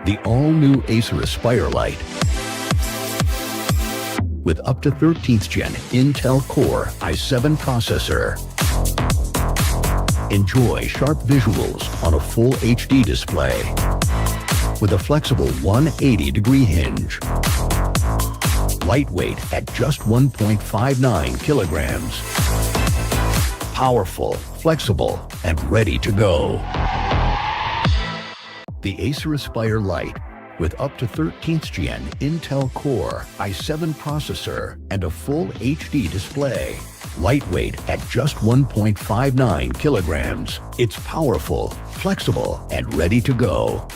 The all-new Acer Aspire Lite. With up to 13th Gen Intel Core i7 processor. Enjoy sharp visuals on a full HD display. With a flexible 180-degree hinge. Lightweight at just 1.59 kilograms. Powerful, flexible, and ready to go. The Acer Aspire Lite, with up to 13th Gen Intel Core i7 processor and a full HD display. Lightweight at just 1.59 kilograms. It's powerful, flexible, and ready to go.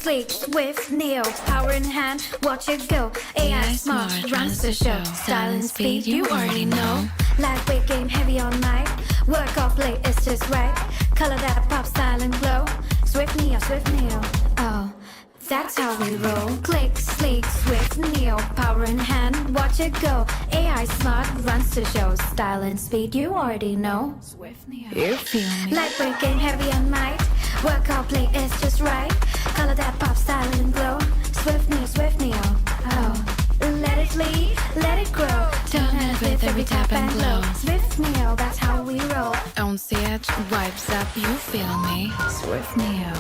Sleek, swift, nails, power in hand, watch it go. AI smart, runs the show. Style and speed, you already know. Lightweight game, heavy all night. Work off late, it's just right. Color that pop, style and glow. Swift Neo, oh, that's how we roll. Click, sleek, swift, neo, power in hand, watch it go. AI smart, runs the show. Style and speed, you already know. Swift Neo, you feel me? Lightweight game, heavy on night. Work out, play, it's just right. Color that pop, style and glow. Swift Neo, oh. Let it lead, let it grow. Turn it with every tap and glow. Swift Neo, that's how we roll. On stage, vibes up, you feel me? Swift Neo.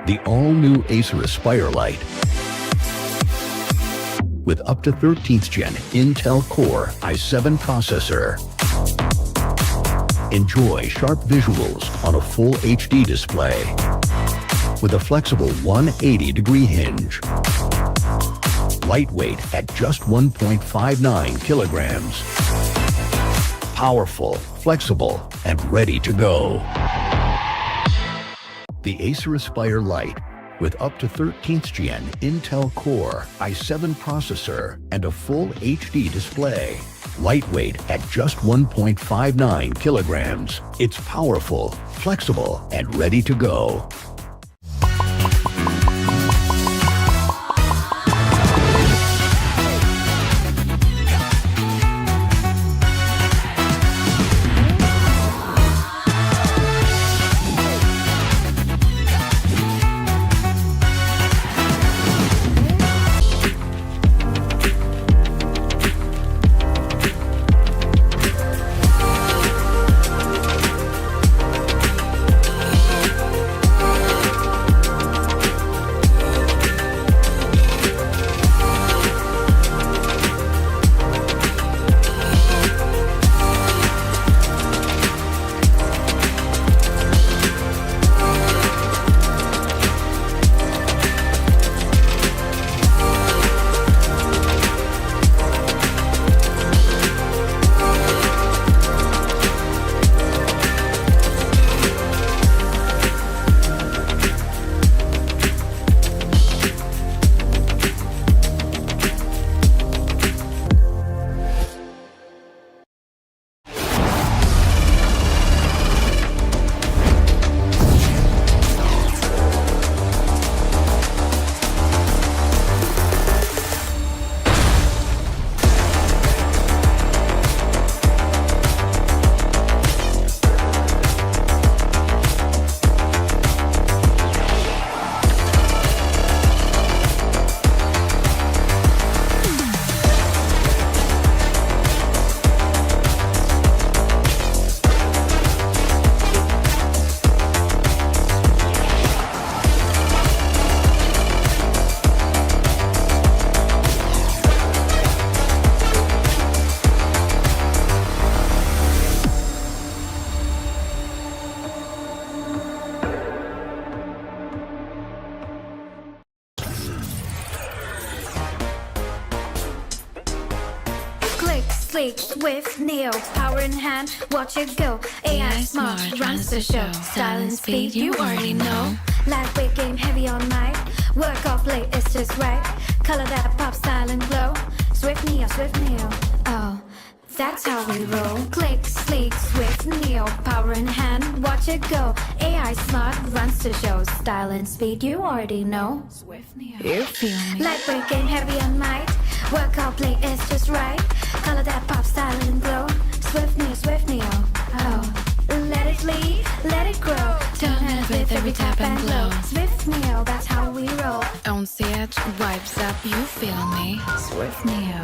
The all-new Acer Aspire Light with up to 13th Gen Intel Core i7 processor. Enjoy sharp visuals on a full HD display with a flexible 180-degree hinge. Lightweight at just 1.59 kilograms. Powerful, flexible, and ready to go. The Acer Aspire Light with up to 13th Gen Intel Core i7 processor and a full HD display. Lightweight at just 1.59 kilograms. It's powerful, flexible, and ready to go. Sleek, swift, nails, power in hand, watch it go. AI smart, runs the show. Style and speed, you already know. Lightweight game, heavy all night. Work off late, it's just right. Color that pop, style and glow. Swift Neo, oh, that's how we roll. Click, sleek, swift, Neo, power in hand, watch it go. AI smart, runs the show. Style and speed, you already know. Swift Neo, You feel me? lightweight game, heavy all night. Work out, play, it's just right. Color that pop, style and glow. Swift Neo, oh. Let it lead, let it grow. Turn it with every tap and glow. Swift Neo, that's how we roll. On stage, vibes up, you feel me? Swift Neo.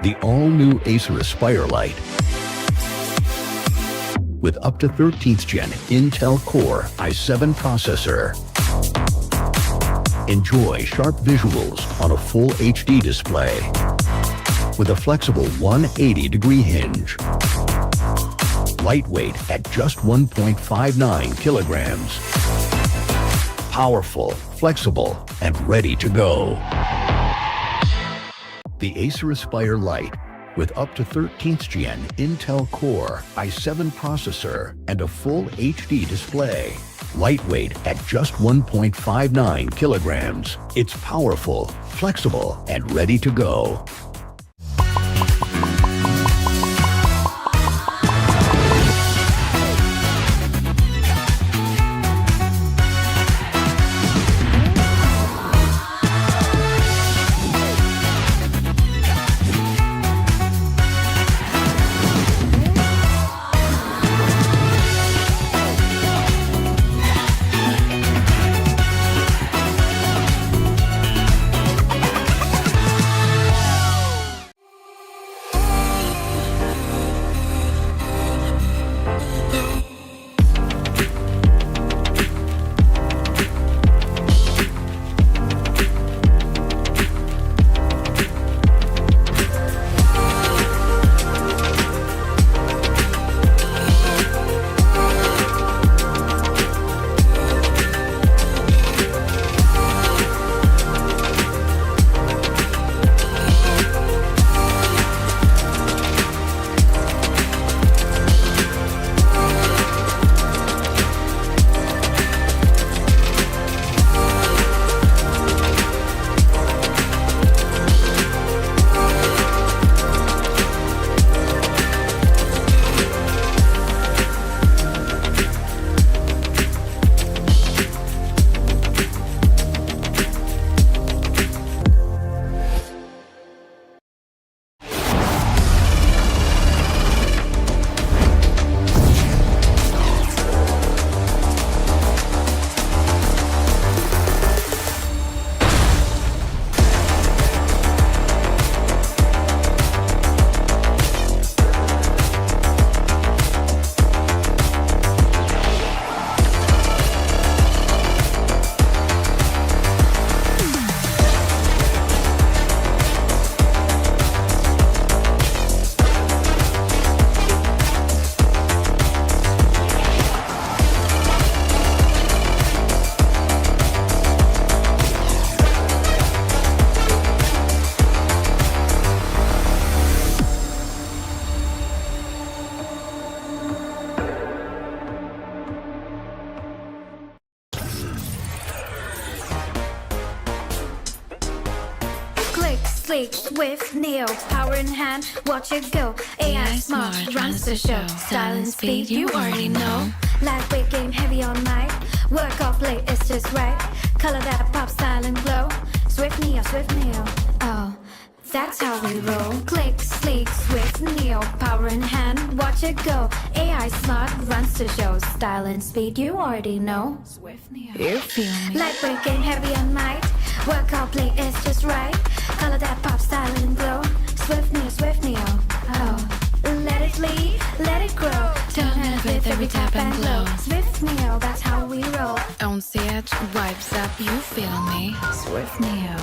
The all-new Acer Aspire Light with up to 13th Gen Intel Core i7 processor. Enjoy sharp visuals on a full HD display with a flexible 180-degree hinge. Lightweight at just 1.59 kilograms. Powerful, flexible, and ready to go. The Acer Aspire Light with up to 13th Gen Intel Core i7 processor and a full HD display. Lightweight at just 1.59 kilograms. It's powerful, flexible, and ready to go. Sleek, swift, Neo, power in hand, watch it go. AI smart, runs the show. Style and speed, you already know. Lightweight game, heavy all night. Work off late, it's just right. Color that pop, style and glow. Swift Neo, oh, that's how we roll. Click, sleek, swift, Neo, power in hand, watch it go. AI smart, runs the show. Style and speed, you already know. Swift Neo, You feel me? lightweight game, heavy all night. Work out play, it's just right. Color that pop, style and glow. Swift Neo, oh. Let it lead, let it grow. Turn it with every tap and glow. Swift Neo, that's how we roll. On set, vibes up, you feel me? Swift Neo.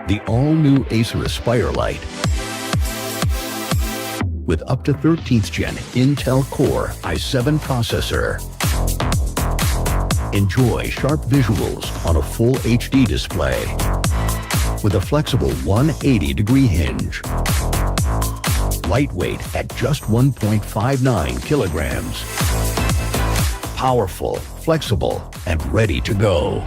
The all-new Acer Aspire Lite with up to 13th Gen Intel Core i7 processor. Enjoy sharp visuals on a full HD display with a flexible 180-degree hinge. Lightweight at just 1.59 kilograms. Powerful, flexible, and ready to go.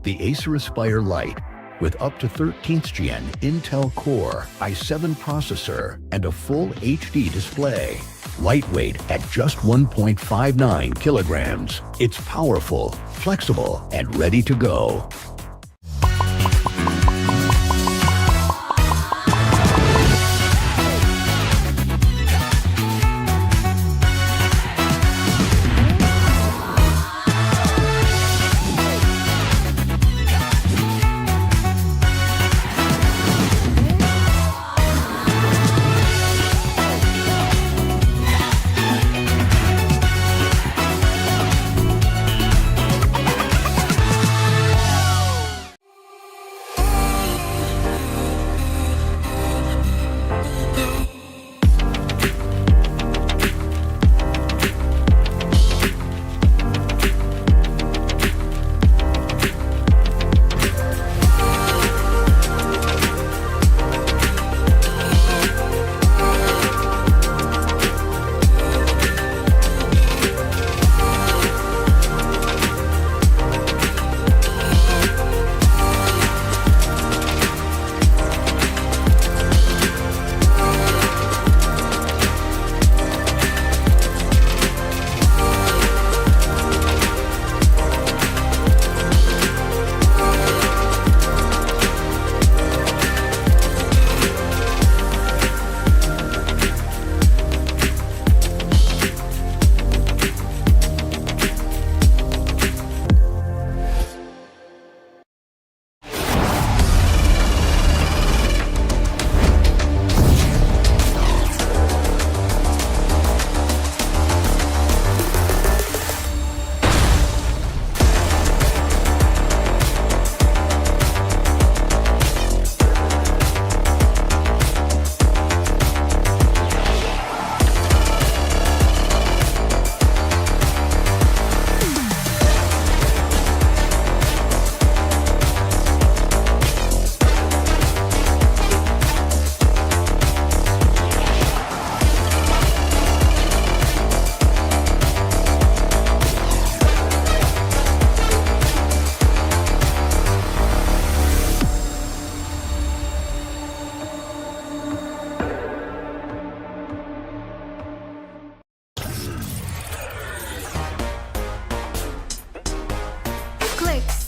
The Acer Aspire Lite with up to 13th Gen Intel Core i7 processor and a full HD display. Lightweight at just 1.59 kilograms. It's powerful, flexible, and ready to go.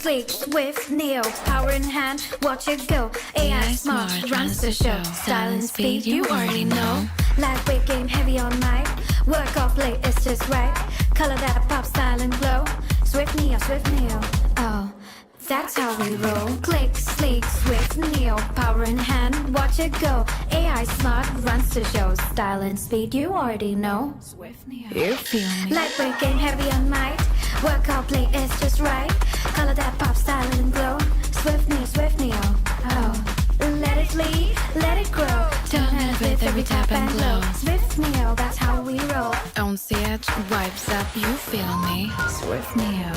Sleek, swift, nail, power in hand, watch it go. AI smart, runs the show. Style and speed, you already know. Lightweight game, heavy all night. Work off late, it's just right. Color that pop, style and glow. Swift Neo, oh, that's how we roll. Click, sleek, swift, Neo, power in hand, watch it go. AI smart, runs the show. Style and speed, you already know. Swift Neo, you feel me? Lightweight game, heavy on might. Work out, play, it's just right. Color that pop, style and glow. Swift Neo, oh. Let it lead, let it grow. Turn it with every tap and glow. Swift Neo, that's how we roll. Don't see it, vibes up, you feel me? Swift Neo.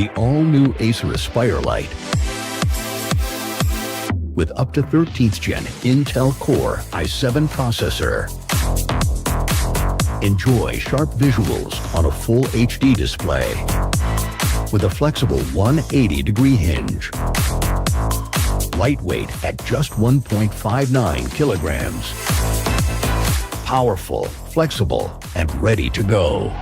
The all-new Acer Aspire Light with up to 13th Gen Intel Core i7 processor. Enjoy sharp visuals on a full HD display with a flexible 180-degree hinge. Lightweight at just 1.59 kilograms. Powerful, flexible, and ready to go.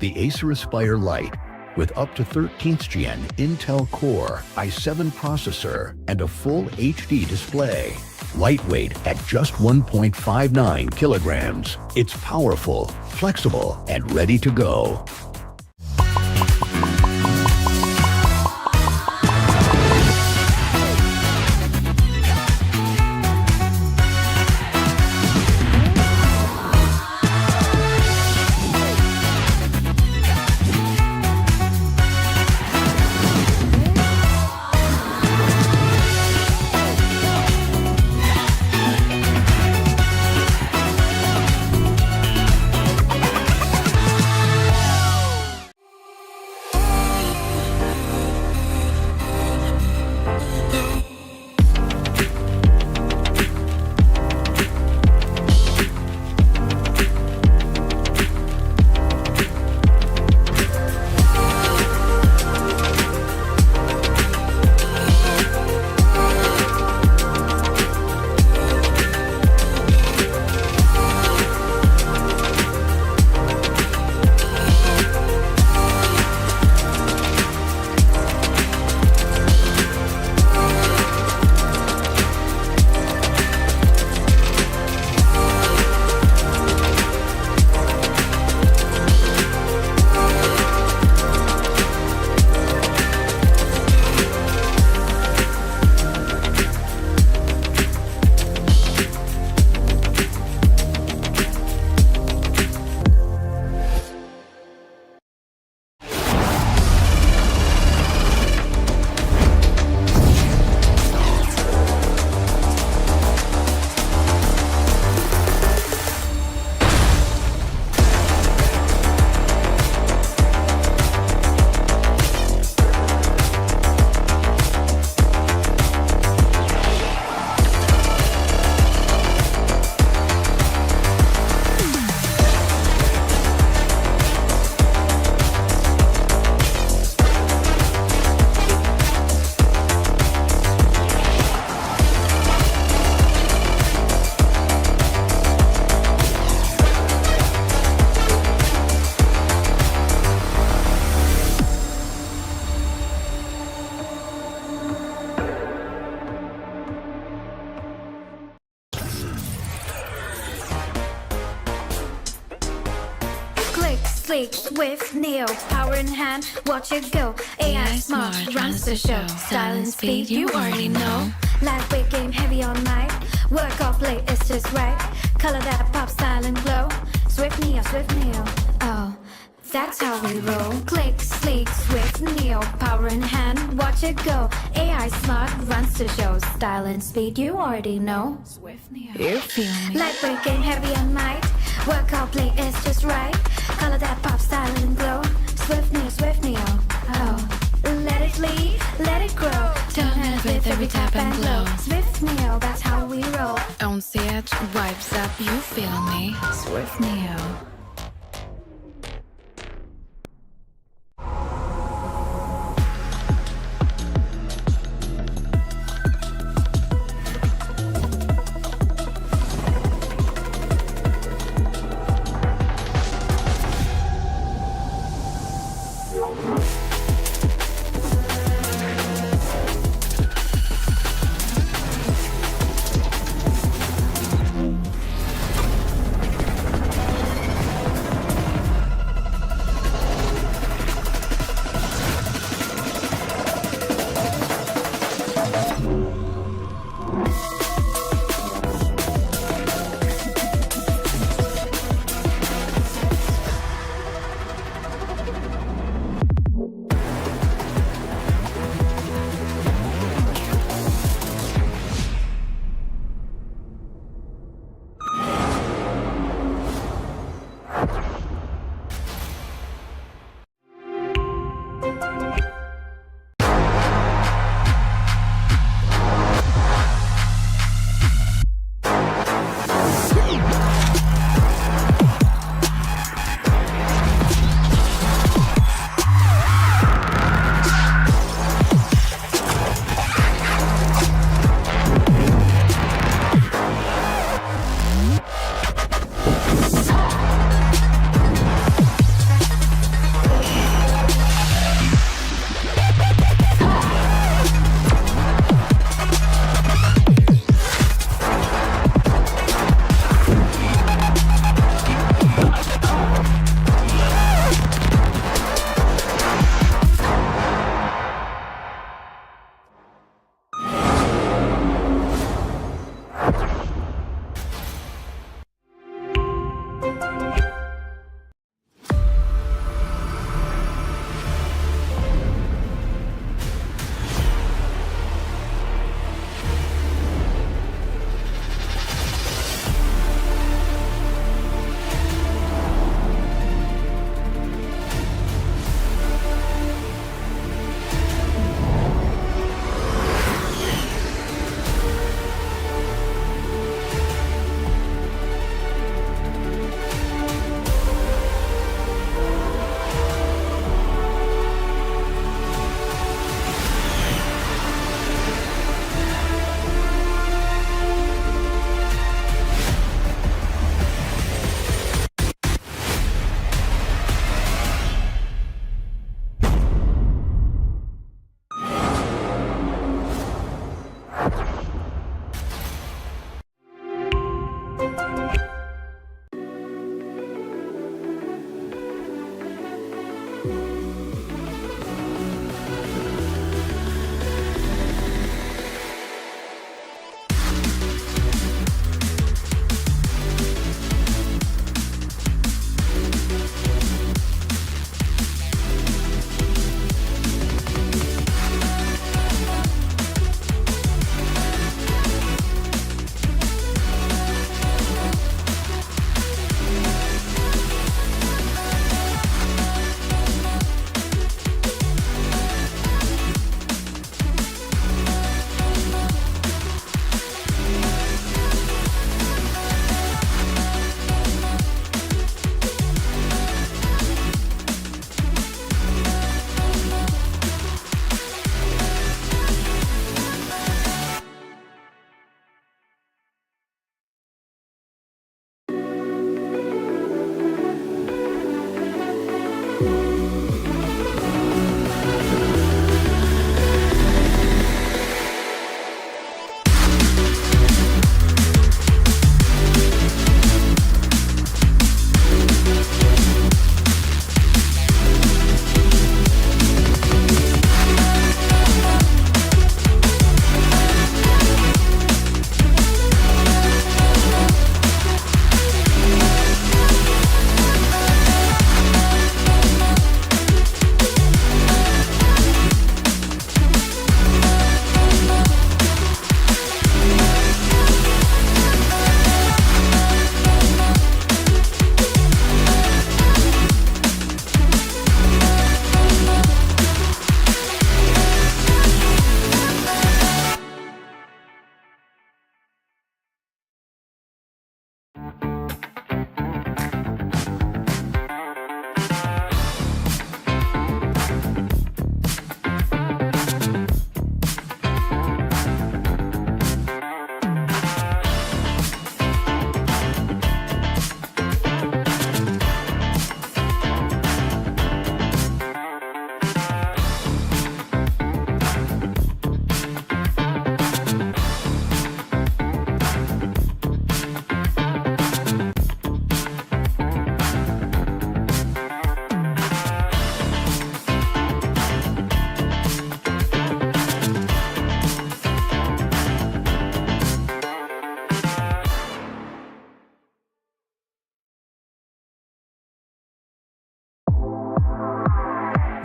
The Acer Aspire Light with up to 13th Gen Intel Core i7 processor and a full HD display. Lightweight at just 1.59 kilograms. It's powerful, flexible, and ready to go. Sleek, swift, Neo, power in hand, watch it go. AI smart, runs the show. Style and speed, you already know. Lightweight game, heavy on night. Work off late, it's just right. Color that pop, style and glow. Swift Neo, oh, that's how we roll. Click, sleek, swift, Neo, power in hand, watch it go. AI smart, runs the show. Style and speed, you already know. Swift Neo, you feel me? Lightweight game, heavy on night. Work out, play, it's just right. Color that pop, style and glow. Swift Neo, oh. Let it lead, let it grow. Turn it with every tap and glow. Swift Neo, that's how we roll. On set, vibes up, you feel me? Swift Neo.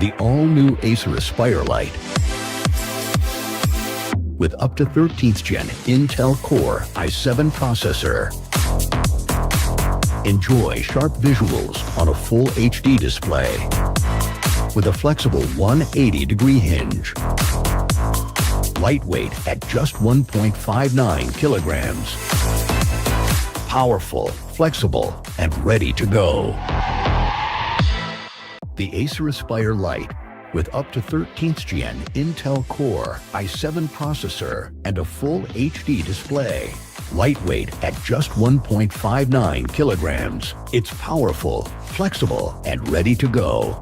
The all-new Acer Aspire Light. With up to 13th Gen Intel Core i7 processor. Enjoy sharp visuals on a full HD display. With a flexible 180-degree hinge. Lightweight at just 1.59 kilograms. Powerful, flexible, and ready to go. The Acer Aspire Light, with up to 13th Gen Intel Core i7 processor and a full HD display. Lightweight at just 1.59 kilograms. It's powerful, flexible, and ready to go.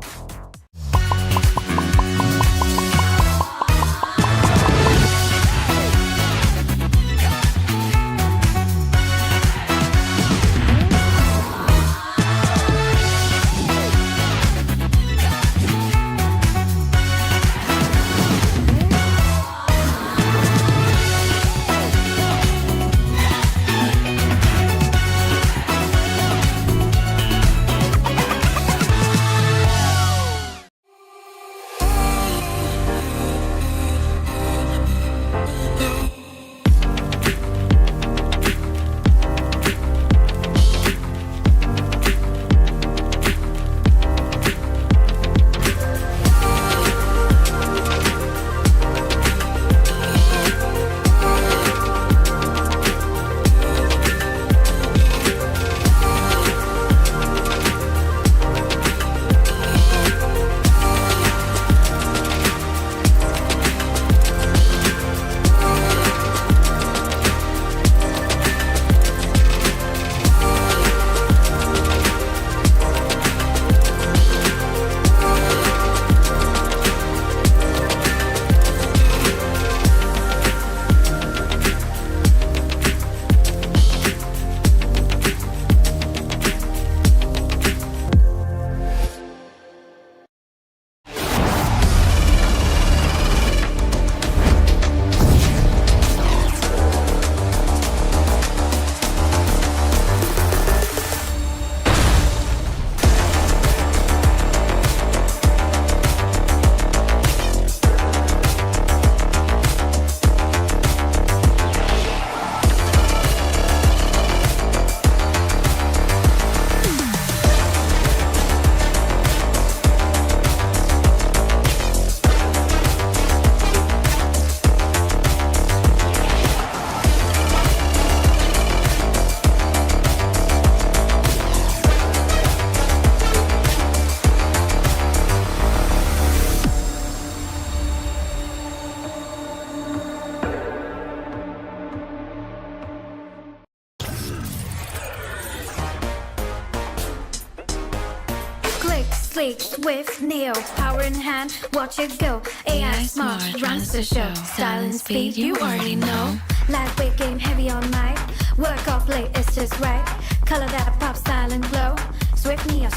Sleek, swift, nails, power in hand, watch it go. AI smart, runs the show. Style and speed, you already know. Lightweight game, heavy all night. Work off late, it's just right. Color that pop, style and glow. Swift Neo,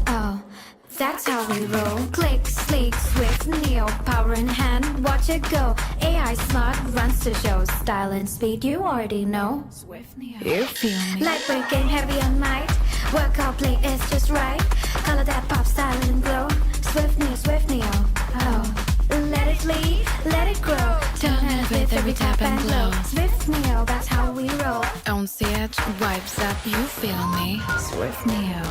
oh, that's how we roll. Click, sleek, swift, Neo, power in hand, watch it go. AI smart, runs the show. Style and speed, you already know. Swift Neo, you feel me? Lightweight game, heavy all night. Work out, play, it's just right. Color that pop, style and glow. Swift Neo, oh. Let it lead, let it grow. Turn it with every tap and glow. Swift Neo, that's how we roll. Don't see it, vibes up, you feel me? Swift Neo.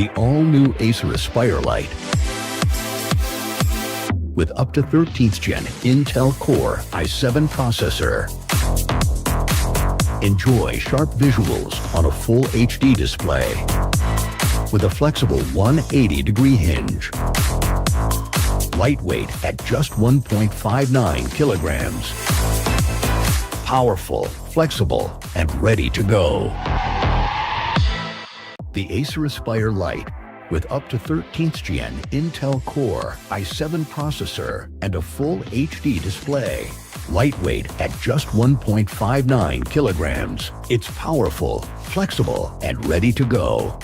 the all-new Acer Aspire Light. With up to 13th Gen Intel Core i7 processor. Enjoy sharp visuals on a full HD display with a flexible 180-degree hinge. Lightweight at just 1.59 kilograms. Powerful, flexible, and ready to go. The Acer Aspire Light with up to 13th Gen Intel Core i7 processor and a full HD display. Lightweight at just 1.59 kilograms. It's powerful, flexible, and ready to go.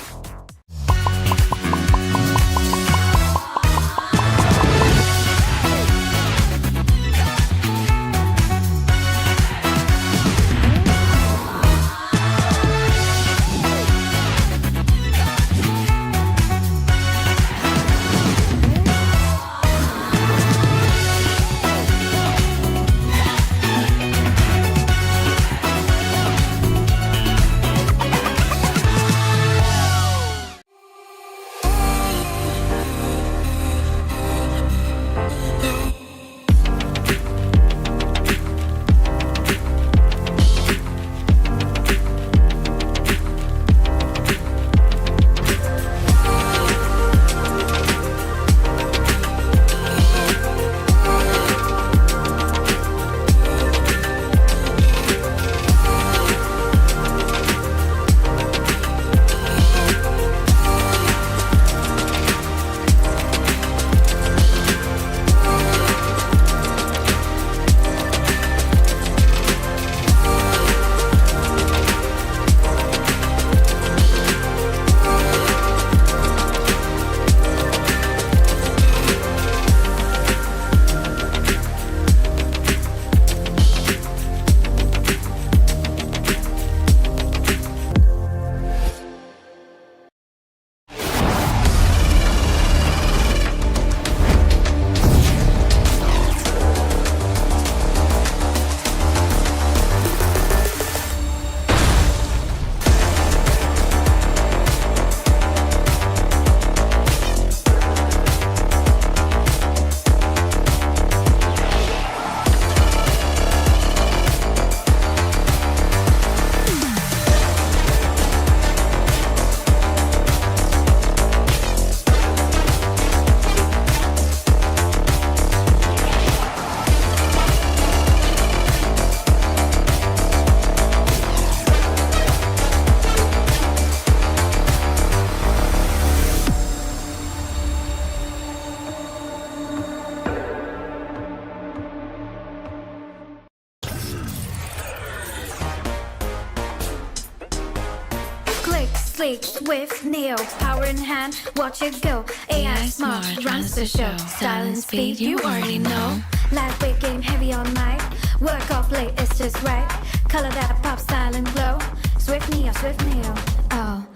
Sleek, swift, Neo, power in hand, watch it go. AI smart, runs the show. Style and speed, you already know. Lightweight game, heavy on mic. Work off late, it's just right. Color that pop, style and glow. Swift Neo, oh,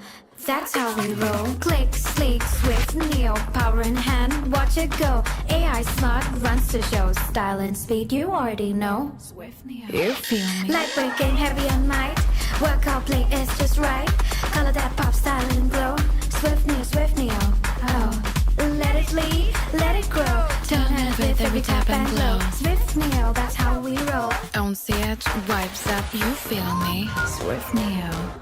that's how we roll. Click, sleek, swift, Neo, power in hand, watch it go. AI smart, runs the show. Style and speed, you already know. Swift Neo, You feel me? lightweight game, heavy on mic. Work out play, it's just right. Color that pop, style and glow. Swift Neo, oh. Let it lead, let it grow. Turn it with every tap and glow. Swift Neo, that's how we roll. On set, vibes up, you feel me? Swift Neo.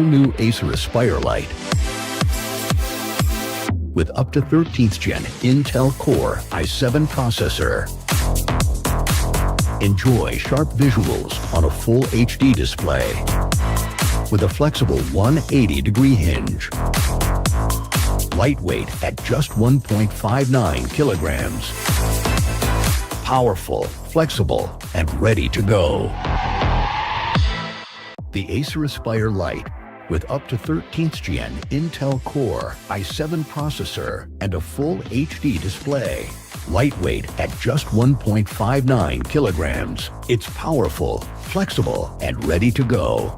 all-new Acer Aspire Light. With up to 13th Gen Intel Core i7 processor. Enjoy sharp visuals on a full HD display with a flexible 180-degree hinge. Lightweight at just 1.59 kilograms. Powerful, flexible, and ready to go. The Acer Aspire Light with up to 13th Gen Intel Core i7 processor and a full HD display. Lightweight at just 1.59 kilograms. It's powerful, flexible, and ready to go.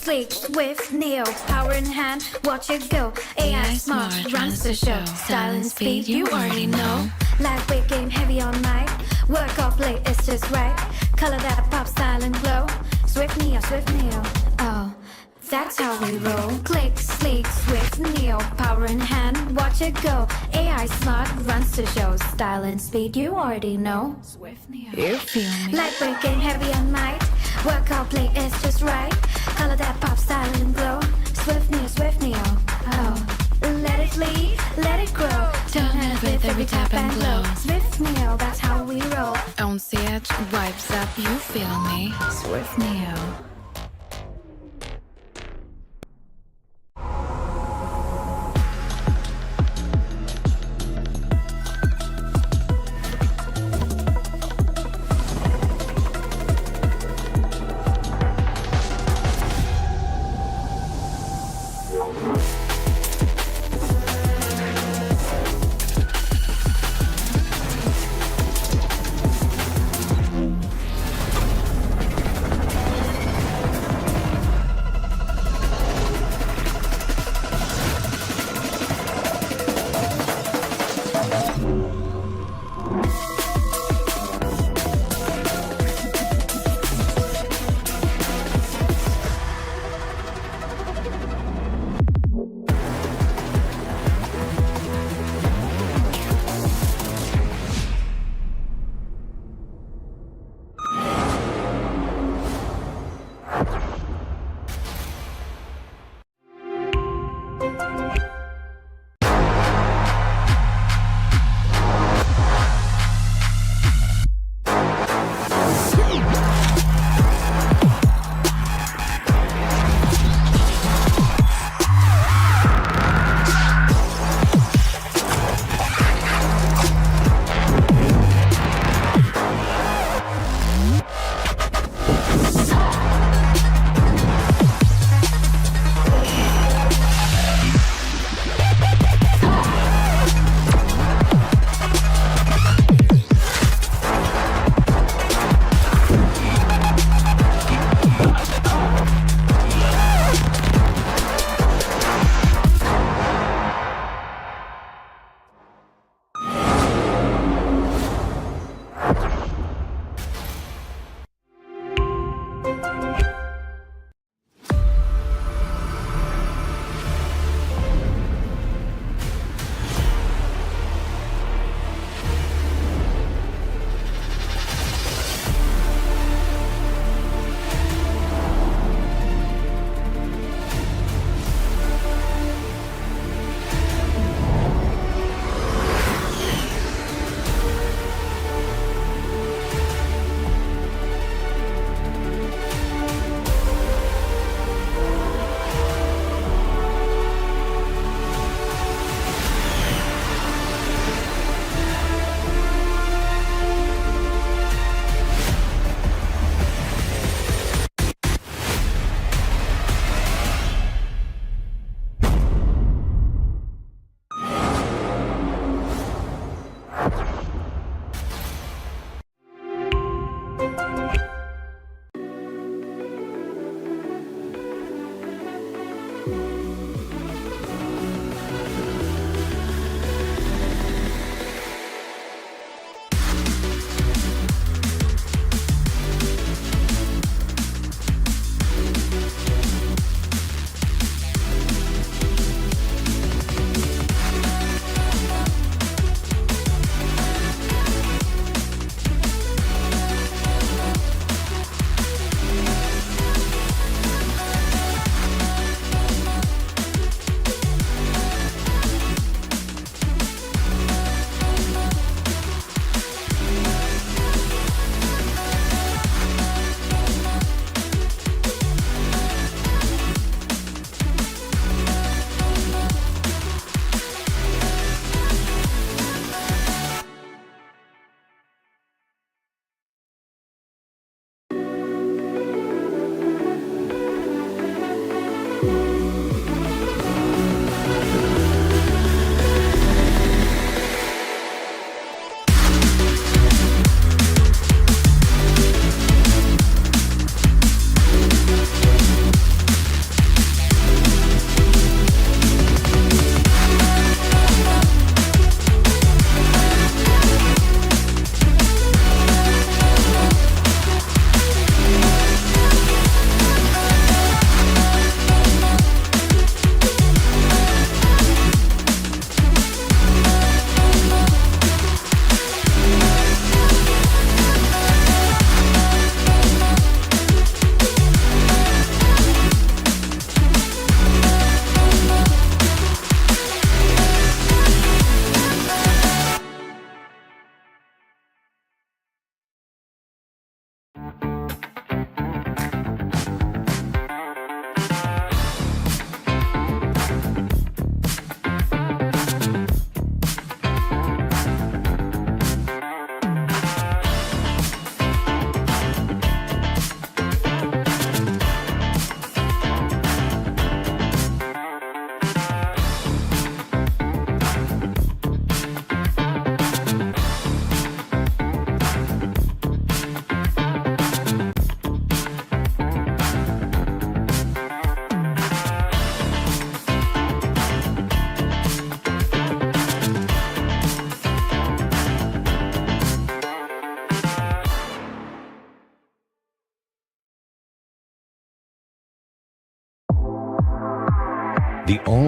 Sleek, swift, Neo, power in hand, watch it go. AI smart, runs the show. Style and speed, you already know. Lightweight game, heavy all night. Work off late, it's just right. Color that pop, style and glow. Swift Neo, oh, that's how we roll. Click, sleek, swift, Neo, power in hand, watch it go. AI smart, runs the show. Style and speed, you already know. Swift Neo, You feel me? lightweight game, heavy all night. Work out play, it's just right. Color that pop, style and glow. Swift Neo, oh. Let it lead, let it grow. Turn it with every tap and glow. Swift Neo, that's how we roll. On stage, vibes up, you feel me? Swift Neo.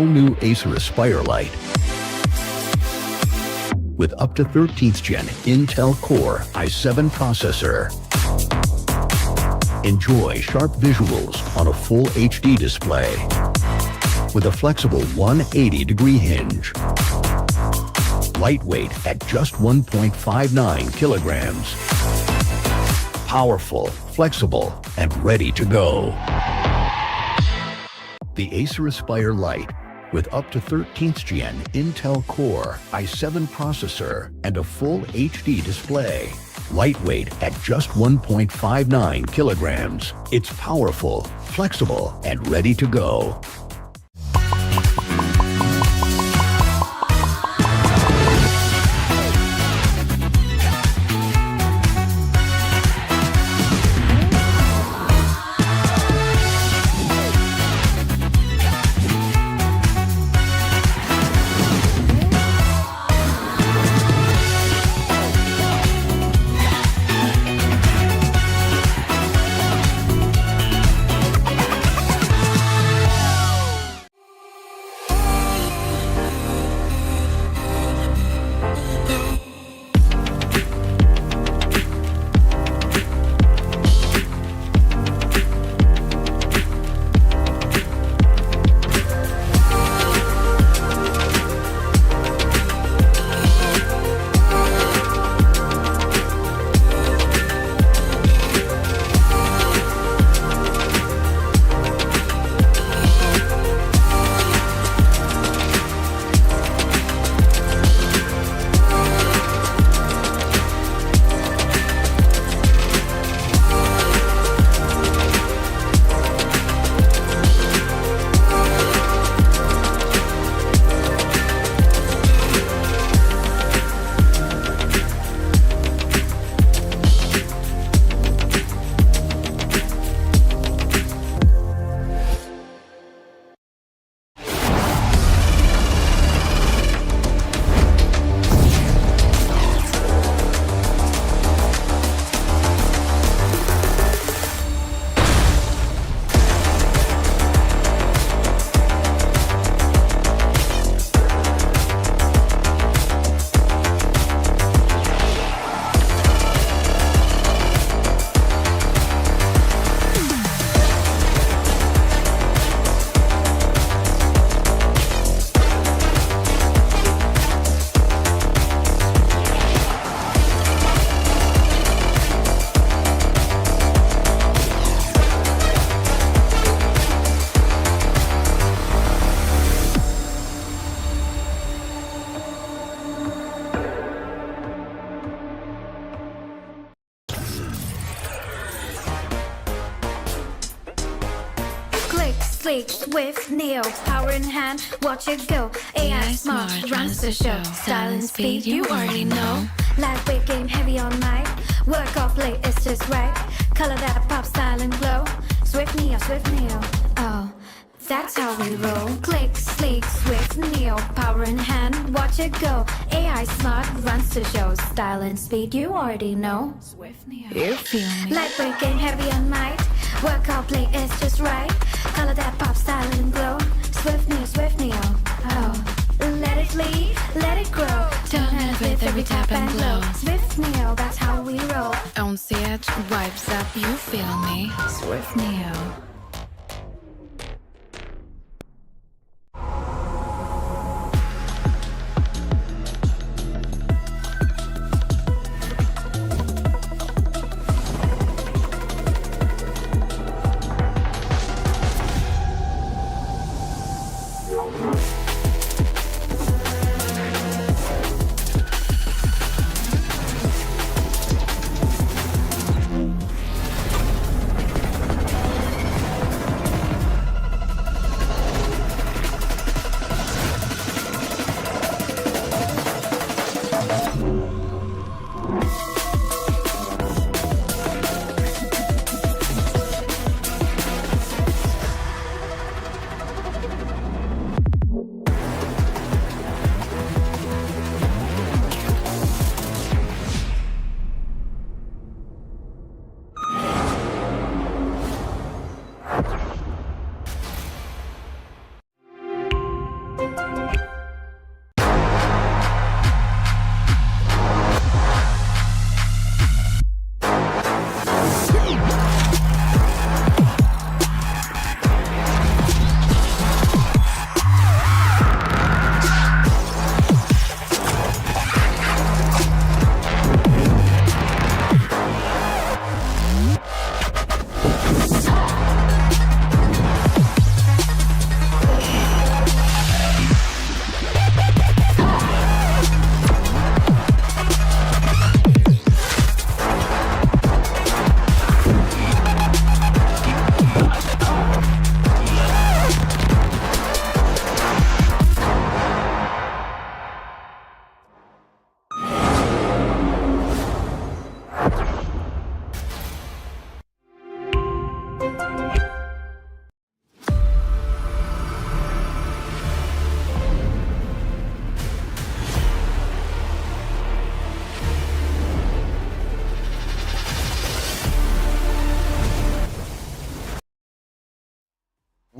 all-new Acer Aspire Light. With up to 13th Gen Intel Core i7 processor. Enjoy sharp visuals on a full HD display. With a flexible 180-degree hinge. Lightweight at just 1.59 kilograms. Powerful, flexible, and ready to go. The Acer Aspire Light, with up to 13th Gen Intel Core i7 processor and a full HD display. Lightweight at just 1.59 kilograms. It's powerful, flexible, and ready to go. Sleek, swift, nail, power in hand, watch it go. AI smart, runs the show. Style and speed, you already know. Lightweight game, heavy all night. Work off late, it's just right. Color that pop, style and glow. Swift neo, oh, that's how we roll. Click, sleek, swift, neo, power in hand, watch it go. AI smart, runs the show. Style and speed, you already know. Swift neo, You feel me? lightweight game, heavy all night. Work off play, it's just right. Color that pop, style and glow. Swift neo, oh. Let it lead, let it grow. Turn it with every tap and glow. Swift neo, that's how we roll. On set, vibes up, you feel me? Swift Neo.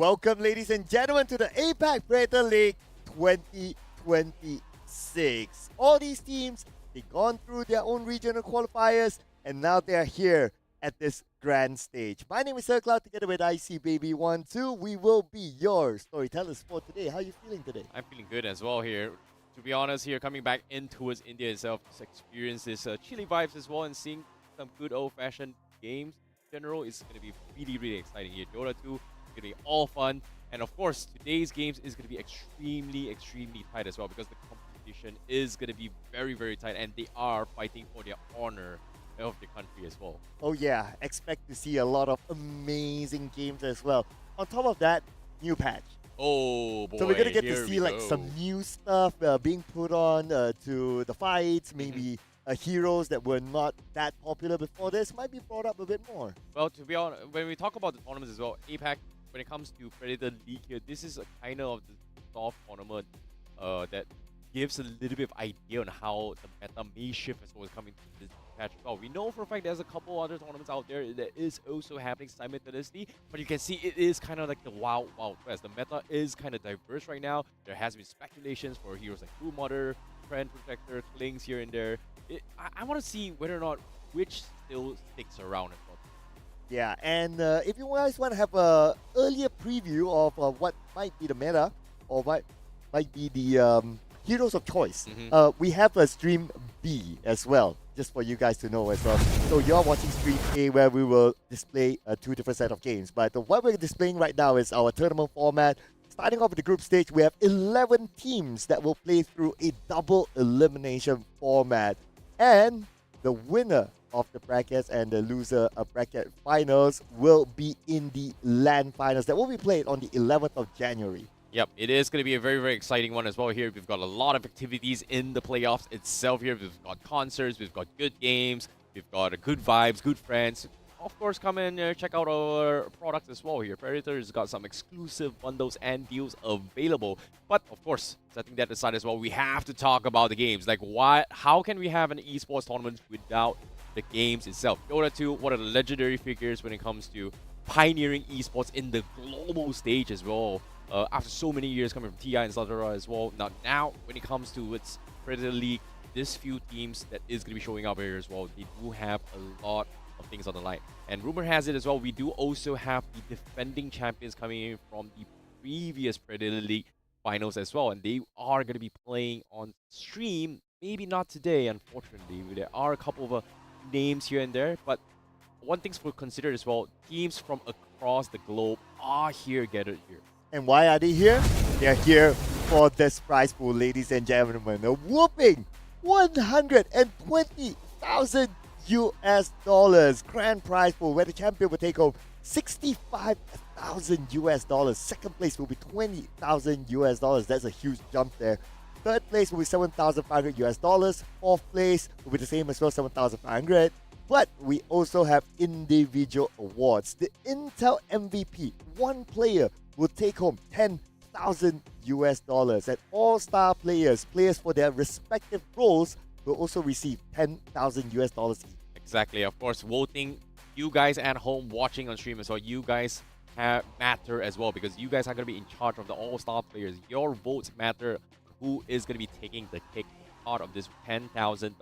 Welcome, ladies and gentlemen, to the APAC Predator League 2026. All these teams, they've gone through their own regional qualifiers, and now they're here at this grand stage. My name is Sir Cloud, together with IC Baby 12. We will be your storytellers for today. How are you feeling today? I'm feeling good as well here. To be honest, here coming back in towards India itself, just experience this chilly vibes as well, and seeing some good old-fashioned games in general is going to be really exciting here. Dota 2 is going to be all fun, and of course today's games is going to be extremely tight as well, because the competition is going to be very tight, and they are fighting for their honor of the country as well. Oh yeah, expect to see a lot of amazing games as well. On top of that, new patch. Oh boy, So we're gonna get to here see we like go. some new stuff being put on to the fights. Maybe heroes that were not that popular before this might be brought up a bit more. Well, to be honest, when we talk about the tournaments as well, APAC, when it comes to Predator League here, this is a kind of the soft tournament that gives a little bit of idea on how the meta may shift as well as coming to this patch. Well, we know for a fact there's a couple other tournaments out there that is also happening simultaneously, but you can see it is kind of like the wild west. The meta is kind of diverse right now. There has been speculations for heroes like Blue Mother, Trend Protector, Klings here and there. I want to see whether or not which still sticks around as well. Yeah, and if you guys want to have a earlier preview of what might be the meta or what might be the heroes of choice, we have a stream B as well, just for you guys to know as well. So you're watching stream A, where we will display two different set of games. But what we're displaying right now is our tournament format. Starting off with the group stage, we have 11 teams that will play through a double elimination format. And the winner of the brackets and the loser of bracket finals will be in the LAN finals that will be played on the 11th of January. Yep, it is going to be a very exciting one as well here. We've got a lot of activities in the playoffs itself here. We've got concerts, we've got good games, we've got good vibes, good friends. Of course, come and check out our products as well here. Predator's got some exclusive bundles and deals available. But of course, setting that aside as well, we have to talk about the games. Like, how can we have an esports tournament without the games itself? Dota 2, what are the legendary figures when it comes to pioneering esports in the global stage as well? After so many years coming from TI and Slaughter as well. Now, when it comes to its Predator League, this few teams that is going to be showing up here as well, they do have a lot of things on the line. And rumor has it as well, we do also have the defending champions coming in from the previous Predator League finals as well. And they are going to be playing on stream. Maybe not today, unfortunately. There are a couple of names here and there. But one thing's for consider as well, teams from across the globe are here gathered here. And why are they here? They're here for this prize pool, ladies and gentlemen. A whooping 120,000 US dollars grand prize pool, where the champion will take home 65,000 US dollars. Second place will be 20,000 US dollars. That's a huge jump there. Third place will be 7,500 US dollars. Fourth place will be the same as well, 7,500. But we also have individual awards. The Intel MVP, one player, will take home 10,000 US dollars. And all-star players for their respective roles, will also receive 10,000 US dollars each. Exactly. Of course, voting, you guys at home watching on stream as well, you guys matter as well, because you guys are going to be in charge of the all-star players. Your votes matter. Who is going to be taking the kick out of this $10,000 in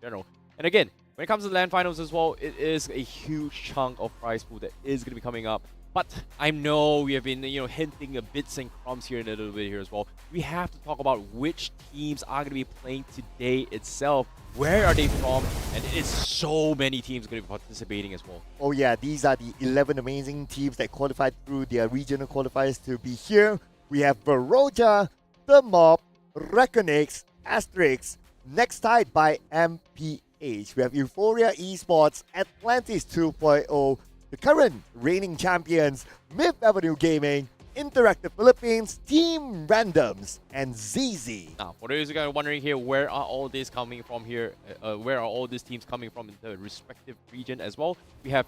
general? And again, when it comes to LAN finals as well, it is a huge chunk of prize pool that is going to be coming up. But I know we have been, hinting a bits and crumbs here in a little bit here as well. We have to talk about which teams are going to be playing today itself. Where are they from? And it is so many teams going to be participating as well. Oh yeah, these are the 11 amazing teams that qualified through their regional qualifiers to be here. We have Baroja, The Mob, Reconix, Asterix, next tied by MPH. We have Euphoria Esports, Atlantis 2.0, the current reigning champions, Myth Avenue Gaming, Interactive Philippines, Team Randoms, and ZZ. Now, for those who are wondering here, where are all these coming from here? Where are all these teams coming from in the respective region as well? We have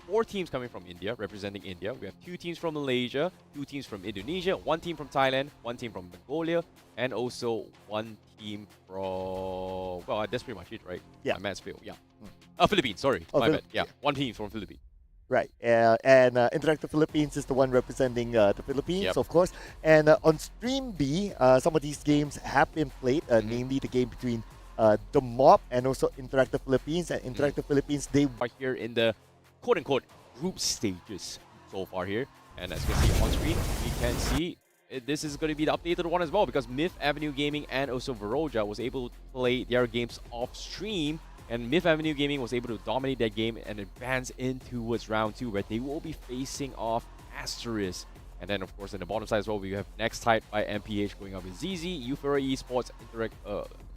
4 teams coming from India, representing India. We have 2 teams from Malaysia, 2 teams from Indonesia, 1 team from Thailand, 1 team from Mongolia, and also 1 team from... Well, that's pretty much it, right? Yeah. My maths failed, yeah. Philippines, sorry. My bad. Yeah, 1 team from Philippines. Right, and Interactive Philippines is the one representing the Philippines, Yep. of course. And on Stream B, some of these games have been played, namely the game between the Mob and also Interactive Philippines. And Interactive Philippines, they Are here in the quote-unquote group stages so far here. And as you can see on screen, we can see this is going to be the updated one as well, because Myth Avenue Gaming and also Veroja was able to play their games off stream, and Myth Avenue Gaming was able to dominate that game and advance in towards round 2, where they will be facing off Asterisk. And then, of course, in the bottom side as well, we have Next Tide by MPH going up with ZZ, Euphoria Esports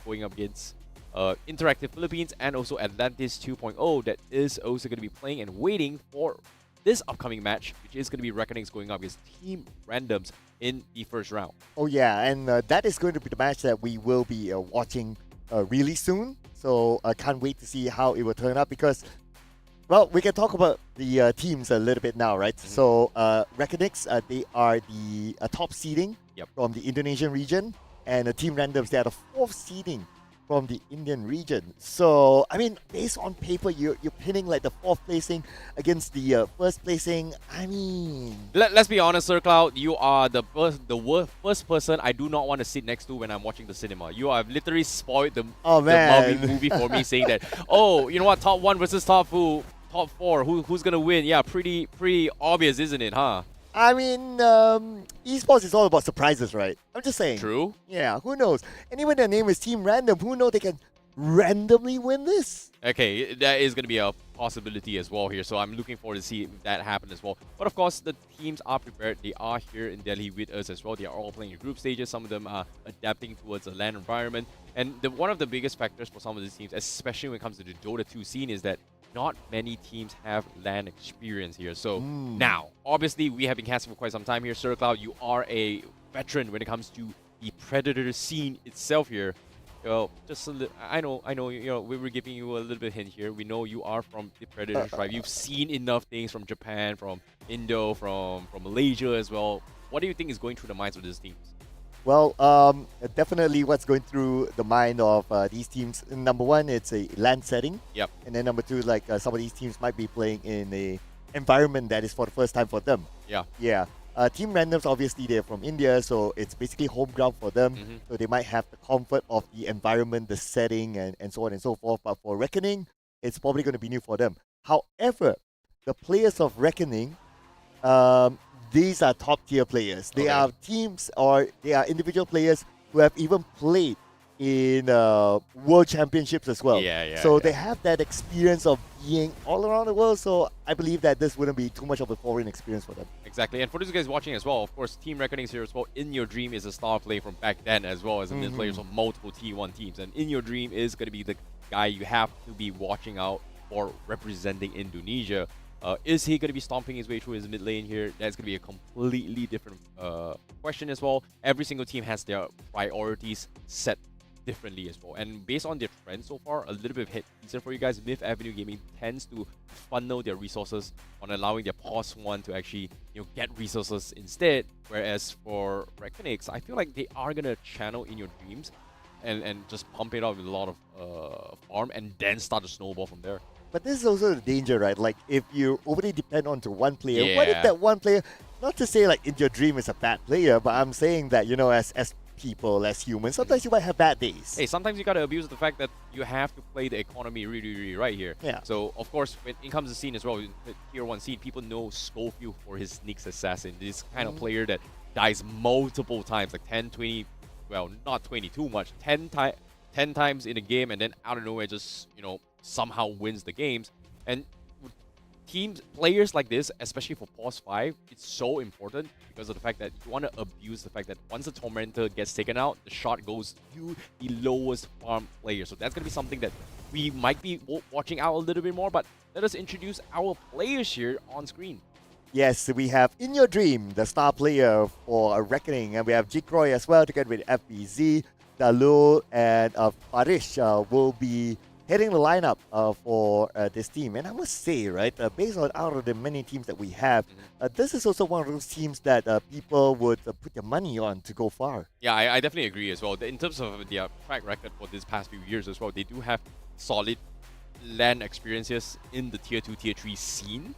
going up against Interactive Philippines, and also Atlantis 2.0 that is also going to be playing and waiting for this upcoming match, which is going to be Reckonings going up against Team Randoms in the first round. Oh yeah, and that is going to be the match that we will be watching really soon. So I can't wait to see how it will turn out, because, well, we can talk about the teams a little bit now, right? So Reckonings, they are the top seeding from the Indonesian region, and Team Randoms, they are the 4th seeding from the Indian region. So, I mean, based on paper, you're pinning like the 4th placing against the 1st placing. I mean... Let's be honest, Sir Cloud, you are the first person I do not want to sit next to when I'm watching the cinema. You have literally spoiled the man. movie for me, saying that, oh, you know what, top 1 versus top 4, who's gonna win? Yeah, pretty obvious, isn't it, huh? I mean, esports is all about surprises, right? I'm just saying. True. Yeah, who knows? Anyway, their name is Team Random. Who knows they can randomly win this? Okay, that is going to be a possibility as well here, so I'm looking forward to see if that happen as well. But of course, the teams are prepared. They are here in Delhi with us as well. They are all playing in group stages. Some of them are adapting towards a LAN environment. And one of the biggest factors for some of these teams, especially when it comes to the Dota 2 scene, is that not many teams have LAN experience here. So now, obviously, we have been casting for quite some time here. Sir Cloud, you are a veteran when it comes to the Predator scene itself here. Well, just a little, I know, you know, we were giving you a little bit hint here. We know you are from the Predator tribe. You've seen enough things from Japan, from Indo, from Malaysia as well. What do you think is going through the minds of these teams? Well, definitely what's going through the mind of these teams. Number one, it's a LAN setting. Yep. And then number two, like some of these teams might be playing in a environment that is for the first time for them. Yeah. Yeah. Team Randoms, obviously, they're from India, so it's basically home ground for them. So they might have the comfort of the environment, the setting, and so on and so forth. But for Reckoning, it's probably going to be new for them. However, the players of Reckoning, these are top-tier players. They are teams, or they are individual players who have even played in World Championships as well. So they have that experience of being all around the world. So I believe that this wouldn't be too much of a foreign experience for them. Exactly. And for those guys watching as well, of course, Team Reckonings here as well. In Your Dream is a star play from back then as well, as mid players from multiple T1 teams. And In Your Dream is going to be the guy you have to be watching out for representing Indonesia. Is he going to be stomping his way through his mid lane here? That's going to be a completely different question as well. Every single team has their priorities set differently as well. And based on their trends so far, a little bit of hit teaser for you guys, Myth Avenue Gaming tends to funnel their resources on allowing their pause one to actually, you know, get resources instead. Whereas for Reckonix, I feel like they are going to channel In Your Dreams and just pump it out with a lot of farm and then start to snowball from there. But this is also the danger, right? Like, if you overly depend on to one player, what if that one player, not to say like In Your Dream is a bad player, but I'm saying that, you know, as people, as humans, sometimes you might have bad days. Hey, sometimes you gotta abuse the fact that you have to play the economy really right here. Yeah. So, of course, when it comes to scene as well, the tier 1 scene, people know Schofield for his sneaks assassin. This kind of player that dies multiple times, like 10, 20, well, not 20 too much, 10 times in a game, and then out of nowhere just, you know, somehow wins the games. And players like this, especially for pause 5, it's so important because of the fact that you want to abuse the fact that once the Tormentor gets taken out, the shot goes to the lowest farm player. So that's going to be something that we might be watching out a little bit more, but let us introduce our players here on screen. Yes, we have In Your Dream, the star player for Reckoning, and we have Jikroy as well, together with FBZ, Dalul, and Farish will be heading the lineup for this team. And I must say, right, based on out of the many teams that we have, this is also one of those teams that people would put their money on to go far. Yeah, I definitely agree as well. In terms of their track record for this past few years as well, they do have solid LAN experiences in the tier 2, tier 3 scene.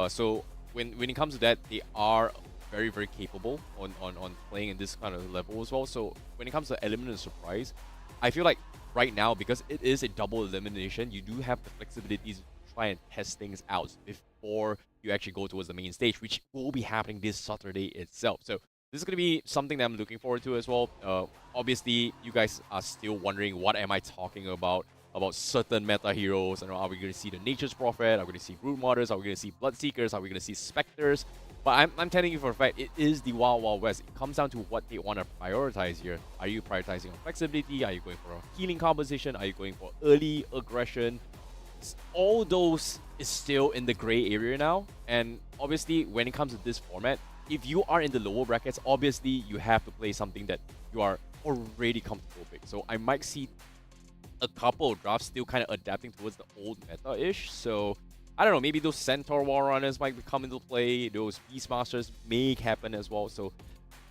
So when it comes to that, they are very, very capable on playing in this kind of level as well. So when it comes to element of surprise, I feel like right now, because it is a double elimination, you do have the flexibility to try and test things out before you actually go towards the main stage, which will be happening this Saturday itself. So this is going to be something that I'm looking forward to as well. Obviously, you guys are still wondering what am I talking about certain meta heroes. And are we going to see the Nature's Prophet? Are we going to see Brood Martyrs? Are we going to see Bloodseekers? Are we going to see Spectres? But I'm telling you for a fact, it is the Wild Wild West. It comes down to what they want to prioritize here. Are you prioritizing on flexibility? Are you going for a healing composition? Are you going for early aggression? All those is still in the gray area now. And obviously, when it comes to this format, if you are in the lower brackets, obviously you have to play something that you are already comfortable with. So I might see a couple of drafts still kind of adapting towards the old meta-ish. So I don't know, maybe those Centaur War Runners might come into play. Those Beastmasters may happen as well. So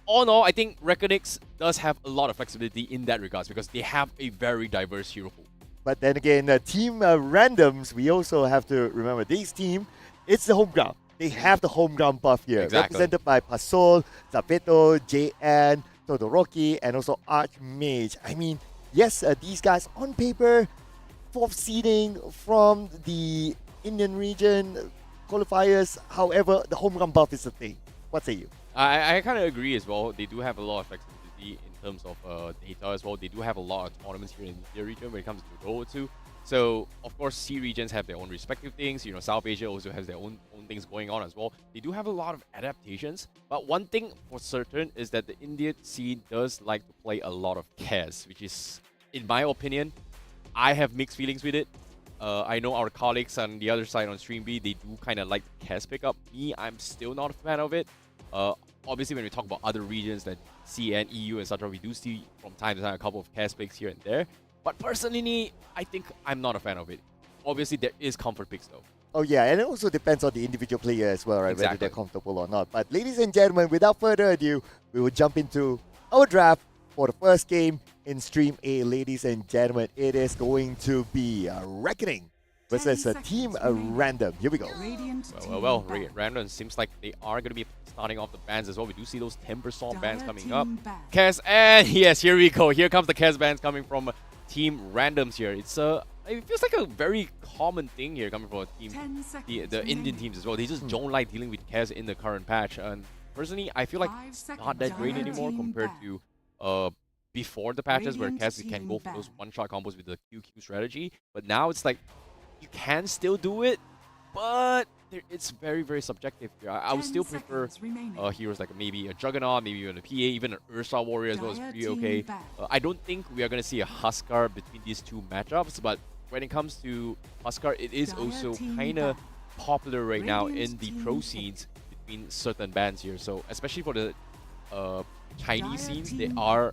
all in all, I think Reckonix does have a lot of flexibility in that regards because they have a very diverse hero pool. But then again, team randoms, we also have to remember this team, it's the home ground. They have the home ground buff here, represented by Pasol, Zapeto, JN, Todoroki, and also Archmage. I mean, yes, these guys on paper, 4th seeding from the Indian region qualifiers. However, the home ground buff is the thing. What say you? I kind of agree as well. They do have a lot of flexibility in terms of data as well. They do have a lot of tournaments here in the region when it comes to DOTA 2. So, of course, C regions have their own respective things. You know, South Asia also has their own things going on as well. They do have a lot of adaptations. But one thing for certain is that the Indian scene does like to play a lot of CAS, which is, in my opinion, I have mixed feelings with it. I know our colleagues on the other side on Stream B, they do kind of like the CAS pickup. Me, I'm still not a fan of it. Obviously, when we talk about other regions like CN, EU, etc., we do see from time to time a couple of CAS picks here and there. But personally, I think I'm not a fan of it. Obviously, there is comfort picks though. Oh yeah, and it also depends on the individual player as well, right? Exactly. Whether they're comfortable or not. But ladies and gentlemen, without further ado, we will jump into our draft for the first game in Stream A. Ladies and gentlemen, it is going to be a Reckoning versus a Team Random. Here we go. Well, Random seems like they are going to be starting off the bans as well. We do see those 10% bans coming up. Cas, and yes, here we go. Here comes the Cas bans coming from Team Randoms here. It feels like a very common thing here coming from a team, the Indian teams as well. They just don't like dealing with Cas in the current patch. And personally, I feel like it's not that great anymore compared to before the patches where Cas can go for those one-shot combos with the QQ strategy. But now it's like you can still do it, but it's very, very subjective here. I would still prefer heroes like maybe a Juggernaut, maybe even a PA, even an Ursa Warrior as well is pretty okay. I don't think we are going to see a Huskar between these two matchups, but when it comes to Huskar, it is also kind of popular right now in the pro scenes between certain bands here. So especially for the Chinese scenes, they are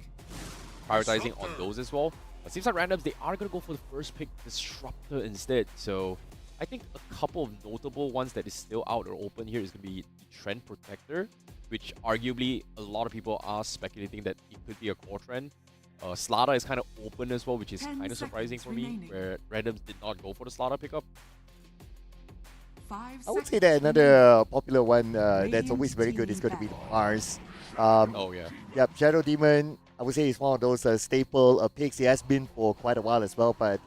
prioritizing on those as well. But seems like Randoms, they are going to go for the first pick, Disruptor instead. So I think a couple of notable ones that is still out or open here is going to be the Trend Protector, which arguably a lot of people are speculating that it could be a core trend. Slaughter is kind of open as well, which is kind of surprising for me, where Randoms did not go for the Slaughter pickup. I would say that another popular one that's always very good is going to be Mars. Oh yeah. Yep, Shadow Demon, I would say it's one of those staple picks. It has been for quite a while as well, but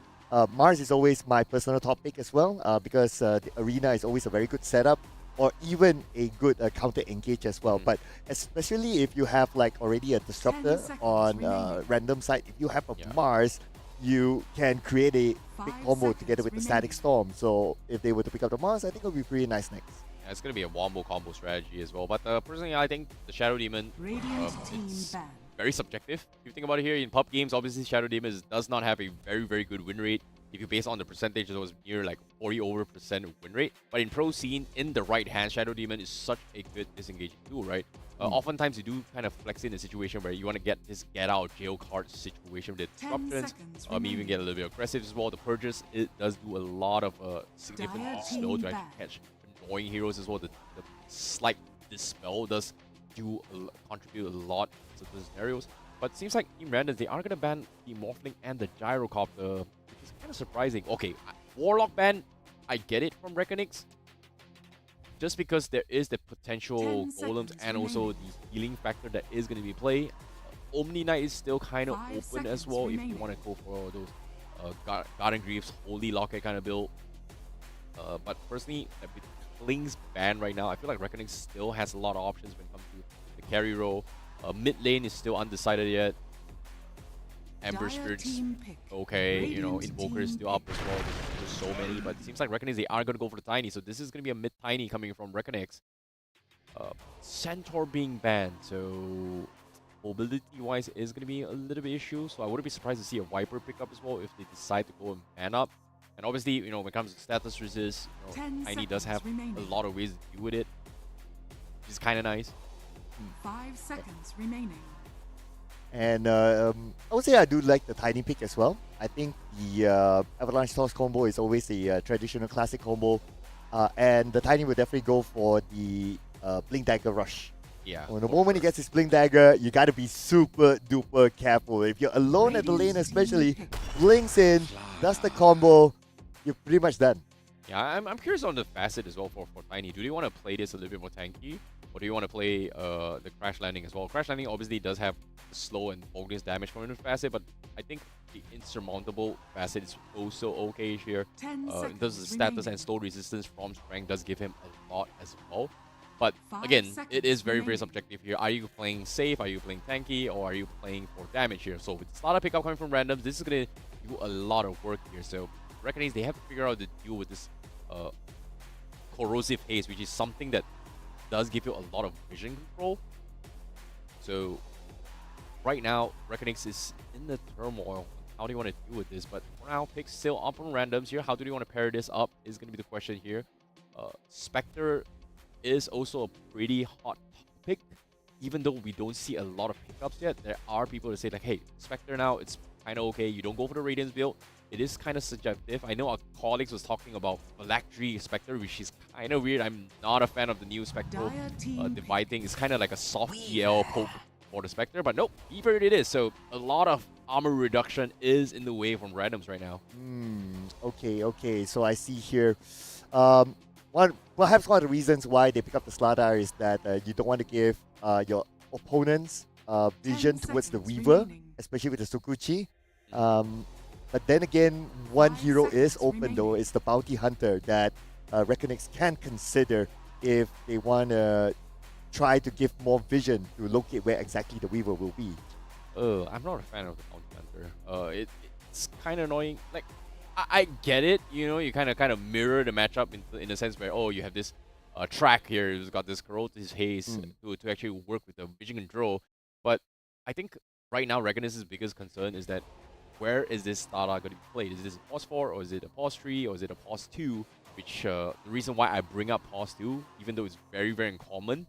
Mars is always my personal top pick as well because the arena is always a very good setup or even a good counter engage as well. But especially if you have like already a Disruptor on random side, if you have a Mars, you can create a big combo together with the Static Storm. So if they were to pick up the Mars, I think it would be pretty nice next. Yeah, it's going to be a wombo combo strategy as well. But personally, I think the Shadow Demon, it's very subjective. If you think about it here, in pub games, obviously Shadow Demon does not have a very, very good win rate. If you base on the percentage, it was near like 40% win rate. But in pro scene, in the right hand, Shadow Demon is such a good disengaging tool, right? Oftentimes, you do kind of flex in a situation where you want to get this get out of jail card situation with disruptions. Maybe even get a little bit aggressive as well. The Purges, it does do a lot of significant slow to actually catch annoying heroes as well. The slight Dispel does contribute a lot to the scenarios. But it seems like Team Randoms, they are going to ban the Morphling and the Gyrocopter, which is kind of surprising. Okay, Warlock ban, I get it from Reckonix. Just because there is the potential golems and also the healing factor that is going to be play. Omni Knight is still kind of open as well if you want to go for those Garden Greaves, Holy Locket kind of build. But personally, with Kling's ban right now, I feel like Reckoning still has a lot of options when it comes to the carry role. Mid lane is still undecided yet. Ember Spirits, okay, you know, Invoker is still up as well. There's so many, but it seems like Reckonix, they are going to go for the Tiny, so this is going to be a mid-Tiny coming from Reckonix. Centaur being banned, so mobility-wise is going to be a little bit issue, so I wouldn't be surprised to see a Viper pick up as well if they decide to go and ban up. And obviously, you know, when it comes to status resist, you know, Tiny does have a lot of ways to deal with it, which is kind of nice. 5 seconds remaining. And I would say I do like the Tiny pick as well. I think the Avalanche Toss combo is always a traditional classic combo. And the Tiny will definitely go for the Blink Dagger Rush. Yeah. When the moment he gets his Blink Dagger, you gotta be super duper careful. If you're alone at the lane especially, blinks in, does the combo, you're pretty much done. Yeah, I'm curious on the facet as well for Tiny. Do they want to play this a little bit more tanky? Or do you want to play the Crash Landing as well? Crash Landing obviously does have slow and bonus damage from the facet, but I think the insurmountable facet is also okay here. In terms of status and slow resistance from strength does give him a lot as well. But again, it is very, very subjective here. Are you playing safe? Are you playing tanky? Or are you playing for damage here? So with startup pickup coming from randoms, this is going to do a lot of work here. So Reckoning, they have to figure out to deal with this corrosive haze, which is something that does give you a lot of vision control. So right now, Reckonix is in the turmoil. How do you want to deal with this? But for now, picks still up on randoms here. How do you want to pair this up is going to be the question here. Spectre is also a pretty hot pick. Even though we don't see a lot of pickups yet, there are people that say like, hey, Spectre now, it's kind of okay. You don't go for the Radiance build. It is kind of subjective. I know our colleagues was talking about Electri Spectre, which is kind of weird. I'm not a fan of the new Spectral Divide thing. It's kind of like a soft EL poke for the Spectre, but nope, Beaver it is. So a lot of armor reduction is in the way from randoms right now. Okay. So I see here. Perhaps one of the reasons why they pick up the Slardar is that you don't want to give your opponents vision towards the Weaver, especially with the Sukuchi. But then again, one hero is open though. It's the Bounty Hunter that Reckonix can consider if they want to try to give more vision to locate where exactly the Weaver will be. I'm not a fan of the Bounty Hunter. It's kind of annoying. Like, I get it. You know, you kind of mirror the matchup in the sense where, oh, you have this track here. It's got this corrosive haze to actually work with the vision control. But I think right now, Reckonix's biggest concern is that where is this starter going to be played? Is this a pause 4 or is it a pause 3 or is it a pause 2? Which the reason why I bring up pause 2, even though it's very, very uncommon,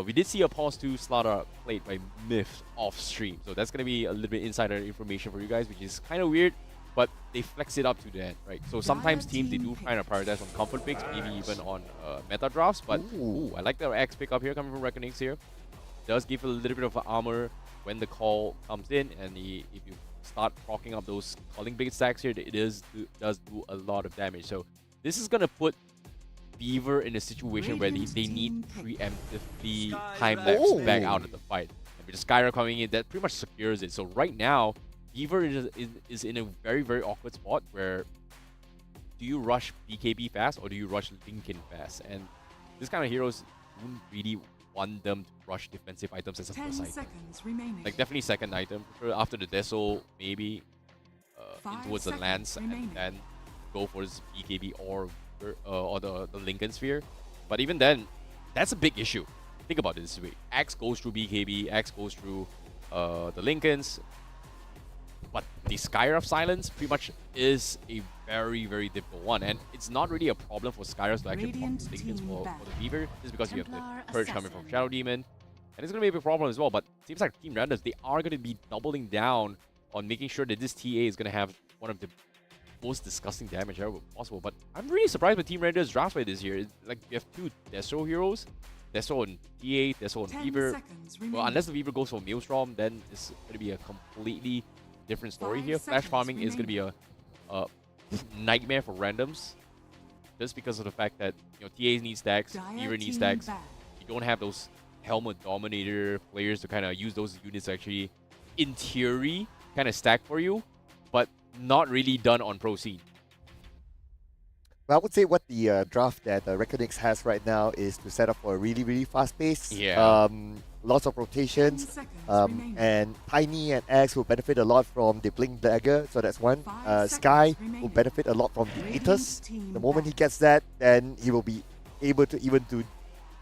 we did see a pause 2 starter played by Myth off stream. So that's going to be a little bit insider information for you guys, which is kind of weird, but they flex it up to the end, right? So sometimes teams, they do kind of prioritize on comfort picks, maybe even on meta drafts, but I like the X pick up here coming from Reckonix here. Does give a little bit of armor when the call comes in, and if you start proccing up those calling big stacks here, it does do a lot of damage. So this is gonna put Beaver in a situation where they need preemptively time-lapse back out of the fight. And with the Skyra coming in, that pretty much secures it. So right now, Beaver is in a very, very awkward spot where do you rush BKB fast or do you rush Lincoln fast? And this kind of heroes wouldn't really want them to rush defensive items as a first item. Like definitely second item. After the Deso, maybe in towards the Lance and then go for this BKB or the Lincoln Sphere. But even then, that's a big issue. Think about it this way. Axe goes through BKB, Axe goes through the Lincolns. But the Skyra of Silence pretty much is a very, very difficult one. And it's not really a problem for Skyra to actually pop Lincolns for the Beaver, just because you have the Purge coming from Shadow Demon. And it's going to be a big problem as well. But it seems like Team Randoms, they are going to be doubling down on making sure that this TA is going to have one of the most disgusting damage ever possible. But I'm really surprised with Team Randoms' draft play this year. It's like you have two Deso heroes, Deso and TA, Deso and Beaver. Well, unless the Beaver goes for Maelstrom, then it's going to be a completely different story here. Flash farming is going to be a nightmare for randoms, just because of the fact that TAs need stacks, Fever needs stacks. You don't have those helmet dominator players to kind of use those units to actually, in theory, kind of stack for you, but not really done on pro scene. Well, I would say what the draft that Reckonix has right now is to set up for a really, really fast pace. Yeah. Lots of rotations. 10 seconds remaining. And Tiny and X will benefit a lot from the Blink Dagger, so that's one. 5 Sky seconds remaining. will benefit a lot from the Radiant Aethers. team The moment he back. gets that, then he will be able to even to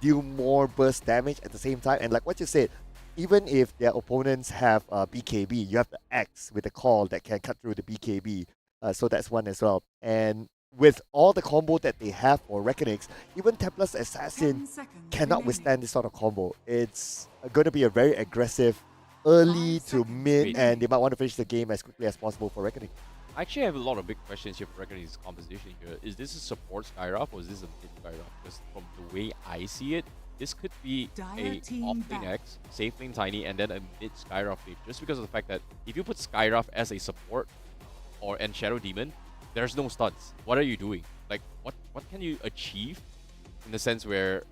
deal more burst damage at the same time. And like what you said, even if their opponents have BKB, you have the X with the call that can cut through the BKB. So that's one as well. And with all the combo that they have for Reckonix, even Templar's Assassin 10 seconds cannot remaining. withstand this sort of combo. It's going to be a very aggressive early 5 to seconds mid, remaining. and they might want to finish the game as quickly as possible for Reckoning. I actually have a lot of big questions here for Reckoning's composition here. Is this a support Skyrock or is this a mid Skyrock? Because from the way I see it, this could be Dire a team off-lane back. X, safe lane Tiny, and then a mid Skyrock lead. Just because of the fact that if you put Skyrock as a support and Shadow Demon, there's no stuns. What are you doing? Like, what can you achieve in the sense where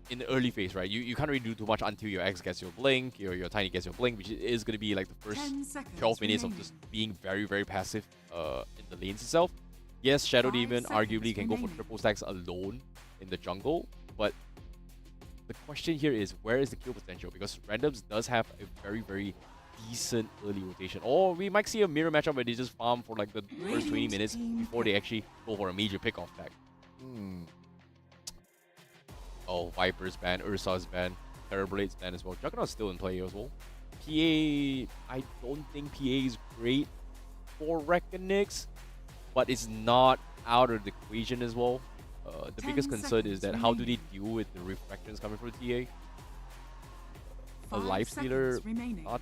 in the early phase, right? You can't really do too much until your X gets your blink, your Tiny gets your blink, which is going to be like the first 10 seconds 12 minutes of remaining. just being very, very passive in the lanes itself. Yes, Shadow 5 Demon arguably seconds can go for remaining. triple stacks alone in the jungle, but the question here is where is the kill potential? Because Randoms does have a very, very decent early rotation. Or we might see a mirror matchup where they just farm for like the first 20 minutes before they actually go for a major pick-off tag. Oh, Viper's ban, Ursa's ban, Terrorblade's ban as well. Juggernaut's still in play as well. PA, I don't think PA is great for Reckonix, but it's not out of the equation as well. The 10 biggest concern is seconds that how do they remaining. deal with the refractions coming from TA? A 5 life stealer, seconds remaining. not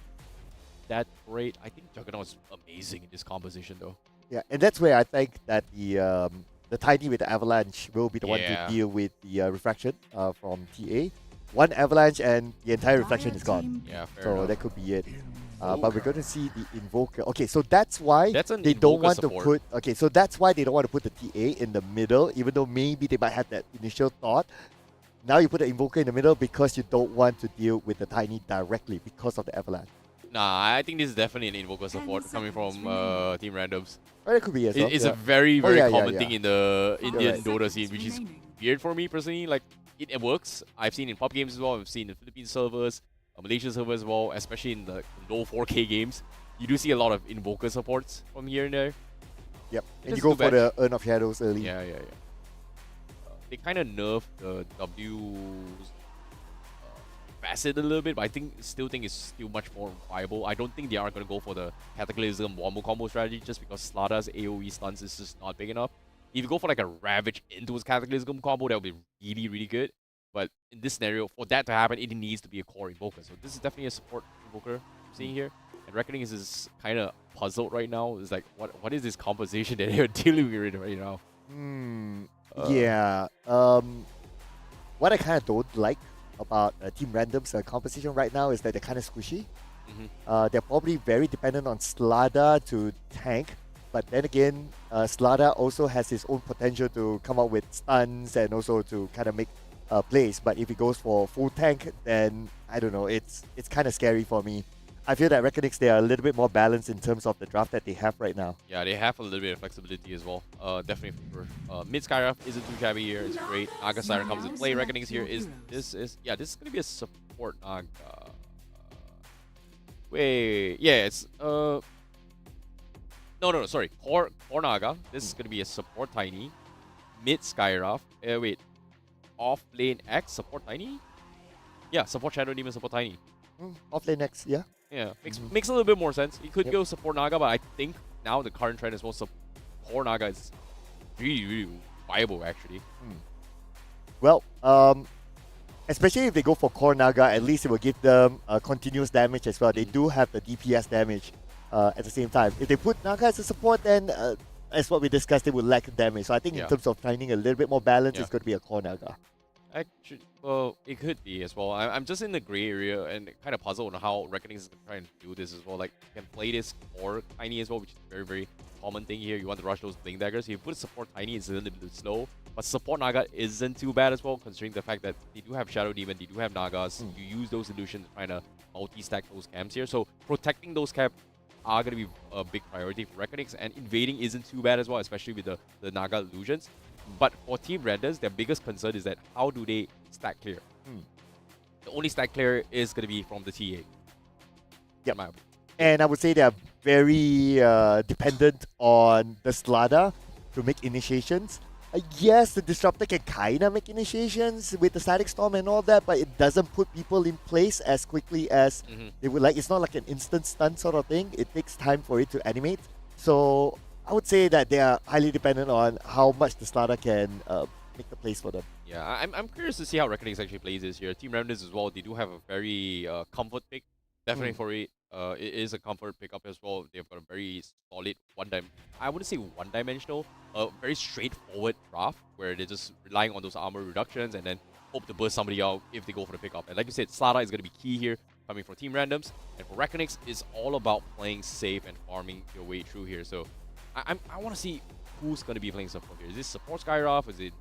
that great. I think Juggernaut is amazing in this composition though. Yeah, and that's where I think that the Tiny with the Avalanche will be the one to deal with the refraction from TA. One Avalanche and the entire reflection is gone. Yeah, fair So enough. that could be it. But we're going to see the Invoker. Okay, so that's why That's an they don't Invoker want support. to put. Okay, so that's why they don't want to put the TA in the middle, even though maybe they might have that initial thought. Now you put the Invoker in the middle because you don't want to deal with the Tiny directly because of the Avalanche. Nah, I think this is definitely an Invoker 10 support coming from seconds remaining. Team Randoms. Or it could be as well. It's yeah. a very, very yeah, common yeah. thing in the Indian Five Dota seconds scene, which is remaining. weird for me personally. Like, it works. I've seen in pop games as well. I've seen in Philippine servers, Malaysian servers as well, especially in the low 4K games. You do see a lot of Invoker supports from here and there. Yep. It And you is go too for bad. the Urn of Shadows early. Yeah. They kind of nerfed the W's facet a little bit, but I still think it's still much more viable. I don't think they are going to go for the Cataclysm Wombo combo strategy just because Slada's AoE stuns is just not big enough. If you go for like a Ravage into his Cataclysm combo, that would be really, really good. But in this scenario, for that to happen, it needs to be a core Invoker. So this is definitely a support Invoker I'm seeing here. And Reckoning is kind of puzzled right now. It's like, what is this composition that they're dealing with right now? Yeah. What I kind of don't like about Team Random's composition right now is that they're kind of squishy. They're probably very dependent on Slada to tank. But then again, Slada also has his own potential to come up with stuns and also to kind of make plays. But if he goes for full tank, then I don't know. It's kind of scary for me. I feel that Reckonix, they are a little bit more balanced in terms of the draft that they have right now. Yeah, they have a little bit of flexibility as well. Definitely for mid Skyrath isn't too shabby here. It's great. Naga Siren comes in play. Reckonings here this is gonna be a support Naga. Wait, yeah, it's no, sorry, core Naga. This is gonna be a support Tiny, mid Skyrath. Wait, off lane X support Tiny. Yeah, support Shadow Demon, support Tiny. Off lane next, yeah. Yeah, makes a little bit more sense. He could Yep. go support Naga, but I think now the current trend as well, support Naga is really, really viable actually. Well, especially if they go for core Naga, at least it will give them continuous damage as well. They do have the DPS damage at the same time. If they put Naga as a support, then as what we discussed, they will lack damage. So I think in terms of finding a little bit more balance, it's going to be a core Naga. Actually, well, it could be as well. I'm just in the gray area and kind of puzzled on how Reckoning is going to try and do this as well. Like, you can play this core Tiny as well, which is very, very common thing here. You want to rush those Blink Daggers. If you put support Tiny, it's a little bit slow. But support Naga isn't too bad as well, considering the fact that they do have Shadow Demon, they do have Nagas. You use those illusions to try to multi-stack those camps here. So protecting those camps are going to be a big priority for Reckonix, and invading isn't too bad as well, especially with the Naga illusions. But for Team Renders, their biggest concern is that how do they stack clear? The only stack clear is going to be from the TA. Yep. And I would say they are very dependent on the Slada to make initiations. Yes, the Disruptor can kind of make initiations with the Static Storm and all that, but it doesn't put people in place as quickly as they would like. It's not like an instant stun sort of thing. It takes time for it to animate. So I would say that they are highly dependent on how much the Slada can make the plays for them. Yeah, I'm curious to see how Reckonix actually plays this year. Team Remnants as well, they do have a very comfort pick. Definitely for it. It is a comfort pickup as well. They've got a very solid I wouldn't say one-dimensional, very straightforward draft where they're just relying on those armor reductions and then hope to burst somebody out if they go for the pickup. And like you said, Slada is going to be key here, coming from Team Randoms. And for Reckonix, it's all about playing safe and farming your way through here. So I want to see who's going to be playing support here. Is this support Skyrock? Is it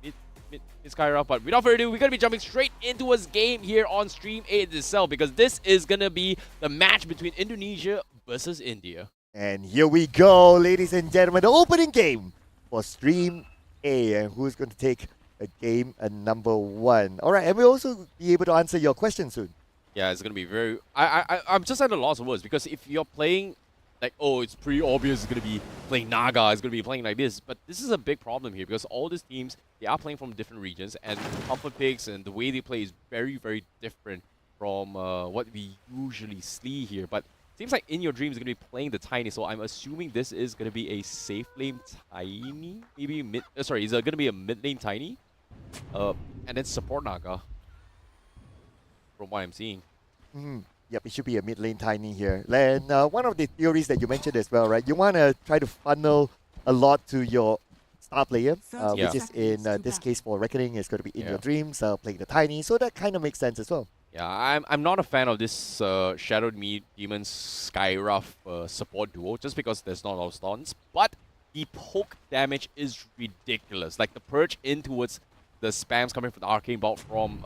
mid Skyrock? But without further ado, we're going to be jumping straight into a game here on Stream 8 itself, because this is going to be the match between Indonesia versus India. And here we go, ladies and gentlemen, the opening game for Stream A. And who's going to take a game at number 1? All right, and we'll also be able to answer your question soon. Yeah, it's going to be very... I'm just at a loss of words, because if you're playing... Like, oh, it's pretty obvious it's going to be playing Naga, it's going to be playing like this. But this is a big problem here, because all these teams, they are playing from different regions, and comfort picks and the way they play is very, very different from what we usually see here. But it seems like In Your Dreams is going to be playing the Tiny, so I'm assuming this is going to be a safe lane Tiny? Maybe mid... sorry, is it going to be a mid lane Tiny? And then support Naga, from what I'm seeing. Yep, it should be a mid lane Tiny here. And one of the theories that you mentioned as well, right? You want to try to funnel a lot to your star player, which is in this case for Reckoning is going to be In Your Dreams, playing the Tiny. So that kind of makes sense as well. Yeah, I'm not a fan of this Shadow Demon Skyrock support duo, just because there's not a lot of stuns. But the poke damage is ridiculous. Like the purge in towards the spams coming from the Arcane Bolt from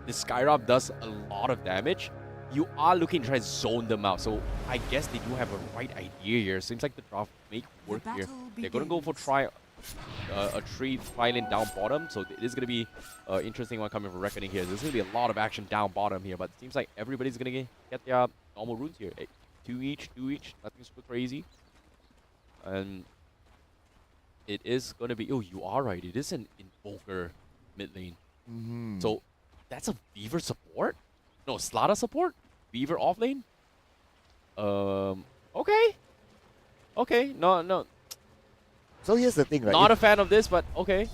the Skyrock does a lot of damage. You are looking to try to zone them out. So I guess they do have a right idea here. Seems like the draft make work here. They're going to go for a tree lane down bottom. So it is going to be an interesting one coming from Reckoning here. There's going to be a lot of action down bottom here. But it seems like everybody's going to get their normal runes here. 2 each. Nothing super crazy. And it is going to be... Oh, you are right. It is an Invoker mid lane. So that's a Beaver support? No, Slada support? Beaver off lane? Okay. Okay, no. So here's the thing, right? Not a fan of this, but okay.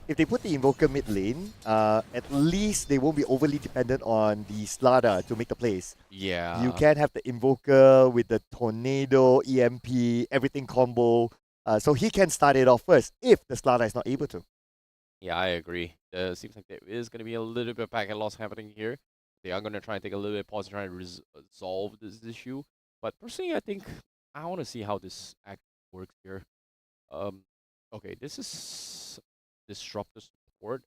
If they put the Invoker mid lane, at least they won't be overly dependent on the Slada to make the plays. Yeah. You can have the Invoker with the Tornado, EMP, everything combo. So he can start it off first if the Slada is not able to. Yeah, I agree. Seems like there is going to be a little bit of packet loss happening here. They are going to try and take a little bit of pause to try and resolve this issue. But personally, I think I want to see how this actually works here. Okay, this is Disruptor support.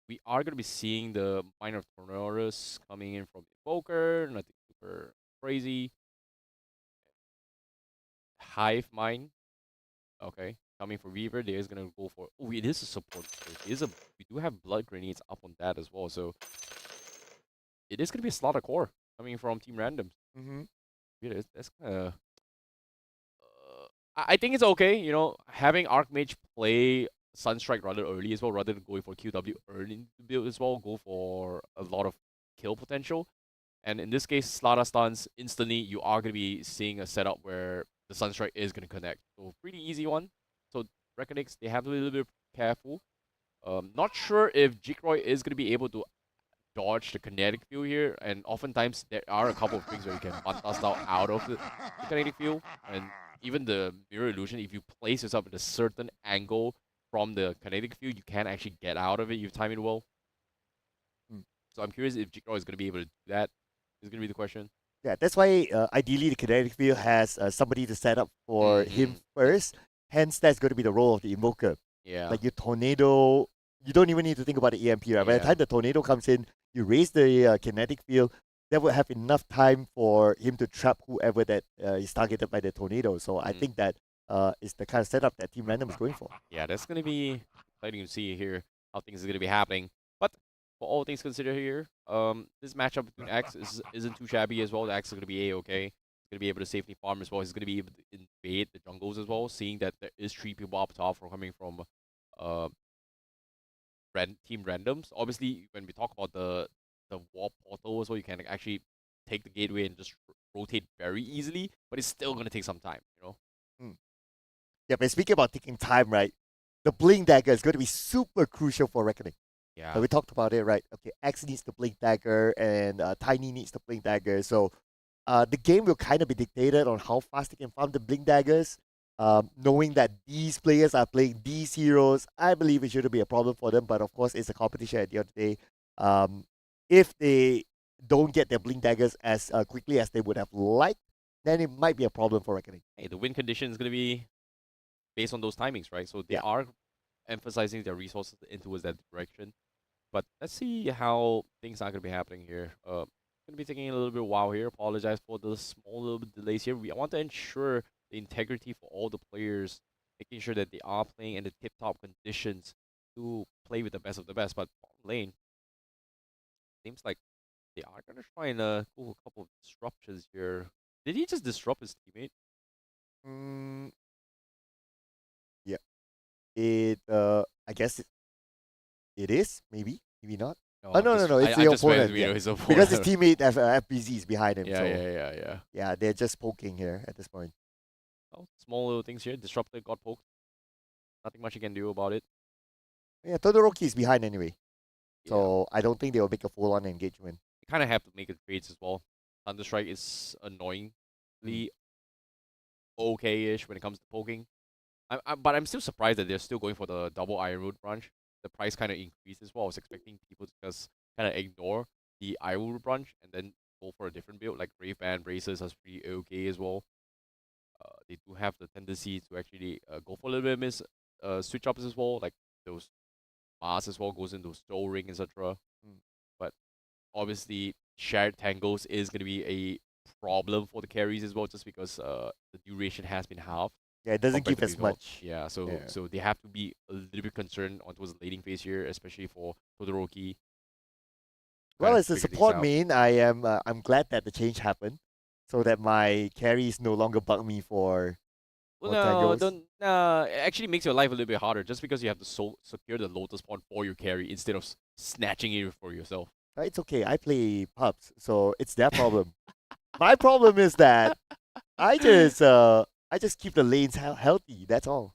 We are going to be seeing the Minor Tornadoes coming in from Invoker. Nothing super crazy. Hive Mind. Okay. Coming for Weaver, there is gonna go for... Oh, it is a support. We do have blood grenades up on that as well, so it is gonna be a Slaughter Core coming from Team Randoms. Yeah, that's kind of... I think it's okay, you know, having Archmage play Sunstrike rather early as well, rather than going for QW early in the build as well, go for a lot of kill potential. And in this case, Slaughter stuns instantly. You are gonna be seeing a setup where the Sunstrike is gonna connect. So pretty easy one. So Reckonix, they have to be a little bit careful. Not sure if Jigroy is going to be able to dodge the kinetic field here. And oftentimes there are a couple of things where you can Fantas out of the kinetic field. And even the Mirror Illusion, if you place yourself at a certain angle from the kinetic field, you can actually get out of it. You time it well. So I'm curious if Jigroy is going to be able to do that. Is going to be the question. Yeah, that's why ideally the kinetic field has somebody to set up for him first. Hence, that's going to be the role of the invoker. Yeah. Like your tornado, you don't even need to think about the EMP, right? By the Yeah. time the tornado comes in, you raise the kinetic field. That would have enough time for him to trap whoever that is targeted by the tornado. So I think that is the kind of setup that Team Random is going for. Yeah, that's going to be exciting to see here how things are going to be happening. But for all things considered here, this matchup between X isn't too shabby as well. The X is going to be A-okay. He's going to be able to safely farm as well. He's going to be able to invade the jungles as well, seeing that there is 3 people up top from coming from uh, Team Randoms. Obviously, when we talk about the wall portal as well, you can actually take the gateway and just rotate very easily, but it's still going to take some time, you know? Yeah, but speaking about taking time, right? The Blink Dagger is going to be super crucial for Reckoning. Yeah. We talked about it, right? Okay, X needs the Blink Dagger and Tiny needs the Blink Dagger. So the game will kind of be dictated on how fast they can farm the Blink Daggers. Knowing that these players are playing these heroes, I believe it shouldn't be a problem for them. But of course, it's a competition at the end of the day. If they don't get their Blink Daggers as quickly as they would have liked, then it might be a problem for Reckoning. Hey, the win condition is going to be based on those timings, right? So they are emphasizing their resources into that direction. But let's see how things are going to be happening here. Going to be taking a little bit of a while here. Apologize for the small little bit delays here. I want to ensure the integrity for all the players, making sure that they are playing in the tip-top conditions to play with the best of the best. But bottom lane, seems like they are going to try and go a couple of disruptions here. Did he just disrupt his teammate? Yeah. I guess it is, maybe not. No, No, it's I the just read opponent. the video, his Because his opponent. teammate FBZ is behind him. Yeah, so yeah. yeah, they're just poking here at this point. Oh, small little things here. Disruptor got poked. Nothing much you can do about it. Yeah, Todoroki is behind anyway. Yeah. So I don't think they will make a full-on engagement. You kind of have to make it trades as well. Thunderstrike is annoyingly okay-ish when it comes to poking. But I'm still surprised that they're still going for the double Iron Root branch. The price kind of increased as well. I was expecting people to just kind of ignore the Iron Root branch and then go for a different build, like Brave Band Braces is pretty okay as well. They do have the tendency to actually go for a little bit of switch ups as well, like those Mars as well goes into Soul Ring, etc. But obviously, shared tangles is going to be a problem for the carries as well, just because the duration has been halved. Yeah, it doesn't compared give to as before. much. Yeah, so they have to be a little bit concerned on towards the laning phase here, especially for Todoroki. Well, Gotta as a figure things support out. main, I'm glad that the change happened, so that my carries no longer bug me for. Well, Or no, tangles. don't. It actually makes your life a little bit harder just because you have to secure the Lotus Pawn for your carry instead of snatching it for yourself. It's okay. I play pubs, so it's their problem. My problem is that I just keep the lanes healthy. That's all.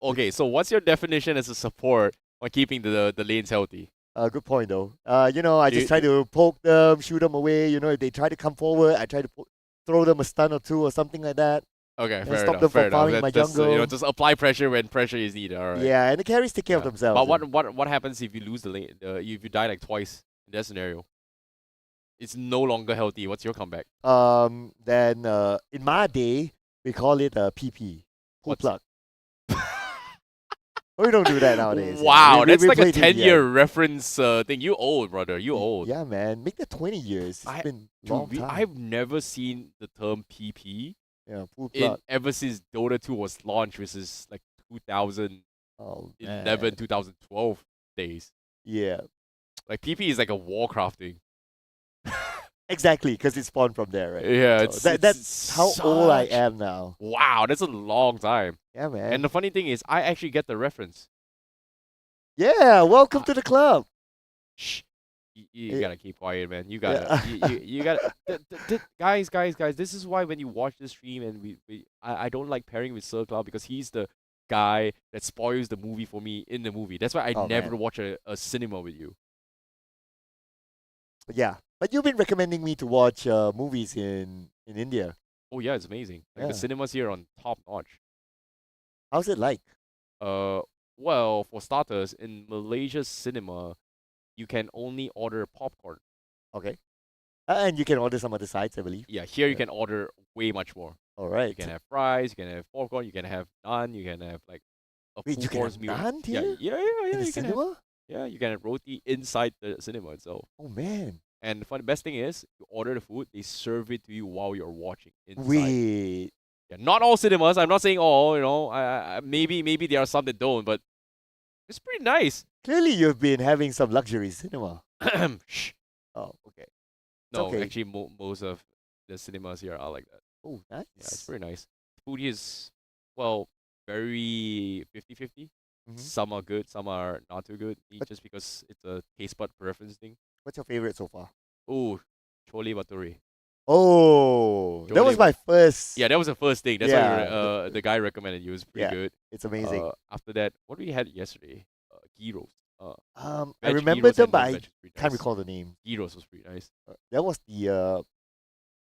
Okay, so what's your definition as a support on keeping the lanes healthy? Good point though. I just try to poke them, shoot them away. If they try to come forward, I try to throw them a stun or two or something like that. Okay, Stop fair them enough. from Fair enough. farming my That's, jungle. just apply pressure when pressure is needed. All right. Yeah, and the carries take care of themselves. But what happens if you lose the lane? If you die like twice in that scenario, it's no longer healthy. What's your comeback? Then in my day we call it PP. Pull What's- plug. We don't do that nowadays. Wow, that's like a played it, 10-year reference thing. You old, brother. You old. Yeah, man. Make that 20 years. It's been a long time. I've never seen the term PP Yeah, pull plug. ever since Dota 2 was launched, which is like 2011, Oh, man. 2012 days. Yeah. Like PP is like a Warcraft thing. Exactly, because it spawned from there, right? Yeah, So that's how old I am now. Wow, that's a long time. Yeah, man. And the funny thing is, I actually get the reference. Yeah, welcome to the club. Shh. You Yeah. gotta keep quiet, man. You gotta, you gotta. Guys, this is why when you watch the stream and I don't like pairing with Sir Cloud because he's the guy that spoils the movie for me in the movie. That's why I Oh, never man. watch a cinema with you. Yeah, but you've been recommending me to watch movies in India. Oh yeah, it's amazing. Like the Yeah. cinemas here on top notch. How's it like? Well, for starters, in Malaysia's cinema, you can only order popcorn. Okay. And you can order some other sides, I believe. Yeah, here you can order way much more. All right. You can have fries, you can have popcorn, you can have naan, you can have like a Wait, full you can course have meal. naan Yeah, here? yeah, yeah, In yeah. the You can have, cinema? yeah, you can have roti inside the cinema itself. Oh man. And the best thing is, you order the food, they serve it to you while you're watching inside. Wait. Yeah, not all cinemas. I'm not saying all. You know, maybe there are some that don't, but it's pretty nice. Clearly, you've been having some luxury cinema. Shh. Oh, okay. No, okay. actually, most of the cinemas here are like that. Oh, nice. Yeah, it's pretty nice. Food is, well, very 50-50. Mhm. Some are good, some are not too good. But- Just because it's a taste bud preference thing. What's your favorite so far? Oh, chole bhature. Oh, that was Jolly my first. Yeah, that was the first thing. That's Yeah, why the guy recommended. It was pretty Yeah. good. It's amazing. After that, what we had yesterday? Ghee roast. I Veg ghee remember roast them, and but I non-veg was pretty can't nice. recall the name. Ghee roast was pretty nice. That was the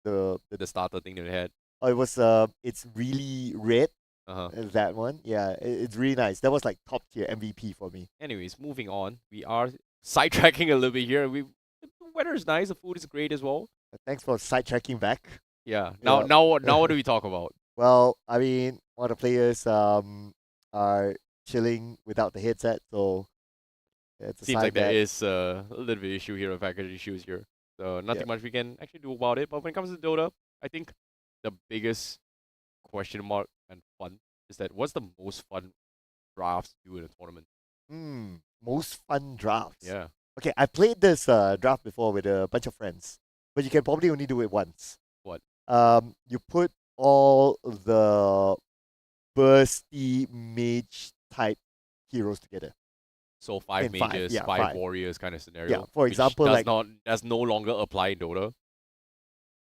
The starter thing that we had. oh, it was it's really red. Uh-huh. That one, yeah, it's really nice. That was like top tier MVP for me. Anyways, moving on. We are sidetracking a little bit here. The weather is nice. The food is great as well. Thanks for sidetracking back. Yeah. Yeah. Now what do we talk about? Well, I mean, one of the players are chilling without the headset, so it's a Seems sign like there that is a little bit of issue here, a package issues here. So nothing much we can actually do about it. But when it comes to Dota, I think the biggest question mark and fun is that what's the most fun drafts to do in a tournament? most fun drafts. Yeah. Okay, I played this draft before with a bunch of friends, but you can probably only do it once. What? You put all the bursty mage type heroes together. So five In five, mages, yeah, five five. warriors kind of scenario. Yeah, for which example, does like- does no longer apply in Dota.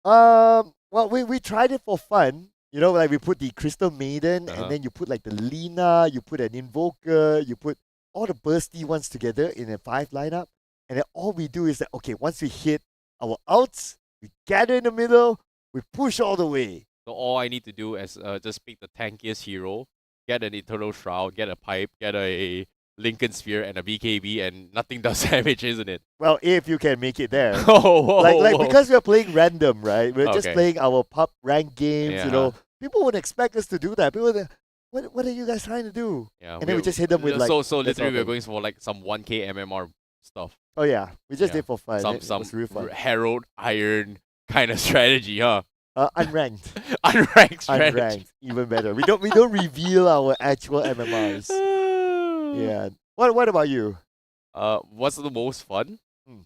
Well, we tried it for fun. You know, like we put the Crystal Maiden, Uh-huh. and then you put like the Lina, you put an Invoker, you put all the bursty ones together in a 5 lineup, and then all we do is that, okay, once we hit our outs, we gather in the middle, we push all the way. So all I need to do is just pick the tankiest hero, get an Eternal Shroud, get a pipe, get a Lincoln Sphere, and a BKB, and nothing does damage, isn't it? Well, if you can make it there. Oh, whoa, like whoa. because we're playing random, right? We're just Okay. playing our pub rank games, Yeah. you know. People wouldn't expect us to do that. People would, what are you guys trying to do? Yeah, and then we just hit them with like so that sort literally of we're thing. going for like some 1k MMR stuff. Oh yeah, we just Yeah. did for fun. Some It was real fun. Herald Iron kind of strategy, huh? Unranked. Unranked strategy. Unranked, even better. We don't reveal our actual MMRs. Yeah. What about you? What's the most fun? Hmm.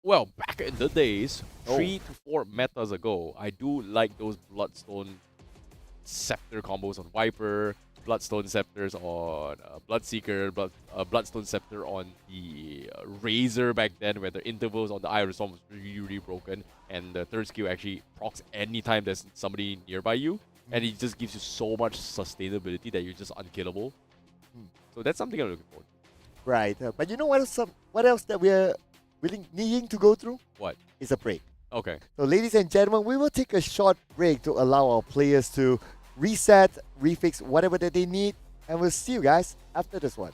Well, back in the days, Oh. 3 to 4 metas ago, I do like those Bloodstone Scepter combos on Viper, Bloodstone Scepters on Bloodseeker, Bloodstone Scepter on the Razor back then, where the intervals on the Eye of the Storm was really, really broken, and the third skill actually procs anytime there's somebody nearby you, and it just gives you so much sustainability that you're just unkillable. So that's something I'm looking forward to. Right. But you know what else that we're needing to go through? What? Is a break. Okay. So ladies and gentlemen, we will take a short break to allow our players to reset, refix whatever that they need, and we'll see you guys after this one.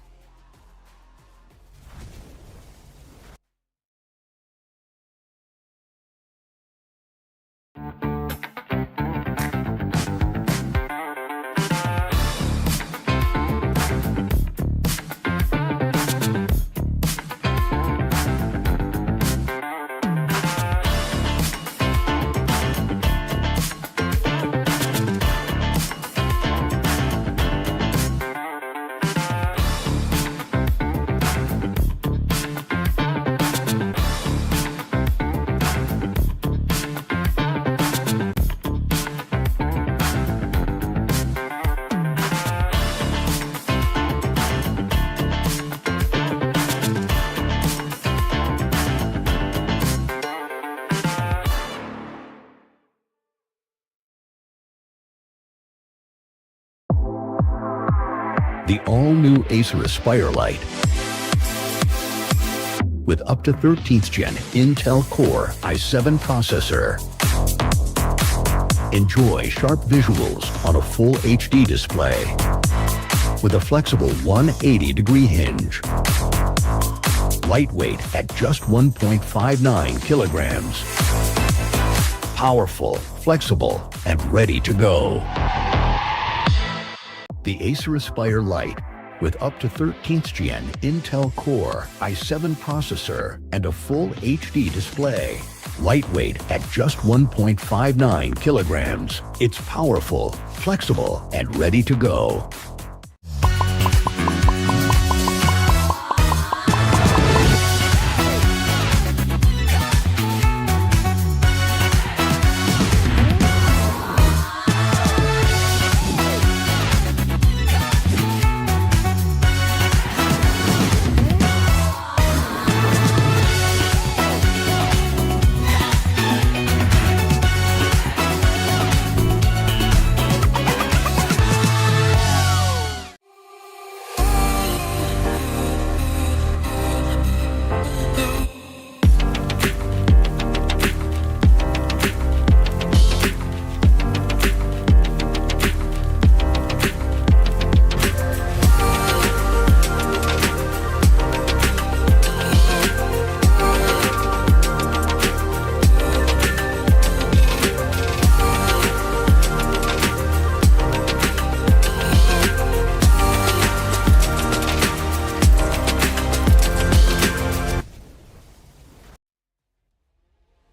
The all-new Acer Aspire Lite with up to 13th gen Intel Core i7 processor. Enjoy sharp visuals on a full HD display with a flexible 180-degree hinge. Lightweight at just 1.59 kilograms. Powerful, flexible, and ready to go. The Acer Aspire Lite, with up to 13th Gen Intel Core i7 processor and a full HD display. Lightweight at just 1.59 kilograms. It's powerful, flexible, and ready to go.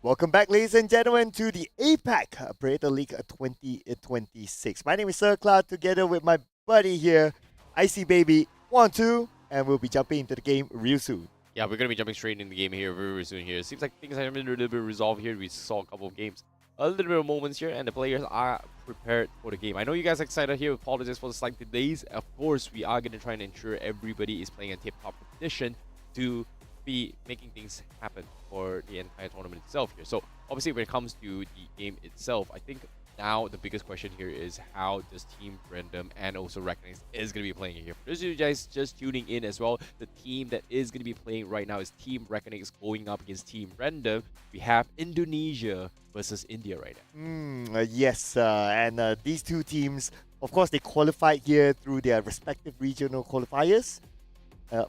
Welcome back, ladies and gentlemen, to the APAC Predator League 2026. My name is Sir Cloud, together with my buddy here, Icy Baby 1-2, and we'll be jumping into the game real soon. Yeah, we're going to be jumping straight into the game here very, very soon here. It seems like things have been a little bit resolved here. We saw a couple of games, a little bit of moments here, and the players are prepared for the game. I know you guys are excited here. Apologies for the slight delays. Of course, we are going to try and ensure everybody is playing a tip-top condition to be making things happen for the entire tournament itself here. So obviously when it comes to the game itself, I think now the biggest question here is how does Team Random and also Reckoning is going to be playing here. For those of you guys just tuning in as well, the team that is going to be playing right now is Team Reckoning going up against Team Random. We have Indonesia versus India right now. Yes, and these two teams, of course, they qualified here through their respective regional qualifiers.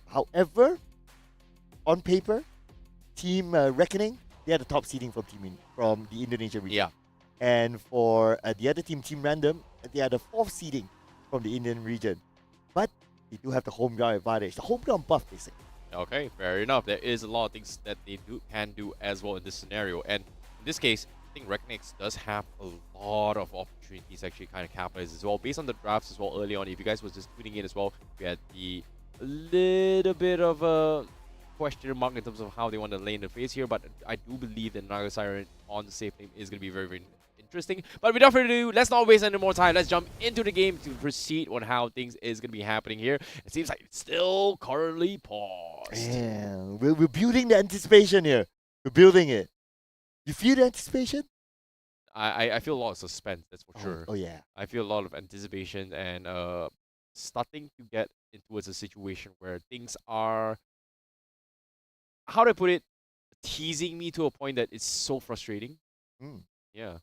However, on paper, Team Reckoning, they are the top seeding from the Indonesia region. Yeah. And for the other team, Team Random, they are the 4th seeding from the Indian region. But they do have the home ground advantage, the home ground buff, basically. Okay, fair enough. There is a lot of things that they can do as well in this scenario. And in this case, I think Reckonex does have a lot of opportunities to actually kind of capitalize as well. Based on the drafts as well early on, if you guys was just tuning in as well, we had the little bit of a question mark in terms of how they want to lay in the face here, but I do believe that Naga Siren on the safe lane is going to be very, very interesting. But without further ado, let's not waste any more time. Let's jump into the game to proceed on how things is going to be happening here. It seems like it's still currently paused. Yeah, we're building the anticipation here. We're building it. You feel the anticipation? I feel a lot of suspense, that's for sure. Oh yeah. I feel a lot of anticipation and starting to get towards a situation where things are, how do I put it, teasing me to a point that it's so frustrating. Yeah.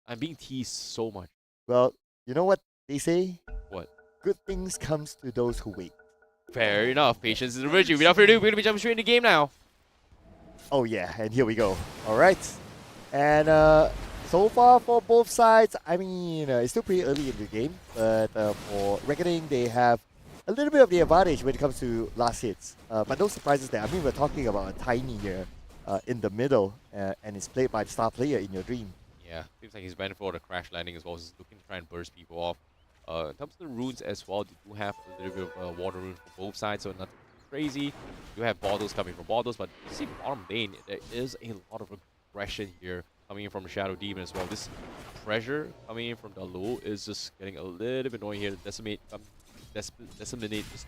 I'm being teased so much. Well, you know what they say? What? Good things comes to those who wait. Fair enough. Patience is a virtue. Without further ado, we're going to be jumping straight into the game now. Oh yeah, and here we go. Alright. And so far for both sides, I mean, it's still pretty early in the game. But for Reckoning, they have a little bit of the advantage when it comes to last hits. But no surprises there. I mean, we're talking about a Tiny here in the middle, and it's played by the star player in your dream. Yeah, seems like he's went for the crash landing as well. He's looking to try and burst people off. In terms of the runes as well, they do have a little bit of water rune for both sides, so nothing crazy. You have bottles coming from bottles, but you see bottom lane, there is a lot of aggression here coming in from Shadow Demon as well. This pressure coming in from the low is just getting a little bit annoying here. Decimate just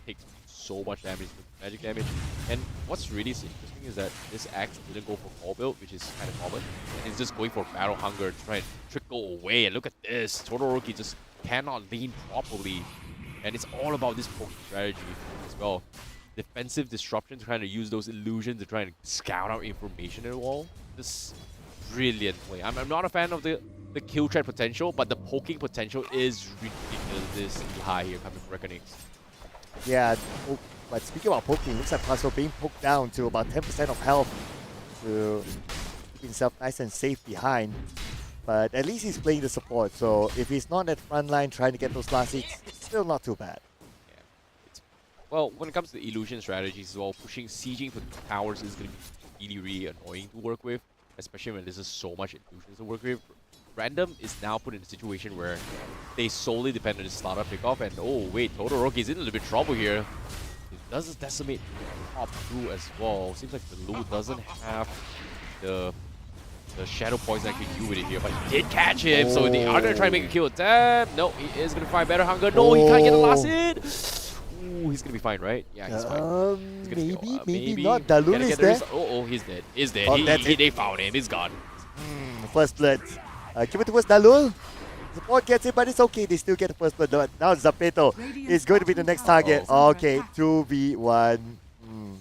takes so much damage, magic damage. And what's really interesting is that this axe didn't go for call build, which is kind of common, and it's just going for battle hunger to try and trickle away. And look at this, Todoroki just cannot lean properly, and it's all about this poking strategy as well. Defensive disruption, trying to use those illusions to try and scout out information in the wall. This brilliant play. I'm not a fan of the kill threat potential, but the poking potential is ridiculously high here coming from Reckoning. Yeah, But speaking about poking, looks like Paso being poked down to about 10% of health to keep himself nice and safe behind. But at least he's playing the support, so if he's not at front line trying to get those last hits, still not too bad. Well, when it comes to illusion strategies as well, sieging for towers is going to be really, really annoying to work with, especially when there's just so much illusions to work with. Random is now put in a situation where they solely depend on the startup pickoff, and oh wait, Todoroki's in a little bit of trouble here. He does decimate top through as well. Seems like the Lu doesn't have the Shadow Poison that can do with it here, but he did catch him, so they are going to try and make a kill attempt. No, he is going to find better hunger. No, he can't get the last hit. Ooh, he's going to be fine, right? Yeah, he's fine. Maybe not. Dalul is there. Oh, he's dead. He's dead. Oh, They found him. He's gone. First blood. Give it towards Dalul. Support gets it, but it's okay. They still get the first blood. Now Zapeto is going to be the next target. Okay, 2v1.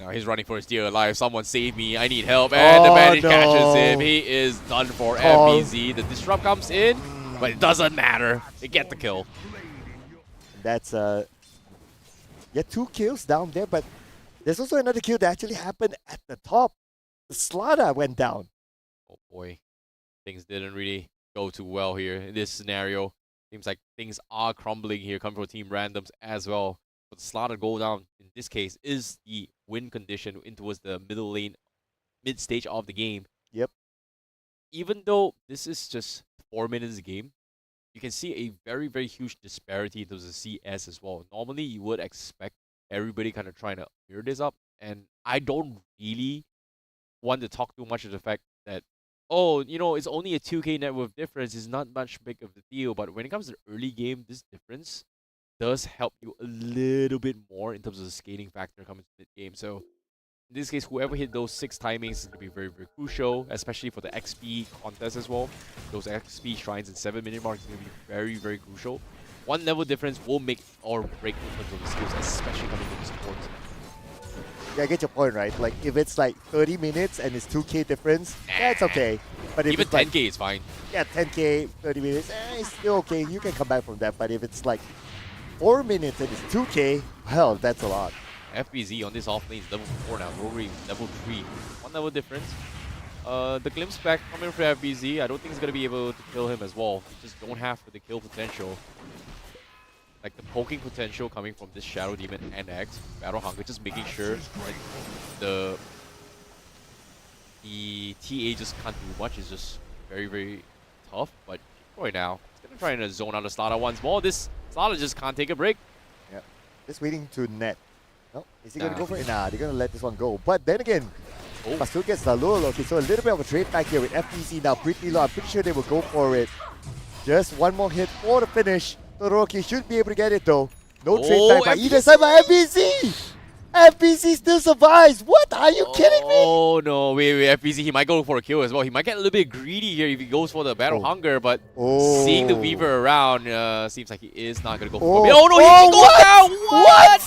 Now he's running for his dear life. Someone save me. I need help. And the bandit catches him. He is done for FBZ. The disrupt comes in, but it doesn't matter. They get the kill. That's 2 kills down there, but there's also another kill that actually happened at the top. The Slaughter went down. Oh boy. Things didn't really go too well here in this scenario. Seems like things are crumbling here, coming from Team Randoms as well. But the Slaughter go down, in this case, is the win condition in towards the middle lane, mid-stage of the game. Yep. Even though this is just 4 minutes a game, you can see a very, very huge disparity in terms of CS as well. Normally, you would expect everybody kind of trying to mirror this up, and I don't really want to talk too much of the fact that, oh, you know, it's only a 2K net worth difference. It's not much big of a deal, but when it comes to early game, this difference does help you a little bit more in terms of the scaling factor coming to mid-game. So in this case, whoever hit those 6 timings is going to be very, very crucial, especially for the XP contest as well. Those XP shrines in 7-minute mark is going to be very, very crucial. 1 level difference will make or break in terms of the skills, especially coming from the supports. Yeah, I get your point, right? Like, if it's like 30 minutes and it's 2k difference, that's okay. But if even it's 10k like, is fine. Yeah, 10k, 30 minutes, it's still okay. You can come back from that. But if it's like 4 minutes and it's 2k, well, that's a lot. FBZ on this off lane is level 4 now. Rogri is level 3. 1 level difference. The glimpse back coming from FBZ, I don't think he's going to be able to kill him as well. He just don't have the kill potential. Like the poking potential coming from this Shadow Demon and X, Battle Hunger, just making sure that the TA just can't do much is just very, very tough. But right now, he's going to try and zone out the Slaughter once more. This Slaughter just can't take a break. Yeah, just waiting to net. No, is he going to go for it? Nah, they're going to let this one go. But then again, Pasul gets the lure. Okay, so a little bit of a trade back here with FPC now pretty low. I'm pretty sure they will go for it. Just one more hit for the finish. Todoroki should be able to get it though. No trade back by either side by FPC! FPC still survives! What? Are you kidding me? Oh no, wait, FPC, he might go for a kill as well. He might get a little bit greedy here if he goes for the Battle Hunger, but seeing the Weaver around, seems like he is not going to go for it. Oh no, he goes down! What?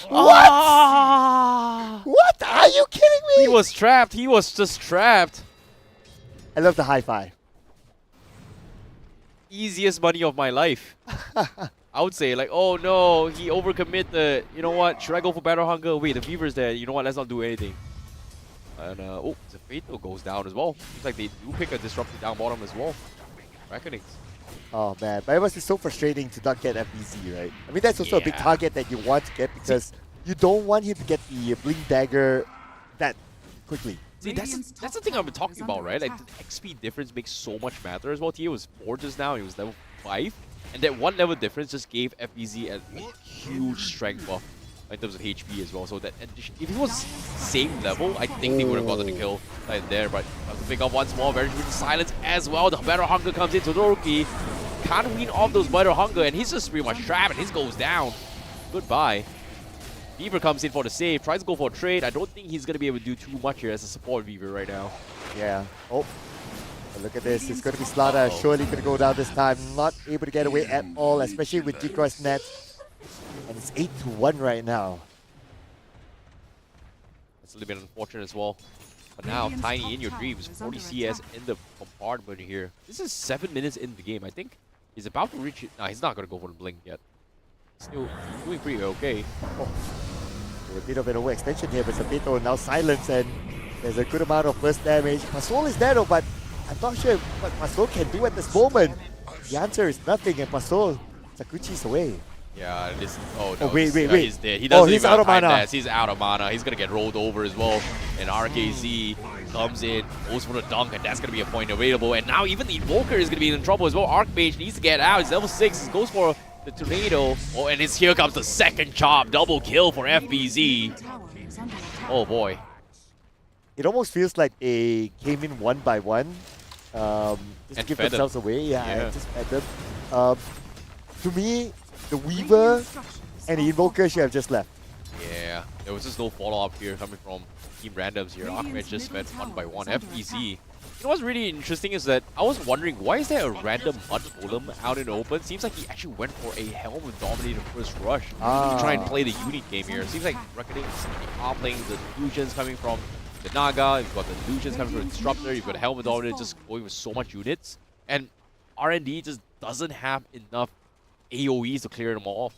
What? What? Are you kidding me? He was trapped. He was just trapped. I love the high five. Easiest money of my life. I would say, like, oh no, he overcommitted. You know what? Should I go for Battle Hunger? Wait, the Fever's there. You know what? Let's not do anything. And oh, the Fatal goes down as well. Looks like they do pick a Disrupted down bottom as well. Reckonings. Oh man, but it must be so frustrating to not get FBZ, right? I mean, that's also a big target that you want to get because you don't want him to get the Blink Dagger that quickly. See, that's the thing I've been talking about, right? Like, the XP difference makes so much matter as well. TA was 4 just now, he was level 5. And that 1 level difference just gave FBZ a huge strength buff in terms of HP as well. So that if he was same level, I think they would have gotten the kill right there. But have to pick up once more, very good silence as well. The Battle Hunger comes in, Todoroki can't wean off those Battle Hunger, and he's just pretty much trapped, and his goes down. Goodbye. Weaver comes in for the save, tries to go for a trade. I don't think he's going to be able to do too much here as a support Weaver right now. Yeah. Oh. Look at this. It's going to be Slaughter. Surely going to go down this time. Not able to get away at all, especially with Decoy's net. And it's 8-1 right now. It's a little bit unfortunate as well. But now, Tiny in your dreams. 40 CS in the compartment here. This is 7 minutes in the game. I think he's about to reach it. Nah, he's not going to go for the blink yet. Still doing pretty okay. A bit of an overextension here, but Zapito now silenced, and there's a good amount of burst damage. Pasol is there though, but I'm not sure what Pasol can do at this moment. The answer is nothing, and Pasol, Sakuchi's away. Yeah, this. Oh no! wait. He's dead. He doesn't he's even out of have time mana. dash. He's out of mana. He's gonna get rolled over as well. And RKZ comes in, goes for the dunk, and that's gonna be a point available. And now even the Invoker is gonna be in trouble as well. Archmage needs to get out. It's level 6. Goes for the tornado. Oh, and here comes the second chop. Double kill for FBZ. Tower is under attack. Oh boy. It almost feels like they came in one by one, just And to give fed them. themselves away. Yeah, Yeah. and just fed them. To me, the Weaver and the Invoker should have just left. Yeah, there was just no follow-up here coming from Team Randoms here. Archmage just fed one by one. FBZ. You know what's really interesting is that I was wondering, why is there a random Mud Golem out in the open? Seems like he actually went for a Helm Dominator first rush to try and play the unit game here. Seems like Reckoning are playing the Illusions coming from the Naga, you've got the Illusions coming from the Disruptor, you've got Helm Dominator just going with so much units. And R&D just doesn't have enough AoEs to clear them off.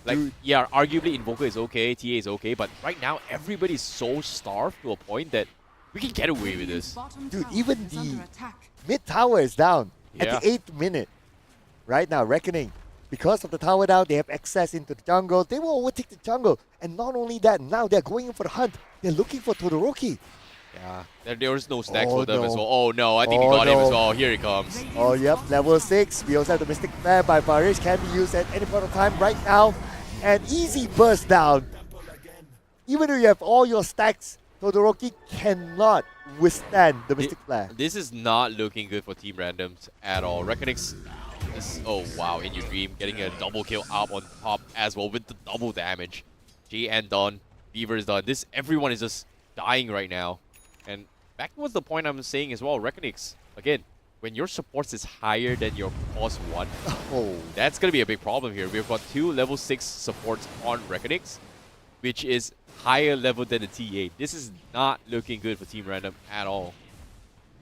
Like, yeah, arguably Invoker is okay, TA is okay, but right now everybody's so starved to a point that we can get away with this. Dude, even the mid tower is down at the 8th minute. Right now, Reckoning, because of the tower down, they have access into the jungle. They will overtake the jungle. And not only that, now they're going in for the hunt. They're looking for Todoroki. Yeah, there was no stacks Oh, for them no. as well. Oh no, I think he Oh, got him as no. well. Here he comes. Oh, yep, level 6. We also have the Mystic Flare by Barish. Can be used at any point of time right now. And easy burst down. Even though you have all your stacks, Todoroki cannot withstand the Mystic Flare. This is not looking good for Team Randoms at all. Reckonix is, oh wow, in your dream, getting a double kill up on top as well with the double damage. JN done, Beaver is done. Everyone is just dying right now. And back towards the point I'm saying as well, Reckonix, again, when your supports is higher than your cost 1, Oh, that's going to be a big problem here. We've got 2 level 6 supports on Reckonix, which is higher level than the TA. This is not looking good for Team Random at all.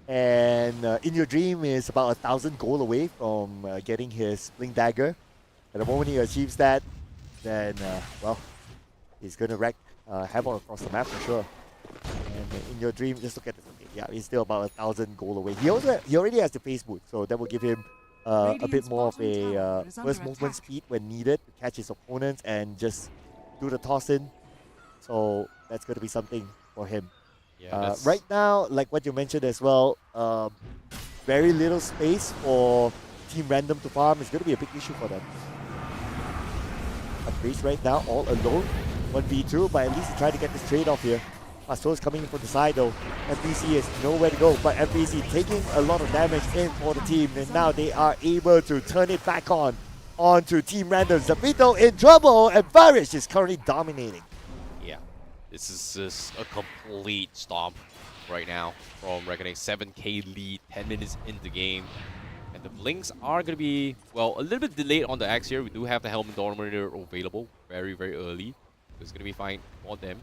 and In Your Dream is about 1,000 gold away from getting his Bling Dagger. At the moment he achieves that, then, well, he's going to wreak havoc across the map for sure. And In Your Dream, just look at this. Yeah, he's still about 1,000 gold away. He already has the face boot, so that will give him a bit more of a first movement speed when needed to catch his opponents and just do the toss in. So that's going to be something for him. Yeah, Right now, like what you mentioned as well, very little space for Team Random to farm is going to be a big issue for them. A Breach right now all alone, 1v2, but at least he tried to get this trade off here. Pasol's coming in from the side though. FBC is nowhere to go, but FBC taking a lot of damage in for the team, and now they are able to turn it back onto Team Random. Zapito in trouble, and Varish is currently dominating. Yeah, this is just a complete stomp right now from Reckoning. 7k lead, 10 minutes into the game. And the Blinks are going to be, well, a little bit delayed on the axe here. We do have the Helmet Dominator available very, very early. It's going to be fine for them.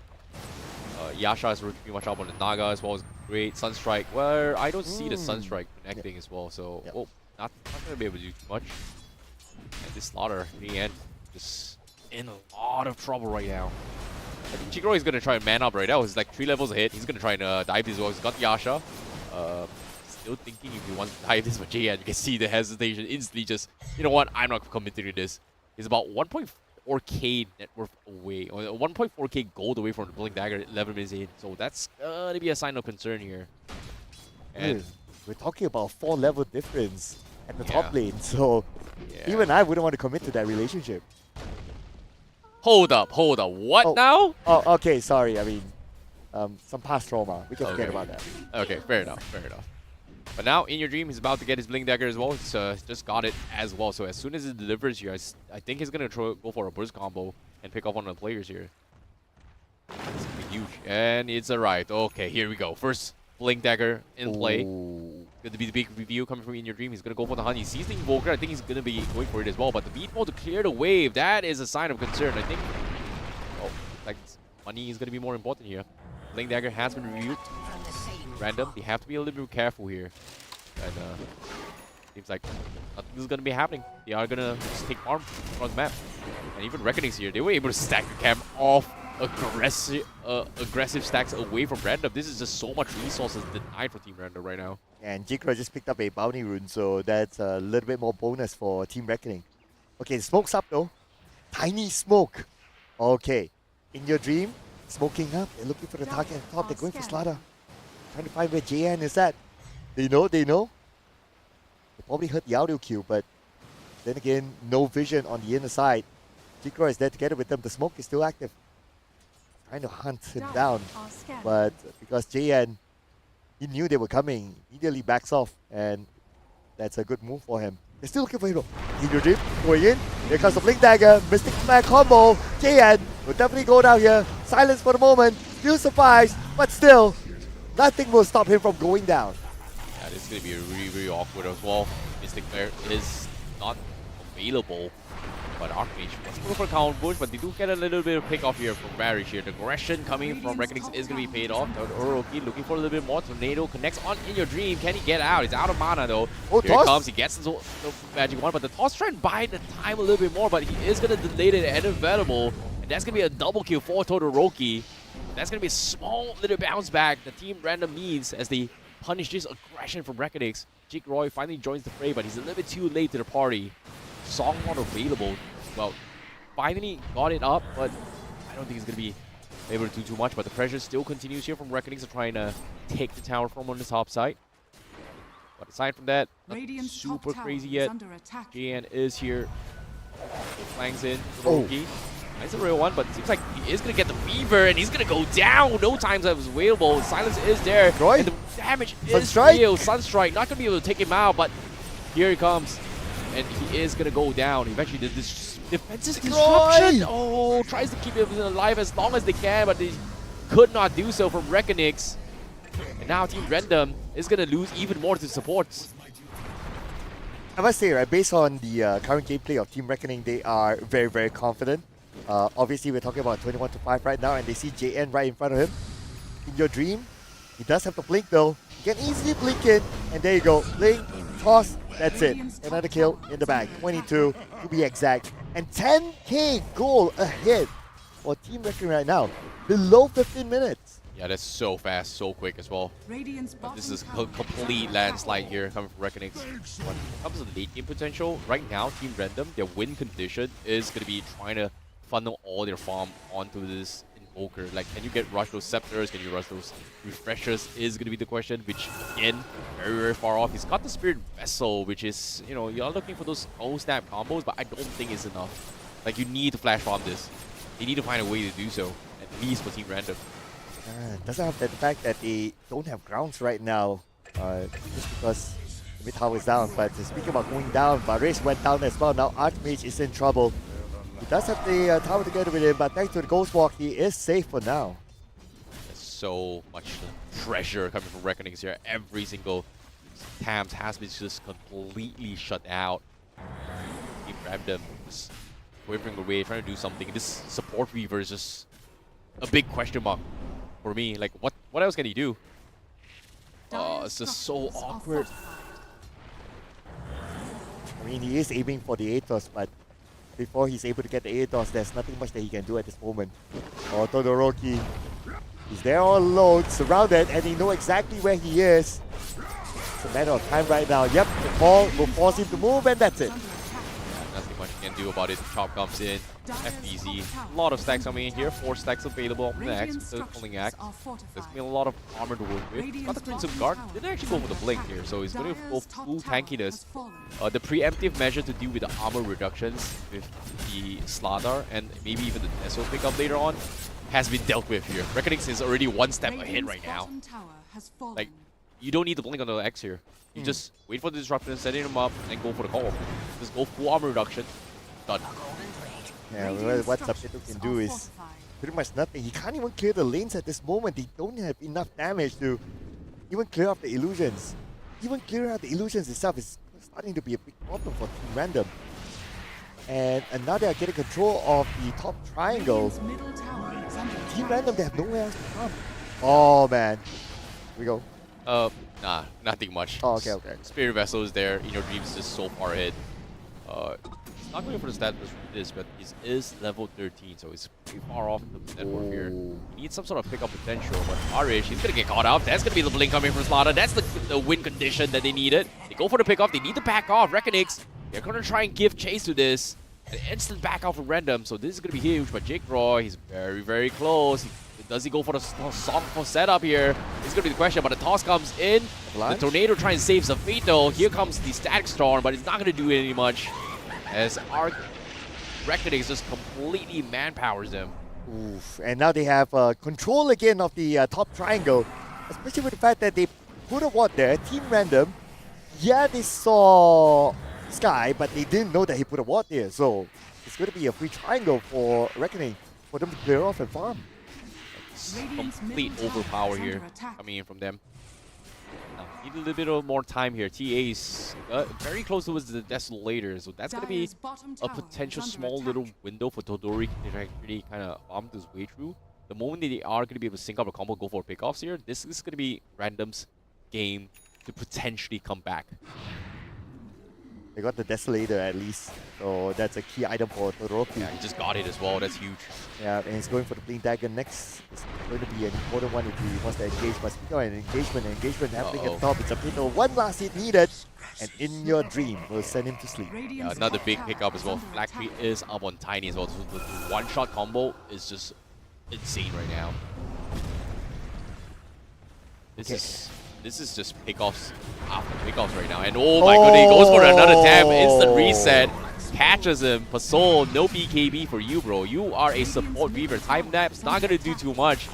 Yasha is pretty much up on the Naga as well as great. Sunstrike, where I don't see the Sunstrike connecting as well. So, oh, not going to be able to do too much. And this Slaughter, in the end, just in a lot of trouble right now. I think Chikoro is going to try and man up right now. He's like 3 levels ahead. He's going to try and dive this as well. He's got Yasha. Still thinking if he wants to dive this for JN. You can see the hesitation instantly just, you know what, I'm not committing to this. He's about 1.4k net worth away, or 1.4k gold away from the Blink Dagger 11 minutes in. So that's going to be a sign of concern here. And We're talking about a 4-level difference at the top Yeah. lane, so even I wouldn't want to commit to that relationship. Hold up. What Oh. now? Oh, okay, sorry. I mean, some past trauma. We can forget Okay. about that. Okay, fair enough. But now, in your dream, he's about to get his Blink Dagger as well. He's just got it as well. So as soon as it delivers here, I think he's going to go for a burst combo and pick off one of the players here. It's going to be huge. And it's arrived. Okay, here we go. First Blink Dagger in play. Ooh. Going to be the big review coming from In Your Dream. He's going to go for the hunt. He sees the Invoker. I think he's going to be going for it as well. But the Beatball to clear the wave, that is a sign of concern. I think, oh, like money is going to be more important here. Blink Dagger has been reviewed. Random, they have to be a little bit careful here. And seems like nothing is going to be happening. They are going to just take farm across the map. And even Reckoning's here. They were able to stack the camp off aggressive stacks away from Random. This is just so much resources denied for Team Random right now. And Jikra just picked up a bounty rune, so that's a little bit more bonus for Team Reckoning. Okay, smoke's up though. Tiny smoke. Okay, in your dream, smoking up. They're looking for the target at the top. They're going for Slaughter. Trying to find where JN is at. They know. They probably heard the audio cue, but then again, no vision on the inner side. Jikra is there together with them. The smoke is still active. Trying to hunt him down, but because JN, he knew they were coming, immediately backs off, and that's a good move for him. They're still looking for hero. In your dream, going in. Here comes the Blink Dagger, Mystic Command combo. JN will definitely go down here. Silence for the moment. Still surprised, but still, nothing will stop him from going down. Yeah, this is going to be really, really awkward as well. Mystic Flare is not available. But Archmage was going for counter push, but they do get a little bit of pick off here from Marish here. The aggression coming from Reckonings is going to be paid off. Oroki looking for a little bit more. Tornado connects on In Your Dream. Can he get out? He's out of mana though. Oh, here he comes. He gets the magic one, but the toss trying to buy the time a little bit more, but he is going to delay it and unavailable. And that's going to be a double kill for Todoroki. That's going to be a small little bounce back the Team Random needs as they punish this aggression from Reckonings. Jake Roy finally joins the fray, but he's a little bit too late to the party. Song not available. Well, finally got it up, but I don't think he's going to be able to do too much. But the pressure still continues here from Reckonings of trying to take the tower from on the top side. But aside from that, nothing super crazy yet. JN is here. He flanks in. Roki. Nice a real one, but it seems like he is going to get the fever, and he's going to go down. No times that was available. Silence is there. And the damage is real. Sunstrike not going to be able to take him out, but here he comes. And he is going to go down. Eventually, this defensive disruption. Oh, tries to keep him alive as long as they can, but they could not do so from Reckonix. And now Team Random is going to lose even more to supports. I must say, right, based on the current gameplay of Team Reckoning, they are very, very confident. Obviously, we're talking about 21-5 right now, and they see JN right in front of him. In your dream, he does have to blink though. He can easily blink in, and there you go. Blink, toss, that's it. Another kill in the bag. 22 to be exact. And 10k goal ahead for Team Reckoning right now. Below 15 minutes. Yeah, that's so fast, so quick as well. But this is a complete landslide here coming from Reckonings. When it comes to the late game potential, right now, Team Random, their win condition is going to be trying to funnel all their farm onto this Invoker. Like, can you rush those Scepters? Can you rush those Refreshers? Is going to be the question, which, again, very, very far off. He's got the Spirit Vessel, which is, you know, you're looking for those O-Snap combos, but I don't think it's enough. Like, you need to flash farm this. You need to find a way to do so, at least for Team Random. Doesn't have the fact that they don't have grounds right now, just because the mid tower is down. But speaking about going down, Barres went down as well. Now Archmage is in trouble. He does have the tower together with him, but thanks to the Ghost Walk, he is safe for now. There's so much pressure coming from Reckonings here. Every single TAMS has been just completely shut out. Team Random just wavering away, trying to do something. This support Weaver is just a big question mark for me. Like, what else can he do? It's just so awkward. I mean, he is aiming for the Atos, but before he's able to get the Atos, there's nothing much that he can do at this moment. Oh, Todoroki. He's there all alone, surrounded, and he knows exactly where he is. It's a matter of time right now. Yep, the ball will force him to move, and that's it. Nothing much you can do about it. The chop comes in. FBZ. A lot of stacks coming in here. 4 stacks available on the next with the pulling axe. There's going to be a lot of armor to work with. Got the Crimson Guard. Didn't actually go for the blink here, so he's going to go full tankiness. The preemptive measure to deal with the armor reductions with the Slardar and maybe even the SO pickup later on has been dealt with here. Reckonings is already one step ahead right now. Like, you don't need the blink on the X here. You just wait for the disruption, setting him up, and go for the call. Just go full armor reduction. Done. Yeah, well, what Substitute can do is pretty much nothing. He can't even clear the lanes at this moment. They don't have enough damage to even clear out the illusions. Even clearing out the illusions itself is starting to be a big problem for Team Random. And now they are getting control of the top triangle. Team Random, they have nowhere else to come. Oh man. Here we go. Nah, nothing much. Oh, okay. Spirit Vessel is there. In Your Dreams is just so far ahead. He's not going for the stat boost with this, but he is level 13, so he's pretty far off the network here. He needs some sort of pickup potential, but Arish, he's going to get caught up. That's going to be the blink coming from Slaughter. That's the win condition that they needed. They go for the pickoff. They need to back off. Reckonix, they're going to try and give chase to this. An instant back off from Random, so this is going to be huge, but Jake Roy, he's very, very close. Does he go for the song for setup here? It's going to be the question, but the toss comes in. Avalanche? The Tornado tries and saves the fate though. Here comes the Static Storm, but it's not going to do any much as Reckonix just completely manpowers them. Oof. And now they have control again of the top triangle, especially with the fact that they put a ward there, Team Random. Yeah, they saw Sky, but they didn't know that he put a ward there, so it's going to be a free triangle for Reckoning for them to clear off and farm. Complete overpower here coming in from them. Now, need a little bit of more time here. TA's very close towards the Desolator, so that's going to be a potential small little window for Todori to actually kind of bump his way through. The moment that they are going to be able to sync up a combo, go for pickoffs here, this is going to be Random's game to potentially come back. They got the Desolator at least, so that's a key item for Todoroki. Yeah, he just got it as well. That's huge. Yeah, and he's going for the Blink Dagger next. It's going to be an important one if he wants to engage. But speaking of an engagement happening at the top, it's a little one last hit needed, and In Your Dream will send him to sleep. Yeah, another big pickup as well. Black Tree is up on Tiny as well. So the one-shot combo is just insane right now. This is just pickoffs after pickoffs right now. And oh my goodness, he goes for another tab. Instant reset. Catches him. Pasol, no BKB for you, bro. You are a support weaver. Time Nap's not going to do too much.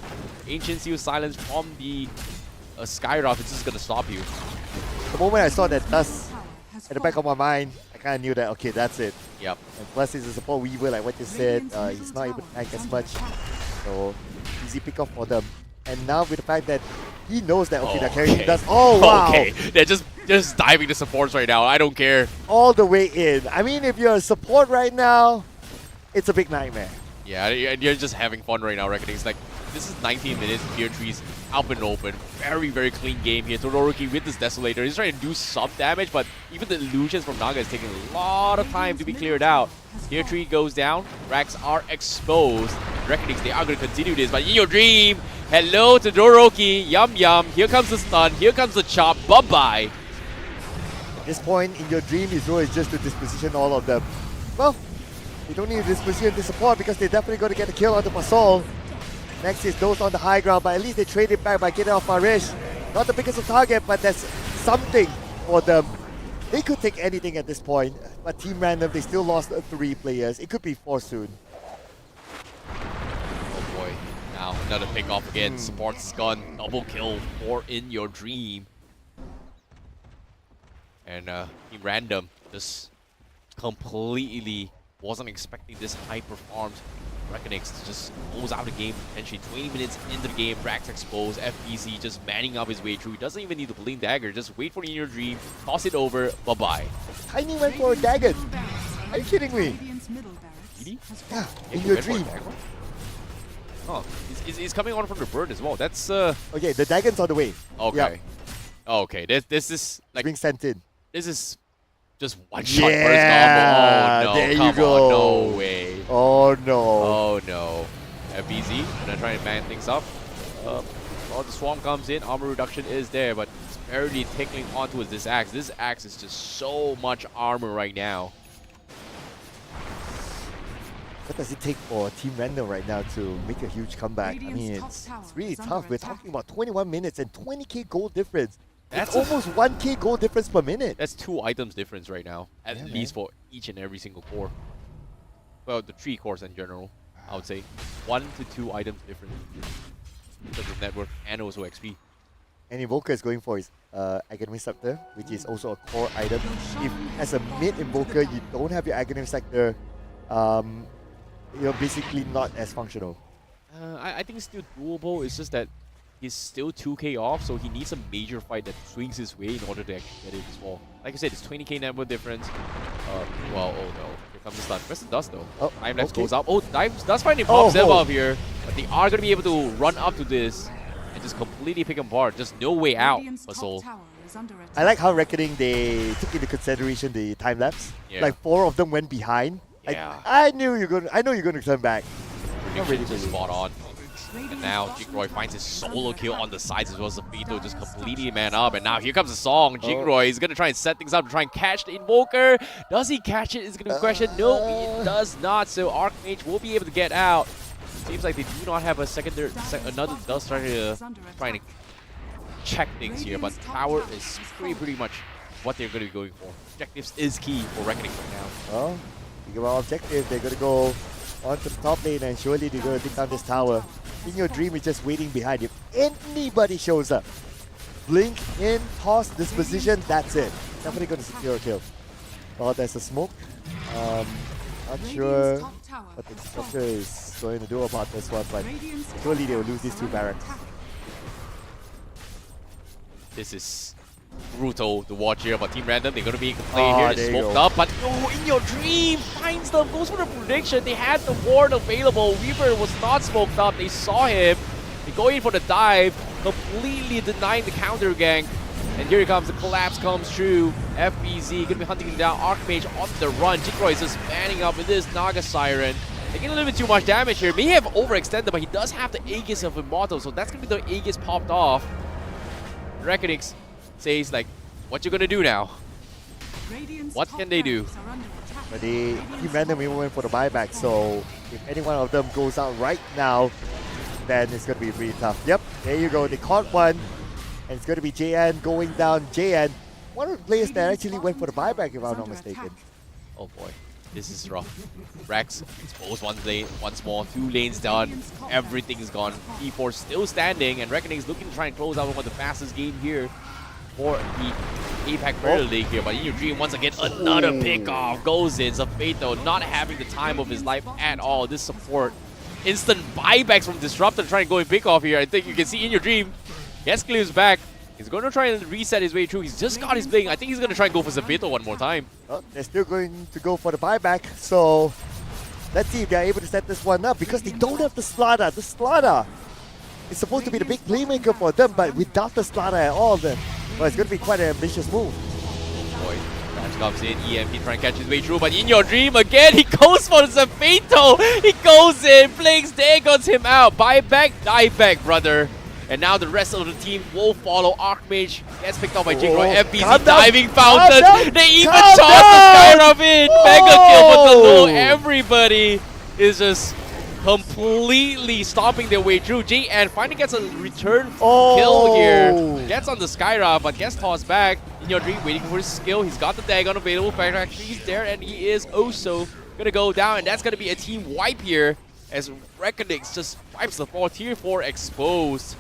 Ancient Seal Silence from the Skyrock is just going to stop you. The moment I saw that dust at the back of my mind, I kind of knew that, okay, that's it. Yep. And plus, he's a support weaver, like what you said. He's not able to tank as much. So, easy pick up for them. And now with the fact that he knows that, okay, that carrying does. Oh, wow. Okay, they're just diving the supports right now. I don't care. All the way in. I mean, if you're a support right now, it's a big nightmare. Yeah, and you're just having fun right now, Reckoning. It's like, this is 19 minutes, Tier 3's up and open. Very, very clean game here. Todoroki with this Desolator. He's trying to do some damage, but even the illusions from Naga is taking a lot of time to be cleared out. Tier 3 goes down. Racks are exposed. Reckoning, they are going to continue this, but in your dream, hello Todoroki, yum yum. Here comes the stun, here comes the chop, bye-bye. At this point, in your dream, his role is just to disposition all of them. Well, you don't need to disposition the support because they're definitely going to get a kill onto Pasol. Next is those on the high ground, but at least they trade it back by getting off Farish. Not the biggest of target, but that's something for them. They could take anything at this point, but Team Random, they still lost 3 players. It could be 4 soon. Oh boy, now another pick off again. Support's gone, double kill for In Your Dream. And Team Random just completely wasn't expecting this hyper-farmed Reckonix to just close out the game potentially 20 minutes into the game. Rax exposed, FBC just manning up his way through. He doesn't even need the Blink Dagger, just wait for In Your Dream, toss it over, bye-bye. Tiny went for a dagger. Are you kidding me? Really? Yeah, In Your Dream. Oh, he's coming on from the bird as well. That's Okay, the Dagon's on the way. okay. Yep. Okay, this is like Being sent in. this is just one shot Yeah, first combo. Oh no, there you come go. on, no way. Oh no. Oh no. FBZ gonna try and man things up. Well, the swarm comes in, armor reduction is there, but it's barely tickling onto this axe. This axe is just so much armor right now. What does it take for Team Random right now to make a huge comeback? I mean, it's really tough. We're talking about 21 minutes and 20k gold difference. That's It's almost 1k gold difference per minute. That's 2 items difference right now, at Yeah, least for each and every single core. Well, the 3 cores in general, I would say 1 to 2 items difference in terms of net worth and also XP. And Invoker is going for his Aghanim Scepter, which is also a core item. If as a mid Invoker you don't have your Aghanim Scepter, you're basically not as functional. I think it's still doable. It's just that he's still 2k off, so he needs a major fight that swings his way in order to actually get it as well. Like I said, it's 20k net worth difference. Well, oh no. Here comes the stun. Where's the dust though? Oh, Time Lapse okay. goes up. Oh, Dust finally pops them oh. up here. But they are going to be able to run up to this and just completely pick him apart. Just no way out for Soul. I like how Reckoning they took into consideration the time lapse. Yeah. Like 4 of them went behind. Like, Yeah. I know you're gonna turn back. Not really Just believe. spot on. And now Jingroy finds his solo kill on the sides as well as Zafito just completely man up. And now here comes the song. Jingroy is going to try and set things up to try and catch the Invoker. Does he catch it? Is going to be a question. No, he does not. So Archmage will be able to get out. Seems like they do not have a another Dust Strider to trying to check things here. But power is pretty much what they're going to be going for. Objectives is key for Reckoning right now. Well, think about objective. They're gonna go onto the top lane and surely they're gonna take down this tower. In Your Dream is just waiting behind. If anybody shows up, blink in, toss this position, that's it. Definitely gonna secure a kill. Oh, there's a smoke. Not sure what the structure is going to do about this one, but surely they will lose these 2 barracks. This is brutal to watch here, but Team Random, they're going to be able to play Oh, here. there They're you smoked go. up, but no, In Your Dream finds them, goes for the prediction. They had the ward available. Weaver was not smoked up. They saw him. They go in for the dive, completely denying the counter gank. And here he comes, the collapse comes true. FBZ going to be hunting him down. Archmage on the run. Jingroy is just manning up with this Naga Siren. Taking a little bit too much damage here. May have overextended, but he does have the Aegis of Immortal, so that's going to be the Aegis popped off. Reckonings says, like, what you gonna do now? What can they do? But they Team Random even went for the buyback, so if any one of them goes out right now, then it's gonna be pretty tough. Yep, there you go. They caught one, and it's gonna be JN going down. JN, one of the players that actually went for the buyback, if I'm not mistaken. Oh boy, this is rough. Rex exposed one lane once more, 2 lanes done, everything is gone. E4 still standing, and Reckoning is looking to try and close out one of the fastest game here for the APAC Premier League here. But In Your Dream, once again, another pickoff goes in. Zafito not having the time of his life at all. This support, instant buybacks from Disruptor trying to go and pick off here. I think you can see In Your Dream gets Cliff's back. He's going to try and reset his way through. He's just got his bling. I think he's going to try and go for Zafito one more time. Well, they're still going to go for the buyback, so let's see if they're able to set this one up because they don't have the Slaughter. The Slaughter is supposed to be the big playmaker for them, but without the Slaughter at all, then well, it's going to be quite an ambitious move. Boy, Rams comes in, EMP trying to catch his way through, but In Your Dream again, he goes for Zafito. He goes in, blinks, there goes him out. Buy back, dive back, brother. And now the rest of the team will follow. Archmage gets picked up by Jingroy. Calm FBZ down, diving calm fountain. down, They even calm toss the down. Skyrim in. Mega kill for the low. Oh. Everybody is just completely stomping their way through. JN finally gets a return kill here. Gets on the Skyrim, but gets tossed back. In Your Dream waiting for his skill. He's got the Dagon available. Fact, actually, he's there, and he is also going to go down. And that's going to be a team wipe here as Reckonings just wipes the floor. Tier 4 exposed.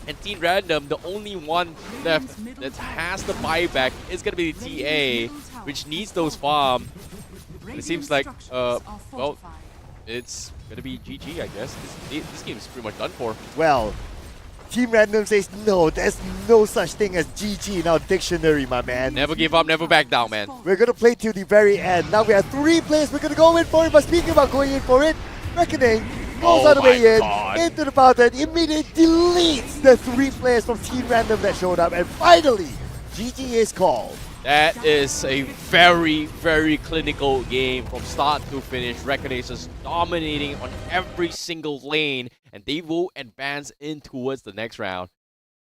And Team Random, the only one left that has the buyback is going to be the TA, which needs those farm. And it seems like, well, it's going to be GG, I guess. This game is pretty much done for. Well, Team Random says no, there's no such thing as GG in our dictionary, my man. Never give up, never back down, man. We're going to play till the very end. Now we have 3 players we're going to go in for it, but speaking about going in for it, Reckoning goes all the way into the fountain, immediately deletes the 3 players from Team Random that showed up, and finally, GG is called. That is a very, very clinical game from start to finish. Reckoning is just dominating on every single lane, and they will advance in towards the next round.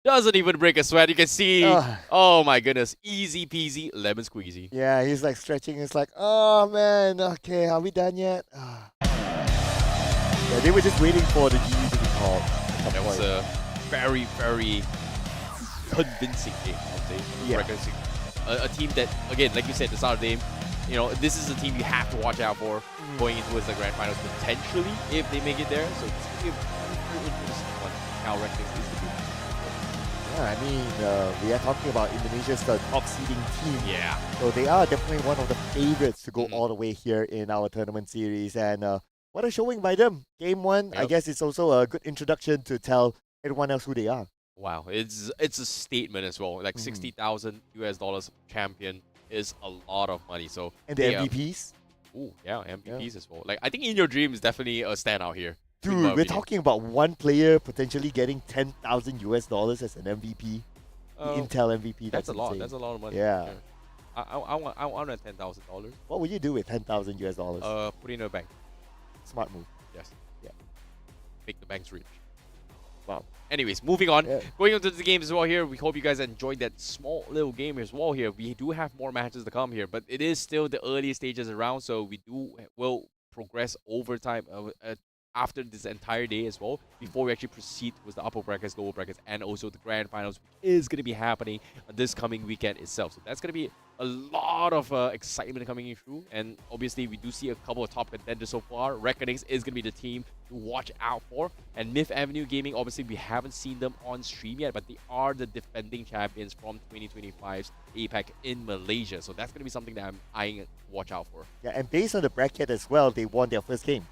Doesn't even break a sweat. You can see, oh my goodness, easy peasy, lemon squeezy. Yeah, he's like stretching. It's like, oh man, okay, are we done yet? Yeah, they were just waiting for the GG to be called. That was a very, very convincing game, I would say. Yeah. Reckoning. A team that, again, like you said at the start of the game, you know, this is a team you have to watch out for going into the grand finals potentially if they make it there. So it's going to be a very interesting one. How Reckoning is to be. Yeah, I mean, we are talking about Indonesia's top seeding team. Yeah. So they are definitely one of the favorites to go all the way here in our tournament series. And what a showing by them. Game 1, I guess it's also a good introduction to tell everyone else who they are. Wow, it's a statement as well. Like $60,000 champion is a lot of money. So And the MVPs. Ooh, yeah, MVPs as well. Like I think In Your Dream is definitely a standout here. in my Dude, we're opinion. talking about one player potentially getting $10,000 as an MVP. Intel MVP. That's a lot. insane. That's a lot of money. Yeah. Sure. I want a $10,000. What would you do with 10,000 US dollars? Put it in a bank. Smart move. Yes. Yeah. Make the banks rich. Wow. Anyways, moving on. Yeah. Going into the game as well here. We hope you guys enjoyed that small little game as well here. We do have more matches to come here, but it is still the early stages around, so we will progress over time after this entire day as well before we actually proceed with the upper brackets, lower brackets, and also the grand finals, which is going to be happening this coming weekend itself. So that's going to be a lot of excitement coming in through, and obviously we do see a couple of top contenders so far. Reckonings is going to be the team to watch out for, and Myth Avenue Gaming, obviously we haven't seen them on stream yet, but they are the defending champions from 2025's APAC in Malaysia. So that's going to be something that I'm eyeing to watch out for. Yeah, and based on the bracket as well, they won their first game.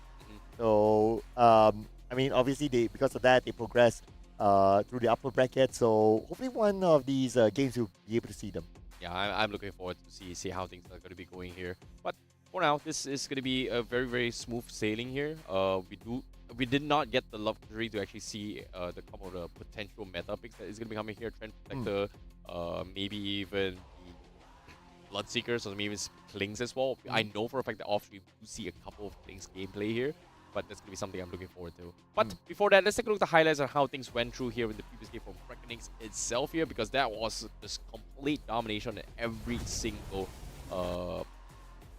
So, I mean, obviously, because of that, they progress through the upper bracket. So, hopefully, one of these games you'll be able to see them. Yeah, I'm looking forward to see how things are going to be going here. But for now, this is going to be a very, very smooth sailing here. We did not get the luxury to actually see the couple of the potential meta picks that is going to be coming here. Trend Protector, maybe even the Bloodseekers, or maybe even Klings as well. I know for a fact that off stream we do see a couple of Klings gameplay here, but that's going to be something I'm looking forward to. But before that, let's take a look at the highlights on how things went through here in the previous game from Reckonings itself here, because that was just complete domination in every single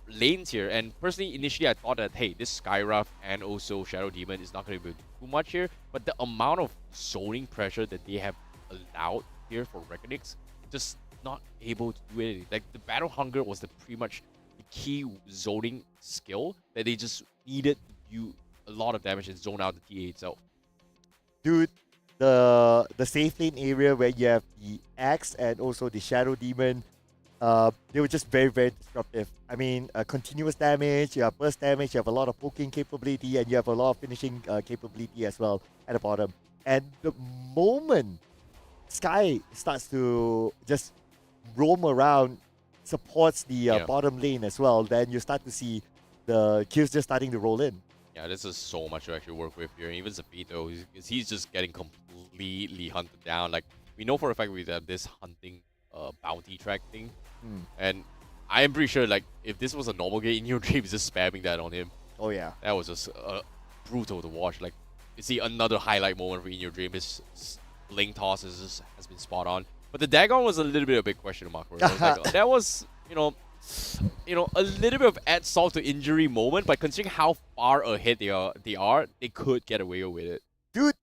lanes here. And personally, initially I thought that, hey, this Skyruff and also Shadow Demon is not going to be too much here, but the amount of zoning pressure that they have allowed here for Reckonings, just not able to do anything. Like, the Battle Hunger was pretty much the key zoning skill that they just needed to do a lot of damage and zone out the TA itself. Dude, the safe lane area where you have the Axe and also the Shadow Demon, they were just very, very disruptive. I mean, continuous damage, you have burst damage, you have a lot of poking capability, and you have a lot of finishing capability as well at the bottom. And the moment Sky starts to just roam around, supports the bottom lane as well, then you start to see the kills just starting to roll in. Yeah, this is so much to actually work with here. Even Zapito, he's just getting completely hunted down. Like, we know for a fact we have this hunting bounty track thing. And I am pretty sure, like, if this was a normal game, in your dream is just spamming that on him. Oh, yeah. That was just brutal to watch. Like, you see another highlight moment for In Your Dream. His link toss has been spot on. But the Dagon was a little bit of a big question mark. That was, you know, a little bit of add salt to injury moment, but considering how far ahead they could get away with it. Dude,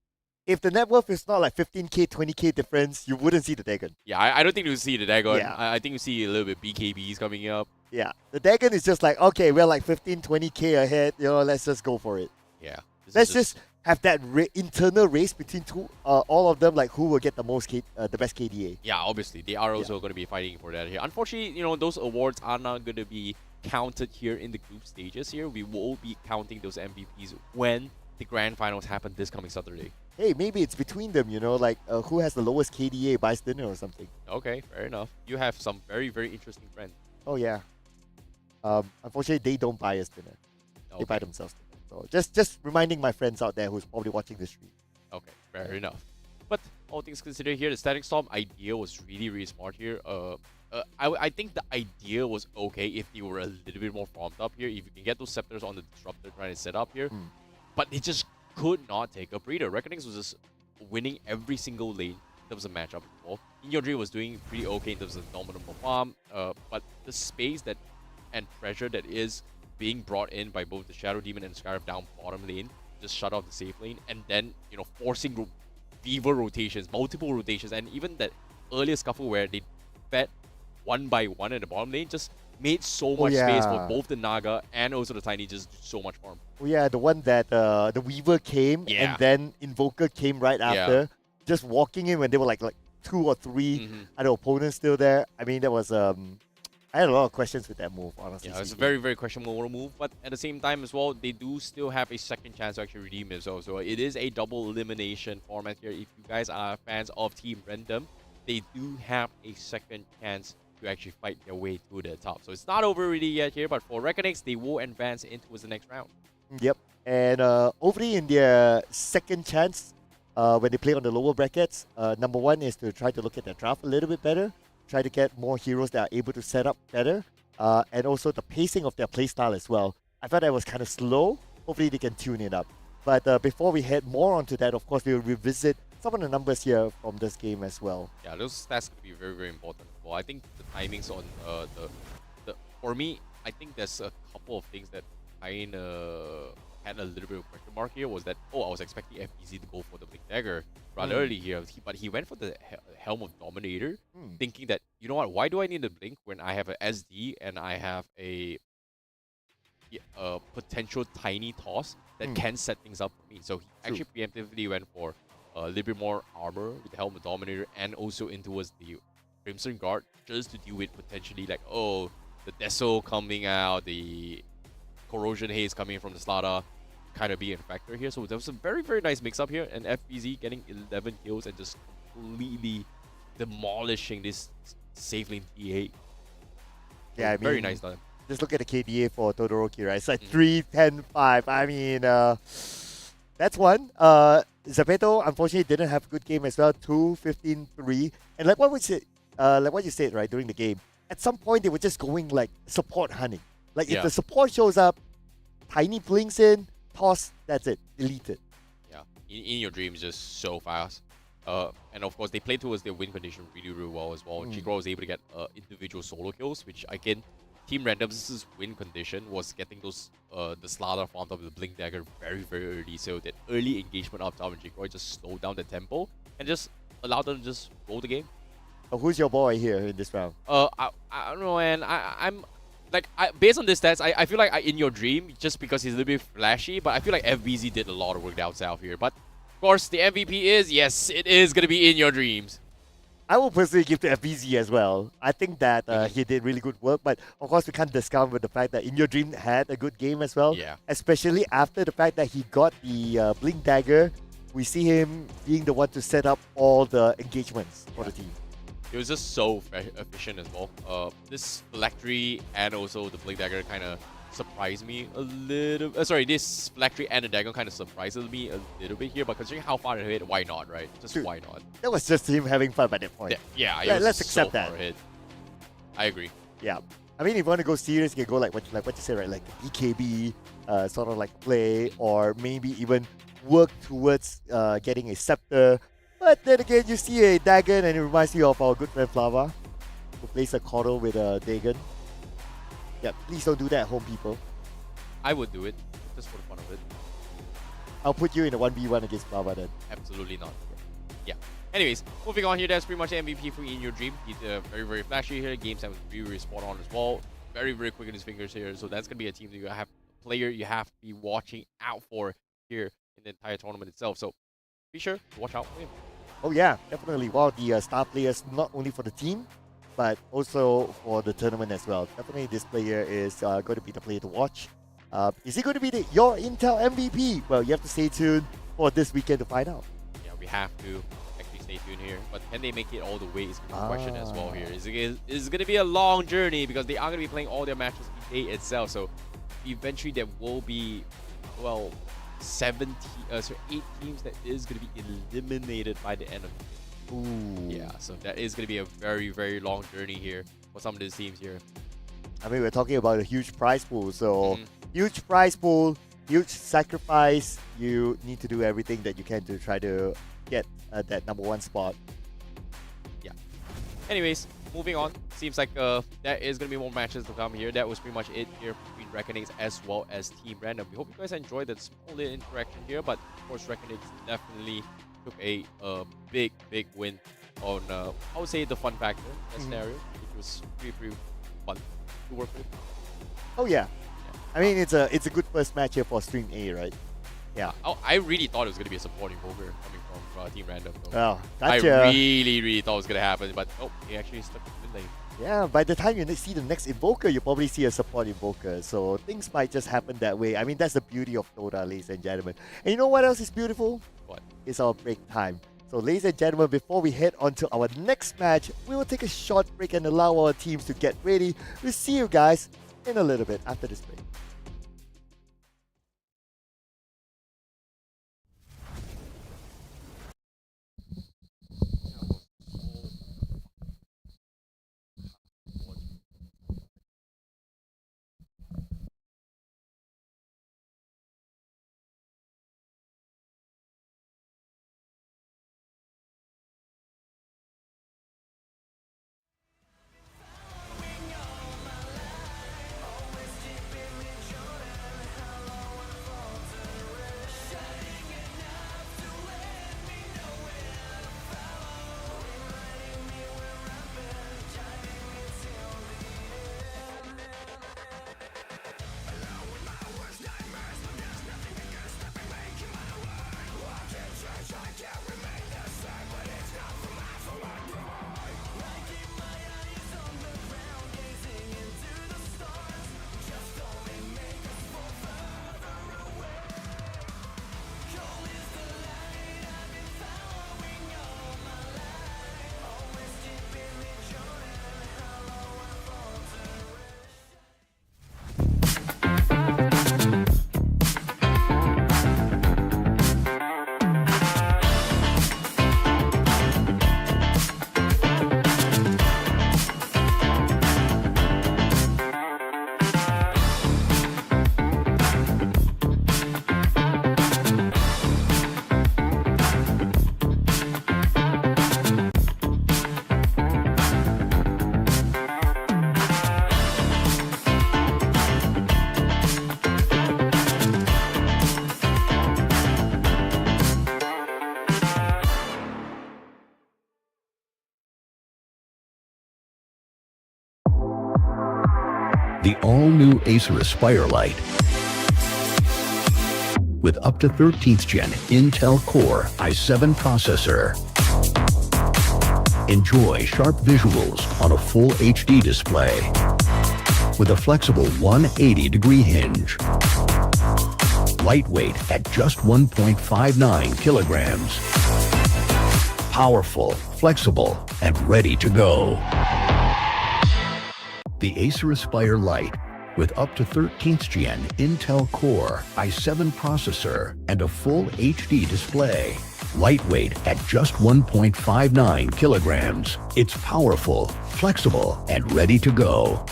if the net worth is not like 15k, 20k difference, you wouldn't see the Dagon. Yeah, I don't think you'll see the Dagon. Yeah. I think you see a little bit BKBs coming up. Yeah, the Dagon is just like, okay, we're like 15, 20k ahead, let's just go for it. Yeah. Let's just have that internal race between all of them, like who will get the best KDA. Yeah, obviously they are also going to be fighting for that here. Unfortunately, those awards are not going to be counted here in the group stages here. We will be counting those MVPs when the grand finals happen this coming Saturday. Hey, maybe it's between them, like who has the lowest KDA buys dinner or something. Okay, fair enough. You have some very, very interesting friends. Oh yeah. Unfortunately, they don't buy us dinner. Okay. They buy themselves dinner. So just reminding my friends out there who's probably watching the stream. Okay, fair enough. But all things considered here, the Static Storm idea was really, really smart here. I think the idea was okay if they were a little bit more farmed up here. If you can get those scepters on the Disruptor trying to set up here. But they just could not take a breather. Reckonings was just winning every single lane in terms of matchup. In Your Dream was doing pretty okay in terms of dominant farm. But the space and pressure that is being brought in by both the Shadow Demon and Scarif down bottom lane, just shut off the safe lane, and then, forcing Weaver rotations, multiple rotations, and even that earlier scuffle where they fed one by one in the bottom lane just made so much space for both the Naga and also the Tiny, just so much farm. Oh yeah, the one that the Weaver came and then Invoker came right after, just walking in when they were like 2 or 3 other opponents still there. I mean, that was I had a lot of questions with that move, honestly. Yeah, it's a very, very questionable move, but at the same time as well, they do still have a second chance to actually redeem themselves. So it is a double elimination format here. If you guys are fans of Team Random, they do have a second chance to actually fight their way to the top. So it's not over really yet here, but for Reckonings, they will advance into the next round. Yep. And hopefully in their second chance, when they play on the lower brackets. Number one is to try to look at their draft a little bit better, try to get more heroes that are able to set up better, and also the pacing of their playstyle as well. I felt that was kind of slow. Hopefully they can tune it up. But before we head more onto that, of course, we'll revisit some of the numbers here from this game as well. Yeah, those stats could be very, very important. Well, I think the timings on the for me, I think there's a couple of things that kind of had a little bit of question mark here. Was that I was expecting FBZ to go for the Blink Dagger rather early here, but he went for the Helm of Dominator, thinking that, you know what, why do I need the Blink when I have a SD and I have a potential tiny toss that can set things up for me. So he actually preemptively went for a little bit more armor with the Helm of Dominator and also in towards the Crimson Guard just to deal with potentially like, the Deso coming out, the Corrosion Haze coming from the Slada kind of be a factor here. So there was a very, very nice mix-up here, and FBZ getting 11 kills and just completely demolishing this safe lane T8. Yeah, I mean, very nice done. Just look at the KDA for Todoroki, right? It's like 3, 10, 5. I mean, that's one. Zepeto, unfortunately, didn't have a good game as well. 2, 15, 3. And like what you said, right, during the game, at some point they were just going like support hunting. Like if the support shows up, Tiny blinks in, toss, that's it, delete it. Yeah, in your dreams, just so fast. And of course, they played towards their win condition really, really well as well. Chikro was able to get individual solo kills, which again, Team Random's win condition was getting those the Slaughter on top of the Blink Dagger very, very early, so that early engagement up top and Chikro just slowed down the tempo and just allowed them to just roll the game. Who's your boy here in this round? I don't know, man. I'm like, based on this stats, I feel like in your dream, just because he's a little bit flashy, but I feel like FBZ did a lot of work down south here. But of course, the MVP is, yes, it is going to be in your dreams. I will personally give to FBZ as well. I think that he did really good work, but of course we can't discount with the fact that In Your Dream had a good game as well. Yeah. Especially after the fact that he got the Blink Dagger. We see him being the one to set up all the engagements for the team. It was just so efficient as well. This Phylactery and also the Blink Dagger kind of surprised me a little. This Phylactery and the Dagger kind of surprises me a little bit here, but considering how far ahead, why not, right? Just why not? That was just him having fun by that point. Yeah, let's accept that. Ahead. I agree. Yeah. I mean, if you want to go serious, you can go like what you said, right? Like BKB, sort of like play, or maybe even work towards getting a scepter. But then again, you see a Dagon and it reminds you of our good friend Flava, who plays a Coddle with a Dagon. Yeah, please don't do that at home, people. I would do it, just for the fun of it. I'll put you in a 1v1 against Flava then. Absolutely not. Yeah. Anyways, moving on here, that's pretty much the MVP for In Your Dream. He's very, very flashy here. Game time was really, really spot on as well. Very, very quick in his fingers here. So that's going to be a team that you have, a player you have to be watching out for here in the entire tournament itself. So be sure to watch out for him. Oh yeah, definitely. One of the star players, not only for the team, but also for the tournament as well. Definitely this player is going to be the player to watch. Is he going to be your Intel MVP? Well, you have to stay tuned for this weekend to find out. Yeah, we have to actually stay tuned here. But can they make it all the way is the question as well here. It's going to be a long journey because they are going to be playing all their matches in the day itself. So eventually there will be, well, 8 teams that is going to be eliminated by the end of the game. Yeah, so that is going to be a very, very long journey here for some of these teams here. I mean, we're talking about a huge prize pool, so huge prize pool, huge sacrifice. You need to do everything that you can to try to get that #1 spot. Yeah. Anyways, moving on. Seems like there is going to be more matches to come here. That was pretty much it here between Reckonings as well as Team Random. We hope you guys enjoyed that small little interaction here, but of course Reckonings definitely took a big, big win on, I would say, the fun factor, that scenario, which was pretty fun to work with. Oh yeah. I mean, it's a good first match here for Stream A, right? Yeah. I really thought it was going to be a supporting poker coming from Team Random. So Oh, I gotcha. really thought it was going to happen, but he actually stuck with the mid lane. Yeah, by the time you see the next Invoker, you probably see a support Invoker. So things might just happen that way. I mean, that's the beauty of DOTA, ladies and gentlemen. And you know what else is beautiful? What? It's our break time. So ladies and gentlemen, before we head on to our next match, we will take a short break and allow our teams to get ready. We'll see you guys in a little bit after this break. the all-new Acer Aspire Lite. With up to 13th Gen Intel Core i7 processor. Enjoy sharp visuals on a full HD display with a flexible 180-degree hinge. Lightweight at just 1.59 kilograms. Powerful, flexible, and ready to go. The Acer Aspire Lite with up to 13th Gen Intel Core i7 processor and a full HD display. Lightweight at just 1.59 kilograms. It's powerful, flexible, and ready to go.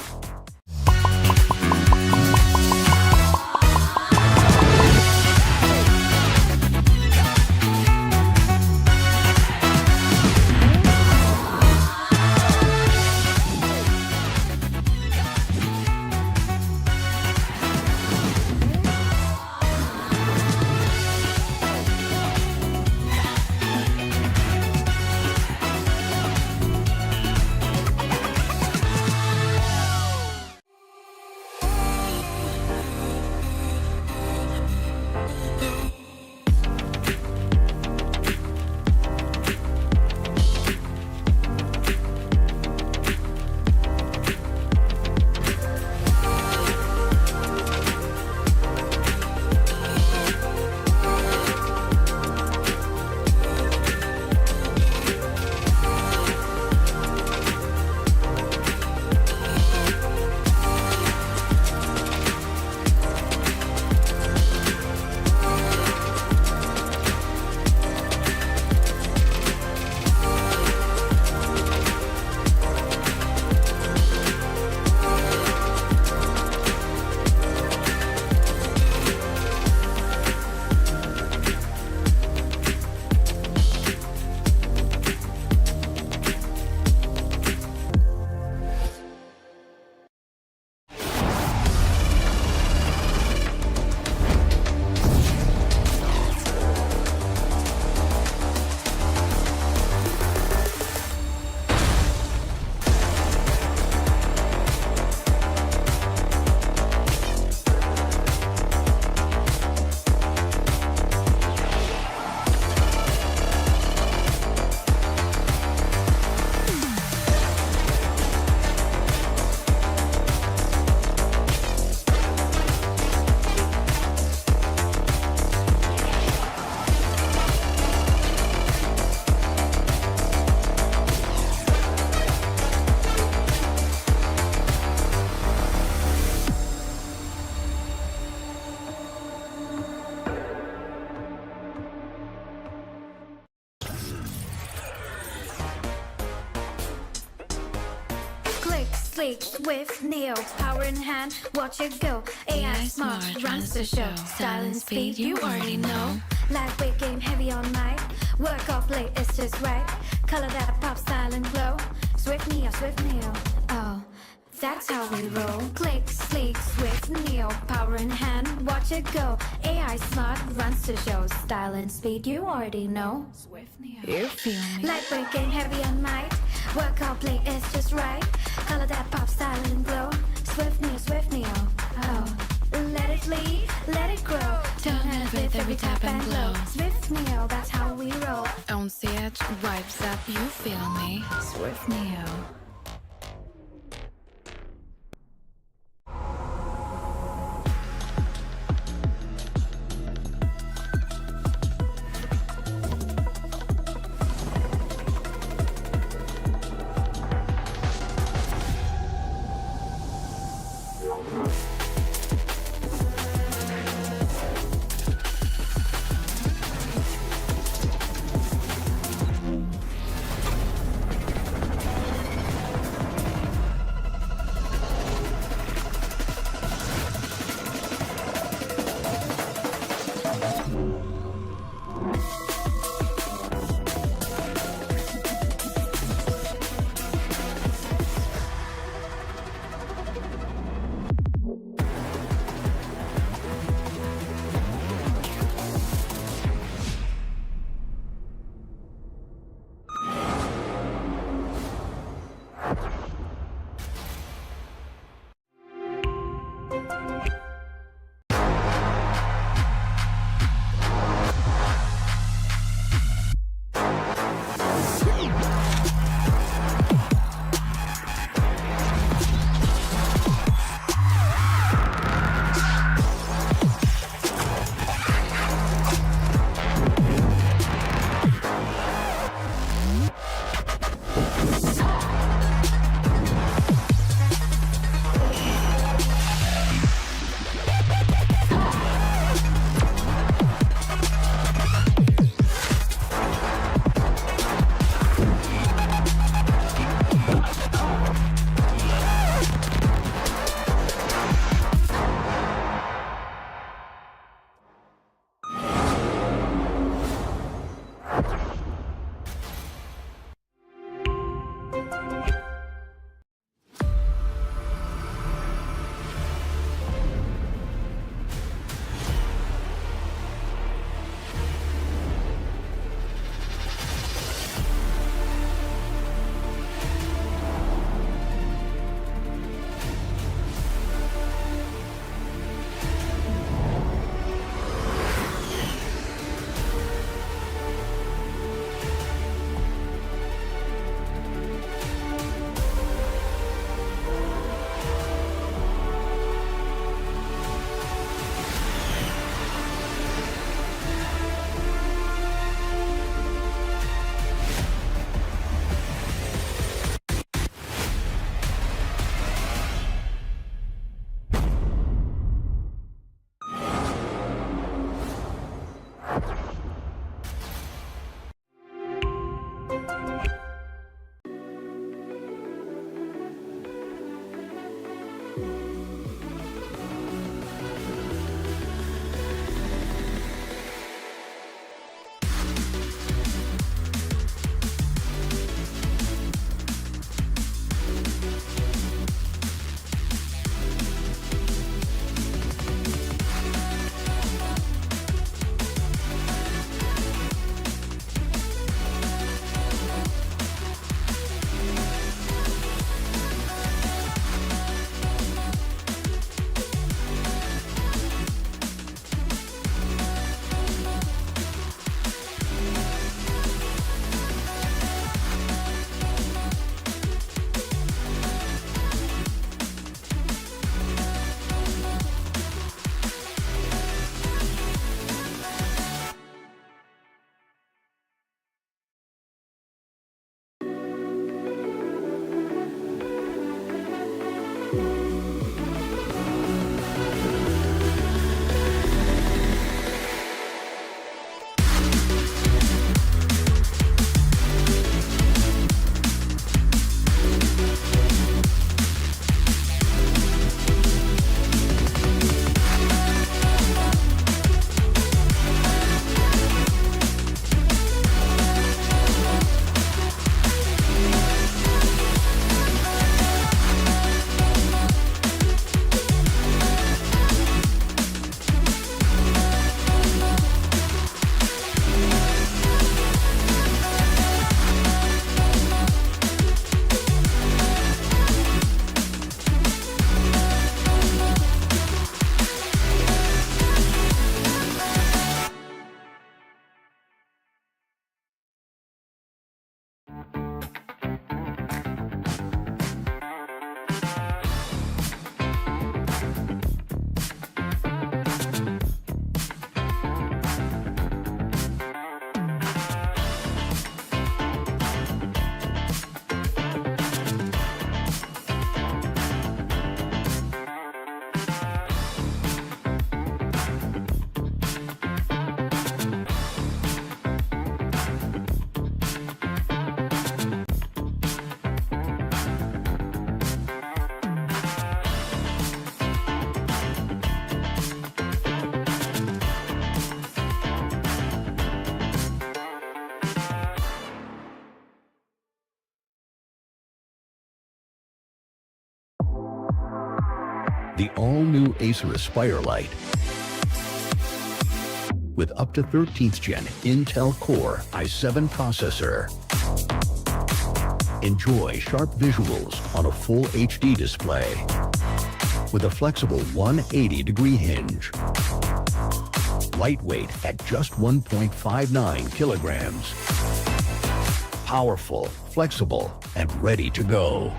Sleek, swift, nails, power in hand, watch it go. AI smart, runs the show. Style and speed, you already know. Lightweight game, heavy on night. Work off late, it's just right. Color that pop, style and glow. Swift Neo, oh, that's how we roll. Click, sleek, swift, Neo, power in hand, watch it go. AI smart, runs the show. Style and speed, you already know. Swift Neo, You feel me? lightweight game, heavy on night. Work out play, it's just right. Color that pop, style and glow. Swift Neo, oh. Let it lead, let it grow. Turn and with every tap and glow. Swift Neo, that's how we roll. On stage, vibes up, you feel me? Swift Neo. The all-new Acer Aspire Lite with up to 13th gen Intel Core i7 processor. Enjoy sharp visuals on a full HD display with a flexible 180-degree hinge. Lightweight at just 1.59 kilograms. Powerful, flexible, and ready to go.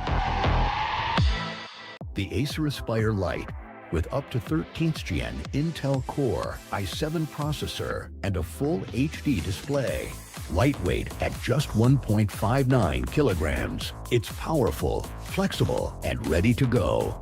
The Acer Aspire Lite with up to 13th gen Intel Core i7 processor and a full HD display. Lightweight at just 1.59 kilograms. It's powerful, flexible, and ready to go.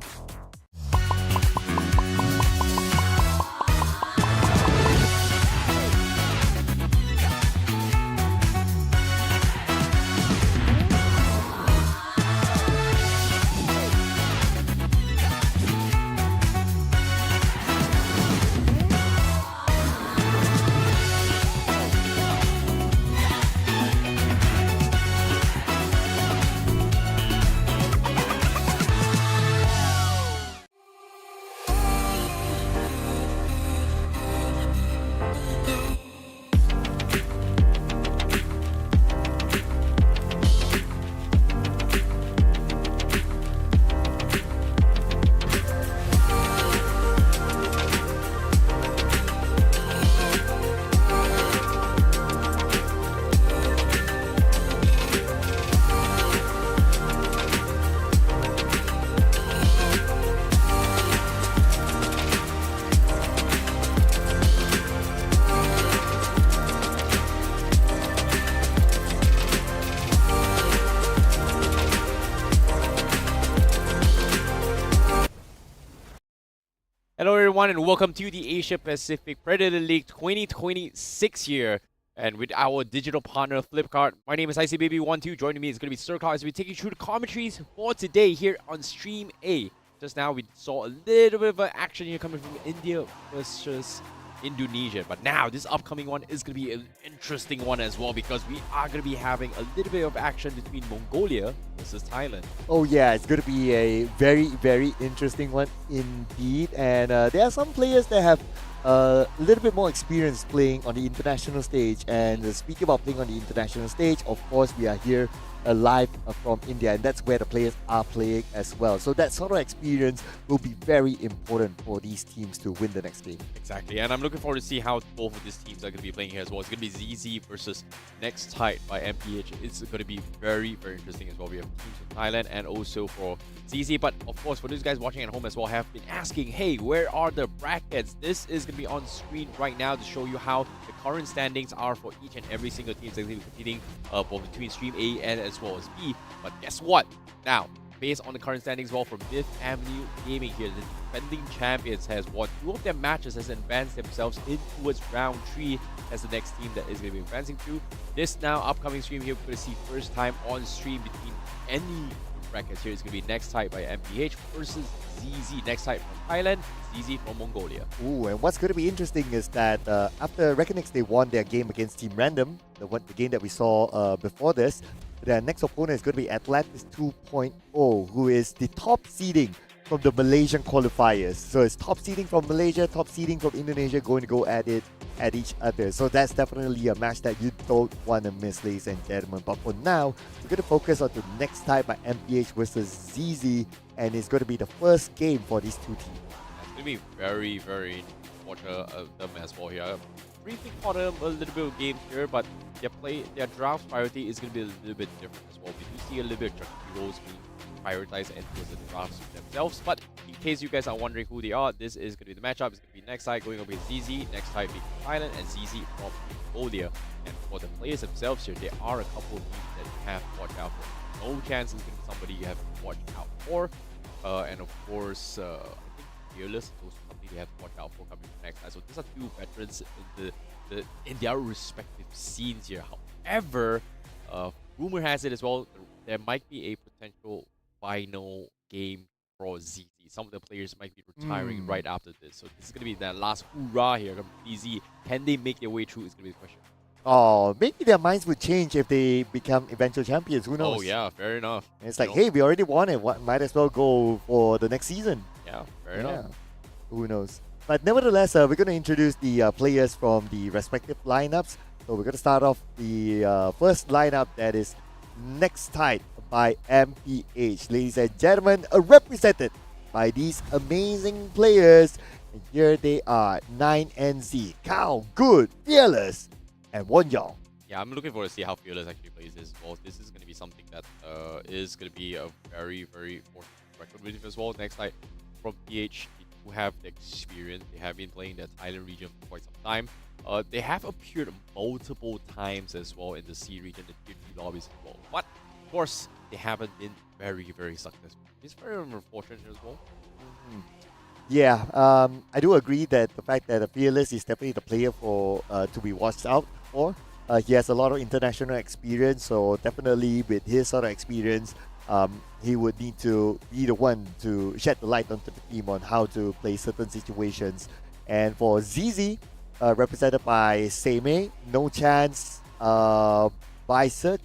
Hello everyone and welcome to the Asia Pacific Predator League 2026 year. And with our digital partner Flipkart, my name is ICBaby12. Joining me is going to be Sirkar as we take you through the commentaries for today here on Stream A. Just now we saw a little bit of action here coming from India versus Indonesia. But now this upcoming one is going to be an interesting one as well because we are going to be having a little bit of action between Mongolia versus Thailand. Oh yeah, it's going to be a very, very interesting one indeed. And there are some players that have a little bit more experience playing on the international stage. And speaking about playing on the international stage, of course, we are here live from India, and that's where the players are playing as well. So that sort of experience will be very important for these teams to win the next game. Exactly, and I'm looking forward to see how both of these teams are going to be playing here as well. It's going to be ZZ versus Next Tide by MPH. It's going to be very, very interesting as well. We have teams from Thailand and also for ZZ. But of course, for those guys watching at home as well, have been asking, hey, where are the brackets? This is going to be on screen right now to show you how the current standings are for each and every single team that's going to be competing both between Stream A and as well as B. But guess what? Now, based on the current standings well from Fifth Avenue Gaming here, the defending champions has won 2 of their matches, has advanced themselves in towards round 3 as the next team that is going to be advancing to. This now upcoming stream here, we're going to see first time on stream between any brackets here. It's going to be Next Tide by MPH versus ZZ. Next Tide from Thailand, ZZ from Mongolia. Ooh, and what's going to be interesting is that after Reckonex, they won their game against Team Random, the game that we saw before this. Their next opponent is going to be Atlantis 2.0, who is the top seeding from the Malaysian qualifiers. So it's top seeding from Malaysia, top seeding from Indonesia going to go at it at each other. So that's definitely a match that you don't want to miss, ladies and gentlemen. But for now, we're going to focus on the Next Time by MPH versus ZZ, and it's going to be the first game for these two teams. It's going to be very, very important them as well here. Briefly caught them a little bit of games here, but their draft priority is going to be a little bit different as well. We do see a little bit of heroes being prioritized and towards the drafts themselves. But in case you guys are wondering who they are, this is going to be the matchup. It's going to be Next Side going up with ZZ, Next Side being Thailand, and ZZ from Mongolia. And for the players themselves here, there are a couple of teams that you have to watch out for. No chance is going to be somebody you have to watch out for. And of course, I think Fearless, those are something they have to watch out for coming from Next Side. So these are 2 veterans in their respective scenes here. However, rumor has it as well, there might be a potential final game for ZZ. Some of the players might be retiring right after this. So this is going to be that last hoorah here from ZZ. Can they make their way through is going to be the question. Oh, maybe their minds would change if they become eventual champions. Who knows? Oh yeah, fair enough. And it's like, hey, we already won it. Might as well go for the next season. Yeah, fair enough. Who knows? But nevertheless, we're going to introduce the players from the respective lineups. So we're going to start off the first lineup that is Next Tide by MPH. Ladies and gentlemen, represented by these amazing players. And here they are, 9NZ, Kao, Good, Fearless, and Wonjong. Yeah, I'm looking forward to see how Fearless actually plays this as well. This is going to be something that is going to be a very, very important record with him as well. Next time from PH, they do have the experience. They have been playing the Thailand region for quite some time. They have appeared multiple times as well in the C region, the Tier 3 lobbies as well. But, of course, they haven't been very, very successful. It's very unfortunate as well. Yeah, I do agree that the fact that Fearless is definitely the player for to be watched out for. He has a lot of international experience, so definitely with his sort of experience, he would need to be the one to shed the light onto the team on how to play certain situations. And for ZZ, represented by Seimei, No Chance, Bicep,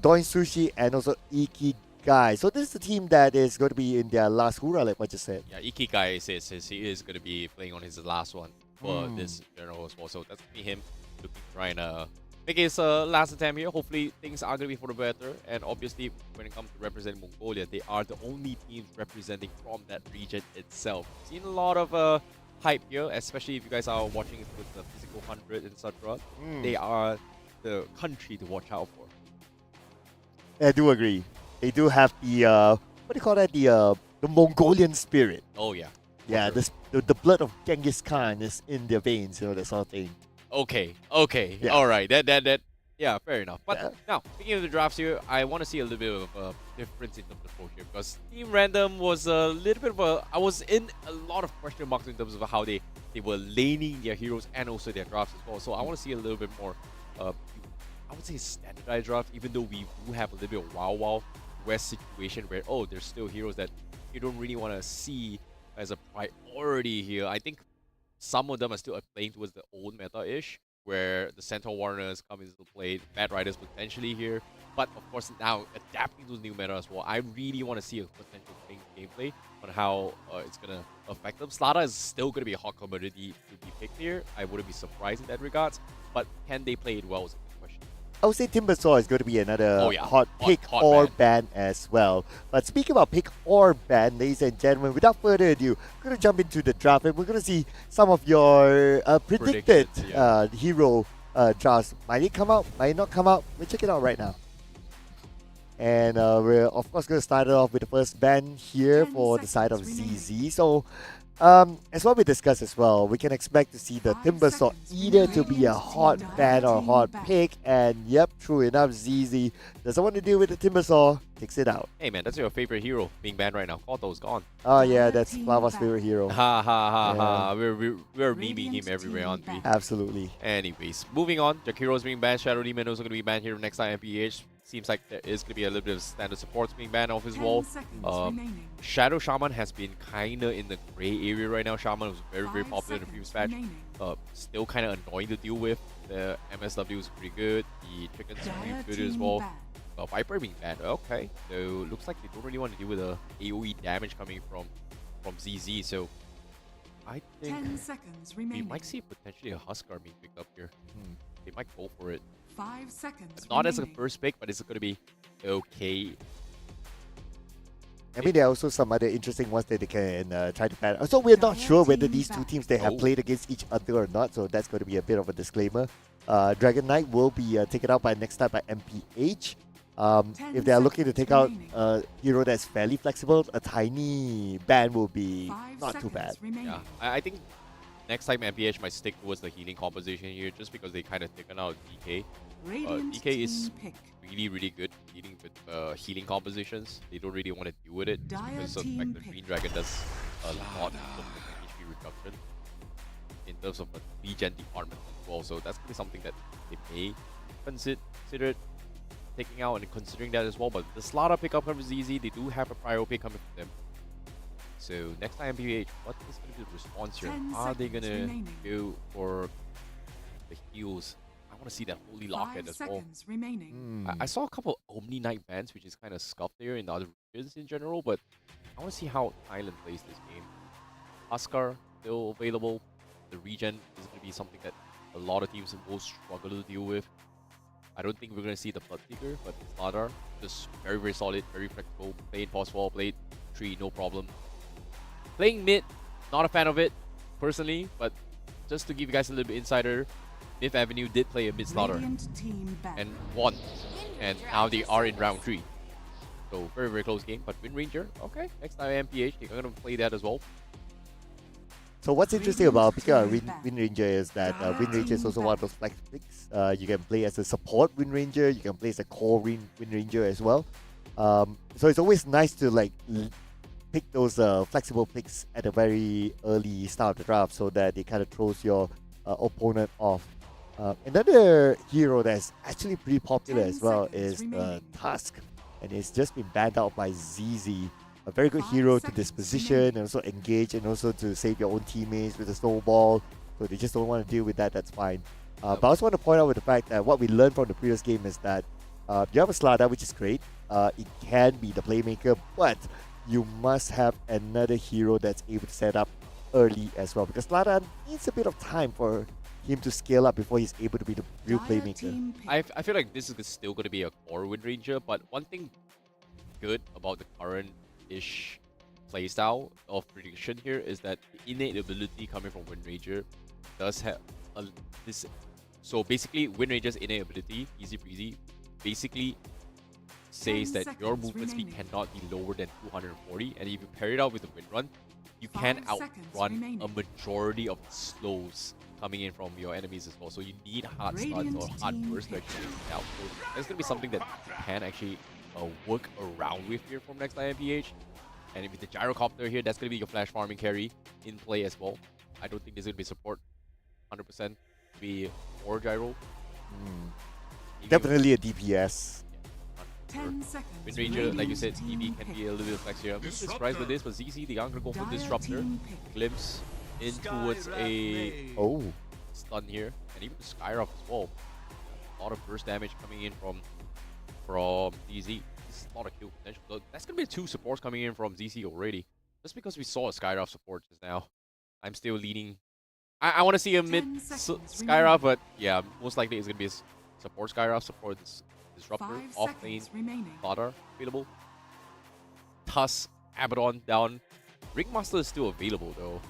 Doin Sushi, and also Ikigai. So this is the team that is going to be in their last hurrah, like what you said. Yeah, Ikigai says he is going to be playing on his last one for this general as well. So that's going to be him looking to try and make his last attempt here. Hopefully things are going to be for the better. And obviously when it comes to representing Mongolia, they are the only teams representing from that region itself. Seen a lot of hype here, especially if you guys are watching it with the physical 100, etc. They are the country to watch out for. I do agree. They do have the what do you call that? The Mongolian spirit. Oh yeah. Yeah, Sure. the blood of Genghis Khan is in their veins, that sort of thing. Okay. Yeah. All right. That. Yeah, fair enough. But Yeah. now, speaking of the drafts here, I want to see a little bit of a difference in terms of approach here because Team Random was a little bit of a. I was in a lot of question marks in terms of how they were laning their heroes and also their drafts as well. So I want to see a little bit more. I would say standardized draft, even though we do have a little bit of wow West situation where there's still heroes that you don't really want to see as a priority here. I think some of them are still playing towards the old meta-ish, where the Centaur Warriors come into play, Bad Riders potentially here. But of course now adapting to the new meta as well, I really want to see a potential gameplay on how it's going to affect them. Slada is still going to be a hot commodity to be picked here. I wouldn't be surprised in that regards. But can they play it well is a good question. I would say Timbersaw is going to be another hot pick hot or ban. ban as well. But speaking about pick or ban, ladies and gentlemen, without further ado, we're going to jump into the draft and we're going to see some of your predicted hero drafts. Might it come out? Might it not come out? We'll check it out right now. And we're of course going to start it off with the first ban here 10 for the side of seconds ZZ. So as what we discussed as well, we can expect to see the 5 Timbersaw seconds either to be a remaining. hot ban or hot pick, and yep, true enough, ZZ doesn't want to deal with the Timbersaw, takes it out. Hey man, that's your favorite hero being banned right now. Koto's gone. Oh yeah, that's Flava's favorite hero. Ha ha ha Yeah. ha. We're memeing Radiant him everywhere, team aren't we? back. Absolutely. Anyways, moving on. Jakiro's being banned. Shadow Demon also going to be banned here next time MPH. Seems like there is going to be a little bit of standard supports being banned off his 10 wall. seconds Um, remaining. Shadow Shaman has been kind of in the gray area right now. Shaman was very 5 popular in the previous seconds patch. remaining. Still kind of annoying to deal with. The MSW is pretty good. The chickens are Dire pretty good as team well. back. Viper being banned. Okay, so looks like they don't really want to deal with the AOE damage coming from ZZ. So I 10 think seconds we remaining. might see potentially a Huskar being picked up here. They might go for it. 5 seconds Not as a remaining. first pick, but it's going to be okay. I mean, there are also some other interesting ones that they can try to ban. So we're not sure whether these two teams they have played against each other or not. So that's going to be a bit of a disclaimer. Dragon Knight will be taken out by next time by MPH. If they are looking to take out a hero that's fairly flexible, a tiny ban will be 5 not too bad. seconds remaining. Yeah, I think next time MPH might stick towards the healing composition here, just because they kind of taken out DK. Radiant DK is team pick. really good dealing with healing compositions. They don't really want to deal with it just Dire because of the team fact that pick. Green Dragon does a lot in terms of HP reduction in terms of the regen department as well. So that's gonna be something that they may consider taking out and considering that as well. But the Slaughter pickup comes ZZ. They do have a prior pick coming from them. So next time MPH, what is going to be the response here? 10 Are they seconds gonna remaining. go for the heals? I want to see that Holy Locket 5 as well. seconds remaining. I saw a couple Omni Knight bans, which is kind of scuffed there in the other regions in general, but I want to see how Thailand plays this game. Huskar still available. The regen is going to be something that a lot of teams will struggle to deal with. I don't think we're going to see the Bloodseeker, but Slardar, just very, very solid, very flexible. Playing pause wall, played tree, no problem. Playing mid, not a fan of it, personally, but just to give you guys a little bit insider, Myth Avenue did play a mid Slaughter Radiant team back. and won. And now they are in round 3. So very, very close game. But Wind Ranger, okay. Next time MPH, they're going to play that as well. So what's interesting about picking a Wind Ranger is that Wind Ranger is also one of those flex picks. You can play as a support Wind Ranger, you can play as a core Wind Ranger as well. So it's always nice to like pick those flexible picks at a very early start of the draft so that it kind of throws your opponent off. Another hero that's actually pretty popular 10 as well seconds is remaining. Tusk, and it's just been banned out by ZZ. A very good 5 hero to seconds disposition remaining. and also engage and also to save your own teammates with a snowball. So they just don't want to deal with that, that's fine. But I also want to point out with the fact that what we learned from the previous game is that you have a Slardar, which is great. It can be the playmaker, but you must have another hero that's able to set up early as well, because Slardar needs a bit of time for him to scale up before he's able to be the real Dire playmaker. team pick. I feel like this is still going to be a core Wind Ranger, but one thing good about the current-ish playstyle of prediction here is that the innate ability coming from Wind Ranger does have this. So basically, Wind Ranger's innate ability, easy breezy, basically says 10 that your seconds movement speed remaining. cannot be lower than 240, and if you pair it out with the Wind Run, you can 5 seconds outrun remaining. a majority of slows coming in from your enemies as well. So you need hard stuns Radiant or hard team bursts to actually take it out. So that's going to be something that you can actually work around with here from next time MPH. And with the gyrocopter here, that's going to be your flash farming carry in play as well. I don't think there's going to be support 100% be more gyro. Maybe- Definitely a DPS. 10 seconds. Wind Ranger, like you said, Radiant EV team can pick. be a little bit flex here. I'm just surprised with this, but ZZ, the Anchor go for Dire Disruptor. team pick. Glimpse in towards a Oh. stun here. And even the Skyrock as well. A lot of burst damage coming in from DZ. This is a lot of kill potential. So that's going to be 2 supports coming in from ZZ already. Just because we saw a Skyrock support just now, I'm still leaning. I want to see a 10 mid seconds Skyrock, remaining. but yeah, most likely it's going to be a support Skyrock, support this Disruptor, 5 off lane, seconds remaining. Fodder available. Tusk, Abaddon down. Ringmaster is still available though.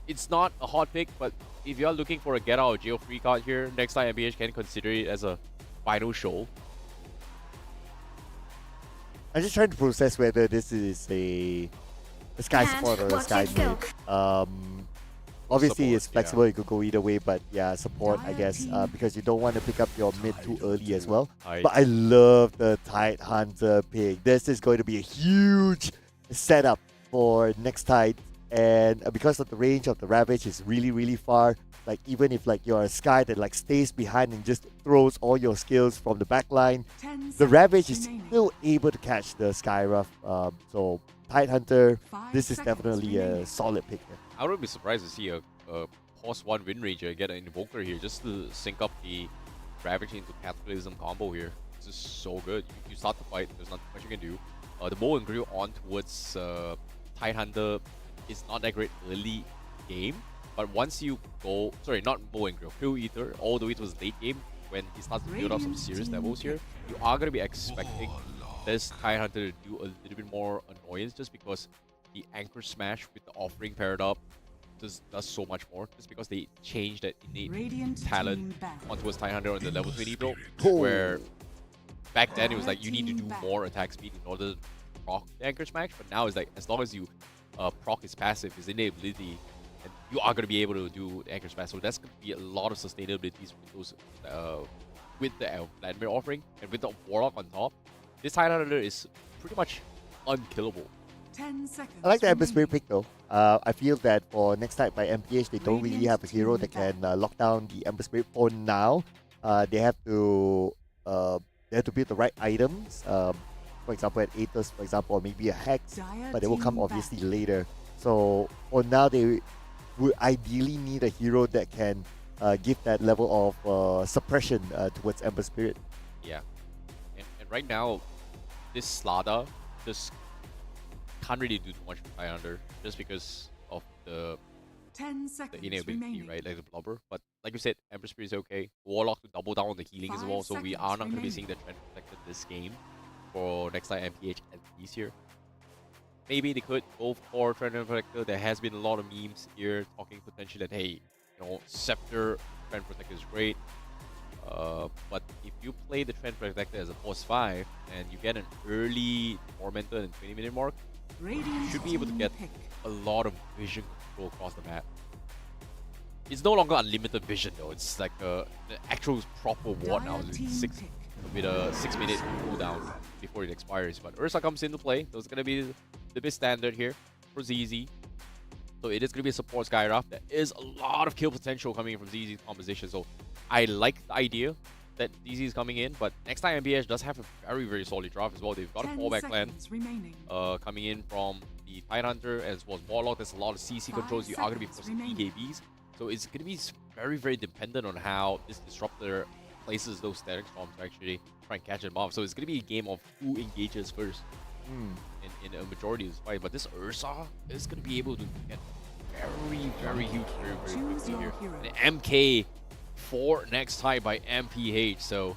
It's not a hot pick, but if you are looking for a get out of jail free card here, next time MBH can consider it as a final show. I'm just trying to process whether this is a Sky And support or a watch Sky it go. mid. Obviously, Support, it's flexible. You could go either way, but yeah, support, I guess, because you don't want to pick up your mid too early as well. Right. But I love the Tide Hunter pick. This is going to be a huge setup for next Tide, and because of the range of the Ravage is really, really far. Like even if like you're a Sky that like stays behind and just throws all your skills from the back line, 10 the seconds Ravage is remaining. still able to catch the Skyruff. So Tide Hunter, 5 this is seconds definitely remaining. a solid pick. Here. I wouldn't be surprised to see a pause 1 Wind Ranger get an Invoker here just to sync up the Ravage into Cataclysm combo here. This is so good. You start the fight, there's not much you can do. The Bow and Grill on towards Tide Hunter is not that great early game, but once you go, sorry, not Bow and Grill, Krill Eater, all the way towards late game, when he starts to build up some serious levels here, you are going to be expecting this Tide Hunter to do a little bit more annoyance just because the Anchor Smash with the Offering paired up does so much more, just because they changed that innate Radiant talent team back. onto Tide Hunter on the level 20 build, Oh. where back then it was like you need to do more attack speed in order to proc the Anchor Smash, but now it's like as long as you proc his passive, his innate ability, and you are going to be able to do the Anchor Smash. So that's going to be a lot of sustainabilities with those with the Vladimir offering and with the Warlock on top. This Tide Hunter is pretty much unkillable. 10 seconds I like the Ember Spirit remaining. pick though. I feel that for next time by MPH, they don't really have a hero that can lock down the Ember Spirit for now. They have to build the right items. For example, at Aethos, for example, or maybe a Hex, Dire but they will come team obviously back. later. So for now, they would ideally need a hero that can give that level of suppression towards Ember Spirit. Yeah, and right now, this Slada just can't really do too much with Highlander just because of the 10 the seconds inability, remaining. right? Like the blubber. But like you said, Ember Spirit is okay. Warlock to double down on the healing as 5 well. So we are seconds not going to be seeing remaining. the Trend Protector this game for next time MPH at least here. Maybe they could go for Trend Protector. There has been a lot of memes here talking potentially that, hey, you know, Scepter Trend Protector is great. But if you play the Trend Protector as a force 5 and you get an early Tormentor in the 20-minute mark, you should be able to get a lot of vision control across the map. It's no longer unlimited vision though. It's like the actual proper ward now with a 6-minute cooldown before it expires. But Ursa comes into play. So it's gonna be the big standard here for ZZ. So it is gonna be a support Skyraf. There is a lot of kill potential coming in from ZZ's composition. So I like the idea that ZZ is coming in, but next time MPH does have a very, very solid draft as well. They've got a fallback plan coming in from the Tidehunter as well as Warlock. There's a lot of CC controls. You are going to be forcing BKBs. So it's going to be very, very dependent on how this Disruptor places those static storms to actually try and catch them off. So it's going to be a game of who engages first in a majority of this fight. But this Ursa is going to be able to get very, very huge, very, very quickly here. An MK for next time by MPH. So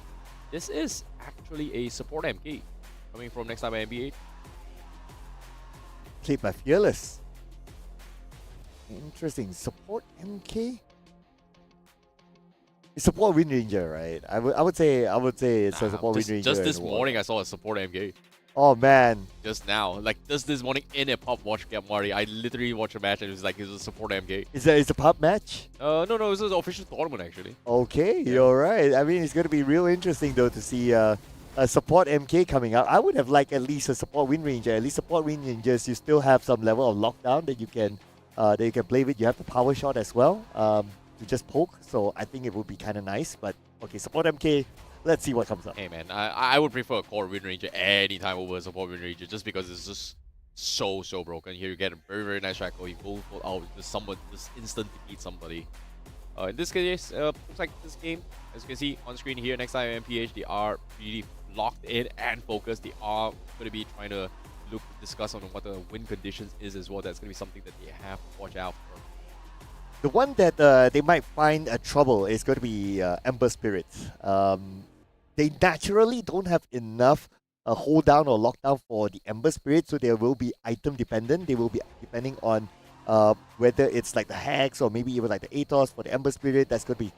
this is actually a support MK coming from next time by MPH. Played by Fearless. Interesting. Support MK? It's support Wind Ranger, right? I would say it's a support Wind Ranger. Just this morning I saw a support MK. Oh man. Just now. Like just this morning in a pub watch Get Marty. I literally watched a match and it was like it was a support MK. Is it a pub match? No, this is an official tournament actually. Okay, you're right. I mean, it's going to be real interesting though to see a support MK coming out. I would have liked at least a support Wind Ranger. At least support Wind Rangers, you still have some level of lockdown that you can play with. You have the power shot as well to just poke. So I think it would be kind of nice. But okay, support MK. Let's see what comes up. Hey man, I would prefer a core Wind Ranger anytime over a support Wind Ranger just because it's just so broken. Here you get a very, very nice shackle. You go full out, just instant defeat somebody. In this case, looks like this game, as you can see on screen here, next time MPH, they are really locked in and focused. They are going to be trying to discuss on what the win conditions is as well. That's going to be something that they have to watch out for. The one that they might find trouble is going to be Ember Spirit. They naturally don't have enough hold down or lockdown for the Ember Spirit, so they will be item dependent. They will be depending on whether it's like the Hex or maybe even like the Atos for the Ember Spirit. That's going to be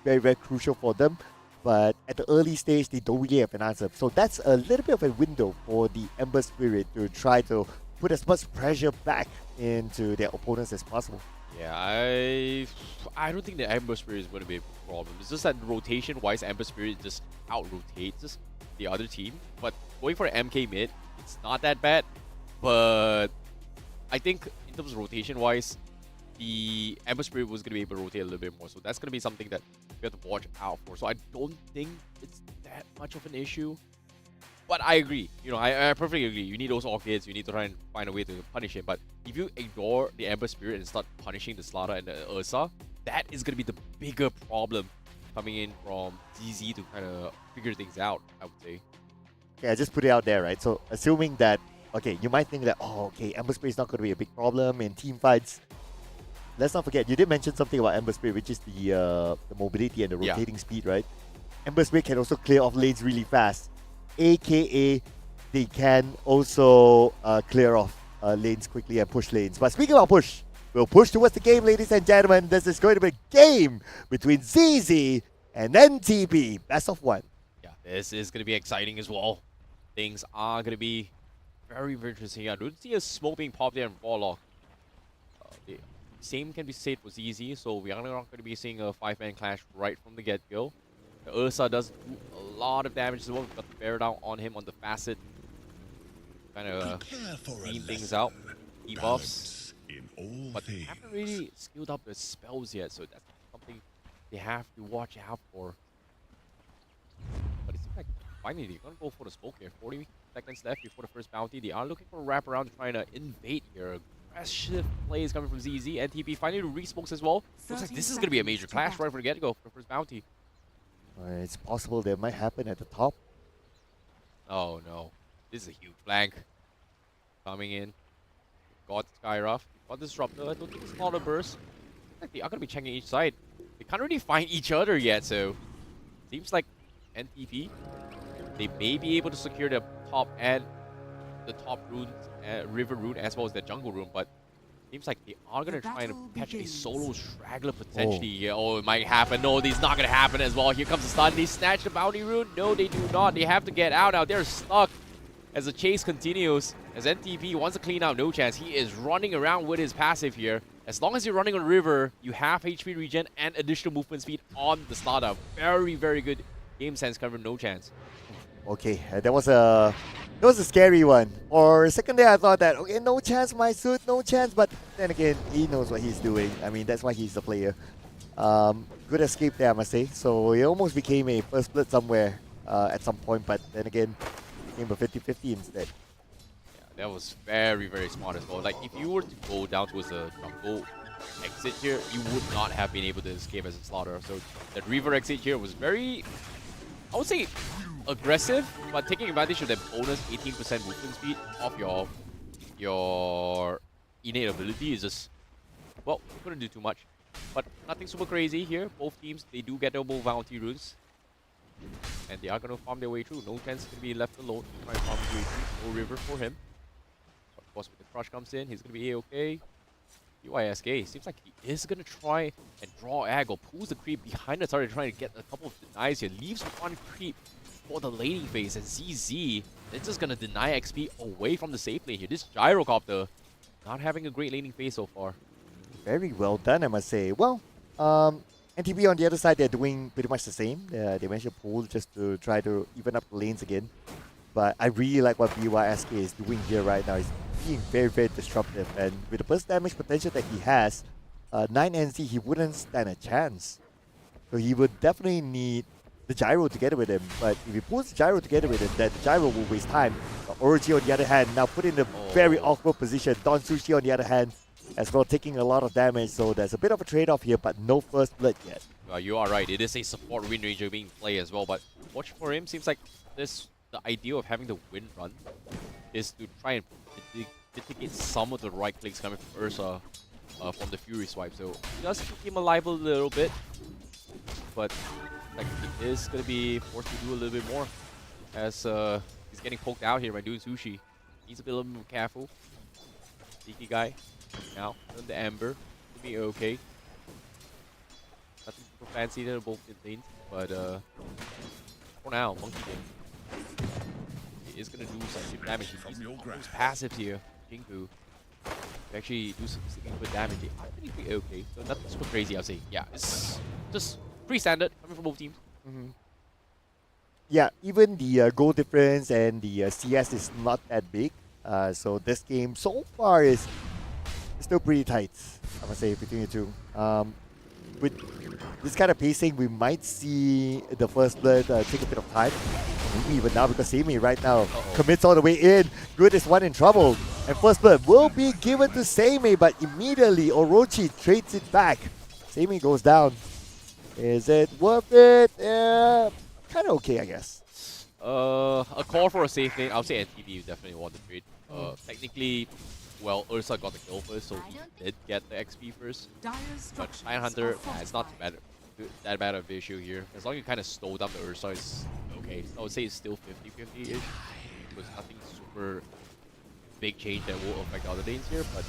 very, very crucial for them. But at the early stage, they don't really have an answer. So that's a little bit of a window for the Ember Spirit to try to put as much pressure back into their opponents as possible. Yeah, I don't think the Ember Spirit is going to be a problem. It's just that rotation-wise, Ember Spirit just out-rotates the other team. But going for an MK mid, it's not that bad. But I think in terms of rotation-wise, the Ember Spirit was going to be able to rotate a little bit more. So that's going to be something that we have to watch out for. So I don't think it's that much of an issue. But I agree. You know, I perfectly agree. You need those orchids. You need to try and find a way to punish him. But if you ignore the Ember Spirit and start punishing the Slaughter and the Ursa, that is going to be the bigger problem coming in from ZZ to kind of figure things out, I would say. Okay, I just put it out there, right? So assuming that, okay, you might think that, oh, okay, Ember Spirit is not going to be a big problem in team fights. Let's not forget, you did mention something about Ember Spirit, which is the mobility and the rotating speed, right? Ember Spirit can also clear off lanes really fast. AKA, they can also clear off lanes quickly and push lanes. But speaking of push, we'll push towards the game, ladies and gentlemen. This is going to be a game between ZZ and NTB. Best of one. Yeah, this is going to be exciting as well. Things are going to be very, very interesting. I don't see a smoke being popped there in Warlock. The same can be said for ZZ, so we are not going to be seeing a 5-man clash right from the get-go. The Ursa does do a lot of damage as well. We've got the bear down on him on the facet. Kind of clean things out. Debuffs. But they haven't really skilled up the spells yet, so that's something they have to watch out for. But it seems like finally they're going to go for the smoke here. 40 seconds left before the first bounty. They are looking for a wraparound to try to invade here. Aggressive plays coming from ZZ. NTB finally re-smokes as well. Looks like this is going to be a major clash right from the get-go for the first bounty. It's possible that might happen at the top. Oh no, this is a huge flank. coming in. Got Skyruff. Got Disruptor. I don't think it's not a burst. Like they are going to be checking each side. They can't really find each other yet, so seems like NTP, they may be able to secure the top and the top rune, river rune, as well as the jungle rune, but seems like they are going to try and catch a solo straggler potentially here. Oh, it might happen. No, it's not going to happen as well. Here comes the stun. They snatch the bounty rune. No, they do not. They have to get out now. They're stuck as the chase continues. As NTP wants to clean out, no chance. He is running around with his passive here. As long as you're running on river, you have HP regen and additional movement speed on the startup. Very, very good game sense coming from no chance. Okay, that was a scary one. For a second there, I thought that, okay, no chance, my suit, no chance. But then again, he knows what he's doing. I mean, that's why he's the player. Good escape there, I must say. So he almost became a first blood somewhere at some point. But then again, became a 50-50 instead. That was very, very smart as well. Like, if you were to go down towards the jungle exit here, you would not have been able to escape as a slaughter. So that river exit here was very, I would say, aggressive, but taking advantage of that bonus 18% movement speed of your innate ability is just, well, you couldn't do too much. But nothing super crazy here. Both teams, they do get double bounty runes. And they are going to farm their way through. No chance to be left alone. Try and farm his way through. No river for him. Of course, when the crush comes in, he's going to be A-okay. UISK seems like he is going to try and draw aggro. Pulls the creep behind the target, trying to get a couple of denies here. Leaves one creep for the laning phase. And ZZ, they're just going to deny XP away from the safe lane here. This Gyrocopter not having a great laning phase so far. Very well done, I must say. Well, NTB on the other side, they're doing pretty much the same. They managed to pull just to try to even up the lanes again. But I really like what BYSK is doing here right now. He's being very, very disruptive. And with the burst damage potential that he has, 9NZ, he wouldn't stand a chance. So he would definitely need the gyro together with him. But if he pulls the gyro together with him, then the gyro will waste time. Orochi on the other hand, now put in a very awkward position. Don Sushi on the other hand, as well, taking a lot of damage. So there's a bit of a trade-off here, but no first blood yet. You are right. It is a support Wind Ranger being played as well. But watch for him. Seems like the idea of having the Wind run is to try and mitigate some of the right clicks coming from Ursa from the Fury swipe. So it does keep him alive a little bit. But like, he is going to be forced to do a little bit more as he's getting poked out here by doing Sushi. Needs to be a little bit more careful. Sneaky guy. Now, on the Ember, to be okay. Nothing super fancy there, both in lanes, but for now, Monkey King. He is gonna do some damage. He needs to use passive here, Jinku. To actually do some good damage. I think he'll be okay. So nothing super crazy, I'll say. Yeah, it's just pretty standard coming from both teams. Yeah, even the goal difference and the CS is not that big. So this game so far is still pretty tight, I must say, between the two. With this kind of pacing, we might see the first blood take a bit of time. Maybe even now, because Seimei right now commits all the way in. Good is one in trouble. And first blood will be given to Seimei, but immediately Orochi trades it back. Seimei goes down. Is it worth it? Kind of okay, I guess. A call for a safe lane. I'll say NTB definitely won the trade. Technically, well, Ursa got the kill first, so he did get the XP first. But Iron Hunter, it's not that bad of an issue here. As long as you kind of slow down the Ursa, it's okay. I would say it's still 50-50-ish. Because nothing super big change that will affect the other lanes here. But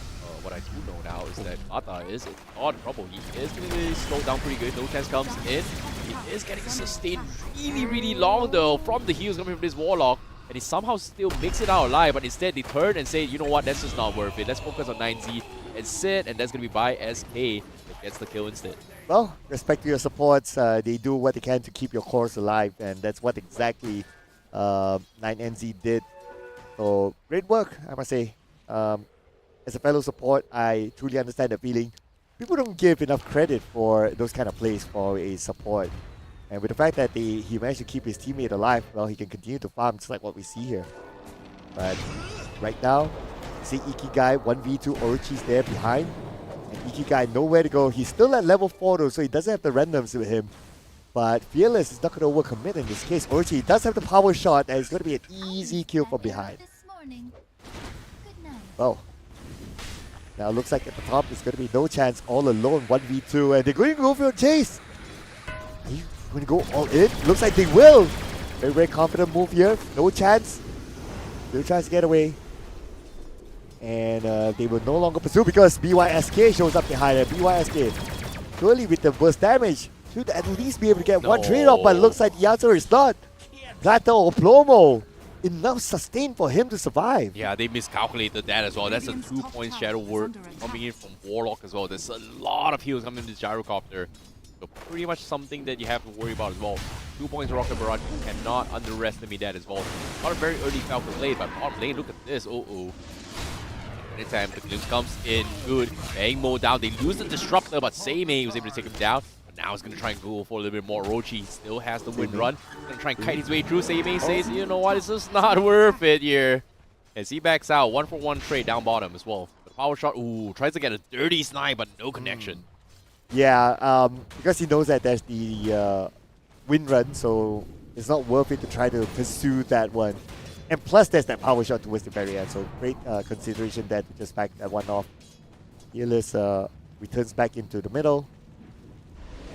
what I do know now is that DOTA is in a lot of trouble. He is going to slow down pretty good. No chance comes in. He is getting sustained really, really long though from the heals coming from this Warlock. And he somehow still makes it out alive, but instead they turn and say, you know what, that's just not worth it. Let's focus on 9Z and sit, and that's going to be by SK that gets the kill instead. Well, respect to your supports. They do what they can to keep your cores alive, and that's what exactly 9NZ did. So, great work, I must say. As a fellow support, I truly understand the feeling. People don't give enough credit for those kind of plays for a support. And with the fact that he managed to keep his teammate alive, well, he can continue to farm just like what we see here. But right now, see Ikigai 1v2, Orochi's there behind. And Ikigai nowhere to go. He's still at level 4 though, so he doesn't have the randoms with him. But Fearless is not going to overcommit in this case. Orochi does have the power shot, and it's going to be an easy kill from behind. Well, now looks like at the top it's going to be no chance, all alone, 1v2, and they're going to go for a chase. Are you going to go all in? Looks like they will. Very, very confident move here. No chance. No chance to get away. And they will no longer pursue because BYSK shows up behind them. BYSK, surely with the burst damage, should at least be able to get one trade off, but it looks like the answer is not. Plata or Plomo, enough sustain for him to survive. Yeah, they miscalculated that as well. That's a 2-point Shadow Word coming in from Warlock as well. There's a lot of heals coming in this Gyrocopter. So pretty much something that you have to worry about as well. 2 points Rocket Barrage, you cannot underestimate that as well. Not a very early Falcon blade, but bottom lane, look at this. Anytime the glimpse comes in, good. Bang mode down. They lose the Disruptor, but Seimei was able to take him down. But now he's going to try and go for a little bit more. Orochi still has the wind run. Going to try and kite his way through. Seimei says, you know what, it's just not worth it here. As he backs out, 1-for-1 trade down bottom as well. The power shot, tries to get a dirty snipe, but no connection. Yeah, because he knows that there's the wind run, so it's not worth it to try to pursue that one. And plus, there's that power shot towards the very end, so great consideration there to just back that one off. Fearless returns back into the middle.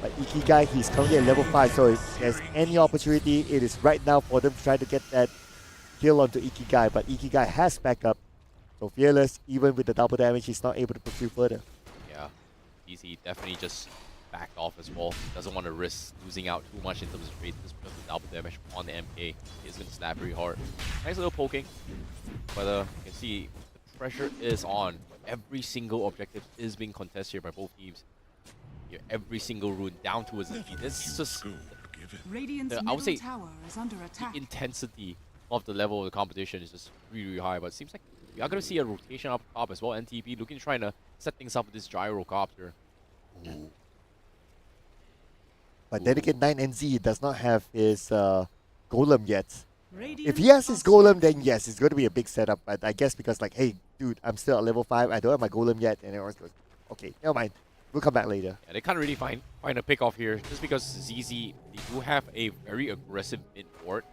But Ikigai, he's currently at level 5, so if there's any opportunity, it is right now for them to try to get that kill onto Ikigai. But Ikigai has backup, so Fearless, even with the double damage, he's not able to pursue further. Yeah, he definitely just backed off as well. Doesn't want to risk losing out too much in terms of trade just because of the double damage on the MK. It's going to snap very hard. Nice little poking, but you can see the pressure is on. Every single objective is being contested here by both teams. Here, every single rune down towards the feet. This is just, I would say, the intensity of the level of the competition is just really, really high. But it seems like we are going to see a rotation up top as well. NTP looking to try to set things up with this Gyrocopter. Ooh. But then again, 9NZ does not have his golem yet. If he has his golem, then yes, it's going to be a big setup. But I guess because like, hey, dude, I'm still at level 5. I don't have my golem yet. And everyone's goes, okay, never mind. We'll come back later. Yeah, they can't really find a pick off here. Just because ZZ, they do have a very aggressive mid ward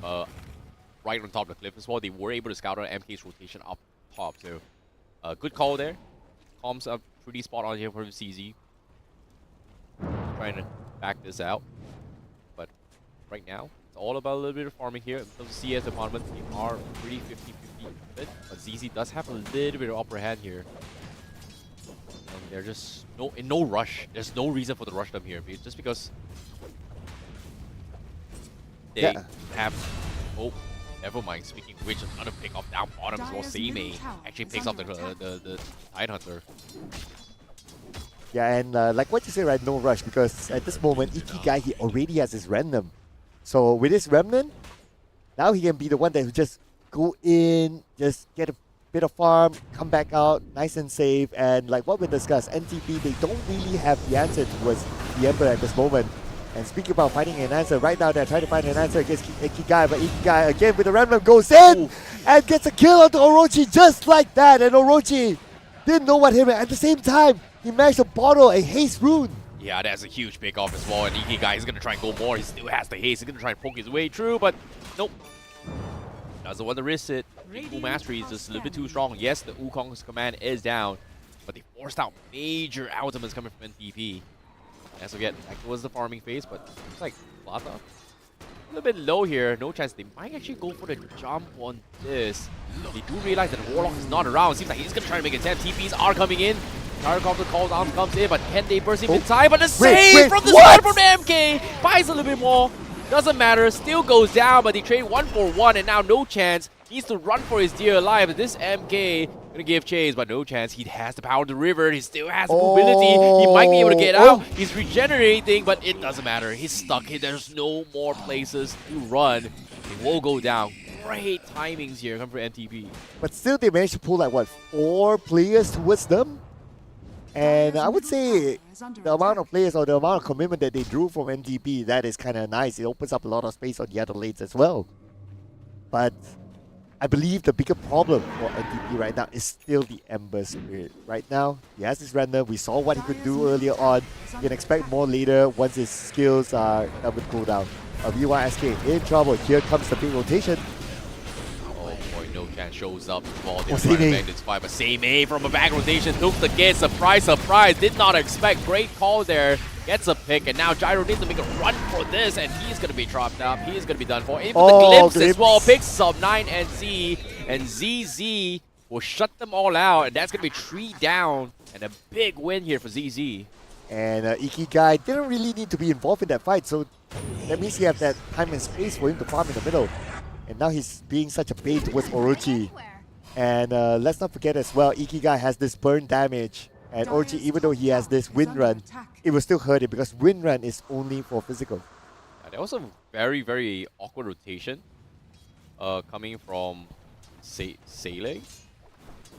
right on top of the cliff as well. They were able to scout out MK's rotation up top. So, good call there. Comms up pretty spot on here for ZZ. Trying to back this out. But right now, it's all about a little bit of farming here. In terms of CS department, they are pretty 50-50. But ZZ does have a little bit of upper hand here. And they're just in no rush. There's no reason for the rush them here. Just because they have... Oh, never mind. Speaking of which, another pick up down bottom as well. Seimei actually picks up the Tidehunter. Yeah, and like what you say, right, no rush, because at this moment, Ikigai, he already has his Remnant. So with his Remnant, now he can be the one that will just go in, just get a bit of farm, come back out, nice and safe. And like what we discussed, NTP, they don't really have the answer towards the Emperor at this moment. And speaking about finding an answer, right now they're trying to find an answer against Ikigai, but Ikigai again with the Remnant goes in and gets a kill onto Orochi just like that. And Orochi didn't know what hit him. At the same time, he managed to bottle a haste rune. Yeah, that's a huge pick off as well. And Ikigai is going to try and go more. He still has the haste. He's going to try and poke his way through, but nope. Doesn't want to risk it. Full mastery is just a little bit too strong. Yes, the Wukong's command is down, but they forced out major ultimates coming from NTP. As we get back towards the farming phase, but looks like Plata a little bit low here. No chance. They might actually go for the jump on this. They do realize that Warlock is not around. Seems like he's going to try to make a attempt. TPs are coming in. Gyrocopter calls arms comes in, but can they burst him in time? But the save from the side from the MK buys a little bit more. Doesn't matter. Still goes down, but they trade 1-for-1, and now no chance. Needs to run for his dear life. This MK gonna give chase, but no chance. He has the power of the river. He still has the mobility. He might be able to get out. He's regenerating, but it doesn't matter. He's stuck. There's no more places to run. He will go down. Great timings here coming from NTP. But still, they managed to pull like what, 4 players towards them. And I would say the amount of players or the amount of commitment that they drew from NTP, that is kind of nice. It opens up a lot of space on the other lanes as well. But I believe the bigger problem for NTP right now is still the Ember Spirit. Right now, he has this random. We saw what he could do earlier on. You can expect more later once his skills are done with cooldown. BYSK in trouble. Here comes the big rotation. Oh boy, no chance. Man shows up while they're Oh, trying to Same-A. bang this fight. But Same-A from a back rotation took the get. Surprise, surprise. Did not expect. Great call there. Gets a pick. And now Gyro needs to make a run for this. And he's going to be trapped up. He is going to be done for. Even the glimpse as well. Picks up 9NZ. And ZZ will shut them all out. And that's going to be 3 down. And a big win here for ZZ. And Ikigai didn't really need to be involved in that fight, so that means he have that time and space for him to farm in the middle. And now he's being such a bait towards Orochi. And let's not forget as well, Ikigai has this burn damage. And Orochi, even though he has this wind run, it will still hurt him because wind run is only for physical. Yeah, that was a very, very awkward rotation coming from Seile.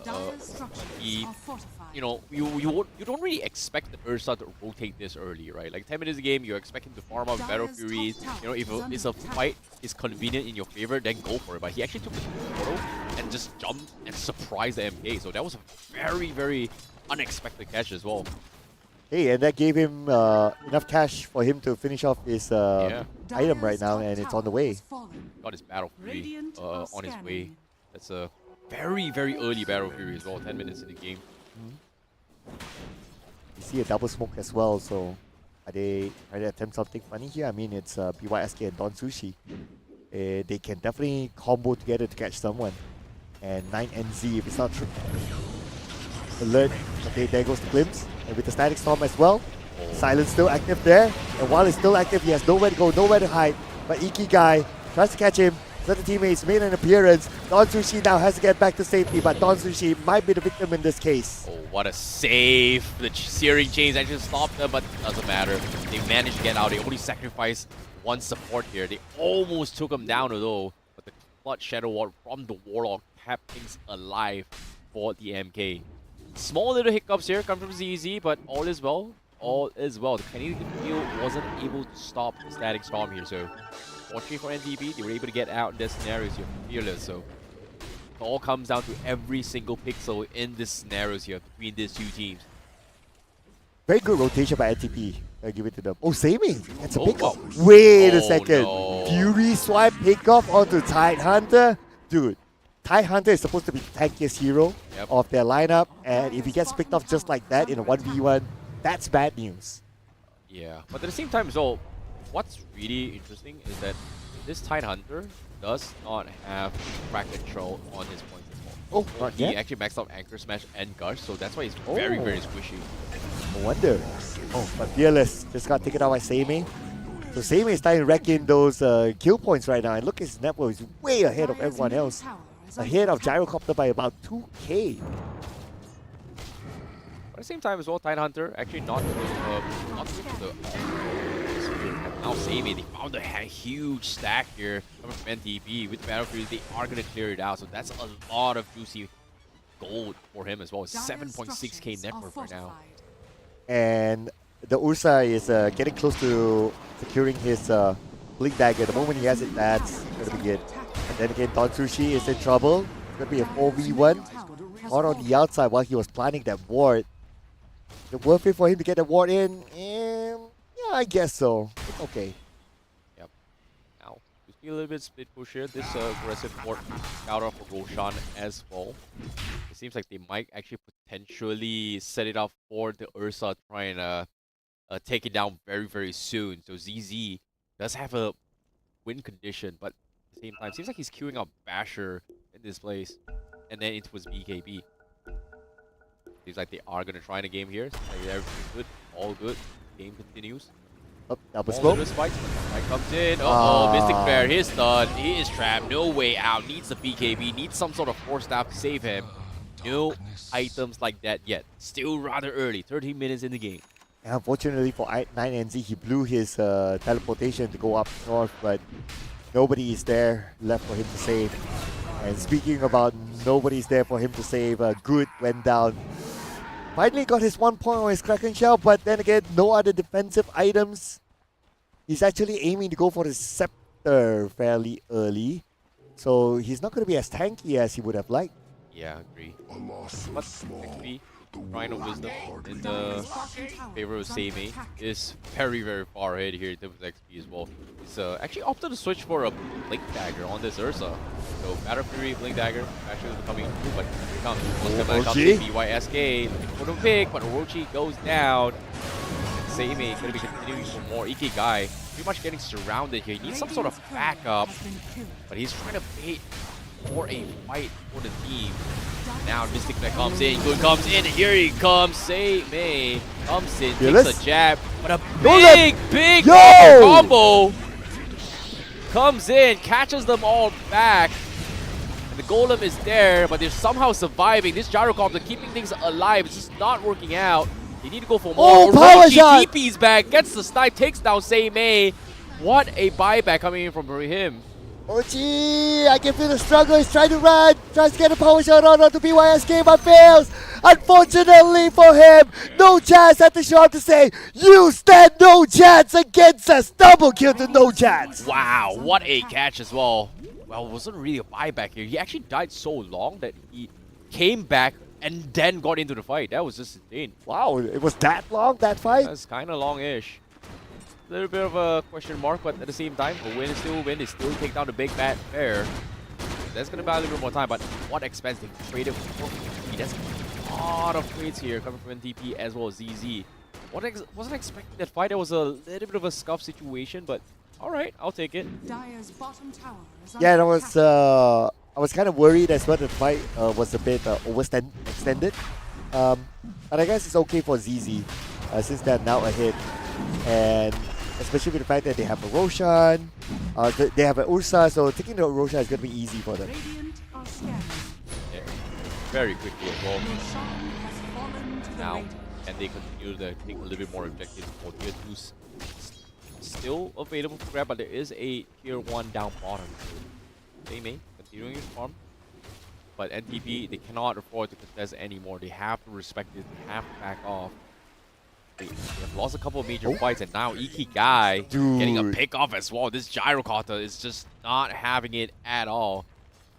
Dire structures he- are fortified. You know, you don't really expect the Ursa to rotate this early, right? Like 10 minutes a game, you expect him to farm out Battle Furies. You know, if it's a fight is convenient in your favor, then go for it. But he actually took the photo and just jumped and surprised the MK. So that was a very, very unexpected catch as well. Hey, and that gave him enough cash for him to finish off his item right now, and it's on the way. Got his Battle Fury Radiant are on his way. scanning. That's a very, very early Battle Fury as well. 10 minutes in the game. You see a double smoke as well, so are they trying to attempt something funny here? I mean, it's BYSK and Don Sushi. They can definitely combo together to catch someone. And 9NZ, if it's not true. Alert. Okay, there goes the glimpse. And with the static storm as well. Silence still active there. And while it's still active, he has nowhere to go, nowhere to hide. But Ikigai tries to catch him. So the teammates made an appearance. Don Sushi now has to get back to safety, but Don Sushi might be the victim in this case. Oh, what a save. The searing chains actually stopped them, but doesn't matter. They managed to get out. They only sacrificed one support here. They almost took him down though, but the clutch Shadow Ward from the Warlock kept things alive for the MK. Small little hiccups here come from ZZ, but all is well. All is well. The Canadian field wasn't able to stop the static storm here, so fortunately for NDB, they were able to get out in this scenarios here for Fearless, so it all comes down to every single pixel in this scenarios here between these two teams. Very good rotation by NTP. I give it to them. Oh, Samey. That's a Oh, pickoff. wow. Wait a Oh, second. no. Fury swipe pickoff onto Tidehunter. Dude, Tidehunter is supposed to be the tankiest hero of their lineup. And if he gets picked off just like that in a 1v1, that's bad news. Yeah, but at the same time as well, what's really interesting is that this Tidehunter does not have crack control on his points as well. Oh, not He yet. actually maxed out Anchor Smash and Gush, so that's why he's very, Oh. very squishy. No wonder. Oh, but Fearless just got taken out by Samey. So Samey is starting to rack in those kill points right now. And look, his network is way ahead of everyone else. Ahead of Gyrocopter by about 2k. But at the same time as well, Tidehunter actually not going for the and now Samey, they found a huge stack here coming from NTP. With Battlefield, they are going to clear it out, so that's a lot of juicy gold for him as well. 7.6k net worth right now. And the Ursa is getting close to securing his Blink Dagger. The moment he has it, that's going to be good. And then again, Don Sushi is in trouble. It's going to be a 4v1. Caught on the outside while he was planning that ward. Is it worth it for him to get the ward in? Yeah, I guess so. It's okay. Yep. Now, just be a little bit split push here. This aggressive ward out of Roshan as well. It seems like they might actually potentially set it up for the Ursa trying to take it down very, very soon. So ZZ does have a win condition, but at the same time, seems like he's queuing up Basher in this place. And then it was BKB. Seems like they are going to try in a game here. Like everything's good. All good. Game continues. Oh, double All smoke. little spikes. Right comes in. Uh-oh, Mystic Bear, he's done. He is trapped. No way out. Needs the BKB. Needs some sort of force staff to save him. No items like that yet. Still rather early. 13 minutes in the game. And unfortunately for 9NZ, he blew his teleportation to go up north, but nobody is there left for him to save. And speaking about nobody's there for him to save, Good went down. Finally got his 1 point on his Kraken Shell, but then again, no other defensive items. He's actually aiming to go for the Scepter fairly early. So he's not going to be as tanky as he would have liked. Yeah, agree. But actually, if Shrine of Wisdom in the favor of Seimei is very, very far ahead here in terms of XP as well. He's actually opted to switch for a Blink Dagger on this Ursa. So Battle Fury, Blink Dagger, actually coming through, but here comes. BYSK looking for the pick, but Orochi goes down. Seimei going to be continuing for more. Ikigai pretty much getting surrounded here. He needs some sort of backup, but he's trying to bait for a fight for the team. Now Mystic Fang comes in, Good comes in, and here he comes. Seimei comes in, takes a jab, but a big combo comes in, catches them all back. And the Golem is there, but they're somehow surviving. This Gyrocopter keeping things alive, it's just not working out. They need to go for more. Power shot! TP's back, gets the snipe, takes down Seimei. What a buyback coming in from him. Ochi, I can feel the struggle. He's trying to run, tries to get a power shot onto BYSK, but fails. Unfortunately for him, no chance at the shot to say, you stand no chance against us. Double kill to no chance. Wow, what a catch as well. Well, it wasn't really a buyback here. He actually died so long that he came back and then got into the fight. That was just insane. Wow, it was that long, that fight? That's kind of long-ish. A little bit of a question mark, but at the same time, the win is still a win. They still take down the big bad bear. That's going to buy a little bit more time, but what expense they traded for NTP. That's a lot of trades here coming from NTP as well as ZZ. Wasn't expecting that fight. There was a little bit of a scuff situation, but all right, I'll take it. Dire's bottom tower is Yeah, under I was kind of worried as well. The fight was a bit extended. But I guess it's okay for ZZ since they're now ahead. And especially with the fact that they have a Roshan, they have an Ursa, so taking the Roshan is going to be easy for them. Radiant are scanning. Yeah, very quickly as well. Roshan has fallen to the Now, Radiant. and they continue to take a little bit more objectives for tier 2s. Still available to grab, but there is a tier 1 down bottom. Seimei continuing his farm. But NTP, they cannot afford to contest anymore. They have to respect it, they have to back off. They have lost a couple of major fights, and now Ikigai getting a pick off as well. This Gyrocopter is just not having it at all.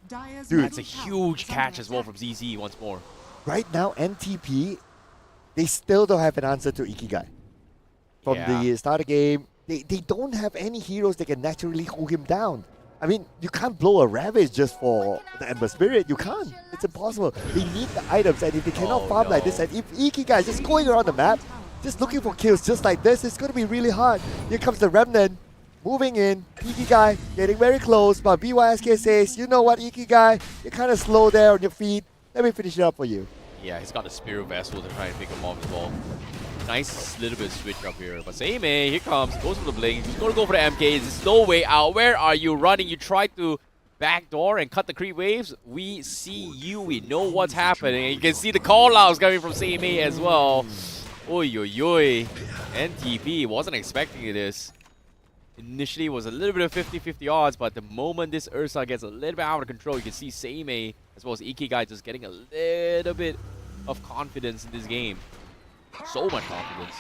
Dire's Dude. That's a middle tower huge is under catch as well attack. from ZZ once more. Right now, NTP, they still don't have an answer to Ikigai. From the start of the game, they don't have any heroes that can naturally hold him down. I mean, you can't blow a Ravage just for the Ember Spirit. You can't. It's impossible. They need the items, and if they cannot farm like this, and if Ikigai is just going around the map, just looking for kills just like this, it's going to be really hard. Here comes the Remnant, moving in. Ikigai getting very close, but BYSK says, you know what, Ikigai, you're kind of slow there on your feet. Let me finish it up for you. Yeah, he's got a Spirit Vessel to try and pick him off as well. Nice little bit of switch up here. But Seimei, here comes, goes for the blink. He's going to go for the MK. There's no way out. Where are you running? You tried to backdoor and cut the creep waves. We see you. We know what's happening. And you can see the call-outs coming from Seimei as well. Oi, oi, oi. NTP wasn't expecting this. Initially, it was a little bit of 50-50 odds, but the moment this Ursa gets a little bit out of control, you can see Seimei as well as Ikigai just getting a little bit of confidence in this game. So much confidence.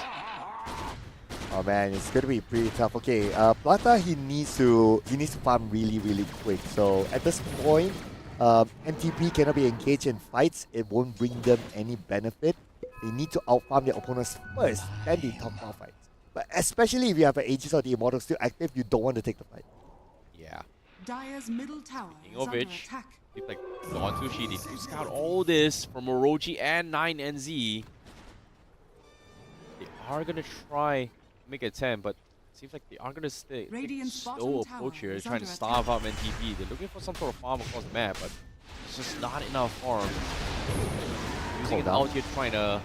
Oh man, it's gonna be pretty tough. Okay, Plata, he needs to farm really quick. So at this point, NTP cannot be engaged in fights. It won't bring them any benefit. They need to outfarm their opponents first, then they top four fights. But especially if you have an Aegis or the Immortal still active, you don't want to take the fight. Yeah. Dire's middle tower King is of under which, attack. keep like gone to Shidi to scout all this from Orochi and 9NZ. They are gonna try to make a 10, but it seems like they are gonna stay Radiant's slow bottom approach tower here, is trying to under starve out NTP. They're looking for some sort of farm across the map, but it's just not enough farm. Using an ulti trying to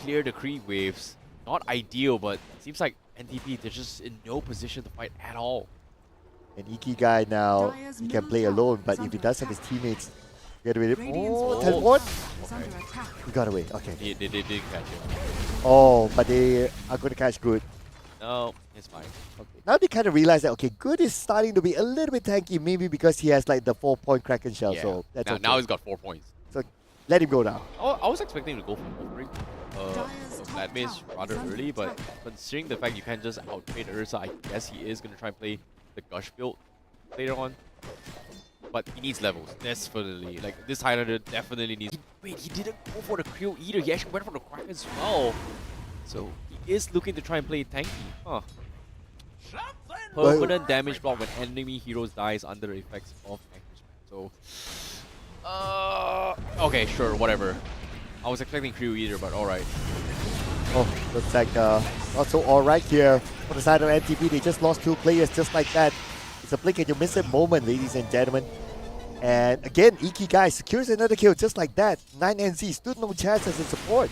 clear the creep waves. Not ideal, but it seems like NTP, they're just in no position to fight at all. And Ikigai now, Dire's he can middle play tower alone, is but if under he does have his attack. teammates, get away. Radiant's Oh, bottom teleport? tower is under attack. He got away. Okay. They did catch him. Oh, but they are going to catch Good. No, it's fine. Okay. Now they kind of realize that, okay, Good is starting to be a little bit tanky, maybe because he has like the 4-point Kraken Shell, Yeah. so that's okay. Now he's got 4 points. So let him go now. I was expecting him to go for offering Dire's top that maze tower rather is under early, but attack. considering the fact you can't just outtrade Ursa, I guess he is going to try and play the Gush build later on. but he needs levels, definitely. Like, this Highlander definitely needs... Wait, he didn't go for the Creo either. He actually went for the Crack as well. So, he is looking to try and play tanky. Huh. Permanent damage block when enemy heroes dies under the effects of Anchor Spam. So... okay, sure, whatever. I was expecting Creo either, but alright. Oh, looks like not so alright here for the side of NTP. They just lost 2 players just like that. It's a blink and you miss it moment, ladies and gentlemen. And again, Ikigai secures another kill just like that. 9NZ stood no chance as a support.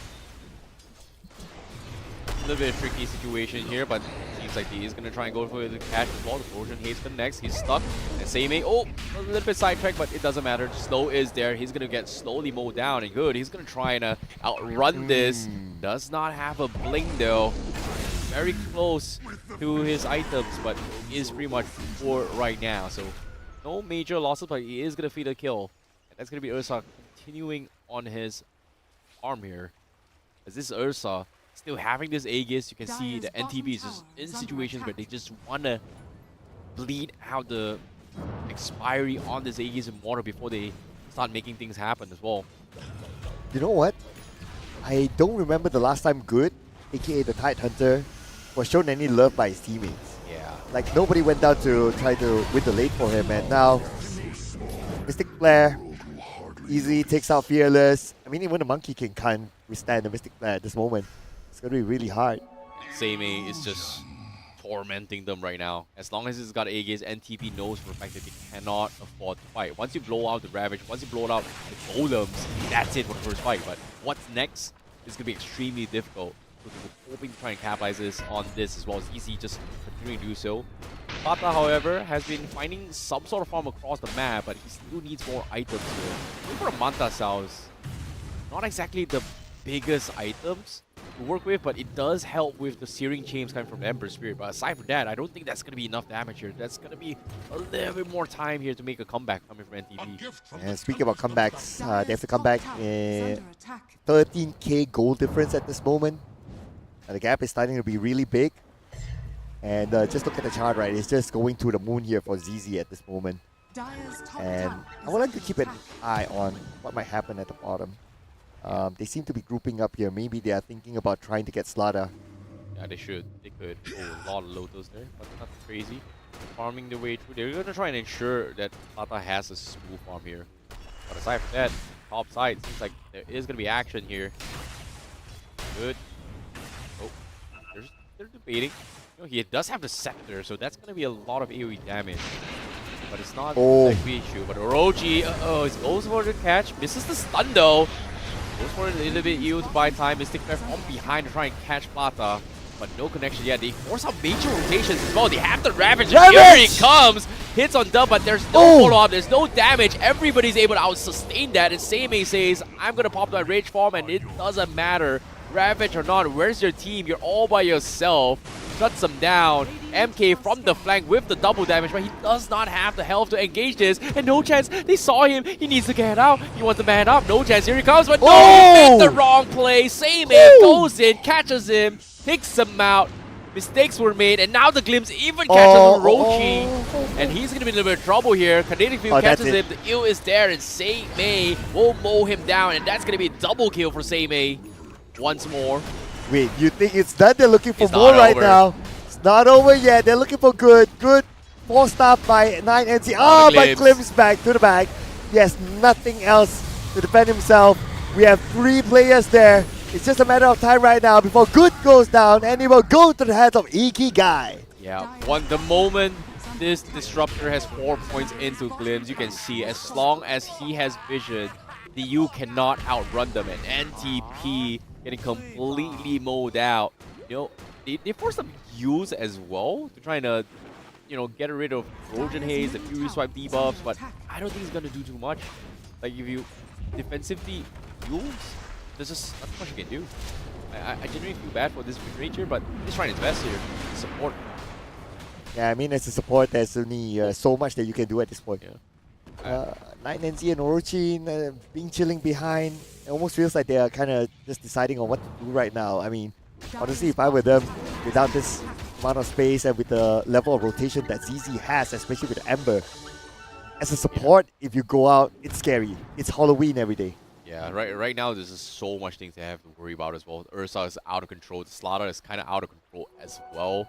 A little bit of tricky situation here, but seems like he is going to try and go for the catch as well. The Trojan hates connects. He's stuck. And Seimei, oh, a little bit sidetracked, but it doesn't matter. Slow is there. He's going to get slowly mowed down. And good. He's going to try and outrun this. Does not have a blink though. Very close to his items, but is pretty much poor right now. So no major losses, but he is going to feed a kill. And that's going to be Ursa continuing on his arm here. As this Ursa still having this Aegis, you can see the NTB is just in situations where they just want to bleed out the expiry on this Aegis in water before they start making things happen as well. You know what? I don't remember the last time Good, aka the Tide Hunter, was shown any love by his teammates. Yeah. Like nobody went down to try to win the lane for him, and now Mystic Flare easily takes out Fearless. I mean, even the Monkey King can't withstand the Mystic Flare at this moment. It's gonna be really hard. Seimei is just tormenting them right now. As long as he's got Aegis, NTP knows for the fact that they cannot afford to fight. Once you blow out the Ravage, once you blow out the Golems, that's it for the first fight. But what's next is gonna be extremely difficult. So we're hoping to try and capitalize this on this as well as EC just continuing to do so. DOTA, however, has been finding some sort of farm across the map, but he still needs more items here. Looking for a Manta Cells, not exactly the biggest items to work with, but it does help with the Searing Chains coming from Ember Spirit. But aside from that, I don't think that's going to be enough damage here. That's going to be a little bit more time here to make a comeback coming from NTP. And speaking about comebacks, they have to come back in 13k gold difference at this moment. And the gap is starting to be really big. And just look at the chart, right? It's just going to the moon here for ZZ at this moment. And I would like to keep an eye on what might happen at the bottom. They seem to be grouping up here. Maybe they are thinking about trying to get Slaughter. Yeah, they should. They could. Oh, a lot of Lotus there, but nothing crazy. Farming their way through. They're going to try and ensure that Tata has a smooth farm here. But aside from that, top side, seems like there is going to be action here. Good. Oh, they're debating. You know, he does have the Scepter, so that's going to be a lot of AoE damage. But it's not a big issue. But Orochi, goes for the catch. Misses the stun though. Goes for a little bit yield to buy time. Mystic Flare from behind to try and catch Plata. But no connection yet. They force out major rotations as well. They have the Ravage. And here he comes. Hits on Dub, but there's no follow-up. There's no damage. Everybody's able to out-sustain that. And Seimei says, I'm going to pop that Rage Form, and it doesn't matter. Ravage or not, where's your team? You're all by yourself. Shuts him down. MK from the flank with the double damage, but he does not have the health to engage this. And no chance. They saw him. He needs to get out. He wants to man up. No chance. Here he comes, but no, he made the wrong play. Seimei goes in, catches him, takes him out. Mistakes were made, and now the Glimpse even catches Orochi. And he's going to be in a little bit of trouble here. Kinetic Field catches him. The ill is there, and Seimei will mow him down. And that's going to be a double kill for Seimei. Once more. Wait, you think it's done? They're looking for more right now. It's not over yet. They're looking for good. Good 4-star by 9NC. Ah, but Glimpse back to the back. He has nothing else to defend himself. We have 3 players there. It's just a matter of time right now before Good goes down, and he will go to the hands of Ikigai. Yeah, the moment this Disruptor has 4 points into Glimpse, you can see as long as he has vision, the U cannot outrun them. And NTP getting completely mowed out. You know, they force some use as well to try to, get rid of Trojan Haze, the Fury Swipe debuffs, but I don't think he's gonna do too much. Like if you defensively use, there's just not much you can do. I genuinely feel bad for this mid-ranger, but he's trying his best here to support. Yeah, I mean as a support, there's only so much that you can do at this point. Yeah. 9NZ and Orochi being chilling behind. It almost feels like they are kind of just deciding on what to do right now. I mean, honestly, if I were them, without this amount of space and with the level of rotation that ZZ has, especially with Ember, as a support, if you go out, it's scary. It's Halloween every day. Yeah, right now there's just so much things to have to worry about as well. Ursa is out of control. The Slaughter is kind of out of control as well,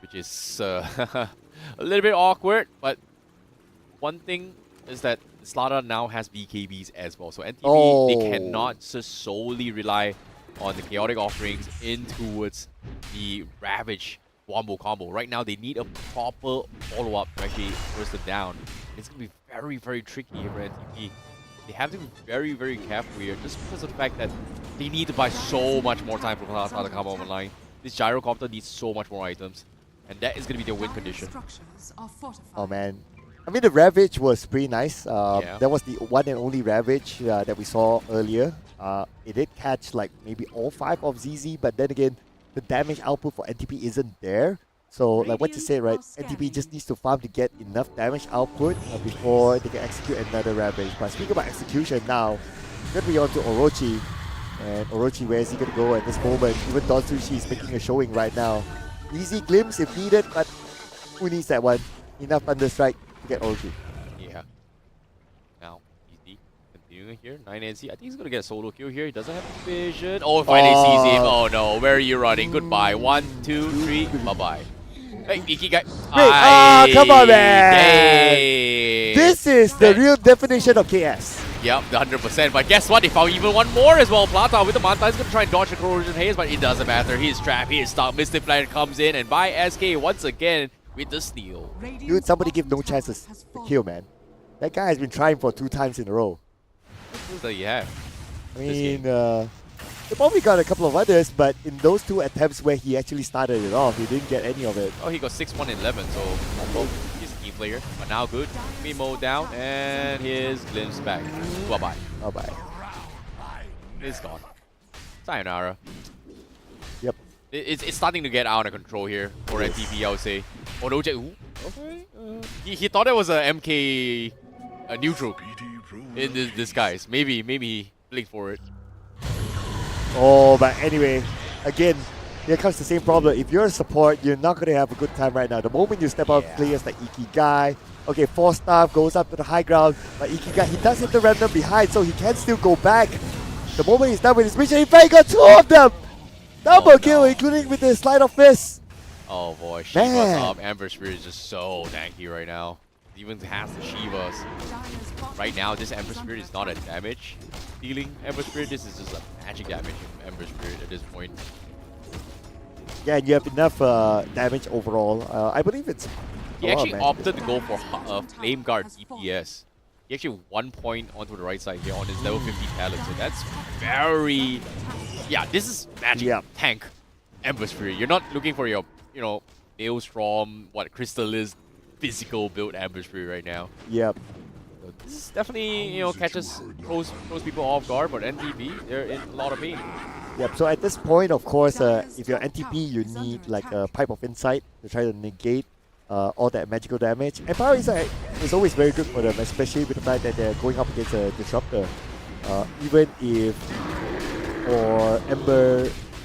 which is a little bit awkward. But one thing is that Slaughter now has BKBs as well. So NTB, they cannot just solely rely on the chaotic offerings in towards the Ravage wombo combo. Right now, they need a proper follow-up to actually burst them down. It's going to be very, very tricky here for NTB. They have to be very, very careful here just because of the fact that they need to buy so much more time for Slaughter to come online. This Gyrocopter needs so much more items, and that is going to be their win condition. Oh man. I mean, the Ravage was pretty nice. Yeah. That was the one and only Ravage that we saw earlier. It did catch like maybe all 5 of ZZ, but then again, the damage output for NTP isn't there. So like what you said, right? NTP just needs to farm to get enough damage output before they can execute another Ravage. But speaking about execution now, we're going to be on to Orochi. And Orochi, where is he going to go at this moment? Even Don Sushi is making a showing right now. Easy glimpse if needed, but who needs that one? Enough Thunderstrike to get Orochi. Yeah. Now, easy. Continuing here. 9NC. I think he's going to get a solo kill here. He doesn't have vision. Oh, finally sees him. Oh no, where are you running? Goodbye. 1, 2, 3. Bye-bye. Hey, Iki guy. Come on, man. Hey. This is the real definition of KS. Yep, the 100%. But guess what? They found even one more as well. Plata with the Manta is going to try and dodge the Corrosion Haze, but it doesn't matter. He is trapped. He is stuck. Mystic Planet comes in, and by SK once again with the steal. Dude, somebody give no chances to kill, man. That guy has been trying for 2 times in a row. So yeah. I mean, they probably got a couple of others, but in those 2 attempts where he actually started it off, he didn't get any of it. Oh, he got 6-1 and 11, so he's a team player. But now good. Mimo down, and his glimpse back. Bye-bye. Bye-bye. It's gone. Sayonara. Yep. It's starting to get out of control here for NTP, I would say. Oh, no, okay. He thought it was a MK neutral in this disguise. Maybe he blinked for it. Oh, but anyway, again, here comes the same problem. If you're a support, you're not going to have a good time right now. The moment you step out, players like Ikigai, okay, 4-star goes up to the high ground, but Ikigai, he does hit the random behind, so he can still go back. The moment he's done with his mission, in fact, he got 2 of them! Double kill, including with the slide of fist. Oh boy, Shiva's up. Ember Spirit is just so tanky right now. He even has the Shivas. Right now, this Ember Spirit is not a damage dealing Ember Spirit. This is just a magic damage Ember Spirit at this point. Yeah, and you have enough damage overall. I believe it's... He actually opted to go for Flame Guard DPS. He actually 1 point onto the right side here on his level 50 talent. So that's very... Yeah, this is magic tank Ember Spirit. You're not looking for your, Maelstrom, Crystallis, physical build Ember Spirit right now. Yep. So this is definitely, throws people off guard, but NTP, they're in a lot of pain. Yep, so at this point, of course, if you're NTP, you need like a Pipe of Insight to try to negate all that magical damage. And Power Insight is always very good for them, especially with the fact that they're going up against a Disruptor.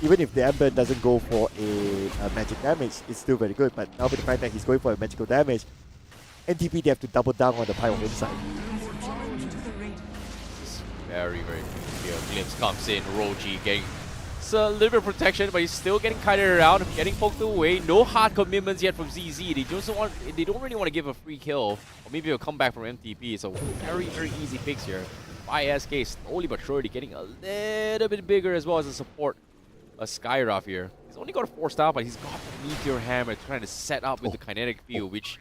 Even if the Ember doesn't go for a magic damage, it's still very good. But now with the fact that he's going for a magical damage, NTP, they have to double down on the Pipe of Insight. Very, very good here. Glimpse comes in, Roji getting a little bit of protection, but he's still getting kited around, getting poked away. No hard commitments yet from ZZ. They don't really want to give a free kill, or maybe a comeback from MTP. So very, very easy picks here. YSK slowly but surely getting a little bit bigger as well as a support. A Skyrath here. He's only got a 4-star, but he's got Meteor Hammer trying to set up with the kinetic field, which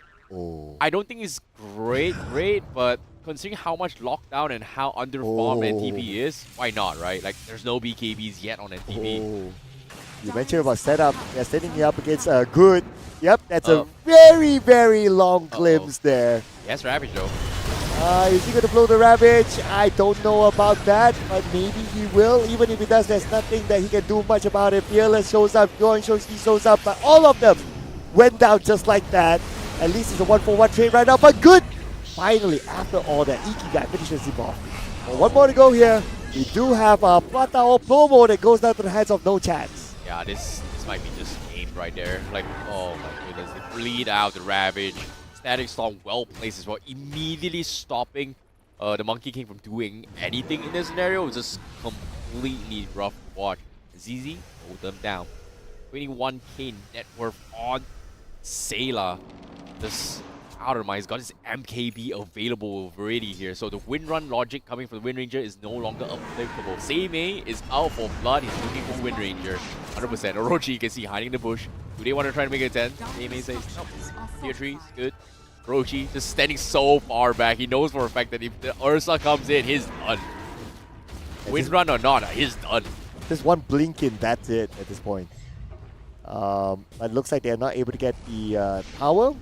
I don't think is great, but considering how much lockdown and how underfarmed NTP is, why not, right? Like, there's no BKBs yet on NTP. You mentioned about setup. They're setting me up against a good... Yep, that's a very, very long glimpse there. Yes, Ravage though. Is he going to blow the Ravage? I don't know about that, but maybe he will. Even if he does, there's nothing that he can do much about it. Fearless shows up, Joan shows up, but all of them went down just like that. At least it's a 1-for-1 trade right now, but good! Finally, after all that, Ikigai finishes him off. Well, 1 more to go here. We do have a Plata or promo that goes down to the hands of No Chance. Yeah, this might be just game right there. Like, oh my goodness, they bleed out the Ravage. static storm well placed as well, immediately stopping the Monkey King from doing anything in this scenario. It was just completely rough to watch. ZZ hold them down. 21k net worth on Sailor. This Outermind has got his MKB available already here. So the win run logic coming from the Wind Ranger is no longer applicable. Seimei is out for blood. He's looking for Wind Ranger. 100%. Orochi, you can see hiding in the bush. Do they want to try to make it 10? Seimei says, nope. Tier 3, good. Orochi just standing so far back. He knows for a fact that if the Ursa comes in, he's done. Wind run or not, he's done. Just one blink in, that's it at this point. It looks like they're not able to get the power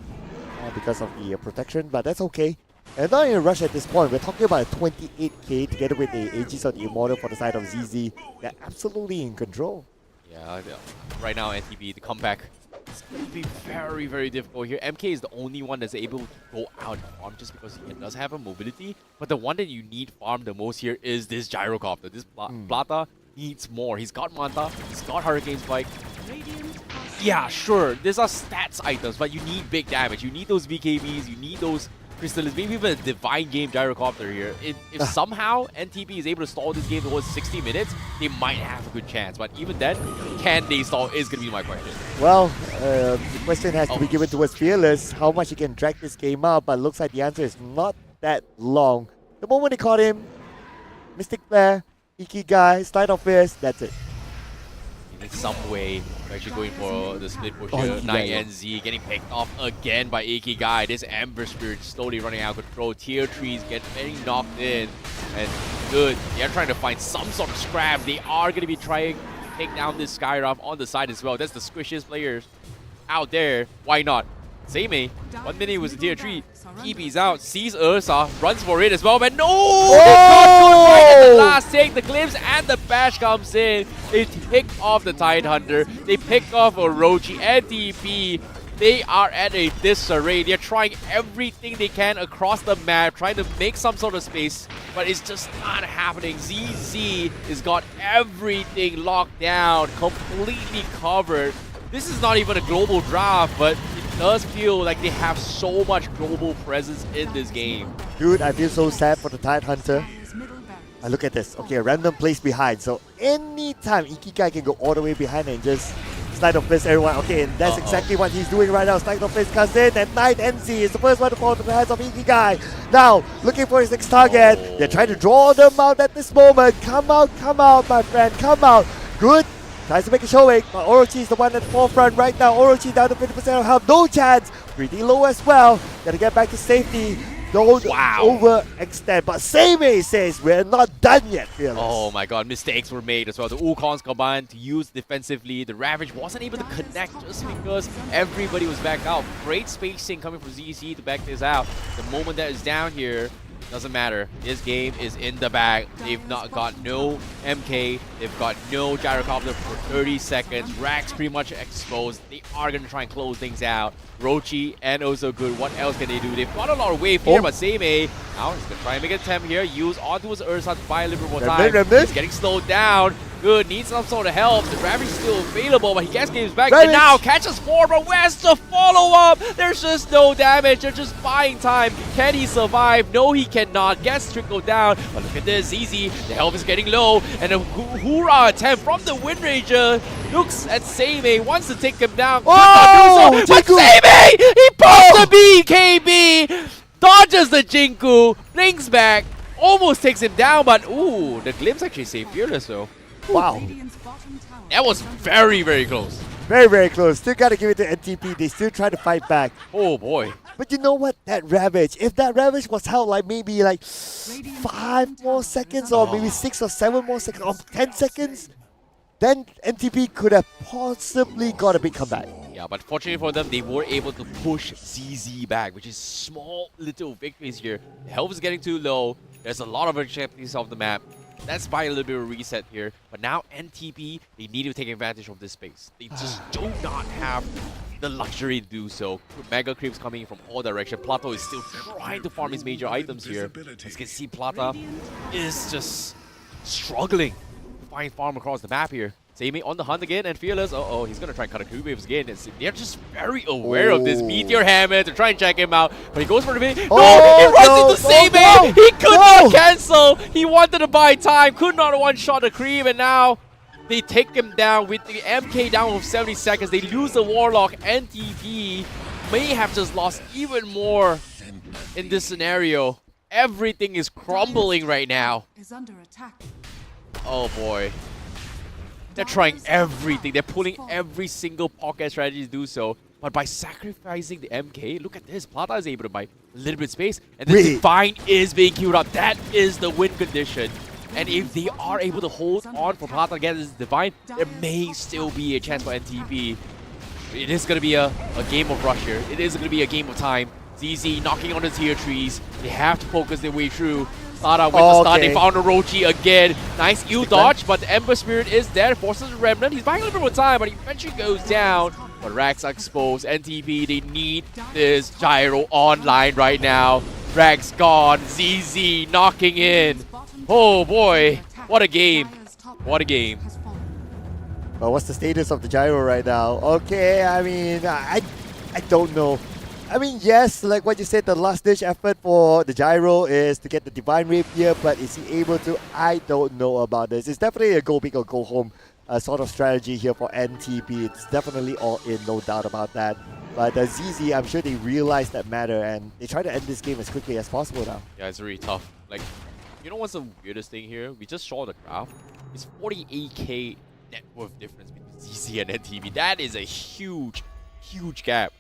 because of the protection, but that's okay. And not in a rush at this point. We're talking about a 28k together with the Aegis of the Immortal for the side of ZZ. They're absolutely in control. Yeah, right now NTB, the comeback is going to be very, very difficult here. MK is the only one that's able to go out and farm just because he does have a mobility. But the one that you need farm the most here is this Gyrocopter. This Plata needs more. He's got Manta, he's got Hurricane Spike. Yeah, sure, these are stats items, but you need big damage. You need those BKBs, you need those Crystals, maybe even a Divine Game Gyrocopter here. If somehow NTP is able to stall this game towards 60 minutes, they might have a good chance. But even then, can they stall is going to be my question. Well, the question has to be given towards Fearless, how much he can drag this game out, but looks like the answer is not that long. The moment they caught him, Mystic Flare, Ikigai, Slide of Fist, that's it. In some way, we're actually going for the split push here. 9NZ getting picked off again by Ikigai. This Ember Spirit slowly running out of control. Tier 3s getting knocked in. And good. They're trying to find some sort of scrap. They are going to be trying to take down this Skyrock on the side as well. That's the squishiest players out there. Why not? Seimei, 1 minute was a tier 3. EB's out, sees Ursa, runs for it as well, but no! Right at the last take, the glimpse and the bash comes in. They pick off the Tidehunter, they pick off Orochi and DP. They are at a disarray. They're trying everything they can across the map, trying to make some sort of space, but it's just not happening. ZZ has got everything locked down, completely covered. This is not even a global draft, but it does feel like they have so much global presence in this game. Dude, I feel so sad for the Tidehunter. Look at this. Okay, a random place behind. So anytime Ikigai can go all the way behind and just Slide of Fist everyone. Okay, and that's exactly what he's doing right now. Slide of Fist comes in and Night NC is the first one to fall to the hands of Ikigai. Now, looking for his next target. They're trying to draw them out at this moment. Come out, my friend. Come out. Good. Tries to make a showing, but Orochi is the one at the forefront right now. Orochi down to 50% of health, no chance. Pretty low as well. Gotta get back to safety. Don't overextend. But Seimei says we're not done yet, Fearless. Oh my god, mistakes were made as well. The Wukongs combined to use defensively. The Ravage wasn't able to connect just because everybody was back out. Great spacing coming from ZC to back this out. The moment that is down here, doesn't matter. This game is in the bag. They've not got no MK. They've got no Gyrocopter for 30 seconds. Rax pretty much exposed. They are going to try and close things out. Rochi and also good. What else can they do? They've got a lot of wave here, but Seimei now he's going to try and make an attempt here. Use onto his Ursa to buy a little bit more time. He's getting slowed down. Good, needs some sort of help. The Ravage is still available, but he gets games back. And now catches 4, but where's the follow-up? There's just no damage. They're just buying time. Can he survive? No, he cannot. Gets trickled down. But look at this, easy. The health is getting low. And a hoorah attempt from the Wind Ranger. Looks at Seimei, wants to take him down. Oh, but Seimei, he pops the BKB. Dodges the Jinku. Blinks back. Almost takes him down, but ooh, the glimpse actually saved Fearless though. Wow. That was very, very close. Very, very close. Still got to give it to NTP. They still try to fight back. Oh boy. But you know what? That Ravage, if that Ravage was held like maybe like 5 more seconds or maybe 6 or 7 more seconds or 10 seconds, then NTP could have possibly got a big comeback. Yeah, but fortunately for them, they were able to push ZZ back, which is small little victories here. The health is getting too low. There's a lot of objectives off the map. Let's buy a little bit of a reset here. But now NTP, they need to take advantage of this space. They just do not have the luxury to do so. Mega creeps coming from all directions. Plato is still trying to farm his major items here. As you can see, Plata is just struggling to find farm across the map here. Seimei on the hunt again, and Fearless, he's gonna try and cut a creep waves again. They're just very aware of this Meteor Hammer to try and check him out, but he goes for the mid. No, he runs into Seimei! He could not cancel! He wanted to buy time, could not one-shot the creep, and now they take him down with the MK down with 70 seconds. They lose the Warlock. NTP may have just lost even more in this scenario. Everything is crumbling right now. Is under attack. Oh boy. They're trying everything. They're pulling every single pocket strategy to do so. But by sacrificing the MK, look at this. Plata is able to buy a little bit of space. And the Divine is being queued up. That is the win condition. And if they are able to hold on for Plata against this Divine, there may still be a chance for NTP. It is going to be a game of rush here. It is going to be a game of time. ZZ knocking on the tier trees. They have to focus their way through. Plata with the stun. They found Orochi again. Nice Eel dodge, but the Ember Spirit is there. Forces the Remnant. He's buying a little bit more time, but he eventually goes down. But Rax are exposed. NTP, they need this Gyro online right now. Rax gone. ZZ knocking in. Oh boy, what a game. What a game. But what's the status of the Gyro right now? Okay, I mean, I don't know. I mean, yes, like what you said, the last ditch effort for the Gyro is to get the Divine Rapier, but is he able to? I don't know about this. It's definitely a go big or go home sort of strategy here for NTP. It's definitely all in, no doubt about that. But ZZ, I'm sure they realize that matter and they try to end this game as quickly as possible now. Yeah, it's really tough. Like, you know what's the weirdest thing here? We just saw the graph. It's 48k net worth difference between ZZ and NTV. That is a huge, huge gap.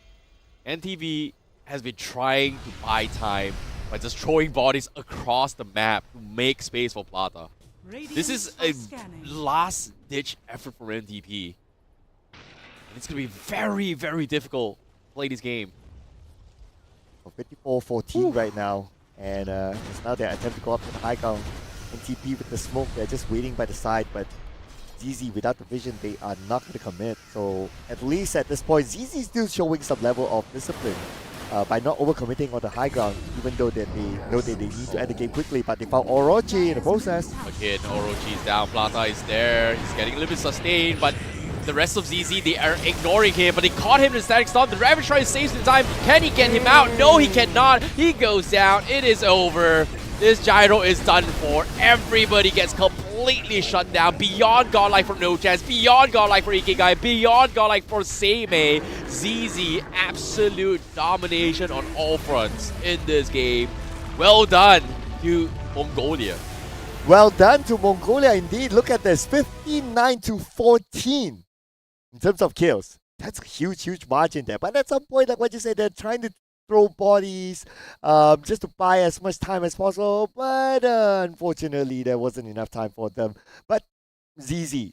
NTV has been trying to buy time by just throwing bodies across the map to make space for Plata. This is a last-ditch effort for NTP. And it's going to be very, very difficult to play this game. 54-14 right now. And it's now their attempt to go up to the high ground. NTP with the smoke, they're just waiting by the side, but ZZ without the vision, they are not going to commit. So at least at this point, ZZ is still showing some level of discipline by not overcommitting on the high ground, even though they know that they need to end the game quickly, but they found Orochi in the process. Again, Orochi is down, Plata is there, he's getting a little bit sustained, but the rest of ZZ, they are ignoring him, but they caught him in the static stomp. The Ravage tries to save some time. Can he get him out? No, he cannot. He goes down. It is over. This Gyro is done for. Everybody gets completely shut down. Beyond Godlike for No Chance. Beyond Godlike for Ikigai. Beyond Godlike for Seimei. ZZ, absolute domination on all fronts in this game. Well done to Mongolia. Well done to Mongolia indeed. Look at this, 59-14 in terms of kills. That's a huge, huge margin there. But at some point, like what you said, they're trying to throw bodies just to buy as much time as possible. But unfortunately, there wasn't enough time for them. But ZZ,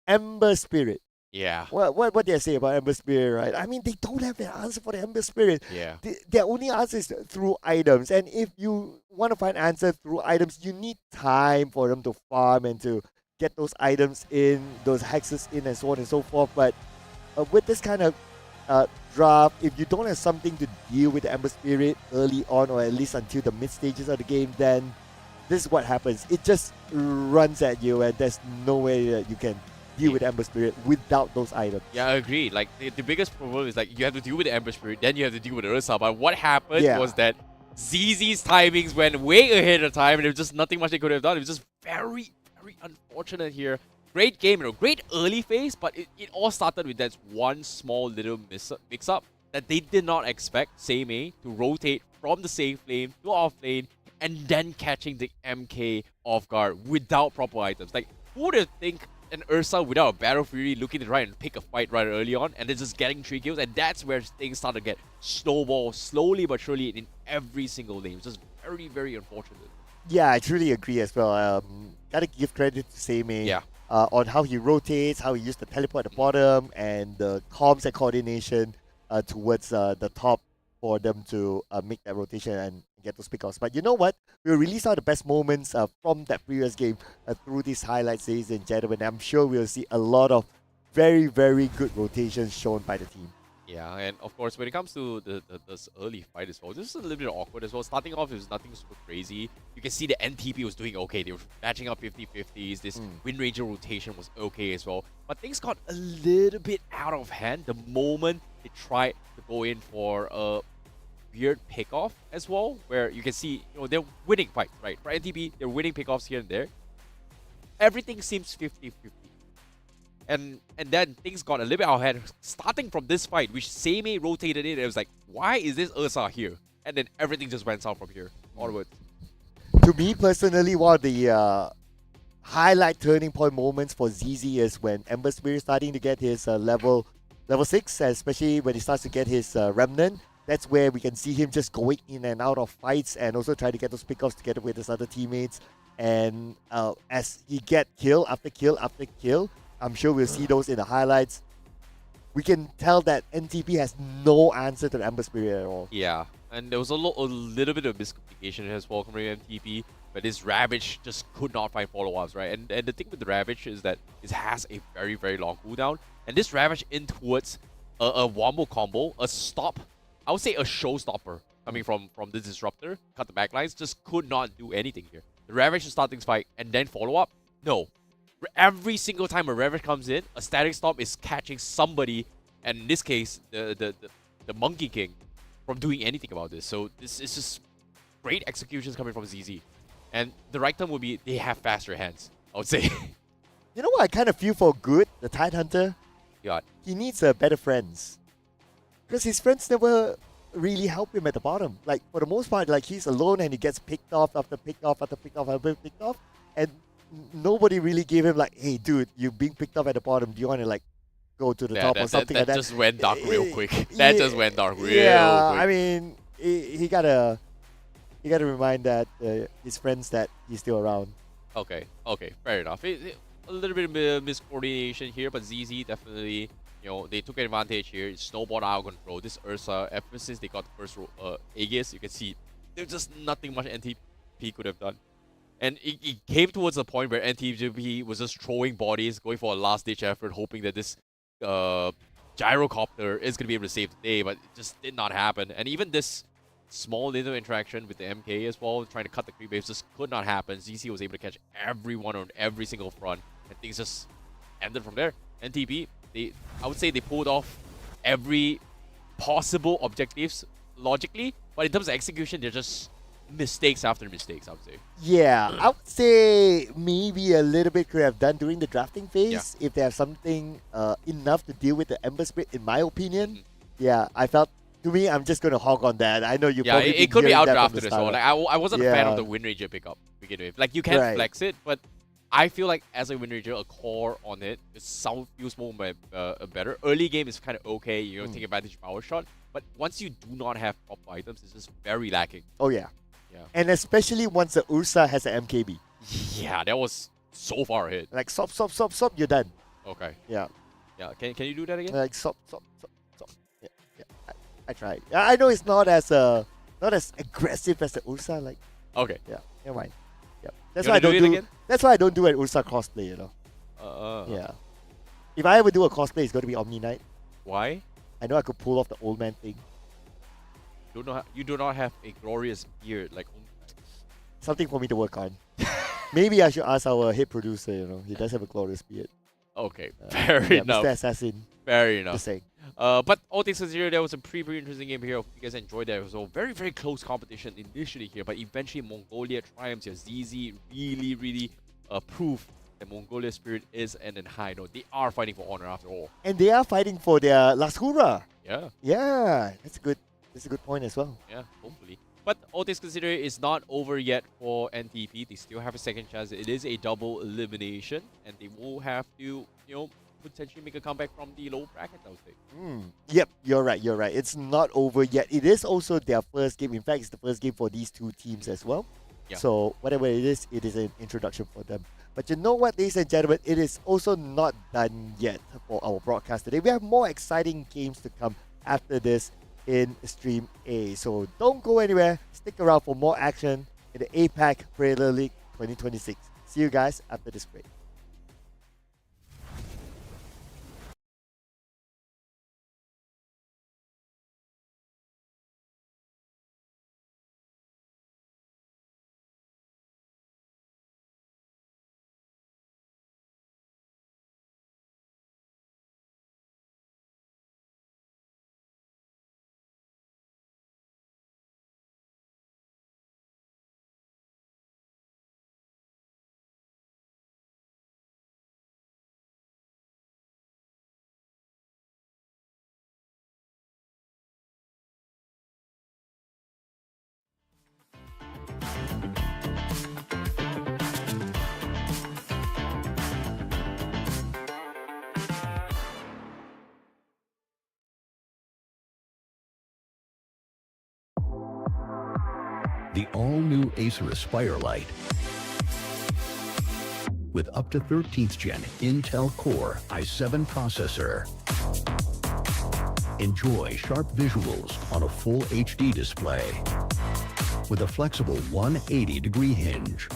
Ember Spirit. Yeah. What they say about Ember Spirit, right? I mean, they don't have an answer for the Ember Spirit. Yeah. Their only answer is through items. And if you want to find answer through items, you need time for them to farm and to get those items in, those hexes in, and so on and so forth. But with this kind of draft, if you don't have something to deal with the Ember Spirit early on, or at least until the mid stages of the game, then this is what happens. It just runs at you, and there's no way that you can deal with Ember Spirit without those items. Yeah, I agree. Like, the biggest problem is, like, you have to deal with the Ember Spirit, then you have to deal with Ursa. But what happened was that ZZ's timings went way ahead of time, and there was just nothing much they could have done. It was just very, very unfortunate here. Great game, great early phase, but it all started with that one small little mix-up that they did not expect Seimei to rotate from the safe lane to off lane, and then catching the MK off guard without proper items. Like, who would have think an Ursa without a Battle Fury looking to try and pick a fight right early on, and then just getting 3 kills, and that's where things start to get snowball slowly but surely in every single lane. It's just very, very unfortunate. Yeah, I truly agree as well. Gotta give credit to Seimei on how he rotates, how he used the teleport at the bottom, and the comms and coordination towards the top for them to make that rotation and get those pickoffs. But you know what? We'll release out the best moments from that previous game through these highlights, ladies and gentlemen. I'm sure we'll see a lot of very, very good rotations shown by the team. Yeah, and of course, when it comes to this early fight as well, this is a little bit awkward as well. Starting off, it was nothing super crazy. You can see the NTP was doing okay. They were matching up 50-50s. This Wind Ranger rotation was okay as well. But things got a little bit out of hand the moment they tried to go in for a weird pickoff as well, where you can see, they're winning fights, right? For NTP, they're winning pickoffs here and there. Everything seems 50-50. And then things got a little bit out of hand, starting from this fight, which Seimei rotated in. It was like, why is this Ursa here? And then everything just went south from here onwards. To me personally, one of the highlight turning point moments for ZZ is when Ember Spirit starting to get his level 6, especially when he starts to get his Remnant. That's where we can see him just going in and out of fights and also trying to get those pickoffs together with his other teammates. And as he get kill after kill after kill, I'm sure we'll see those in the highlights. We can tell that NTP has no answer to the Ember Spirit at all. Yeah, and there was a little bit of miscommunication as well from MTP, but this Ravage just could not find follow-ups, right? And the thing with the Ravage is that it has a very, very long cooldown, and this Ravage in towards a wombo combo, a stop, I would say a showstopper coming from the Disruptor, cut the backlines, just could not do anything here. The Ravage to start things fight, and then follow-up? No. Every single time a Ravage comes in, a static stop is catching somebody, and in this case, the Monkey King, from doing anything about this. So this is just great executions coming from ZZ. And the right term would be they have faster hands, I would say. You know what I kind of feel for Good, the Tidehunter? God. He needs better friends. Because his friends never really help him at the bottom. Like, for the most part, like, he's alone and he gets picked off after picked off after picked off after picked off. And nobody really gave him like, hey, dude, you're being picked up at the bottom. Do you want to like go to the top or something like that? That just went dark real quick. That just went dark real quick. Yeah, I mean, he gotta remind that his friends that he's still around. Okay, fair enough. A little bit of miscoordination here, but ZZ definitely, they took advantage here. It snowballed out of control. This Ursa, ever since they got the first Aegis, you can see there's just nothing much NTP could have done. And it came towards a point where NTP was just throwing bodies, going for a last-ditch effort, hoping that this gyrocopter is going to be able to save the day, but it just did not happen. And even this small little interaction with the MK as well, trying to cut the creep waves, just could not happen. ZC was able to catch everyone on every single front, and things just ended from there. NTP, I would say they pulled off every possible objectives logically, but in terms of execution, they're just mistakes after mistakes, I would say. Yeah, I would say maybe a little bit could have done during the drafting phase if they have something enough to deal with the Ember Spirit, in my opinion. Yeah, I felt, to me, I'm just going to hog on that. I know you probably it could be outdrafted as well. Like, I wasn't a fan of the Wind Ranger pickup to begin with. Like, you can flex it, but I feel like as a Wind Ranger, a core on it feels more better. Early game is kind of okay, take advantage of power shot, but once you do not have proper items, it's just very lacking. Oh, yeah. And especially once the Ursa has an MKB. Yeah, that was so far ahead. Like, stop, you're done. Okay. Yeah. Yeah, can you do that again? Like, stop. Yeah. I tried. I know it's not as aggressive as the Ursa. Like. Okay. Yeah. Never mind. Yeah. That's why I don't do. That's why I don't do an Ursa cosplay. Yeah. If I ever do a cosplay, it's going to be Omni Knight. Why? I know I could pull off the old man thing. You do not have a glorious beard like. Something for me to work on. Maybe I should ask our head producer. He does have a glorious beard. Okay, fair enough. Mr. Assassin. Fair enough. Just saying. But all things considered, that was a pretty interesting game here. Hope you guys enjoyed that. It was a very, very close competition initially here, but eventually Mongolia triumphs here. ZZ really proved that Mongolia's spirit is an high note. They are fighting for honor after all. And they are fighting for their last hurrah. Yeah. Yeah, that's a good point as well. Yeah, hopefully. But all things considered, it's not over yet for NTP. They still have a second chance. It is a double elimination, and they will have to, potentially make a comeback from the low bracket, I would say. Yep, you're right. It's not over yet. It is also their first game. In fact, it's the first game for these two teams as well. Yeah. So whatever it is an introduction for them. But you know what, ladies and gentlemen, it is also not done yet for our broadcast today. We have more exciting games to come after this in Stream A. So don't go anywhere. Stick around for more action in the APAC Premier League 2026. See you guys after this break. The all-new Acer Aspire Lite with up to 13th gen Intel Core i7 processor. Enjoy sharp visuals on a full HD display with a flexible 180-degree hinge.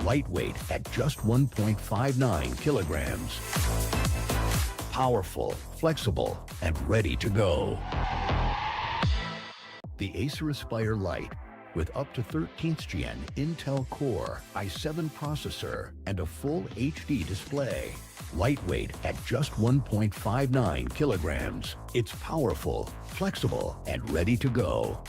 Lightweight at just 1.59 kilograms. Powerful, flexible, and ready to go. The Acer Aspire Lite with up to 13th gen Intel Core i7 processor and a full HD display. Lightweight at just 1.59 kilograms. It's powerful, flexible, and ready to go.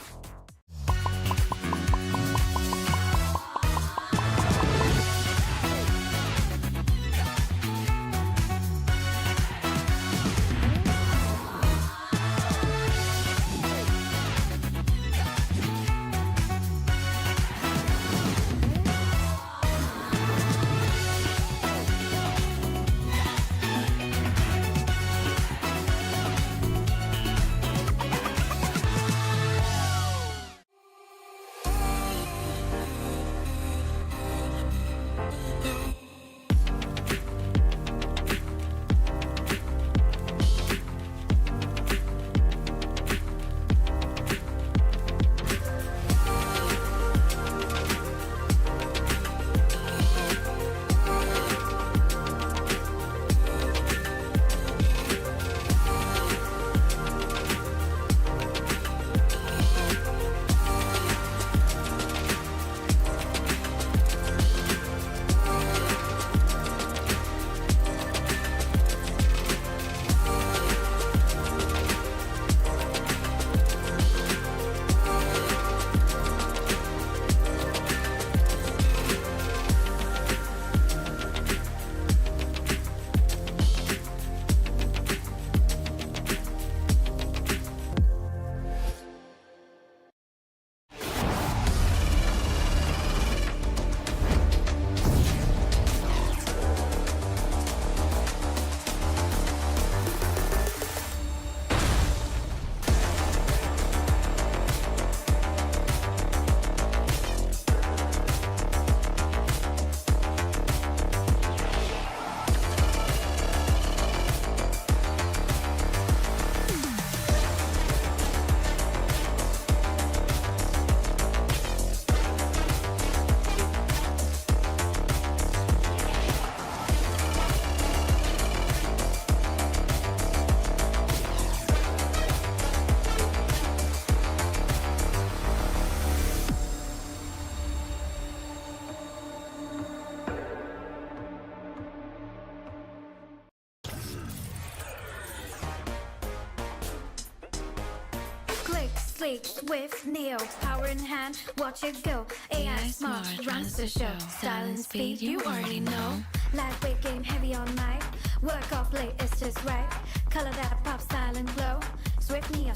Sleek, swift, nail, power in hand, watch it go. AI smart, runs the show. Style and speed, you already know. Lightweight game, heavy on mic. Work off late, it's just right. Color that pop, style and glow. Swift neo,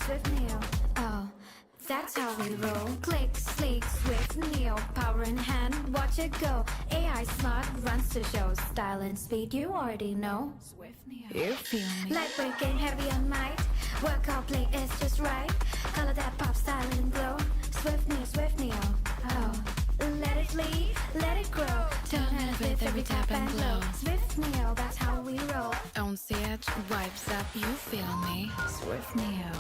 oh, that's how we roll. Click, sleek, swift, neo, power in hand, watch it go. AI smart, runs the show. Style and speed, you already know. Swift neo, You feel me? lightweight game, heavy on mic. Work off late, it's just right. Color that pop, style and glow. Swift neo, oh, let it lead, let it grow. Turn it with every tap and glow. Swift neo, that's how we roll. On set, vibes up, you feel me? Swift Neo.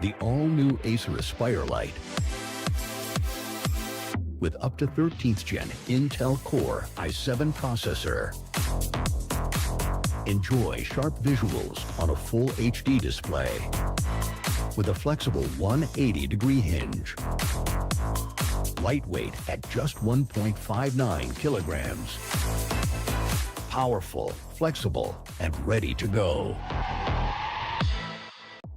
The all-new Acer Aspire Lite with up to 13th gen Intel Core i7 processor. Enjoy sharp visuals on a full HD display with a flexible 180-degree hinge. Lightweight at just 1.59 kilograms. Powerful, flexible, and ready to go.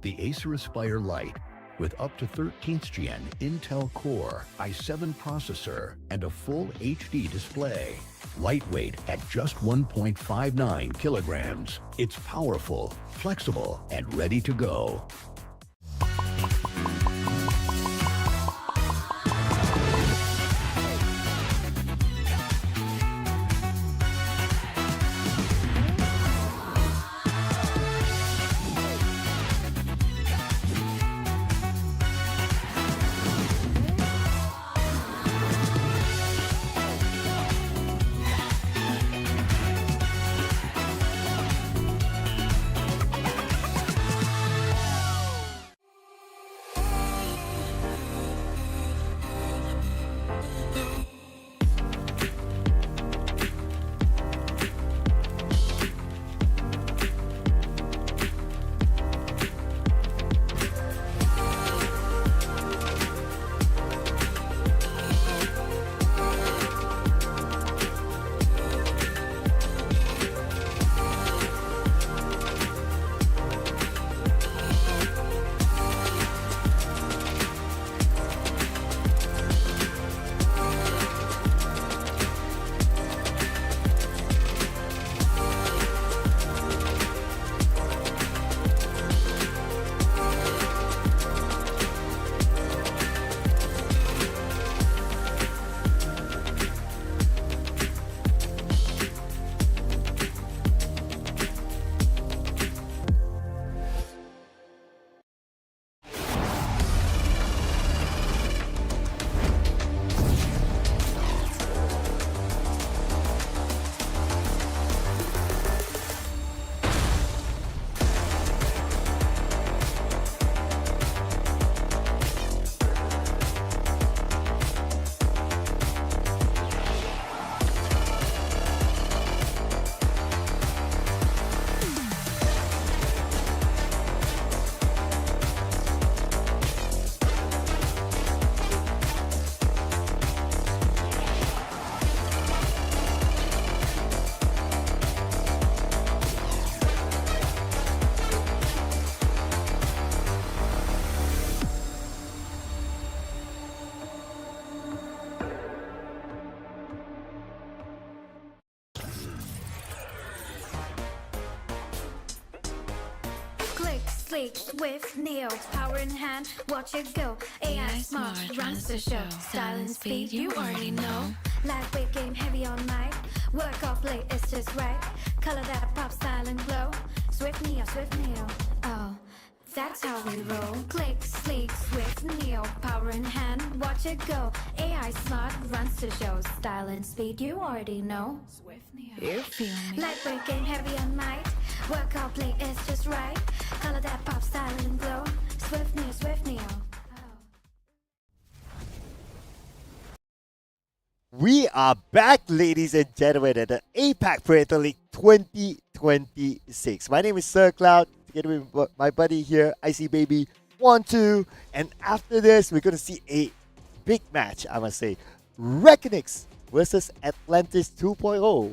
The Acer Aspire Lite with up to 13th gen Intel Core i7 processor and a full HD display. Lightweight at just 1.59 kilograms. It's powerful, flexible, and ready to go. sleek, swift, nails, power in hand, watch it go. AI smart, runs the show. Style and speed, you already know. Lightweight game, heavy all night. Work off late, it's just right. Color that pop, style and glow. Swift Neo, oh. That's how we roll. Click, sleek, swift, neo, power in hand, watch it go. AI smart, runs the show. Style and speed, you already know. Swift Neo. You feel me? Lightweight game, heavy on night. Work out, play, it's just right. Color that pop, style and glow. Swift neo. We are back, ladies and gentlemen, at the APAC Parental League 2026. My name is Sir Cloud, together with my buddy here, Icy Baby 1-2. And after this, we're going to see a big match, I must say. Reckonix versus Atlantis 2.0.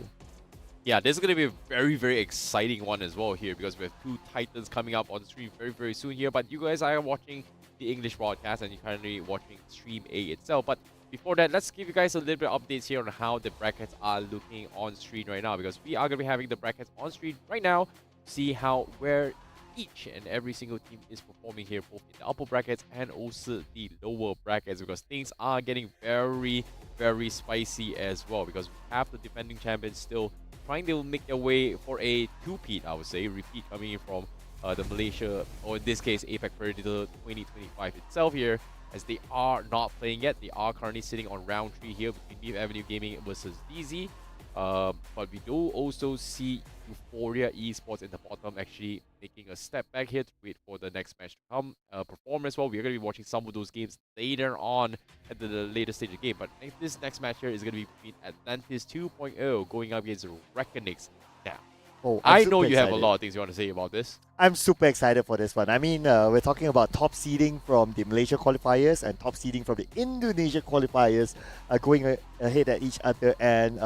Yeah, this is going to be a very, very exciting one as well here because we have two titans coming up on stream very, very soon here. But you guys are watching the English broadcast and you're currently watching Stream A itself. But before that, let's give you guys a little bit of updates here on how the brackets are looking on screen right now because we are going to be having the brackets on screen right now to see where each and every single team is performing here, both in the upper brackets and also the lower brackets because things are getting very, very spicy as well because we have the defending champions still trying to make their way for a two-peat, I would say, repeat coming in from the Malaysia, or in this case, APAC Predator 2025 itself here, as they are not playing yet. They are currently sitting on round 3 here between Beef Avenue Gaming versus DZ. But we do also see Euphoria Esports in the bottom actually making a step back here to wait for the next match to come perform as well. We're going to be watching some of those games later on at the later stage of the game. But this next match here is going to be between Atlantis 2.0 going up against Reckonix now. Oh, I know you have a lot of things you want to say about this. I'm super excited for this one. I mean, we're talking about top seeding from the Malaysia qualifiers and top seeding from the Indonesia qualifiers going ahead at each other. And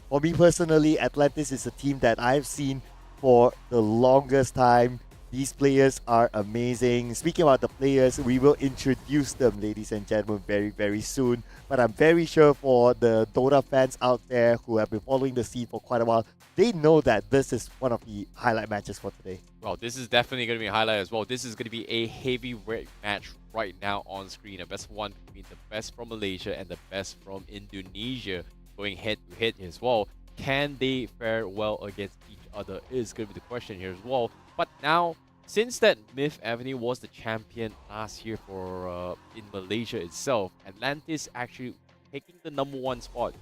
for me personally, Atlantis is a team that I've seen for the longest time. These players are amazing. Speaking about the players, we will introduce them, ladies and gentlemen, very, very soon. But I'm very sure for the Dota fans out there who have been following the scene for quite a while, they know that this is one of the highlight matches for today. Well, this is definitely going to be a highlight as well. This is going to be a heavyweight match right now on screen. A best one between the best from Malaysia and the best from Indonesia going head to head as well. Can they fare well against each other is going to be the question here as well. But now, since that Myth Avenue was the champion last year for in Malaysia itself, Atlantis actually taking the #1 spot.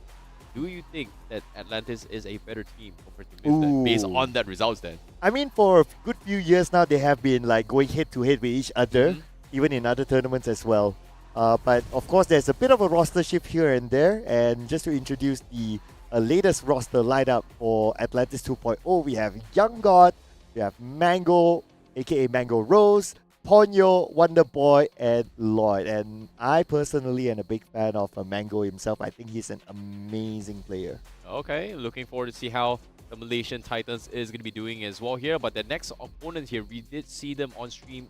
Do you think that Atlantis is a better team compared to Myth then, based on that results then? I mean, for a good few years now, they have been like going head to head with each other, even in other tournaments as well. But of course, there's a bit of a roster shift here and there. And just to introduce the latest roster lineup for Atlantis 2.0, we have Young God, we have Mango, aka Mango Rose, Ponyo, Wonder Boy, and Lloyd. And I personally am a big fan of Mango himself. I think he's an amazing player. Okay, looking forward to see how the Malaysian Titans is going to be doing as well here. But the next opponent here, we did see them on stream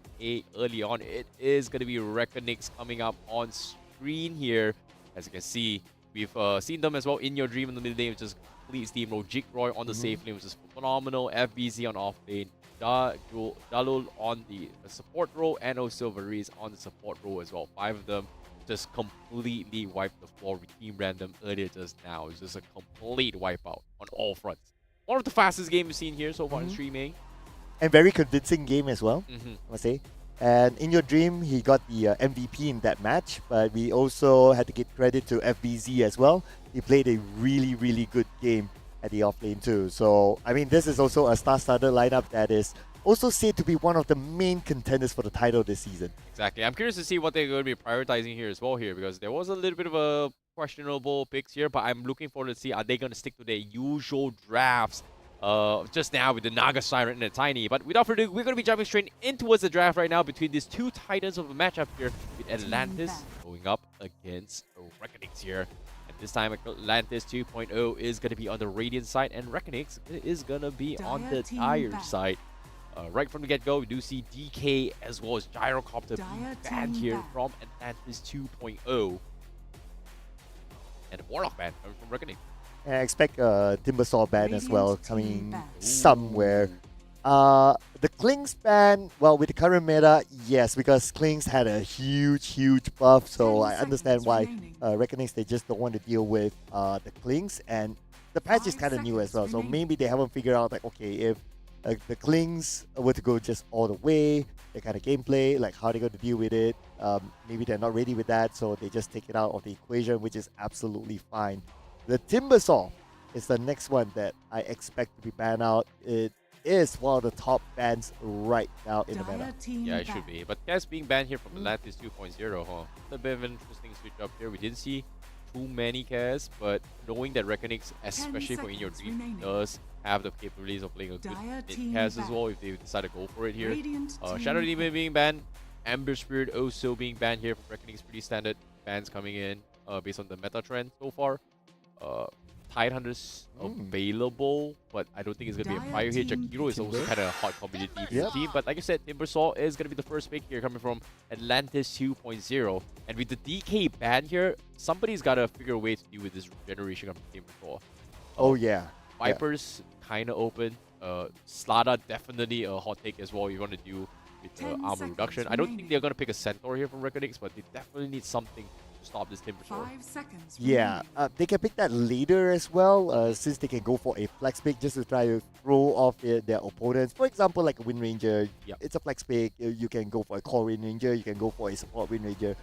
early on. It is going to be Reckonix coming up on screen here. As you can see, we've seen them as well in your dream in the middle lane, which is complete steamroll. Jigroy on the safe lane, which is phenomenal. FBZ on off lane. Dalul on the support role, and also Variz on the support role as well. 5 of them just completely wiped the floor. We team random earlier just now. It's just a complete wipeout on all fronts. One of the fastest games we've seen here so far in streaming. And very convincing game as well, I must say. And in your dream, he got the MVP in that match, but we also had to give credit to FBZ as well. He played a really, really good game at the offlane too. So, I mean, this is also a star-studded lineup that is also said to be one of the main contenders for the title this season. Exactly. I'm curious to see what they're going to be prioritizing here as well here, because there was a little bit of a questionable picks here, but I'm looking forward to see, are they going to stick to their usual drafts just now with the Naga Siren and the Tiny. But without further ado, we're going to be jumping straight into the draft right now between these two titans of a matchup here with Atlantis going up against Reckonix here. This time, Atlantis 2.0 is going to be on the Radiant side, and Reckonix is going to be on the Dire side. Right from the get-go, we do see DK as well as Gyrocopter being banned here from Atlantis 2.0. And a Warlock ban coming from Reckoning. And I expect Timbersaw ban as well coming somewhere The Klings ban, well, with the current meta, yes, because Klings had a huge buff, so 10 I understand seconds why remaining. Reckonings, they just don't want to deal with the Klings, and the patch is 5 kind of new as well, seconds so remaining. maybe they haven't figured out, like, okay, if the Klings were to go just all the way, the kind of gameplay, like how they're going to deal with it, maybe they're not ready with that, so they just take it out of the equation, which is absolutely fine. The Timbersaw is the next one that I expect to be banned out. It is one of the top bans right now in the meta. Dire team Yeah, it should ban. be. But Cass being banned here from Atlantis 2.0, huh? A bit of an interesting switch up here. We didn't see too many Cass, but knowing that Reckonings, especially for In Your seconds Dream, remaining. does have the capabilities of playing a good Dire mid team Cass as ban. well if they decide to go for it here. Radiant Shadow team Demon being banned, Ember Spirit also being banned here from Reckonings. Pretty standard bans coming in based on the meta trend so far. Tide Hunter's available, but I don't think it's going to be a Dire prior here. team Jakiro is also Timber. kind of a hot commodity for Yep. the team, but like I said, Timbersaw is going to be the first pick here coming from Atlantis 2.0. And with the DK ban here, somebody's got to figure a way to deal with this regeneration of Timbersaw. Oh yeah. Vipers kind of open. Slada definitely a hot take as well. You want to do with 10 armor seconds reduction. I don't think remaining. they're going to pick a Centaur here from Reckonings, but they definitely need something to stop this Timbersaw. 5 seconds Yeah, remaining. they can pick that later as well, since they can go for a flex pick just to try to throw off their opponents. For example, like a Wind Ranger, Yep. it's a flex pick. You can go for a core Wind Ranger, you can go for a support Wind Ranger.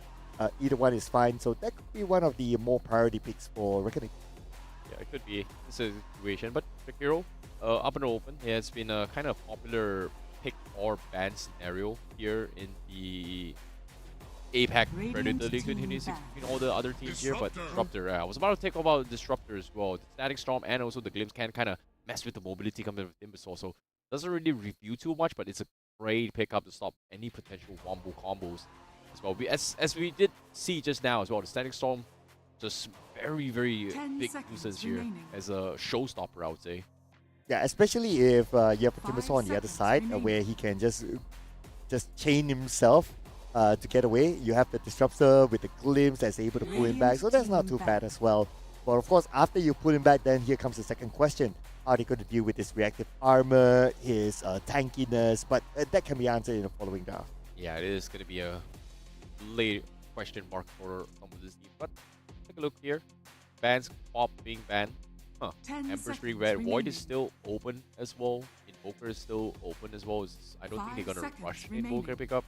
Either one is fine, so that could be one of the more priority picks for Reckoning. Yeah, it could be. This is a situation. But Shakiro, up and open, it has been a kind of popular pick or ban scenario here in the APAC Radiant Predator League team 2026 ban. between all the other teams here, but Disruptor. I was about to talk about Disruptor as well. The Static Storm and also the Glimpse can kind of mess with the mobility coming with Timbersaw, so doesn't really review too much, but it's a great pickup to stop any potential wombo combos as well. As we did see just now as well, the Static Storm just very 10 big seconds nuisance here remaining. as a showstopper, I would say. Yeah, especially if you have a 5 Timbersaw on the other seconds side, remaining. where he can just chain himself to get away. You have the Disruptor with the Glimpse that's able to pull him back, so that's not too bad as well. But of course, after you pull him back, then here comes the second question. How are they going to deal with his reactive armor, his tankiness? But that can be answered in the following draft. Yeah, it is going to be a late question mark for some of this team. But take a look here. Bans, Pop being banned. 10 Emperor's seconds being red. Void remaining. is still open as well. Invoker is still open as well. I don't think 5 they're going to seconds rush remaining. Invoker pickup.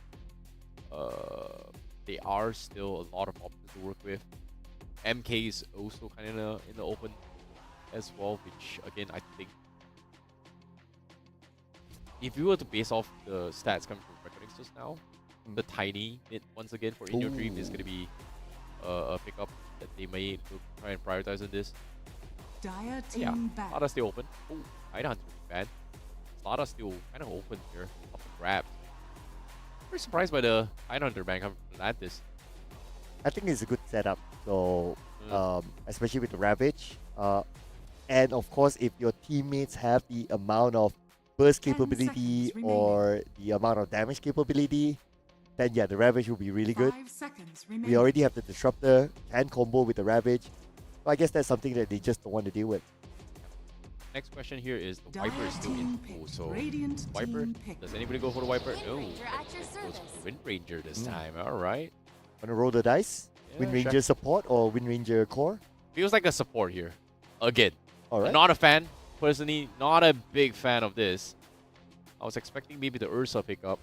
They are still a lot of options to work with. MK is also kind of in the open as well, which again, I think if you were to base off the stats coming from Reckonings just now, the tiny mid once again for In Your Dream is going to be a pickup that they may try and prioritize in this. Dire Yeah, team ban. Slada's still open. Oh, Tide Hunter bad. Slada's still kind of open here, up for grabs. Pretty surprised by the Tide Hunter ban coming from Atlantis. I think it's a good setup. So, Mm. especially with the Ravage. And of course, if your teammates have the amount of burst 10 capability seconds remaining. or the amount of damage capability, then yeah, the Ravage will be really good. 5 seconds remaining. We already have the Disruptor, can combo with the Ravage. So I guess that's something that they just don't want to deal with. Next question here is the Dire Viper is still team in pick. full, so Radiant Viper, team pick. does anybody go for the Viper? No, Ranger at your goes for service. Wind Ranger this time. All right. Wanna roll the dice? Wind Yeah, Ranger sure. support or Wind Ranger core? Feels like a support here. Again, Alright. I'm not a fan. Personally, not a big fan of this. I was expecting maybe the Ursa pickup.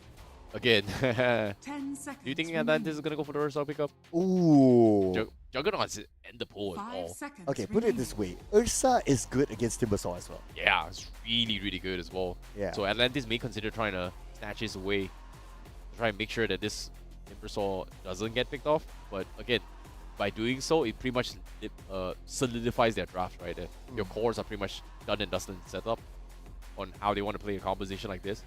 Again. 10 seconds. Do you think remaining. Atlantis is going to go for the Ursa pickup? Ooh. Juggernaut's in the pool as 5 well. seconds. Okay, put it remaining. this way. Ursa is good against Timbersaw as well. Yeah, it's really good as well. Yeah. So Atlantis may consider trying to snatch his away to try and make sure that this Timbersaw doesn't get picked off. But again, by doing so, it pretty much solidifies their draft, right? Your cores are pretty much done and dusted set up on how they want to play a composition like this.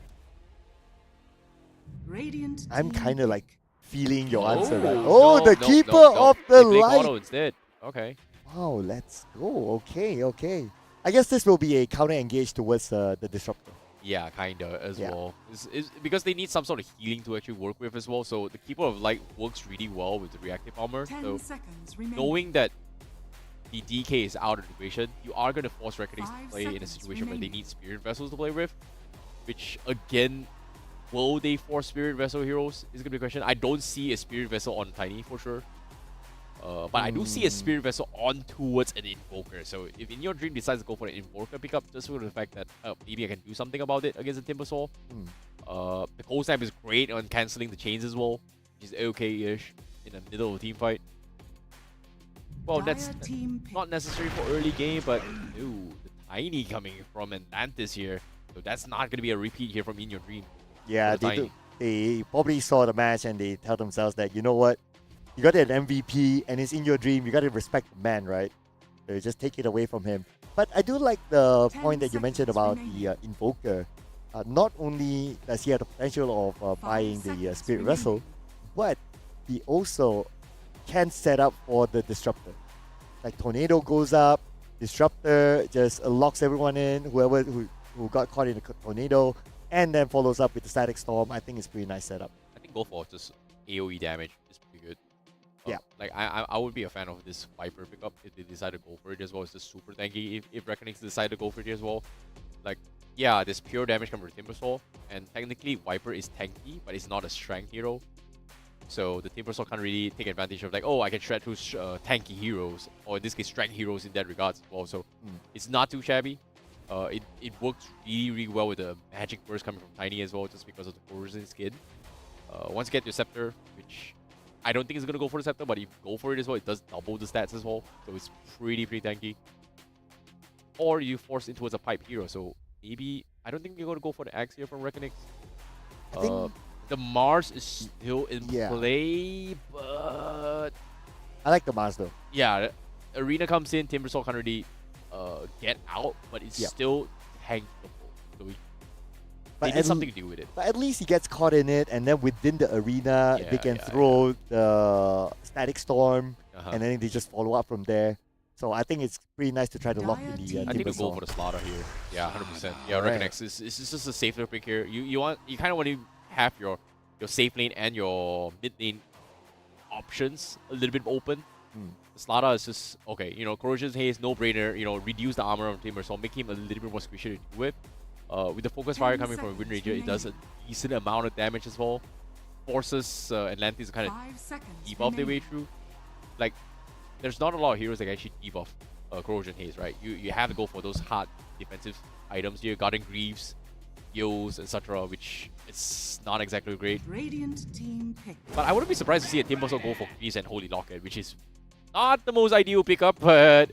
Radiant I'm team kind of like feeling your answer, right? no, Oh, the no, Keeper no. of the They play Light. Auto instead. Okay. Wow, let's go. Okay. I guess this will be a counter engage towards the Disruptor. Yeah, kinda as Yeah. well. It's because they need some sort of healing to actually work with as well. So the Keeper of Light works really well with the reactive armor. 10 So seconds remaining. knowing that the DK is out of the equation, you are going to force Reckonings to 5 play in a seconds situation where they remaining. need Spirit Vessels to play with, which again, will they force Spirit Vessel heroes? Is gonna be a question. I don't see a Spirit Vessel on Tiny for sure. But I do see a Spirit Vessel on towards an Invoker. So if In Your Dream decides to go for an Invoker pickup, just for the fact that maybe I can do something about it against the Timbersaw. The Cold Snap is great on cancelling the chains as well, which is okay-ish in the middle of a team fight. Well, that's not necessary for early game, but ooh, the Tiny coming from Atlantis here. So that's not going to be a repeat here from In Your Dream. Yeah, they probably saw the match and they tell themselves that, you know what, you got an MVP and it's In Your Dream, you got to respect the man, right? So you just take it away from him. But I do like the point that you mentioned about the Invoker. Not only does he have the potential of buying the Spirit Vessel, but he also can set up for the Disruptor. Like Tornado goes up, Disruptor just locks everyone in, whoever who got caught in the tornado, and then follows up with the Static Storm. I think it's pretty nice setup. I think go for just AoE damage is pretty good. Yeah. Like I would be a fan of this Viper pickup if they decide to go for it as well. It's just super tanky if Reckonings decide to go for it as well. Like, yeah, this pure damage comes from Timbersaw, and technically Viper is tanky, but it's not a strength hero. So the Timbersaw can't really take advantage of like, oh, I can shred through tanky heroes, or in this case, strength heroes in that regards as well. So it's not too shabby. It works really well with the magic burst coming from Tiny as well, just because of the Corrosion skin. Once you get your Scepter, which I don't think it's going to go for the Scepter, but if you go for it as well, it does double the stats as well. So it's pretty tanky. Or you force it towards a pipe hero. So maybe, I don't think you're going to go for the Axe here from Reckonix. I think the Mars is still in play, but I like the Mars though. yeah, Arena comes in, Timbersaw can't really get out, but it's still tankable. So they did something to do with it. But at least he gets caught in it, and then within the arena, they can throw the Static Storm, and then they just follow up from there. So I think it's pretty nice to try to lock in the I think we go Timbersaw. for the Slaughter here. Yeah, 100%. Yeah, Reckonex is just a safer pick here. You kind of want to have your safe lane and your mid lane options a little bit open. The Slaughter is just okay. You know, Corrosion Haze, no brainer. You know, reduce the armor of Timbersaw, make him a little bit more squishy to do with. With the Focus Fire coming from a Wind Ranger, it does a decent amount of damage as well. Forces Atlantis to kind of debuff their way through. Like, there's not a lot of heroes that can actually debuff Corrosion Haze, right? You have to go for those hard defensive items here, Guardian Greaves, Yos, etc., which it's not exactly great. Radiant team pick. But I wouldn't be surprised to see a Timbersaw go for Greaves and Holy Locket, which is not the most ideal pickup, but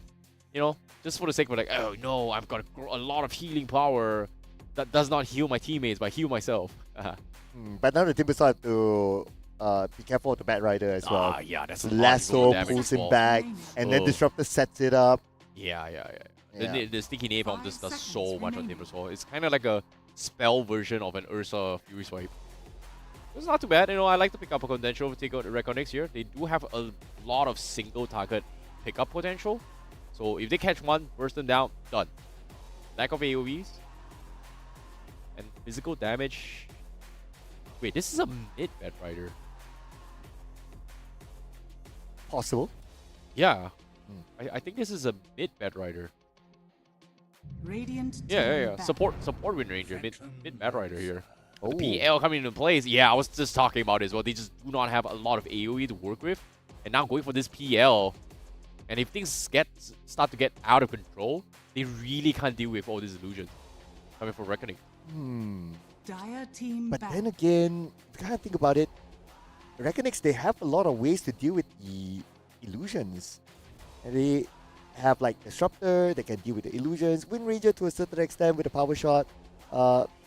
you know, just for the sake of like, oh no, I've got a lot of healing power that does not heal my teammates, but heal myself. But now the Timbersaw have to be careful of the Bat Rider as well. Yeah, that's a Lasso lot of pulls him well. back, and then Disruptor sets it up. Yeah. The Sticky Napalm just does so much on Timbersaw. It's kind of like a spell version of an Ursa Fury Swipe. It's not too bad. You know, I like to pick up a potential to take out the Reconnects here. They do have a lot of single target pickup potential. So if they catch one, burst them down, done. Lack of AoEs. And physical damage. Wait, this is a mid Bat Rider. Possible. Yeah. I think this is a mid Bat Rider. Radiant Yeah. Support Wind Ranger, mid Bat Rider here. The PL coming into place. Yeah, I was just talking about it as well. They just do not have a lot of AoE to work with. And now going for this PL. And if things start to get out of control, they really can't deal with all these illusions coming from Reckoning. Dire team But back. then again, if you kind of think about it, Reckonix, they have a lot of ways to deal with the illusions. And they have like Disruptor, they can deal with the illusions. Wind Ranger to a certain extent with a power shot.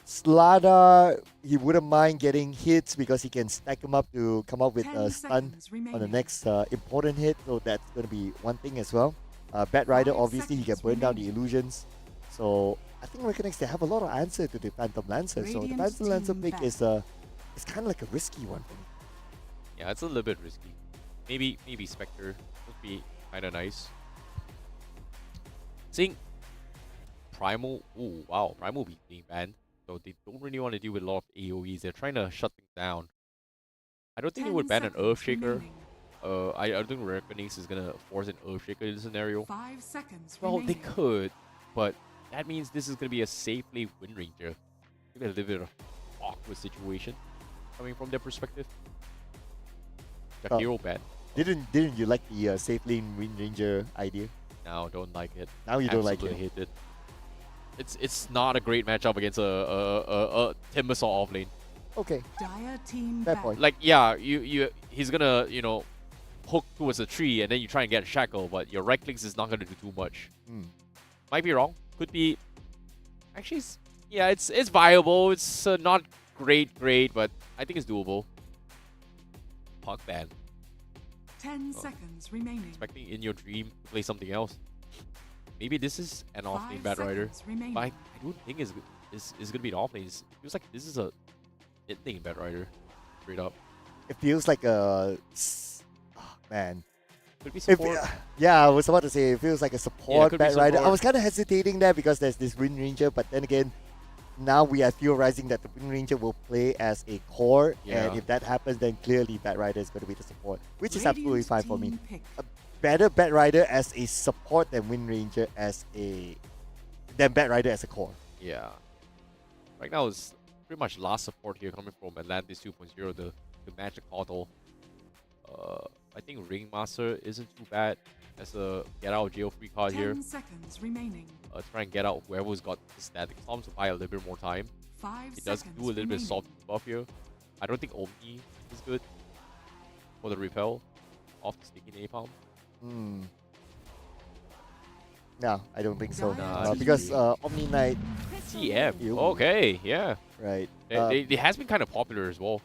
Slardar, he wouldn't mind getting hits because he can stack them up to come up with a stun on the next important hit. So that's going to be one thing as well. Bat Rider, obviously, he can burn down the illusions. So I think Reconnect, they have a lot of answer to the Phantom Lancer. So the Phantom Lancer pick is it's kind of like a risky one for me. Yeah, it's a little bit risky. Maybe Spectre would be kind of nice. Seeing Primal, ooh, wow, Primal being banned. So they don't really want to deal with a lot of AoEs. They're trying to shut things down. I don't think they would ban an Earthshaker. I don't think Reckonings is going to force an Earthshaker in this scenario. 5 seconds Well, they remaining. could, but that means this is going to be a safely Wind Ranger. maybe a little bit of awkward situation coming from their perspective. The hero ban. Didn't you like the safe lane Wind Ranger idea? Now don't like it. Now you don't like Absolutely it. hate it. It's not a great matchup against a Timbersaw off lane. Okay, Dire team fair back. point. Like yeah, he's gonna hook towards a tree and then you try and get a shackle, but your right clicks is not gonna do too much. Hmm. Might be wrong. Could be. Actually, it's viable. It's not great, but I think it's doable. Puck ban. 10 seconds remaining. Expecting in your dream to play something else. Maybe this is an off-lane 5 Bat Rider. seconds remaining. But I don't think it's gonna be an off-lane. It feels like this is a in-lane Bat Rider. Straight up. It feels like a man. Could be If, support. yeah, I was about to say it feels like a support could be Bat Rider. I support. was kind of hesitating there because there's this Wind Ranger, but then again, now we are theorizing that the Wind Ranger will play as a core, Yeah. and if that happens, then clearly Bat Rider is going to be the support, which is absolutely Radiant fine for me. team pick. Better Bat Rider as a support than Wind Ranger than Bat Rider as a core. Yeah. Right now is pretty much last support here coming from Atlantis 2.0 to match the Caudal. I think Ringmaster isn't too bad as a get out of jail free card 10 here. seconds remaining. Try and get out whoever's got the static storms to buy a little bit more time. 5 It does seconds do a little bit of remaining. soft buff here. I don't think Omni is good for the repel off the sticky napalm. Hmm. No, I don't think so. Nah, Because Omni Knight, TM. Ew. Okay, yeah. right? It has been kind of popular as well.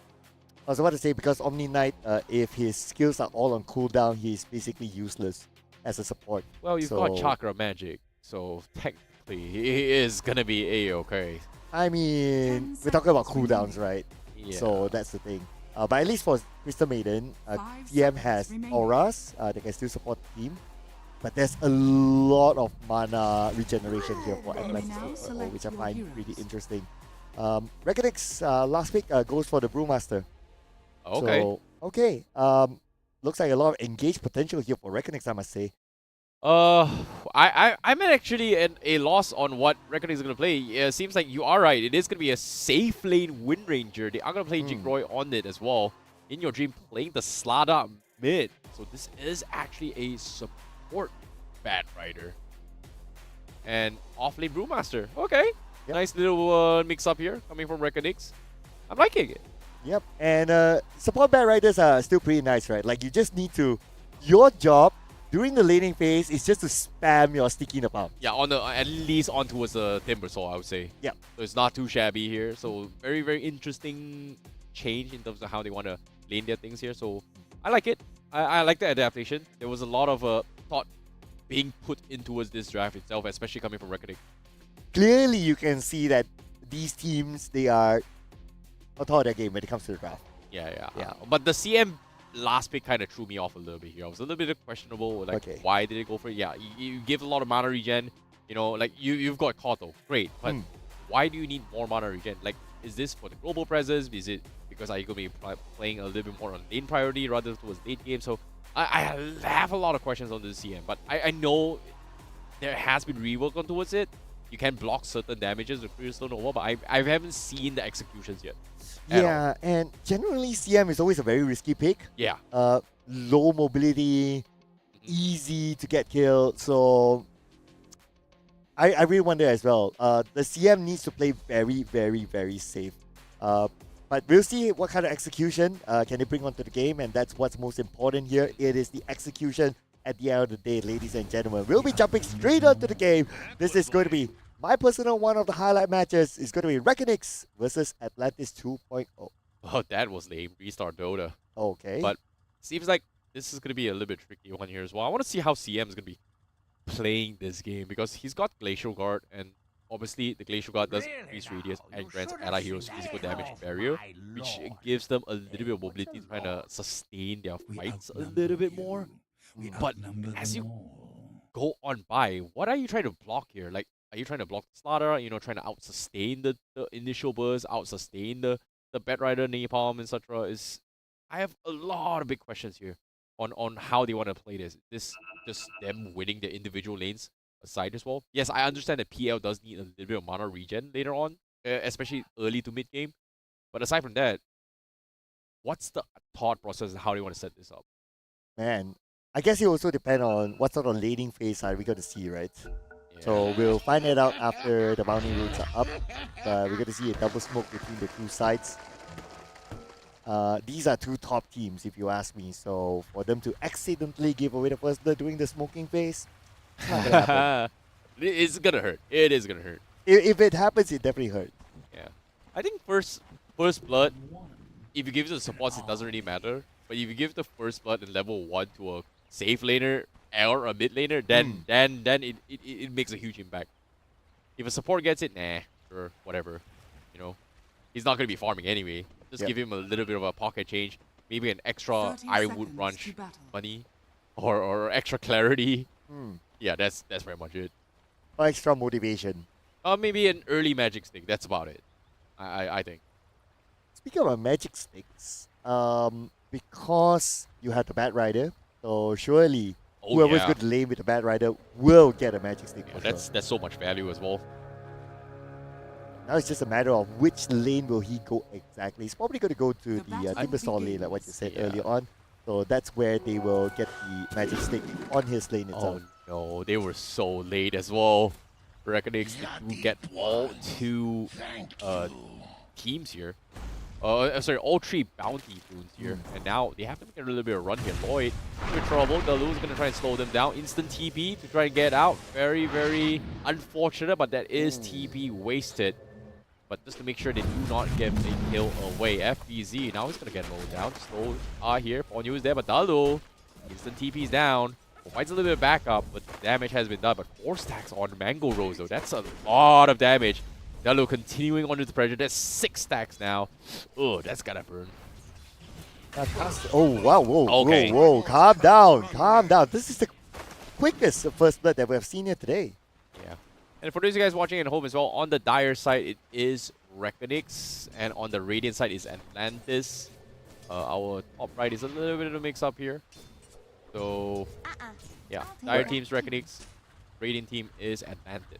I was about to say because Omni Knight, if his skills are all on cooldown, he's basically useless as a support. Well, you've got So- Chakra Magic, so technically he is gonna be A-okay. I mean, 10 we're talking about seconds cooldowns, right? Yeah. So that's the thing. But at least for Crystal Maiden, 5 TM seconds has remaining. auras that can still support the team. But there's a lot of mana regeneration here for Now Atlantis 2.0, select which I your find heroes. pretty interesting. Reckonix last week goes for the Brewmaster. Okay. So, okay. Looks like a lot of engaged potential here for Reckonix, I must say. I'm actually at a loss on what Reckoning is gonna play. Seems like you are right. It is gonna be a safe lane Wind Ranger. They are gonna play Jigroy on it as well. In your dream, playing the Slada mid. So this is actually a support Bat Rider. And off lane Brewmaster. Okay. Yep. Nice little mix up here coming from Reckonix. I'm liking it. Yep. And support Bat Riders are still pretty nice, right? Like, you just need to... Your job during the laning phase is just to spam your sticky napalm. Yeah, on the at least on towards the Timbersaw, I would say. Yep. So it's not too shabby here. So very, very interesting change in terms of how they want to lane their things here. So I like it. I like the adaptation. There was a lot of thought being put into this draft itself, especially coming from Reckoning. Clearly, you can see that these teams, they are on top of their game when it comes to the draft. Yeah. Yeah. But the CM last pick kind of threw me off a little bit here. I was a little bit questionable. Like, Okay. why did they go for it? Yeah, you give a lot of mana regen. You know, like you've got Kato, great. But why do you need more mana regen? Like, is this for the global presence? Is it because are you going to be playing a little bit more on lane priority rather towards late game? So I have a lot of questions on this CM. But I know there has been rework on towards it. You can block certain damages with Crystal Nova, but I haven't seen the executions yet. at all. Yeah, and generally, CM is always a very risky pick. Yeah. Low mobility, easy to get killed. So I really wonder as well. The CM needs to play very, very, very safe. But we'll see what kind of execution can they bring onto the game, and that's what's most important here. It is the execution at the end of the day, ladies and gentlemen. We'll be jumping straight onto the game. This is going to be my personal one of the highlight matches. It's going to be Reckonix versus Atlantis 2.0. Oh, that was lame. Restart Dota. Okay. But seems like this is going to be a little bit tricky one here as well. I want to see how CM is going to be playing this game because he's got Glacial Guard, and obviously the Glacial Guard does increase radius and grants ally heroes physical damage barrier, which gives them a little bit of mobility to kind of sustain their fights a little bit more. But as you go on by, what are you trying to block here? Like, are you trying to block the Slaughter? You know, trying to out-sustain the initial burst, out-sustain the Bat Rider, Napalm, etc. I have a lot of big questions here on how they want to play this. Is this just them winning the individual lanes aside as well? Yes, I understand that PL does need a little bit of mana regen later on, especially early to mid game. But aside from that, what's the thought process and how do you want to set this up? Man, I guess it also depends on what sort of laning phase are we going to see, right? So Yeah. we'll find it out after the bounty routes are up. We're going to see a double smoke between the two sides. These are two top teams, if you ask me. So for them to accidentally give away the first blood during the smoking phase, it's not gonna happen. It's gonna hurt. It is gonna hurt. If it happens, it definitely hurts. Yeah. I think first blood, if you give it to the supports, it doesn't really matter. But if you give the first blood in level 1 to a safe laner or a mid laner, then it makes a huge impact. If a support gets it, nah, sure, whatever. You know, he's not gonna be farming anyway. Just give him a little bit of a pocket change, maybe an extra 30 I would seconds run to battle. money, or extra clarity. Hmm. Yeah, that's very much it. Or extra motivation. Maybe an early magic stick. That's about it. I think. Speaking of magic sticks, because you have the Bat Rider, so surely Oh, whoever's yeah. going to lane with the Bat Rider will get a magic stick. Yeah, for that's sure. so much value as well. Now it's just a matter of which lane will he go exactly. He's probably going to go to The the battle Timbersaw lane, like what you said Yeah. earlier on. So that's where they will get the magic stick on his lane itself. Oh no, they were so late as well. Reckonings to get all two teams here. Sorry, all three bounty boons here. And now they have to make a little bit of run here. Lloyd in trouble. Dalu's gonna try and slow them down. Instant TP to try and get out. Very, very unfortunate, but that is TP wasted. But just to make sure they do not get a kill away. FBZ now he's gonna get mowed down. Slow here. Ponyu is there, but Dalu instant TP's down. Provides a little bit of backup, but damage has been done. But 4 stacks on Mango Rose though. That's a lot of damage. Dalu continuing under the pressure. That's 6 stacks now. Oh, that's gotta burn. Oh, wow, whoa, Okay. whoa, calm down, calm down. This is the quickest first blood that we have seen here today. Yeah. And for those of you guys watching at home as well, on the Dire side, it is Reckonix. And on the Radiant side is Atlantis. Our top right is a little bit of a mix-up here. So, yeah. Dire team's Reckonix. Radiant team is Atlantis.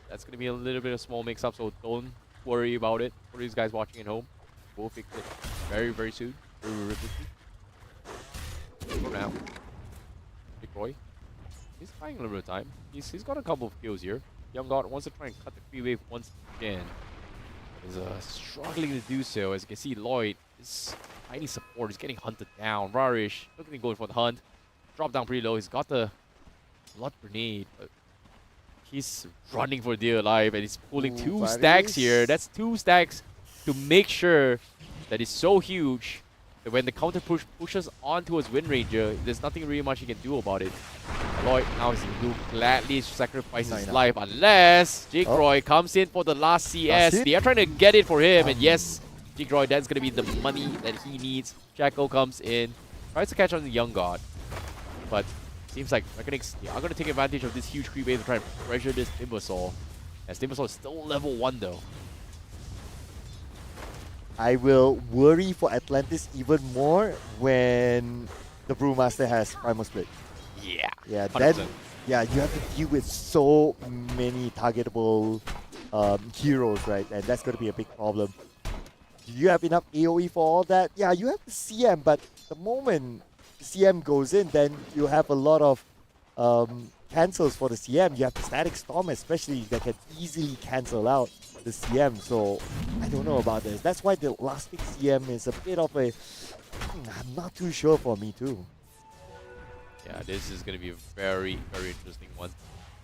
That's going to be a little bit of small mix-up, so don't worry about it. For these guys watching at home, we'll fix it very, very soon. Very quickly. For now, Big Roy. He's buying a little bit of time. He's got a couple of kills here. Young God wants to try and cut the free wave once again. He's struggling to do so. As you can see, Lloyd is tiny support. He's getting hunted down. Rarish looking to go for the hunt. Drop down pretty low. He's got the blood grenade. But he's running for dear life, and he's pulling 2 stacks here. That's 2 stacks to make sure that it's so huge that when the counter pushes onto his Wind Ranger, there's nothing really much he can do about it. Lloyd now is going to gladly sacrifice his life unless Jigroy comes in for the last CS. They are trying to get it for him, and yes, Jigroy, that's going to be the money that he needs. Jacko comes in, tries to catch on the Young God, but seems like Reckonix are going to take advantage of this huge creep wave to try and pressure this Timbersaw. As Timbersaw is still level 1 though. I will worry for Atlantis even more when the Brewmaster has Primal Split. Yeah. Yeah, 100%. then you have to deal with so many targetable heroes, right? And that's going to be a big problem. Do you have enough AoE for all that? Yeah, you have the CM, but the moment CM goes in, then you have a lot of cancels for the CM. You have the Static Storm especially that can easily cancel out the CM. So I don't know about this. That's why the last pick CM is a bit of a... I'm not too sure for me too. Yeah, this is going to be a very, very interesting one.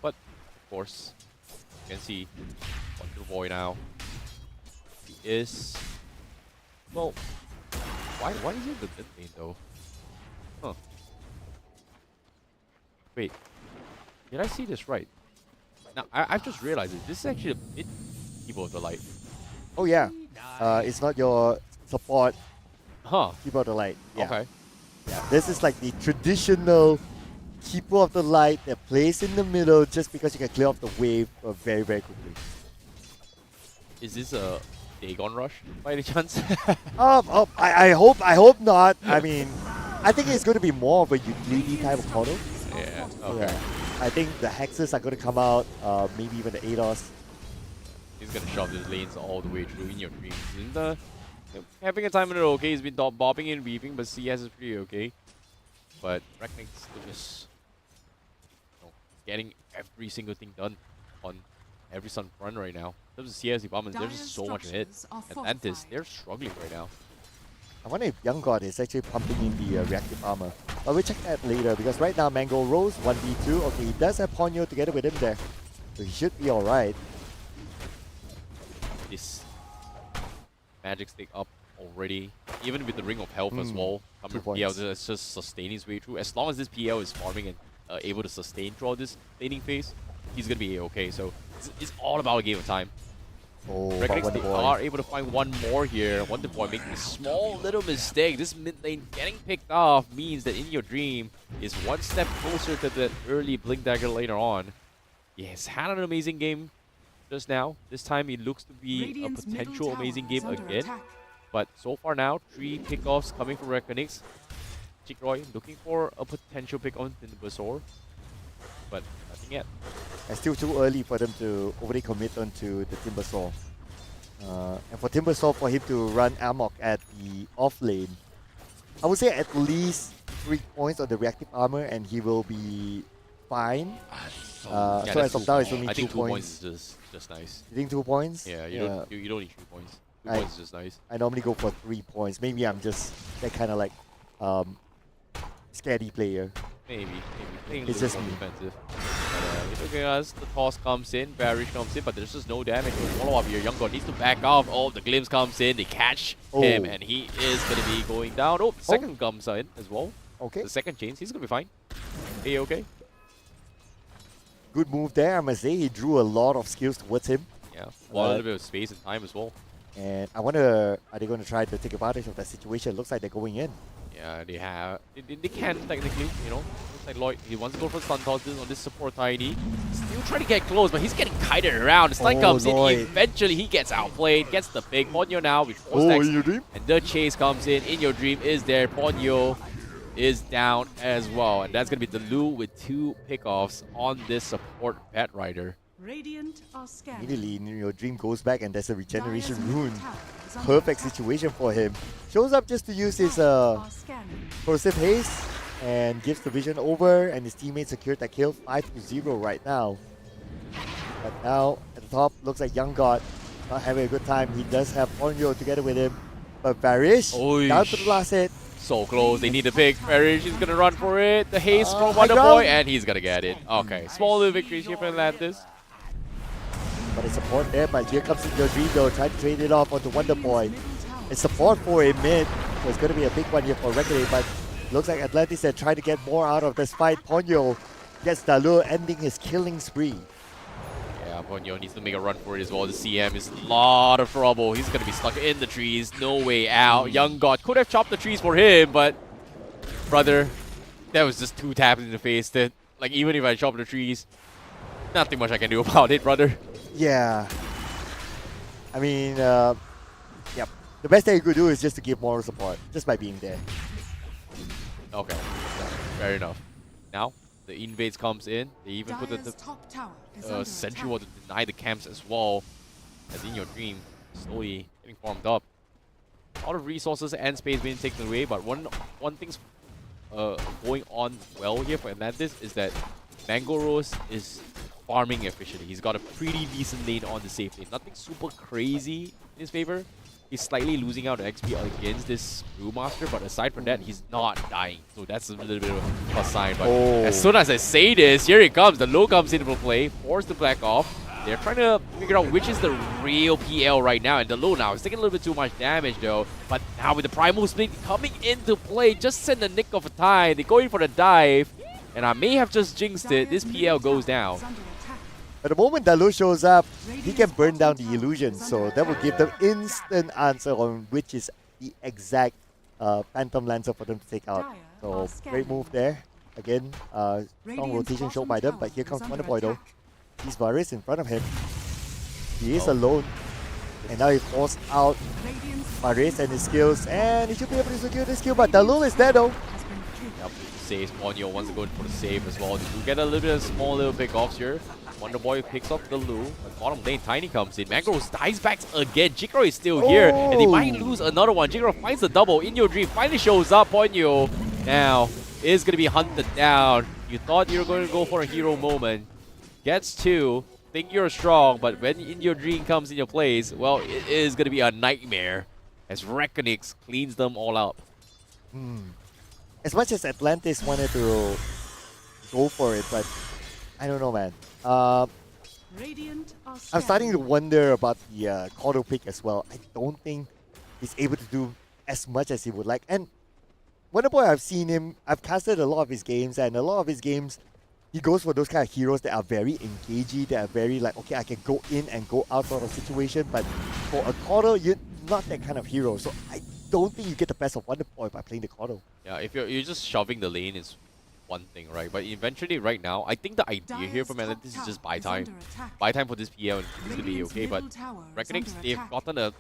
But, of course, you can see Wonder Boy now. He is... Well, why is he in the mid lane though? Huh. Wait, did I see this right? Now, I've just realized it. This is actually a mid Keyboard of the Light. Oh yeah, it's not your support Huh. Keyboard of the Light. Yeah. Okay. Yeah. This is like the traditional Keeper of the Light that plays in the middle just because you can clear off the wave very, very quickly. Is this a Dagon Rush by any chance? I hope not. I mean, I think it's going to be more of a utility type of model. Yeah. Okay. Yeah. I think the Hexes are going to come out, maybe even the ADOS. He's gonna shove his lanes all the way through in your dreams. And having a time in it okay. He's been bobbing and weaving, but CS is pretty okay. But Reknik's still just getting every single thing done on every Sun front right now. In terms of CS department, there's just so much ahead. Atlantis, they're struggling right now. I wonder if Young God is actually pumping in the reactive armor. But we'll check that later because right now Mango Rose 1v2. Okay, he does have Ponyo together with him there. So he should be alright. This magic stick up already. Even with the Ring of Health as well. Coming from PL, let's just sustain his way through. As long as this PL is farming and able to sustain throughout this laning phase, he's going to be okay. So it's all about a game of time. Oh, Reknix, they are able to find one more here. Wonder Boy making a small little mistake. This mid lane getting picked off means that In Your Dream is one step closer to that early Blink Dagger later on. He has had an amazing game just now. This time it looks to be Radiant's a potential amazing game again. Attack. But so far now, 3 pickoffs coming from Reknix. Chickroy looking for a potential pick on Timbersaw, but nothing yet. It's still too early for them to overly commit onto the Timbersaw. And for Timbersaw, for him to run amok at the off lane, I would say at least 3 points on the reactive armor and he will be fine. So as of now, it's only 2 points. I think 2 points is just nice. You think 2 points? Yeah, you don't need 3 points. 2 points is just nice. I normally go for 3 points. Maybe I'm just that kind of like scaredy player. Maybe. Playing It's a just little me. more defensive. But look at us, the toss comes in, Barrage comes in, but there's just no damage. No follow-up here. Young God needs to back off. Oh, the glimpse comes in, they catch him, and he is going to be going down. Oh, the second comes in as well. Okay. The second chains, he's going to be fine. Hey, okay? Good move there, I must say. He drew a lot of skills towards him. Yeah, well, a little bit of space and time as well. And I wonder, are they going to try to take advantage of that situation? Looks like they're going in. Yeah, they have. They can technically, you know. Looks like Lloyd, he wants to go for stun tosses on this support ID. Still trying to get close, but he's getting kited around. The stun comes in. Eventually, he gets outplayed. Gets the pick. Ponyo now with 4 stacks. In Your Dream? And the chase comes in. In Your Dream is there. Ponyo is down as well. And that's going to be the Lu with 2 pickoffs on this support Bat Rider. Radiant are scanning. Immediately, In Your Dream goes back and there's a regeneration Dire's rune. middle tower is under Perfect attack. situation for him. Shows up just to use his Are scanning. Corrosive Haste and gives the vision over, and his teammates secured that kill 5-0 right now. But now at the top, looks like Young God not having a good time. He does have Ponyo together with him, but Barish down to the last hit. So close. They need the pick. Parrish is going to run for it. The haste from high Wonder ground. Boy, and he's going to get it. Okay, small little victory here for Atlantis. But it's support there, but here comes In Your Dream though, trying to trade it off onto Wonder Boy. It's support for a mid, so it's going to be a big one here for Reckoning, but looks like Atlantis are trying to get more out of this fight. Ponyo gets Dalu, ending his killing spree. Yeah, Ponyo needs to make a run for it as well. The CM is a lot of trouble. He's going to be stuck in the trees. No way out. Young God could have chopped the trees for him, but brother, that was just 2 taps in the face. That, like, even if I chop the trees, nothing much I can do about it, brother. Yeah. I mean, yep. The best thing you could do is just to give moral support, just by being there. Okay, fair enough. Now, the invades comes in. They even put Dire's the top tower is under sentry attack. wall to deny the camps as well. As In Your Dream, slowly getting formed up. A lot of resources and space being taken away, but one thing's going on well here for Atlantis is that Mango Rose is farming efficiently. He's got a pretty decent lane on the safe lane. Nothing super crazy in his favor. He's slightly losing out XP against this Brewmaster, but aside from that, he's not dying. So that's a little bit of a sign. But as soon as I say this, here it comes. The low comes into play, force the black off. They're trying to figure out which is the real PL right now. And the low now is taking a little bit too much damage though. But now with the Primal Split coming into play, just in the nick of a time, they're going for the dive. And I may have just jinxed it. This PL goes down. But the moment Dalu shows up, he can burn down the illusion, so that will give them instant answer on which is the exact Phantom Lancer for them to take out. So great move there. Again, strong rotation shown by them, but here comes Wonder Boy though. He's Varys in front of him. He is alone. And now he forced out Varys and his skills, and he should be able to secure this kill, but Dalu is there though. Yep, saves. Ponyo wants to go for the save as well. To get a little bit of small little pick offs here. Wonder Boy picks up the Lu. But bottom lane, Tiny comes in. Mangroves dies back again. Jigro is still here, and they might lose another one. Jigro finds the double. In Your Dream finally shows up. Ponyo now is going to be hunted down. You thought you were going to go for a hero moment. Gets two. Think you're strong, but when In Your Dream comes in your place, well, it is going to be a nightmare as Reckonix cleans them all up. As much as Atlantis wanted to go for it, but I don't know, man. Radiant are I'm starting to scanning. wonder about the Cordo pick as well. I don't think he's able to do as much as he would like. And Wonder Boy, I've seen him, I've casted a lot of his games, and a lot of his games, he goes for those kind of heroes that are very engaging, that are very like, okay, I can go in and go out sort of situation. But for a Cordo, you're not that kind of hero. So I don't think you get the best of Wonder Boy by playing the Cordo. Yeah, if you're just shoving the lane is one thing, right? But eventually, right now, I think the idea here from Atlantis is just buy time. Buy time for this PL and it's going to be okay. But Reckonix, they've gotten a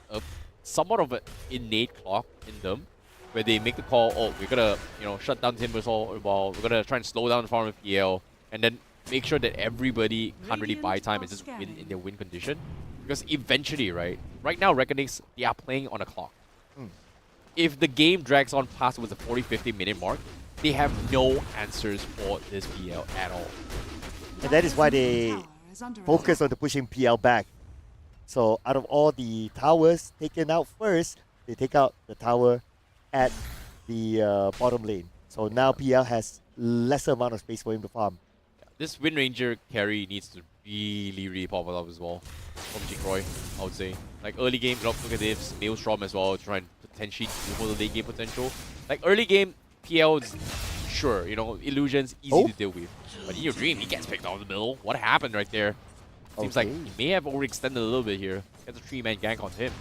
somewhat of an innate clock in them where they make the call, oh, we're going to shut down Timbersaw, well, we're going to try and slow down the farm of PL and then make sure that everybody can't really buy time and just win in their win condition. Because eventually, right now, Reckonix, they are playing on a clock. If the game drags on past with the 40-50 minute mark, they have no answers for this PL at all. And that is why they focus on the pushing PL back. So out of all the towers taken out first, they take out the tower at the bottom lane. So now PL has lesser amount of space for him to farm. This Wind Ranger carry needs to really pop it up as well from Jinkroy, I would say. Like early game, look at this, Maelstrom as well, to try and potentially do the late game potential. Like early game, PL is sure, illusions easy to deal with. But In Your Dream, he gets picked out in the middle. What happened right there? Seems like he may have overextended a little bit here. Gets a 3-man gank on him.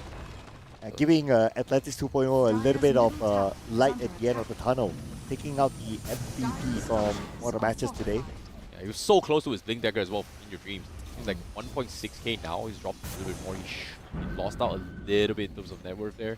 Giving Atlantis 2.0 a little bit of light at the end of the tunnel. Taking out the MVP from one of the matches today. Yeah, he was so close to his Blink Dagger as well In Your Dreams. He's like 1.6k now. He's dropped a little bit more. He lost out a little bit in terms of net worth there.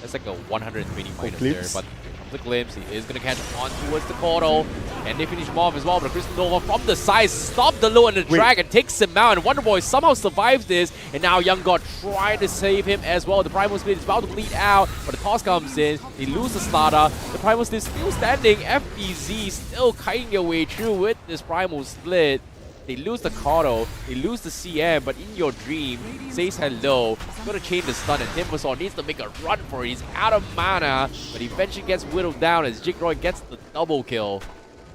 That's like a 120 minus there, but here comes a glimpse. He is going to catch on towards the Cordo, and they finish him off as well. But Crystal Nova from the side stopped the low on the drag and takes him out. And Wonder Boy somehow survives this, and now Young God trying to save him as well. The Primal Split is about to bleed out, but the toss comes in. They lose the starter. The Primal Split is still standing. FBZ still kiting their way through with this Primal Split. They lose the Cordo, they lose the CM, but In Your Dream says hello. He's gonna chain the stun, and Timbersaw needs to make a run for it. He's out of mana, but eventually gets whittled down as Jigroy gets the double kill.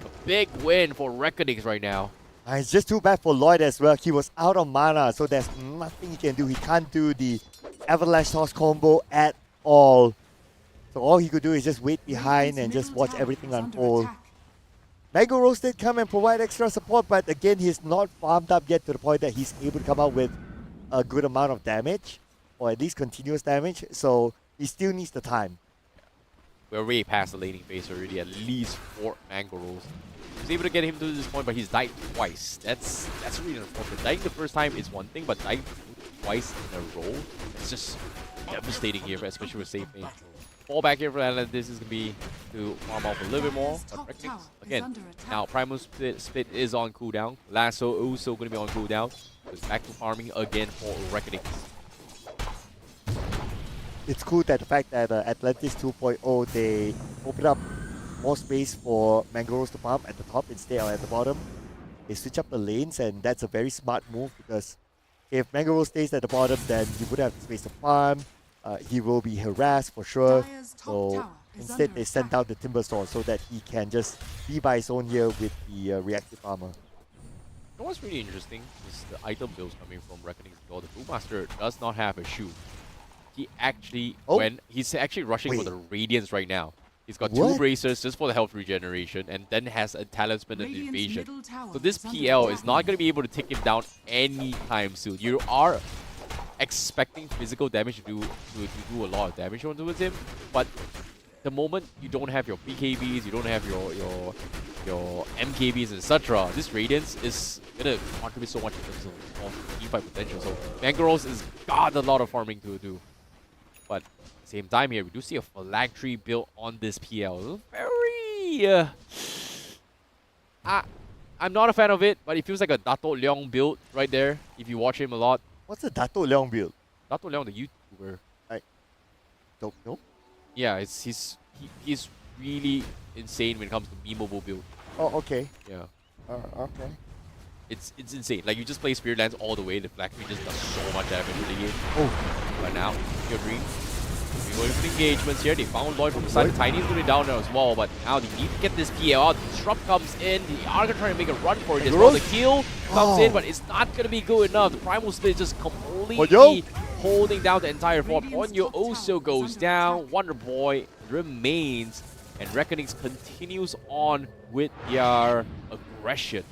A big win for Reckonix right now. It's just too bad for Lloyd as well. He was out of mana, so there's nothing he can do. He can't do the Avalanche Toss combo at all. So all he could do is just wait behind and just watch everything unfold. Mango Rose did come and provide extra support, but again, he's not farmed up yet to the point that he's able to come out with a good amount of damage, or at least continuous damage, so he still needs the time. We're way past the laning phase already, at least 4 Mango Rolls. He was able to get him to this point, but he's died twice. That's really unfortunate. Dying the first time is one thing, but dying twice in a row, it's just devastating here, especially with safe lane. Fall back here for Atlantis is going to be to farm off a little bit more. But Reckonix, again, now Primal Split is on cooldown. Lasso also going to be on cooldown. So it's back to farming again for Reckonix. It's cool that the fact that Atlantis 2.0, they open up more space for Mangoros to farm at the top instead of at the bottom. They switch up the lanes, and that's a very smart move because if Mangoros stays at the bottom, then he would have space to farm. He will be harassed for sure. So instead, they sent out the Timbersaw so that he can just be by his own here with the reactive armor. You know what's really interesting is the item builds coming from Reckoning as well. The Brewmaster does not have a shoe. He actually he's actually rushing for the Radiance right now. He's got 2 bracers just for the health regeneration, and then has a talisman and evasion. So this PL is not going to be able to take him down anytime soon. You are expecting physical damage to do a lot of damage onto him, but the moment you don't have your BKBs, you don't have your MKBs, etc., this Radiance is gonna contribute so much in terms of teamfight potential. So Mangoros has got a lot of farming to do, but at the same time here we do see a Phylactery built on this PL. Very I'm not a fan of it, but it feels like a Dato Leong build right there. If you watch him a lot, What's the Dato Leong build? Dato Leong, the YouTuber. Don't know. Yeah, he's really insane when it comes to memeable build. Oh, okay. Yeah, Okay. it's insane. Like you just play Spirit Lands all the way. The Flag Tree just does so much damage in the game. Oh, But now, your dream. We're going for the engagements here. They found Lloyd from the side. The Tiny's going down there as well. But now they need to get this PL out. The Disrupt comes in. They are going to try to make a run for it as well. The kill comes in, but it's not going to be good enough. The Primal Split just completely holding down the entire fort. Ponyo also goes down. Wonder Boy remains. And Reckonings continues on with their aggression.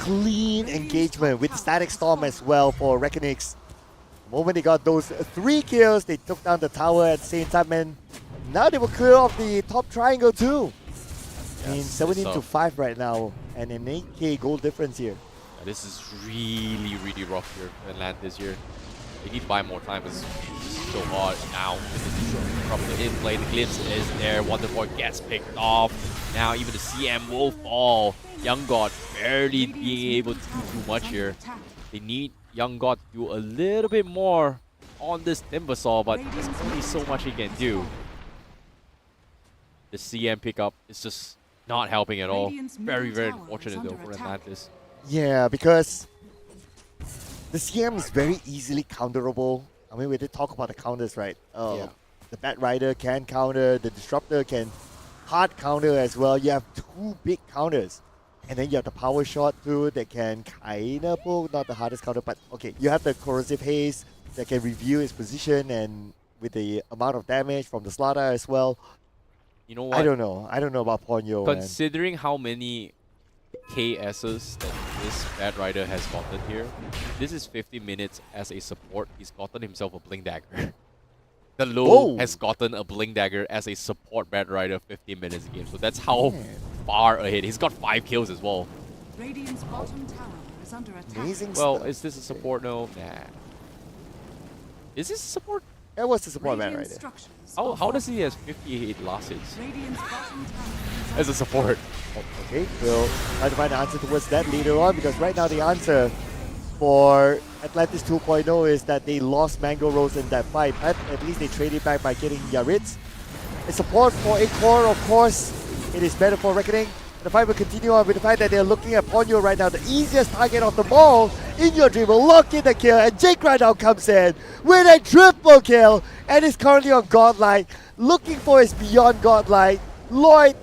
clean engagement with Static Storm as well for Reckonix. The moment they got those 3 kills, they took down the tower at the same time, and now they will clear off the top triangle too. I mean, 17 to 5 right now, and an 8k goal difference here. Yeah, this is really, really rough here for Atlantis here. They need to buy more time because it's so hard now. From the in-play, the glimpse is there. Wonder Boy gets picked off. Now even the CM will fall. Young God barely being able to do too much here. They need Young God to do a little bit more on this Timbersaw, but there's only so much he can do. The CM pickup is just not helping at all. Very, very unfortunate though for Atlantis. Yeah, because the CM is very easily counterable. I mean, we did talk about the counters, right? Yeah. The Bat Rider can counter, the Disruptor can hard counter as well. You have 2 big counters. And then you have the Power Shot too that can kind of pull, not the hardest counter, but okay, you have the Corrosive Haze that can review its position and with the amount of damage from the Slaughter as well. You know what? I don't know. I don't know about Ponyo. Man. Considering how many KSs that this Bad Rider has gotten here, this is 50 minutes as a support. He's gotten himself a Blink Dagger. The Low has gotten a Blink Dagger as a support Bad Rider 15 minutes a game. So that's how far ahead. He's got 5 kills as well. Radiant's bottom tower is under attack. Amazing Well, stuff. is this a support? No. Nah. Is this a support? That was the support Bat Radiant Rider. structures How does he has 58 losses Radiant's bottom tower as a support? Okay, we'll try to find the answer towards that later on, because right now the answer for Atlantis 2.0 is that they lost Mango Rose in that fight, but at least they traded back by getting Yaritz. A support for a core, of course, it is better for Reckoning. The fight will continue on with the fact that they're looking at Ponyo right now, the easiest target of them all. In Your Dream will lock in the kill, and Jake right now comes in with a triple kill, and is currently on Godlike, looking for his Beyond Godlike. Lloyd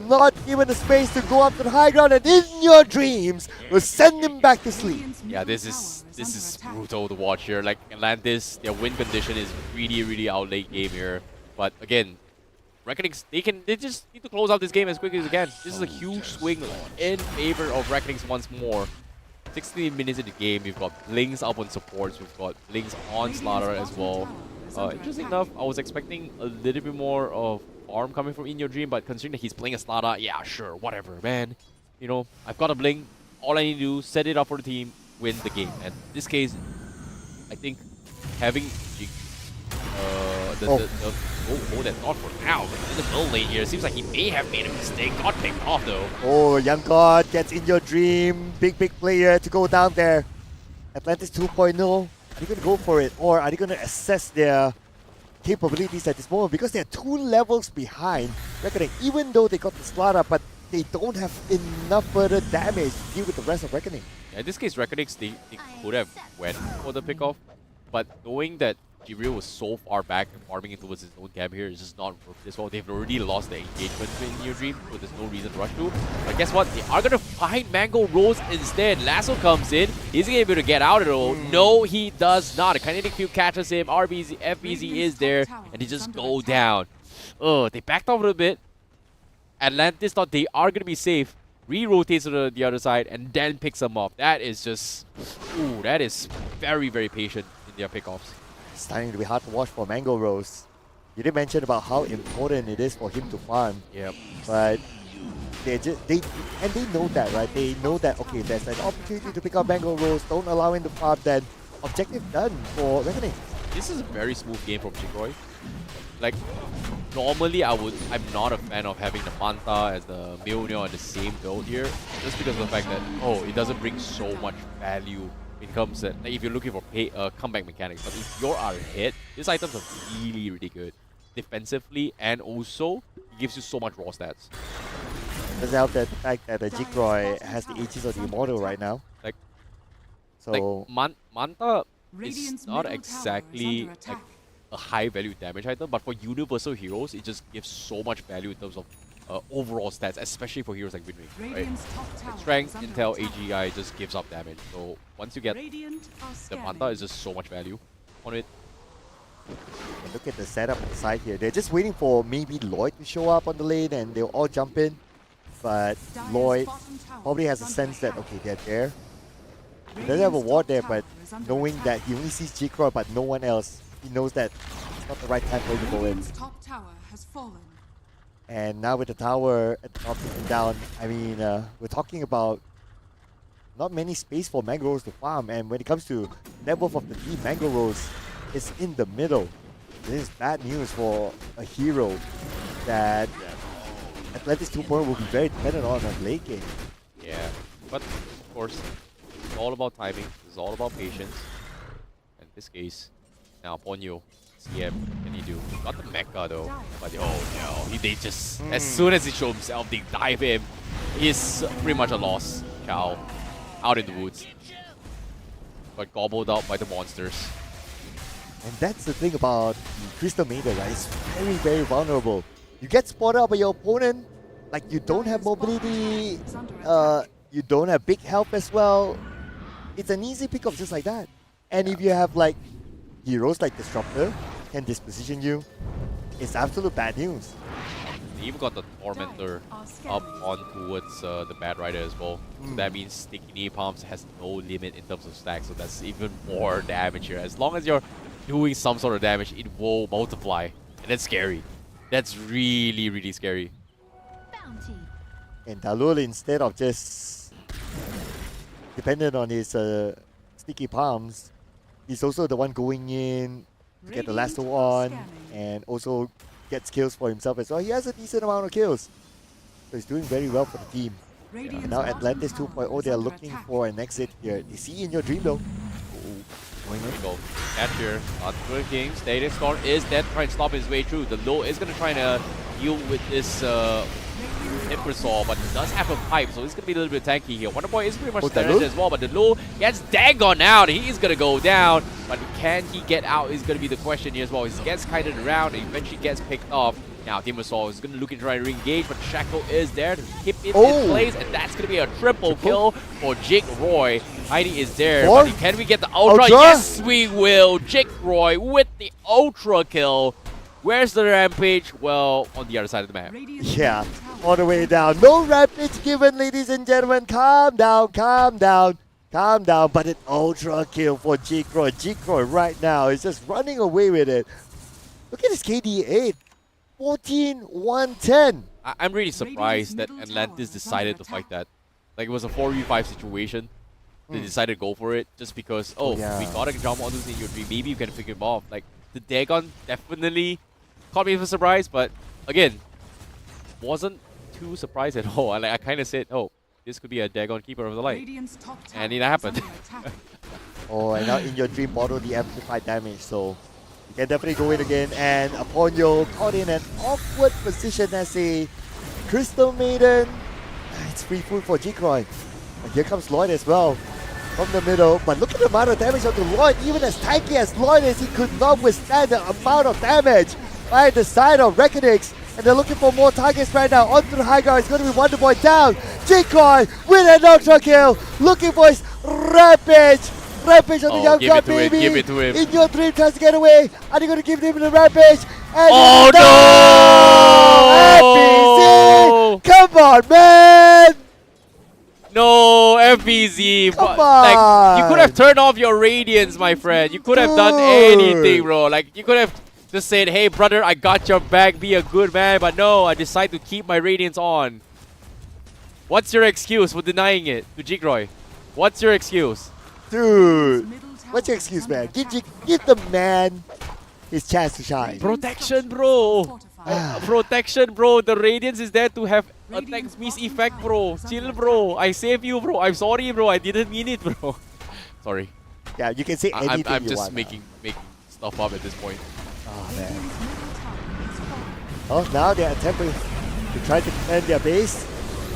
not given the space to go up to the high ground, and In Your Dreams will send him back to sleep. Yeah, this is brutal to watch here. Like Atlantis, their win condition is really, really out late game here. But again, Reckonings, they just need to close out this game as quickly as they can. This is a huge swing in favor of Reckonings once more. 16 minutes in the game, we've got Blinks up on supports, we've got Blinks on Slaughter as well. Interesting enough, I was expecting a little bit more of farm coming from In Your Dream, but considering that he's playing a Slaughter, yeah, sure, whatever, man. You know, I've got a Blink, all I need to do, set it up for the team, win the game. And in this case, I think having hold that thought for now. In the middle lane here, seems like he may have made a mistake. Got picked off though. Oh, Young God gets In Your Dream. Big player to go down there. Atlantis 2.0. Are they going to go for it? Or are they going to assess their capabilities at this moment? Because they're 2 levels behind Reckoning. Even though they got the Slaughter, but they don't have enough further damage to deal with the rest of Reckoning. Yeah, in this case, Reckonings, they could have went for the pickoff. But knowing that Jibril was so far back and farming into his own camp here is just not worth this well. They've already lost the engagement in Your Dream, so there's no reason to rush to. But guess what? They are going to find Mango Rose instead. Lasso comes in. Is he able to get out at all? No, he does not. A kinetic field catches him. RBZ, FBZ is there, and they just go down. Oh, they backed off a little bit. Atlantis thought they are going to be safe. Re-rotates to the other side and then picks them up. That is just... Ooh, that is very, very patient in their pickoffs. Starting to be hard to watch for Mango Rose. You did mention about how important it is for him to farm. Yep. But they know that, right? They know that, okay, there's an opportunity to pick up Mango Rose. Don't allow him to farm, then objective done for Reckoning. This is a very smooth game from Chigroy. Like, normally I'm not a fan of having the Manta as the Mjolnir on the same build here, just because of the fact that, oh, it doesn't bring so much value in terms that, like, if you're looking for comeback mechanics. But if you are ahead, these items are really, really good. Defensively, and also, it gives you so much raw stats. Doesn't help that the fact that the Jigroy has the Aegis of the Immortal right now. Like, So Manta Radiant's is not middle tower is exactly under like attack. a high value damage item, but for universal heroes, it just gives so much value in terms of overall stats, especially for heroes like Winry, right? Radiant's top tower Like strength, is under intel, attack. AGI just gives up damage. So once you get Radiant are the scanning. Manta, is just so much value on it. and look at the setup on the side here. They're just waiting for maybe Lloyd to show up on the lane and they'll all jump in. But Dire's Lloyd bottom tower probably has is a under sense that, attack. okay, they're there. He doesn't have a Radiant's ward top there, tower but is under knowing attack. that he only sees Jigroy but no one else, he knows that it's not the right time for him to go in. Radiant's top tower has fallen. And now with the tower at the top taken down, I mean, we're talking about not many space for Mango Rose to farm. And when it comes to net worth of the team, Mango Rose is in the middle. This is bad news for a hero that Atlantis 2.0 will be very dependent on late game. Yeah, but of course, it's all about timing. It's all about patience. In this case, now Ponyo, CM, what can he do? Got the mecha though, but oh no, they just as soon as he shows himself, they dive him. He's pretty much a loss. Cow, out in the woods, got gobbled out by the monsters. And that's the thing about the Crystal Maiden, right? It's very, very vulnerable. You get spotted out by your opponent, like you don't have mobility, you don't have big health as well. It's an easy pickup just like that. And if you have like heroes like Disruptor can disposition you, it's absolute bad news. They even got the Tormentor up on towards the Bad Rider as well. So that means Sticky Knee Palms has no limit in terms of stacks, so that's even more damage here. As long as you're doing some sort of damage, it will multiply. And that's scary. That's really, really scary. And Dalul, instead of just dependent on his sticky palms, he's also the one going in to get the last one and also get kills for himself as well. He has a decent amount of kills. So he's doing very well for the team. And now Atlantis 2.0, they are looking for an exit here. They see in your dream though. Going in. Go. Catcher on Good King. Status Storm is dead, trying to stop his way through. The low is going to try to deal with this Impersol, but he does have a pipe, so it's going to be a little bit tanky here. Wonder Boy is pretty much standard as well, but the low gets Dagon out. He's going to go down, but can he get out is going to be the question here as well. He gets kited around and eventually gets picked off. Now Timbersaw is going to look and try to re-engage, but Shackle is there to keep it in place, and that's going to be a triple kill for Jake Roy. Heidi is there, but can we get the Ultra? Yes, we will. Jake Roy with the Ultra kill. Where's the Rampage? Well, on the other side of the map. Yeah, all the way down. No Rampage given, ladies and gentlemen. Calm down, calm down, calm down. But an Ultra kill for Jake Roy. Jake Roy right now is just running away with it. Look at this KD 8. 14-1-10. I'm really surprised that Atlantis decided to fight that. Like, it was a 4v5 situation. They decided to go for it just because, we gotta jump onto the dream. Maybe you can pick him off. Like, the Dagon definitely caught me with a surprise, but again, wasn't too surprised at all. I kind of said, oh, this could be a Dagon Keeper of the Light. And it happened. And now in your dream bottle, the amplified damage, so you can definitely go in again. And Aponyo caught in an awkward position as a Crystal Maiden. It's free food for Jikroy. And here comes Lloyd as well from the middle. But look at the amount of damage onto Lloyd. Even as tanky as Lloyd is, he could not withstand the amount of damage by the side of Reckonix. And they're looking for more targets right now. Onto the high ground. It's going to be Wonder Boy down. Jikroy with an Ultra kill. Looking for his Rampage. Rampage on the young gun, baby. Give it to him. In your dream, tries to get away. Are they going to give him the Rampage? And no! FBZ! Come on, man! No, FBZ. Come Like, you on. could have turned off your radiance, my friend. You could have done anything, bro. Like, you could have just said, hey, brother, I got your back. Be a good man. But no, I decided to keep my radiance on. What's your excuse for denying it to Jigroy? What's your excuse? Dude, what's your excuse, man? Give the man his chance to shine. Protection, bro. Fortified. Protection, bro. The Radiance is there to have attack miss effect, bro. Chill, bro. I save you, bro. I'm sorry, bro. I didn't mean it, bro. Sorry. Yeah, you can say anything I'm you just want. making stuff up at this point. Oh man. Middle tower has fallen. Oh, now they're attempting to try to defend their base.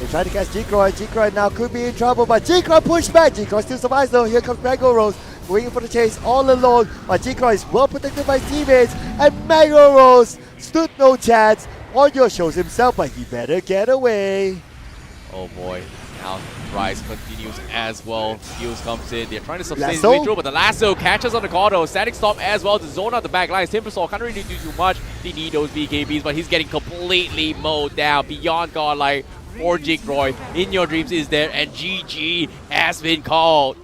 They try to catch G-Croy. G-Croy now could be in trouble, but G-Croy pushed back. G-Croy still survives though. Here comes Mango Rose, waiting for the chase all alone. But G-Croy is well protected by his teammates, and Mango Rose stood no chance. Audio shows himself, but he better get away. Oh boy. Now Rise continues as well. Heals comes in. They're trying to sustain his Lasso? way through, but the lasso catches on the corner. Static stop as well to zone out the back lines. Timbersaw can't really do too much. They need those BKBs, but he's getting completely mowed down. Beyond godlike for Jigroy. In Your Dreams is there, and GG has been called.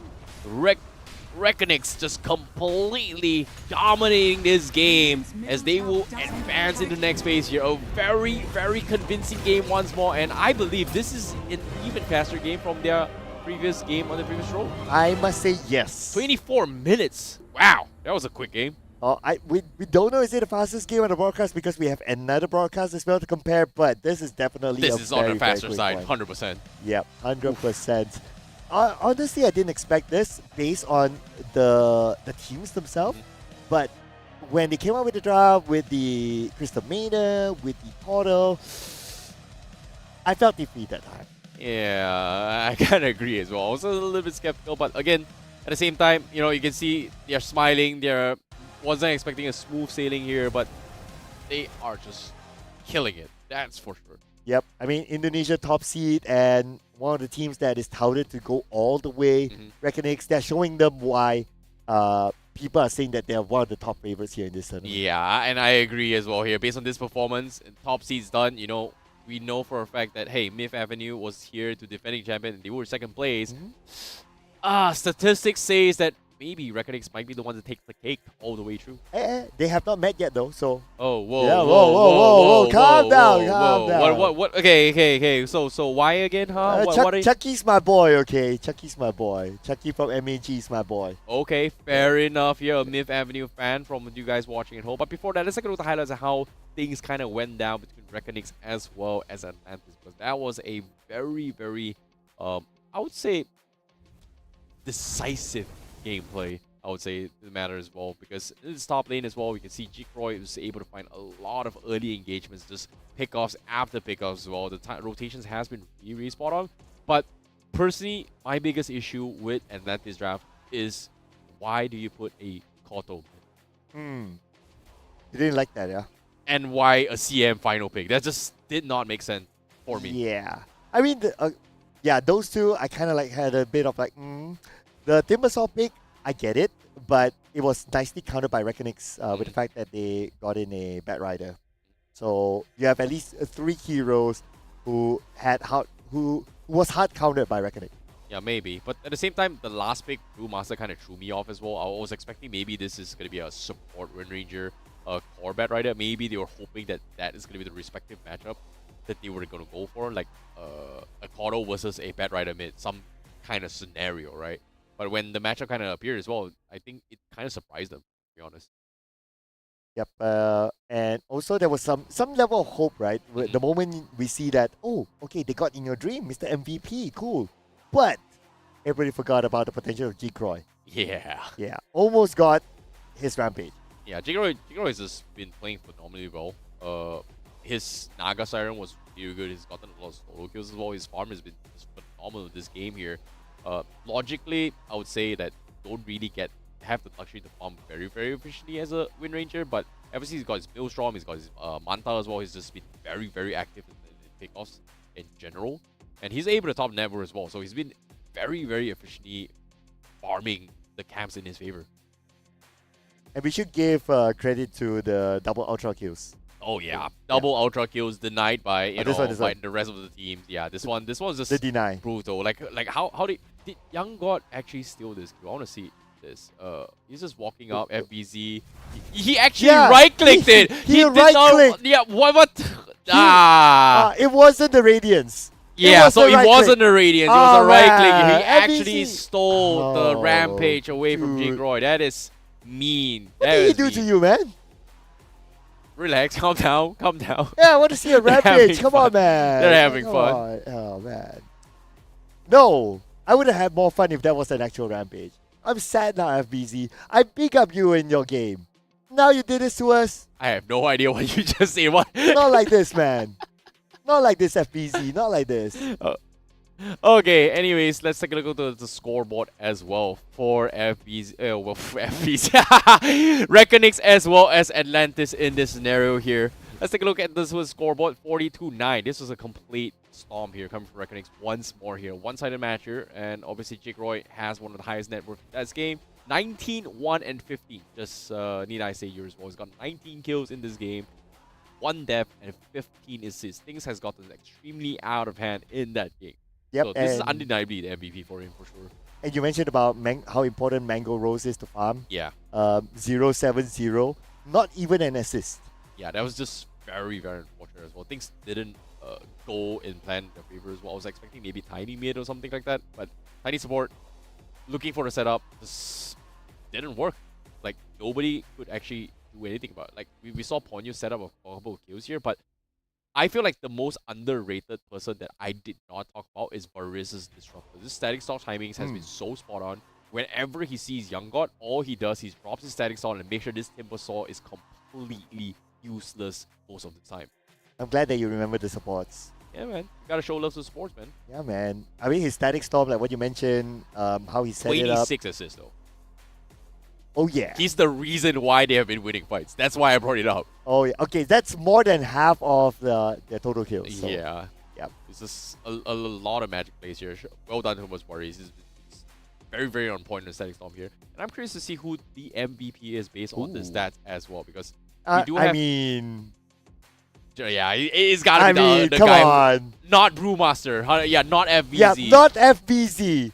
Reckonix just completely dominating this game as they will advance into the next phase here. A very, very convincing game once more, and I believe this is an even faster game from their previous game on the previous row. I must say yes. 24 minutes. Wow, that was a quick game. We don't know is it the fastest game on the broadcast because we have another broadcast as well to compare, but this is definitely This a is on very, the faster very side, quick one. 100%. Yep, 100%. Honestly, I didn't expect this based on the teams themselves, but when they came out with the draft, with the Crystal Maiden, with the Portal, I felt defeat that time. Yeah, I kind of agree as well. I was a little bit skeptical, but again, at the same time, you know, you can see they're smiling. They're wasn't expecting a smooth sailing here, but they are just killing it. That's for sure. Yep, I mean, Indonesia top seed and one of the teams that is touted to go all the way. Reckonix, they're showing them why people are saying that they're one of the top favorites here in this tournament. Yeah, and I agree as well here. Based on this performance, top seed's done, you know, we know for a fact that, hey, Myth Avenue was here to defending champion and they were second place. Statistics says that maybe Reckonix might be the one to take the cake all the way through. They have not met yet though, so... Oh, whoa, Yeah, whoa, calm down, calm down. What, okay. So why again, huh? What are you... Chucky's my boy, okay? Chucky's my boy. Chucky from MAG is my boy. Okay, fair enough. You're a Myth Avenue fan from you guys watching at home. But before that, let's take a look at the highlights of how things kind of went down between Reckonix as well as Atlantis. Because that was a very, very, I would say, decisive gameplay. I would say the matter as well, because in this top lane as well, we can see Jikroy was able to find a lot of early engagements, just pickoffs after pickoffs as well. The rotations has been really spot on. But personally, my biggest issue with Atlantis draft is why do you put a Koto? You didn't like that, yeah? And why a CM final pick? That just did not make sense for me. Yeah. I mean, those two, I kind of like had a bit of like, The Timbersaw pick, I get it, but it was nicely countered by Reckonix with the fact that they got in a Bat Rider. So you have at least 3 heroes who was hard countered by Reckonix. Yeah, maybe. But at the same time, the last pick, Brewmaster, kind of threw me off as well. I was expecting maybe this is going to be a support Wind Ranger, a core Bat Rider. Maybe they were hoping that that is going to be the respective matchup that they were going to go for, like a Kodo versus a Bat Rider mid, some kind of scenario, right? But when the matchup kind of appeared as well, I think it kind of surprised them, to be honest. Yep, and also there was some level of hope, right? The moment we see that, oh, okay, they got In Your Dream, Mr. MVP, cool. But everybody forgot about the potential of Jikroy. Yeah. Yeah, almost got his Rampage. Yeah, Jigroy has just been playing phenomenally well. His Naga Siren was really good. He's gotten a lot of solo kills as well. His farm has been just phenomenal this game here. Logically, I would say that don't really have the luxury to farm very, very efficiently as a Wind Ranger, but obviously he's got his Maelstrom, he's got his Manta as well. He's just been very, very active in pickoffs in general, and he's able to top Never as well. So he's been very, very efficiently farming the camps in his favor. And we should give credit to the double ultra kills. Oh yeah, double ultra kills denied by this one. by the rest of the teams. Yeah, this one was just The deny. brutal. Like how did Young God actually steal this kill? I want to see this. He's just walking up FBZ. He actually right clicked it. He right-clicked. Yeah, what? It wasn't the Radiance. Yeah, so it wasn't a Radiance. It was a right click. He man. actually FBZ. stole the Oh, Rampage away from dude. Jigroy. That is mean. What did he do to you, man? Relax, calm down, calm down. Yeah, I want to see a They're rampage. having Come fun. on, man. They're having Come fun. on. Oh, man. No, I would have had more fun if that was an actual rampage. I'm sad now, FBZ. I pick up you in your game. Now you did this to us. I have no idea what you just said. What? Not like this, man. Not like this, FBZ. Not like this. Okay, anyways, let's take a look at the scoreboard as well for FBZ. Well, for FBZ. Reckonix as well as Atlantis in this scenario here. Let's take a look at this was scoreboard 42-9. This was a complete storm here coming from Reckonix once more here. One-sided match here, and obviously Jake Roy has one of the highest net worth in this game. 19, 1, and 15. Just need I say yours well. He's got 19 kills in this game, 1 death, and 15 assists. Things has gotten extremely out of hand in that game. Yep, So this is and- undeniably the MVP for him for sure. And you mentioned about how important Mango Rose is to farm. Yeah. 0-7-0. Not even an assist. Yeah, that was just very, very unfortunate as well. Things didn't go in plan in their favor as well. I was expecting maybe Tiny mid or something like that, but Tiny support, looking for the setup, just didn't work. Like, nobody could actually do anything about it. Like, we saw Ponyo set up a couple of kills here, but I feel like the most underrated person that I did not talk about is Baris's Disruptor. This static stall timings has been so spot on. Whenever he sees Young God, all he does is drops his static stall and makes sure this Timber Saw is completely useless most of the time. I'm glad that you remember the supports. Yeah, man. You gotta show love to sports, man. Yeah, man. I mean, his static storm, like what you mentioned, how he set it up. 26 assists, though. Oh, yeah. He's the reason why they have been winning fights. That's why I brought it up. Oh, yeah. Okay, that's more than half of their total kills. So, Yeah. yeah. It's just a lot of magic plays here. Well done to Thomas Worries. He's very, very on point in the static storm here. And I'm curious to see who the MVP is based on the Ooh. stats as well. Because we do I have... mean, yeah, it's gotta be the come guy... on. Not Brewmaster. Yeah, not FBZ. Yeah, not FBZ.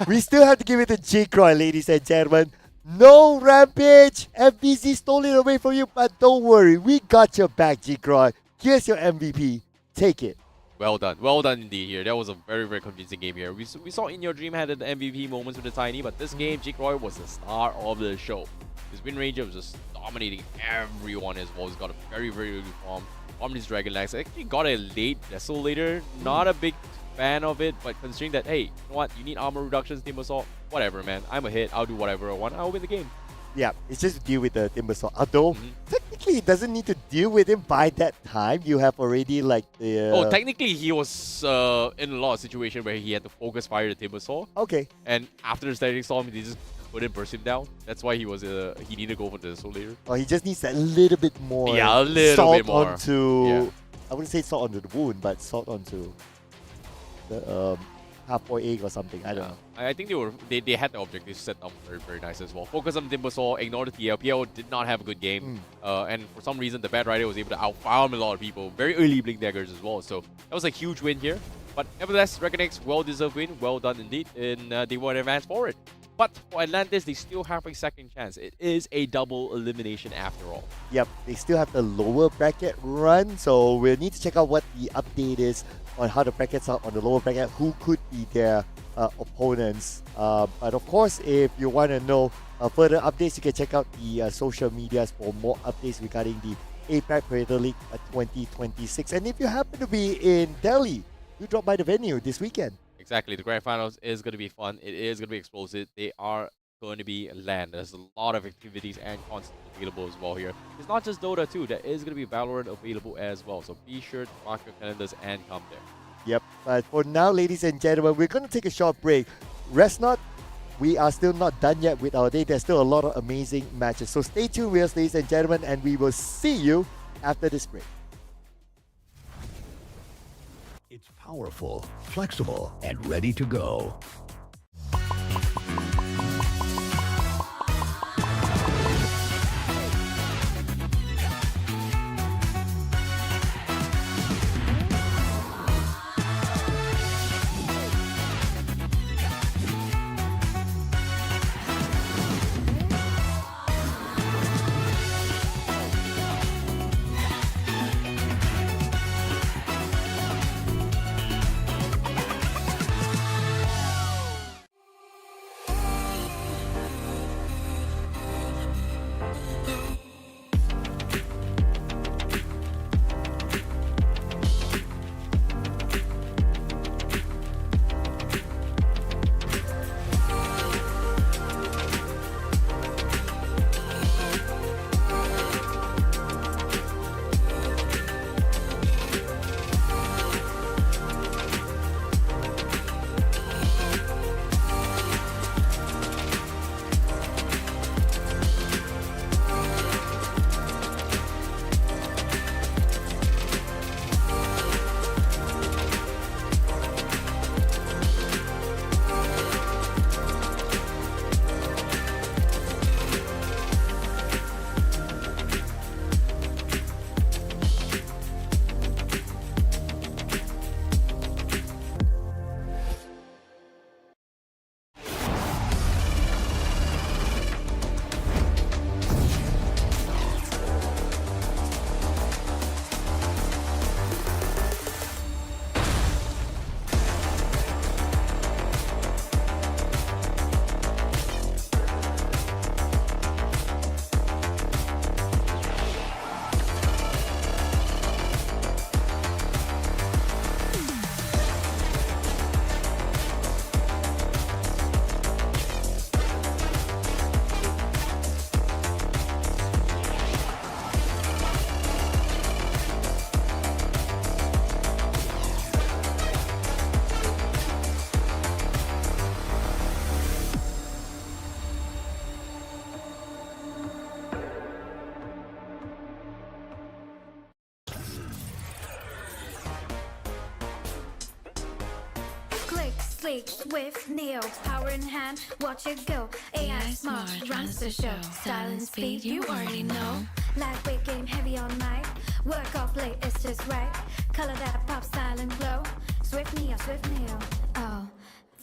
We still have to give it to J-Croy, ladies and gentlemen. No rampage. FBZ stole it away from you, but don't worry. We got your back, J-Croy. Here's your MVP. Take it. Well done. Well done indeed here. That was a very, very convincing game here. We saw In Your Dream had the MVP moments with the Tiny, but this game, Jake Roy was the star of the show. His win ranger was just dominating everyone as well. He's got a very, very good form. From his Dragon Legs. Actually got a late Vessel later. Not a big fan of it, but considering that, hey, you know what? You need armor reductions, Timber Assault. Whatever, man. I'm a hit. I'll do whatever I want. I'll win the game. Yeah, it's just to deal with the Timber Saw. Although, technically, it doesn't need to deal with him by that time. You have already, like, the... Oh, technically, he was in a lot of situations where he had to focus fire the Timber Saw. Okay. And after the static storm, he just couldn't burst him down. That's why he was he needed to go for the soul later. Oh, he just needs that little bit more Yeah, a little salt bit more. onto... Yeah. I wouldn't say salt onto the wound, but salt onto the half-boiled egg or something. I don't know. I think they had the objective set up very, very nice as well. Focus on Timber Saw, ignore the TL. PL did not have a good game. And for some reason, the Bad Rider was able to outfarm a lot of people. Very early Blink Daggers as well. So that was a huge win here. But nevertheless, Reckonix, well-deserved win. Well done indeed. And they were advanced forward. But for Atlantis, they still have a second chance. It is a double elimination after all. Yep, they still have the lower bracket run, so we'll need to check out what the update is on how the brackets are on the lower bracket, who could be their opponents. But of course, if you want to know further updates, you can check out the social medias for more updates regarding the APAC Predator League 2026. And if you happen to be in Delhi, you drop by the venue this weekend. Exactly. The Grand Finals is going to be fun. It is going to be explosive. They are going to be LAN. There's a lot of activities and content available as well here. It's not just Dota too. There is going to be Valorant available as well. So be sure to mark your calendars and come there. Yep, but for now, ladies and gentlemen, we're going to take a short break. Rest not. We are still not done yet with our day. There's still a lot of amazing matches. So stay tuned with us, ladies and gentlemen, and we will see you after this break. It's powerful, flexible, and ready to go. sleek, swift, nailed, power in hand, watch it go. AI smart, runs the show. Style and speed, you already know. Lightweight game, heavy on mic. Work off late, it's just right. Color that pop, style and glow. Swift neo, oh.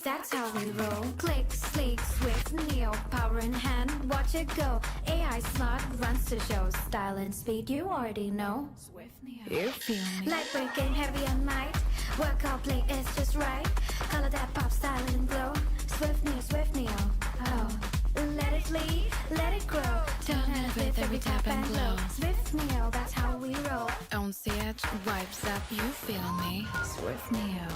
That's how we roll. Click, sleek, swift, neo, power in hand, watch it go. AI smart, runs the show. Style and speed, you already know. Swift Neo. You feel me? Lightweight game, heavy on mic. Work out, play, it's just right. Color that pop, style and glow. Swift neo, oh. Let it lead, let it grow. Don't have it every tap and glow. Swift neo, that's how we roll. On the edge, vibes up, you feel me? Swift Neo.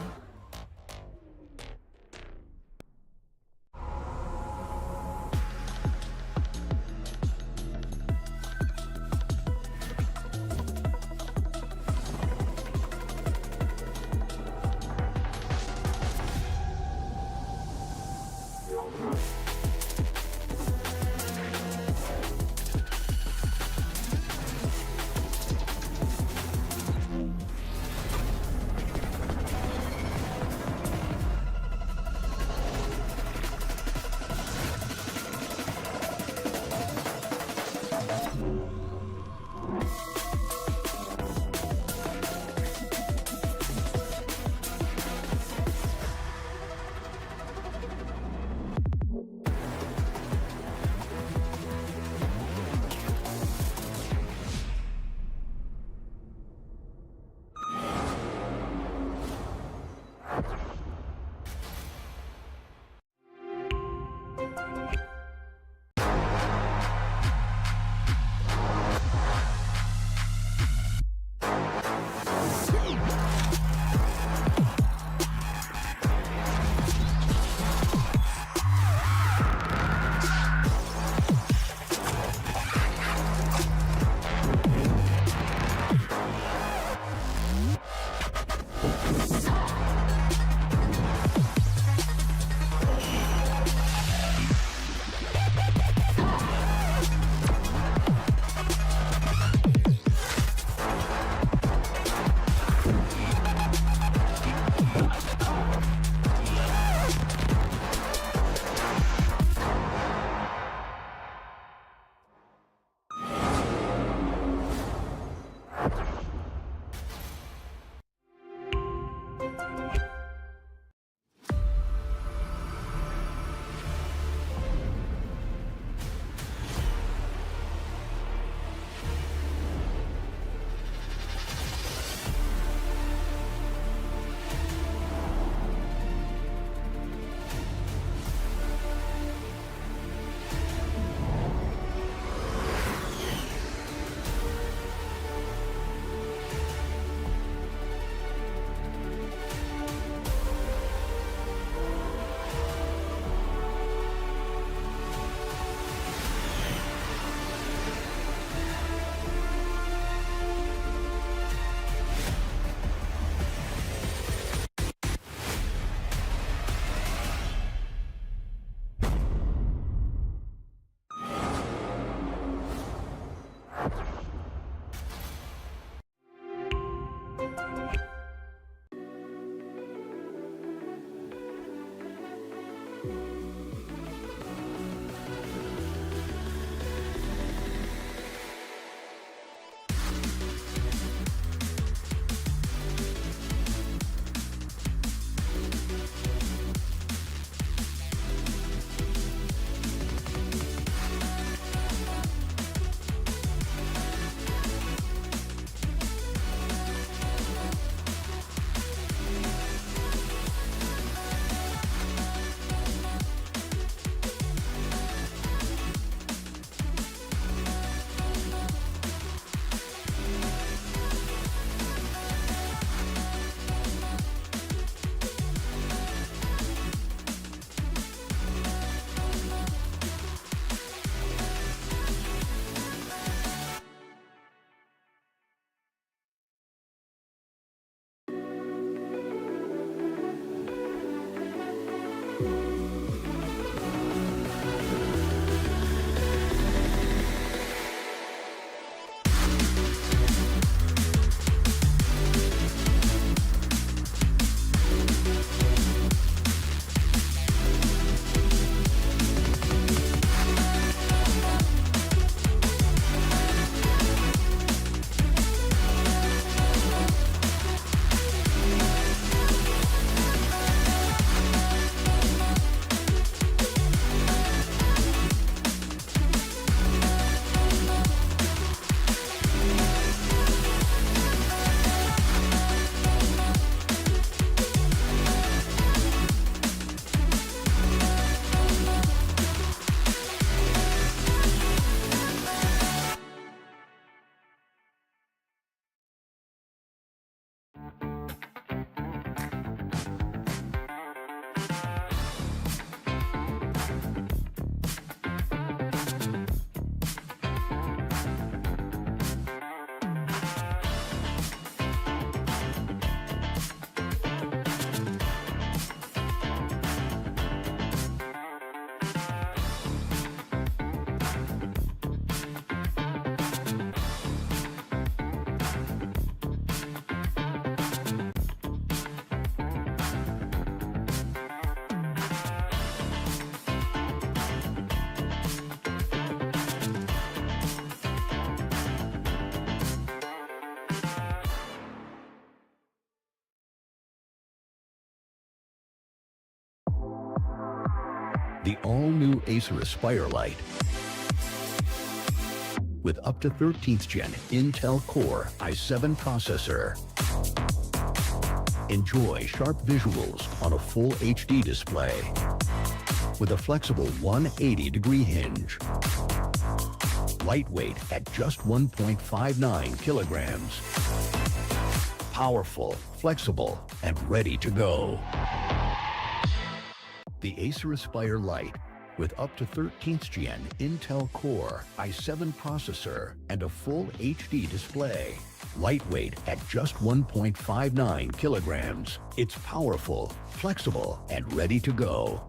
The all-new Acer Aspire Lite with up to 13th gen Intel Core i7 processor. Enjoy sharp visuals on a full HD display with a flexible 180-degree hinge. Lightweight at just 1.59 kilograms. Powerful, flexible, and ready to go. The Acer Aspire Lite with up to 13th gen Intel Core i7 processor and a full HD display. Lightweight at just 1.59 kilograms. It's powerful, flexible, and ready to go.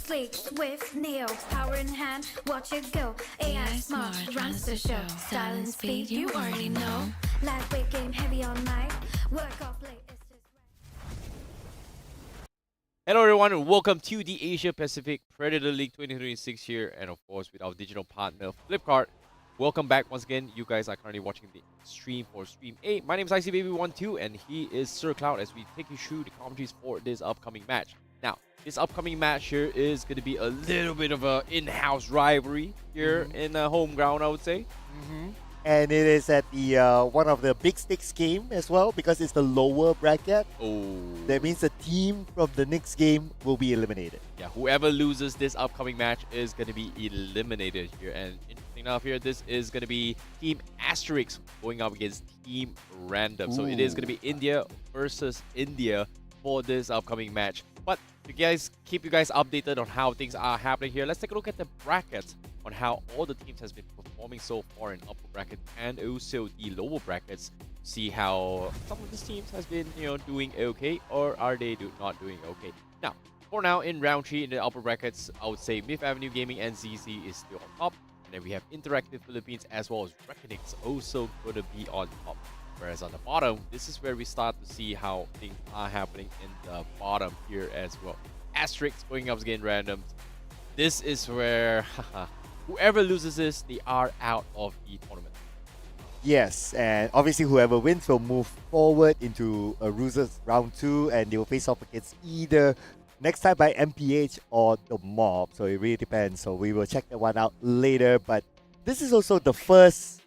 Sleek, swift, nails, power in hand, watch it go. AI smart, runs the show. Style and speed, you already know. Lightweight game, heavy all night. Work off late, it's just right. Hello everyone and welcome to the Asia Pacific Predator League 2026 here, and of course with our digital partner Flipkart. Welcome back once again. You guys are currently watching the stream for Stream 8. My name is ICBaby12 and he is Sir Cloud as we take you through the commentaries for this upcoming match. Now, this upcoming match here is going to be a little bit of a in-house rivalry here in home ground, I would say. And it is at the one of the big stakes game as well because it's the lower bracket. Oh. That means the team from the next game will be eliminated. Yeah, whoever loses this upcoming match is going to be eliminated here. And interesting enough here, this is going to be Team Asterix going up against Team Random. So it is going to be India versus India for this upcoming match. But to keep you guys updated on how things are happening here, let's take a look at the brackets on how all the teams has been performing so far in upper bracket and also the lower brackets. See how some of these teams has been, doing okay, or are they not doing okay. Now, for now in round 3 in the upper brackets, I would say Myth Avenue Gaming and ZZ is still on top. And then we have Interactive Philippines as well as Reckonings also going to be on top. Whereas on the bottom, this is where we start to see how things are happening in the bottom here as well. Asterix going up against Randoms. This is where whoever loses this, they are out of the tournament. Yes, and obviously whoever wins will move forward into a losers round 2, and they will face off against either next time by MPH or the Mob. So it really depends. So we will check that one out later. But this is also the first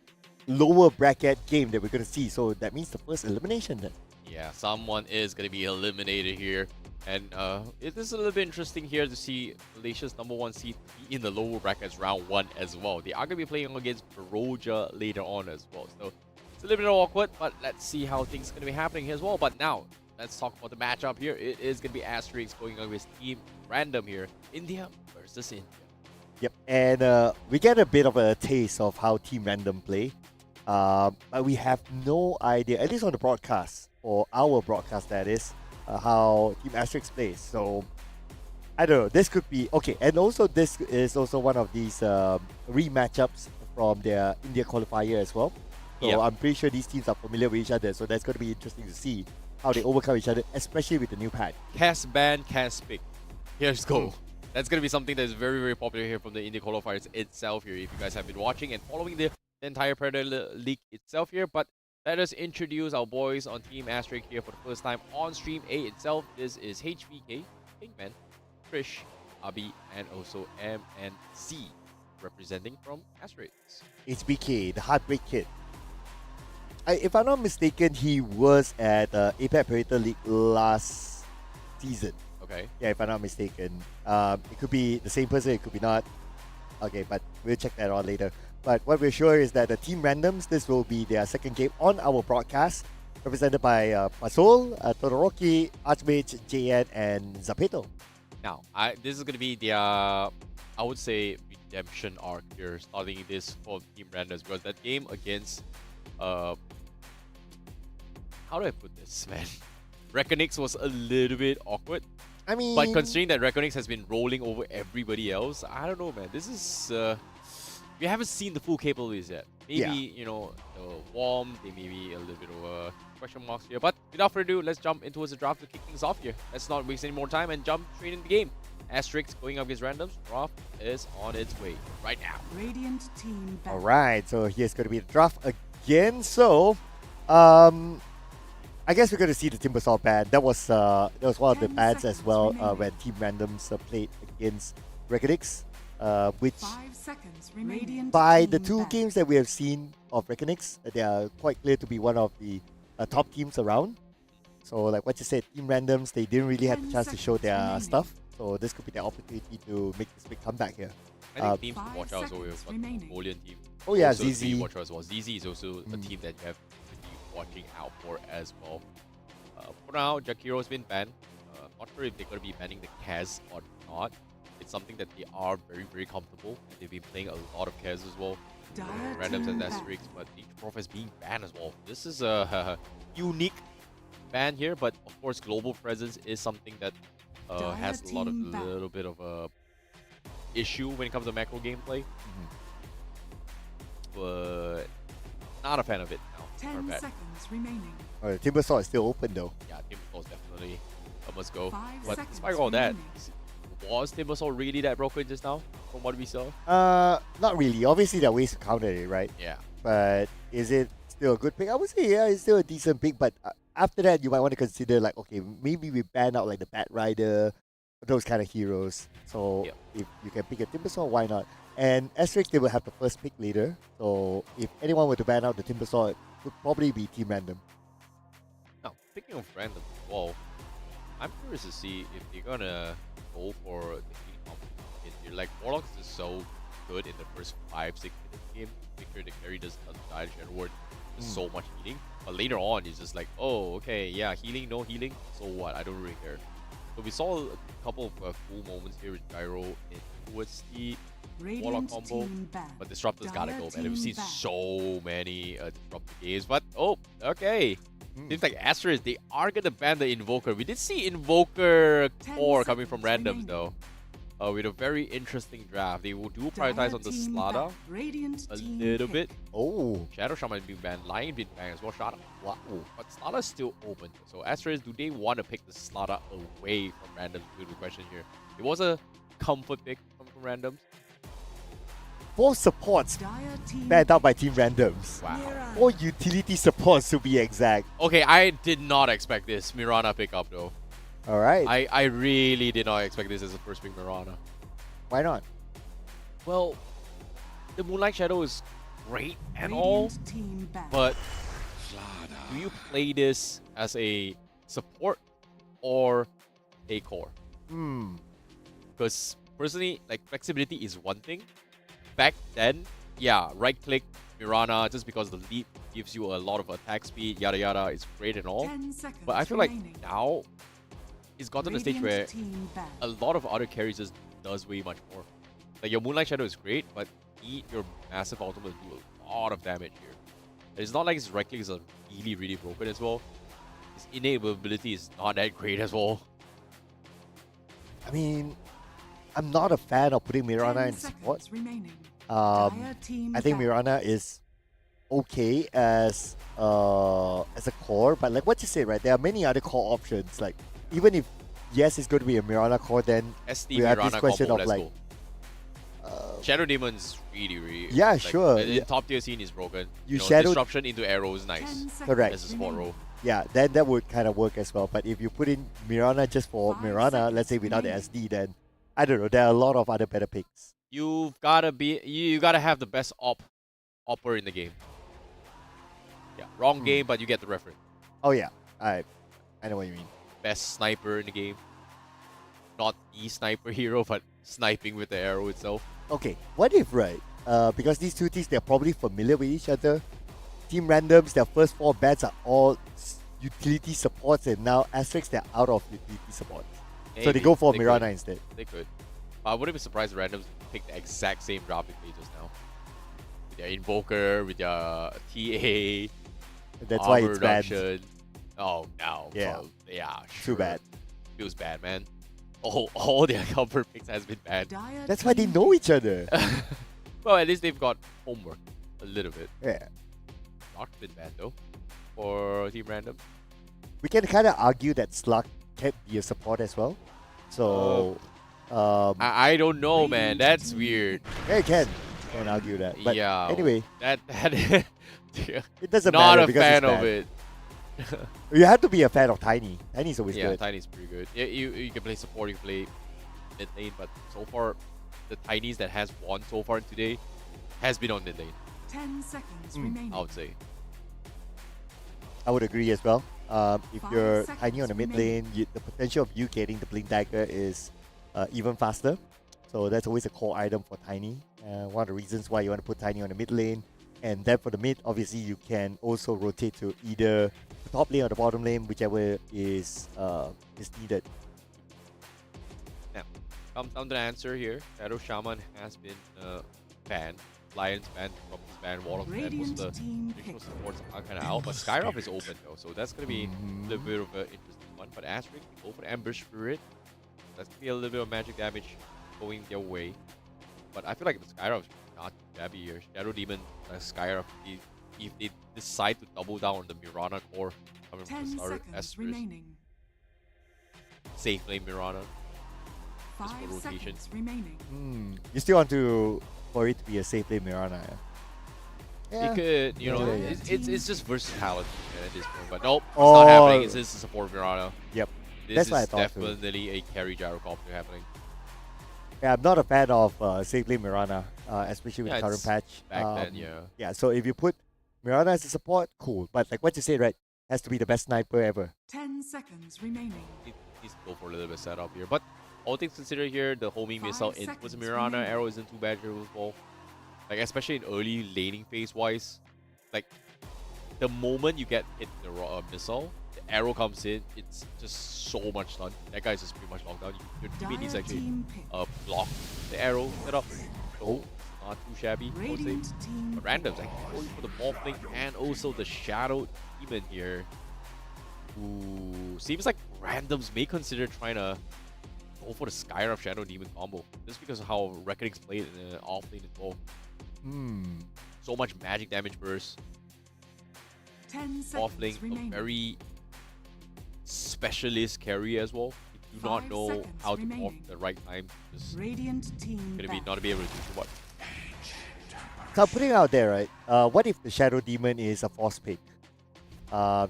lower bracket game that we're going to see. So that means the first elimination then. Yeah, someone is going to be eliminated here. And it is a little bit interesting here to see Malaysia's #1 seed be in the lower brackets round 1 as well. They are going to be playing against Baroja later on as well. So it's a little bit awkward, but let's see how things are going to be happening here as well. But now, let's talk about the matchup here. It is going to be Asterix going against Team Random here. India versus India. Yep, and we get a bit of a taste of how Team Random play. But we have no idea, at least on the broadcast, or our broadcast that is, how Team Asterix plays. So, I don't know, this could be, okay, and also this is also one of these rematchups from their India qualifier as well. So Yep. I'm pretty sure these teams are familiar with each other, so that's going to be interesting to see how they overcome each other, especially with the new patch. Cast ban, cast pick. Here's go. That's going to be something that is very, very popular here from the India qualifiers itself here, if you guys have been watching and following the entire Predator League itself here. But let us introduce our boys on Team Asterix here for the first time on Stream A itself. This is HVK, Pinkman, Krish, Abi, and also MNC, representing from Asterix. HBK, the Heartbreak Kid. If I'm not mistaken, he was at APAC Predator League last season. Okay. Yeah, if I'm not mistaken. It could be the same person, it could be not. Okay, but we'll check that out later. But what we're sure is that the Team Randoms, this will be their second game on our broadcast, represented by Pasol, Todoroki, Archmage, JN, and Zapeto. Now, this is going to be their, I would say, redemption arc here, starting this for Team Randoms, because that game against, how do I put this, man? Reckonix was a little bit awkward. I mean, But considering that Reckonix has been rolling over everybody else, I don't know, man. This is, we haven't seen the full capabilities yet. Maybe, Yeah. you know, warm, they may be a little bit of question marks here. But without further ado, let's jump into the draft to kick things off here. Let's not waste any more time and jump straight into the game. Asterix going up against Randoms. Draft is on its way right now. Radiant team back. alright, so here's going to be the draft again. So, I guess we're going to see the Timbersaw ban. That was one of the 10 bans as seconds well remaining. when Team Randoms played against Reckonix, which 5 seconds remaining. by the Team two back. games that we have seen of Reckonix, they are quite clear to be one of the top teams around. So like what you said, Team Randoms, they didn't really have the 10 chance to show seconds their remaining. stuff. So this could be their opportunity to make this big comeback here. I think teams to 5 watch out as well. seconds We've got the remaining. Mongolian team. Oh yeah, Also to be ZZ. watch out as well. ZZ is also a team that you have to be watching out for as well. For now, Jakiro has been banned. Not sure if they're going to be banning the Kaz or not. It's something that they are very, very comfortable. And they've been playing a lot of Kaz as well. Dire Randoms team and back. Asterix, but each prof is being banned as well. This is a unique ban here, but of course, global presence is something that has a lot of team back. little bit of a issue when it comes to macro gameplay. But not a fan of it now. 10 Not bad. seconds remaining. The Timbersaw is still open though. Yeah, Timbersaw is definitely a must go. 5 But seconds despite all that, remaining. was Timbersaw really that broken just now from what we saw? Not really. Obviously, there are ways to counter it, right? Yeah. But is it still a good pick? I would say, yeah, it's still a decent pick. But after that, you might want to consider, like, okay, maybe we ban out, like, the Bat Rider, those kind of heroes. So Yep. if you can pick a Timbersaw, why not? And Asterix, they will have the first pick later. So if anyone were to ban out the Timbersaw, it would probably be Team Random. Now, speaking of random as well, I'm curious to see if they're gonna go for the healing competition here. Like, Warlocks is so good in the first 5-6 minutes game. Make sure the carry doesn't die to Edward. There's so much healing. But later on, it's just like, oh, okay, yeah, healing, no healing. So what? I don't really care. So we saw a couple of cool moments here with Gyro in towards the Warlock Radiant combo. team back. But Disruptor's gotta Dire go, man. We've team seen back. so many Disruptor games. But, oh, okay. Seems like Asterix, they are gonna ban the Invoker. We did see Invoker 10 core coming from seconds randoms though. With a very interesting draft. They will do prioritize on the Dire team Slada back. Radiant a team little pick. bit. Oh, Shadow Shaman being banned, Lion being banned as well. Shada. wow. But Slada's still open. So Asterix, do they want to pick the Slada away from randoms? Good question here. It was a comfort pick from randoms. 4 supports Dire team banned out by Team Randoms. Wow. Mirror. 4 utility supports to be exact. Okay, I did not expect this Mirana pickup though. All right. I really did not expect this as a first pick Mirana. Why not? Well, the Moonlight Shadow is great and all, Radiant team ban. but do you play this as a support or a core? Hmm. Because personally, like flexibility is one thing. Back then, yeah, right click Mirana just because the leap gives you a lot of attack speed, yada yada, is great and all. 10 seconds But I feel like remaining. now it's gotten to a stage where Radiant team ban. a lot of other carries just does way much more. Like your Moonlight Shadow is great, but you need your massive ultimate to do a lot of damage here. And it's not like his right click is really, really broken as well. His innate ability is not that great as well. I mean, I'm not a fan of putting 10 Mirana in seconds support. remaining. Um, Dire team I think ban. Mirana is okay as a core, but like what you said, right? There are many other core options. Like even if yes, it's going to be a Mirana core, then SD we have this Mirana question combo, of let's like, go. Shadow Demon's really, really... Yeah, like, sure. In Yeah. top tier scene is broken. You know, shadow- disruption into arrow is 10 nice seconds Correct. as a support remaining. role. yeah, then that would kind of work as well. But if you put in Mirana just for 5 Mirana, let's say seconds without the remaining. SD, then I don't know. There are a lot of other better picks. You've gotta be... You gotta have the best opper in the game. Yeah, wrong game, but you get the reference. Oh yeah, I know what you mean. Best sniper in the game. Not the sniper hero, but sniping with the arrow itself. Okay, what if, right? Because these two teams, they're probably familiar with each other. Team Randoms, their first 4 bats are all utility supports, and now Asterix, they're out of utility support. So they Maybe, go for they Mirana could. instead. They could. But I wouldn't be surprised if randoms pick the exact same drop they played just now. With their Invoker, with their TA, That's why armor it's bad. reduction. Oh, no. Yeah. Bro. Yeah, Too sure. bad. Feels bad, man. All their cover picks has been bad. Dire That's why they team know each other. Well, at least they've got homework. A little bit. Yeah. Not been bad, though. For Team Random. We can kind of argue that Slug can be a support as well. So, I don't know, man. That's weird. yeah, you can argue that. But yeah. anyway, That it doesn't not matter a because fan it's of bad. it. You have to be a fan of Tiny. Tiny's always Yeah, good. Tiny's pretty good. Yeah, you can play support, you can play mid lane, but so far, the Tinies that has won so far today has been on mid lane, 10 seconds Mm. remaining. I would say. I would agree as well. If 5 you're seconds Tiny on the mid remaining. lane, the potential of you getting the Blink Dagger is even faster. So that's always a core item for Tiny. One of the reasons why you want to put Tiny on the mid lane. And then for the mid, obviously you can also rotate to either the top lane or the bottom lane, whichever is needed. Come down to the answer here. Shadow Shaman has been banned. Lions banned, Prophet's banned, Warlock banned. Most of the Radiant team traditional pick. supports are kind of out, but Skyrock is open though, so that's gonna be a little bit of an interesting one. But Asterix, go for the Ambush Spirit. That's gonna be a little bit of magic damage going their way. But I feel like Skyrock is not too shabby here. Shadow Demon, Skyrock, if they decide to double down on the Mirana core coming 10 from the start, seconds Asterix, remaining. safe lane Mirana. 5 for rotation. seconds remaining. You still want for it to be a safe lane Mirana, yeah? It could, you know, Yeah, yeah. it's just versatility at this point. But nope, it's Oh. not happening. It's just a support Mirana. Yep. This That's what I is thought too. definitely a carry gyrocopter happening. Yeah, I'm not a fan of safe lane Mirana, especially with Yeah, the current it's patch. Back then, yeah. Yeah, so if you put Mirana as a support, cool. But like what you said, right, has to be the best sniper ever. 10 seconds remaining. Needs to go for a little bit of setup here. But all things considered here, the homing 5 missile input was a seconds Mirana. remaining. Arrow isn't too bad here as well. Like, especially in early laning phase wise. Like, the moment you get hit in the missile, the arrow comes in, it's just so much stun. That guy's just pretty much locked down. Your teammate needs to Dire actually team pick. block the arrow setup. So, not too shabby, I would say. Radiant team But randoms, like going for the Morphling and also the Shadow Demon here. Ooh, seems like randoms may consider trying to go for the Skyrock Shadow Demon combo. Just because of how Reckoning's played in the offlane as well. So much magic damage burst. 10 seconds Offlane, a remaining. very specialist carry as well. If you do not 5 know seconds how to morph remaining. at the right time, just Radiant team gonna be back. not be able to do too much. So I'm putting it out there, right? What if the Shadow Demon is a force pick?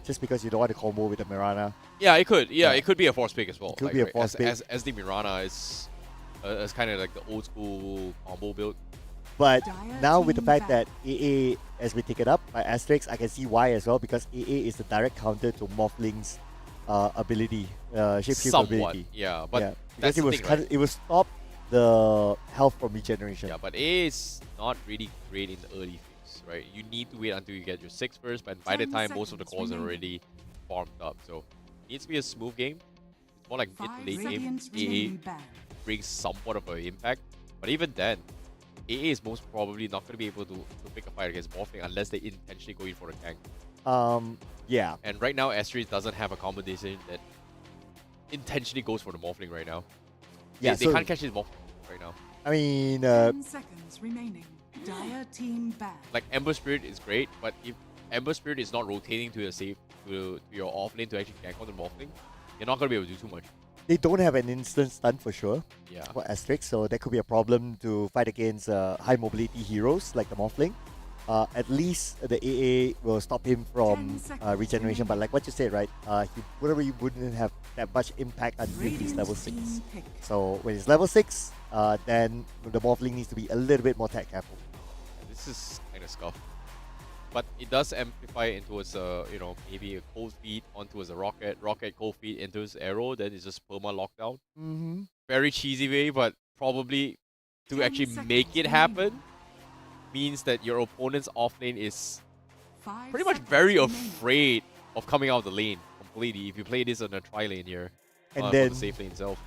Just because you don't want to combo with the Mirana. Yeah, it could. Yeah, Yeah. it could be a force pick as well. It could be a right, force pick. As the Mirana is kind of like the old school combo build. But Dire now with the team fact back. that AA has been taken up by Asterix, I can see why as well, because AA is the direct counter to Morphling's ability, shapeshift Somewhat, ability. yeah, but yeah, that's because it the was thing, right? it will stop the health from regeneration. Yeah, but A is not really great in the early phase, right? You need to wait until you get your 6 first, but by the 10 time most of the seconds cores are remaining. already farmed up. So it needs to be a smooth game. It's more like mid 5 to late game. seconds AA remaining back. brings somewhat of an impact, but even then, AA is most probably not going to be able to pick a fight against Morphling unless they intentionally go in for a tank. Yeah, And right now, Asteris doesn't have a combination that intentionally goes for the Morphling right now. yeah. They So can't catch his Morphling right now. I mean, 10 seconds remaining. Dire team back. Like Ember Spirit is great, but if Ember Spirit is not rotating to your safe to your off lane to actually gank on the Morphling, you're not going to be able to do too much. they don't have an instant stun for sure Yeah. for Asterix, so that could be a problem to fight against high mobility heroes like the Morphling. At least the AA will stop him 10 from seconds regeneration, but remaining. like what you said, right? He probably wouldn't have that much impact until he's Radiant's level 6. team pick. So when he's level 6, then the Morphling needs to be a little bit more tech careful. This is kind of scuffed. But it does amplify into its, maybe a cold feet onto as a rocket, cold feet into his arrow, then it's just perma lockdown. Mm-hmm. Very cheesy way, but probably to 10 actually seconds make it remaining. happen means that your opponent's off lane is 5 pretty much seconds very remaining. afraid of coming out of the lane completely if you play this on a tri lane here. And for then the safe lane itself.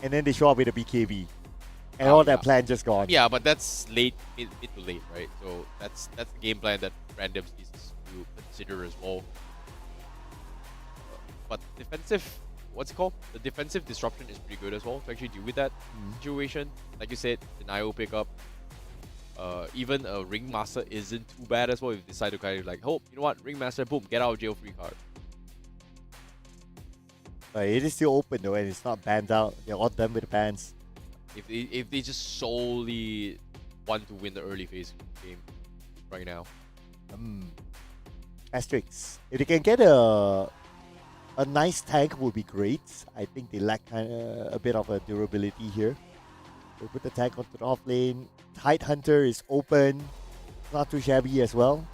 and then they show up with a BKB. And Oh, all that yeah. plan just gone. Yeah, but that's late, mid to late, right? So that's the game plan that randoms needs to consider as well. But defensive, what's it called? The defensive disruption is pretty good as well to actually deal with that situation. Like you said, denial pickup. Even a Ringmaster isn't too bad as well if you decide to kind of like, oh, you know what, Ringmaster, boom, get out of jail free card. But it is still open though, and it's not banned out. They're all done with the bans. If they just solely want to win the early phase game right now. Asterix. If they can get a nice tank would be great. I think they lack a bit of a durability here. They put the tank onto the off lane. Tide Hunter is open. Not too shabby as well.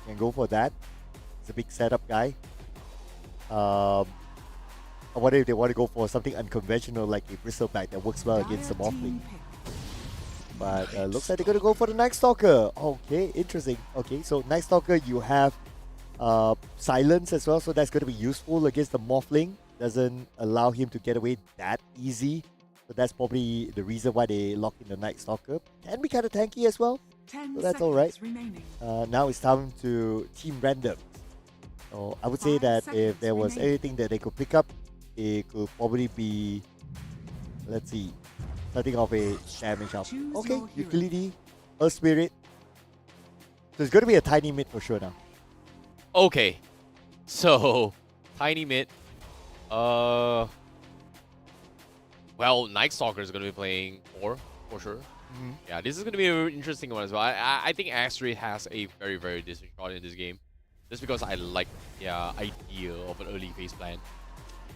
Can go for that. It's a big setup guy. I wonder if they want to go for something unconventional like a Bristleback that works well against the Dire Morphling. team pick. But looks like they're going to go for the Night Stalker. Okay, interesting. Okay, so Night Stalker, you have silence as well, so that's going to be useful against the Morphling. Doesn't allow him to get away that easy. So that's probably the reason why they lock in the Night Stalker. Can be kind of tanky as well. 10 So that's seconds alright. remaining. Now it's time to team random. So I would say 5 that if seconds there was remaining. anything that they could pick up, it could probably be, let's see, starting off a damage up. Choose Okay, your hero. utility, Earth Spirit. So it's going to be a tiny mid for sure now. Okay, so tiny mid. Well, Night Stalker is going to be playing 4 for sure. Yeah, this is going to be an interesting one as well. I think Astrid has a very, very decent shot in this game. Just because I like the idea of an early phase plan.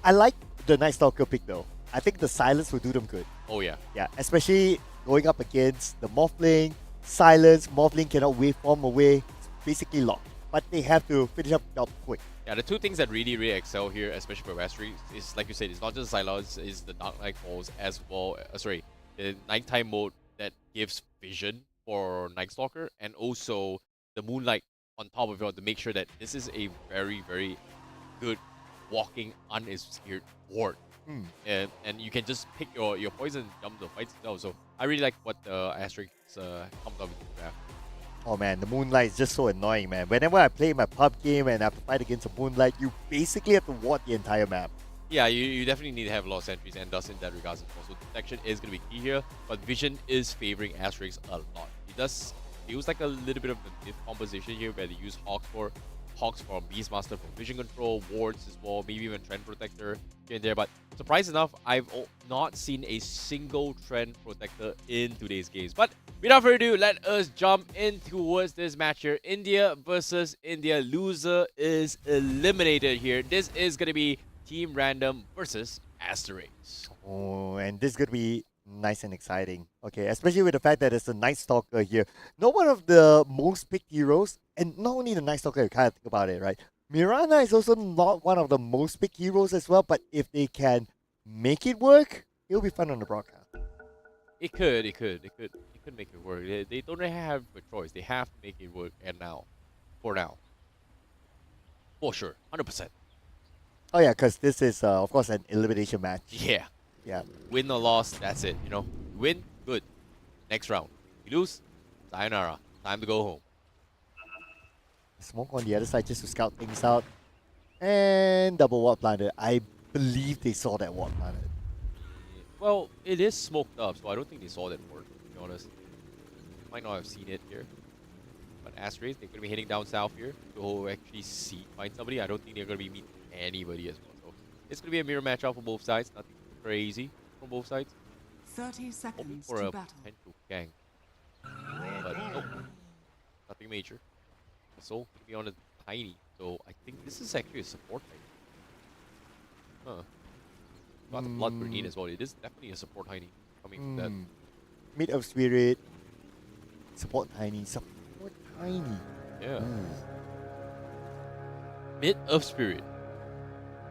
I like the Night Stalker pick though. I think the silence will do them good. Oh yeah. Yeah, especially going up against the Morphling. Silence, Morphling cannot waveform away. It's basically locked. But they have to finish up the job quick. Yeah, the two things that really, really excel here, especially for Astrid, is like you said, it's not just silence, it's the Dark Night Falls as well. The nighttime mode that gives vision for Night Stalker, and also the Moonlight on top of it to make sure that this is a very, very good walking unobscured ward. And you can just pick your poison and jump the fights itself. So I really like what Asterix comes up with. Yeah. Oh man, the Moonlight is just so annoying, man. Whenever I play my pub game and I have to fight against a Moonlight, you basically have to ward the entire map. Yeah, you definitely need to have a lot of sentries, and thus in that regards as well. So detection is going to be key here, but vision is favoring Asterix a lot. It does feels like a little bit of a diff composition here where they use Hawks for Beastmaster for vision control, wards as well, maybe even Trend Protector here and there. But surprise enough, I've not seen a single Trend Protector in today's games. But without further ado, let us jump in towards this match here. India versus India. Loser is eliminated here. This is going to be Team Random versus Asterix. Oh, and this is going to be nice and exciting. Okay, especially with the fact that there's a Night Stalker here. Not one of the most picked heroes, and not only the Night Stalker, you kind of think about it, right? Mirana is also not one of the most picked heroes as well, but if they can make it work, it'll be fun on the broadcast. It could make it work. They don't have a choice. They have to make it work, and now, for sure, 100%. Oh yeah, because this is of course an elimination match. Yeah. Yeah. Win or loss, that's it. You know, you win, good. Next round. You lose, sayonara. Time to go home. Smoke on the other side just to scout things out, and double ward planted. I believe they saw that ward planted. Well, it is smoked up, so I don't think they saw that work, to be honest. Might not have seen it here. But Asterix, they're going to be heading down south here to actually find somebody. I don't think they're going to be meeting anybody as well. So it's going to be a mirror matchup for both sides. Nothing crazy from both sides. 30 Hoping seconds for to a battle. potential gang. But nope. Nothing major. So, going to be on a tiny. So I think this is actually a support thing. Huh. Got the blood grenade as well. It is definitely a support tiny coming from that. Mid of Spirit, support tiny. Yeah. Mid of Spirit.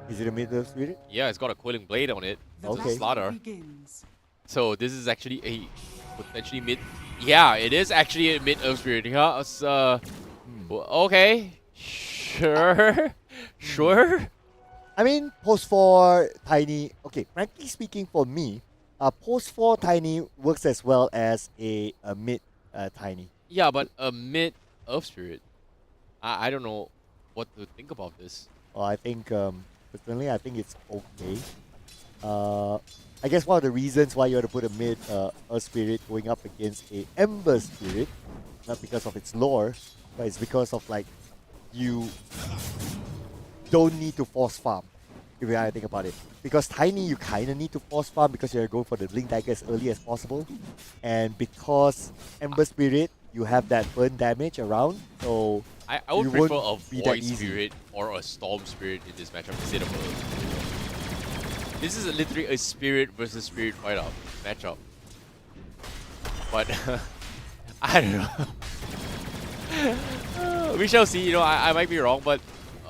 Is it a mid of Spirit? Yeah, it's got a coiling blade on it. The It's a Okay. slaughter. begins. So this is actually a potentially mid. Yeah, it is actually a mid of Spirit. Yeah, it's, okay. Sure. Sure. I mean, post 4 tiny. Okay, frankly speaking, for me, post 4 tiny works as well as a mid tiny. Yeah, but a mid of Spirit. I don't know what to think about this. Well, I think personally, I think it's okay. I guess one of the reasons why you want to put a mid Earth Spirit going up against a Ember Spirit, not because of its lore, but it's because of like you don't need to force farm, if you think about it. Because tiny, you kind of need to force farm because you're going for the Blink Dagger as early as possible. And because Ember Spirit, you have that burn damage around, so I would you prefer a won't be that Void easy. Spirit or a Storm Spirit in this matchup instead of a... This is literally a Spirit versus Spirit fight-up matchup. But I don't know. We shall see. You know, I might be wrong, but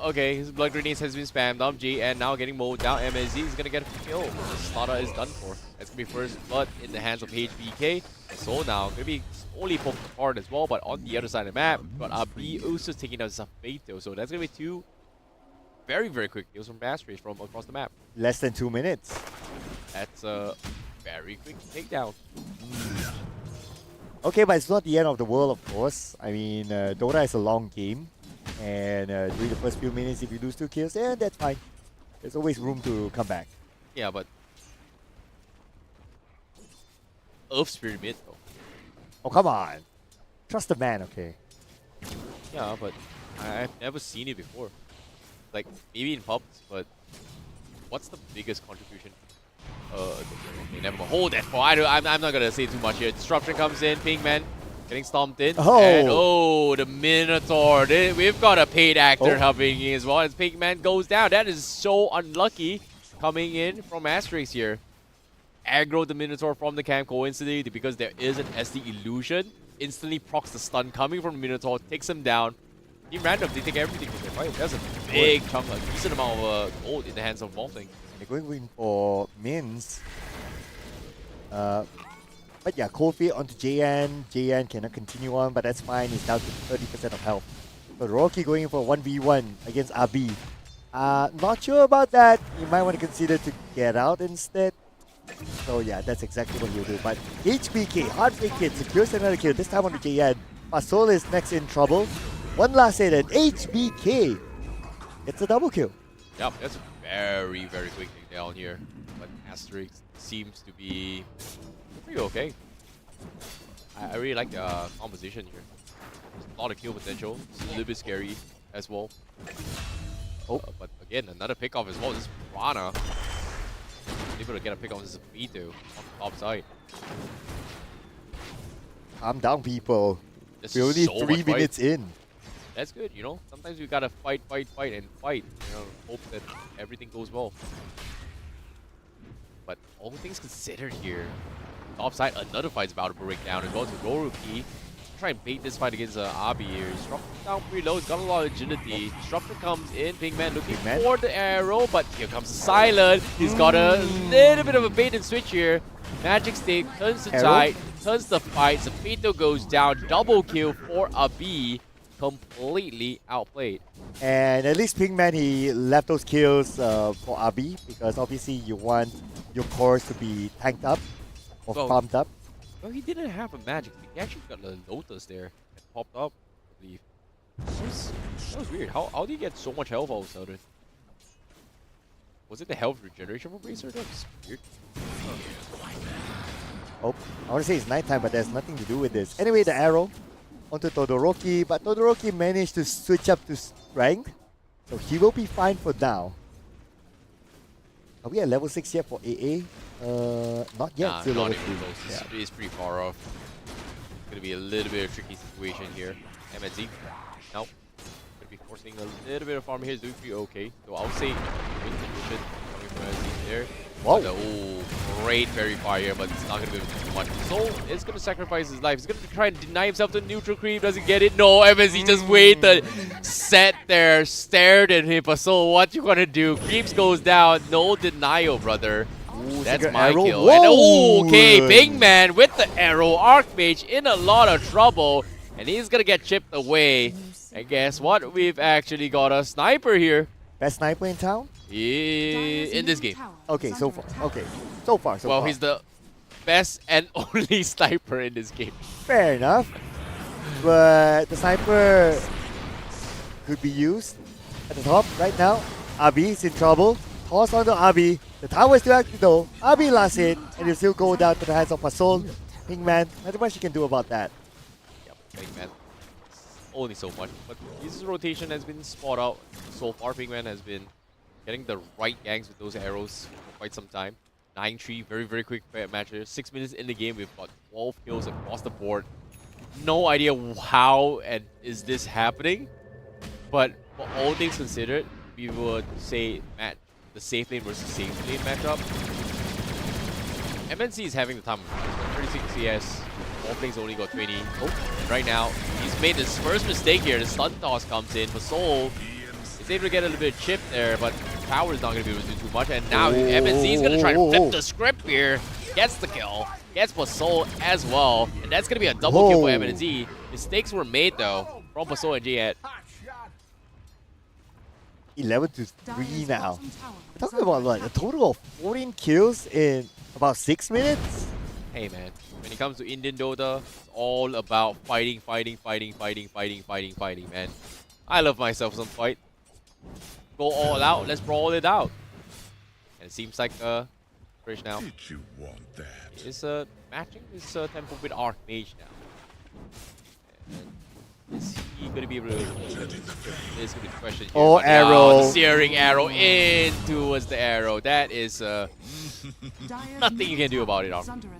okay. His blood grenades has been spammed on G, and now getting mowed down. MSZ is gonna get a kill. The slaughter is done for. That's gonna be first blood in the hands of HBK. So now gonna be only poked apart as well, but on the other side of the map, we've got B also taking out Zafato. So that's gonna be two very, very quick kills from Asterix from across the map. less than 2 minutes. That's a very quick takedown. Okay, but it's not the end of the world, of course. I mean, Dota is a long game, and during the first few minutes, if you lose 2 kills, that's fine. There's always room to come back. Yeah, but Earth Spirit mid though. Oh, come on. Trust the man, okay? Yeah, but I've never seen it before. Like, maybe in pubs, but what's the biggest contribution? Okay, never mind. Hold that for. I'm not gonna say too much here. Disruption comes in, Pinkman getting stomped in. Oh. And the Minotaur. We've got a paid actor Oh. helping as well as Pinkman goes down. That is so unlucky coming in from Asterix here. Aggro the Minotaur from the camp coincidentally because there is an SD illusion. Instantly procs the stun coming from the Minotaur, takes him down. Team Random, they take everything from there, right? There's a big chunk, a decent amount of gold in the hands of Morphling. They're going in for Mins. But yeah, cold feet onto JN. JN cannot continue on, but that's fine. He's down to 30% of health. So Rocky going in for 1v1 against RB. Not sure about that. You might want to consider to get out instead. So yeah, that's exactly what he'll do. But HBK, Heartbreak Kid, secures another kill, this time on the JN. Pasol is next in trouble. One last hit and HBK. It's a double kill. Yep, that's a very, very quick thing down here. But Asterix seems to be pretty okay. I really like the composition here. There's a lot of kill potential. It's a little bit scary as well. But again, another pickoff as well. This is Piranha. Able to get a pick on this Vito on the top side. Calm down, people. This We're is only so 3 much minutes in. That's good, you know. Sometimes we gotta fight, and fight. You know, hope that everything goes well. But all things considered here, top side, another fight's about to break down as well to Roruki. Try and bait this fight against Abi here. He's dropping down pretty low. He's got a lot of agility. Disruptor comes in. Pigman looking for the arrow, but here comes the silent. He's got a little bit of a bait and switch here. Magic Stick turns the tide, turns the fight. Zapito goes down. Double kill for Abi. Completely outplayed. And at least Pigman, he left those kills for Abi because obviously you want your cores to be tanked up or farmed up. Well, he didn't have a magic stick. He actually got the Lotus there that popped up, I believe. That was weird. How did he get so much health all of a sudden? Was it the health regeneration from Bracer? That was weird. Oh, I want to say it's nighttime, but there's nothing to do with this. Anyway, the arrow onto Todoroki, but Todoroki managed to switch up to strength, so he will be fine for now. Are we at level 6 yet for AA? Not yet. Nah, Still not level even 3. close. It's pretty far off. It's gonna be a little bit of a tricky situation here. MNZ. Nope. Gonna be forcing a little bit of farm here. Doing pretty okay. So I'll say good condition coming from MNZ there. Whoa. Oh, great fairy fire, but it's not gonna be able to do too much. Soul is gonna sacrifice his life. He's gonna try and deny himself the neutral creep. Doesn't get it. No, MSC just waited, sat there, stared at him. But Soul, what you gonna do? Creeps goes down. No denial, brother. Ooh, that's my arrow. kill. Whoa. And okay, big man with the arrow. Archmage in a lot of trouble, and he's gonna get chipped away. And guess what? We've actually got a sniper here. Best sniper in town? In this game. Okay, so far. Okay, so far. Well, he's the best and only sniper in this game. Fair enough. But the sniper could be used at the top right now. Abi is in trouble. Toss onto Abi. The tower is still active though. Abi last hit, and he'll still go down to the hands of Pasol. Pingman, not much you can do about that. Yep, Pigman. Only so much. But his rotation has been spot out so far. Pigman has been getting the right gangs with those arrows for quite some time. 9-3, very, very quick match here. 6 minutes in the game, we've got 12 kills across the board. No idea how and is this happening. But for all things considered, we would say the safe lane versus safe lane matchup. MNC is having the time of his life. 36 CS. All things only got 20. Oh, and right now, he's made his first mistake here. The stun toss comes in for Soul. He's able to get a little bit of chip there, but Power is not going to be able to do too much. And now MNC is going to try to flip the script here. Gets the kill. Gets Pasol as well. And that's going to be a double kill for MNC. Mistakes were made though from Pasol and J-Head. 11-3 now. We're talking about like a total of 14 kills in about 6 minutes. Hey man, when it comes to Indian Dota, it's all about fighting, man. I love myself some fight. Go all out, let's brawl it out. And it seems like Krish now Did you want that? is matching his tempo with Archmage now. And is he gonna be able to? This is gonna be the question here. Oh, But arrow. the searing arrow in towards the arrow. That is nothing you can do about it,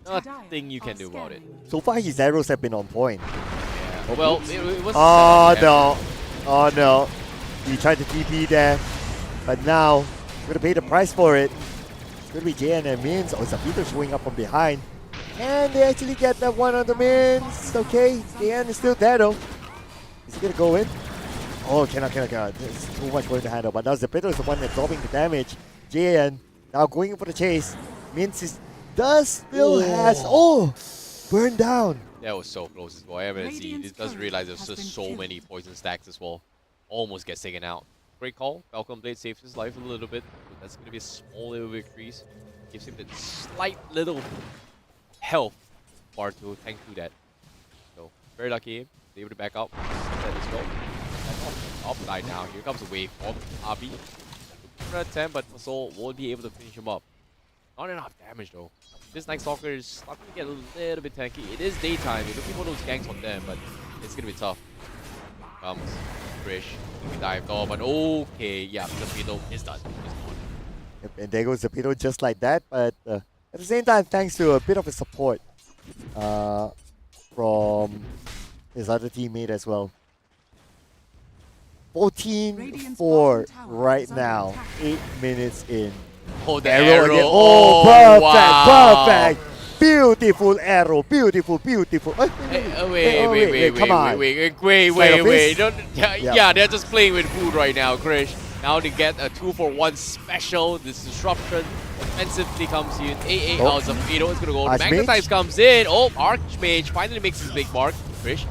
Nothing you can do about it. So far, his arrows have been on point. Yeah. Well, it was. Oh no. Oh no. He tried to TP there. But now, he's going to pay the price for it. It's going to be JN and Mins. Oh, Zapito showing up from behind. And they actually get that one on the Mins. Okay, JN is still there though. Is he going to go in? Oh, cannot. There's too much going to handle. But now Zapito is the one absorbing the damage. JN now going in for the chase. Mins still has... Oh! Burned down. That was so close as well. I haven't seen. He doesn't realize there's just so many poison stacks as well. Almost gets taken out. Great call. Falcon Blade saves his life a little bit. But that's going to be a small little victories. Gives him the slight little health bar to tank through that. So, very lucky. He's able to back up. Let's go. Upside now. Here comes a wave from Abi. Attempt, but Soul won't be able to finish him up. Not enough damage though. This Night Stalker is starting to get a little bit tanky. It is daytime. You're looking for those ganks on them, but it's going to be tough. Comes Krish. We dived off, but okay. Yeah, Zapito is done. He's gone. Yep, and there goes Zapito just like that. But at the same time, thanks to a bit of a support from his other teammate as well. 14-4 right now. 8 minutes in. Oh, the arrow. Again. Oh, perfect, wow. perfect. Beautiful arrow, beautiful. Wait, come on. wait. Don't, Yeah. yeah, they're just playing with food right now, Krish. Now they get a 2-for-1 special. This disruption offensively comes in. AA out Zafiro is gonna go. Archmage. Magnetize comes in. Oh, Archmage finally makes his big mark. Krish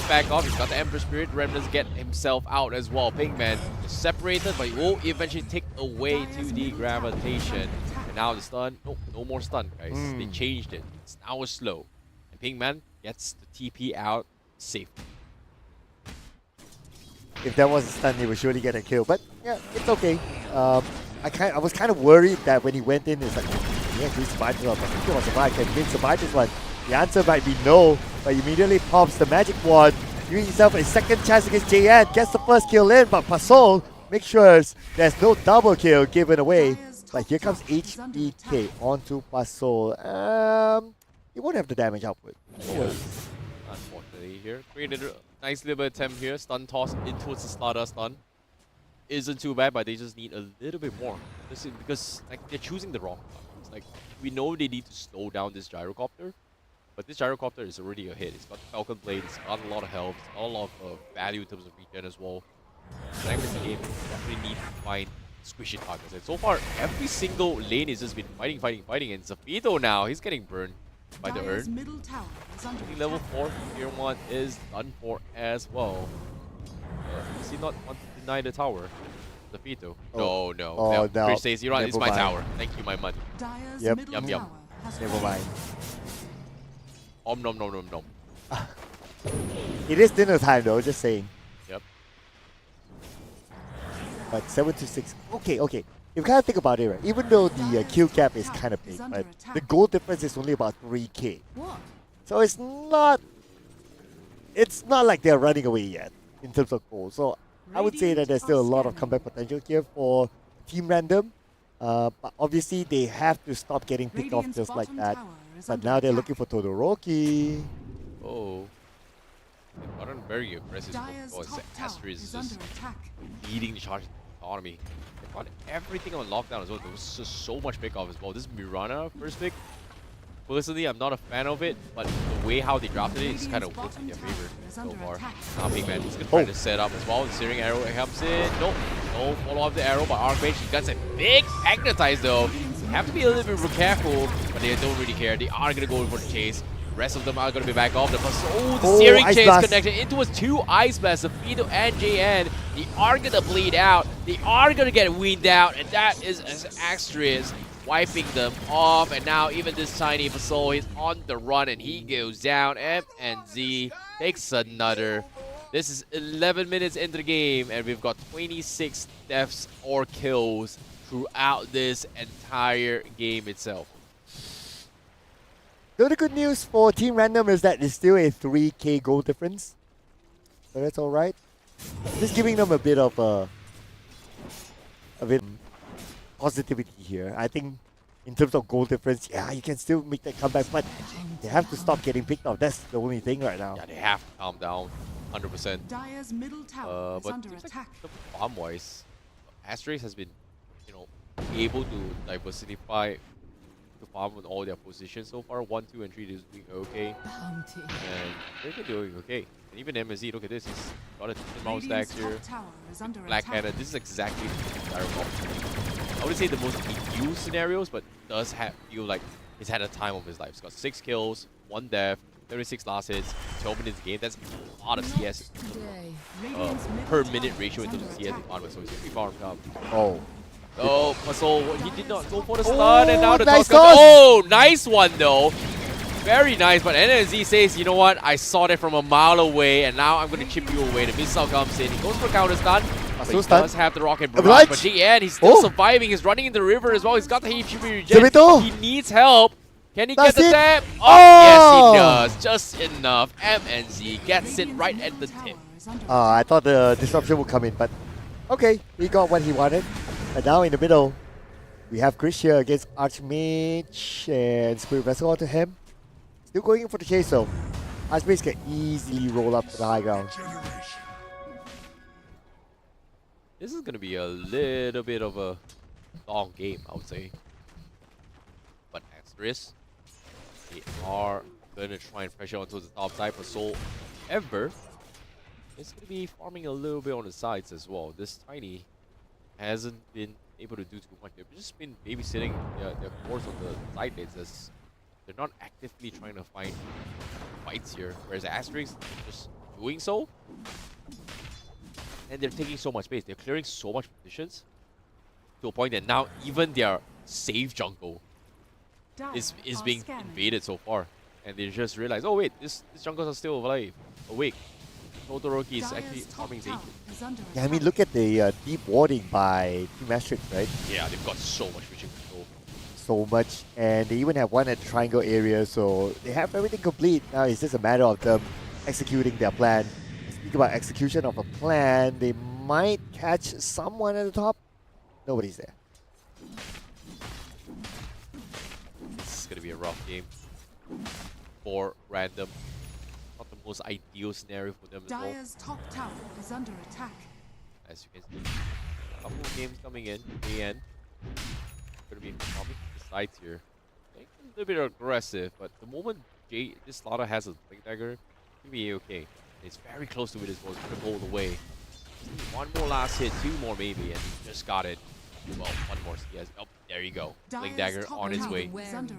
back off. He's got the Emperor Spirit. Remnants get himself out as well. Pinkman is separated, but he will eventually take away to the gravitation. And now the stun. Nope, no more stun, guys. They changed it. It's now a slow. And Pinkman gets the TP out safe. If that was a stun, they would surely get a kill. But yeah, it's okay. I was kind of worried that when he went in, it's like, yeah, he survived this one. But he was survived. Can Vin survive this one? The answer might be no, but he immediately pops the magic wand, giving himself a second chance against JN. Gets the first kill in, but Pasol makes sure there's no double kill given away. But here comes HBK onto Pasol. He won't have the damage output. Unfortunately here. Created a nice little attempt here. Stun toss in towards the starter stun. Isn't too bad, but they just need a little bit more. Because like they're choosing the wrong buttons. Like we know they need to slow down this gyrocopter, but this gyrocopter is already a hit. It's got the Falcon Blade, it's got a lot of health, it's got a lot of value in terms of regen as well. Like this game, you definitely need to find squishy targets. And so far, every single lane has just been fighting, and Zafito now, he's getting burned by the urn. Level 4, tier 1 is done for as well. Does he not want to deny the tower? Zafito. Oh. No. Oh, no. Chris says, it's my mind. tower. Thank you, my money. Yep. Yum. Never mind. Nom. It is dinner time though, just saying. Yep. But 7-6. Okay. If you kind of think about it, right? Even though the kill gap is kind of big, but the goal difference is only about 3k. So it's not like they're running away yet in terms of goals. So I would say that there's still a lot of comeback potential here for Team Random. But obviously they have to stop getting picked off just like that. But now they're looking for Todoroki. Oh. They've gotten very aggressive. Asterisk is just leading the charge economy. They've got everything on lockdown as well. There was just so much pick off as well. This Mirana first pick, personally, I'm not a fan of it, but the way how they drafted it is kind of worked in their favor so far. Now Pinkman is going to try to set up as well. The Searing Arrow comes in. Nope. No follow up the arrow by Archmage. He gets a big magnetize though. You have to be a little bit more careful, but they don't really care. They are going to go for the chase. The rest of them are going to be back off. The Searing Ice Chase Blast. connected into his 2 Ice Blasts. Zafito and JN. They are going to bleed out. They are going to get weaned out. And that is Asterisk wiping them off. And now even this tiny Pasol, he's on the run and he goes down. MNZ takes another. This is 11 minutes into the game and we've got 26 deaths or kills throughout this entire game itself. The good news for Team Random is that it's still a 3k goal difference. So that's alright. Just giving them a bit of positivity here. I think in terms of goal difference, yeah, you can still make that comeback, but they have to stop getting picked off. That's the only thing right now. Yeah, they have to calm down 100%. Dire's middle tower is But under seems like attack. the farm-wise, Asterisk has been, able to diversify to farm on all their positions so far. 1, 2, and 3 is doing okay. And they've been doing okay. And even MSZ, look at this. He's got a decent amount of stacks here. Black Cannon. This is exactly the I wouldn't say the most ideal scenarios, but does feel like he's had a time of his life. He's got 6 kills, 1 death, 36 last hits, 12 minutes game. That's a lot of CS per minute ratio in terms of CS environment. So he's pretty far up. Oh, Pasol, he did not go for the stun, and now the nice toss comes. Oh, nice one though. Very nice, but NNZ says, you know what? I saw that from a mile away, and now I'm going to chip you away. The missile comes in. He goes for counter stun. But he does have the rocket barrage. But GN, he's still surviving. He's running in the river as well. He's got the HP regen. He needs help. Can he get the tap? Oh, yes, he does. Just enough. MNZ gets it right at the tip. I thought the disruption would come in, but okay, he got what he wanted. And now in the middle, we have Chris here against Archmage and Spirit Vessel onto him. Still going in for the chase though. Archmage can easily roll up to the high ground. This is gonna be a little bit of a long game, I would say. But Asterisk, they are gonna try and pressure onto the top side for Soul. However, it's gonna be farming a little bit on the sides as well. This Tiny hasn't been able to do too much. They've just been babysitting their cores on the side lanes as they're not actively trying to find fights here. Whereas Asterisk just doing so. And they're taking so much space. They're clearing so much positions to a point that now even their safe jungle is being invaded so far. And they just realize, oh wait, these jungles are still alive, awake. Todoroki is actually farming Zeke. Yeah, I mean, look at the deep warding by Team Asterix, right? Yeah, they've got so much vision control. So much, and they even have one at the triangle area, so they have everything complete. Now it's just a matter of them executing their plan. Speak about execution of a plan, they might catch someone at the top. Nobody's there. This is gonna be a rough game for Random. Not the most ideal scenario for them as well. Dire's top tower is under attack. As you can see, a couple of games coming in. AN gonna be farming the sides here. Like, a little bit aggressive, but the moment this Slaughter has a Blink Dagger, it's gonna be okay. It's very close to it as well. It's gonna go all the way. Just need one more last hit, two more maybe, and he just got it. Well, one more. Yes. Oh, there you go. Blink Dagger on its way.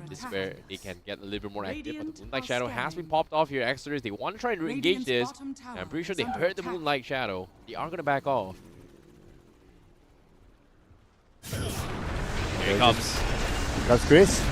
This is where they can get a little bit more active. But the Moonlight Shadow has been popped off here. Exodus, they want to try and re-engage this. And I'm pretty sure they heard the Moonlight Shadow. They are going to back off. Here it comes. Comes Chris.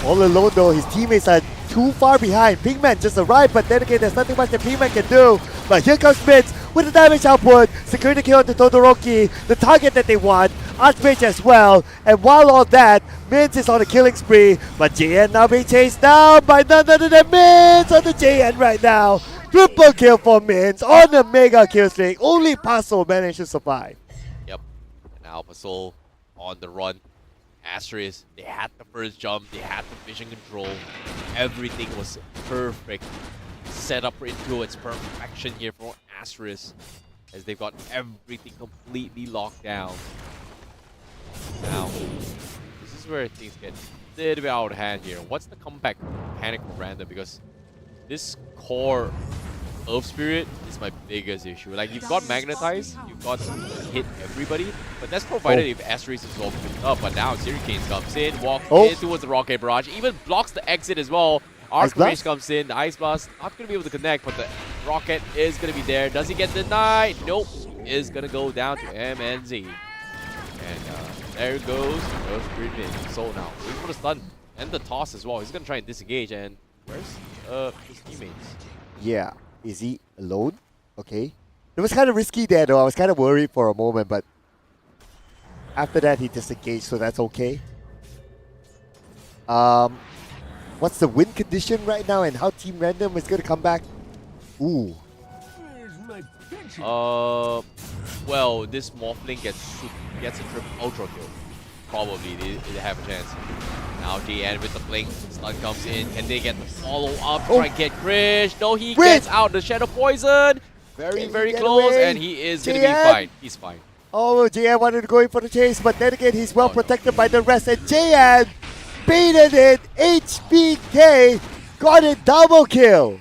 All alone though, his teammates are too far behind. Pigman just arrived, but then again, there's nothing much that Pigman can do. But here comes Mitz with the damage output, securing the kill onto Todoroki, the target that they want, Archmage as well. And while all that, Mintz is on a killing spree, but JN now being chased down by none other than Mintz on the JN right now. Triple kill for Mintz on a mega kill streak. Only Paso managed to survive. Yep. And now Paso on the run. Asterisk, they had the first jump, they had the vision control. Everything was perfect. Set up into its perfection here for Asterisk, as they've got everything completely locked down. Now, this is where things get a little bit out of hand here. What's the comeback mechanic for Random? Because this core Earth Spirit is my biggest issue. Like, you've got Magnetize, you've got to hit everybody, but that's provided if Asterisk is all picked up. But now Syricane comes in, walks in towards the Rocket Barrage, even blocks the exit as well. Archmage comes in, the Ice Blast, not going to be able to connect, but the Rocket is going to be there. Does he get denied? Nope. Is going to go down to MNZ. And there goes Earth Spirit in. So now, waiting for the stun and the toss as well. He's going to try and disengage, and where's his teammates? Yeah. Is he alone? Okay. It was kind of risky there though. I was kind of worried for a moment, but after that he disengaged, so that's okay. What's the win condition right now and how Team Random is going to come back? Ooh. Well, this Morphling gets a triple ultra kill. Probably they have a chance. Now JN with the blink, stun comes in. Can they get the follow up? Try and get Krish. No, he gets out the Shadow Poison. Very close, and he is gonna be fine. He's fine. Oh, JN wanted to go in for the chase, but then again he's well protected by the rest, and JN baited it. HBK got a double kill.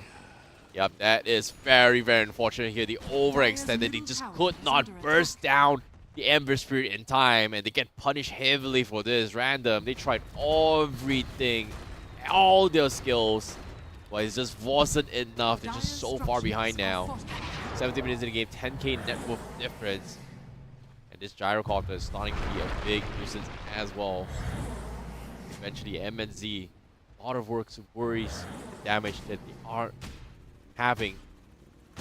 Yep, that is very unfortunate here. The overextended, they just could not burst down the Ember Spirit in time, and they get punished heavily for this. Random, they tried everything, all their skills, but it just wasn't enough. They're just so far behind now. 17 minutes in the game, 10k net worth difference. And this Gyrocopter is starting to be a big nuisance as well. Eventually, MNZ, a lot of worries, the damage that they are having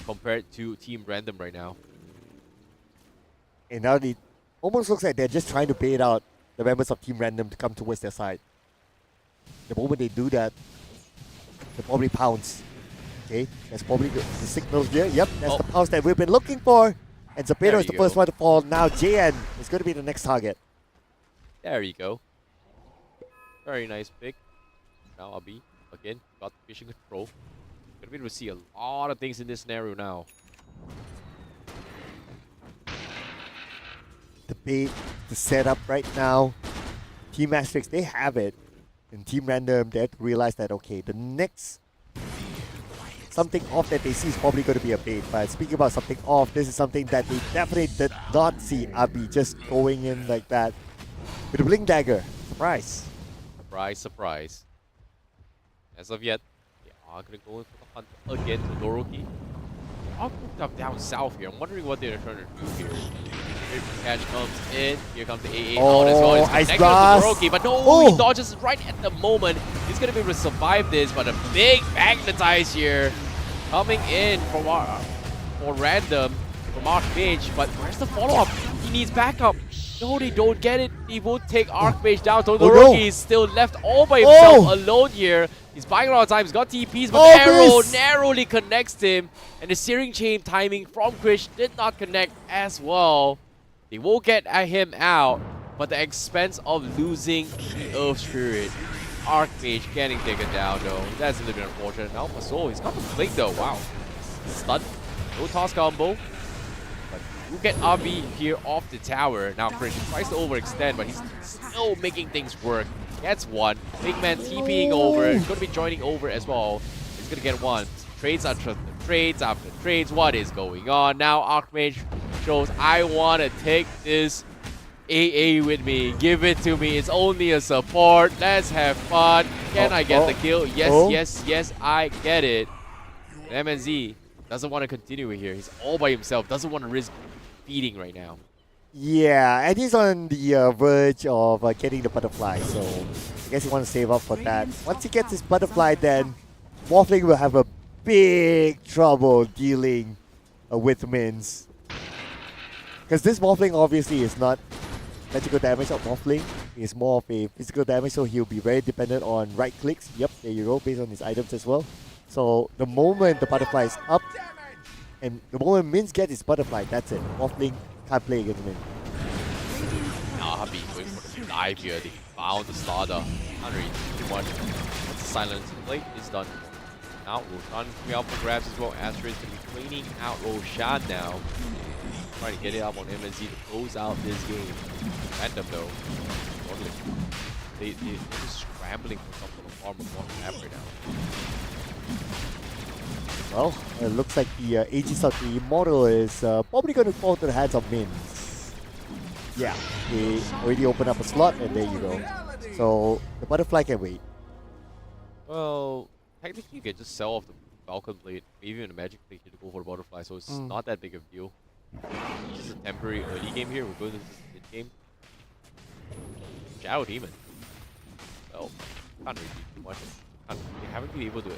compared to Team Random right now. And now it almost looks like they're just trying to bait out the members of Team Random to come towards their side. The moment they do that, they'll probably pounce. Okay, that's probably the signal here. Yep, that's the pounce that we've been looking for. And Zapito is the first one to fall. Now JN is going to be the next target. There you go. Very nice pick. Now Abi, again, got the vision control. Gonna be able to see a lot of things in this scenario now. the bait, the setup right now. Team Asterix, they have it. And Team Random, they have to realize that, okay, the next something off that they see is probably going to be a bait. But speaking about something off, this is something that they definitely did not see Abi just going in like that with a Blink Dagger. Surprise. Surprise, surprise. As of yet, they are going to go in for the hunt again to Doroki. I'll put up down south here. I'm wondering what they're trying to do here. Here catch comes in. Here comes the AA out as well. It's Ice connected Blast. to Doroki, but no, Oh. he dodges right at the moment. He's going to be able to survive this, but a big magnetize here coming in from for random from Archmage. But where's the follow-up? He needs backup. No, they don't get it. He won't take Archmage down. So Doroki is still left all by himself alone here. He's buying a lot of time. He's got TPs, but the arrow narrowly connects him. And the searing chain timing from Krish did not connect as well. They will get him out, but the expense of losing the Earth Spirit. Archmage getting taken down though. That's a little bit unfortunate. Now Pasol, he's got the blink though. Wow. Stun. No toss combo. But you get RB here off the tower. Now Krish tries to overextend, but he's still making things work. Gets one. Big man TPing over. He's going to be joining over as well. He's going to get one. Trades after trades after trades. What is going on? Now Archmage shows, I want to take this AA with me. Give it to me. It's only a support. Let's have fun. Can I get the kill? Yes, yes, yes, I get it. MNZ doesn't want to continue here. He's all by himself. Doesn't want to risk feeding right now. Yeah, and he's on the verge of getting the butterfly, so I guess he wants to save up for that. Once he gets his butterfly, then Morphling will have a big trouble dealing with mins. Because this Morphling obviously is not magical damage of Morphling. It's more of a physical damage, so he'll be very dependent on right clicks. Yep, there you go, based on his items as well. So the moment the butterfly is up, and the moment Mins gets his butterfly, that's it. Morphling can't play against Min. Nabi going for the dive here. They found the starter. Can't really do too much. Once the silence plate is done. Now Roshan coming out for grabs as well. Astra is going to be cleaning out Roshan now. Trying to get it up on MNZ to close out this game. Random though. They're just scrambling for some sort of farm of what happened right now. Well, it looks like the Aegis of the Immortal is probably going to fall to the hands of Mins. Yeah, they already opened up a slot, and there you go. So the butterfly can wait. Well, technically you can just sell off the Falcon Blade, maybe even a Magic Blade to go for the butterfly, so it's not that big of a deal. This is a temporary early game here. We're going to this mid game. Shadow Demon. Well, can't really do too much. They haven't been able to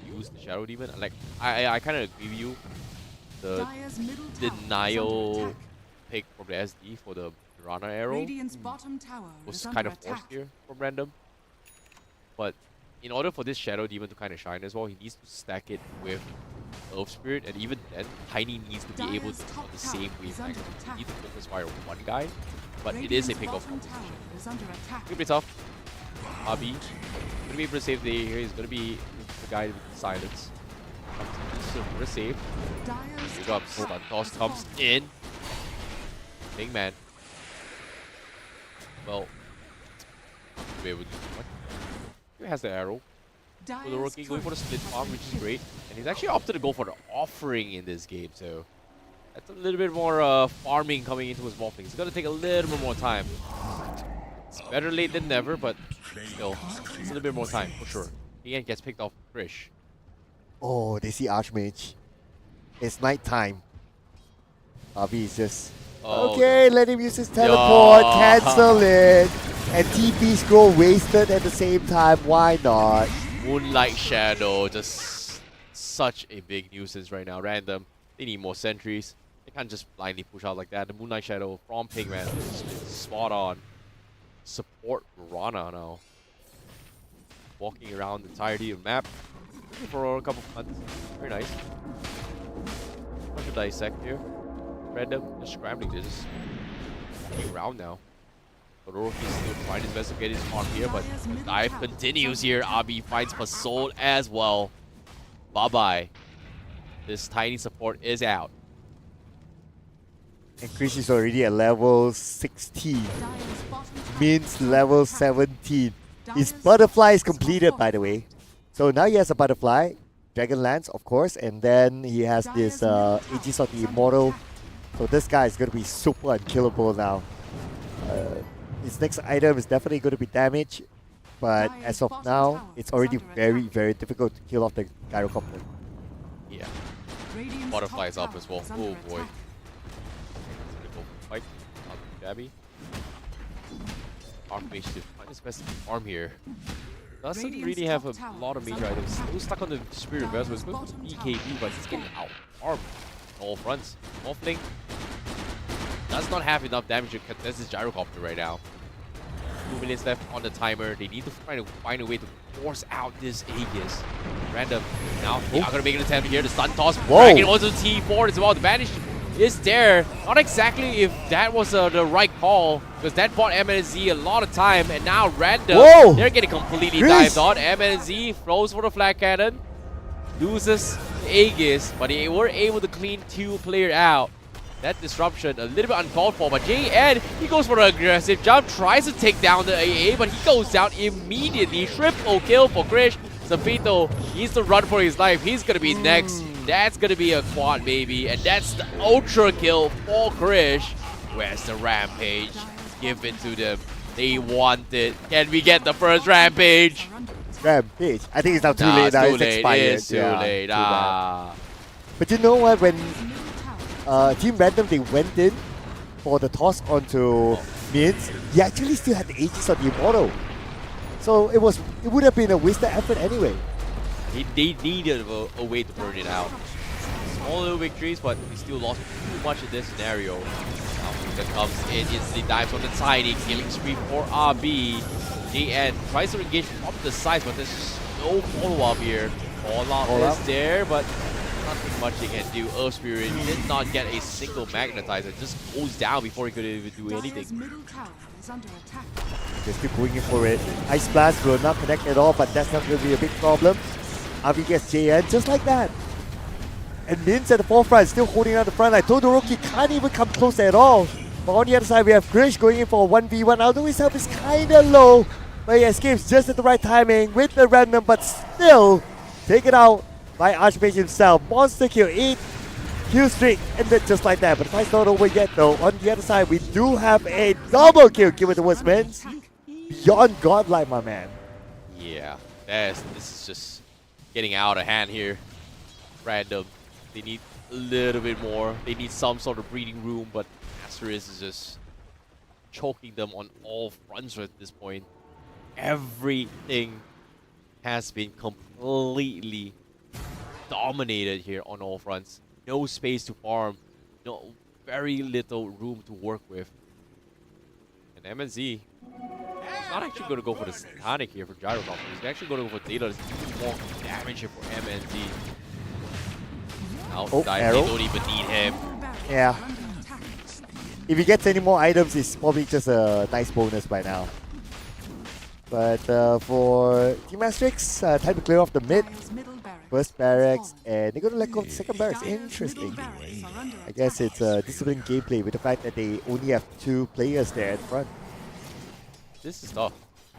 use the Shadow Demon. Like I kind of agree with you. The denial pick from the SD for the Piranha arrow was kind of forced here from random. But in order for this Shadow Demon to kind of shine as well, he needs to stack it with Earth Spirit, and even then, Tiny needs to be able to be on the same wavelength. He needs to focus fire one guy, but it is a pick-off composition. It's gonna be tough. Abi gonna be able to save the here. He's gonna be the guy with the silence. So for a save. Big up, stun toss comes in. Big man. Well, be able to do too much. He has the arrow. So the rookie going for the split farm, which is great. And he's actually opted to go for the offering in this game, so that's a little bit more farming coming into his Morphling. It's gonna take a little bit more time. It's better late than never, but still, it's a little bit more time for sure. He gets picked off Krish. Oh, they see Archmage. It's night time. Avi is just okay. Let him use his teleport. Cancel it. And TP scroll wasted at the same time. Why not? Moonlight Shadow, just such a big nuisance right now. Random. They need more sentries. They can't just blindly push out like that. The Moonlight Shadow from Pigman is spot on. Support Rana now. Walking around the entirety of the map. Looking for a couple of hunts. Very nice. Bunch of dissect here. Random. Just scrambling. They're just walking around now. Todoroki's still trying his best to get his farm here, but the dive continues here. Abi finds Pasol as well. Bye-bye. This tiny support is out. And Chris is already at level 16. Min's level 17. His butterfly is completed, by the way. So now he has a butterfly, Dragonlance, of course, and then he has this Aegis of the Immortal. So this guy is going to be super unkillable now. His next item is definitely going to be damage, but as of now, it's already very, very difficult to kill off the Gyrocopter. Yeah. Butterflies up as well. Oh boy. Fight. Not Gabby. Archmage to find his best arm here. Doesn't really have a lot of major items. Still stuck on the Spirit Vessel. It's going for BKB, but he's getting out armed on all fronts. Morphling does not have enough damage to contest this Gyrocopter right now. 2 minutes left on the timer. They need to find a way to force out this Aegis. Random. Now they are going to make an attempt here. The stun toss. Dragon onto T4 as well. The advantage is there. Not exactly if that was the right call, because that bought MNZ a lot of time, and now Random, they're getting completely dived on. MNZ throws for the flag cannon, loses the Aegis, but they were able to clean 2 players out. That disruption, a little bit uncalled for, but JN, he goes for an aggressive jump, tries to take down the AA, but he goes down immediately. Triple kill for Krish. Zafito needs to run for his life. He's going to be next. That's going to be a quad, baby. And that's the ultra kill for Krish. Where's the Rampage? Give it to them. They want it. Can we get the first Rampage? Rampage? I think it's now too late. Now it's expired. It's too late. But you know what? When Team Random, they went in for the toss onto Mins, he actually still had the Aegis on the Immortal. So it would have been a wasted effort anyway. They needed a way to burn it out. Small little victories, but we still lost too much in this scenario. Now Fuga comes in, instantly dives on the tiny killing spree for RB. JN tries to engage from the sides, but there's no follow-up here. Fallout is there, but nothing much they can do. Earth Spirit did not get a single magnetizer. Just goes down before he could even do anything. They're still going in for it. Ice Blast will not connect at all, but that's not going to be a big problem. RB gets JN just like that. And Min's at the forefront, still holding out the front line. Todoroki can't even come close at all. But on the other side, we have Grish going in for a 1v1. Although his health is kind of low, but he escapes just at the right timing with the random, but still taken out by Archmage himself. Monster kill, 8 kill streak, ended just like that. But the fight's not over yet though. On the other side, we do have a double kill given towards Mins. Beyond godlike, my man. Yeah, this is just getting out of hand here. Random. They need a little bit more. They need some sort of breathing room, but Asterisk is just choking them on all fronts at this point. Everything has been completely dominated here on all fronts. No space to farm. No, very little room to work with. And MNZ is not actually going to go for the Satanic here for Gyrocopter. He's actually going to go for Data. There's more damage here for MNZ. Now, they don't even need him. Yeah. If he gets any more items, it's probably just a nice bonus by now. But for Team Asterix, time to clear off the mid. First barracks, and they're going to let go of the second barracks. Interesting. I guess it's disciplined gameplay with the fact that they only have 2 players there at front. This is tough.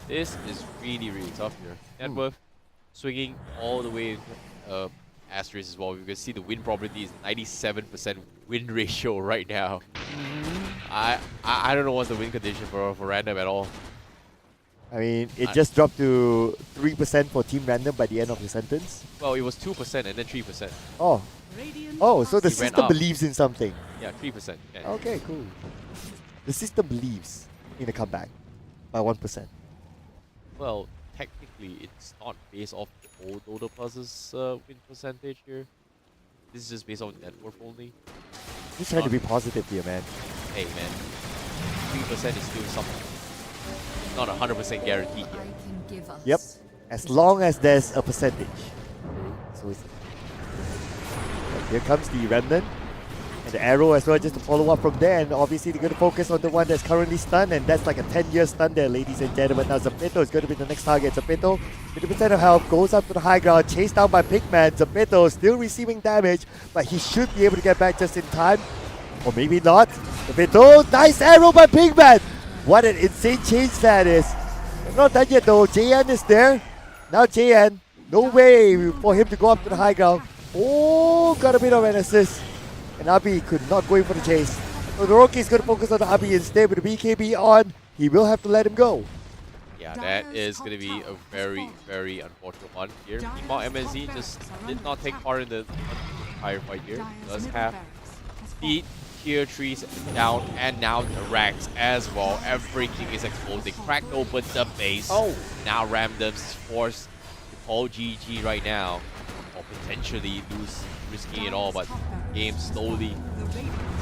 This is really, really tough here. Networth swinging all the way Asterisk as well. You can see the win probability is 97% win ratio right now. I don't know what's the win condition for Random at all. I mean, it just dropped to 3% for Team Random by the end of the sentence. Well, it was 2% and then 3%. Oh, so the system believes in something. Yeah, 3%. Yeah. Okay, cool. The system believes in a comeback by 1%. Well, technically, it's not based off the old DOTA Plus's win percentage here. This is just based on net worth only. Just trying to be positive here, man. Hey, man. 3% is still something. Not 100% guaranteed yet. Yep, as long as there's a percentage. So it's here comes the remnant and the arrow as well, just to follow up from there. And obviously they're going to focus on the one that's currently stunned, and that's like a 10-year stun there, ladies and gentlemen. Now Zapito is going to be the next target. Zapito, 50% of health, goes up to the high ground, chased down by Pigman. Zapito still receiving damage, but he should be able to get back just in time. Or maybe not. The nice arrow by Pigman. What an insane change that is. Not done yet though. JN is there. Now JN, no way for him to go up to the high ground. Oh, got a bit of an assist. And Abi could not go in for the chase. So the Roki is going to focus on the Abi instead with the BKB on. He will have to let him go. Yeah, that is going to be a very, very unfortunate one here. Meanwhile, MSZ just did not take part in the entire fight here. Does have the tier 3s down, and now the Rex as well. Everything is exposed. They cracked open the base. Oh. Now Ramdom's forced to call GG right now. Or potentially lose, risking it all, but game slowly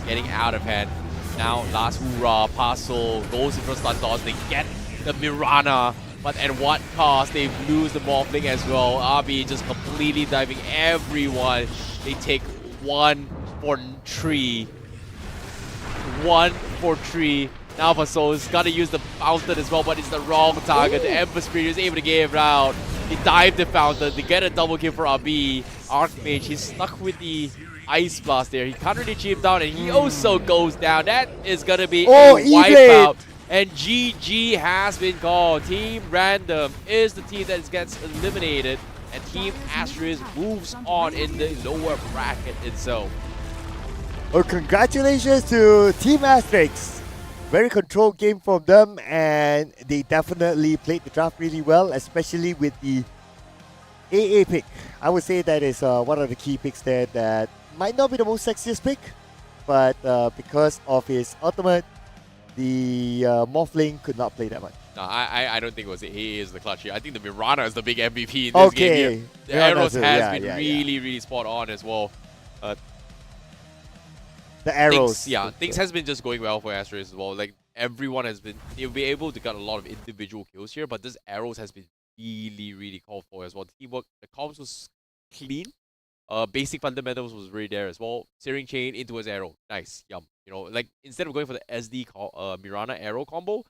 getting out of hand. Now last hoorah, Paso goes in for stun dodge. They get the Mirana, but at what cost? They lose the Morphling as well. Abi just completely diving everyone. They take 1 for 3. 1 for 3. Now Paso's got to use the Fountain as well, but it's the wrong target. The Emperor Spirit is able to give out. He dived the Fountain. They get a double kill for Abi. Archmage, he's stuck with the Ice Blast there. He can't really chip down, and he also goes down. That is going to be a wipeout. And GG has been called. Team Random is the team that gets eliminated, and Team Asterisk moves on in the lower bracket itself. Well, congratulations to Team Asterisk. Very controlled game from them, and they definitely played the draft really well, especially with the AA pick. I would say that is one of the key picks there that might not be the most sexiest pick, but because of his ultimate, the Morphling could not play that much. No, I don't think it was AA is the clutch here. I think the Mirana is the big MVP in this game here. The arrows has been really spot on as well. The arrows. Things has been just going well for Asterisk as well. Like everyone has been, they'll be able to get a lot of individual kills here, but this arrows has been really called for as well. The teamwork, the comms was clean. Basic fundamentals was really there as well. Searing chain into his arrow, nice, yum. You know, like instead of going for the SD Mirana arrow combo,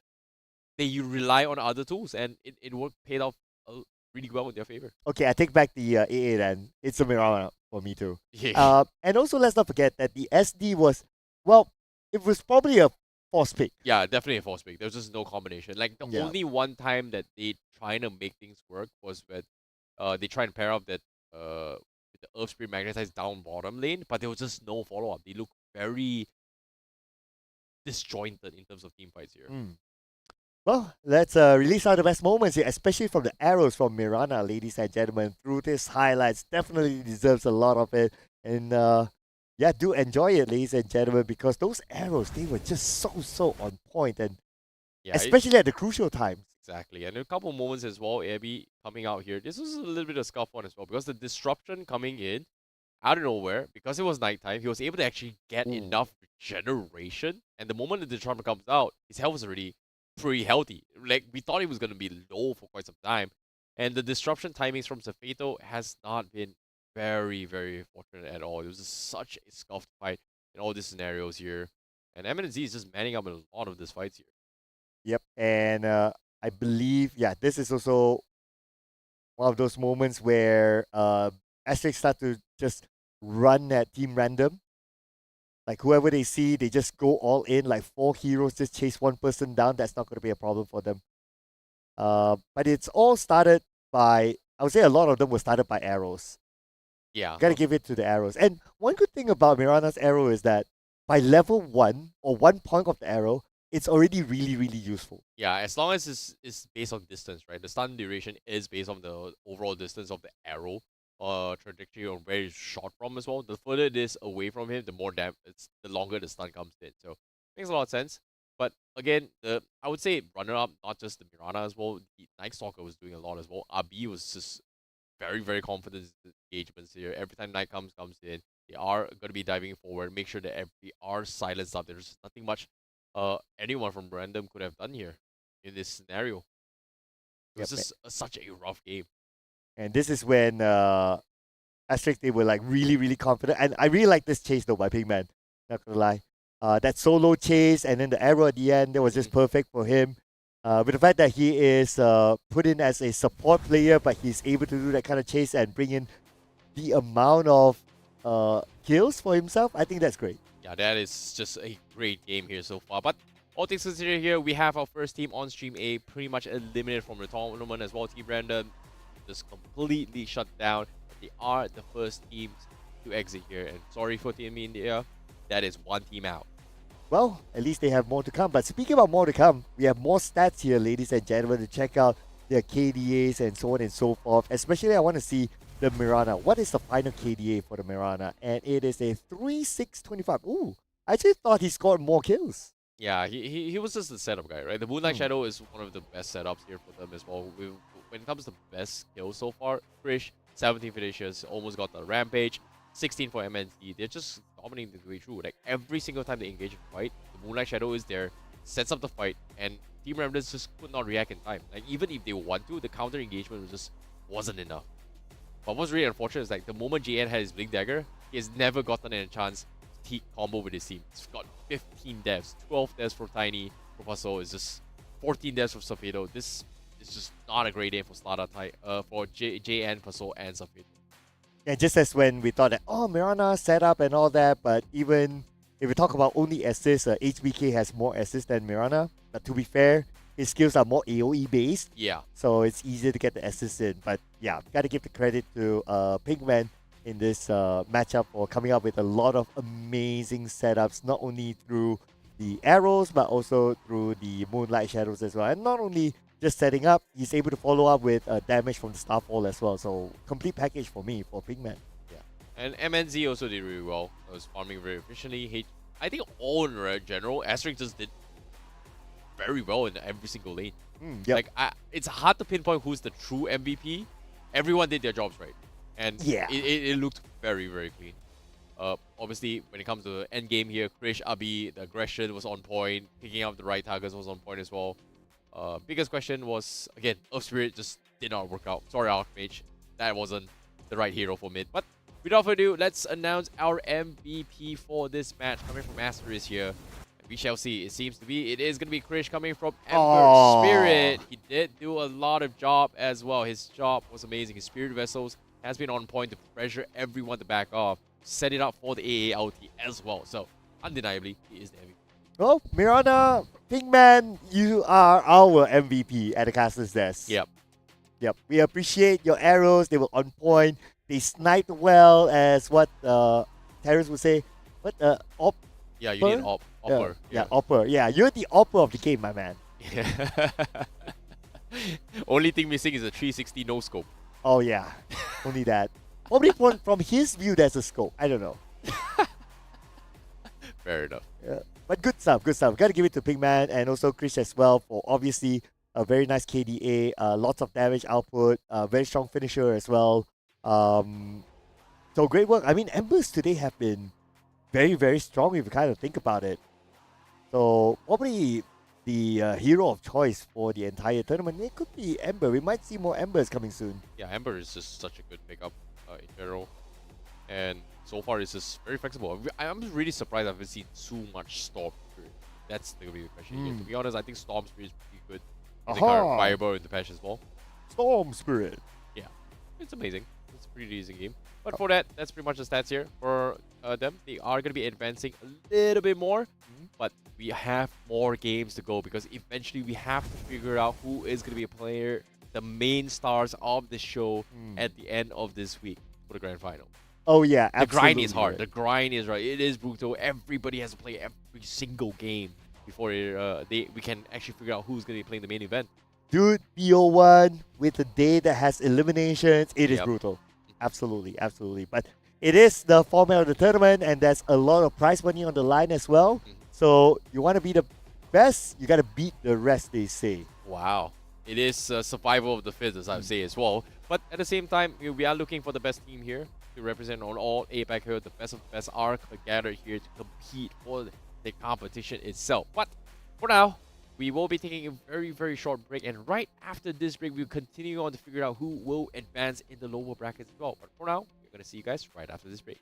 they rely on other tools, and it worked, paid off really well in their favor. Okay, I take back the AA then. It's a Mirana for me too. Yeah. And also let's not forget that the SD was, well, it was probably a force pick. Yeah, definitely a force pick. There's just no combination. Like the only one time that they trying to make things work was when they try and pair up that with the Earth Spirit magnetized down bottom lane, but there was just no follow up. They look very disjointed in terms of team fights here. Well, let's release out the best moments here, especially from the arrows from Mirana, ladies and gentlemen. Through this highlights, definitely deserves a lot of it. And yeah, do enjoy it, ladies and gentlemen, because those arrows, they were just so on point, and especially at the crucial times. Exactly, and a couple moments as well, Abby coming out here. This was a little bit of scuff one as well, because the disruption coming in out of nowhere, because it was nighttime, he was able to actually get enough regeneration, and the moment the disruption comes out, his health was already pretty healthy. Like, we thought he was going to be low for quite some time, and the disruption timings from Zafeto has not been very fortunate at all. It was just such a scuffed fight in all these scenarios here, and MNZ is just manning up in a lot of these fights here. Yep, and I believe, this is also one of those moments where Asterisk start to just run at Team Random. Like, whoever they see, they just go all in. Like, 4 heroes just chase one person down. That's not going to be a problem for them. But it's all started by, I would say a lot of them were started by arrows. Yeah. Gotta give it to the arrows. And one good thing about Mirana's arrow is that by level 1, or 1 point of the arrow, it's already really useful. Yeah, as long as it's based on distance, right? The stun duration is based on the overall distance of the arrow trajectory, or very short from as well. The further it is away from him, the more the longer the stun comes in. So makes a lot of sense. But again, I would say runner up, not just the Mirana as well. The Night Stalker was doing a lot as well. Abi was just very confident in engagements here. Every time Night comes in, they are going to be diving forward. Make sure that they are silenced up. There's nothing much anyone from Random could have done here in this scenario. It was just such a rough game. And this is when Asterisk, they were like really confident. And I really like this chase though by Pigman. Not gonna lie. That solo chase and then the arrow at the end, that was just perfect for him. With the fact that he is put in as a support player, but he's able to do that kind of chase and bring in the amount of kills for himself, I think that's great. Yeah, that is just a great game here so far. But all things considered here, we have our first team on stream A pretty much eliminated from the tournament as well. Team Random just completely shut down. They are the first teams to exit here. And sorry for Team India, that is one team out. Well, at least they have more to come. But speaking about more to come, we have more stats here, ladies and gentlemen, to check out their KDAs and so on and so forth. Especially, I want to see the Mirana. What is the final KDA for the Mirana? And it is a 3-6-25. Ooh, I actually thought he scored more kills. Yeah, he was just the setup guy, right? The Moonlight Shadow is one of the best setups here for them as well. When it comes to best kills so far, Krish, 17 finishes, almost got the Rampage, 16 for MNT. They're just dominating the way through. Like, every single time they engage in a fight, the Moonlight Shadow is there, sets up the fight, and Team Remnants just could not react in time. Like, even if they want to, the counter engagement just wasn't enough. But what's really unfortunate is, like, the moment JN had his Blink Dagger, he has never gotten a chance to combo with his team. He's got 15 deaths, 12 deaths for Tiny. Professor is just 14 deaths for Safedo. This is just not a great day for Slada for JN, Paso, and Safedo. Yeah, just as when we thought that, oh, Mirana setup and all that, but even if we talk about only assists, HBK has more assists than Mirana. But to be fair, his skills are more AoE based. Yeah. So it's easier to get the assists in. But yeah, gotta give the credit to Pinkman in this matchup for coming up with a lot of amazing setups, not only through the arrows, but also through the Moonlight Shadows as well. And not only just setting up, he's able to follow up with damage from the Starfall as well. So complete package for me, for Pinkman. Yeah. And MNZ also did really well. It was farming very efficiently. I think all in general, Asterisk just did very well in every single lane. Yep. Like, it's hard to pinpoint who's the true MVP. Everyone did their jobs right. And yeah, it looked very, very clean. Obviously, when it comes to the end game here, Krish, Abi, the aggression was on point. Picking up the right targets was on point as well. Biggest question was, again, Earth Spirit just did not work out. Sorry, Archmage. That wasn't the right hero for mid. But without further ado, let's announce our MVP for this match. Coming from Asterisk here. We shall see. It seems to be. It is going to be Krish coming from Ember Spirit. He did do a lot of job as well. His job was amazing. His Spirit Vessels has been on point to pressure everyone to back off. Set it up for the AALT as well. So, undeniably, he is the MVP. Well, Mirana, Pinkman, you are our MVP at the caster's desk. Yep. Yep. We appreciate your arrows. They were on point. They sniped well, as what Terrence would say. What, Yeah, you need Opper. Yeah, Opper. Yeah, you're the Opper of the game, my man. Yeah. Only thing missing is a 360 no scope. Oh, yeah. Only that. Probably from his view, there's a scope. I don't know. Fair enough. Yeah. But good stuff, good stuff. Got to give it to Pinkman and also Krish as well for obviously a very nice KDA, lots of damage output, very strong finisher as well. So great work. I mean, Embers today have been very, very strong if you kind of think about it. So probably the hero of choice for the entire tournament, it could be Ember. We might see more Embers coming soon. Yeah, Ember is just such a good pickup in general. And so far, it's just very flexible. I'm really surprised I haven't seen too much Storm Spirit. That's the big question here. To be honest, I think Storm Spirit is pretty good. The current Fireball in the patch as well. Storm Spirit. Yeah, it's amazing. It's a pretty decent game. But for that, that's pretty much the stats here for them. They are going to be advancing a little bit more. But we have more games to go because eventually we have to figure out who is going to be a player, the main stars of the show at the end of this week for the grand final. Oh yeah, absolutely. The grind is hard. The grind is right. It is brutal. Everybody has to play every single game before we can actually figure out who's going to be playing the main event. Dude, BO1 with a day that has eliminations, it is brutal. Absolutely, absolutely. But it is the format of the tournament, and there's a lot of prize money on the line as well. So you want to be the best, you got to beat the rest, they say. Wow. It is survival of the fittest, as I would say as well. But at the same time, we are looking for the best team here to represent on all APAC here. The best of the best are gathered here to compete for the competition itself. But for now, we will be taking a very, very short break. And right after this break, we'll continue on to figure out who will advance in the lower brackets as well. But for now, we're going to see you guys right after this break.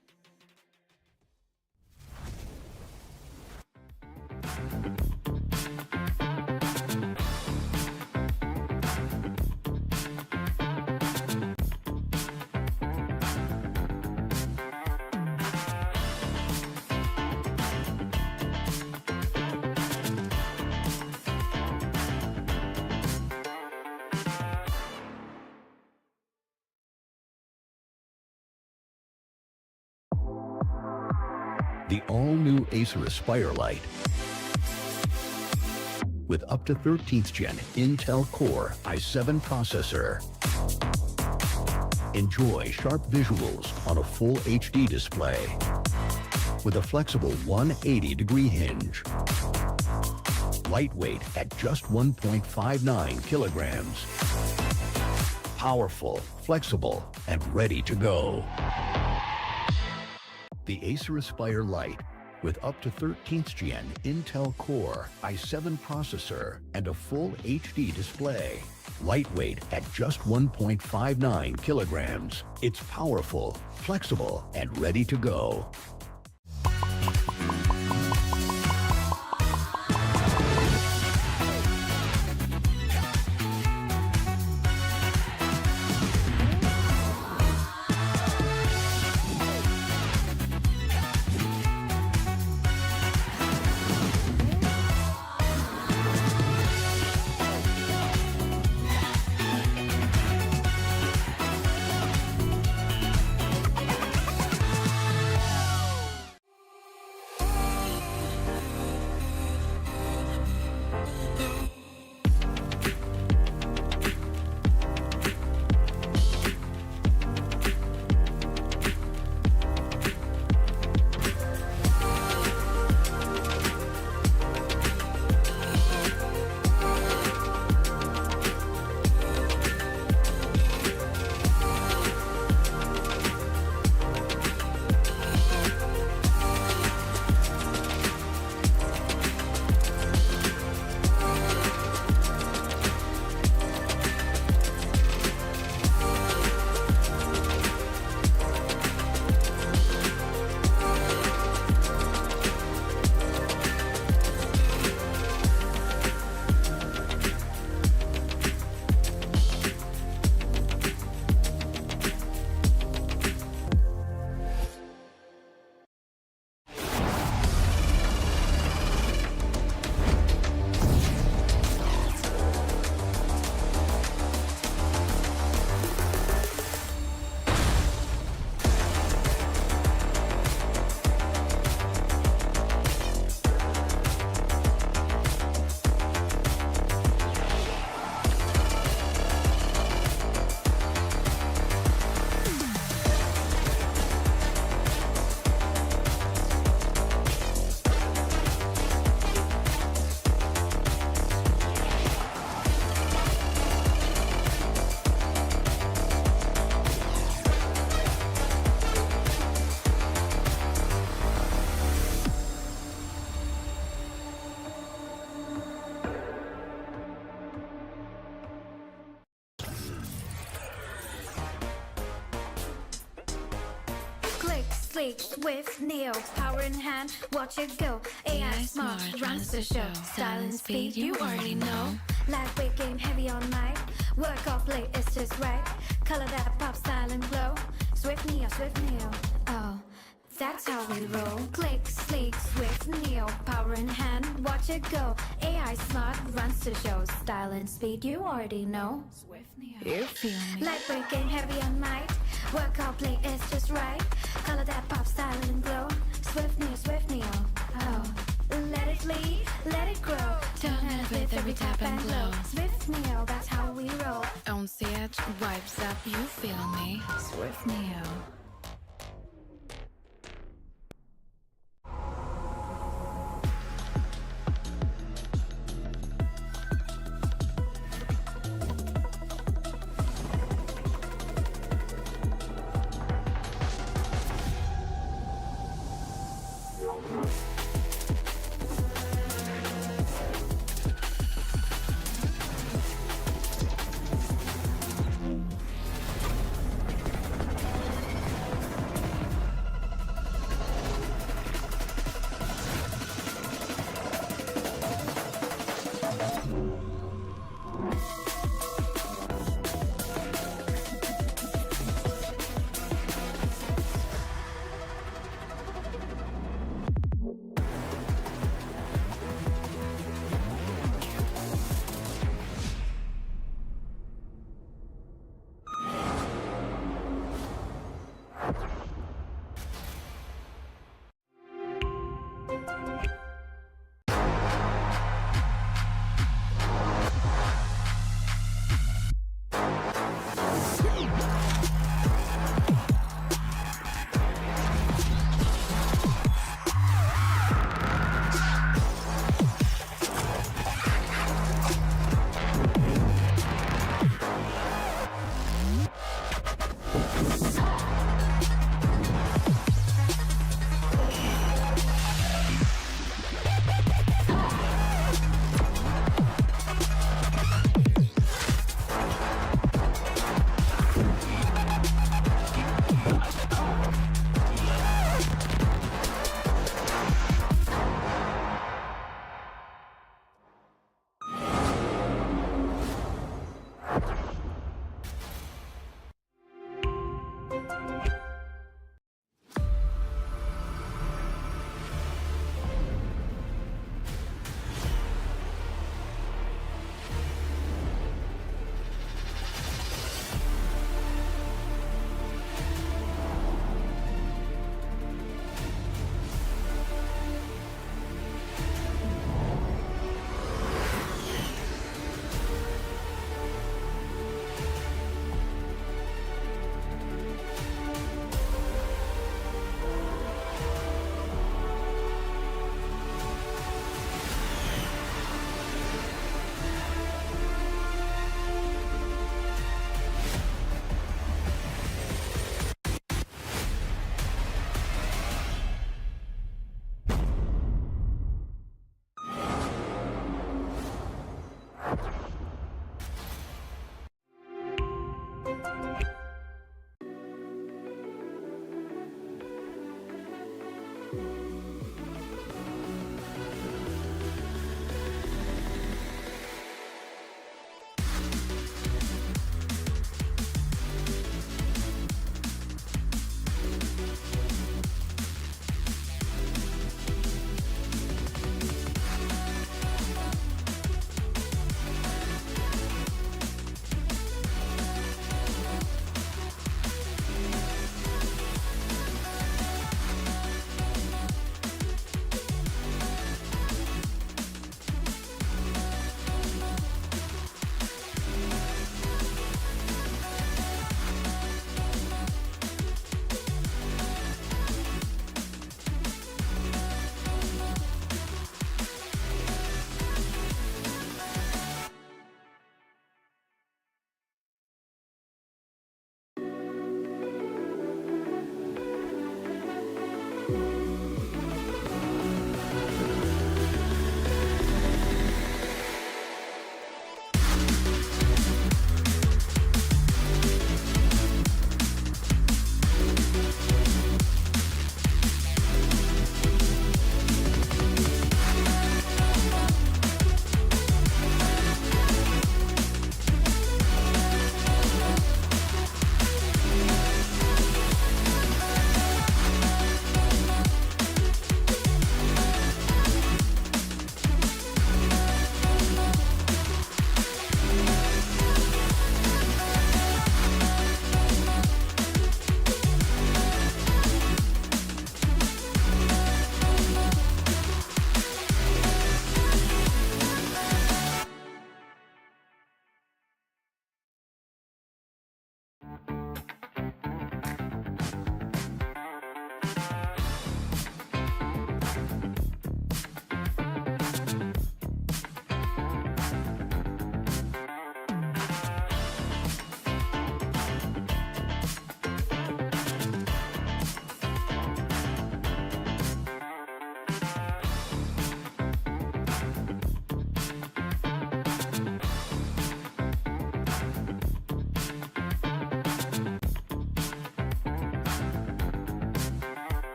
the all-new Acer Aspire Light. With up to 13th Gen Intel Core i7 processor. Enjoy sharp visuals on a full HD display with a flexible 180-degree hinge. Lightweight at just 1.59 kilograms. Powerful, flexible, and ready to go. The Acer Aspire Light with up to 13th Gen Intel Core i7 processor and a full HD display. Lightweight at just 1.59 kilograms. It's powerful, flexible, and ready to go. Sleek, swift, nail, power in hand, watch it go. AI smart, runs the show. Style and speed, you already know. Lightweight game, heavy on mic. Work off late, it's just right. Color that pop, style and glow. Swift Neo, oh, that's how we roll. Click, sleek, swift, Neo, power in hand, watch it go. AI smart, runs the show. Style and speed, you already know. Swift Neo, you feel me. Lightweight game, heavy on mic. Work out, play, it's just right. Color that pop, style and glow. Swift Neo, oh. Let it lead, let it grow. Turn it with every tap and glow. Swift Neo, that's how we roll. On stage, vibes up, you feel me. Swift Neo.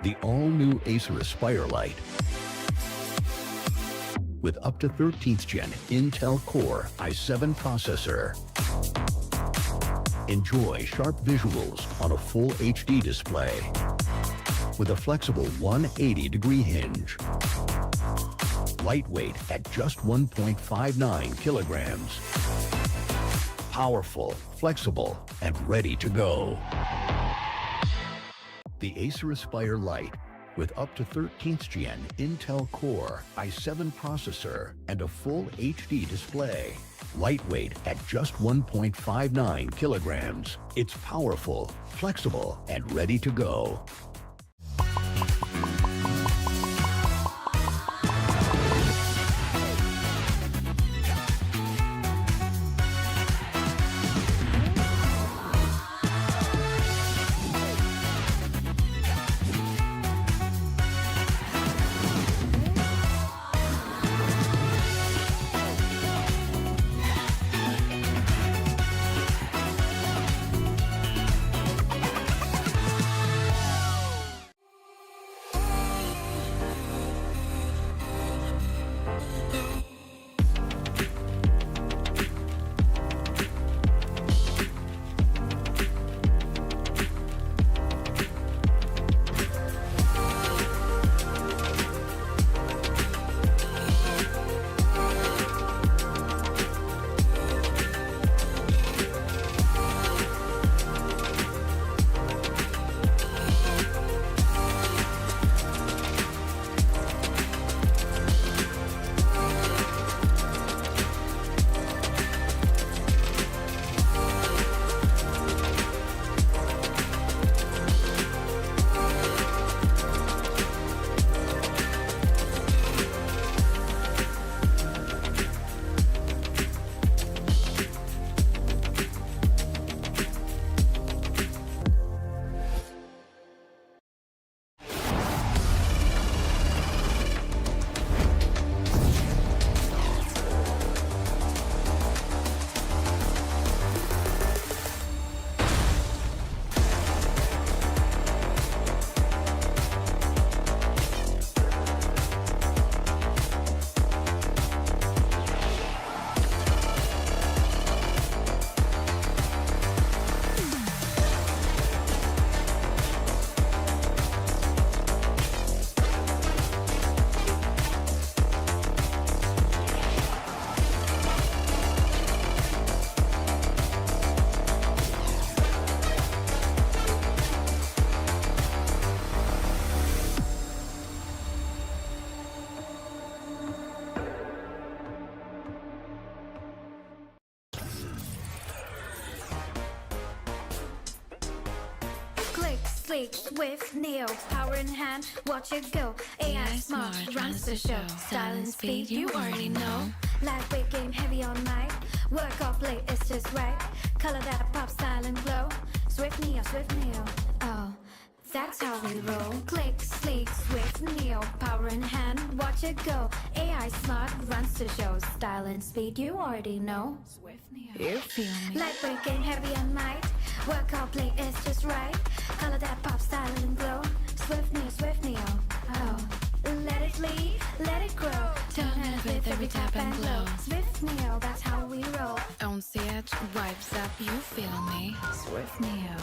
The all-new Acer Aspire Lite with up to 13th Gen Intel Core i7 processor. Enjoy sharp visuals on a full HD display with a flexible 180-degree hinge. Lightweight at just 1.59 kilograms. Powerful, flexible, and ready to go. The Acer Aspire Lite with up to 13th Gen Intel Core i7 processor and a full HD display. Lightweight at just 1.59 kilograms. It's powerful, flexible, and ready to go. Sleek, swift, nail, power in hand, watch it go. AI smart, runs the show. Style and speed, you already know. Lightweight game, heavy all night. Work off late, it's just right. Color that pop, style and glow. Swift neo, oh, that's how we roll. Click, sleek, swift, neo, power in hand, watch it go. AI smart, runs the show. Style and speed, you already know. Swift Neo. You feel me? Lightweight game, heavy all night. Work out play, it's just right. Color that pop, style and glow. Swift neo, oh. Let it lead, let it grow. Turn it with every tap and glow. Swift neo, that's how we roll. On set, vibes up, you feel me? Swift Neo.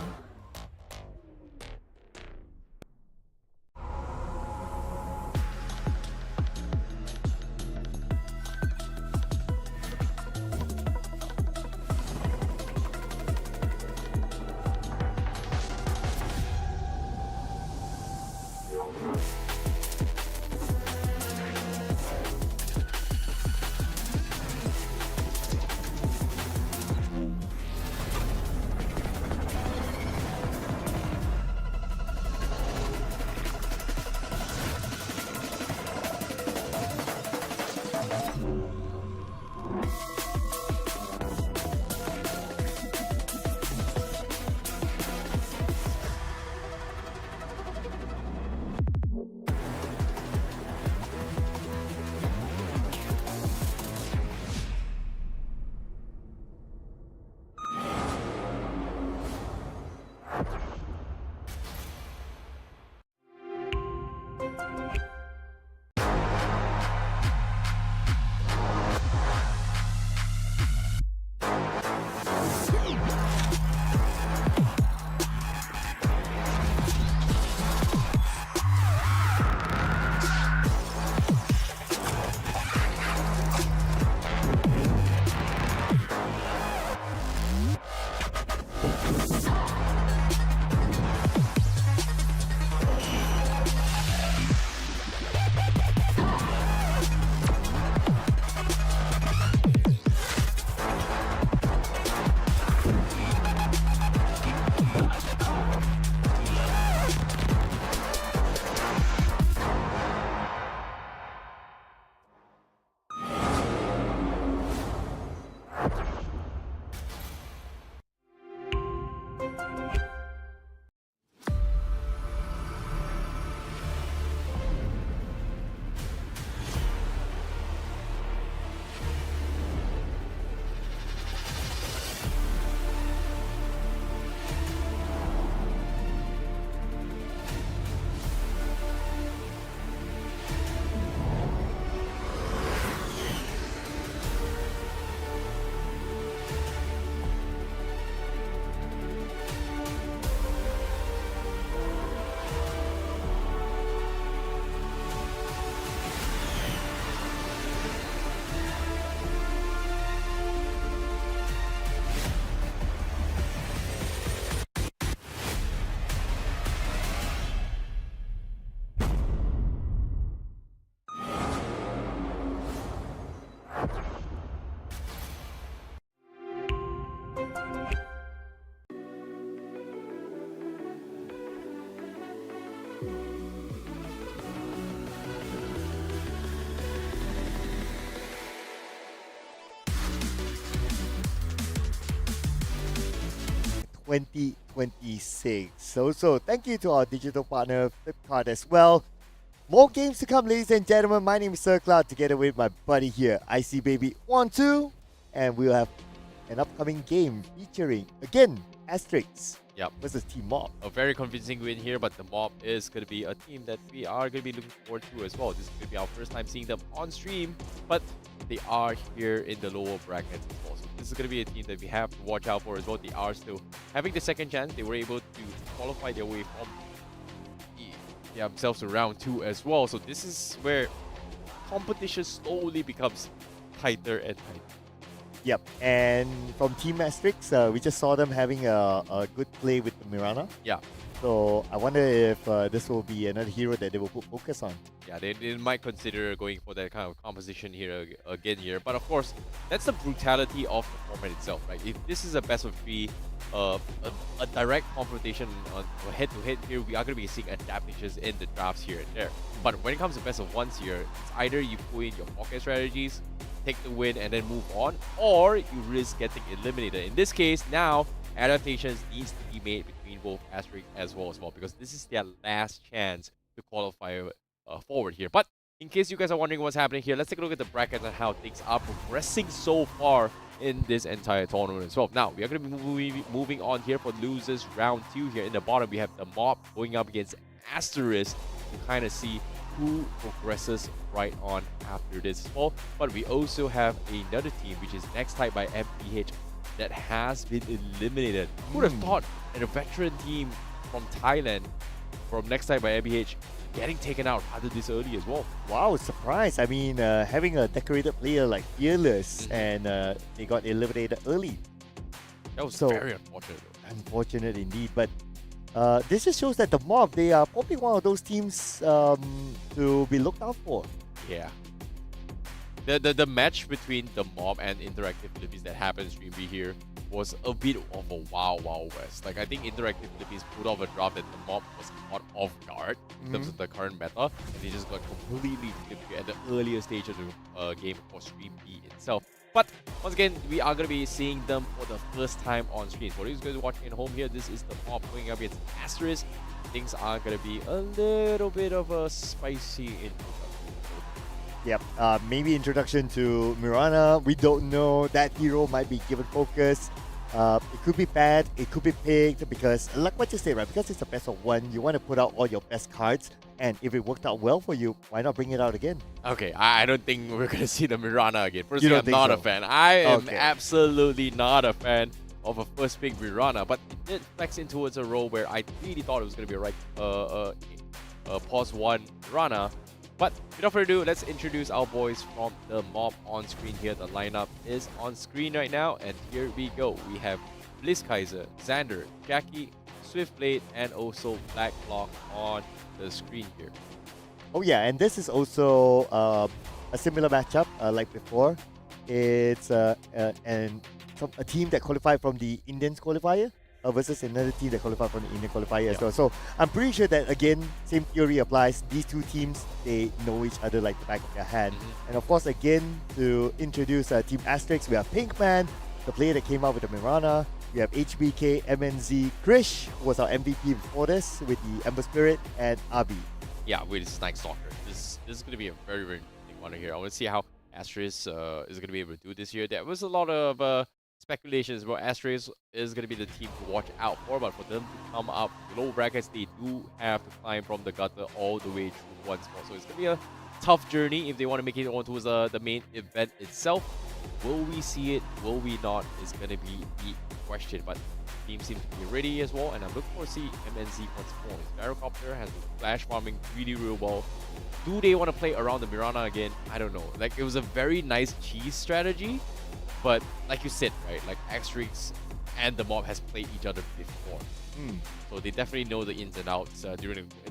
2026. So thank you to our digital partner Flipkart as well. More games to come, ladies and gentlemen. My name is Sir Cloud, together with my buddy here, IC Baby 1-2, and we'll have an upcoming game featuring again Asterix Yep. versus Team Mob. A very convincing win here, but the Mob is going to be a team that we are going to be looking forward to as well. This is going to be our first time seeing them on stream, but they are here in the lower brackets as well. So this is going to be a team that we have to watch out for as well. They are still having the second chance. They were able to qualify their way from themselves to round 2 as well. So this is where competition slowly becomes tighter and tighter. Yep, and from Team Asterix, we just saw them having a good play with the Mirana. Yeah. So I wonder if this will be another hero that they will put focus on. Yeah, they might consider going for that kind of composition here again here. But of course, that's the brutality of the format itself, right? If this is a best of 3, a direct confrontation on head-to-head here, we are going to be seeing adaptations in the drafts here and there. But when it comes to best of 1s here, it's either you put in your pocket strategies, take the win and then move on, or you risk getting eliminated. In this case, now adaptations needs to be made between both Asterix as well, because this is their last chance to qualify forward here. But in case you guys are wondering what's happening here, let's take a look at the bracket and how things are progressing so far in this entire tournament as well. Now, we are going to be moving on here for losers round 2 here. In the bottom, we have the Mob going up against Asterisk to kind of see who progresses right on after this as well. But we also have another team, which is Next Type by MPH, that has been eliminated. Who would have thought that a veteran team from Thailand, from Next Type by MPH, getting taken out rather this early as well? Wow, surprise. I mean, having a decorated player like Fearless and they got eliminated early. That was So- very unfortunate though. Unfortunate indeed, but this just shows that the Mob, they are probably one of those teams to be looked out for. Yeah. The match between the Mob and Interactive Philippines that happened in Stream B here was a bit of a wild west. Like, I think Interactive Philippines put off a draft that the Mob was caught off guard in terms of the current meta, and they just got completely flipped here at the earlier stage of the game for Stream B itself. But once again, we are going to be seeing them for the first time on screen. For those guys watching at home here, this is the Mob going up against Asterisk. Things are going to be a little bit of a spicy introduction. Yep, maybe introduction to Mirana. We don't know. That hero might be given focus. It could be bad, it could be picked, because like what you say, right? Because it's a best of 1, you want to put out all your best cards, and if it worked out well for you, why not bring it out again? Okay, I don't think we're going to see the Mirana again. You Personally, don't I'm think not so? a fan. I am Okay. absolutely not a fan of a first pick Mirana, but it did flex in towards a role where I really thought it was going to be a right pause 1 Mirana. But without further ado, let's introduce our boys from the Mob on screen here. The lineup is on screen right now, and here we go. We have Bliss Kaiser, Xander, Jackie, Swiftblade, and also Blacklock on the screen here. Oh yeah, and this is also a similar matchup like before. It's a team that qualified from the Indians qualifier versus another team that qualified from the Indian qualifier as well. So I'm pretty sure that, again, same theory applies. These two teams, they know each other like the back of their hand. And of course, again, to introduce Team Asterix, we have Pinkman, the player that came out with the Mirana. We have HBK, MNZ, Krish, who was our MVP before this with the Ember Spirit, and Abi. Yeah, with Night Stalker. This is going to be a very interesting one here. I want to see how Asterisk is going to be able to do this here. There was a lot of speculations about Asterisk is going to be the team to watch out for, but for them to come up low brackets, they do have to climb from the gutter all the way through one spot. So it's going to be a tough journey if they want to make it on towards the main event itself. Will we see it? Will we not? Is going to be the question. But the team seems to be ready as well, and I'm looking forward to see MNZ once more. His Gyrocopter has been flash farming really real well. Do they want to play around the Mirana again? I don't know. Like, it was a very nice cheese strategy, but like you said, right? Like, Asterix and the Mob has played each other before. So they definitely know the ins and outs in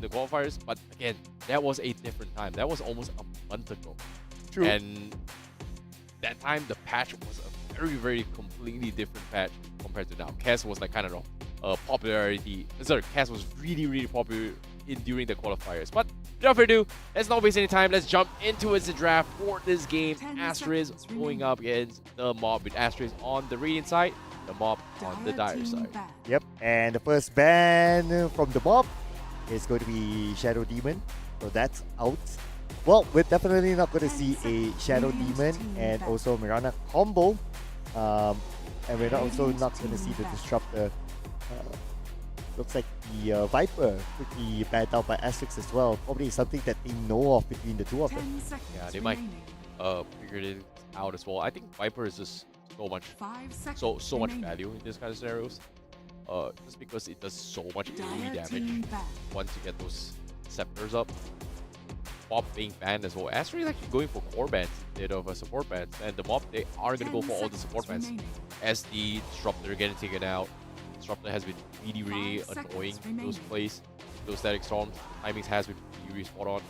the qualifiers. But again, that was a different time. That was almost a month ago. True. And that time, the patch was a very completely different patch compared to now. Cass was like kind of popularity. Sorry, Cass was really popular during the qualifiers. But without further ado, let's not waste any time. Let's jump into the draft for this game. 10 Asterisk seconds going remaining. up against the Mob with Asterisk on the Radiant side. the mob on the dire side. Yep, and the first ban from the mob is going to be Shadow Demon, so that's out. Well, we're definitely not going to see a Shadow Demon and also Mirana combo, and we're also not going to see the Disruptor. Looks like the Viper could be banned out by Asterix as well. Probably something that they know of between the two of them. Yeah, they might figure it out as well. I think Viper is just so much value in this kind of scenarios. Just because it does so much AoE damage once you get those scepters up. Mob being banned as well. Aster is actually going for core bans instead of support bans, and the mob, they are going to go for all the support bans. As the Disruptor getting taken out, Disruptor has been really annoying those plays, those static storms. Timings has been really spot on.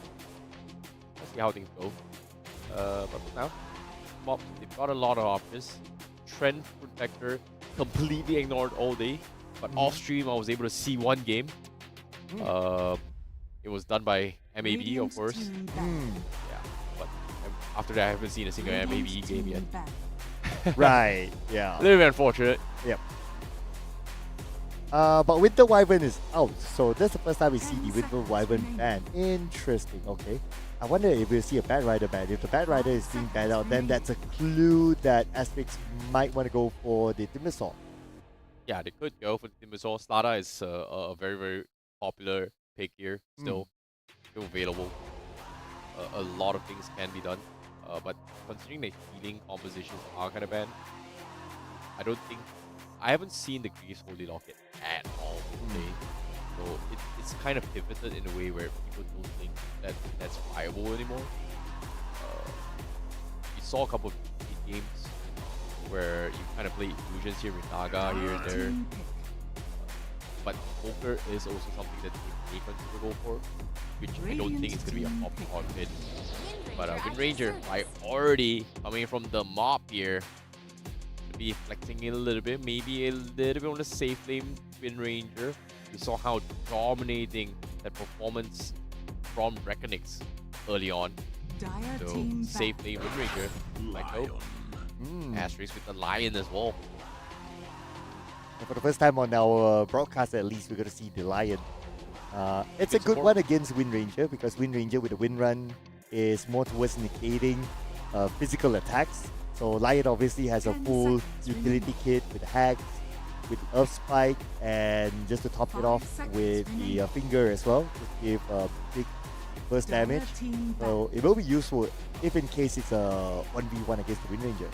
Let's see how things go. But for now, mob, they've got a lot of options. Trend Protector completely ignored all day, but off stream I was able to see one game. It was done by MAB, of course. Yeah, but after that I haven't seen a single MAB game yet. Right, yeah. A little bit unfortunate. Yep. But Winter Wyvern is out, so that's the first time we see the Winter Wyvern ban. Interesting, okay. I wonder if we'll see a Bat Rider ban. If the Bat Rider is being banned out, then that's a clue that Asterix might want to go for the Timbersaw. Yeah, they could go for the Timbersaw. Slada is a very, very popular pick here, still available. A lot of things can be done, but considering the healing compositions are kind of banned, I haven't seen the Greaves Holy Locket at all today. So it's kind of pivoted in a way where people don't think that that's viable anymore. You saw a couple of games where you kind of play illusions here with Naga here and there. But poker is also something that they may consider go for, which I don't think it's going to be a pop pin. But Wind Ranger, priority coming from the mob here. Be flexing it a little bit, maybe a little bit on the safe lane Wind Ranger. We saw how dominating that performance from Reckonix early on. So safe lane Wind Ranger, like hope. Asterix with the Lion as well. And for the first time on our broadcast, at least, we're going to see the Lion. It's a good one against Wind Ranger, because Wind Ranger with the Wind Run is more towards negating physical attacks. So Lion obviously has a full utility kit with hacks, with Earth Spike, and just to top it off with the Finger as well, to give big burst damage. So it will be useful if in case it's a 1v1 against the Wind Ranger.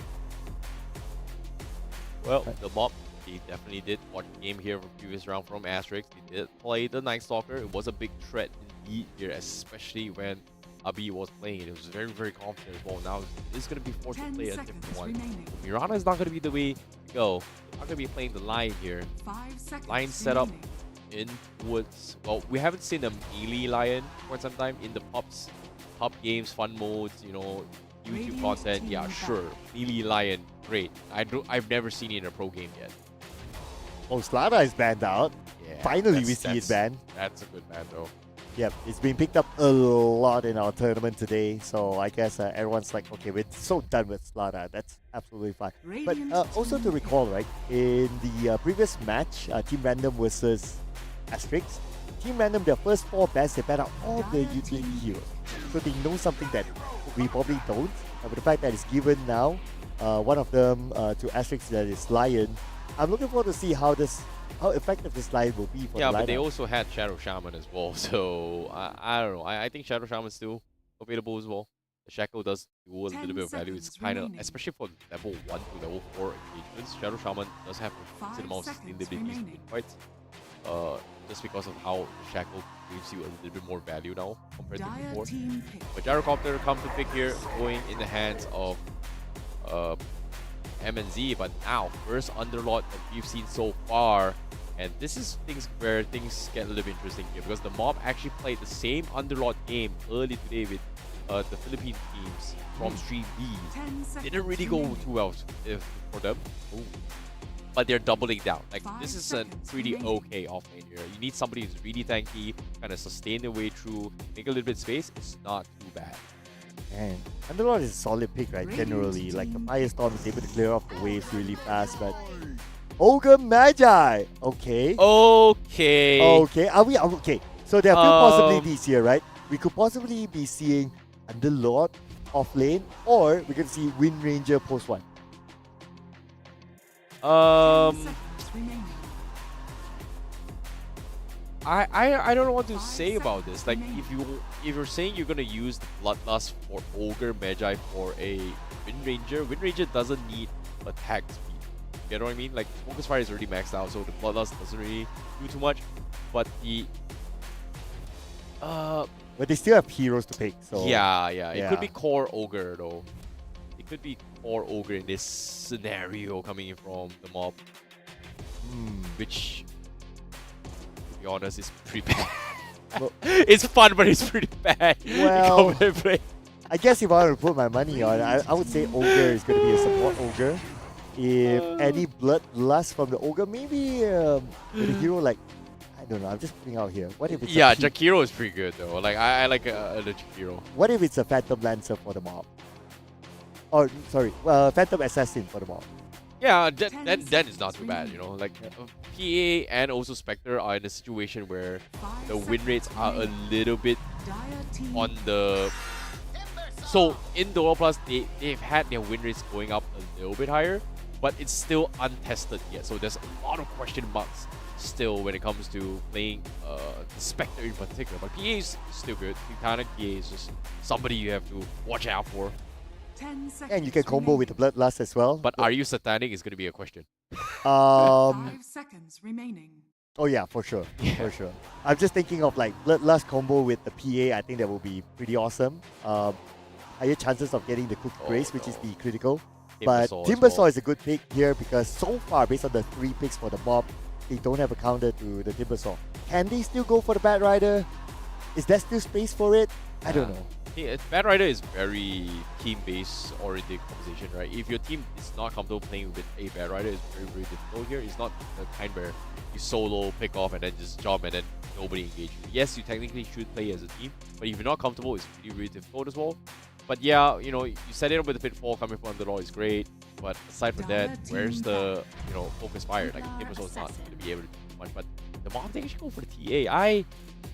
Well, the mob, they definitely did watch the game here from previous round from Asterix. They did play the Night Stalker. It was a big threat indeed here, especially when Abi was playing it. It was very, very confident as well. Now it's going to be forced to play a different one. Mirana is not going to be the way to go. They're not going to be playing the Lion here. Lion setup in Woods. Well, we haven't seen a melee Lion for some time in the pub games, fun modes, you know, YouTube content. Yeah, sure. Melee Lion, great. I've never seen it in a pro game yet. Oh, Slada is banned out. Yeah, finally we see it banned. That's a good ban though. Yep, it's been picked up a lot in our tournament today, so I guess everyone's like, okay, we're so done with Slada. That's absolutely fine. But also to recall, right, in the previous match, Team Random versus Asterix, Team Random, their first 4 bans, they banned out all the utility heroes. So they know something that we probably don't. And with the fact that it's given now, one of them to Asterix, that is Lion, I'm looking forward to see how effective this Lion will be for the lineup. But they also had Shadow Shaman as well, so I don't know. I think Shadow Shaman is still available as well. The Shackle does do a little bit of value. It's kind of, especially for level 1 to level 4 engagements, Shadow Shaman does have a decent amount of sustainability in fights. Just because of how the Shackle gives you a little bit more value now compared to before. But Gyrocopter comes to pick here, going in the hands of MNZ, but now first Underlord that we've seen so far, and this is where things get a little bit interesting here, because the mob actually played the same Underlord game early today with the Philippine teams from Stream B. Didn't really go too well for them. Ooh. But they're doubling down. Like, this is a pretty okay offlane here. You need somebody who's really tanky, kind of sustain their way through, make a little bit of space. It's not too bad. Man, Underlord is a solid pick, right? Generally, like the Firestorm is able to clear off the waves really fast, but Ogre Magi. Okay. Okay. Okay. Are we okay? So there are a few Um, possibilities here, right? We could possibly be seeing Underlord off lane, or we can see Wind Ranger post 1. 10 Um, seconds remaining. I don't know what to 5 say about seconds this. Like, remaining. if you're saying you're gonna use the Bloodlust for Ogre Magi for a Wind Ranger doesn't need attack speed. You know what I mean? Like, Focus Fire is already maxed out, so the Bloodlust doesn't really do too much. But the But they still have heroes to pick. So yeah, it could be yeah. core Ogre though. It could be core Ogre in this scenario coming in from the mob, which, to be honest, is pretty bad. Well- It's fun, but it's pretty bad. Well- Come and play. I guess if I were to put my money on, I would say Ogre is going to be a support Ogre. If any bloodlust from the Ogre, maybe with a hero like, I don't know, I'm just putting out here. What if it's Yeah, a P- Jakiro is pretty good though. Like I like the Jakiro. What if it's a Phantom Lancer for the mob? Or sorry, Phantom Assassin for the mob. Yeah, 10 that is not seconds too bad. You know, remaining. like PA and also Spectre are in a situation where 5 the win rates seconds are a remaining. little bit Dire team on the. So in the World Plus, they've had their win rates going up a little bit higher, but it's still untested yet. So there's a lot of question marks still when it comes to playing the Spectre in particular. But PA is still good. Titanic PA is just somebody you have to watch out for. 10 seconds And you can combo with the Bloodlust as well. But are you satanic is going to be a question. Um, 5 seconds remaining. oh yeah, for sure, Yeah. for sure. I'm just thinking of like Bloodlust combo with the PA. I think that will be pretty awesome. Higher chances of getting the Cook Grace, which is no. the critical. But Timbersaw as Timbersaw well. is a good pick here because so far, based on the 3 picks for the mob, they don't have a counter to the Timbersaw. Can they still go for the Bat Rider? Is there still space for it? I don't know. Yeah, Bad Rider is very team-based oriented conversation, right? If your team is not comfortable playing with a Bad Rider, it's very, very difficult here. It's not the kind where you solo, pick off, and then just jump and then nobody engage you. Yes, you technically should play as a team, but if you're not comfortable, it's really, really difficult as well. But yeah, you know, you set it up with the Pitfall coming from Underlord is great, but aside from that, where's the, you know, Focus Fire? Like, Timbersaw is not going to be able to do much, but the mob, they should go for the TA. I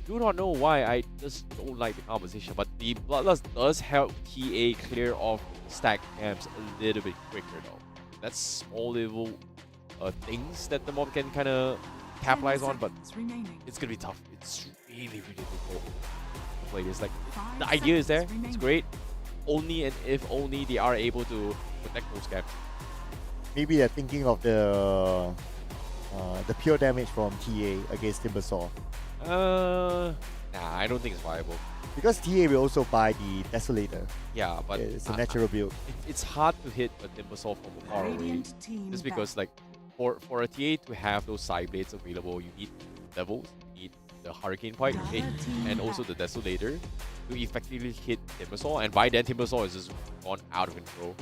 do not know why, I just don't like the composition, but the Bloodlust does help TA clear off stack camps a little bit quicker though. That's small little things that the mob can kind of capitalize on, but remaining. it's gonna be tough. It's really, really difficult to play this. Like, 5 the idea is there, seconds it's remaining. great, only and if only they are able to protect those camps. Maybe they're thinking of the pure damage from TA against Timbersaw. Nah, I don't think it's viable. Because TA will also buy the Desolator. Yeah, but It's a natural build. it's hard to hit a Timbersaw from far away. Radiant team Just because, like, for a TA to have those side blades available, you need levels, you need the Hurricane Pipe, and also the Desolator to effectively hit Timbersaw. And by then, Timbersaw is just gone out of control.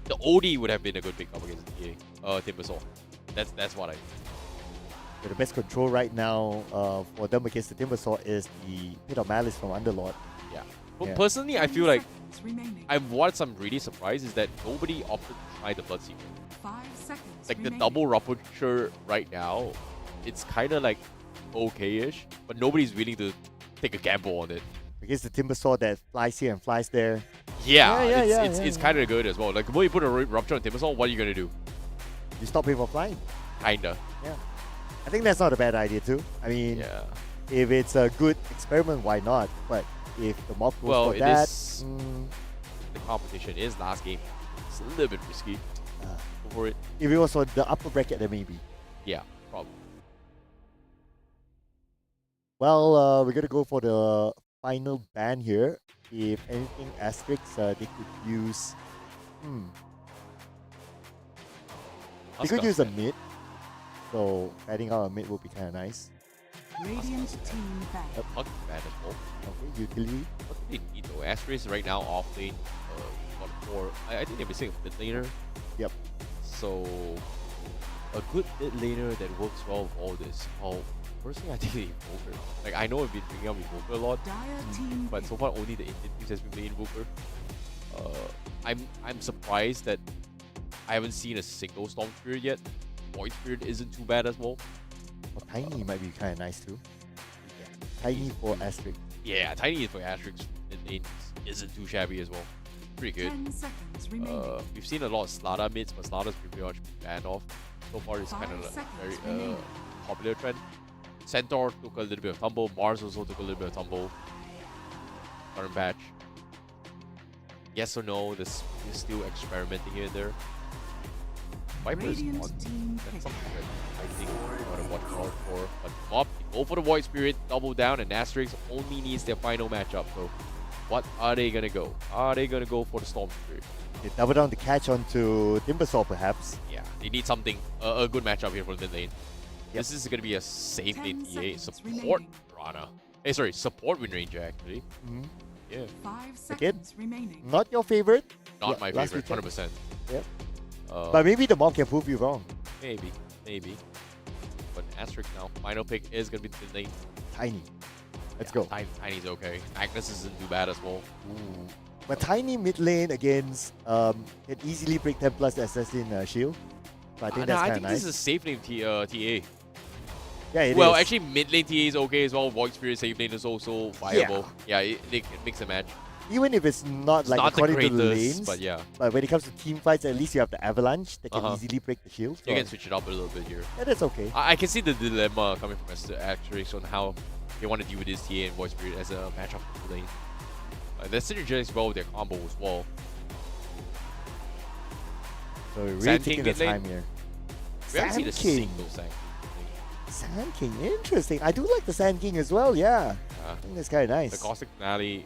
The OD would have been a good pickup against TA, Timbersaw. That's what I think. But the best control right now for them against the Timbersaw is the Pit of Malice from Underlord. Yeah. But Yeah. personally, I feel like remaining. what I'm really surprised is that nobody opted to try the Bloodseeker. 5 seconds Like, the remaining. double Rupture right now, it's kind of like okay-ish, but nobody's willing to take a gamble on it. Against the Timbersaw that flies here and flies there. Yeah, Yeah, it's kind of good as well. Like, when you put a Rupture on Timbersaw, what are you gonna do? You stop him from flying. Kinda. Yeah. I think that's not a bad idea too. I mean, Yeah. if it's a good experiment, why not? But if the mob goes Well, for it that, is- The competition is last game. It's a little bit risky. Go for it. if it was on the upper bracket, then maybe. Yeah, probably. Well, we're gonna go for the final ban here. If anything asterisks, they could use. They could use a mid. So adding out a mid would be kind of nice. Radiant team back. Not bad as well. Okay, utility. What do they need though? Asterisk right now off lane. Got 4. I think they're missing a mid laner. Yep. So a good mid laner that works well with all this. Oh, personally, I think the Invoker. Like, I know I've been bringing up Invoker a lot, Dire team but so far only the Indian teams has been playing Invoker. I'm surprised that I haven't seen a single Storm Spirit yet. Void Spirit isn't too bad as well. Well, Tiny might be kind of nice too. Tiny for Asterisk. Yeah, Tiny for Asterix mid-lane isn't too shabby as well. Pretty good. 10 seconds remaining. We've seen a lot of Slada mids, but Slada's pretty much banned off. So far, it's kind of 5 like very seconds remaining. popular trend. Centaur took a little bit of tumble. Mars also took a little bit of tumble. Current patch. Yes or no? This is still experimenting here and there. Viper is Radiant on. team That's pick. something that I think we want to watch out for. But Mob, go for the Void Spirit, double down, and Asterix only needs their final matchup. So, what are they gonna go? Are they gonna go for the Storm Spirit? They double down the catch onto Timbersaw perhaps. Yeah, they need something, a good matchup here for the mid lane. Yep. This is gonna be a safe 10 lane TA. seconds Support remaining. Rana. Hey, sorry, support Wind Ranger actually. Mhm. Yeah, 5 Again? seconds remaining. Not your favorite. not my last favorite, weekend. 100%. Yep. Uh, But maybe the mob can prove you wrong. maybe. But Asterix now, final pick is gonna be the mid lane. Tiny. Let's Yeah, go. Tiny's okay. Magnus isn't too bad as well. Ooh. But Tiny mid lane against can easily break 10 plus Assassin Shield. So I think that's I kind think of nice. this is a safe lane TA. Yeah, it Well, is. actually, mid lane TA is okay as well. Void Spirit safe lane is also viable. Yeah, it makes a match. Even if it's not It's like not the according to the greatest, lanes, but yeah, but when it comes to team fights, at least you have the Avalanche that can Uh-huh. easily break the shield. you So can switch it up a little bit here. yeah, that's okay. I can see the dilemma coming from Asterix on how they want to deal with this TA and Void Spirit as a matchup for the lane. They're synergistic well with their combo as well. So we're really Sand taking King the mid lane? time here. We haven't seen a Sand King. single Sand King. Sand King, interesting. I do like the Sand King as well, yeah. I think that's kind of nice. The Caustic Finale,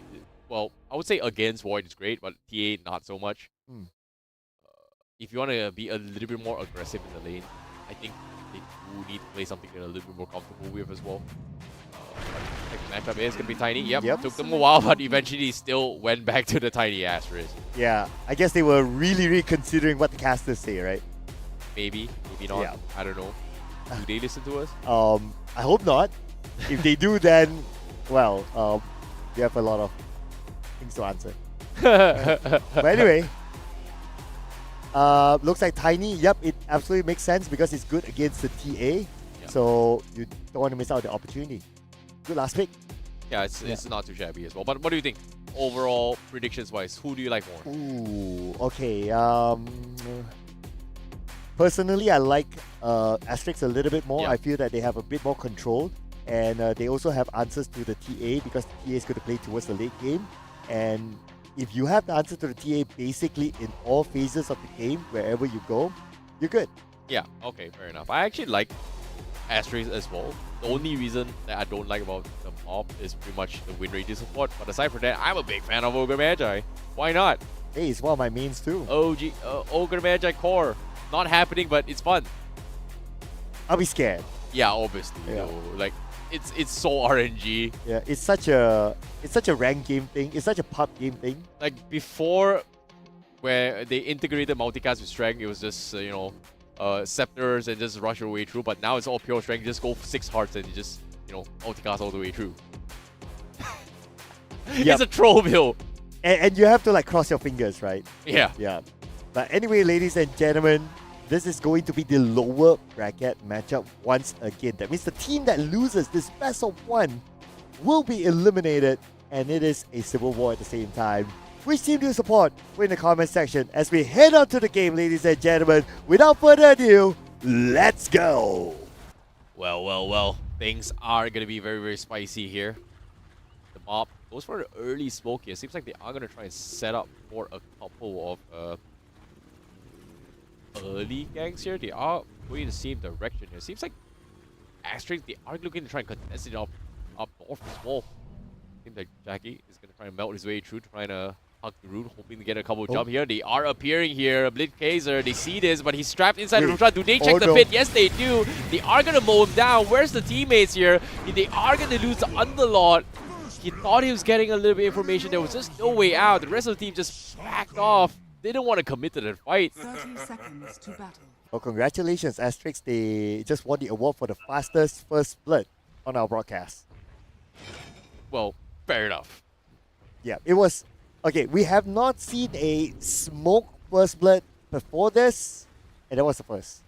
well, I would say against Void is great, but TA not so much. Hmm. If you want to be a little bit more aggressive in the lane, I think they do need to play something they're a little bit more comfortable with as well. The matchup is going to be Tiny. Yep, took them a while, but eventually still went back to the Tiny Asterisk. Yeah, I guess they were really considering what the casters say, right? Maybe not. Yeah. I don't know. Do they listen to us? I hope not. If they do, then, well, we have a lot of things to answer. But anyway, looks like Tiny, yep, it absolutely makes sense because it's good against the TA. So you don't want to miss out the opportunity. Good last pick. Yeah, it's not too shabby as well. But what do you think? Overall, predictions-wise, who do you like more? Ooh, okay. Personally, I like Asterix a little bit more. Yeah. I feel that they have a bit more control. And they also have answers to the TA because the TA is going to play towards the late game. And if you have the answer to the TA basically in all phases of the game, wherever you go, you're good. Yeah, okay, fair enough. I actually like Asterix as well. The only reason that I don't like about the mob is pretty much the win rate support. But aside from that, I'm a big fan of Ogre Magi. Why not? Hey, it's one of my mains too. Ogre Magi core. Not happening, but it's fun. I'll be scared. Yeah, obviously. Yeah. You know, like it's so RNG. Yeah, it's such a rank game thing. It's such a pub game thing. Like before, where they integrated multicast with strength, it was just scepters and just rush your way through. But now it's all pure strength. You just go for 6 hearts and you just multicast all the way through. Yep. It's a troll build. And you have to like cross your fingers, right? Yeah. Yeah. But anyway, ladies and gentlemen, this is going to be the lower bracket matchup once again. That means the team that loses this best of 1 will be eliminated, and it is a civil war at the same time. Which team do you support? Put in the comment section as we head on to the game, ladies and gentlemen. Without further ado, let's go! Well. Things are going to be very spicy here. The mob goes for an early smoke here. Seems like they are going to try and set up for a couple of early gangs here. They are going the same direction here. Seems like Asterix, they are looking to try and contest it up north as well. Seems like Jackie is going to try and melt his way through, trying to hug the root, hoping to get a couple jump here. They are appearing here. Blitz Kaiser, they see this, but he's strapped inside the Rutran. Do they check the pit? Yes, they do. They are going to mow him down. Where's the teammates here? They are going to lose the Underlord. He thought he was getting a little bit of information. There was just no way out. The rest of the team just backed off. They didn't want to commit to the fight. 30 seconds to battle. Well, congratulations, Asterix. They just won the award for the fastest first blood on our broadcast. Well, fair enough. Yeah, it was... Okay, we have not seen a smoke first blood before this, and that was the first.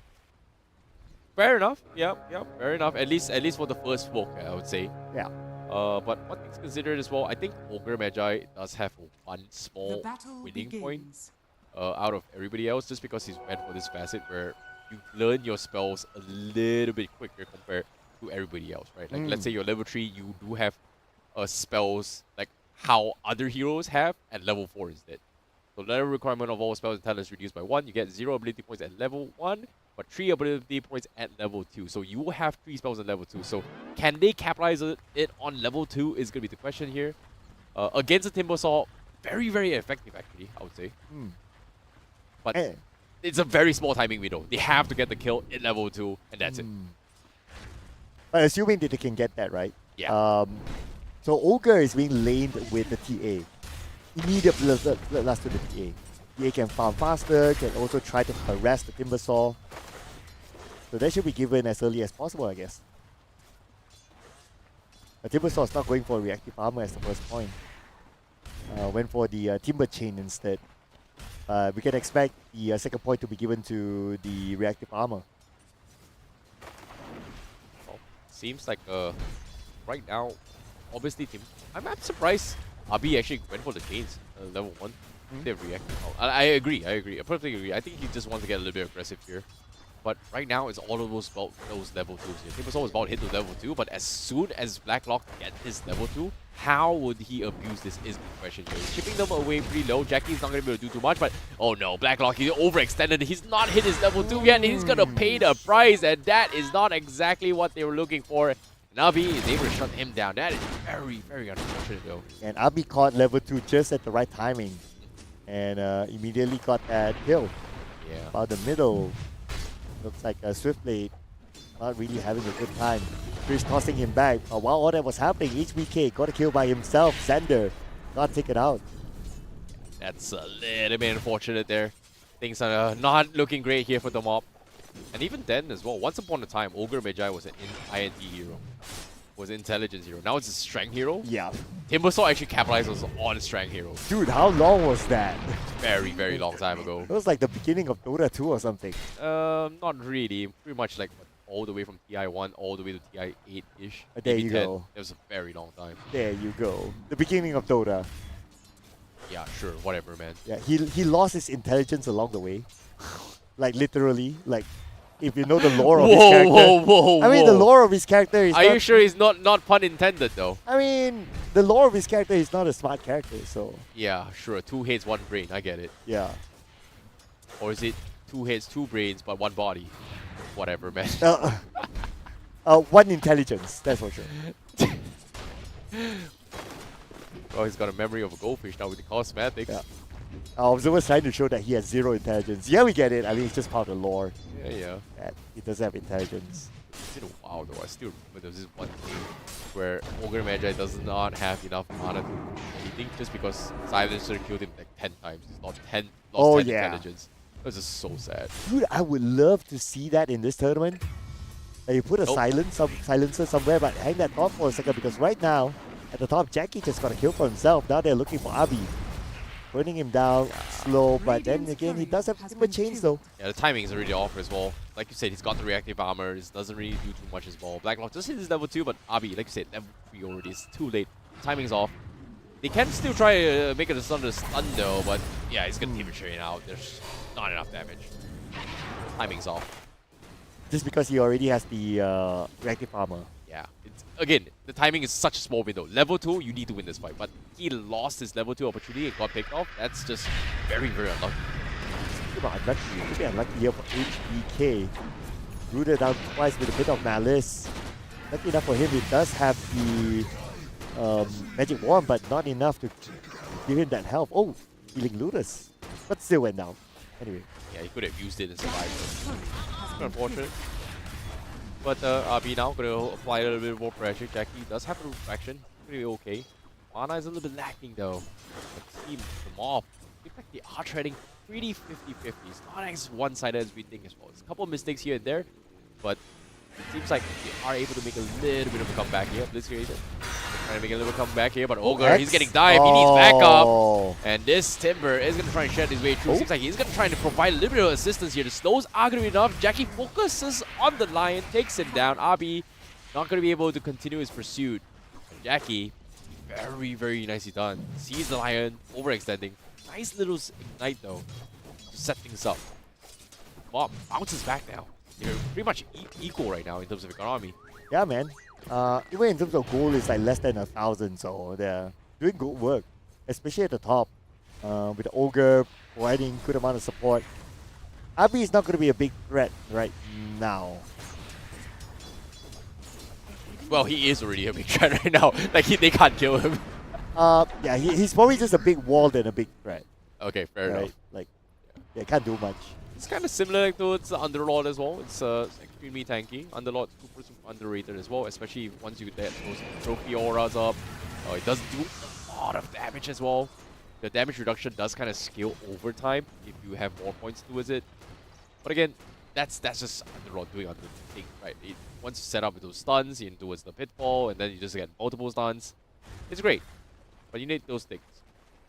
Fair enough. Yeah, fair enough. At least for the first smoke, I would say. Yeah. But one thing to consider as well, I think Ogre Magi does have one The small battle winning point begins. out of everybody else, just because he's went for this facet where you learn your spells a little bit quicker compared to everybody else, right? Like let's say you're level 3, you do have spells like how other heroes have at level 4 instead. So level requirement of all spells and talents reduced by 1. You get 0 ability points at level 1, but 3 ability points at level 2. So you will have 3 spells at level 2. So can they capitalize it on level 2 is going to be the question here. Against the Timbersaw, very, very effective actually, I would say. But it's a very small timing window. They have to get the kill in level 2, and that's it. But assuming that they can get that, right? Yeah. So Ogre is being laned with the TA. Immediate bloodlust to the TA. TA can farm faster, can also try to harass the Timbersaw. So that should be given as early as possible, I guess. The Timbersaw is not going for reactive armor as the first point. Went for the Timber Chain instead. We can expect the second point to be given to the reactive armor. Well, seems like right now, obviously, I'm surprised Abi actually went for the chains level 1. They've reacted. I agree. I perfectly agree. I think he just wants to get a little bit aggressive here. But right now, it's all of those about those level 2s. Timbersaw was about to hit to level 2, but as soon as Blacklock gets his level 2, how would he abuse this is the question here. He's shipping them away pretty low. Jackie's not going to be able to do too much, but oh no, Blacklock, he overextended. He's not hit his level 2 yet, and he's going to pay the price, and that is not exactly what they were looking for. Navi is able to shut him down. That is very, very unfortunate though. And Abi caught level 2 just at the right timing. And immediately got that kill. Yeah. About the middle. Looks like Swiftblade not really having a good time. Chris tossing him back. While all that was happening, HBK got a kill by himself. Xander got taken out. That's a little bit unfortunate there. Things are not looking great here for the mob. And even then as well, once upon a time, Ogre Magi was an INT hero. Was an intelligence hero. Now it's a strength hero. Yeah. Timbersaw actually capitalizes on strength hero. Dude, how long was that? Very, very long time ago. It was like the beginning of DOTA 2 or something. Not really. Pretty much like all the way from TI1 all the way to TI8-ish. There you go. It was a very long time. There you go. The beginning of DOTA. Yeah, sure. Whatever, man. Yeah, he lost his intelligence along the way. Like literally, like if you know the lore of his character. Whoa. I mean, the lore of his character is. Are you sure he's not pun intended though? I mean, the lore of his character is not a smart character, so. Yeah, sure. 2 heads, 1 brain. I get it. Yeah. Or is it 2 heads, 2 brains, but 1 body? Whatever, man. 1 intelligence. That's for sure. Oh, he's got a memory of a goldfish now with the cosmetics. Yeah. Our observer's trying to show that he has 0 intelligence. Yeah, we get it. I mean, it's just part of the lore. Yeah. That he doesn't have intelligence. It's been a while though. I still remember there was this one game where Ogre Magi does not have enough mana to do anything just because Silencer killed him like 10 times. He's lost 10 intelligence. That was just so sad. Dude, I would love to see that in this tournament. Like you put a silencer somewhere, but hang that thought for a second because right now, at the top, Jackie just got a kill for himself. Now they're looking for Abi. Burning him down, slow, but then again, he does have timber chains though. Yeah, the timing is already off as well. Like you said, he's got the reactive armor. This doesn't really do too much as well. Blacklock just hit his level 2, but Abi, like you said, level 3 already. It's too late. Timing's off. They can still try to make it a stun though, but yeah, he's gonna keep it chain out. There's not enough damage. Timing's off. Just because he already has the reactive armor. Yeah, again, the timing is such a small window. Level 2, you need to win this fight, but he lost his level 2 opportunity and got picked off. That's just very, very unlucky. Unlucky here for HBK. Rooted down twice with a bit of malice. Lucky enough for him, he does have the magic wand, but not enough to give him that health. Oh, healing Ludus, but still went down. Anyway. Yeah, he could have used it and survived. Unfortunate. But RB now going to apply a little bit more pressure. Jackie does have a refraction. Pretty okay. Mana is a little bit lacking though. The team, the mob, looks like they are treading pretty 50-50. It's not as one-sided as we think as well. There's a couple of mistakes here and there, but it seems like they are able to make a little bit of a comeback here. Blitzcrank Trying to make a little comeback here, but Ogre, he's getting dived. He needs backup. And this Timber is going to try and shed his way through. Seems like he's going to try to provide a little bit of assistance here. The slows are going to be enough. Jackie focuses on the Lion, takes him down. Abi not going to be able to continue his pursuit. Jackie, very, very nicely done. Sees the Lion, overextending. Nice little ignite though, to set things up. Mob bounces back now. They're pretty much equal right now in terms of economy. Yeah, man. Even in terms of gold, it's like less than 1,000, so they're doing good work, especially at the top. With the Ogre providing good amount of support. Abi is not going to be a big threat right now. Well, he is already a big threat right now. Like, they can't kill him. Yeah, he's probably just a big wall than a big threat. Okay, fair enough. Like, they can't do much. It's kind of similar towards the Underlord as well. It's extremely tanky. Underlord super underrated as well, especially once you get those trophy auras up. It does do a lot of damage as well. The damage reduction does kind of scale over time if you have more points towards it. But again, that's just Underlord doing under thing, right? Once you set up with those stuns, you're towards the pitfall, and then you just get multiple stuns. It's great, but you need those things.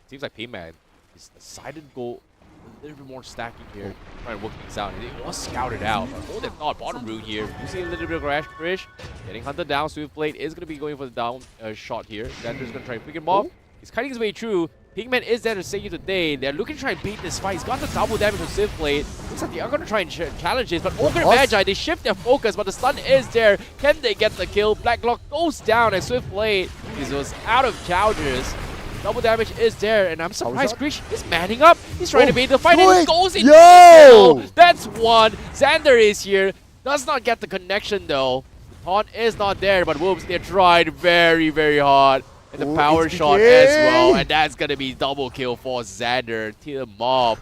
Seems like Payman is decided to go a little bit more stacking here, trying to work things out. And it was scouted out. But hold if not, bottom rune here. Using a little bit of Crash Krish. Getting hunted down. Swiftblade is going to be going for the down shot here. Xander's going to try and pick him off. He's cutting his way through. Pigman is there to save you today. They're looking to try and beat this fight. He's got the double damage from Swiftblade. Looks like they are going to try and challenge this. But Ogre Magi, they shift their focus, but the stun is there. Can they get the kill? Blacklock goes down, and Swiftblade was out of charges. Double damage is there, and I'm surprised Krish is manning up. He's trying to bait the fight, and he goes into the kill. That's one. Xander is here. Does not get the connection, though. The taunt is not there, but Whoops, they tried very, very hard. And the power shot as well, and that's going to be double kill for Xander. The Mob.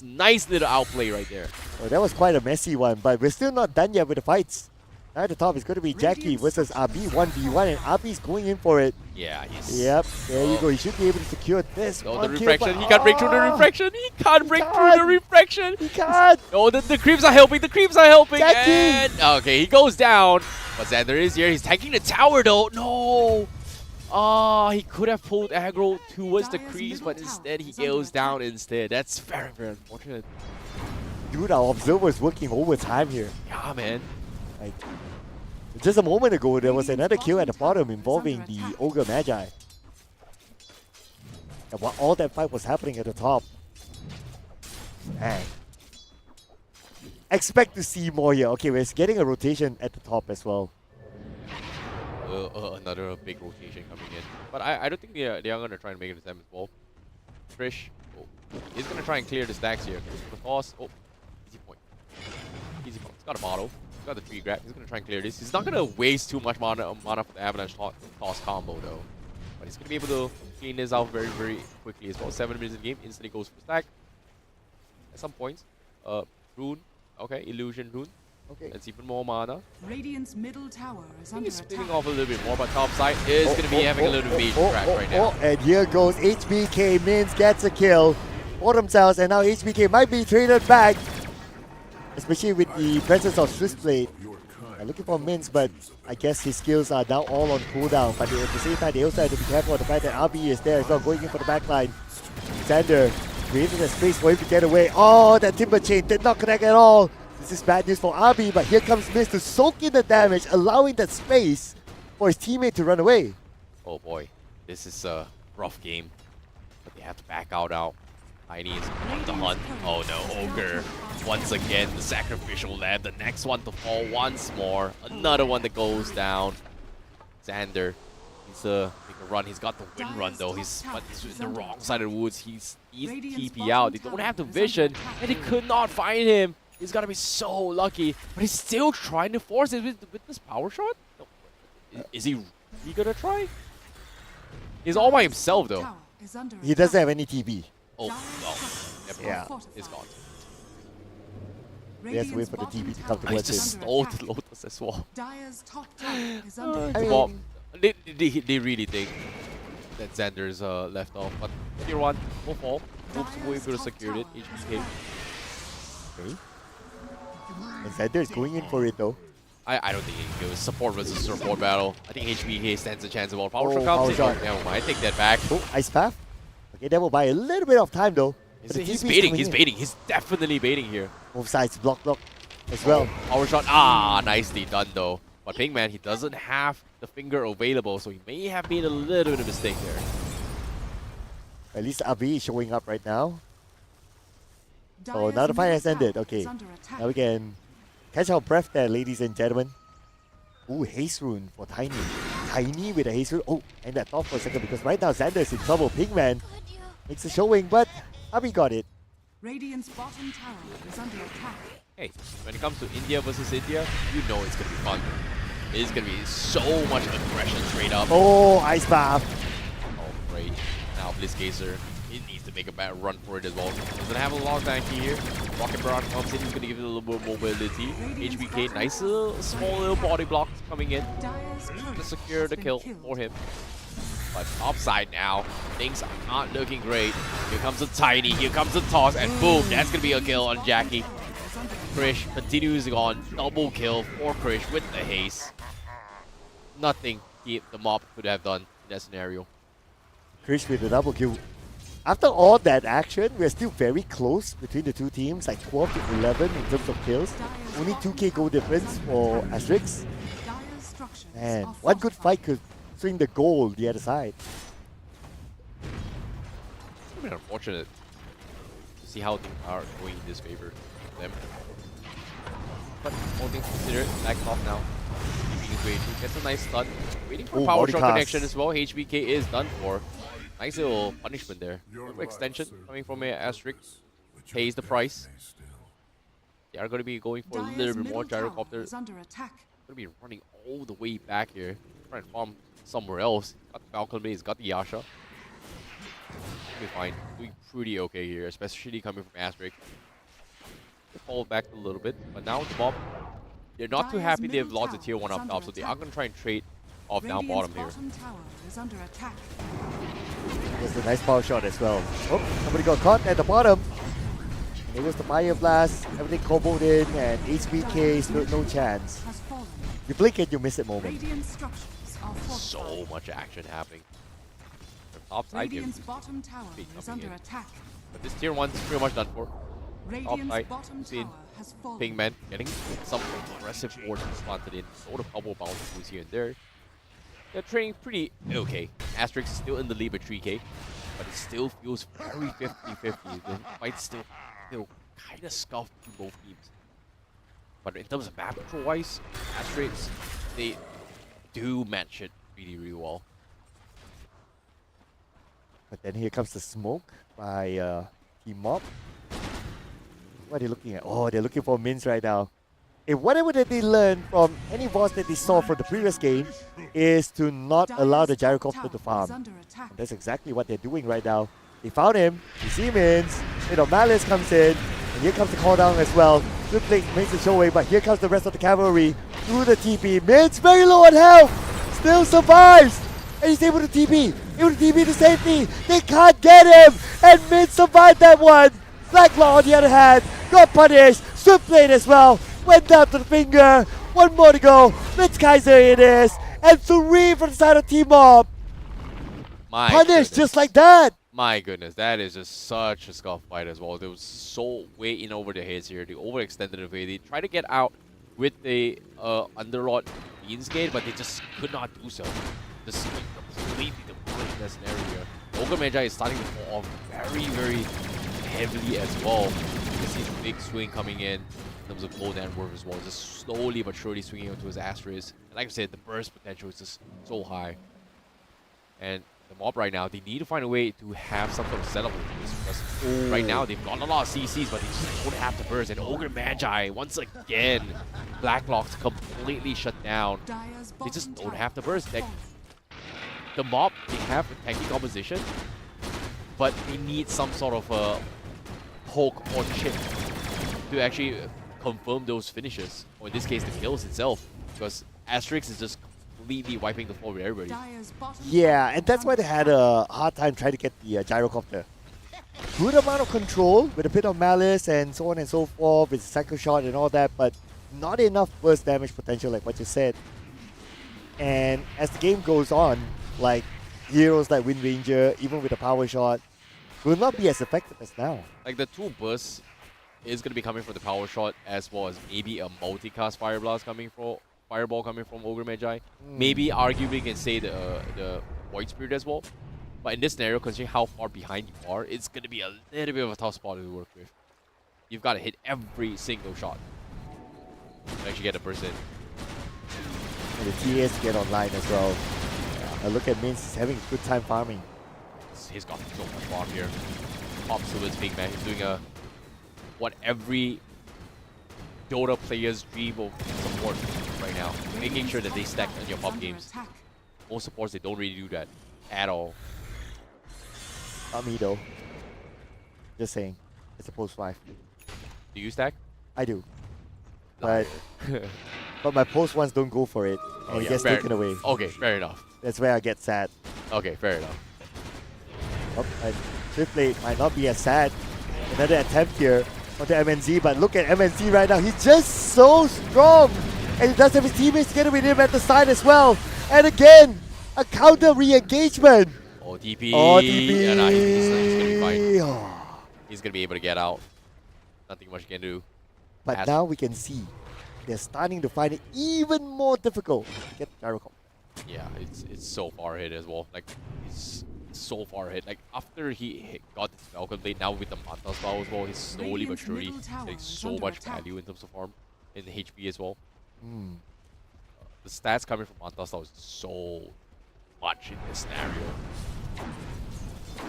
Nice little outplay right there. Oh, that was quite a messy one, but we're still not done yet with the fights. Now at the top, it's going to be Jackie versus Abi 1v1, and Abi's going in for it. Yeah, he's... Yep, there you go. He should be able to secure this. Oh, the refraction. He can't break through the refraction. He can't break through the refraction. He can't. Oh, the creeps are helping. The creeps are helping. Jackie. And, okay, he goes down. But Xander is here. He's taking the tower, though. No. He could have pulled aggro towards the creeps, but instead he goes down instead. That's very, very unfortunate. Dude, our observer is working overtime here. Yeah, man. Like, just a moment ago, there was another kill at the bottom involving the Ogre Magi. And while all that fight was happening at the top, man, expect to see more here. Okay, we're getting a rotation at the top as well. Another big rotation coming in. But I don't think they are going to try and make it a time as well. Trish, he's going to try and clear the stacks here. The toss, easy point. Easy point. He's got a bottle. He's got the tree grab. He's going to try and clear this. He's not going to waste too much mana for the avalanche toss combo though. But he's going to be able to clean this out very, very quickly as well. 7 minutes in the game, instantly goes for stack. At some points, rune. Okay, illusion rune. Okay. That's even more mana. Radiant's middle tower is under He's spinning attack. off a little bit more, but top side is going to be having a little bit crack right now. And here goes HBK. Mins gets a kill for themselves, and now HBK might be traded back, especially with the presence of Swissblade. Looking for Mins, but I guess his skills are now all on cooldown. But at the same time, they also have to be careful of the fact that RB is there as well, going in for the backline. Xander created a space for him to get away. Oh, that Timber Chain did not connect at all. This is bad news for Abi, but here comes Mist to soak in the damage, allowing that space for his teammate to run away. Oh boy, this is a rough game, but they have to back out now. Tiny is on the hunt. Oh no, Ogre. Once again, the sacrificial lamb. The next one to fall once more. Another one that goes down. Xander needs to make a run. He's got the wind run though. But he's in the wrong side of the woods. He's TP out. They don't have the vision, and they could not find him. He's got to be so lucky, but he's still trying to force it with this power shot? No. Is he really going to try? He's all by himself, though. He doesn't have any TP. Oh, no. Never Yeah. mind. It's gone. He has to wait for the TP to come He towards just him. stole the Lotus as well. Dire's top tower is under I attack. mean, They really think that Xander's left off, but tier 1 will fall. Hopes will be able to secure it. HBK. Okay. And Xander is going in for it though. I don't think it was support versus support battle. I think HBK stands a chance about power shot power comes in. shot. Oh, never mind. I take that back. Oh, ice path. Okay, that will buy a little bit of time though. But the He's TP is baiting. coming He's in. baiting. He's definitely baiting here. Both sides block as well. Power shot. Ah, nicely done though. But Pinkman, he doesn't have the finger available, so he may have made a little bit of a mistake there. At least Avi is showing up right now. So Dire's now the fight has middle ended. tower Okay. is under attack. Now we can catch our breath there, ladies and gentlemen. Ooh, haste rune for Tiny. Tiny with a haste rune. Oh, and that thought for a second because right now Xander is in trouble. Pinkman makes a showing, but Abi got it. Radiant's bottom tower is under attack. Hey, when it comes to India versus India, you know it's gonna be fun. It's gonna be so much aggression straight up. Oh, ice bath. Oh, great. Now Blitzgazer, he needs to make a bad run for it as well. Doesn't have a long tank here. Rocket Barrage comes in, he's gonna give it a little bit of mobility. HBK, nice little, small little body blocks coming in Dire's turret to secure has the been kill killed. for him. But upside now, things are not looking great. Here comes a Tiny, here comes a toss, and boom, that's gonna be a kill on Jackie. Is under attack. Krish continues on, double kill for Krish with the haste. Nothing the mob could have done in that scenario. Krish with the double kill. After all that action, we're still very close between the two teams, like 12 to 11 in terms of kills. Only 2k goal difference for Asterix. Dire's structures And are one good fortified. fight could swing the goal the other side. It's been unfortunate to see how things are going in this favor for them. But all things considered, back off now. Keeping his way through, gets a nice stun. Waiting for Oh, power body shot cast. connection as well. HBK is done for. Nice little punishment there. Little extension coming from Asterix. Pays the price. They are going to be going for a Dire's little bit more middle tower gyrocopter. is under attack. Going to be running all the way back here. Trying to farm somewhere else. Got the Falcon Base, got the Yasha. Be fine. Doing pretty okay here, especially coming from Asterix. They fall back a little bit, but now the mob, they're not too Dire's happy they've middle lost the tower tier 1 is up under top, so they are attack. going to try and trade off down Radiant's bottom here. bottom tower is under attack. There's a nice power shot as well. Oh, somebody got caught at the bottom. There was the Fire Blast, everything comboed in, and HBK stood no chance. Has fallen. You blink and you miss it moment. Radiant structures are fortified. So much action happening. The top side here, Radiant's bottom tower Big is coming under in. attack. but this tier 1 is pretty much done for. Radiant's right, bottom seen tower has fallen. Pinkman getting some aggressive wards planted in, sort of couple bounce moves here and there. They're trading pretty okay. Asterix is still in the lead with 3k, but it still feels very 50-50. The fight still feel kind of scuffed to both teams. But in terms of map control wise, Asterix, they do match it really, really well. But then here comes the smoke by Team Mob. What are they looking at? Oh, they're looking for mins right now. If whatever that they learned from any boss that they saw from the previous game is to not allow the Dire's top gyrocopter to tower farm. is under attack. And that's exactly what they're doing right now. They found him. You see mins. Malice comes in. And here comes the call down as well. Good play makes the showing, but here comes the rest of the cavalry through the TP. Mins very low on health. Still survives. And he's able to TP. Able to TP to safety. They can't get him. And Mins survived that one. Blacklaw on the other hand got punished. Swift blade as well. Went down to the finger. One more to go. Blitz Kaiser it is. And 3 from the side of Team Mob. My Punished goodness. just like that. My goodness, that is just such a scuff fight as well. They was so way in over their heads here. They overextended the way. They tried to get out with the Underlord Beans Gate, but they just could not do so. Just completely demolished that scenario. Ogre Magi is starting to fall off very, very heavily as well. You can see the big swing coming in terms of gold and worth as well. Just slowly but surely swinging onto his Asterisk. And like I said, the burst potential is just so high. And the mob right now, they need to find a way to have some sort of setup with this, because right now they've got a lot of CCs, but they just don't have the burst. And Ogre Magi, once again, Blacklocks completely shut down. Dire's They just bottom don't tower have the burst. has Like, fallen. the mob, they have a tanky composition, but they need some sort of a poke or chip to actually confirm those finishes, or in this case, the kills itself, because Asterix is just completely wiping the floor with everybody. Dire's bottom Yeah, tower and is that's why under they had attack. a hard time trying to get the gyrocopter. Good amount of control with a bit of malice and so on and so forth with cycle shot and all that, but not enough burst damage potential like what you said. And as the game goes on, like heroes like Wind Ranger, even with a power shot, will not be as effective as now. Like the 2 bursts is going to be coming from the power shot, as well as maybe a multicast fire blast coming from fireball coming from Ogre Magi. Maybe arguably you can say the Void Spirit as well. But in this scenario, considering how far behind you are, it's going to be a little bit of a tough spot to work with. You've got to hit every single shot to actually get a burst in. And the TAs get online as well. Look at Mince, he's having a good time farming. He's got so much farm here. Pops to his big man. He's doing what every Dota player's dream of support right now. Making sure that they stack on your pop games. Most supports, they don't really do that at all. Not me though. Just saying. It's a post 5. Do you stack? I do. But but my post ones don't go for it. And it gets taken away. Okay, fair enough. That's where I get sad. Okay, fair enough. Swift Blade might not be as sad. Another attempt here onto MNZ, but look at MNZ right now. He's just so strong. And he does have his teammates together with him at the side as well. And again, a counter re-engagement. OTP. OTP. Yeah, nah, he's going to be fine. He's going to be able to get out. Nothing much he can do. But now we can see they're starting to find it even more difficult to get the gyro comp. Yeah, it's so far ahead as well. Like, he's so far ahead. Like, after he got the Falcon Blade, now with the Manta style as well, he's slowly but surely getting so much value in terms of farm, in the HP as well. The stats coming from Manta style is so much in this scenario.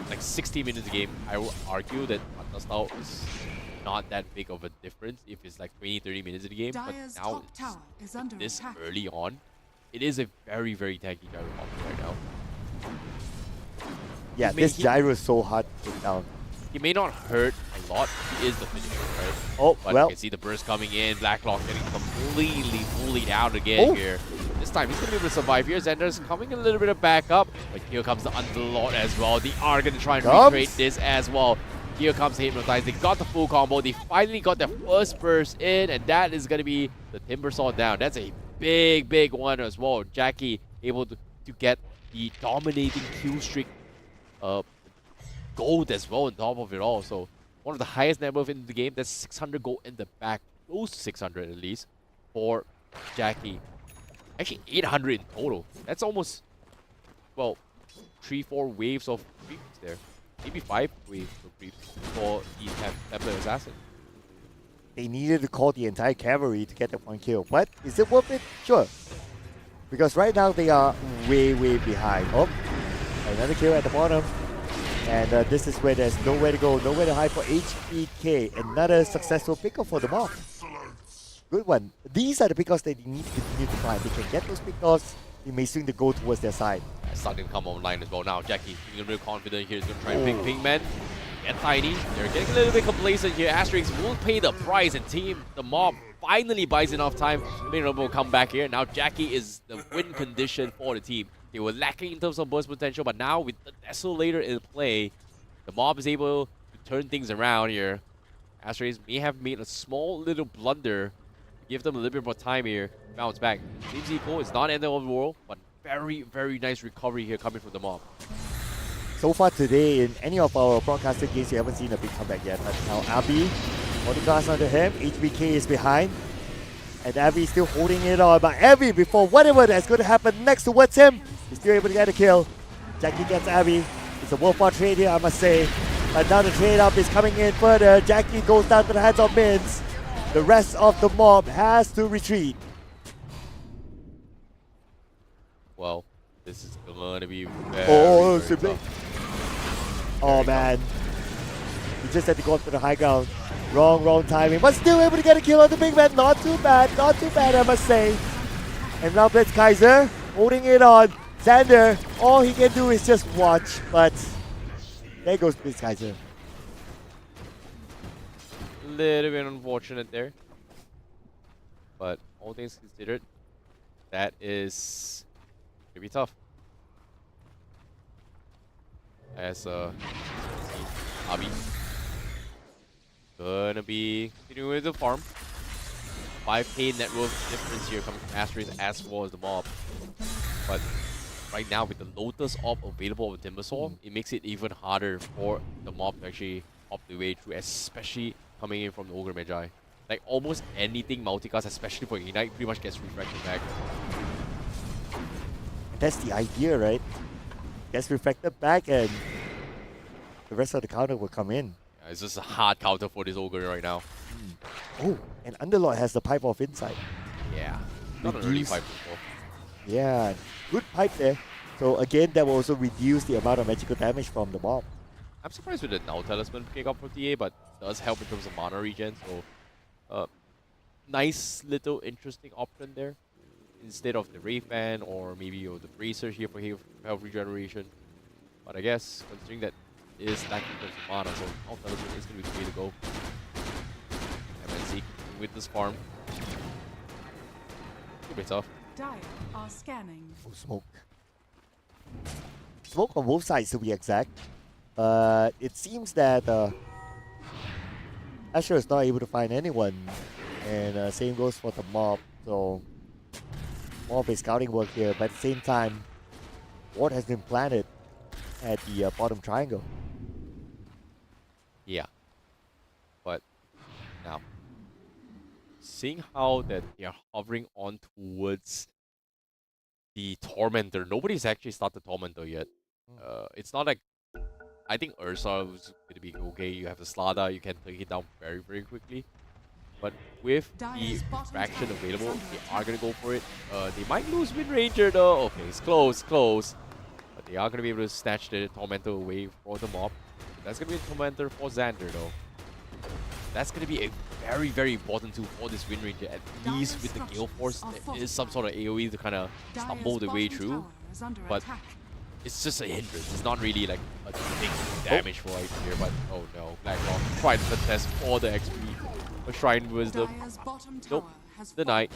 Like 60 minutes a game, I will argue that Manta style is not that big of a difference if it's like 20-30 minutes in the game, but now it's this early on, it is a very, very tanky gyro comp right now. Yeah, this gyro is so hard to take down. He may not hurt a lot, he is the finisher, right? Oh, but well. you can see the burst coming in, Blacklock getting completely bullied out again here. This time he's going to be able to survive here. Xander's coming a little bit of backup, but here comes the Underlord as well. They are going to try and recreate this as well. Here comes the Hypnotize. They got the full combo. They finally got their first burst in, and that is going to be the Timber Saw down. That's a big, big one as well. Jackie able to get the dominating kill streak gold as well on top of it all. So one of the highest net worth in the game. That's 600 gold in the back. Close to 600 at least for Jackie. Actually 800 in total. That's almost, well, 3-4 waves of creeps there. Maybe 5 waves of creeps for the Templar Assassin. They needed to call the entire cavalry to get that 1 kill. But is it worth it? Sure. Because right now they are way, way behind. Oh, another kill at the bottom. And this is where there's nowhere to go, nowhere to hide for HBK. Another successful pickup for the mob. Good one. These are the pickoffs that they need to continue to find. They can get those pickoffs, they may swing the goal towards their side. Starting to come online as well. Now Jackie feeling real confident here. He's going to try and pick Pinkman. Get Tiny. They're getting a little bit complacent here. Asterix will pay the price, and the mob finally buys enough time. Minion will come back here. Now Jackie is the win condition for the team. They were lacking in terms of burst potential, but now with the Desolator in play, the mob is able to turn things around here. Asterix may have made a small little blunder. Give them a little bit more time here. Bounce back. Seems equal. It's not end of the world, but very, very nice recovery here coming from the mob. So far today, in any of our broadcasted games, you haven't seen a big comeback yet. But now Abby, holding glass onto him. HBK is behind. And Abby is still holding it on. But Abby, before whatever that's going to happen next towards him, he's still able to get a kill. Jackie gets Abby. It's a worthwhile trade here, I must say. But now the trade-up is coming in further. Jackie goes down to the hands of Mins. The rest of the mob has to retreat. Well, this is going to be very, very tough. Oh man. He just had to go up to the high ground. Wrong timing. But still able to get a kill on the big man. Not too bad, I must say. And now Blitz Kaiser holding it on. Xander, all he can do is just watch. But there goes Blitz Kaiser. Little bit unfortunate there, but all things considered, that is gonna be tough. As Abi gonna be continuing with the farm. 5k net worth difference here coming from Asterix as well as the mob. But right now, with the Lotus op available with Timbersaw, it makes it even harder for the mob to actually op the way through, especially coming in from the Ogre Magi. Like almost anything multicast, especially for Ignite, pretty much gets refracted back. That's the idea, right? Gets reflected back and the rest of the counter will come in. Yeah, it's just a hard counter for this Ogre right now. Oh, and Underlord has the pipe off inside. Yeah, not an early Reduce. fight before. Yeah, good pipe there. So again, that will also reduce the amount of magical damage from the mob. I'm surprised with the Now Talisman picking up for TA, but it does help in terms of mana regen, so nice little interesting option there. Instead of the Ray Fan or maybe the Bracer here for health regeneration. But I guess, considering that it is lacking in terms of mana, so Now Talisman is going to be the way to go. MNC with this farm. Could be tough. Dire are scanning. Oh, smoke. Smoke on both sides to be exact. But it seems that Asher is not able to find anyone. And same goes for the mob. So mob is scouting work here. But at the same time, what has been planted at the bottom triangle? Yeah. But now, seeing how that they are hovering on towards the Tormentor. Nobody's actually started Tormentor yet. It's not like, I think Ursa was going to be okay. You have the Slada, you can take it down very, very quickly. But with the fraction available, they are going to go for it. They might lose Wind Ranger though. Okay, it's close, close. But they are going to be able to snatch the Tormentor away for the mob. That's going to be a Tormentor for Xander though. That's going to be a very, very important tool for this Wind Ranger. At least with the Gale Force, there is some sort of AoE to kind of stumble the way through. But it's just a hindrance. It's not really like a big damage for right here. But oh no, Blackrock tried to contest for the XP. But Shrine Wisdom, nope, the Knight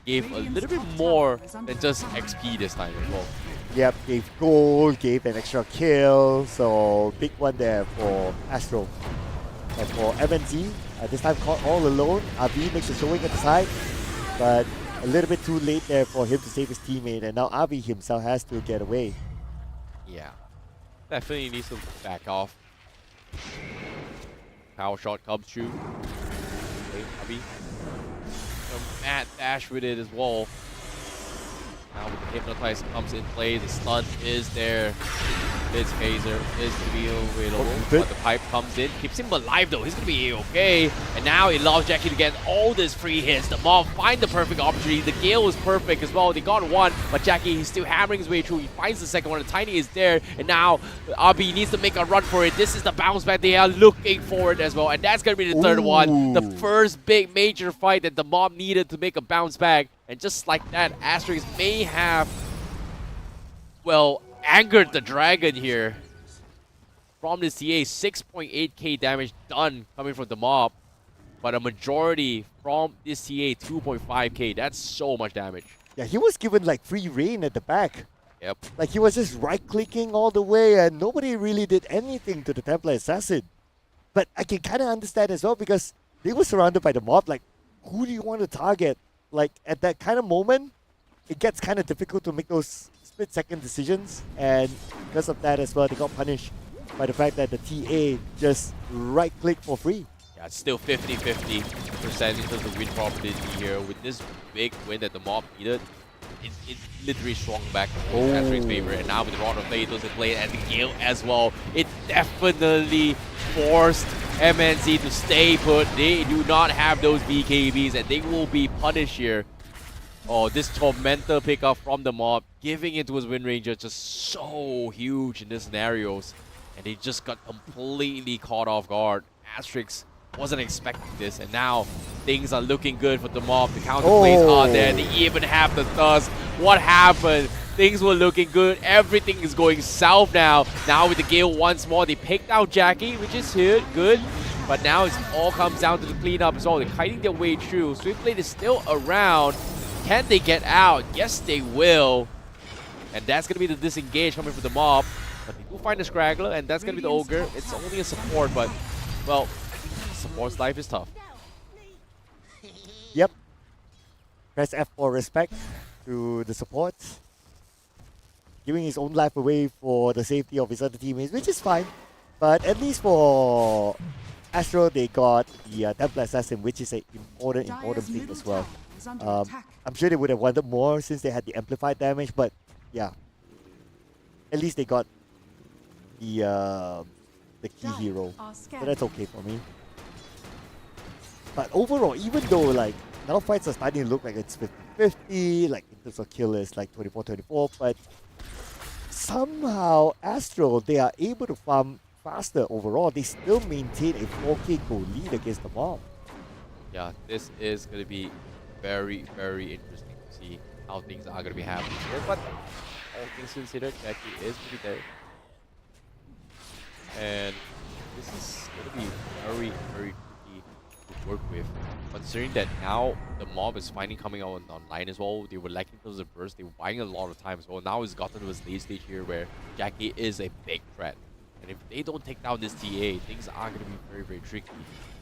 gave a little bit more than just XP this time as well. Yep, gave gold, gave an extra kill. So big one there for Astro. And for MNZ, this time caught all alone. RB makes a showing at the side, but a little bit too late there for him to save his teammate, and now RB himself has to get away. Yeah, definitely needs to back off. Power shot comes through. Okay, RB. Some mad dash with it as well. Now with the Hypnotize comes in play, the stun is there. His phaser is to be available, but the pipe comes in, keeps him alive though. He's gonna be okay. And now it allows Jackie to get all these free hits. The mob find the perfect opportunity. The Gale is perfect as well. They got one, but Jackie is still hammering his way through. He finds the second one. The Tiny is there, and now RB needs to make a run for it. This is the bounce back they are looking for it as well, and that's gonna be the third one. The first big major fight that the mob needed to make a bounce back, and just like that, Asterix may have, well, angered the dragon here. From this TA, 6.8k damage done coming from the mob, but a majority from this TA, 2.5k. That's so much damage. Yeah, he was given like free reign at the back. Yep. Like he was just right-clicking all the way, and nobody really did anything to the Templar Assassin. But I can kind of understand as well, because they were surrounded by the mob. Like, who do you want to target? Like, at that kind of moment, it gets kind of difficult to make those split-second decisions, and because of that as well, they got punished by the fact that the TA just right-click for free. Yeah, it's still 50-50% in terms of win probability here. With this big win that the mob needed, it literally swung back to Asterix's favor. And now with the Rod of Fatos in play and the Gale as well, it definitely forced MNC to stay put. They do not have those BKBs, and they will be punished here. Oh, this Tormentor pickup from the mob, giving it to his Wind Ranger, just so huge in these scenarios. And they just got completely caught off guard. Asterix wasn't expecting this, and now things are looking good for the mob. The counterplays are there. They even have the Thus. What happened? Things were looking good. Everything is going south now. Now with the Gale once more, they picked out Jackie, which is good. But now it all comes down to the cleanup as well. They're kiting their way through. Swiftblade is still around. Can they get out? Yes, they will. And that's going to be the disengage coming from the mob. But they do find a Scraggler, and that's going to be the Ogre. It's only a support, but, well, support's life is tough. Yep, press F for respect to the support, giving his own life away for the safety of his other teammates, which is fine. But at least for Astro, they got the Templar Assassin, which is an important thing as well. I'm sure they would have wanted more since they had the amplified damage, but yeah, at least they got the key hero, so that's okay for me. But overall, even though like now fights are starting to look like it's 50-50, like in terms of killers like 24-24, but somehow Astro, they are able to farm faster overall. They still maintain a 4k goal lead against the mob. Yeah, this is going to be very, very interesting to see how things are going to be happening here. But all things considered, Jackie is pretty there. And this is going to be very, very tricky to work with. Considering that now the mob is finally coming out online as well. They were lacking towards the burst. They were buying a lot of time as well. Now it's gotten to this late stage here where Jackie is a big threat. And if they don't take down this TA, things are going to be very, very tricky.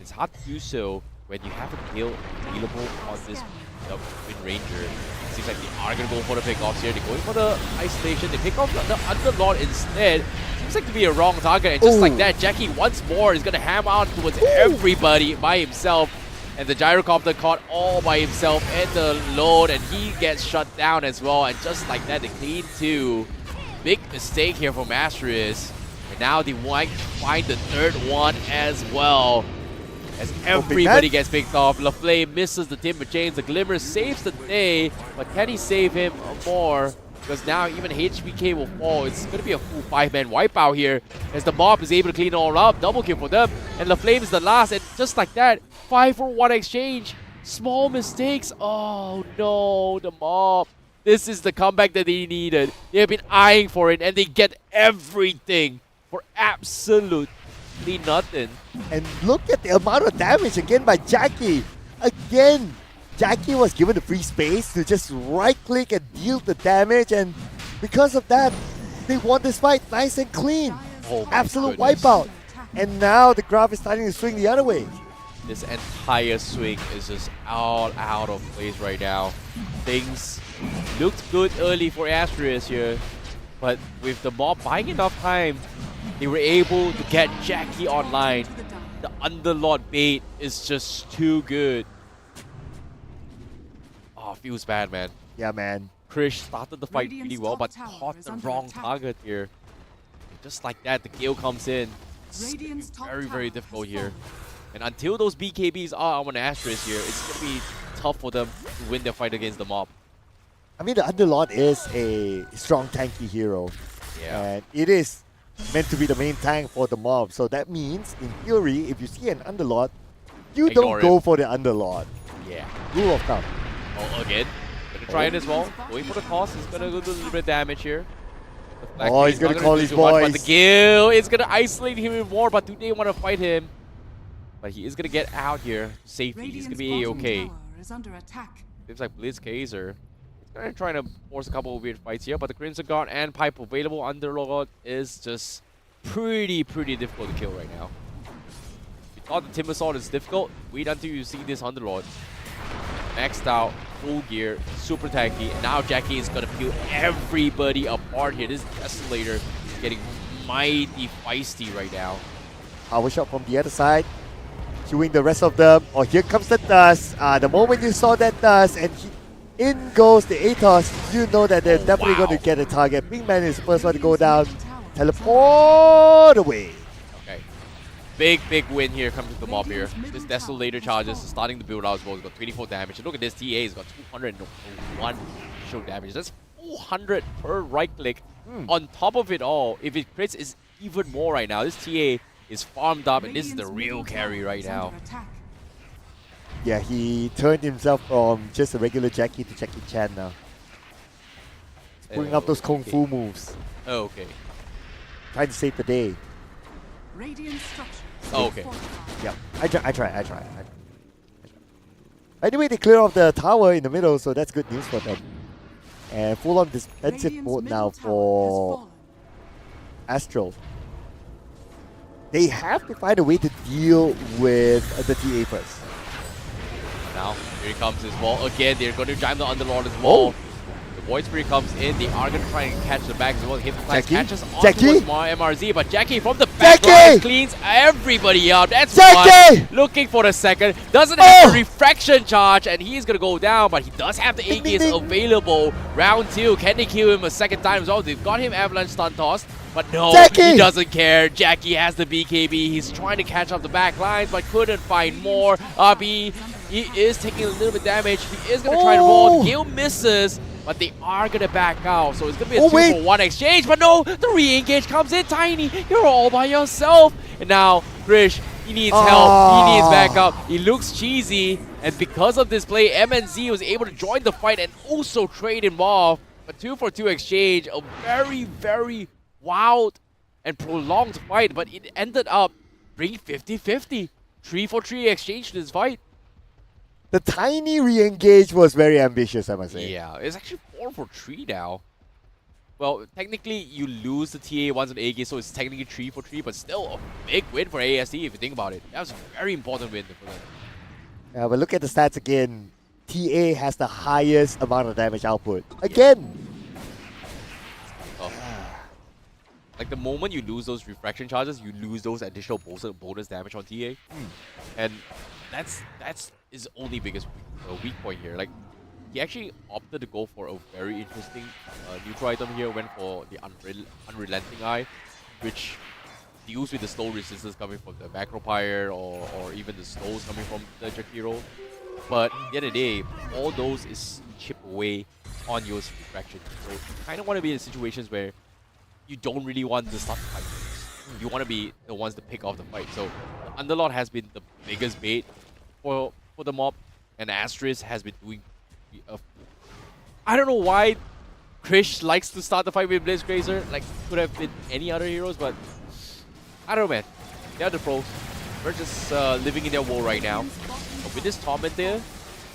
It's hard to do so when you have a kill available on this Wind Ranger. It seems like they are going to go for the pickoffs here. They're going for the isolation. They pick off the Underlord instead. Seems like to be a wrong target. And just like that, Jackie once more is going to hammer out towards everybody by himself. And the gyrocopter caught all by himself and the load. And he gets shut down as well. And just like that, the clean 2. Big mistake here from Asterisk. And now they might find the third one as well. As everybody gets picked off. LaFlame misses the Timber Chains. The Glimmer saves the day. But can he save him more? Because now even HBK will fall. It's going to be a full 5-man wipeout here. As the mob is able to clean it all up. Double kill for them. And LaFlame is the last. And just like that, 5-for-1 exchange. Small mistakes. Oh no, the mob. This is the comeback that they needed. They have been eyeing for it. And they get everything for absolutely nothing. And look at the amount of damage again by Jackie. Again, Jackie was given the free space to just right-click and deal the damage, and because of that, they won this fight nice and clean. Absolute wipeout. And now the graph is starting to swing the other way. This entire swing is just all out of place right now. Things looked good early for Asterisk here, but with the mob buying enough time, they were able to get Jackie online. The Underlord bait is just too good. Oh, feels bad, man. Yeah, man. Krish started the fight really well, but caught the wrong target here. And just like that, the Gale comes in. It's very, very difficult here. And until those BKBs are on Asterisk here, it's going to be tough for them to win their fight against the mob. I mean, the Underlord is a strong tanky hero. Yeah. And it is meant to be the main tank for the mob. So that means, in theory, if you see an Underlord, you don't go for the Underlord. Yeah. Rule of thumb. Oh, again. Gonna try it as well. Going for the cost. He's gonna do a little bit of damage here. He's gonna call his boys. But the Gale is gonna isolate him even more, but do they want to fight him? But he is gonna get out here to safety. He's gonna be okay. Seems like Blitzkaiser is gonna try to force a couple of weird fights here, but the Crimson Guard and Pipe available. Underlord is just pretty difficult to kill right now. We thought the Timber Sword is difficult. Wait until you see this Underlord. Maxed out, full gear, super tanky, and now Jackie is gonna peel everybody apart here. This Desolator is getting mighty feisty right now. Power shot from the other side, queuing the rest of them. Oh, here comes the dust. The moment you saw that dust and in goes the Atos, you know that they're definitely going to get a target. Pinkman is the first one to go down. Teleport away. Big win here comes to the mob here. This Desolator charges starting to build out as well. He's got 24 damage. And look at this TA. He's got 201 show damage. That's 400 per right click. On top of it all, if it crits, it's even more right now. This TA is farmed up, and this is the real carry right now. Yeah, he turned himself from just a regular Jackie to Jackie Chan now. He's pulling up those Kung Fu moves. Oh, okay. Trying to save the day. Oh, okay. Yeah, I try. Anyway, they clear off the tower in the middle, so that's good news for them. And full on defensive mode now for Astral. They have to find a way to deal with the TA first. Now, Here he comes as well. Again, they're going to jam the Underlord as well. The Void Spirit comes in. They are going to try and catch the back as well. Hypnotize catches on towards MRZ, but Jackie from the back line cleans everybody up. That's one. Looking for the second. Doesn't have the refraction charge, and he's going to go down, but he does have the Aegis available. Round 2. Can they kill him a second time as well? They've got him Avalanche stun tossed. But no, he doesn't care. Jackie has the BKB. He's trying to catch up the back lines, but couldn't find more. RB, he is taking a little bit damage. He is going to try to roll. Gale misses, but they are going to back out. So it's going to be a 2-for-1 exchange. But no, the re-engage comes in. Tiny, you're all by yourself. And now, Krish, he needs help. He needs backup. He looks cheesy. And because of this play, MNZ was able to join the fight and also trade him off. A 2-for-2 exchange. A very, very wild and prolonged fight, but it ended up bringing 50-50. 3-for-3 exchange to this fight. The Tiny re-engage was very ambitious, I must say. Yeah, it's actually 4-for-3 now. Well, technically you lose the TA once on AG, so it's technically 3-for-3, but still a big win for AST if you think about it. That was a very important win for them. Yeah, but look at the stats again. TA has the highest amount of damage output. Again! Like the moment you lose those refraction charges, you lose those additional bonus damage on TA, and that's his only biggest weak point here. Like he actually opted to go for a very interesting neutral item here. Went for the Unrelenting Eye, which deals with the slow resistance coming from the Macropyre or even the slows coming from the Jakiro. But at the end of the day, all those is chip away on your refraction. So you kind of want to be in situations where you don't really want to start the fight first. You want to be the ones to pick off the fight. So the Underlord has been the biggest bait for the mob, and Asterisk has been doing. I don't know why Krish likes to start the fight with Blitzcrazer. Like could have been any other heroes, but I don't know, man. They're the pros. We're just living in their world right now. But with this Torment there,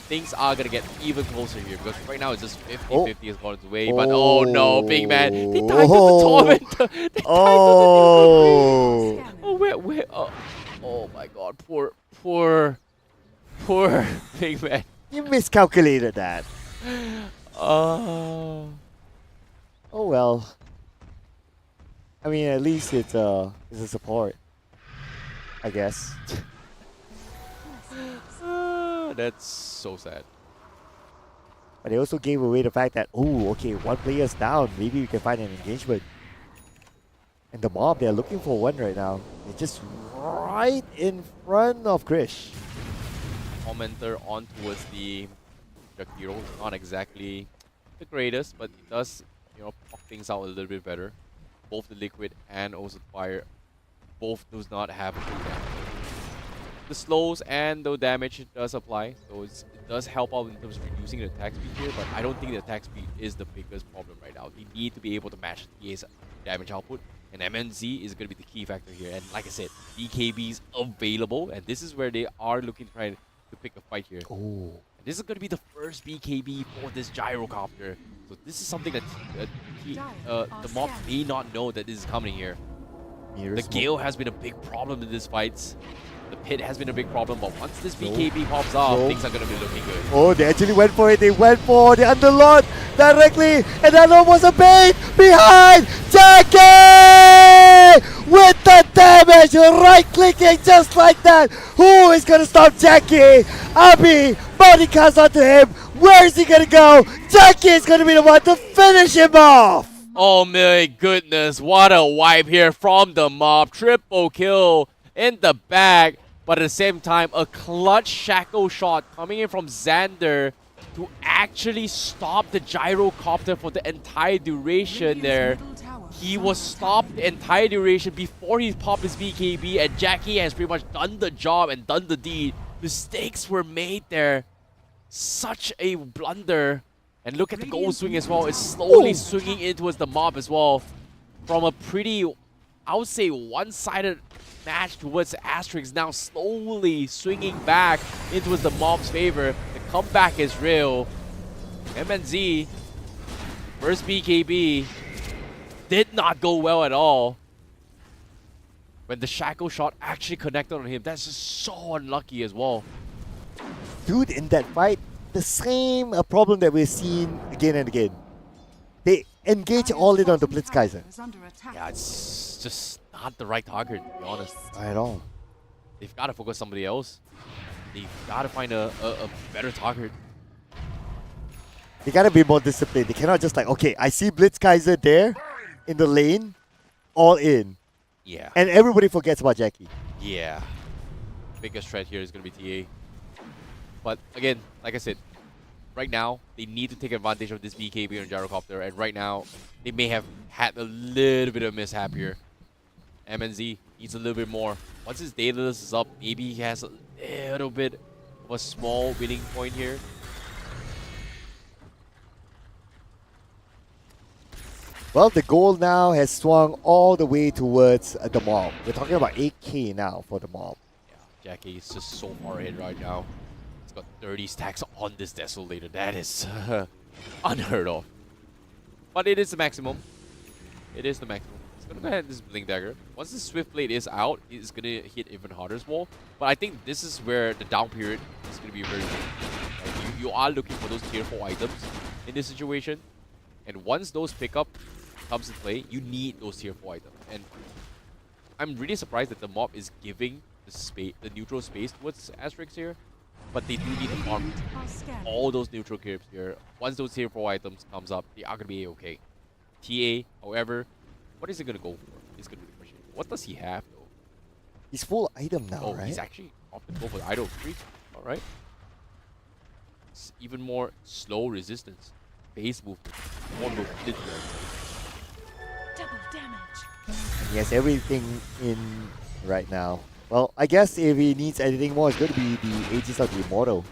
things are going to get even closer here, because right now it's just 50-50 has gone its way. But oh no, big man. They died to the Tormentor. They died to the oh my god. Poor big man. You miscalculated that. Oh well. I mean, at least it's a support, I guess. That's so sad. But they also gave away the fact that, oh, okay, one player's down. Maybe we can find an engagement. And the mob, they're looking for one right now. They're just right in front of Krish. Tormentor on towards the Jakiro. Not exactly the greatest, but it does, pop things out a little bit better. Both the Liquid and also the Fire, both does not have a good damage. The slows and the damage it does apply, so it does help out in terms of reducing the attack speed here, but I don't think the attack speed is the biggest problem right now. They need to be able to match TA's damage output, and MNZ is going to be the key factor here. And like I said, BKBs available, and this is where they are looking to try to pick a fight here. Oh. And this is going to be the first BKB for this Gyrocopter, so this is something that the mob may not know that this is coming here. The Gale has been a big problem in this fight. The Pit has been a big problem, but once this BKB pops off, things are going to be looking good. Oh, they actually went for it. They went for the Underlord directly, and that was a bait behind Jackie with the damage, right-clicking just like that. Who is going to stop Jackie? Abi, body cast onto him. Where is he going to go? Jackie is going to be the one to finish him off. Oh my goodness, what a wipe here from the mob. Triple kill in the bag, but at the same time, a clutch shackle shot coming in from Xander to actually stop the Gyrocopter for the entire duration there. He was stopped the entire duration before he popped his BKB, and Jackie has pretty much done the job and done the deed. Mistakes were made there. Such a blunder. And look at the goal swing as well. It's slowly swinging in towards the mob as well. From a pretty, I would say, one-sided match towards Asterix, now slowly swinging back into the mob's favor. The comeback is real. MNZ, first BKB, did not go well at all. When the shackle shot actually connected on him, that's just so unlucky as well. dude in that fight, the same problem that we've seen again and again. They engage all in on the Blitzkaiser. Is under attack. Yeah, it's just not the right target, to be honest. Not at all. They've got to focus somebody else. They've got to find a better target. They gotta be more disciplined. They cannot just like, okay, I see Blitzkaiser there in the lane, all in. Yeah. And everybody forgets about Jackie. Yeah. Biggest threat here is going to be TA. But again, like I said, right now, they need to take advantage of this BKB and Gyrocopter. And right now, they may have had a little bit of mishap here. MNZ needs a little bit more. Once his data list is up, maybe he has a little bit of a small winning point here. Well, the goal now has swung all the way towards the mob. We're talking about 8k now for the mob. Yeah, Jackie is just so far ahead right now. He's got 30 stacks on this Desolator. That is unheard of. But it is the maximum. It is the maximum. He's going to go ahead and this Blink Dagger. Once the Swift Blade is out, it's going to hit even harder as well. But I think this is where the down period is going to be very good. Like you are looking for those tier 4 items in this situation. And once those pick up comes into play, you need those tier 4 items. And I'm really surprised that the mob is giving the neutral space towards Asterix here. But they do need to farm all those neutral cubes here. Once those tier 4 items comes up, they are going to be okay. TA, however, what is he going to go for? He's going to be the question. What does he have though? He's full item now, Oh, right? he's actually opted to go for the idle creep. Alright. It's even more slow resistance. Base movement. More mobility. Double damage. And he has everything in right now. Well, I guess if he needs anything more, it's going to be the Aegis of the Immortal.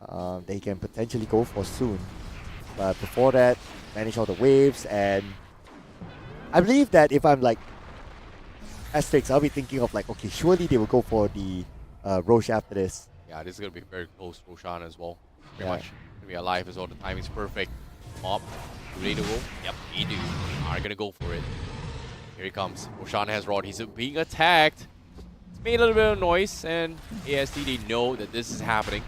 That he can potentially go for soon. But before that, manage all the waves, and I believe that if I'm like Asterix, I'll be thinking of like, okay, surely they will go for the Roche after this. Yeah, this is going to be very close to Roshan as well. Pretty Yeah. much. Going to be alive as well. The timing's perfect. Mob. Ready to go? Yep, they do. Are going to go for it. Here he comes. Roshan has Rod. He's being attacked. It's made a little bit of noise, and AST, they know that this is happening.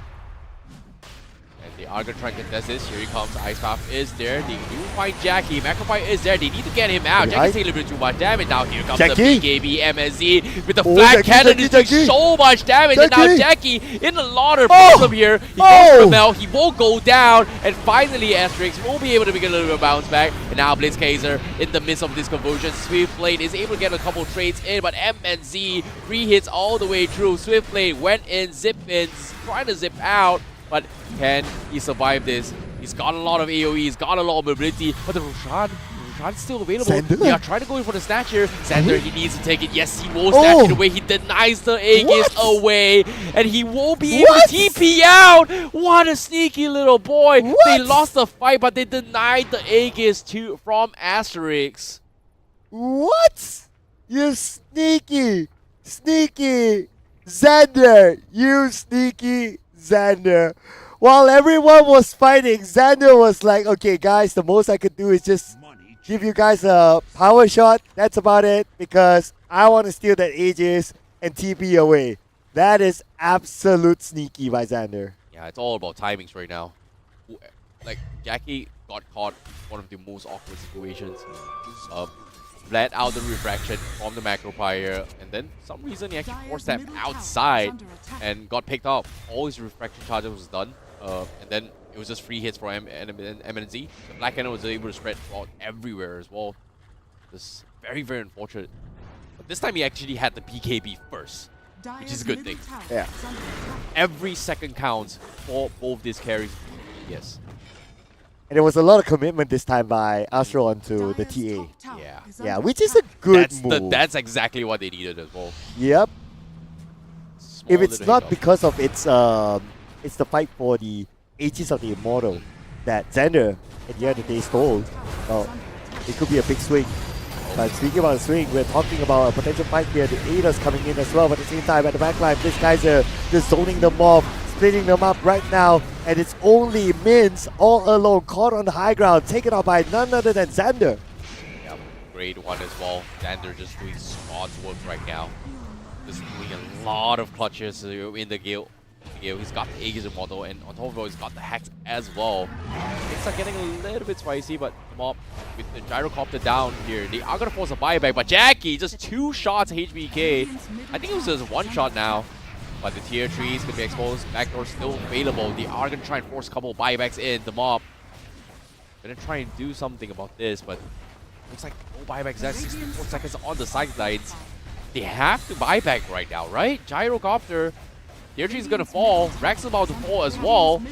And they are going to try and contest this. Here he comes. Ice Path is there. They do find Jackie. Macropie is there. They need to get him out. Jackie's taking a little bit too much damage. Now here comes Jackie. the BKB MSZ with the Oh, flat Jackie, cannon. Jackie, He's doing Jackie. so much damage. And now Jackie. Jackie in a lot of problem here. He goes for the Mel. He will go down. And finally, Asterix will be able to make a little bit of bounce back. And now Blitzkaiser in the midst of this conversion. Swiftblade is able to get a couple trades in. But MNZ 3 hits all the way through. Swiftblade went in, zip in, trying to zip out. But can he survive this? He's got a lot of AoE, he's got a lot of mobility, but the Roshan's still available. Xander? They are trying to go in for the snatch here. Xander, he needs to take it. Yes, he will snatch it away. He denies the Aegis away, and he won't be able to TP out. What a sneaky little boy. They lost the fight, but they denied the Aegis from Asterix. What? You sneaky Xander! You sneaky Xander. While everyone was fighting, Xander was like, okay guys, the most I could do is just give you guys a power shot. That's about it, because I want to steal that Aegis and TP away. That is absolute sneaky by Xander. Yeah, it's all about timings right now. Like, Jackie got caught in one of the most awkward situations. Let out the refraction from the Macropire, and then for some reason he actually forced that outside and got picked up. All his refraction charges was done, and then it was just free hits for MNZ. The Black Cannon was able to spread out everywhere as well. This very, very unfortunate. But this time he actually had the BKB first, which is a good thing. Yeah. Every second counts for both these carries. Yes. And there was a lot of commitment this time by Astro onto the TA. Yeah. Yeah, which is a good move. That's exactly what they needed as well. Yep. Small If it's little not hiccup. because of it's the fight for the Aegis of the Immortal that Xander at the end of the day stole, well, it could be a big swing. But speaking about a swing, we're talking about a potential fight here. The Ada's coming in as well, but at the same time at the backline, this guy's just zoning them off, splitting them up right now, and it's only Mins all alone, caught on the high ground, taken out by none other than Xander. Yep, grade 1 as well. Xander just doing smart work right now. Just doing a lot of clutches in the guild. He's got the Aegis model, and on top of it, he's got the Hex as well. Things are getting a little bit spicy, but the Mob with the Gyrocopter down here, they are gonna force a buyback. But Jackie, just 2 shots HBK. I think it was just 1 shot now. But the tier 3 is gonna be exposed. Backdoor still available. They are gonna try and force a couple buybacks in. The Mob gonna try and do something about this, but looks like no buybacks. That's 64 seconds on the sidelines. They have to buy back right now, right? Gyrocopter. Tier 3 is gonna fall. Rex is about to fall as well.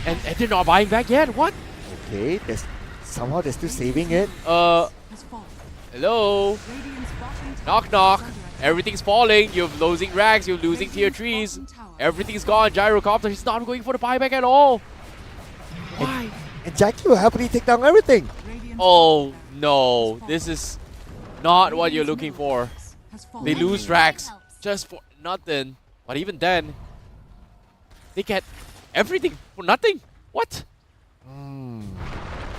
And they're not buying back yet? What? Okay, somehow they're still saving it. Hello? Knock knock. Everything's falling. You're losing Rex. You're losing tier 3s. Everything's gone. Gyrocopter, he's not going for the buyback at all. Why? And Jackie will happily take down everything. Oh no. This is not what you're looking for. They lose Rex just for nothing. But even then, they get everything for nothing. What?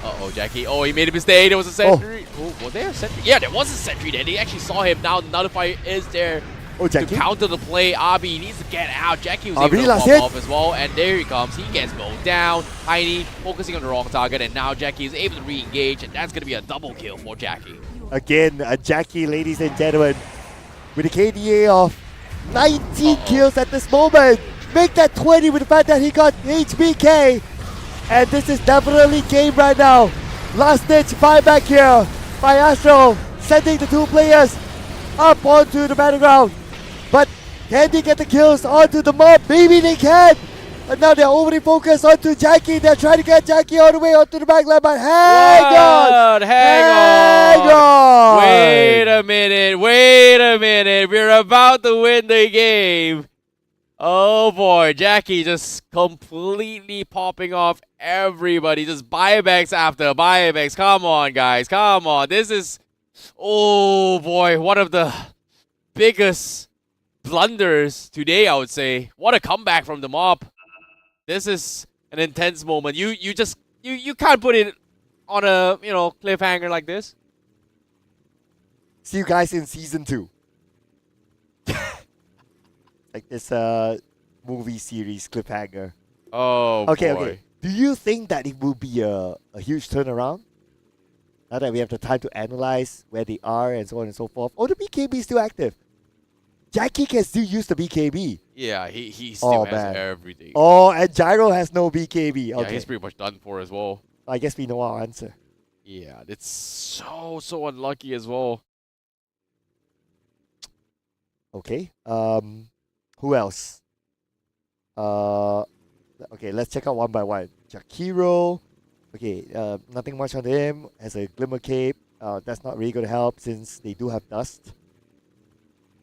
Uh-oh, Jackie. Oh, he made a mistake. There was a sentry. Oh, was there a sentry? Yeah, there was a sentry there. They actually saw him. Now the nullifier is there to counter the play. Abi needs to get out. Jackie was able to pop off as well. And there he comes. He gets bowed down. Tiny focusing on the wrong target. And now Jackie is able to re-engage. And that's going to be a double kill for Jackie. Again, Jackie, ladies and gentlemen, with a KDA of 19 kills at this moment. Make that 20 with the fact that he got HBK. And this is definitely game right now. Last ditch buyback here by Astro, sending the 2 players up onto the battleground. But can they get the kills onto the Mob? Maybe they can. And now they're overly focused onto Jackie. They're trying to get Jackie all the way onto the backline, but hang on! Wait a minute, we're about to win the game. Oh boy, Jackie just completely popping off everybody. Just buybacks after buybacks. Come on, guys, come on. This is, oh boy, one of the biggest blunders today, I would say. What a comeback from the Mob. This is an intense moment. You can't put it on a cliffhanger like this. See you guys in season 2. Like this movie series cliffhanger. Oh okay, boy. Okay. Do you think that it will be a huge turnaround? Now that we have the time to analyze where they are and so on and so forth. Oh, the BKB is still active. Jackie can still use the BKB. Yeah, he still has everything. Oh, and Gyro has no BKB. Yeah, Okay. he's pretty much done for as well. I guess we know our answer. Yeah, it's so unlucky as well. Okay. Who else? Okay, let's check out one by one. Jakiro. Okay, nothing much on him. Has a Glimmer Cape. That's not really going to help since they do have Dust.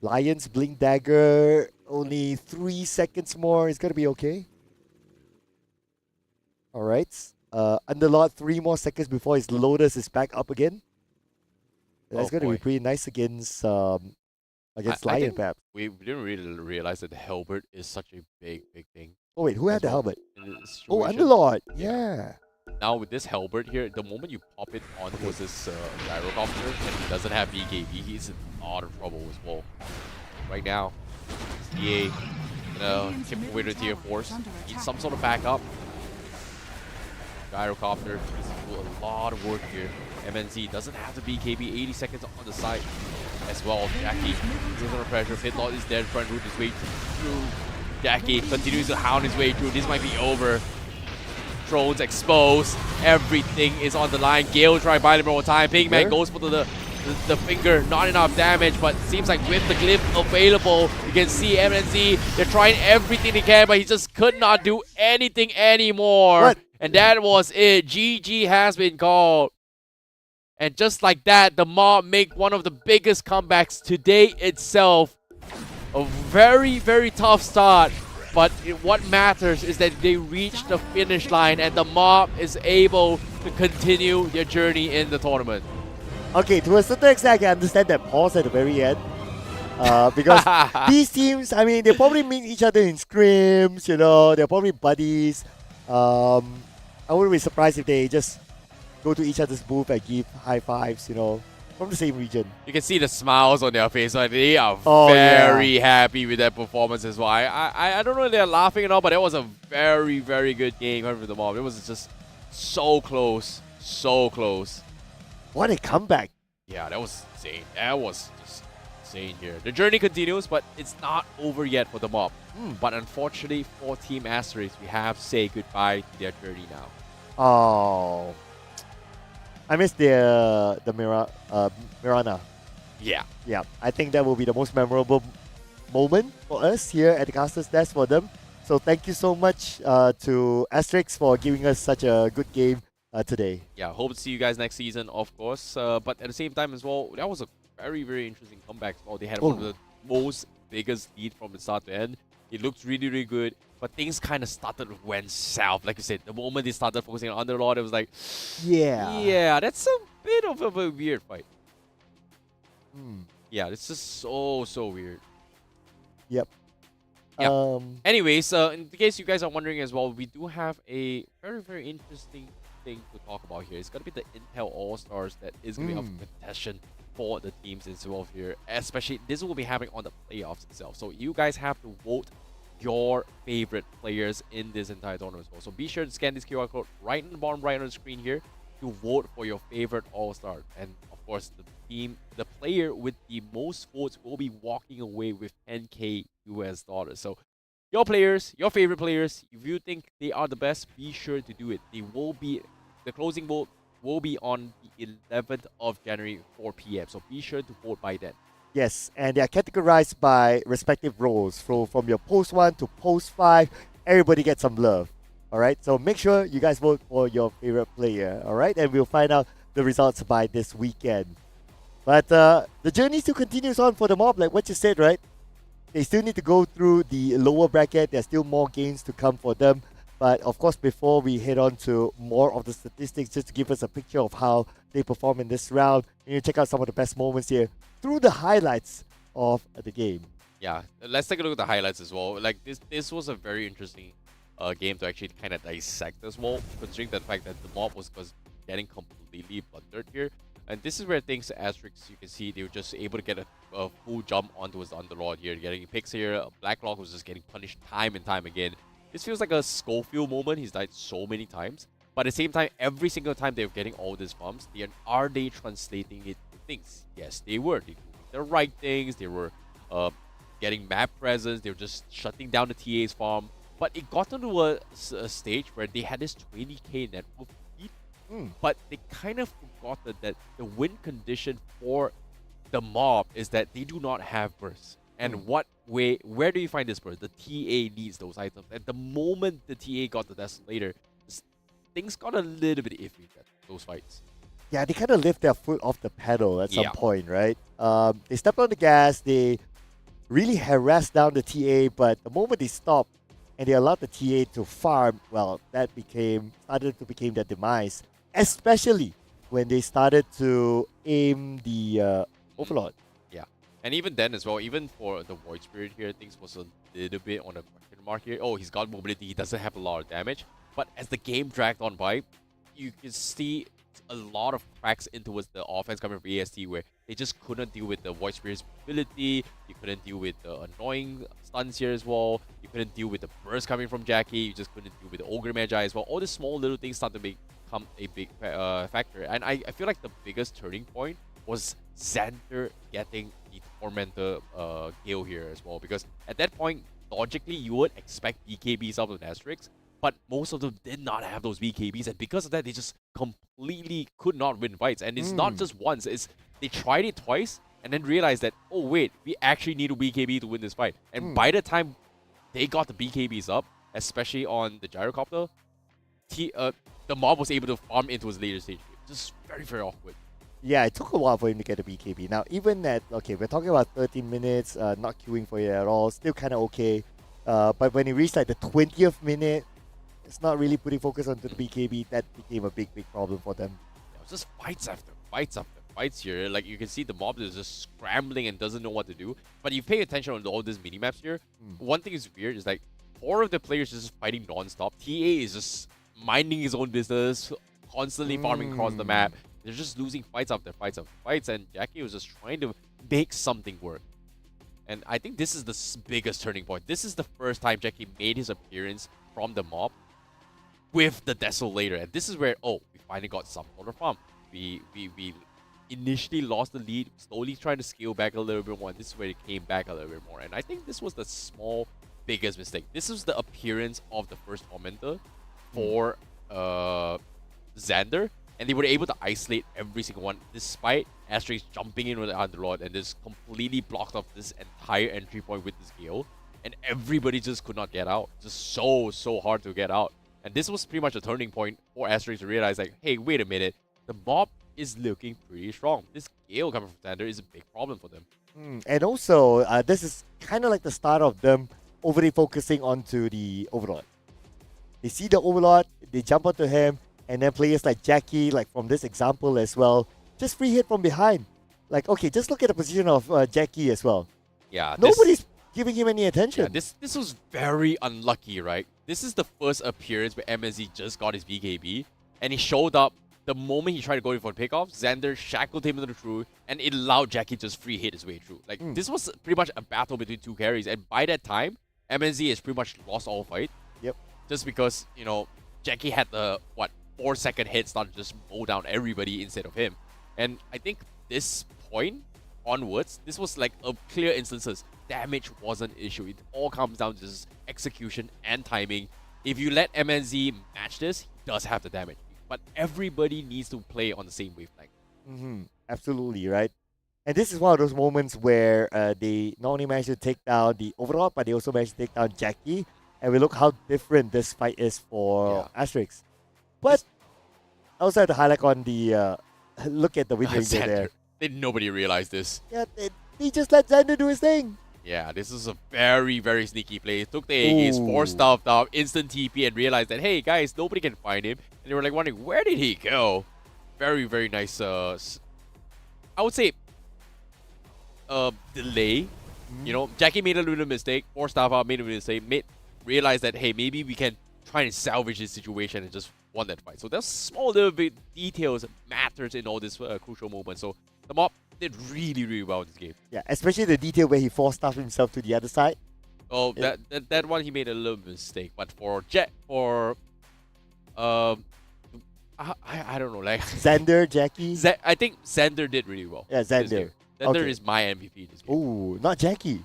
Lion's Blink Dagger. Only 3 seconds more. It's going to be okay. Alright. Underlord, 3 more seconds before his Lotus is back up again. That's going to be pretty nice against Lion, perhaps. We didn't really realize that the Helbert is such a big thing. Oh wait, who had the helmet? Oh, situation. Underlord. Yeah. Now with this Helbert here, the moment you pop it onto this Gyrocopter and he doesn't have BKB, he's in a lot of trouble as well. Right now, DA gonna chip away to tier 4s. Needs some sort of backup. Gyrocopter needs to do a lot of work here. MNZ doesn't have the BKB, 80 seconds on the side as well. Jackie is under pressure. Pitlord is dead, front root his way through. Jackie continues to hound his way through. This might be over. Drones exposed. Everything is on the line. Gale trying to buy him more time. Pigman goes for the finger. Not enough damage, but seems like with the glyph available, you can see MNZ. They're trying everything they can, but he just could not do anything anymore. What? And that was it. GG has been called. And just like that, the Mob make one of the biggest comebacks today itself. A very tough start. But what matters is that they reach the finish line and the Mob is able to continue their journey in the tournament. Okay, to a certain extent, I can understand that pause at the very end. Because these teams, I mean, they probably meet each other in scrims, they're probably buddies. I wouldn't be surprised if they just go to each other's booth and give high fives, from the same region. You can see the smiles on their face. Like they are Oh, very happy with their performance as well. I don't know if they're laughing or not, but it was a very, very good game for the mob. It was just so close. So close. What a comeback. Yeah, that was insane. That was just insane here. The journey continues, but it's not over yet for the mob. But unfortunately for Team Asterisk, we have to say goodbye to their journey now. Oh. I miss the Mirana. Yeah. Yeah, I think that will be the most memorable moment for us here at the Caster's Desk for them. So thank you so much to Asterix for giving us such a good game today. Yeah, hope to see you guys next season, of course. But at the same time as well, that was a very, very interesting comeback as well. They had one of the most biggest lead from the start to end. It looked really, really good. But things kind of started went south. Like you said, the moment they started focusing on Underlord, it was like, yeah, that's a bit of a weird fight. Yeah, it's just so weird. Yep. Yeah. Anyways, in case you guys are wondering as well, we do have a very, very interesting thing to talk about here. It's going to be the Intel All-Stars that is going to be up for contention for the teams as well here. Especially, this will be happening on the playoffs itself. So you guys have to vote your favorite players in this entire tournament as well. So be sure to scan this QR code right in the bottom right on the screen here to vote for your favorite All-Star. And of course, the player with the most votes will be walking away with 10K US dollars. So your players, your favorite players, if you think they are the best, be sure to do it. The closing vote will be on the 11th of January, 4 p.m. So be sure to vote by then. Yes, and they are categorized by respective roles. So from your post 1 to post 5, everybody gets some love. All right, so make sure you guys vote for your favorite player. All right, and we'll find out the results by this weekend. But the journey still continues on for the mob, like what you said, right? They still need to go through the lower bracket. There's still more games to come for them. But of course, before we head on to more of the statistics, just to give us a picture of how they perform in this round, you need to check out some of the best moments here through the highlights of the game. Yeah, let's take a look at the highlights as well. Like this was a very interesting game to actually kind of dissect as well, considering the fact that the mob was getting completely plundered here. And this is where things Asterix, you can see they were just able to get a full jump onto his Underlord here, getting picks here. Blacklock was just getting punished time and time again. This feels like a Schofield moment. He's died so many times. But at the same time, every single time they were getting all these bumps, are they translating it to things? Yes, they were. They were doing the right things. They were getting map presence. They were just shutting down the TA's farm. But it got into a stage where they had this 20k net worth lead. But they kind of forgot that the win condition for the mob is that they do not have bursts. And where do you find this burst? The TA needs those items. And the moment the TA got the Desolator, things got a little bit iffy in those fights. Yeah, they kind of lift their foot off the pedal at some point, right? They stepped on the gas, they really harassed down the TA, but the moment they stopped and they allowed the TA to farm, well, that started to become their demise, especially when they started to aim the Overlord. Yeah, and even then as well, even for the Void Spirit here, things was a little bit on a question mark here. Oh, he's got mobility, he doesn't have a lot of damage. But as the game dragged on by, you can see a lot of cracks into the offense coming from AST where they just couldn't deal with the Void Spirit's ability, you couldn't deal with the annoying stuns here as well, you couldn't deal with the burst coming from Jackie, you just couldn't deal with the Ogre Magi as well. All these small little things start to become a big factor. And I feel like the biggest turning point was Xander getting the Tormentor Gale here as well. Because at that point, logically, you would expect BKBs out of Asterix, but most of them did not have those BKBs, and because of that, they just completely could not win fights. And it's not just once, they tried it twice, and then realized that, oh wait, we actually need a BKB to win this fight. And by the time they got the BKBs up, especially on the Gyrocopter, the mob was able to farm into his later stage. Just very, very awkward. Yeah, it took a while for him to get a BKB. Now, even at, okay, we're talking about 13 minutes, not queuing for it at all, still kind of okay. But when he reached like the 20th minute, it's not really putting focus onto the BKB. That became a big problem for them. Yeah, it was just fights after fights here. Like, you can see the mob is just scrambling and doesn't know what to do. But you pay attention on all these mini-maps here. One thing is weird is like, 4 of the players just fighting non-stop. TA is just minding his own business, constantly farming across the map. They're just losing fights after fights after fights, and Jackie was just trying to make something work. And I think this is the biggest turning point. This is the first time Jackie made his appearance from the mob with the Desolator. And this is where, oh, we finally got some sort of farm. We initially lost the lead, slowly trying to scale back a little bit more. And this is where it came back a little bit more. And I think this was the biggest mistake. This was the appearance of the first tormentor for Xander. And they were able to isolate every single one, despite Asterix jumping in with the Underlord and just completely blocked off this entire entry point with this Gale. And everybody just could not get out. Just so hard to get out. And this was pretty much a turning point for Asterix to realize, like, hey, wait a minute. The mob is looking pretty strong. This Gale coming from Xander is a big problem for them. And also, this is kind of like the start of them overly focusing onto the Overlord. They see the Overlord, they jump onto him, and then players like Jackie, like from this example as well, just free hit from behind. Like, okay, just look at the position of Jackie as well. Yeah. Nobody's giving him any attention. Yeah, this was very unlucky, right? This is the first appearance where MSZ just got his BKB, and he showed up the moment he tried to go in for the pickoff. Xander shackled him into the through, and it allowed Jackie to just free hit his way through. Like, this was pretty much a battle between two carries, and by that time, MSZ has pretty much lost all fight. Yep. Just because, you know, Jackie had the, 4-second head start to just mow down everybody instead of him. And I think this point onwards, this was like a clear instances. Damage was an issue. It all comes down to just execution and timing. If you let MNZ match this, he does have the damage. But everybody needs to play on the same wavelength. Absolutely, right? And this is one of those moments where they not only managed to take down the Overlord, but they also managed to take down Jackie. And we look how different this fight is for Asterix. But I also have to highlight on the look at the win rate there. Nobody realized this. Yeah, they just let Xander do his thing. Yeah, this is a very, very sneaky play. Took the Aegis, 4-stuffed up, instant TP, and realized that, hey, guys, nobody can find him. And they were like wondering, where did he go? Very, very nice, I would say, delay. You know, Jackie made a little mistake. 4-stuff up, made a mistake. Realized that, hey, maybe we can try and salvage this situation and just won that fight. So there's small little bit details that matters in all this crucial moments. So the mob did really, really well in this game. Yeah, especially the detail where he 4-stuffed himself to the other side. Oh, that one he made a little mistake. But for I don't know, like Xander, Jackie. I think Xander did really well. Yeah, Xander. Xander is my MVP this game. Ooh, not Jackie.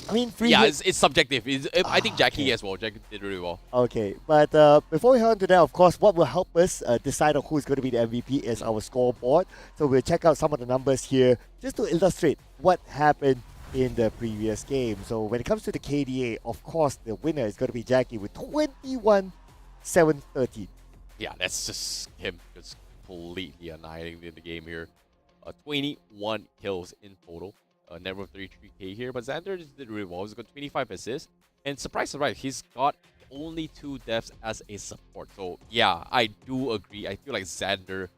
I mean, free yeah, hit. it's subjective. I think Jackie as well. Jackie did really well. Okay, but before we head on to that, of course, what will help us decide on who is going to be the MVP is our scoreboard. So we'll check out some of the numbers here just to illustrate what happened in the previous game. So when it comes to the KDA, of course, the winner is going to be Jackie with 21-7-13. Yeah, that's just him just completely annihilating the game here. 21 kills in total. Net worth 33k here, but Xander just did really well. He's got 25 assists, and surprise, he's got only 2 deaths as a support. So yeah, I do agree. I feel like Xander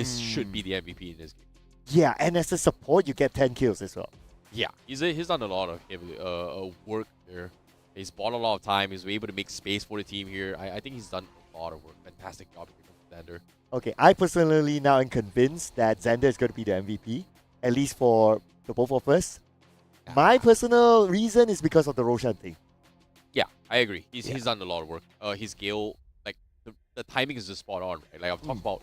should be the MVP in this game. Yeah, and as a support, you get 10 kills as well. Yeah, he's done a lot of work here. He's bought a lot of time. He's able to make space for the team here. I think he's done a lot of work. Fantastic job from Xander. Okay, I personally now am convinced that Xander is going to be the MVP, at least for the both of us. My personal reason is because of the Roshan thing. Yeah, I agree. He's done a lot of work. His Gale, like the timing is just spot on. Right? Like I've talked about,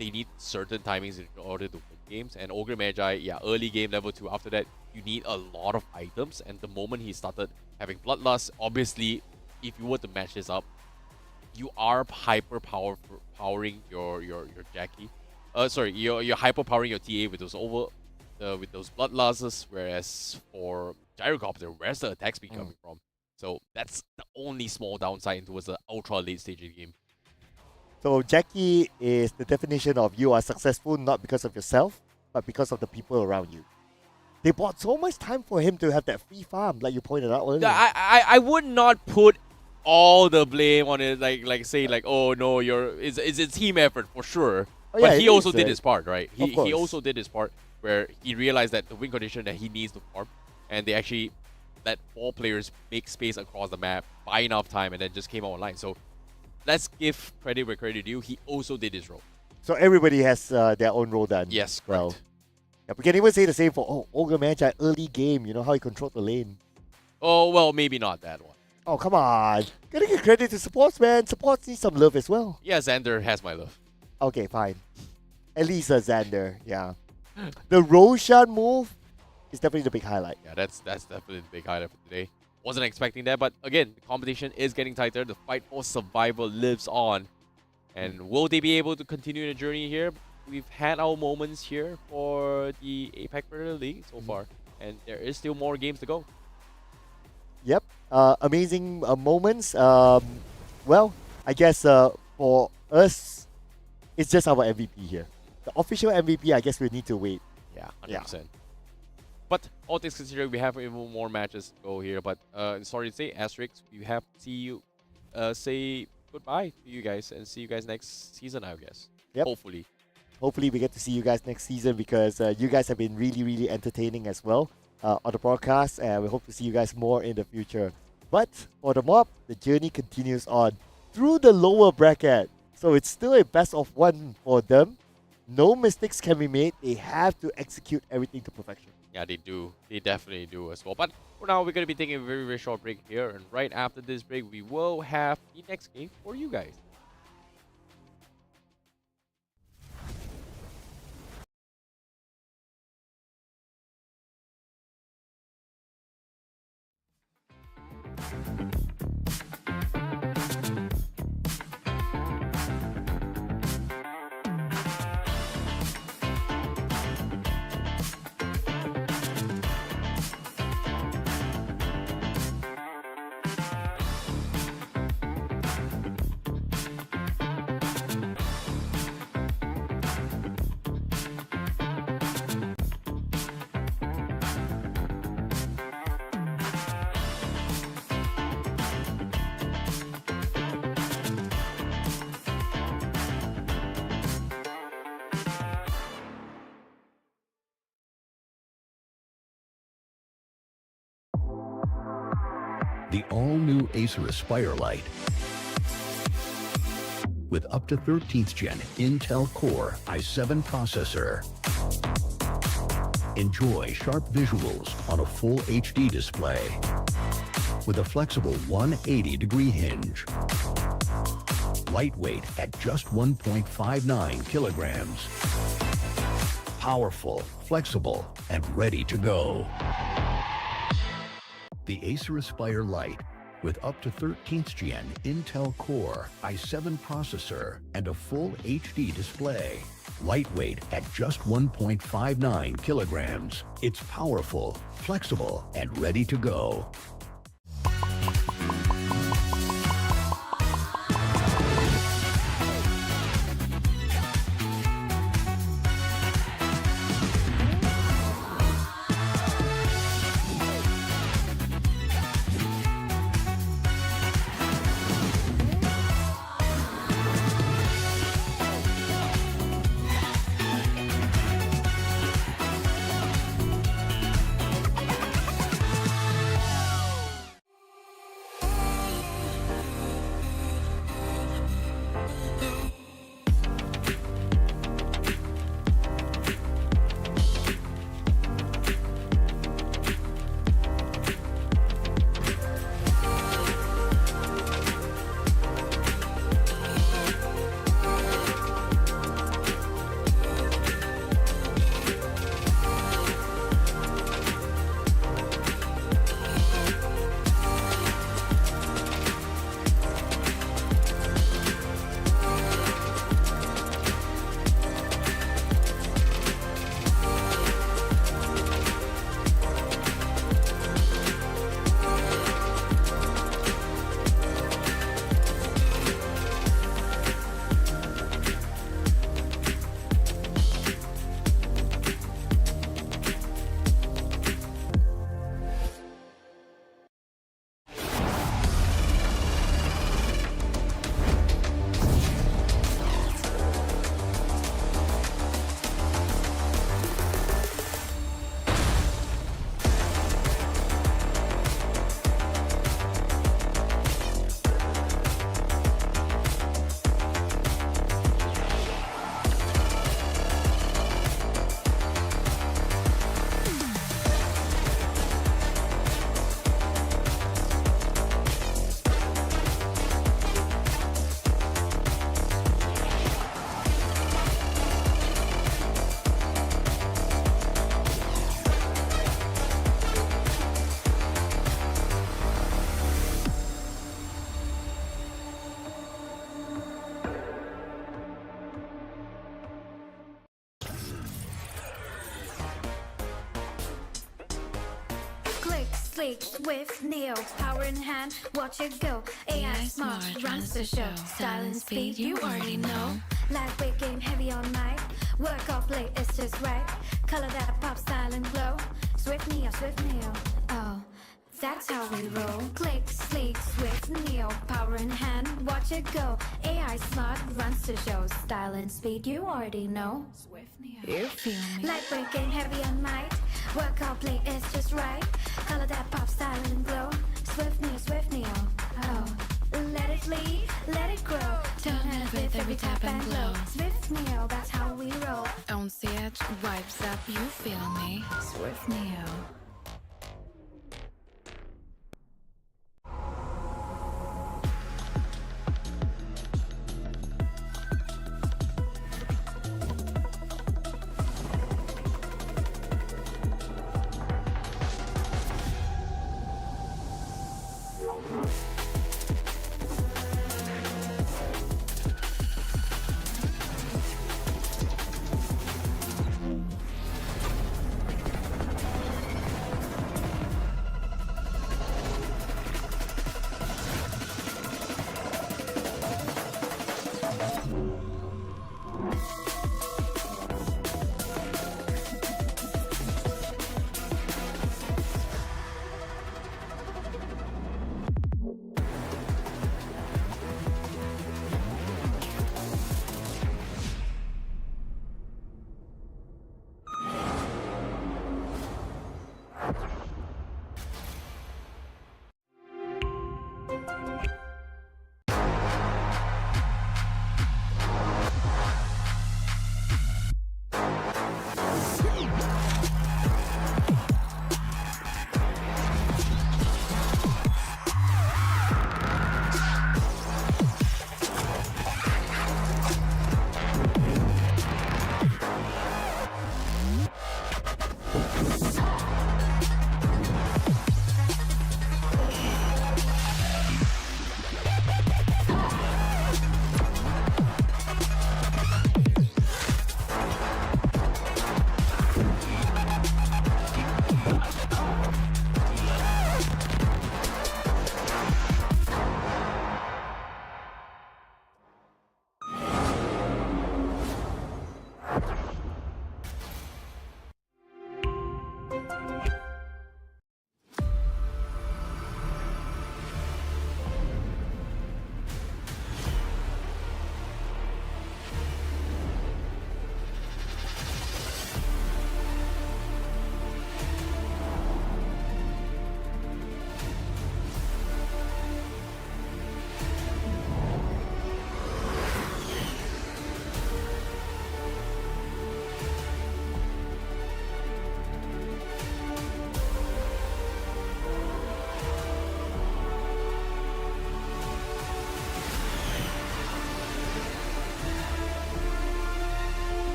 they need certain timings in order to win games. And Ogre Magi, yeah, early game level 2. After that, you need a lot of items. And the moment he started having Bloodlust, obviously, if you were to match this up, you are powering your Jackie. You're hyper powering your TA with those with those Bloodlusts, whereas for Gyrocopter, where's the attack speed coming from? So that's the only small downside towards the ultra late stage of the game. So Jackie is the definition of you are successful not because of yourself, but because of the people around you. They bought so much time for him to have that free farm, like you pointed out earlier. I would not put all the blame on it, like oh no, it's a team effort for sure. Oh, yeah, but he also did right? his part, right? He course. also did his part where he realized that the win condition that he needs to farm, and they actually let 4 players make space across the map, buy enough time, and then just came out online. So let's give credit where credit due. He also did his role. So everybody has their own role done. Yes, correct. Well, yeah, we can even say the same for Ogre Magi early game. You know how he controlled the lane. Oh, well, maybe not that one. Oh, come on. Gotta give credit to supports, man. Supports need some love as well. Yeah, Xander has my love. Okay, fine. At least Xander, yeah. The Roshan move is definitely the big highlight. Yeah, that's definitely the big highlight for today. Wasn't expecting that, but again, the competition is getting tighter. The fight for survival lives on. And will they be able to continue the journey here? We've had our moments here for the APAC Premier League so far, and there is still more games to go. Yep. Amazing moments. Well, I guess for us, it's just our MVP here. The official MVP, I guess we need to wait. Yeah, 100%. But all things considered, we have even more matches to go here. But sorry to say, Asterix, we have to see you say goodbye to you guys and see you guys next season, I guess. Yep. Hopefully. Hopefully we get to see you guys next season because you guys have been really, really entertaining as well on the broadcast, and we hope to see you guys more in the future. But for the mob, the journey continues on through the lower bracket. So it's still a best of one for them. No mistakes can be made. They have to execute everything to perfection. Yeah, they do. They definitely do as well. But for now, we're going to be taking a very, very short break here. And right after this break, we will have the next game for you guys. The all-new Acer Aspire Lite with up to 13th gen Intel Core i7 processor. Enjoy sharp visuals on a full HD display with a flexible 180-degree hinge. Lightweight at just 1.59 kilograms. Powerful, flexible, and ready to go. The Acer Aspire Lite with up to 13th gen Intel Core i7 processor and a full HD display. Lightweight at just 1.59 kilograms. It's powerful, flexible, and ready to go. sleek, swift, Neo, power in hand, watch it go. AI smart, runs the show. Style and speed, you already know. Lightweight game, heavy all night. Work off late, it's just right. Color that pop, style and glow. Swift Neo, oh. That's how we roll. Click, sleek, swift, Neo, power in hand, watch it go. AI smart, runs the show. Style and speed, you already know. Swift Neo, You feel me? lightweight game, heavy on might. Work out play, it's just right. Color that pop, style and glow. Swift Neo, oh. Let it lead, let it grow. Turn it with every tap and glow. Swift Neo, that's how we roll. On stage, vibes up, you feel me? Swift Neo.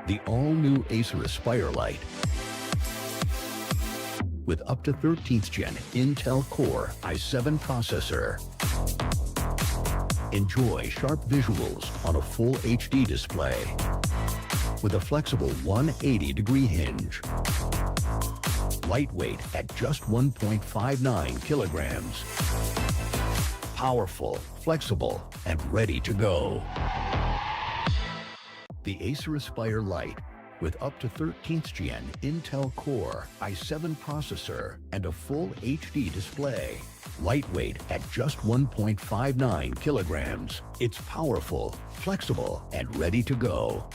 The all-new Acer Aspire Light with up to 13th gen Intel Core i7 processor. Enjoy sharp visuals on a full HD display with a flexible 180-degree hinge. Lightweight at just 1.59 kilograms. Powerful, flexible, and ready to go. The Acer Aspire Light with up to 13th gen Intel Core i7 processor and a full HD display. Lightweight at just 1.59 kilograms. It's powerful, flexible, and ready to go.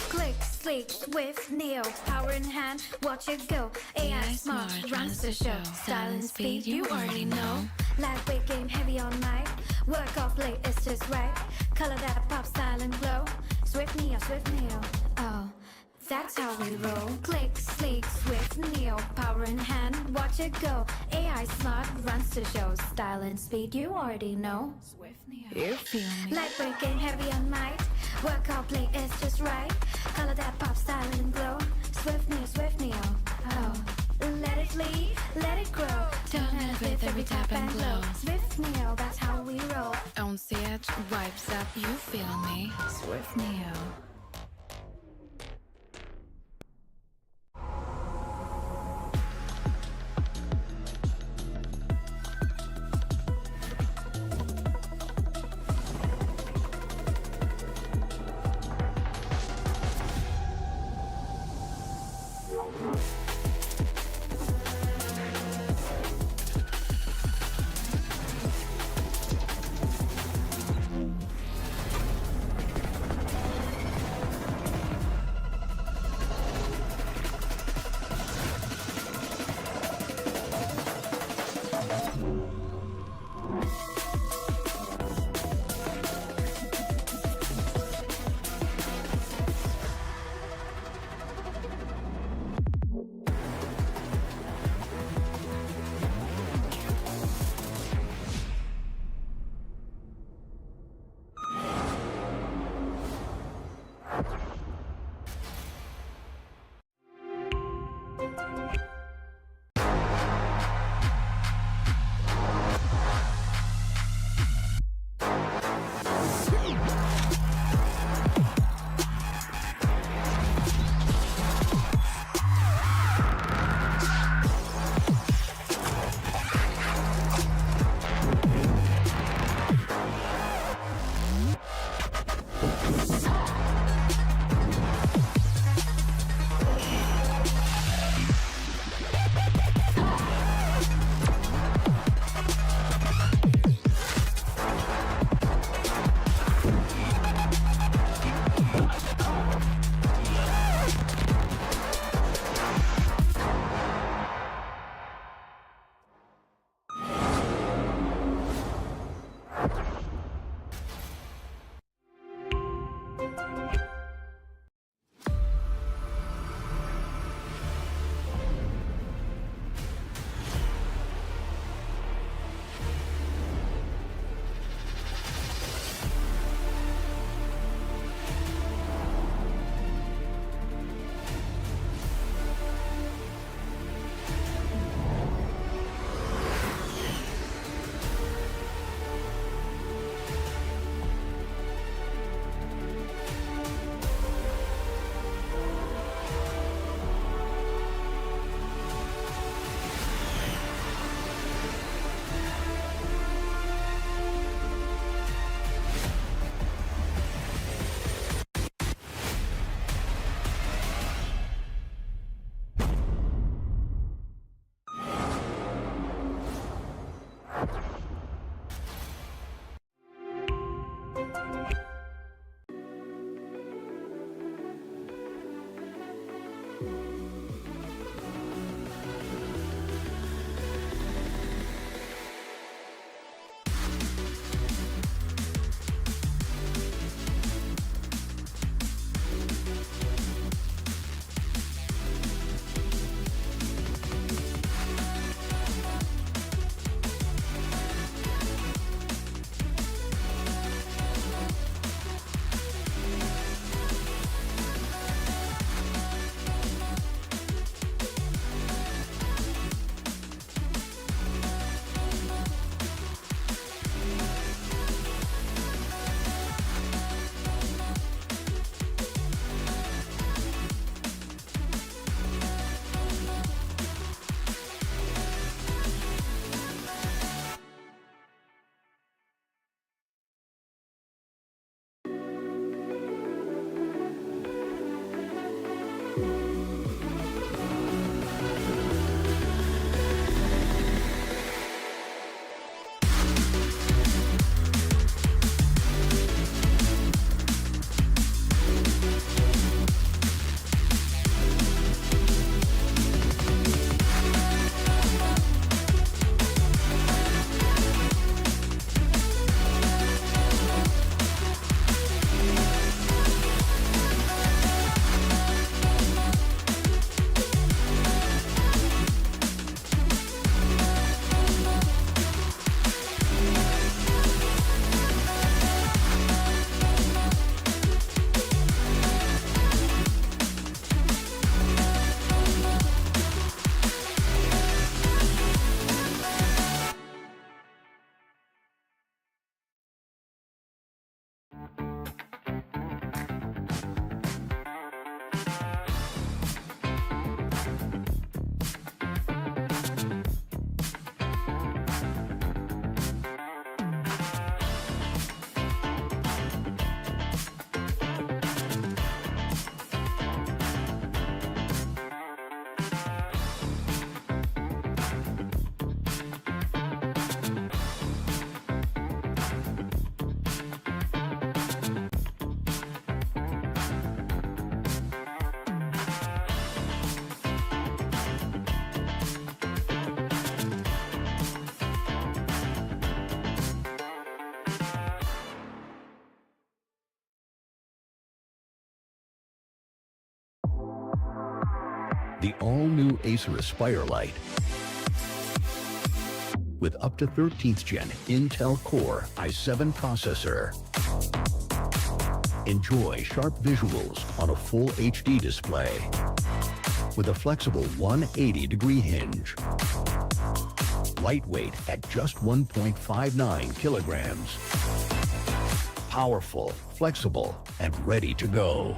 Click, sleek, swift, Neo, power in hand, watch it go. AI smart, runs the show. Style and speed, you already know. Lightweight game, heavy on mic. Work off late, it's just right. Color that pop, style and glow. Swift Neo, oh. That's how we roll. Click, sleek, swift, Neo, power in hand, watch it go. AI smart, runs the show. Style and speed, you already know. Swift Neo, you feel me? Lightweight game, heavy on mic. Work out, play, it's just right. Color that pop, style and glow. Swift Neo, oh. Let it lead, let it grow. Don't have it every tap and glow. Swift Neo, that's how we roll. On stage, vibes up, you feel me? Swift Neo. The all-new Acer Aspire Lite with up to 13th gen Intel Core i7 processor. Enjoy sharp visuals on a full HD display with a flexible 180-degree hinge. Lightweight at just 1.59 kilograms. Powerful, flexible, and ready to go.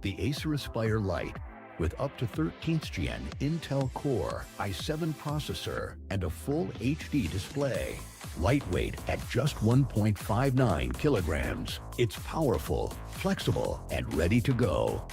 The Acer Aspire Lite with up to 13th gen Intel Core i7 processor and a full HD display. Lightweight at just 1.59 kilograms. It's powerful, flexible, and ready to go.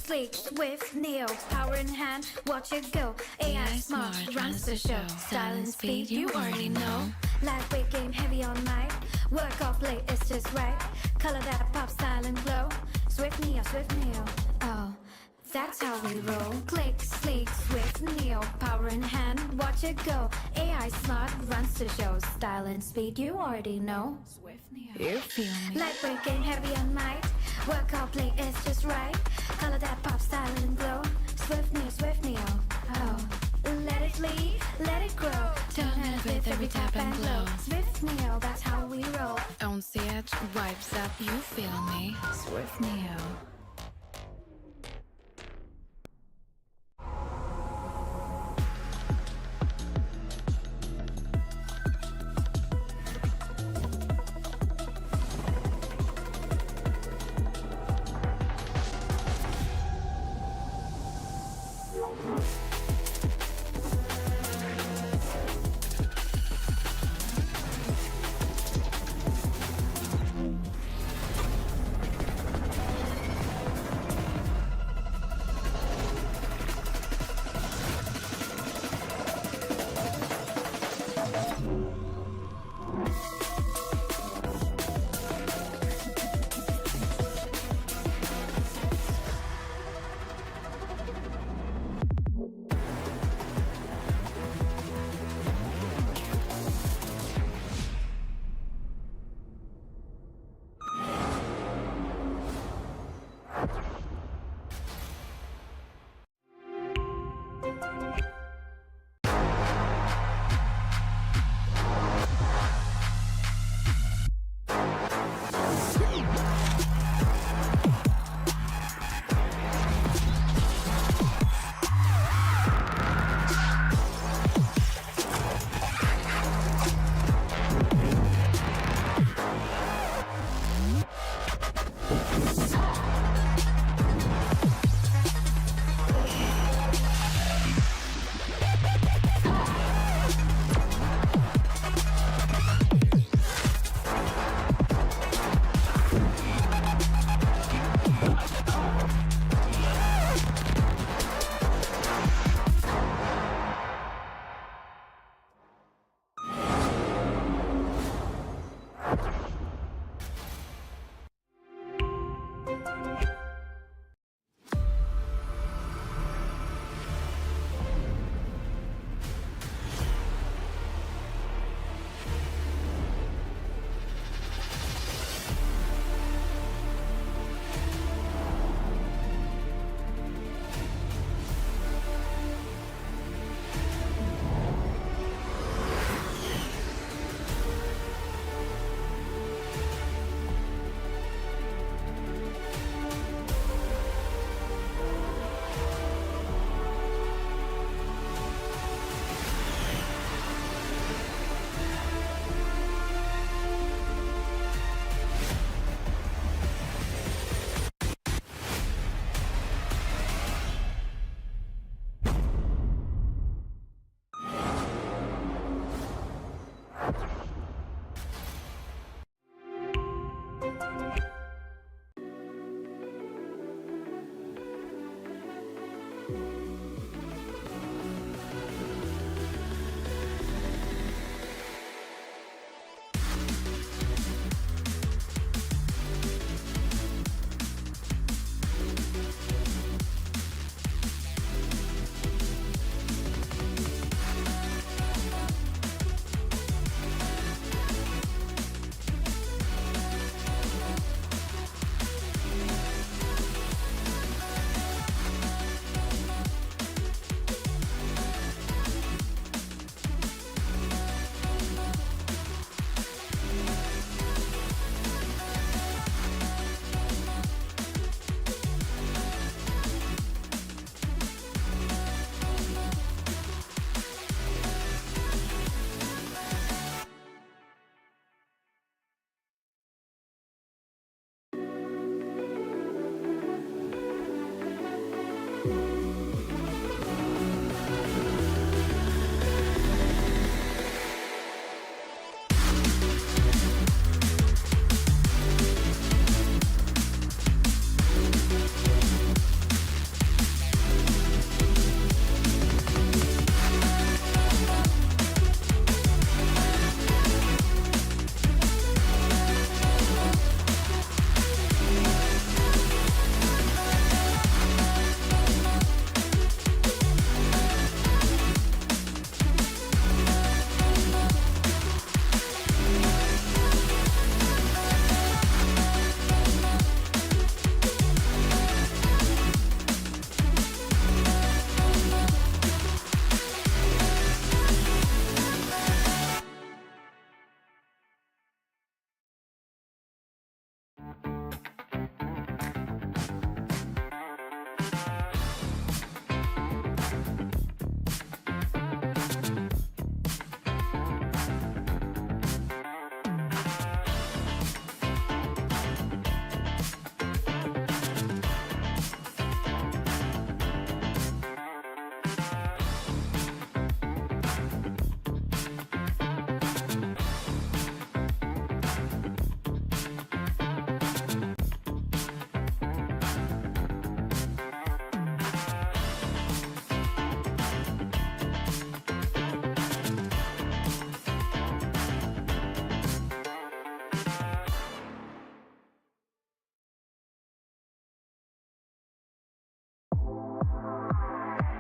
sleek, swift, nails, power in hand, watch it go. AI smart, runs the show. Style and speed, you already know. Lightweight game, heavy on mic. Work off late, it's just right. Color that pop, style and glow. Swift Neo, oh. That's how we roll. Click, sleek, swift, neo, power in hand, watch it go. AI smart, runs the show. Style and speed, you already know. Swift neo, you feel me. Lightweight game, heavy on mic. Work out, play, it's just right. Color that pop, style and glow. Swift neo, oh. Let it lead, let it grow. Turn it with every tap and glow. Swift neo, that's how we roll. On stage, vibes up, you feel me. Swift neo.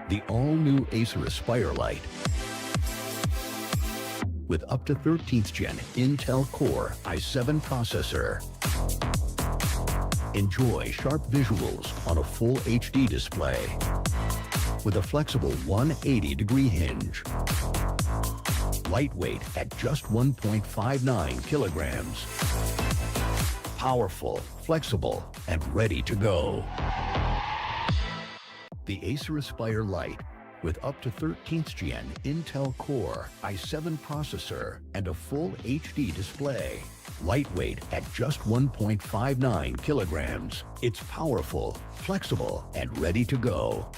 The all-new Acer Aspire Lite with up to 13th gen Intel Core i7 processor. Enjoy sharp visuals on a full HD display with a flexible 180-degree hinge. Lightweight at just 1.59 kilograms. Powerful, flexible, and ready to go. The Acer Aspire Lite with up to 13th gen Intel Core i7 processor and a full HD display. Lightweight at just 1.59 kilograms. It's powerful, flexible, and ready to go.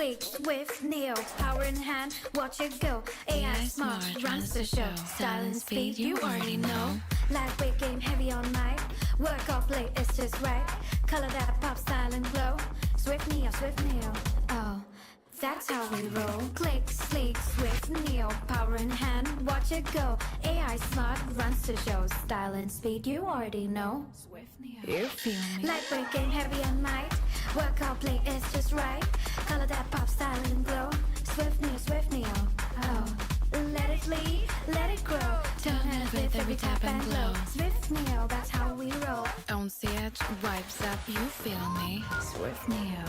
Sleek, swift, nail, power in hand, watch it go. AI smart, runs the show. Style and speed, you already know. Lightweight game, heavy all night. Work off late, it's just right. Color that pop, style and glow. Swift nail, oh, that's how we roll. Click, sleek, swift, nail, power in hand, watch it go. AI smart, runs the show. Style and speed, you already know. Swift nail, You feel me? lightweight game, heavy all night. Work out, play, it's just right. Color that pop, style and glow. Swift nail, oh. Let it lead, let it grow. Turn it with every tap and glow. Swift nail, that's how we roll. On set, vibes up, you feel me? Swift Neo.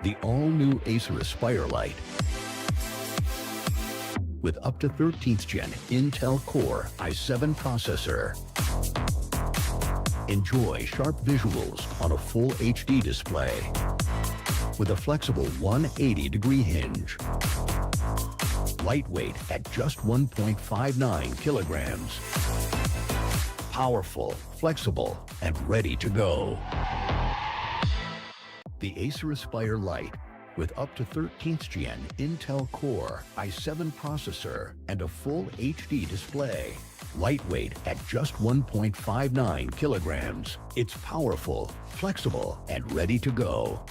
The all-new Acer Aspire Lite with up to 13th gen Intel Core i7 processor. Enjoy sharp visuals on a full HD display with a flexible 180-degree hinge. Lightweight at just 1.59 kilograms. Powerful, flexible, and ready to go. The Acer Aspire Lite with up to 13th gen Intel Core i7 processor and a full HD display. Lightweight at just 1.59 kilograms. It's powerful, flexible, and ready to go.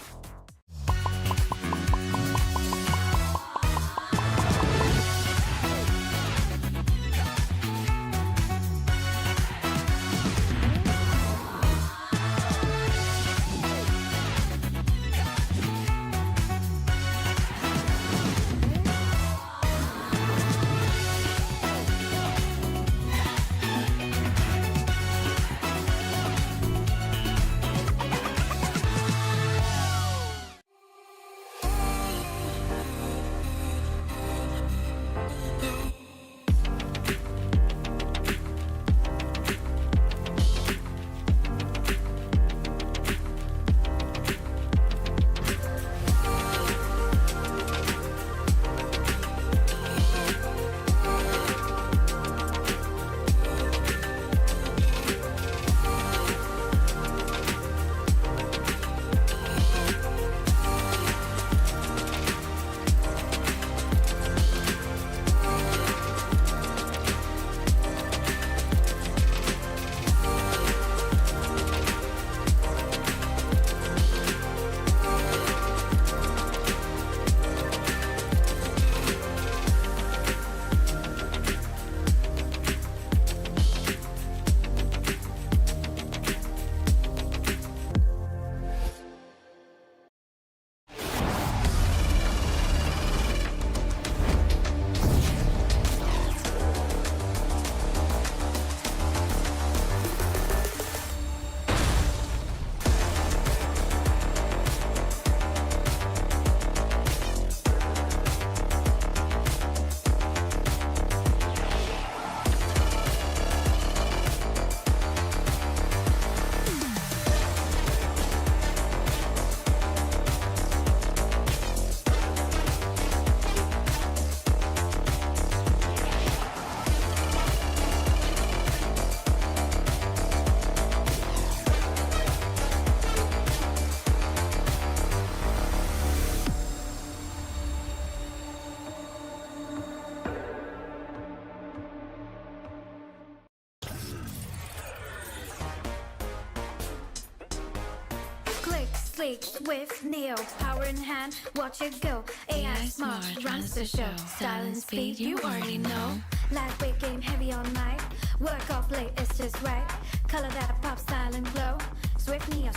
Sleek, swift, Neo, power in hand, watch it go. AI smart, runs the show. Style and speed, you already know. Lightweight game, heavy all night. Work off late, it's just right. Color that pop, style and glow. Swift Neo,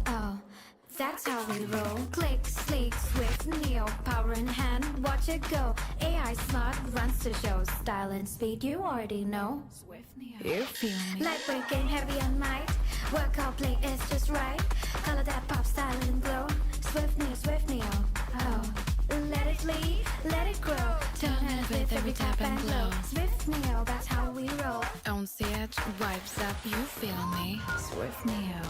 oh, that's how we roll. Click, sleek, swift, Neo, power in hand, watch it go. AI smart, runs the show. Style and speed, you already know. Swift Neo, You feel me? lightweight game, heavy all night. Work out play, it's just right. Color that pop, style and glow. Swift Neo, oh. Let it lead, let it grow. Turn it with every tap and glow. Swift Neo, that's how we roll. On the edge, vibes up, you feel me? Swift Neo.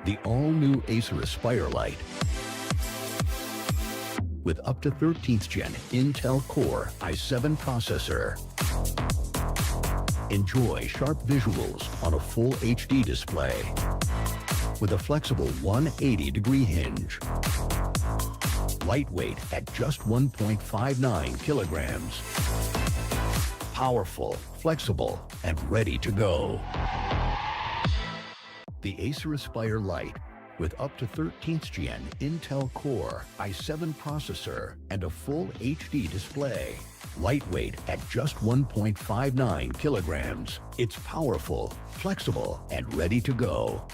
The all-new Acer Aspire Lite with up to 13th Gen Intel Core i7 processor. Enjoy sharp visuals on a full HD display with a flexible 180-degree hinge. Lightweight at just 1.59 kilograms. Powerful, flexible, and ready to go. The Acer Aspire Lite with up to 13th Gen Intel Core i7 processor and a full HD display. Lightweight at just 1.59 kilograms. It's powerful, flexible, and ready to go.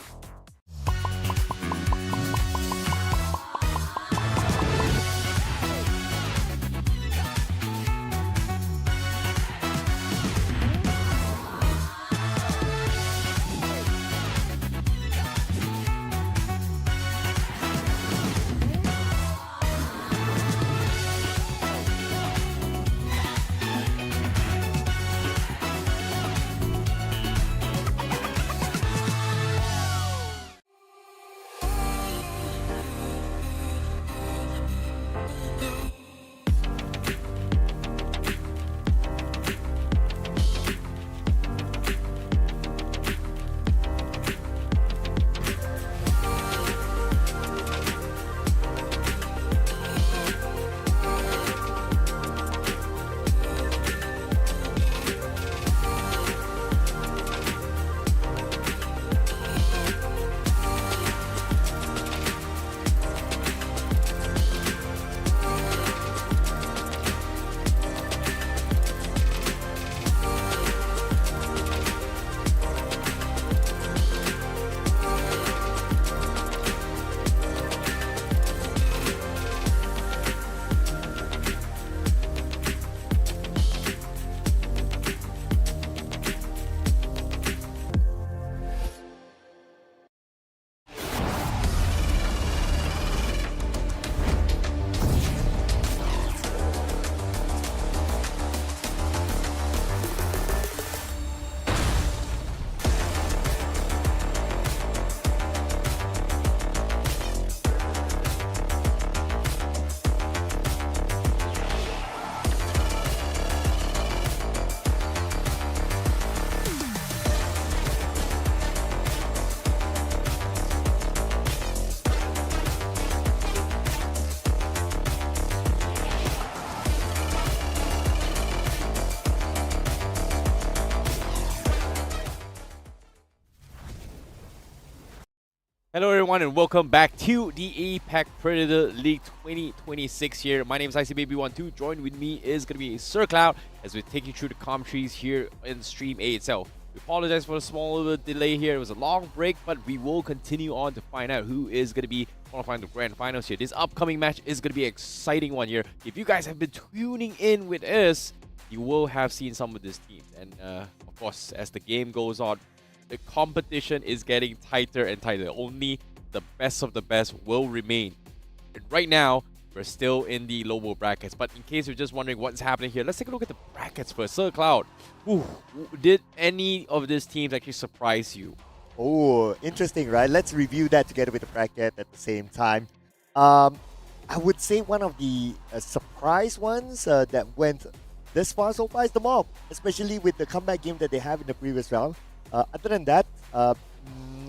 Hello everyone and welcome back to the APAC Predator League 2026 here. My name is ICBaby12. Joined with me is going to be Sir Cloud as we take you through the commentaries here in Stream A itself. We apologize for a small little delay here. It was a long break, but we will continue on to find out who is going to be qualifying the grand finals here. This upcoming match is going to be an exciting one here. If you guys have been tuning in with us, you will have seen some of these teams. And of course, as the game goes on, the competition is getting tighter and tighter. Only the best of the best will remain. And right now, we're still in the lower brackets, but in case you're just wondering what's happening here, let's take a look at the brackets first. Sir Cloud, did any of these teams actually surprise you? Oh, interesting, right? Let's review that together with the bracket at the same time. I would say one of the surprise ones that went this far so far is the Mob, especially with the comeback game that they have in the previous round. Other than that,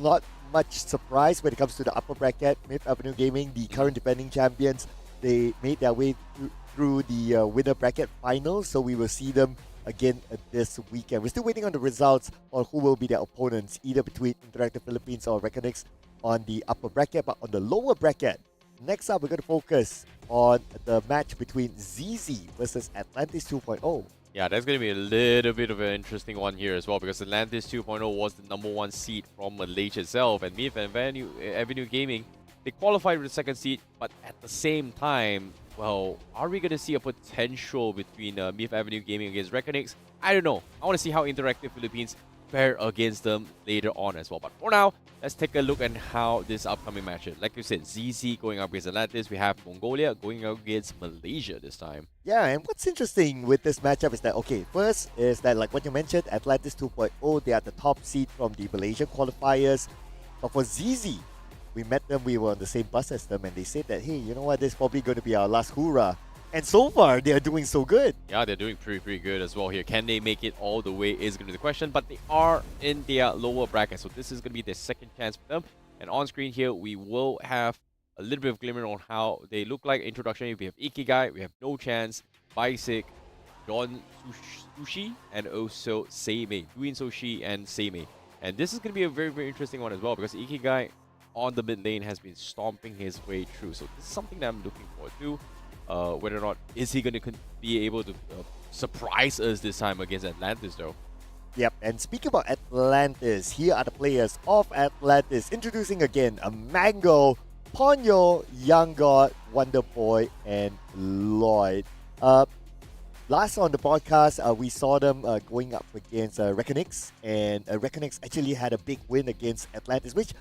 not much surprise when it comes to the upper bracket. Myth Avenue Gaming, the current defending champions, they made their way through the winner bracket finals, so we will see them again this weekend. We're still waiting on the results on who will be their opponents, either between Interactive Philippines or Reckonix on the upper bracket. But on the lower bracket, next up we're going to focus on the match between ZZ versus Atlantis 2.0. Yeah, that's going to be a little bit of an interesting one here as well, because Atlantis 2.0 was the #1 seed from Malaysia itself, and Myth Avenue Gaming, they qualified with the second seed, but at the same time, well, are we going to see a potential between Myth Avenue Gaming against Reckonix? I don't know. I want to see how Interactive Philippines fare against them later on as well. But for now, let's take a look at how this upcoming match is. Like you said, ZZ going up against Atlantis. We have Mongolia going up against Malaysia this time. Yeah, and what's interesting with this matchup is that, okay, first is that, like what you mentioned, Atlantis 2.0, they are the top seed from the Malaysian qualifiers. But for ZZ, we met them, we were on the same bus as them, and they said that, hey, you know what, this is probably going to be our last hurrah. And so far, they are doing so good. Yeah, they're doing pretty good as well here. Can they make it all the way is going to be the question, but they are in their lower bracket, so this is going to be their second chance for them. And on screen here, we will have a little bit of glimmer on how they look like. Introduction, we have Ikigai, we have No Chance, Basic, Don Sushi, and also Seimei. Duin Soshi and Seimei. And this is going to be a very interesting one as well, because Ikigai on the mid lane has been stomping his way through. So this is something that I'm looking forward to. Whether or not is he going to be able to surprise us this time against Atlantis though. Yep, and speaking about Atlantis, here are the players of Atlantis. Introducing again a Mango, Ponyo, Young God, Wonder Boy, and Lloyd. Last on the podcast, we saw them going up against Reckonix, and Reckonix actually had a big win against Atlantis, which,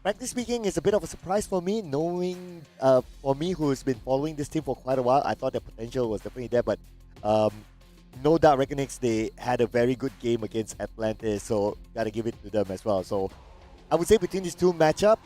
frankly speaking, is a bit of a surprise for me, knowing, for me who's been following this team for quite a while. I thought the potential was definitely there, but no doubt Reckonix, they had a very good game against Atlantis, so gotta give it to them as well. So I would say between these two matchup,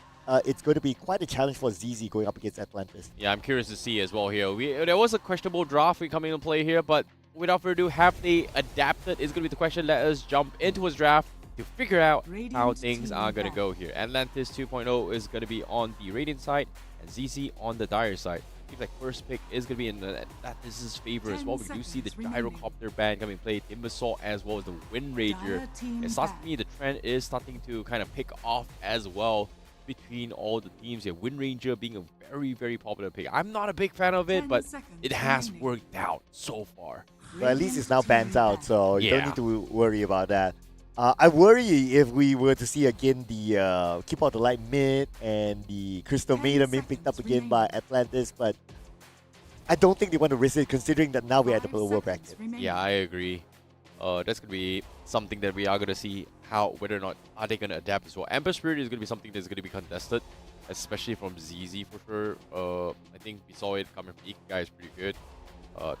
it's going to be quite a challenge for ZZ going up against Atlantis. Yeah, I'm curious to see as well here. There was a questionable draft coming into play here, but without further ado, have they adapted is going to be the question. Let us jump into his draft to figure out how things are going to go here. Atlantis 2.0 is going to be on the Radiant side, and ZZ on the Dire side. Seems like first pick is going to be in Atlantis' favor as well. We do see the Gyrocopter band coming play, Timbersaw as well as the Wind Ranger. It starts to me, the trend is starting to kind of pick off as well between all the teams here. Wind Ranger being a very popular pick. I'm not a big fan of it, but it has worked out so far. But at least it's now banned out, so you don't need to worry about that. I worry if we were to see again the Keep Out the Light mid and the Crystal Maiden being picked up again by Atlantis, but I don't think they want to risk it considering that now we're at the lower bracket. Yeah, I agree. That's going to be something that we are going to see whether or not are they going to adapt as well. Ember Spirit is going to be something that's going to be contested, especially from ZZ for sure. I think we saw it coming from Ikigai is pretty good.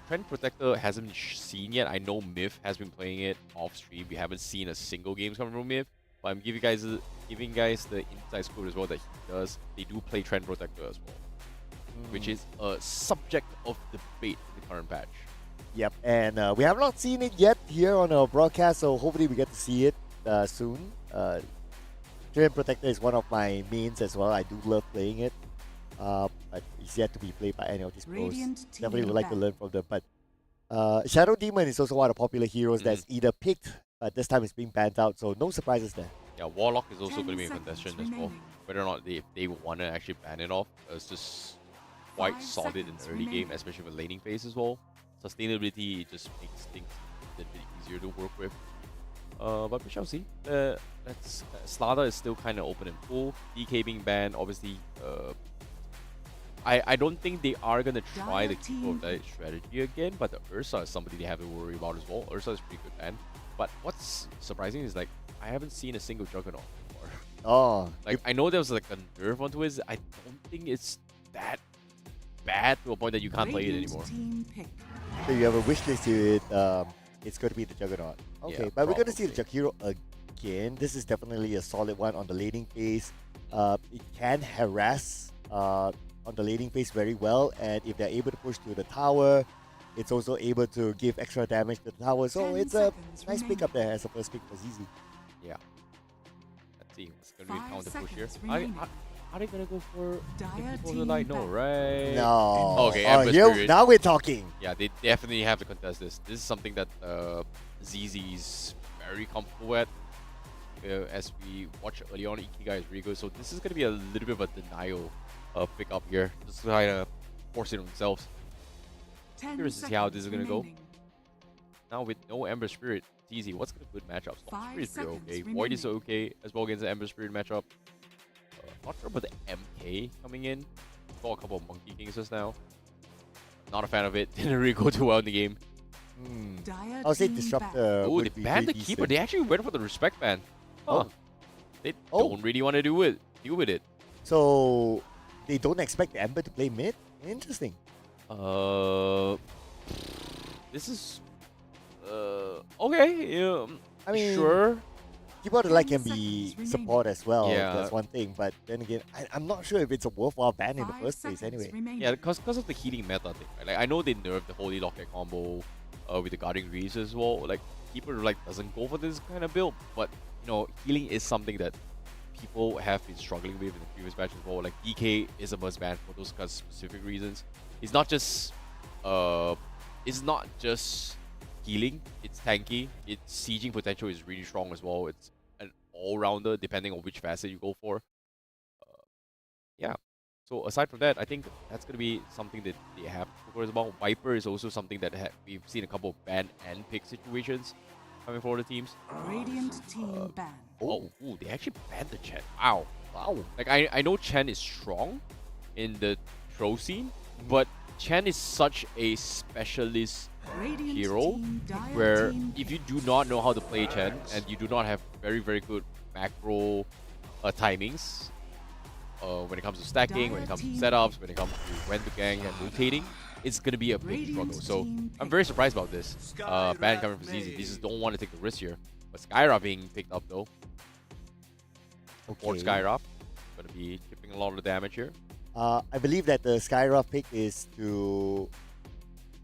Trend Protector hasn't been seen yet. I know Myth has been playing it off stream. We haven't seen a single game coming from Myth, but I'm giving guys the inside scoop as well that they do play Trend Protector as well, which is a subject of debate in the current patch. Yep, and we have not seen it yet here on our broadcast, so hopefully we get to see it soon. Trend Protector is one of my mains as well. I do love playing it. But it's yet to be played by any of these pros. Definitely would like to learn from them. But Shadow Demon is also one of the popular heroes that's either picked, but this time it's being banned out, so no surprises there. Yeah, Warlock is also going to be in contention as well. Whether or not they want to actually ban it off, it's just quite solid in the early game, especially with laning phase as well. Sustainability just makes things a little bit easier to work with. But we shall see. That's Slada is still kind of open and full. DK being banned, obviously. I don't think they are gonna try the keep of that strategy again. But the Ursa is somebody they have to worry about as well. Ursa is pretty good ban. But what's surprising is like I haven't seen a single Juggernaut before. Oh, Like I know there was like a nerf onto it. I don't think it's that bad to a point that you can't play it anymore. so you have a wish list to it. It's going to be the Juggernaut. Okay, Yeah, but we're going to see the probably. Jakiro again. This is definitely a solid one on the laning phase. It can harass on the laning phase very well, and if they're able to push to the tower, it's also able to give extra damage to the tower. So 10 it's a seconds nice pick up there as a first pick for ZZ. Yeah. Let's see. It's gonna be a 5 counter push here. seconds remaining. Are they gonna go for Dire people team light? No, back. right? No. Okay, Oh, Ember here, Spirit. now we're talking. Yeah, they definitely have to contest this. This is something that ZZ's very comfortable with. As we watched early on, Ikigai is really good. So this is going to be a little bit of a denial pick up here. Just to kind of force it themselves. 10 Curious to see how this is seconds gonna go. remaining. Now with no Ember Spirit, it's easy. What's a good matchup? Storm 5 Spirit is pretty okay. seconds Void is remaining. okay as well against the Ember Spirit matchup. Not sure about the MK coming in. Saw a couple of Monkey Kings just now. Not a fan of it. Didn't really go too well in the game. Dire I'll say team Disruptor. Oh, they would be banned the pretty keeper. decent. They actually went for the respect ban. Huh. Oh. They Oh. don't really want to deal with it. So they don't expect the Ember to play mid? Interesting. This is okay. Yeah, I mean, sure. keyboard like 10 can be seconds support as well. Yeah. That's one thing. But then again, I'm not sure if it's a worthwhile ban in the 5 first place seconds anyway. remaining. Yeah, because of the healing meta thing. Right? Like I know they nerfed the Holy Locket combo with the Guarding Greaves as well. Like keeper like doesn't go for this kind of build, but you know healing is something that people have been struggling with in the previous match as well. Like DK is a must ban for those kind of specific reasons. It's not just healing. It's tanky. Its sieging potential is really strong as well. It's an all-rounder depending on which facet you go for. Yeah. So aside from that, I think that's going to be something that they have to focus about. Viper is also something that we've seen a couple of ban and pick situations coming for the teams. Radiant team ban. Oh, ooh, they actually banned the Chen. Wow. Wow. Like I know Chen is strong in the throw scene, but Chen is such a specialist Radiant hero team, Dire where team if you do not know how to play Chen and you do not have very, very good macro timings when it comes to stacking, when it comes to setups, when it comes to when to gang and rotating, it's going to be a big struggle. So I'm very surprised about this ban coming from ZZ. They just don't want to take the risk here. But Skyra being picked up though. Or Skyra going to be chipping a lot of the damage here. I believe that the Skyra pick is to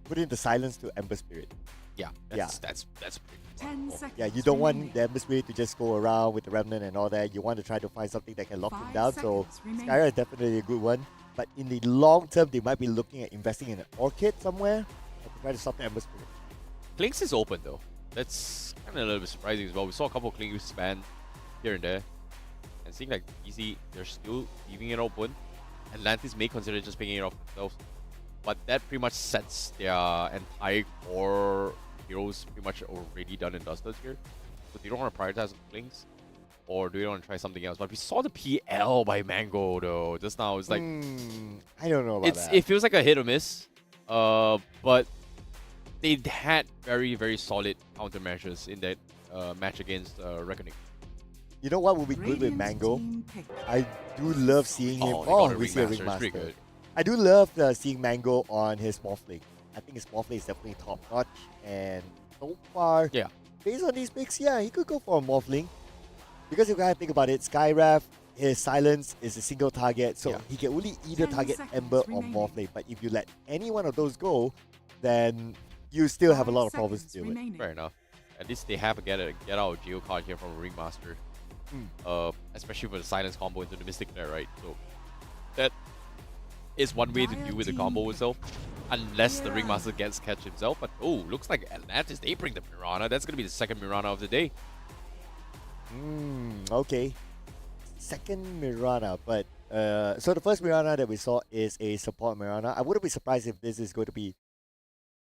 put in the silence to Ember Spirit. Yeah, that's pretty 10 remarkable. seconds. Yeah, you don't want remaining. the Ember Spirit to just go around with the Remnant and all that. You want to try to find something that can lock him 5 down. So seconds remaining. Skyra is definitely a good one. But in the long term, they might be looking at investing in an Orchid somewhere to try to stop the Ember Spirit. Klinks is open though. That's kind of a little bit surprising as well. We saw a couple of Klinks banned here and there. And seeing like easy, they're still leaving it open. Atlantis may consider just picking it off themselves. But that pretty much sets their entire core heroes pretty much already done and dusted here. So they don't want to prioritize the Klinks. Or do they want to try something else? But we saw the PL by Mango though. Just now it's like I don't know about that. it feels like a hit or miss. But they had very, very solid countermeasures in that match against Reckoning. You know what would be good with Radiant Mango? team pick. I do love seeing him. Oh, they got a we see a Ringmaster. It's pretty Ringmaster. good. I do love seeing Mango on his Morphling. I think his Morphling is definitely top notch. And so far, Yeah. based on these picks, yeah, he could go for a Morphling. Because if you gotta think about it, Skywrath, his silence is a single target, so Yeah. he can only either 10 target seconds Ember or remaining. Morphling. But if you let any one of those go, then you still have a 5 lot of problems to seconds deal with. remaining. Fair enough. At least they have a get out of jail card here from a Ringmaster. Especially for the silence combo into the Mystic Flare, right? So that is one way to deal with the combo itself. Unless the Ringmaster gets catch himself. But oh, looks like Atlantis, they bring the Mirana. That's gonna be the second Mirana of the day. Okay. Second Mirana, but so the first Mirana that we saw is a support Mirana. I wouldn't be surprised if this is going to be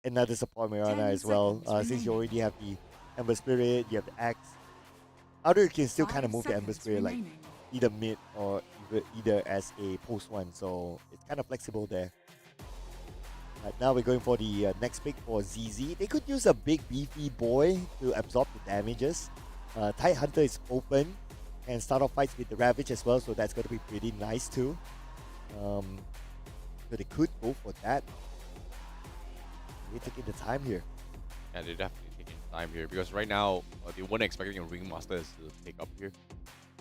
another support Mirana 10 as well. seconds Since you remaining. already have the Ember Spirit, you have the Axe, Although you can still 5 kind of move the Ember seconds Spirit like remaining. either mid or either as a post one, so it's kind of flexible there. Right, now we're going for the next pick for ZZ. They could use a big beefy boy to absorb the damages. Tide Hunter is open and start off fights with the Ravage as well, so that's going to be pretty nice too. So they could go for that. They're taking the time here. Yeah, they're definitely taking time here because right now they weren't expecting a Ringmaster to pick up here.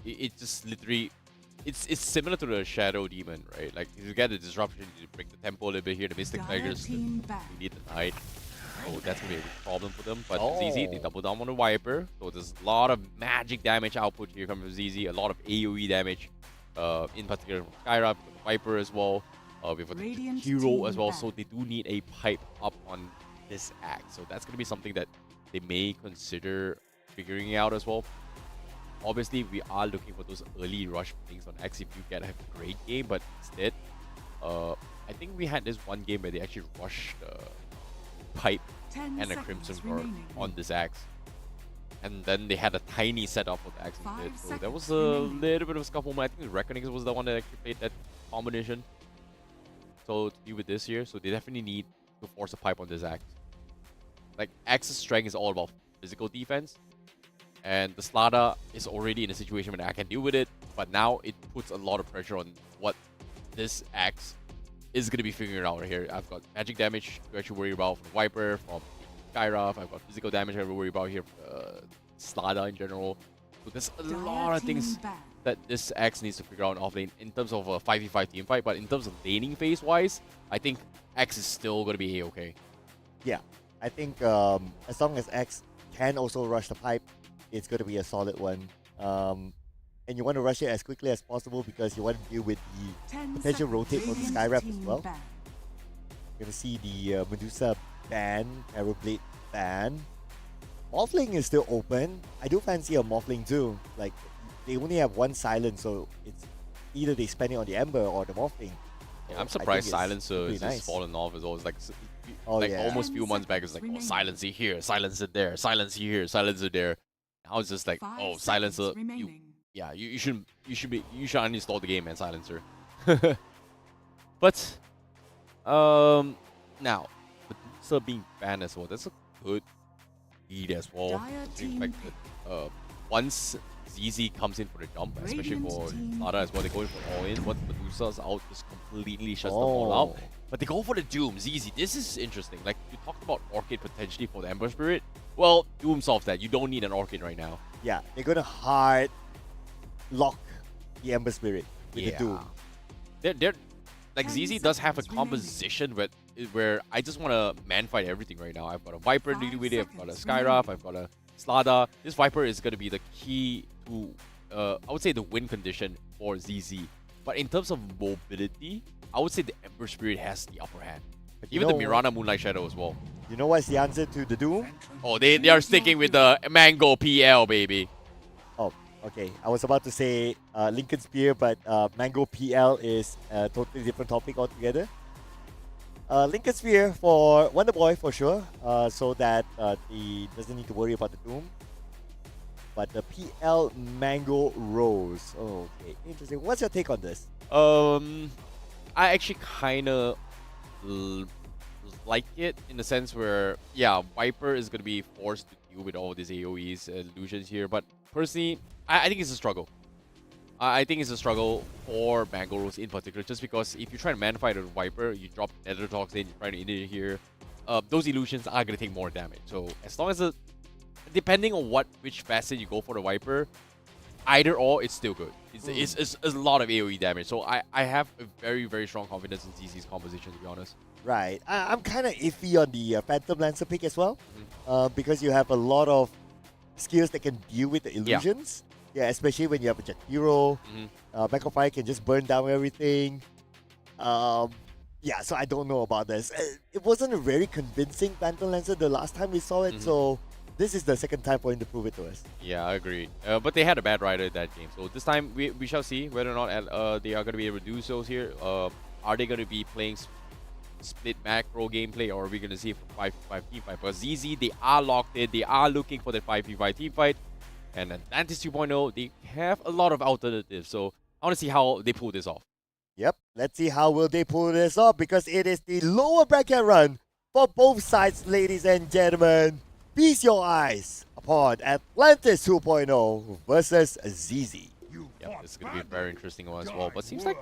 It just literally, it's similar to the Shadow Demon, right? Like if you get the disruption, you break the tempo a little bit here. The Mystic Dire Tigers, team back. you need the Knight. So that's gonna be a big problem for them. But Oh. ZZ, they double down on the Viper. So there's a lot of magic damage output here coming from ZZ. A lot of AoE damage, in particular from Skyra, from the Viper as well. We've got the Radiant hero team as well. back. So they do need a pipe up on this axe. So that's gonna be something that they may consider figuring out as well. Obviously, we are looking for those early rush things on X if you get a great game, but instead, I think we had this one game where they actually rushed Pipe 10 and a seconds Crimson Guard remaining. on this axe. And then they had a tiny setup for the axe 5 instead. So there was a seconds remaining. little bit of a scuffle moment. I think Reckonings was the one that actually played that combination. So to deal with this here, so they definitely need to force a pipe on this axe. Like, Axe's strength is all about physical defense. And the Slada is already in a situation where I can deal with it, but now it puts a lot of pressure on what this axe is going to be figuring out right here. I've got magic damage to actually worry about from Viper, from Skyra. I've got physical damage I have to worry about here, Slada in general. So there's a Dire lot of team things back. that this axe needs to figure out in offlane in terms of a 5v5 team fight, but in terms of laning phase wise, I think X is still going to be a-okay. Yeah, I think as long as X can also rush the pipe, it's going to be a solid one. And you want to rush it as quickly as possible because you want to deal with the 10 potential seconds. rotate for the Radiant Skyrap as team well. back. You're going to see the Medusa ban, Arrowblade ban. Morphling is still open. I do fancy a Morphling too. Like, they only have one silence, so it's either they spend it on the Ember or the Morphling. Yeah, So I'm I surprised think it's Silencer pretty is nice. just fallen off as well. It's like, Oh, like yeah. almost 10 few months back, it's like, oh, seconds Silencer here, Silencer there, Silencer here, Silencer there. Now it's just like, 5 oh, seconds Silencer, you, remaining. yeah, you should uninstall the game, man, Silencer. But now Medusa being banned as well, that's a good lead as well. Dire Considering team the fact that, once ZZ comes in for the jump, especially Radiant for team Lada as well, they go in for all in. Once Medusa's out, just completely shuts them all out. Oh. But they go for the Doom, ZZ. This is interesting. Like, you talked about Orchid potentially for the Ember Spirit. Well, Doom solves that. You don't need an Orchid right now. Yeah, they're going to hard lock the Ember Spirit with the Doom. They're like 10 ZZ does have a seconds remaining. composition where I just want to man fight everything right now. I've got a Viper to 5 deal with it. I've got a seconds Skyraf. remaining. I've got a Slada. This Viper is going to be the key to, I would say, the win condition for ZZ. But in terms of mobility, I would say the Ember Spirit has the upper hand. But you Even the know- Mirana Moonlight Shadow as well. You know what's the answer to the Doom? Oh, they are sticking with the Mango PL, baby. Oh, okay. I was about to say Lincoln Spear, but Mango PL is a totally different topic altogether. Lincoln Spear for Wonder Boy for sure, so that he doesn't need to worry about the Doom. But the PL Mango Rose. Oh, okay, interesting. What's your take on this? I actually kind of like it in the sense where, yeah, Viper is going to be forced to deal with all these AoEs, illusions here. But personally, I think it's a struggle. I think it's a struggle for Mango Rose in particular, just because if you try to man fight a Viper, you drop Nether Toxin, you try to end it here, those illusions are going to take more damage. So as long as depending on which facet you go for the Viper, either or, it's still good. It's a lot of AoE damage. So I have a very, very strong confidence in ZZ's composition, to be honest. Right. I'm kind of iffy on the Phantom Lancer pick as well, because you have a lot of skills that can deal with the illusions. Yeah, especially when you have a Jet Hero. Back of Fire can just burn down everything. Yeah, so I don't know about this. It wasn't a very convincing Phantom Lancer the last time we saw it, so this is the second time for him to prove it to us. Yeah, I agree. But they had a bad rider in that game. So this time, we shall see whether or not they are going to be able to do so here. Are they going to be playing split macro gameplay, or are we going to see a 5v5 team fight? Because ZZ, they are locked in. They are looking for the 5v5 team fight. And Atlantis 2.0, they have a lot of alternatives. So I want to see how they pull this off. Yep, let's see how will they pull this off because it is the lower bracket run for both sides, ladies and gentlemen. Feast your eyes upon Atlantis 2.0 versus ZZ. Yeah, this is going to be a very interesting one as well. But seems like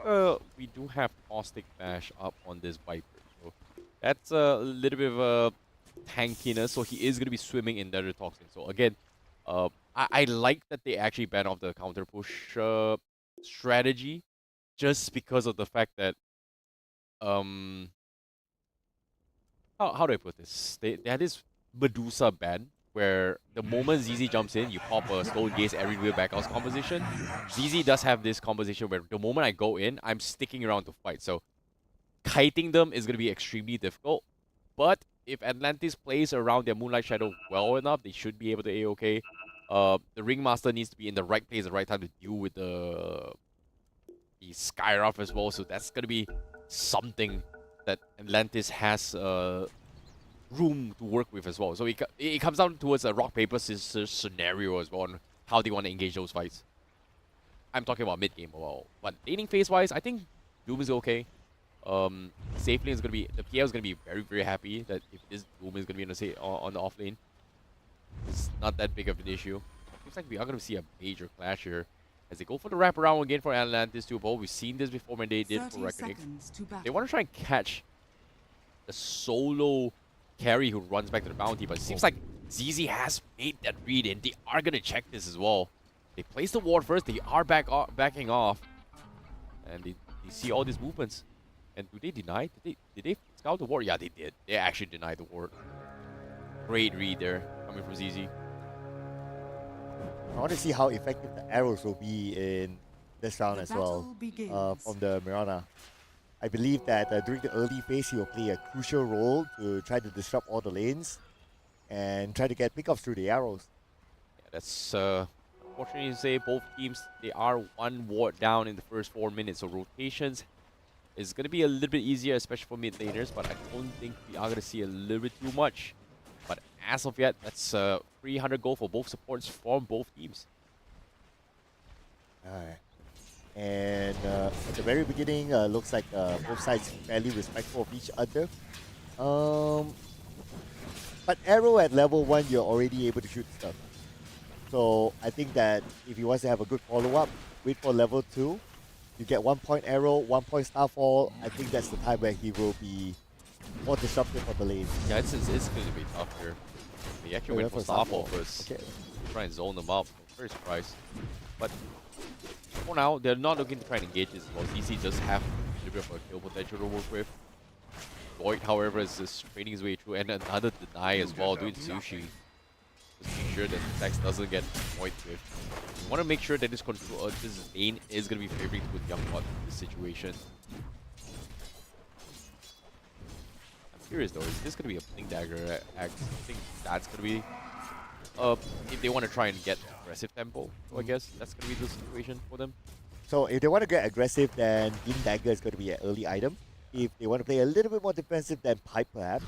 we do have Caustic Bash up on this Viper. So that's a little bit of a tankiness. So he is going to be swimming in Nether Toxin. So again, I like that they actually ban off the counter push strategy just because of the fact that how do I put this? They had this Medusa ban where the moment ZZ jumps in, you pop a Stone Gaze everywhere back out composition. ZZ does have this composition where the moment I go in, I'm sticking around to fight. So kiting them is going to be extremely difficult. But if Atlantis plays around their Moonlight Shadow well enough, they should be able to A-OK. The Ringmaster needs to be in the right place at the right time to deal with the Skyruff as well. So that's going to be something that Atlantis has room to work with as well. So it comes down towards a rock, paper, scissors scenario as well on how they want to engage those fights. I'm talking about mid-game as well. But laning phase-wise, I think Doom is okay. Safe lane is going to be... The PL is going to be very, very happy that if this Doom is going to be on the off lane. It's not that big of an issue. Looks like we are going to see a major clash here. As they go for the wraparound again for Atlantis 2.0. We've seen this before when they did for Reckoning. They want to try and catch the solo carry who runs back to the bounty, but it seems like ZZ has made that read and they are going to check this as well. They place the ward first, they are backing off, and they see all these movements. And do they deny? Did they scout the ward? Yeah, they did. They actually denied the ward. Great read there coming from ZZ. I want to see how effective the arrows will be in this round as well from the Mirana. I believe that during the early phase, he will play a crucial role to try to disrupt all the lanes and try to get pickups through the arrows. Yeah, that's unfortunately to say both teams, they are one ward down in the first 4 minutes. So rotations is going to be a little bit easier, especially for mid laners, but I don't think we are going to see a little bit too much. But as of yet, that's 300 gold for both supports from both teams. Alright. And at the very beginning, looks like both sides fairly respectful of each other. But arrow at level 1, you're already able to shoot stuff. So I think that if he wants to have a good follow-up, wait for level 2. You get 1 point arrow, 1 point starfall. I think that's the time where he will be more disruptive on the lane. Yeah, it's going to be tough here. They actually went for starfall first. Okay. Try and zone them up. Very surprised. But for now, they're not looking to try and engage this well. ZZ does have a little bit of a kill potential to work with. Void, however, is just training his way through, and another deny as well, doing sushi. Just make sure that Tex doesn't get Void with. You want to make sure that this control, this lane is going to be favoring with Young Bot in this situation. I'm curious though, is this going to be a Blink Dagger axe? I think that's going to be if they want to try and get aggressive tempo, so I guess that's going to be the situation for them. So if they want to get aggressive, then Blink Dagger is going to be an early item. If they want to play a little bit more defensive, then Pipe perhaps.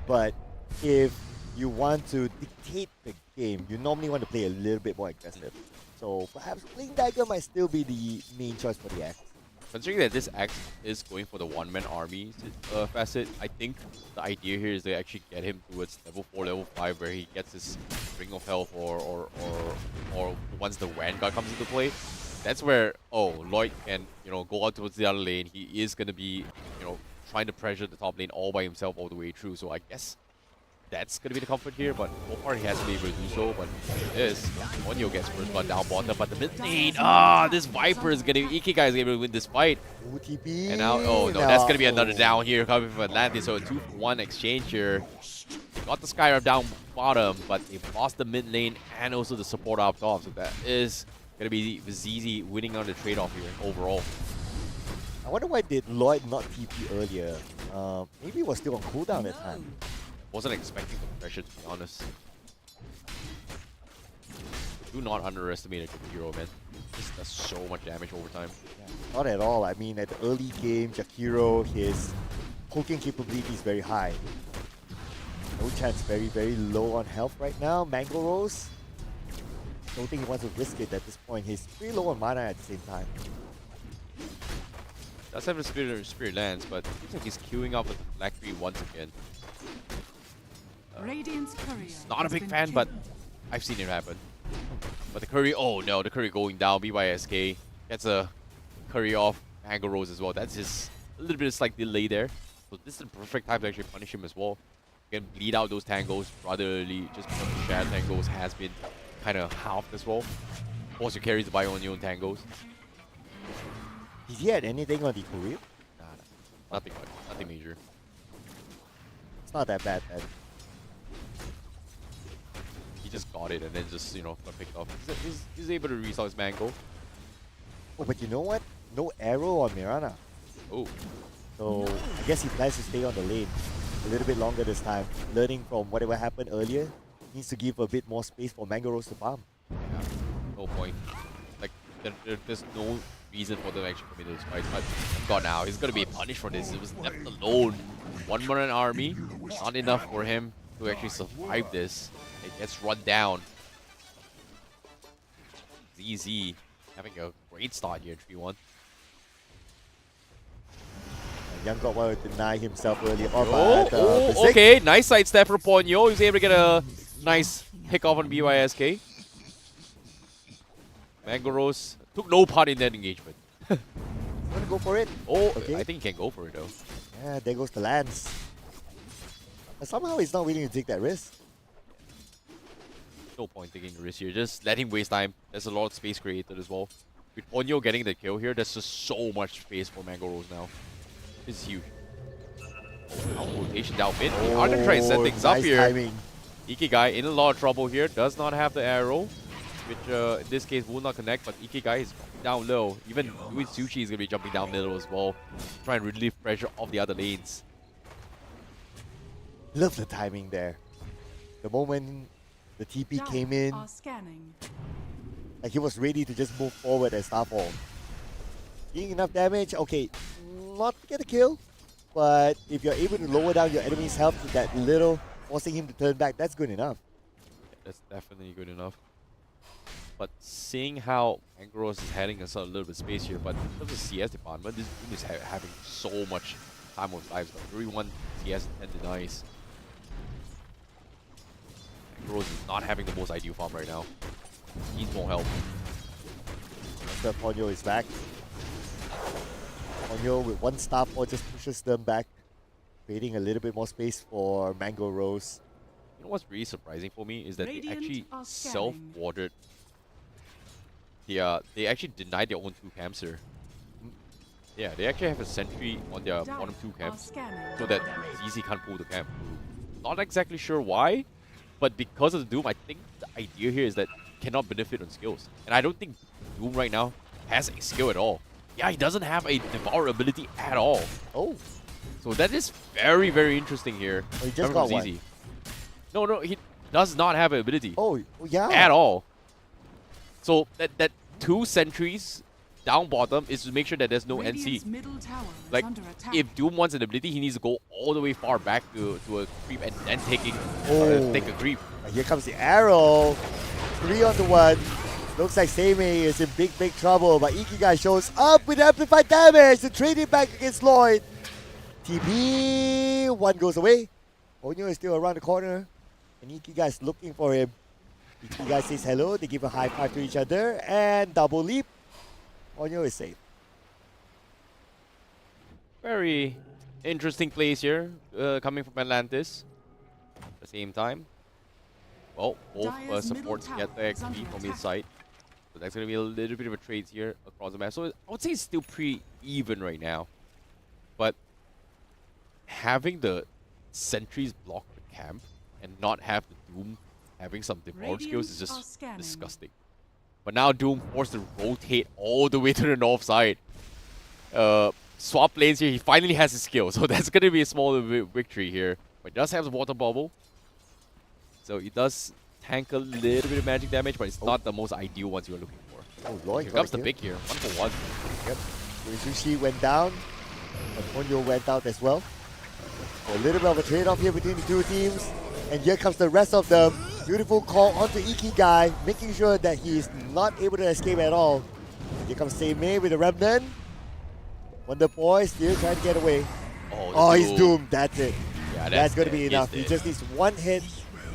But if you want to dictate the game, you normally want to play a little bit more aggressive. So perhaps Blink Dagger might still be the main choice for the axe. Considering that this axe is going for the one-man army facet, I think the idea here is to actually get him towards level 4, level 5, where he gets his Ring of Health or once the Vanguard comes into play. That's where, Lloyd can, go out towards the other lane. He is going to be, trying to pressure the top lane all by himself all the way through. So I guess that's going to be the comfort here, but so far he hasn't been able to do so. But this, Onyo gets first blood down bottom, but the mid lane, this Viper is getting, Ikigai is able to win this fight. OTP. And now, that's going to be another down here coming from Atlantis. So a 2-for-1 exchange here. They got the Skyruff down bottom, but they've lost the mid lane and also the support up top. So that is going to be ZZ winning on the trade-off here overall. I wonder why did Lloyd not TP earlier? Maybe it was still on cooldown at the time. Wasn't expecting the pressure, to be honest. Do not underestimate a hero, man. This does so much damage over time. Yeah, not at all. I mean, at the early game, Jakiro, his poking capability is very high. No chance, very, very low on health right now. Mango Rose. don't think he wants to risk it at this point. He's pretty low on mana at the same time. Does have a spirit lance, but it seems like he's queuing up with the Black 3 once again. Radiant's courier Not a has big been fan, but killed. I've seen it happen. But the curry, oh no, the curry going down. BYSK gets a curry off Mango Rose as well. That's just a little bit of slight delay there. So this is the perfect time to actually punish him as well. You can bleed out those tangos rather early, just because the shared tangos has been kind of halved as well. Force your carries to buy on your own tangos. Did he had anything on the career? Nah, nothing much, nothing major. It's not that bad, man. He just got it and then just, you know, got picked off. He's able to resell his mango. Oh, but you know what? No arrow on Mirana. Oh, So I guess he plans to stay on the lane a little bit longer this time. Learning from whatever happened earlier, needs to give a bit more space for Mango Rose to farm. yeah, no point. Like, there's no reason for them to actually commit this fight. But God, now he's gonna be punished for this. It was left alone. One more an army, not enough for him to actually survive this. It gets run down. ZZ having a great start here, 3-1. Young God wanted to deny himself earlier on, Oh, but oh, okay, nice sidestep for Ponyo. He was able to get a nice pick off on BYSK. Mango Rose took no part in that engagement. Want to go for it? Oh, Okay. I think he can go for it though. Yeah, there goes the lance. But somehow he's not willing to take that risk. No point taking the risk here. Just let him waste time. There's a lot of space created as well. With Ponyo getting the kill here, there's just so much space for Mango Rose now. This is huge. Oh, rotation down mid. He are gonna try and set things up nice here. timing. Ikigai in a lot of trouble here. Does not have the arrow, which in this case will not connect. But Ikigai is down low. Even with Sushi is gonna be jumping down middle as well, try and relieve pressure off the other lanes. Love the timing there. The moment the TP came in, Are scanning. like he was ready to just move forward and Starfall. Doing enough damage, okay, not to get a kill, but if you're able to lower down your enemy's health to that little, forcing him to turn back, that's good enough. That's definitely good enough. But seeing how Mango Rose is heading us a little bit of space here, but in terms of CS department, this team is having so much time on lives. But 3-1 CS and 10 denies. Mango Rose is not having the most ideal farm right now. Needs more help. After Ponyo is back. Ponyo with one Starfall just pushes them back, creating a little bit more space for Mango Rose. You know what's really surprising for me is that they Radiant actually are scanning. self-watered. They actually denied their own 2 camps here. Yeah, they actually have a sentry on their bottom 2 Are camps, scanning. so that ZZ can't pull the camp. Not exactly sure why, but because of the Doom, I think the idea here is that he cannot benefit on skills. And I don't think Doom right now has a skill at all. Yeah, he doesn't have a Devour ability at all. Oh, So that is very, very interesting here. Oh, he just coming from got ZZ. No, he does not have an ability oh yeah. at all. So that 2 sentries down bottom is to make sure that there's no Radiant's NC. middle tower is Like, under attack. if Doom wants an ability, he needs to go all the way far back to a creep and then take a creep. And here comes the arrow. 3 on the 1. Looks like Seimei is in big trouble, but Ikigai shows up with amplified damage to trade it back against Lloyd. TP, 1 goes away. Onyo is still around the corner, and Ikigai is looking for him. Ikigai says hello, they give a high five to each other, and double leap. Onyo is safe. Very interesting plays here, coming from Atlantis. At the same time, well, both Dire's supports middle get the tower is XP under from his attack. side. So that's going to be a little bit of a trade here across the map. So I would say it's still pretty even right now. But having the sentries block the camp and not have the Doom having some devour skills is Radiant are just scanning. disgusting. But now Doom forced to rotate all the way to the north side. Swap lanes here, he finally has his skill. So that's going to be a small victory here. But he does have the water bubble. So he does tank a little bit of magic damage, but it's not the most ideal ones you're looking for. Oh, Lloyd Here got comes a the kill. pick here, 1-for-1. Yep. Sushi went down, and Onyo went out as well. So a little bit of a trade-off here between the 2 teams. And here comes the rest of them. Beautiful call onto Ikigai, making sure that he's not able to escape at all. Here comes Seimei with the Remnant. Wonder Boy still trying to get away. Oh, he's doomed. That's it. Yeah, that's going to be dead. enough. He's He just needs one hit,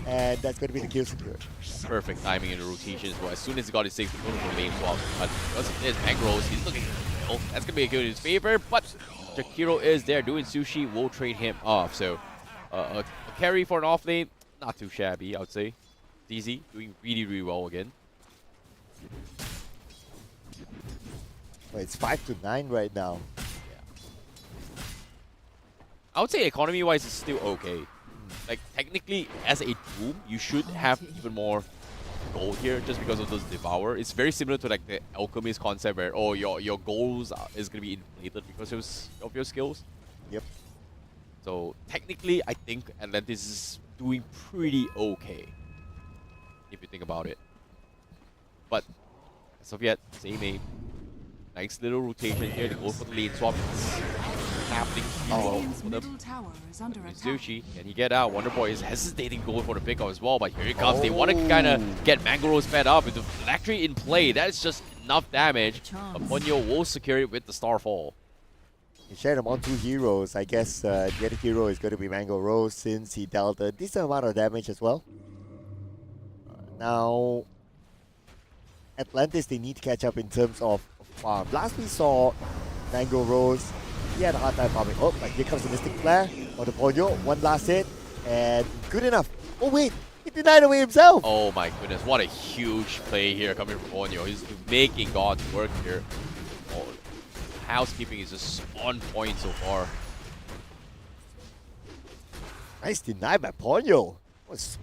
and that's going to be the kill secure. Perfect timing in the rotation as well. As soon as he got his 6, he's going for lane swap. But because of this, Mangroves, he's looking ill. That's going to be a kill in his favor. But Jakiro is there doing sushi. Will trade him off. So a carry for an off lane, not too shabby, I would say. DZ doing really, really well again. Well, it's 5-9 right now. I would say economy-wise, it's still okay. Like, technically, as a Doom, you should have even more gold here just because of those Devour. It's very similar to like the Alchemist concept where, oh, your goals is going to be inflated because of your skills. Yep. So, technically, I think Atlantis is doing pretty okay, if you think about it. But, as of yet, same aim. Nice little rotation here to go for the lane swap. It's happening for them. Sushi, can he get out? Wonderboy is hesitating going for the pickup as well, but here it comes. They want to kind of get Mangoros fed up with the Electric in play. That's just enough damage. Ponyo will secure it with the Starfall. He shared among 2 heroes. I guess the other hero is going to be Mango Rose since he dealt a decent amount of damage as well. Now, Atlantis, they need to catch up in terms of farm. Last we saw Mango Rose, he had a hard time farming. Oh, but here comes the Mystic Flare on the Ponyo. One last hit, and good enough. Oh wait, he denied away himself. Oh my goodness, what a huge play here coming from Ponyo. He's making God's work here. Oh, housekeeping is just on point so far. Nice deny by Ponyo. Was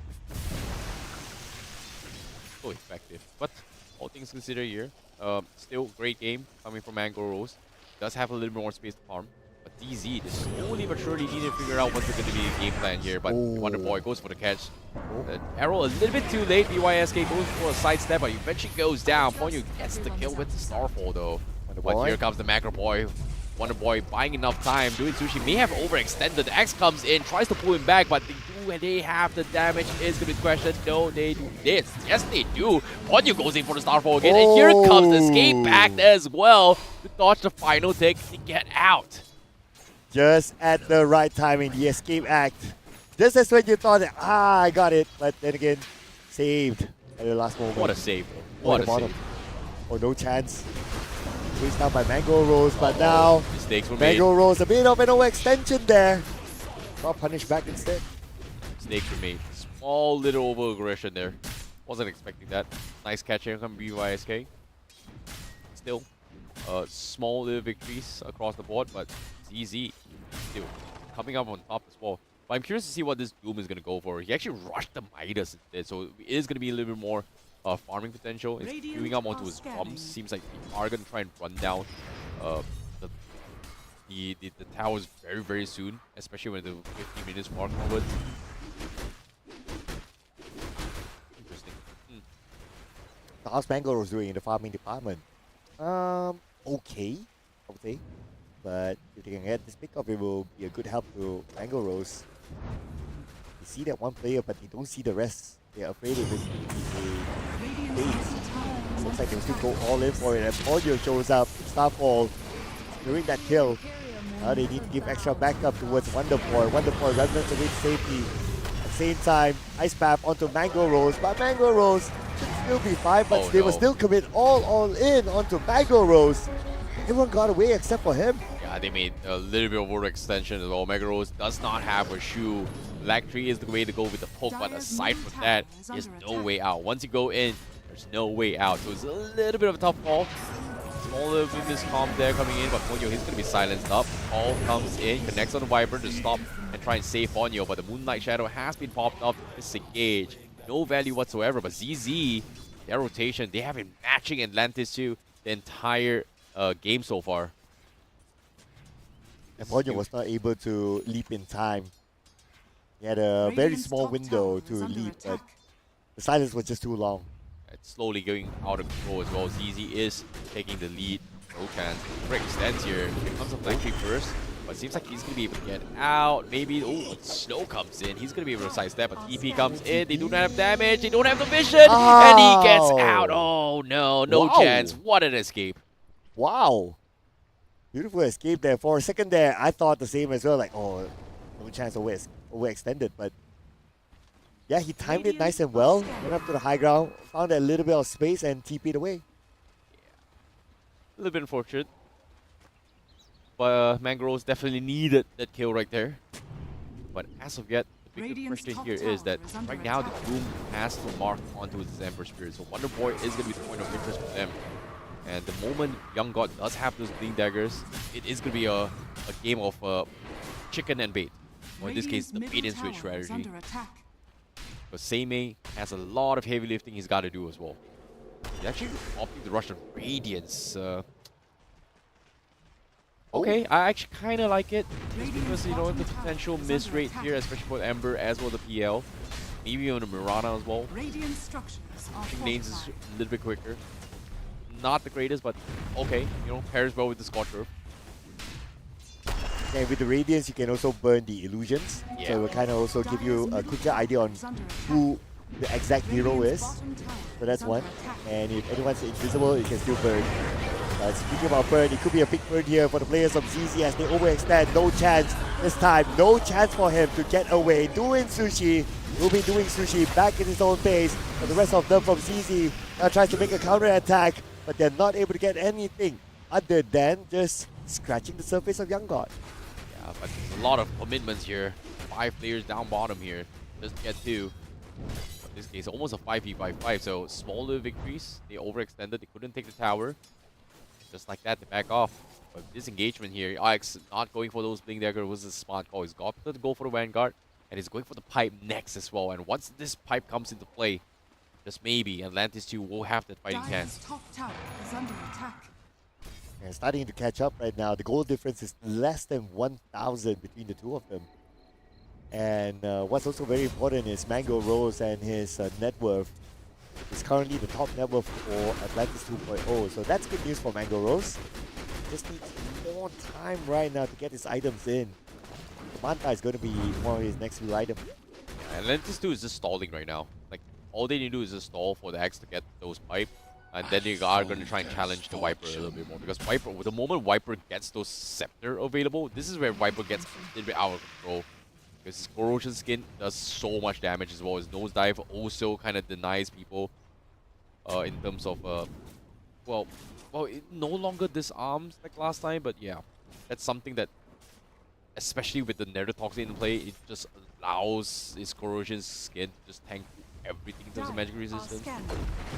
so effective. But all things considered here, still great game coming from Mango Rose. Does have a little more space to farm. But DZ just slowly but surely need to figure out what's going to be the game plan here. But Wonder Boy goes for the catch. The arrow a little bit too late. BYSK goes for a sidestep, but eventually goes down. Ponyo gets the kill with the Starfall though. But here comes the Macro Boy. Wonder Boy buying enough time. Doing Sushi may have overextended. X comes in, tries to pull him back, but they have the damage. Is going to be questioned. No, they do this. Yes, they do. Ponyo goes in for the Starfall again. And here comes the Escape Pact as well to dodge the final tick to get out. just at the right timing, the Escape Act. Just as when you thought, that, I got it. But then again, saved at the last moment. What a save. What a save. Oh, no chance. Chased down by Mango Rose, but now mistakes were Mango made. Rose, a bit of an overextension there. Got punished back instead. Mistakes were made. Small little over-aggression there. Wasn't expecting that. Nice catch here from BYSK. Still, small little victories across the board, but it's easy. Still, coming up on top as well. But I'm curious to see what this Doom is going to go for. He actually rushed the Midas instead, so it is going to be a little bit more farming potential. It's queuing up onto his bombs. Seems like they are going to try and run down the towers very, very soon, especially when the 15 minutes mark onwards. Interesting. How's Mango Rose doing in the farming department? Okay, I would say. But if they can get this pickup, it will be a good help to Mango Rose. They see that one player, but they don't see the rest. They're afraid of it. Looks like they'll still go all in for it. And Ponyo shows up, Starfall, during that kill. Now they need to give extra backup towards Wonderboy. Wonderboy runs away to safety. At the same time, Ice Path onto Mango Rose. But Mango Rose should still be fine, but they will still commit all in onto Mango Rose. Everyone got away except for him. Yeah, they made a little bit of overextension as well. Mega Rose does not have a shoe. Black Tree is the way to go with the poke, but aside from that, there's no way out. Once you go in, there's no way out. So it's a little bit of a tough call. Small little bit of miscom there coming in, but Ponyo, he's going to be silenced up. All comes in, connects on the Viper to stop and try and save Ponyo, but the Moonlight Shadow has been popped up. Disengage. No value whatsoever, but ZZ, their rotation, they have been matching Atlantis to the entire game so far. And Ponyo was not able to leap in time. He had a very small window to leap, but the silence was just too long. It's slowly going out of control as well. ZZ is taking the lead. No chance. Break extends here. Here comes the Black Tree first. But it seems like he's going to be able to get out. Maybe, oh, Snow comes in. He's going to be able to sidestep. But TP comes in. They do not have damage. They don't have the vision. And he gets out. Oh, no. No chance. What an escape. Wow. Beautiful escape there. For a second there, I thought the same as well. Like, oh, no chance overextended. But yeah, he timed it nice and well. Went up to the high ground. Found a little bit of space and TP'd away. A little bit unfortunate. But Mangroves definitely needed that kill right there. But as of yet, the big question here is that right now the Doom has to mark onto his Ember Spirit. So Wonder Boy is going to be the point of interest for them. And the moment Young God does have those Bleeding Daggers, it is going to be a game of chicken and bait. Or in this case, the bait and switch strategy. But Seimei has a lot of heavy lifting he's got to do as well. He's actually opting to rush on Radiance. Okay, I actually kind of like it. Just because, you know, the potential miss rate here, especially for Ember as well the PL. Maybe on the Mirana as well. Pushing lanes is a little bit quicker. Not the greatest, but okay. You know, pairs well with the Scorcher. And with the Radiance, you can also burn the illusions. Yeah. So it will kind of also give you a quicker idea on who the exact hero is. So that's one. And if anyone's invisible, you can still burn. Speaking about burn, it could be a big burn here for the players of ZZ as they overextend. No chance this time. No chance for him to get away. Doing Sushi. Will be doing Sushi back in his own base. But the rest of them from ZZ now tries to make a counter attack. But they're not able to get anything other than just scratching the surface of Young God. Yeah, but there's a lot of commitments here. 5 players down bottom here. Just to get 2. In this case, almost a 5v5, so smaller victories. They overextended. They couldn't take the tower. Just like that, they back off. But this engagement here, Ix not going for those Bling Dagger was a smart call. He's got to go for the Vanguard, and he's going for the pipe next as well. And once this pipe comes into play, just maybe Atlantis 2 will have that fighting chance. Top tower is under attack. And starting to catch up right now. The goal difference is less than 1,000 between the two of them. And what's also very important is Mango Rose and his net worth is currently the top net worth for Atlantis 2.0. So that's good news for Mango Rose. Just needs more time right now to get his items in. Manta is going to be one of his next few items. Yeah, Atlantis 2 is just stalling right now. Like, all they need to do is just stall for the X to get those pipe. And then they are going to try and challenge the Viper a little bit more. Because Viper, the moment Viper gets those Scepter available, this is where Viper gets a little bit out of control. Because his Corrosion Skin does so much damage as well. His Nosedive also kind of denies people in terms of, well, it no longer disarms like last time, but yeah, that's something that, especially with the Nerotoxin in play, it just allows his Corrosion Skin to just tank everything in terms of magic resistance.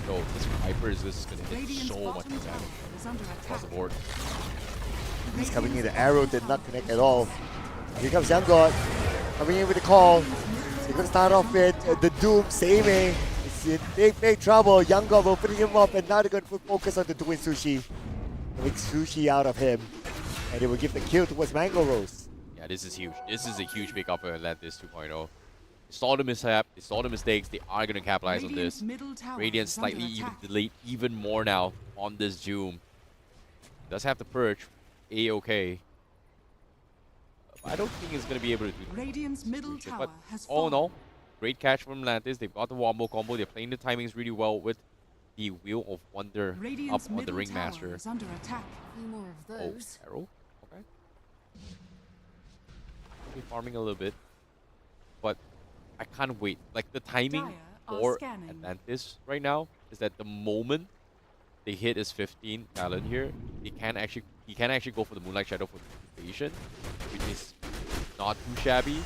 So this Viper is just going to hit so much more damage across the board. He's coming in, the arrow did not connect at all. Here comes Young God. Coming in with the call. They're going to start off with the Doom, Seimei. It's in big trouble. Young God will put him up, and now they're going to put focus on the Doing Sushi. Make Sushi out of him. And they will give the kill towards Mango Rose. Yeah, this is huge. This is a huge pickup for Atlantis 2.0. They saw the mishap, they saw the mistakes, they are going to capitalize on this. Radiance slightly even delayed even more now on this Doom. Does have to purge. A-okay. I don't think he's going to be able to do Radiant's middle that. tower But has all in fallen. all, great catch from Atlantis. They've got the Wombo combo. They're playing the timings really well with the Wheel of Wonder Radiant's up on the middle tower Ringmaster. is under attack. More of Oh, those. arrow. Okay. Okay, farming a little bit. But I can't wait. Like, the timing Dire are for scanning. Atlantis right now is that the moment they hit his 15 talent here, he can actually go for the Moonlight Shadow for the invasion, which is not too shabby.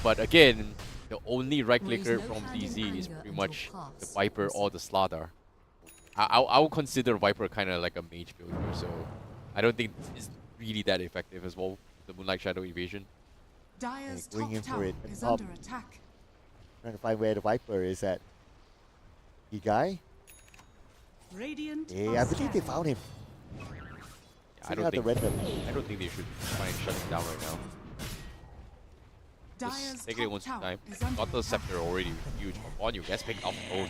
But again, the only right clicker from DZ is pretty much the Viper or the Slardar. I would consider Viper kind of like a mage build here, so I don't think it's really that effective as well, the Moonlight Shadow evasion. Dire's going in top for tower it. is Up. under attack. Trying to find where the Viper is at. The guy? Radiant Yeah, are I believe they scanning. found him. I don't think They they should try and shut him down right now. Dire's Just take it top one tower time. is under Got the attack. Scepter already huge. On you, guys picked up. Oh,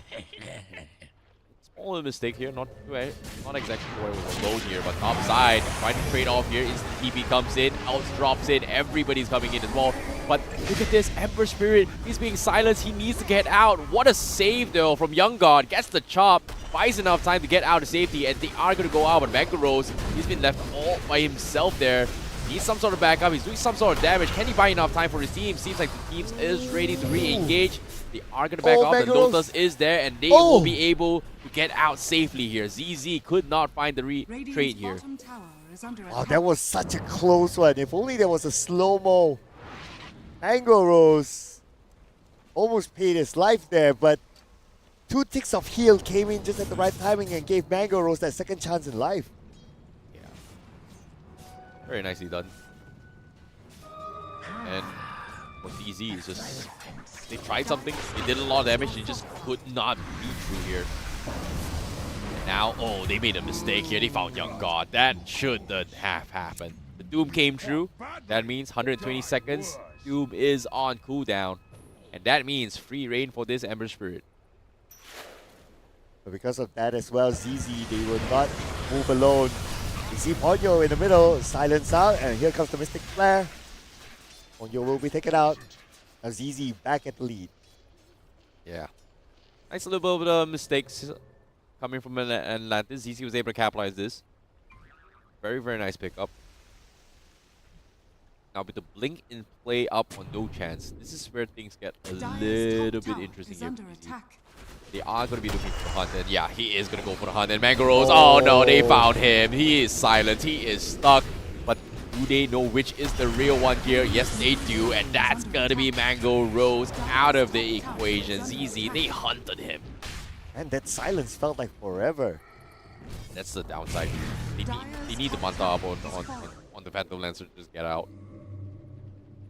All a mistake here, not exactly where we were alone here, but top side, trying to trade off here. Instant TP comes in, out drops in, everybody's coming in as well. But look at this, Ember Spirit, he's being silenced, he needs to get out. What a save though from Young God, gets the chop, buys enough time to get out of safety, and they are going to go out, but Mangaros, he's been left all by himself there. Needs some sort of backup, he's doing some sort of damage. Can he buy enough time for his team? Seems like the team is ready to re-engage. They are going to back off, and Lotus is there, and they will be able to get out safely here. ZZ could not find the trade here. Oh, that was such a close one. If only there was a slow-mo. Mango Rose almost paid his life there, but 2 ticks of heal came in just at the right timing and gave Mango Rose that second chance in life. Yeah. Very nicely done. And for DZ, it's just... They tried something, they did a lot of damage, they just could not beat through here. And now, oh, they made a mistake here, they found Young God. That shouldn't have happened. The Doom came through, that means 120 seconds, Doom is on cooldown. And that means free reign for this Ember Spirit. But because of that as well, ZZ, they will not move alone. You see Ponyo in the middle, silence out, and here comes the Mystic Flare. Ponyo will be taken out. Now ZZ back at the lead. Yeah. Nice little bit of mistakes coming from Atlantis. ZZ was able to capitalize this. Very, very nice pickup. Now with the blink in play up on no chance, this is where things get a little bit interesting here. They are going to be looking for the hunt, and yeah, he is going to go for the hunt. And Mangaros, oh no, they found him. He is silent, he is stuck. But do they know which is the real one here? Yes, they do, and that's going to be Mango Rose out of the equation. ZZ, they hunted him. And that silence felt like forever. That's the downside. They need the Manta up on the Phantom Lancer to just get out.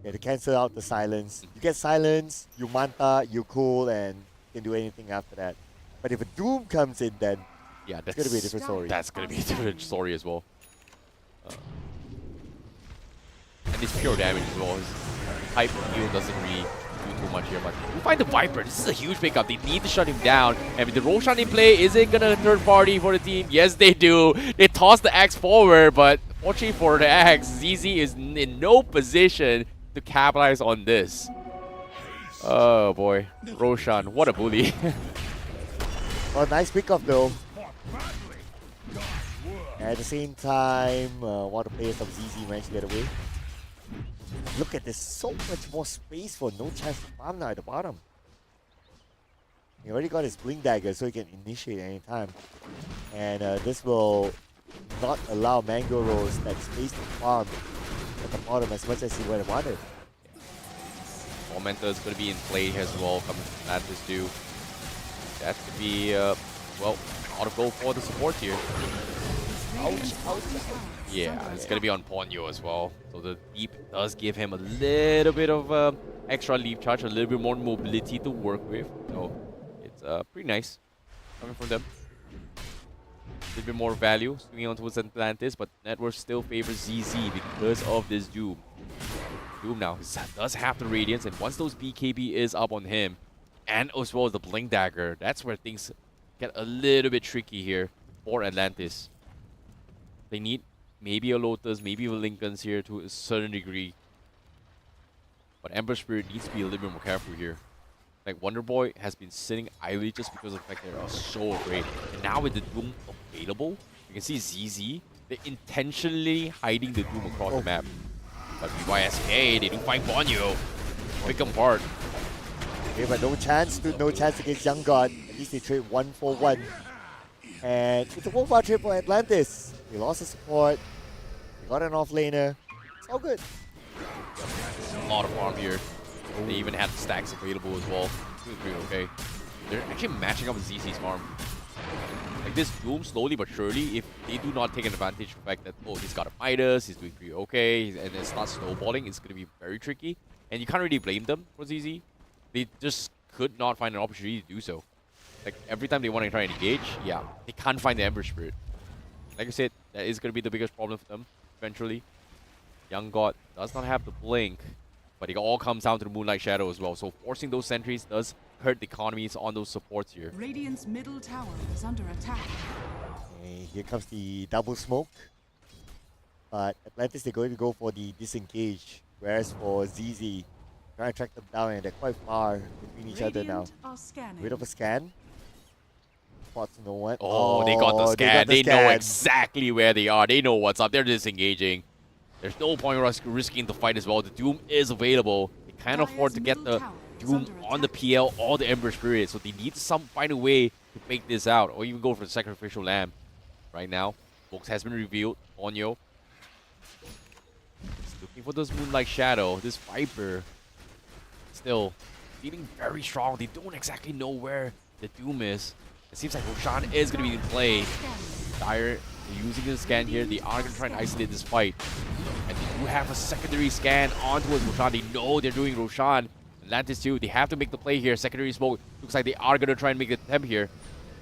Yeah, to cancel out the silence. You get silence, you Manta, you cool, and you can do anything after that. But if a Doom comes in, then yeah, it's going to be a different story. That's going to be a different story as well. And it's pure damage as well. His type of heal doesn't really do too much here, but we find the Viper. This is a huge pickup. They need to shut him down. And with the Roshan in play, is it gonna third party for the team? Yes, they do. They toss the axe forward, but fortunately for the axe, ZZ is in no position to capitalize on this. Oh boy, Roshan, what a bully. Oh, nice pickup though. At the same time, one of the players of ZZ managed to get away. Look at this, so much more space for no chance to farm now at the bottom. He already got his Blink Dagger so he can initiate anytime. And this will not allow Mango Rose that space to farm at the bottom as much as he would have wanted. Momentum is going to be in play as well, coming from Atlantis too. That could be, well, out of goal for the support here. Ouch, ouch. Yeah, it's going to be on Ponyo as well. So the deep does give him a little bit of extra leap charge, a little bit more mobility to work with. So it's pretty nice coming from them. A little bit more value swinging on towards Atlantis, but Network still favors ZZ because of this Doom. Doom now does have the Radiance, and once those BKB is up on him, and as well as the Blink Dagger, that's where things get a little bit tricky here for Atlantis. They need maybe a Lotus, maybe a Lincoln's here to a certain degree. But Ember Spirit needs to be a little bit more careful here. Like, Wonder Boy has been sitting idly just because of the fact they are so afraid. And now with the Doom available, you can see ZZ, they're intentionally hiding the Doom across the map. But BYSK, they do find Ponyo. Pick them apart. Okay, but no chance against Young God. At least they trade 1-for-1. And it's a 1-for trade for Atlantis. They lost the support. They got an offlaner. It's all good. A lot of farm here. They even had the stacks available as well. 2-3, okay. They're actually matching up with ZZ's farm. Like this Doom, slowly but surely, if they do not take an advantage of the fact that, oh, he's got a Midas, he's doing pretty okay, and it's not snowballing, it's going to be very tricky. And you can't really blame them for ZZ. They just could not find an opportunity to do so. Like, every time they want to try and engage, yeah, they can't find the Ember Spirit. Like I said, that is going to be the biggest problem for them, eventually. Young God does not have the blink. But it all comes down to the Moonlight Shadow as well. So forcing those sentries does hurt the economies on those supports here. Radiant's middle tower is under attack. Okay, here comes the double smoke. But Atlantis, they're going to go for the disengage. Whereas for ZZ, trying to track them down, and they're quite far between each other now. Radiant are scanning. Bit of a scan. Spots no one. Oh, they got the scan. They know exactly where they are. They know what's up. They're disengaging. There's no point risking the fight as well. The Doom is available. They can't afford to get the Doom on the PL or the Ember Spirit, so they need to find a way to make this out, or even go for the Sacrificial Lamb. Right now, Box has been revealed. Onyo is looking for this Moonlight Shadow. This Viper still feeling very strong. They don't exactly know where the Doom is. It seems like Roshan is going to be in play. Dire using the scan here. They are going to try and isolate this fight. And they do have a secondary scan onto Roshan. They know they're doing Roshan. Atlantis too. They have to make the play here. Secondary smoke. Looks like they are going to try and make the attempt here.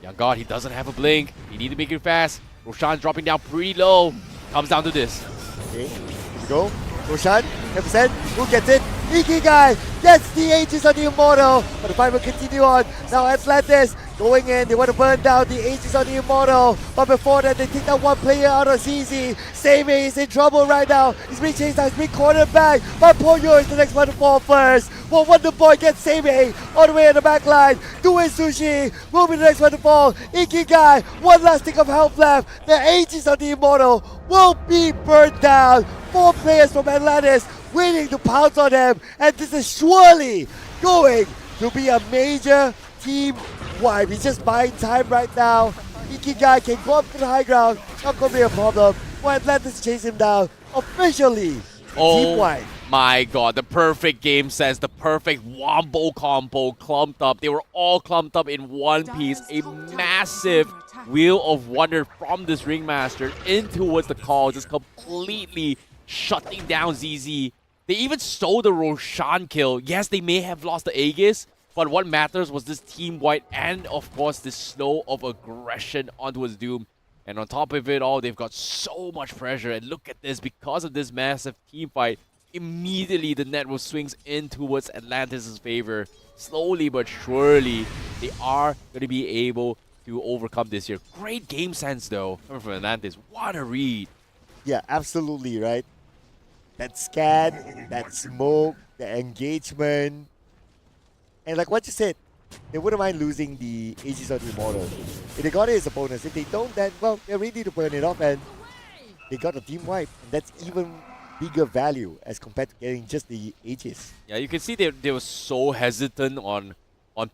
Young God, he doesn't have a blink. They need to make it fast. Roshan dropping down pretty low. Comes down to this. Okay, here we go. Roshan, 10%. Who gets it? Ikigai gets the Aegis on the Immortal. But the fight will continue on. Now Atlantis going in. They want to burn down the Aegis on the Immortal. But before that, they take that one player out of CZ. Seimei is in trouble right now. He's being chased down. He's being cornered back. But Ponyo is the next one to fall first. Well, Wonder Boy gets Seimei all the way in the back line. Doing Sushi will be the next one to fall. Ikigai, one last stick of health left. The Aegis on the Immortal will be burned down. 4 players from Atlantis waiting to pounce on them, and this is surely going to be a major team wipe. He's just buying time right now. Ikigai can go up to the high ground, not going to be a problem. For Atlantis to chase him down, officially team wipe. My God, the perfect game sense, the perfect wombo combo clumped up. They were all clumped up in one piece. A massive wheel of wonder from this Ringmaster in towards the call, just completely shutting down ZZ. They even stole the Roshan kill. Yes, they may have lost the Aegis, but what matters was this team wipe and, of course, this snow of aggression onto his Doom. And on top of it all, they've got so much pressure. And look at this, because of this massive team fight, immediately the network swings in towards Atlantis' favor. Slowly but surely, they are going to be able to overcome this here. Great game sense, though, coming from Atlantis. What a read. Yeah, absolutely, right? That scan, that smoke, the engagement. And like what you said, they wouldn't mind losing the Aegis of the Immortal. If they got it as a bonus, if they don't, then, well, they're ready to burn it off, and they got a team wipe. And that's even bigger value as compared to getting just the Aegis. Yeah, you can see they were so hesitant on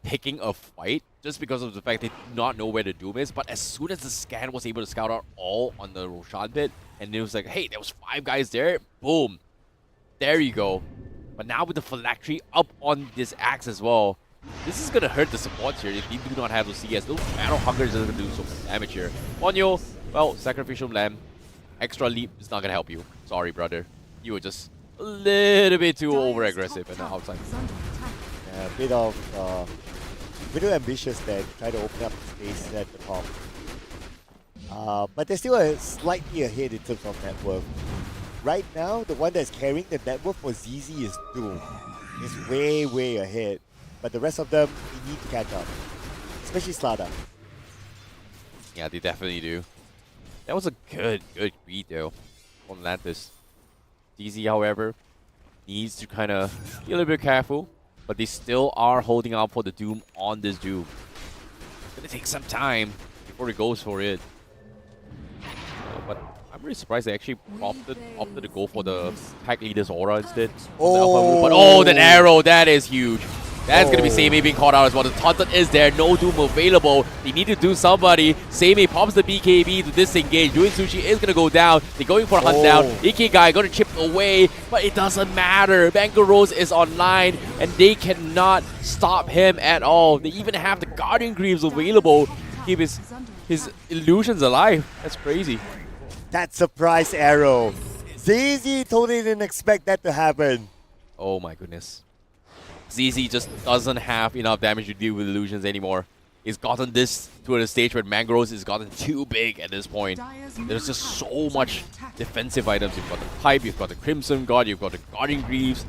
picking a fight just because of the fact they do not know where the Doom is. But as soon as the scan was able to scout out all on the Roshan pit, and it was like, hey, there was 5 guys there, boom. There you go. But now with the phylactery up on this axe as well, this is going to hurt the supports here if they do not have those CS. Those Battle Hunters are going to do so much damage here. Onyo, well, Sacrificial Lamb, extra leap is not going to help you. Sorry, brother. You were just a little bit too over-aggressive in the outside. Yeah, a bit of ambitious there to try to open up the space at the top. But they're still slightly ahead in terms of net worth. Right now, the one that's carrying the net worth for ZZ is Doom. It's way, way ahead. But the rest of them, they need to catch up. Especially Slada. Yeah, they definitely do. That was a good read, though, from Atlantis. ZZ, however, needs to kind of be a little bit careful. But they still are holding out for the Doom on this Doom. It's going to take some time before he goes for it. But I'm really surprised they actually opted to go for the pack leader's aura instead. Oh. But oh, that arrow, that is huge. That's going to be Seimei being caught out as well. The Tauntaun is there, no Doom available. They need to do somebody. Seimei pops the BKB to disengage. Doing Sushi is going to go down. They're going for a hunt down. Ikigai going to chip away, but it doesn't matter. Bango Rose is online, and they cannot stop him at all. They even have the Guardian Greaves available to keep his illusions alive. That's crazy. That surprise arrow. ZZ totally didn't expect that to happen. Oh my goodness. ZZ just doesn't have enough damage to deal with illusions anymore. He's gotten this to a stage where Mangroves has gotten too big at this point. There's just so much defensive items. You've got the Pipe, you've got the Crimson God, you've got the Guardian Greaves.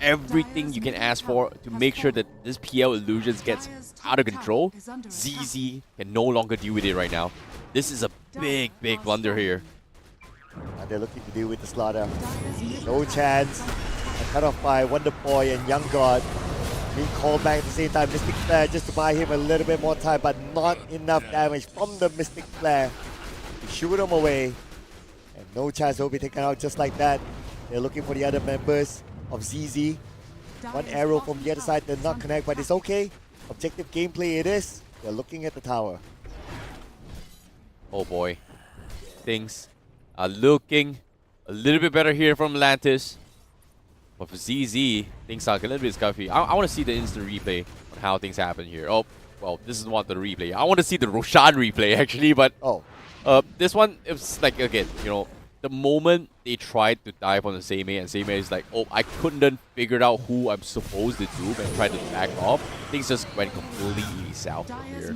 everything you can ask for to make sure that this PL Illusions gets out of control. ZZ can no longer deal with it right now. This is a big blunder here. And they're looking to deal with the slaughter. No chance. And cut off by Wonder Boy and Young God. Being called back at the same time. Mystic Flare just to buy him a little bit more time, but not enough damage from the Mystic Flare to shoot him away. And no chance he'll be taken out just like that. They're looking for the other members of ZZ. One arrow from the other side did not connect, but it's okay. Objective gameplay it is. They're looking at the tower. Oh boy. Things are looking a little bit better here from Atlantis. But for ZZ, things are a little bit scuffy. I want to see the instant replay on how things happen here. Oh, well, this is not the replay. I want to see the Roshan replay, actually, but this one, it's like, again, you know, the moment they tried to dive on the Seimei, and Seimei is like, oh, I couldn't figure out who I'm supposed to do, and tried to back off, things just went completely south from here.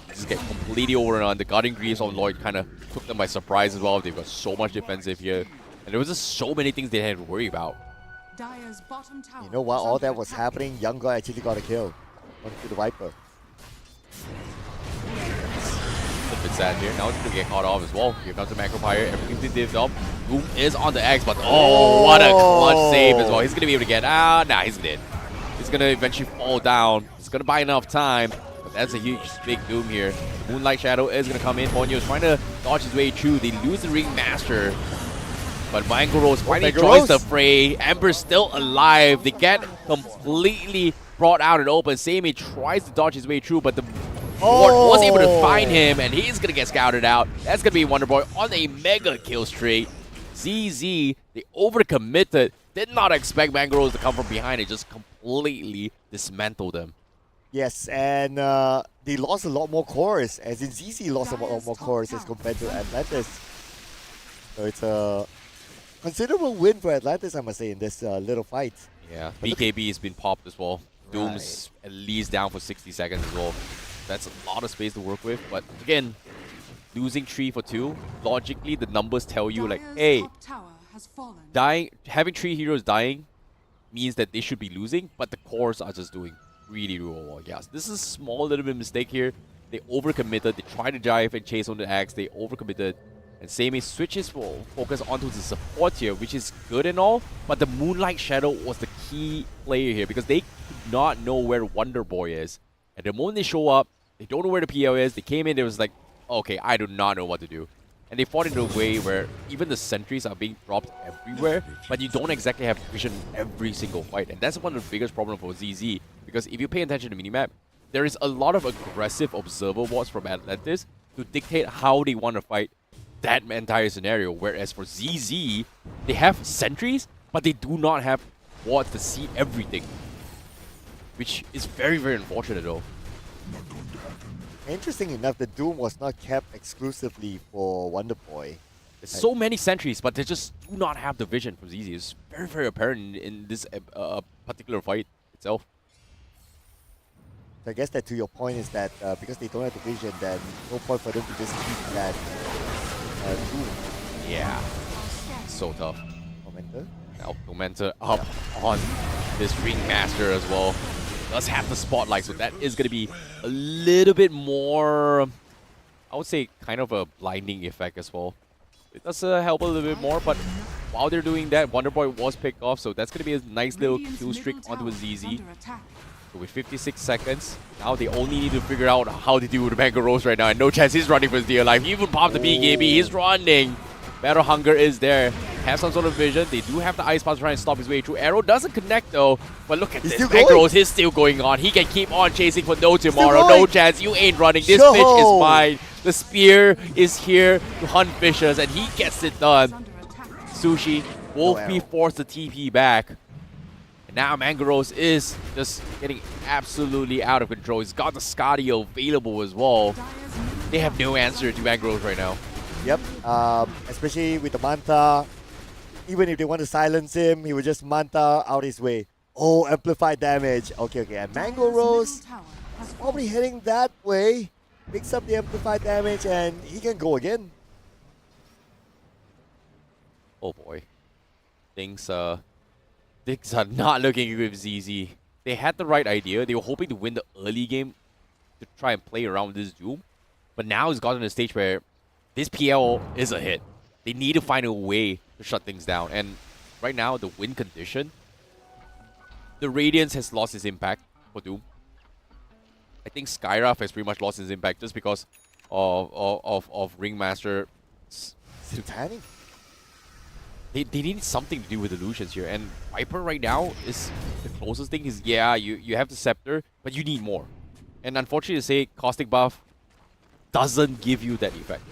Just get completely overrun. The Guardian Greaves on Lloyd kind of took them by surprise as well. They've got so much defensive here. And there was just so many things they had to worry about. You know what? All that was happening, Young God actually got a kill onto the Viper. A bit sad here. Now it's going to get caught off as well. Here comes the Macro Pyre. Everything's been divvied up. Doom is on the X, but oh, what a clutch save as well. He's going to be able to get out. Nah, he's dead. He's going to eventually fall down. It's going to buy enough time. But that's a huge, big Doom here. The Moonlight Shadow is going to come in. Ponyo is trying to dodge his way through. They lose the Ring Master. But Mango Rose finally joins the fray. Amber's still alive. They get completely brought out and open. Seimei tries to dodge his way through, but the Ward was able to find him, and he's going to get scouted out. That's going to be Wonder Boy on a mega kill streak. ZZ, they overcommitted. Did not expect Mango Rose to come from behind. It just completely dismantled them. Yes, and they lost a lot more cores, as in ZZ lost a lot more cores as compared to Atlantis. So it's a considerable win for Atlantis, I must say, in this little fight. Yeah, BKB has been popped as well. Doom's at least down for 60 seconds as well. That's a lot of space to work with. But again, losing 3 for 2, logically the numbers tell you like, hey, having 3 heroes dying means that they should be losing, but the cores are just doing really well. Yes, this is a small little bit mistake here. They overcommitted. They tried to dive and chase on the axe. They overcommitted. And Seimei switches focus onto the support here, which is good and all, but the Moonlight Shadow was the key player here because they could not know where Wonder Boy is. And the moment they show up, they don't know where the PL is. They came in, they was like, okay, I do not know what to do. And they fought in a way where even the sentries are being dropped everywhere, but you don't exactly have vision every single fight. And that's one of the biggest problems for ZZ, because if you pay attention to the minimap, there is a lot of aggressive observer wards from Atlantis to dictate how they want to fight that entire scenario. Whereas for ZZ, they have sentries, but they do not have wards to see everything, which is very, very unfortunate though. Interesting enough, the Doom was not kept exclusively for Wonder Boy. There's so many sentries, but they just do not have the vision from ZZ. It's very, very apparent in this particular fight itself. So I guess that to your point is that because they don't have the vision, then no point for them to just keep that Doom. Yeah, so tough. Momenta. Now Momenta up on this Ringmaster as well. Does have the spotlight, so that is going to be a little bit more, I would say, kind of a blinding effect as well. It does help a little bit more, but while they're doing that, Wonder Boy was picked off, so that's going to be a nice little kill streak onto a ZZ. So with 56 seconds, now they only need to figure out how to deal with Mango Rose right now, and no chance he's running for his dear life. He even popped the BKB, he's running. Battle Hunger is there. Have some sort of vision. They do have the Ice Pass to try and stop his way through. Arrow doesn't connect though. But look at this. Mango Rose is still going on. He can keep on chasing for no tomorrow. No chance. You ain't running. This fish is mine. The spear is here to hunt fishes, and he gets it done. Sushi will be forced to TP back. And now Mango Rose is just getting absolutely out of control. He's got the Scotty available as well. They have no answer to Mango Rose right now. Yep, especially with the Manta. Even if they want to silence him, he will just Manta out his way. Oh, amplified damage. Okay. And Mango Rose is probably heading that way. Picks up the amplified damage and he can go again. Oh boy. Things things are not looking good with ZZ. They had the right idea. They were hoping to win the early game to try and play around this Doom. But now it's gotten to a stage where this PL is a hit. They need to find a way to shut things down. And right now, the win condition, the Radiance has lost its impact for Doom. I think Skyraf has pretty much lost his impact just because of Ringmaster. Satanic. They need something to do with illusions here, and Viper right now is the closest thing. Is you have the Scepter, but you need more. And unfortunately to say, Caustic buff doesn't give you that effect.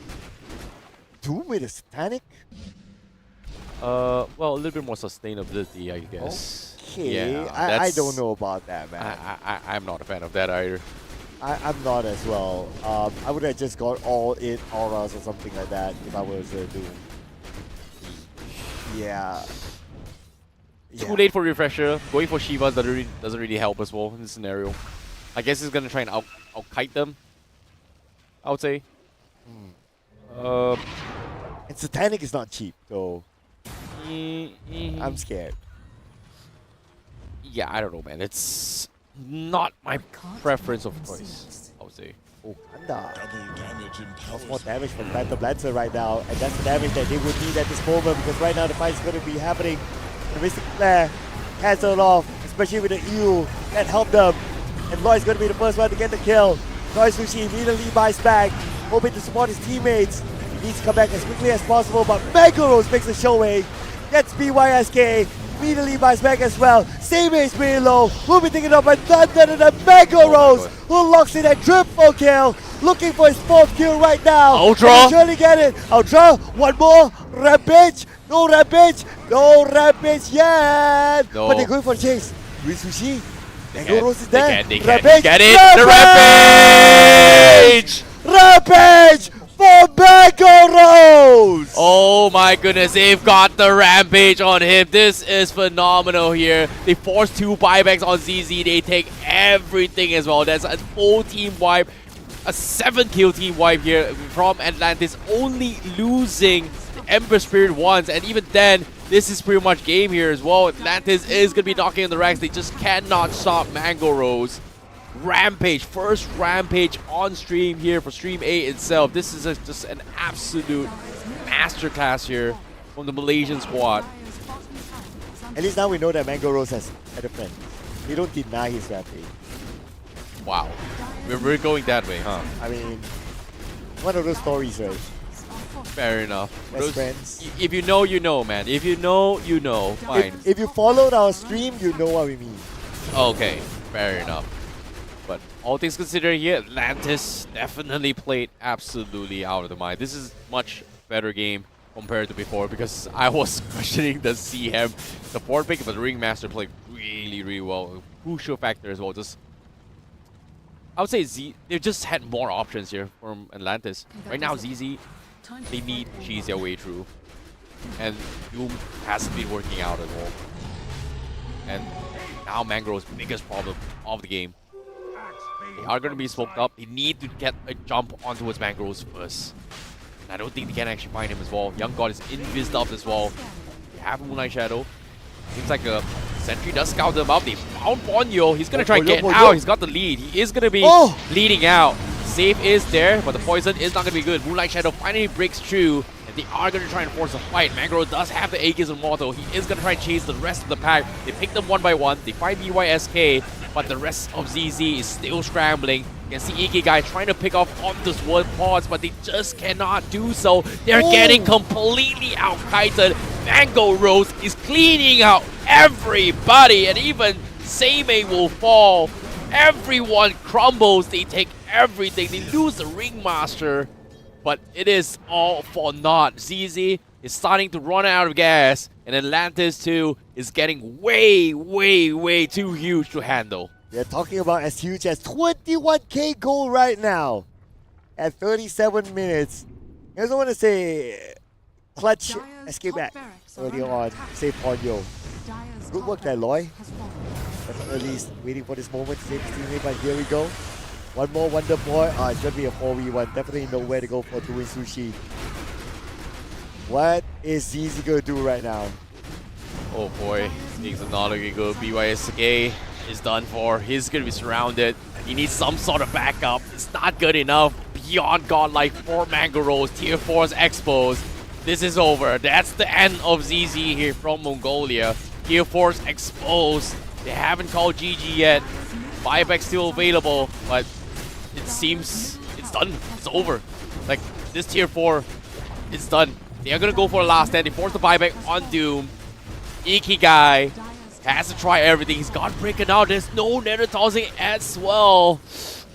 Doom with a Satanic? Well, a little bit more sustainability, I guess. Okay, Yeah, I don't know about that, man. I'm not a fan of that either. I'm not as well. I would have just got all in auras or something like that if I was Doom. Yeah. Too late for refresher. Going for Shivas doesn't really help as well in this scenario. I guess he's gonna try and out kite them, I would say. And Satanic is not cheap, so I'm scared. Yeah, I don't know, man. It's not my preference of choice, I would say. Oh, Kanda. Double damage Lots more empowers. damage from Phantom Lancer right now, and that's the damage that they would need at this moment because right now the fight is going to be happening. The Mystic Flare cancelled off, especially with the EU that helped them. And Lloyd's going to be the first one to get the kill. Lloyd Sushi immediately buys back, hoping to support his teammates. He needs to come back as quickly as possible, but Mango Rose makes a showing. Gets BYSK, immediately buys back as well. Same is pretty low. Will be taken up by Thunder and the Mango Rose, who locks in a triple kill. Looking for his 4th kill right now. Ultra. And he'll surely get it. Ultra, one more. Rampage. No Rampage. No Rampage yet. No. But they're going for the chase. Luis Sushi. Mango Rose is there. They can Rampage. get it. The Rampage! Rampage for Mango Rose. Oh my goodness, they've got the Rampage on him. This is phenomenal here. They force 2 buybacks on ZZ. They take everything as well. That's a full team wipe. A 7-kill team wipe here from Atlantis, only losing the Ember Spirit once. And even then, this is pretty much game here as well. Atlantis is going to be knocking on the racks. They just cannot stop Mango Rose. Rampage, first Rampage on stream here for Stream 8 itself. This is just an absolute masterclass here from the Malaysian squad. At least now we know that Mango Rose has had a friend. They don't deny his Rampage. Wow. We're going that way, huh? I mean, one of those stories, right? Fair enough. Best friends. If you know, you know, man. If you know, you know. Fine. If you followed our stream, you know what we mean. Okay, fair enough. But all things considered here, Atlantis definitely played absolutely out of the mind. This is much better game compared to before because I was questioning the CM support pick, but the Ringmaster played really, really well. Crucial factor as well. Just, I would say they just had more options here from Atlantis. Right now, ZZ, they need to cheese their way through. And Doom hasn't been working out at all. And now Mangrove's biggest problem of the game. They are going to be smoked up. They need to get a jump on towards Mangroves first. And I don't think they can actually find him as well. Young God is invised up as well. They have Moonlight Shadow. Seems like a Sentry does scout them up. They found Ponyo. He's going to try and get out. He's got the lead. He is going to be leading out. Save is there, but the poison is not going to be good. Moonlight Shadow finally breaks through. And they are going to try and force a fight. Mangrove does have the Aegis Immortal. He is going to try and chase the rest of the pack. They pick them one by one. They find BYSK, but the rest of ZZ is still scrambling. You can see EK guy trying to pick off on the sword pods, but they just cannot do so. They're getting completely out-kited. Mango Rose is cleaning out everybody, and even Seimei will fall. Everyone crumbles. They take everything. They lose the Ringmaster. But it is all for naught. ZZ is starting to run out of gas, and Atlantis too is getting way, way, way too huge to handle. They're talking about as huge as 21k gold right now at 37 minutes. I also want to say clutch escape back earlier on, save Ponyo. Good work there, Loy. At least waiting for this moment to save his teammate, but here we go. One more Wonder Boy. It's going to be a 4v1. Definitely nowhere to go for doing Sushi. What is ZZ going to do right now? Oh boy. Things are not looking good. BYSK is done for. He's going to be surrounded. He needs some sort of backup. It's not good enough. Beyond godlike for Mango Rose. Tier 4 is exposed. This is over. That's the end of ZZ here from Mongolia. Tier 4 is exposed. They haven't called GG yet. Buyback still available, but it seems it's done. It's over. Like, this Tier 4, it's done. They are going to go for a last stand. They force the buyback on Doom. Ikigai has to try everything. He's got breaking out. There's no nether tossing as well.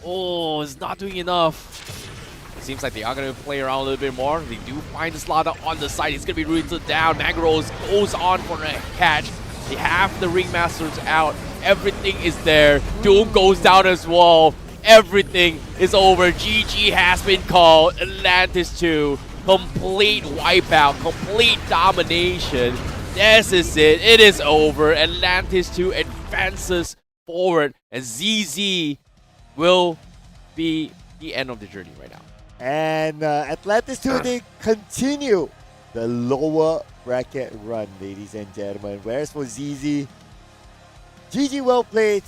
Oh, it's not doing enough. It seems like they are going to play around a little bit more. They do find the slaughter on the side. He's going to be rooted down. Magros goes on for a catch. They have the Ringmasters out. Everything is there. Doom goes down as well. Everything is over. GG has been called. Atlantis 2. Complete wipeout. Complete domination. This is it. It is over. Atlantis 2 advances forward. And ZZ will be the end of the journey right now. And Atlantis 2, they continue the lower bracket run, ladies and gentlemen. Whereas for ZZ, GG well played,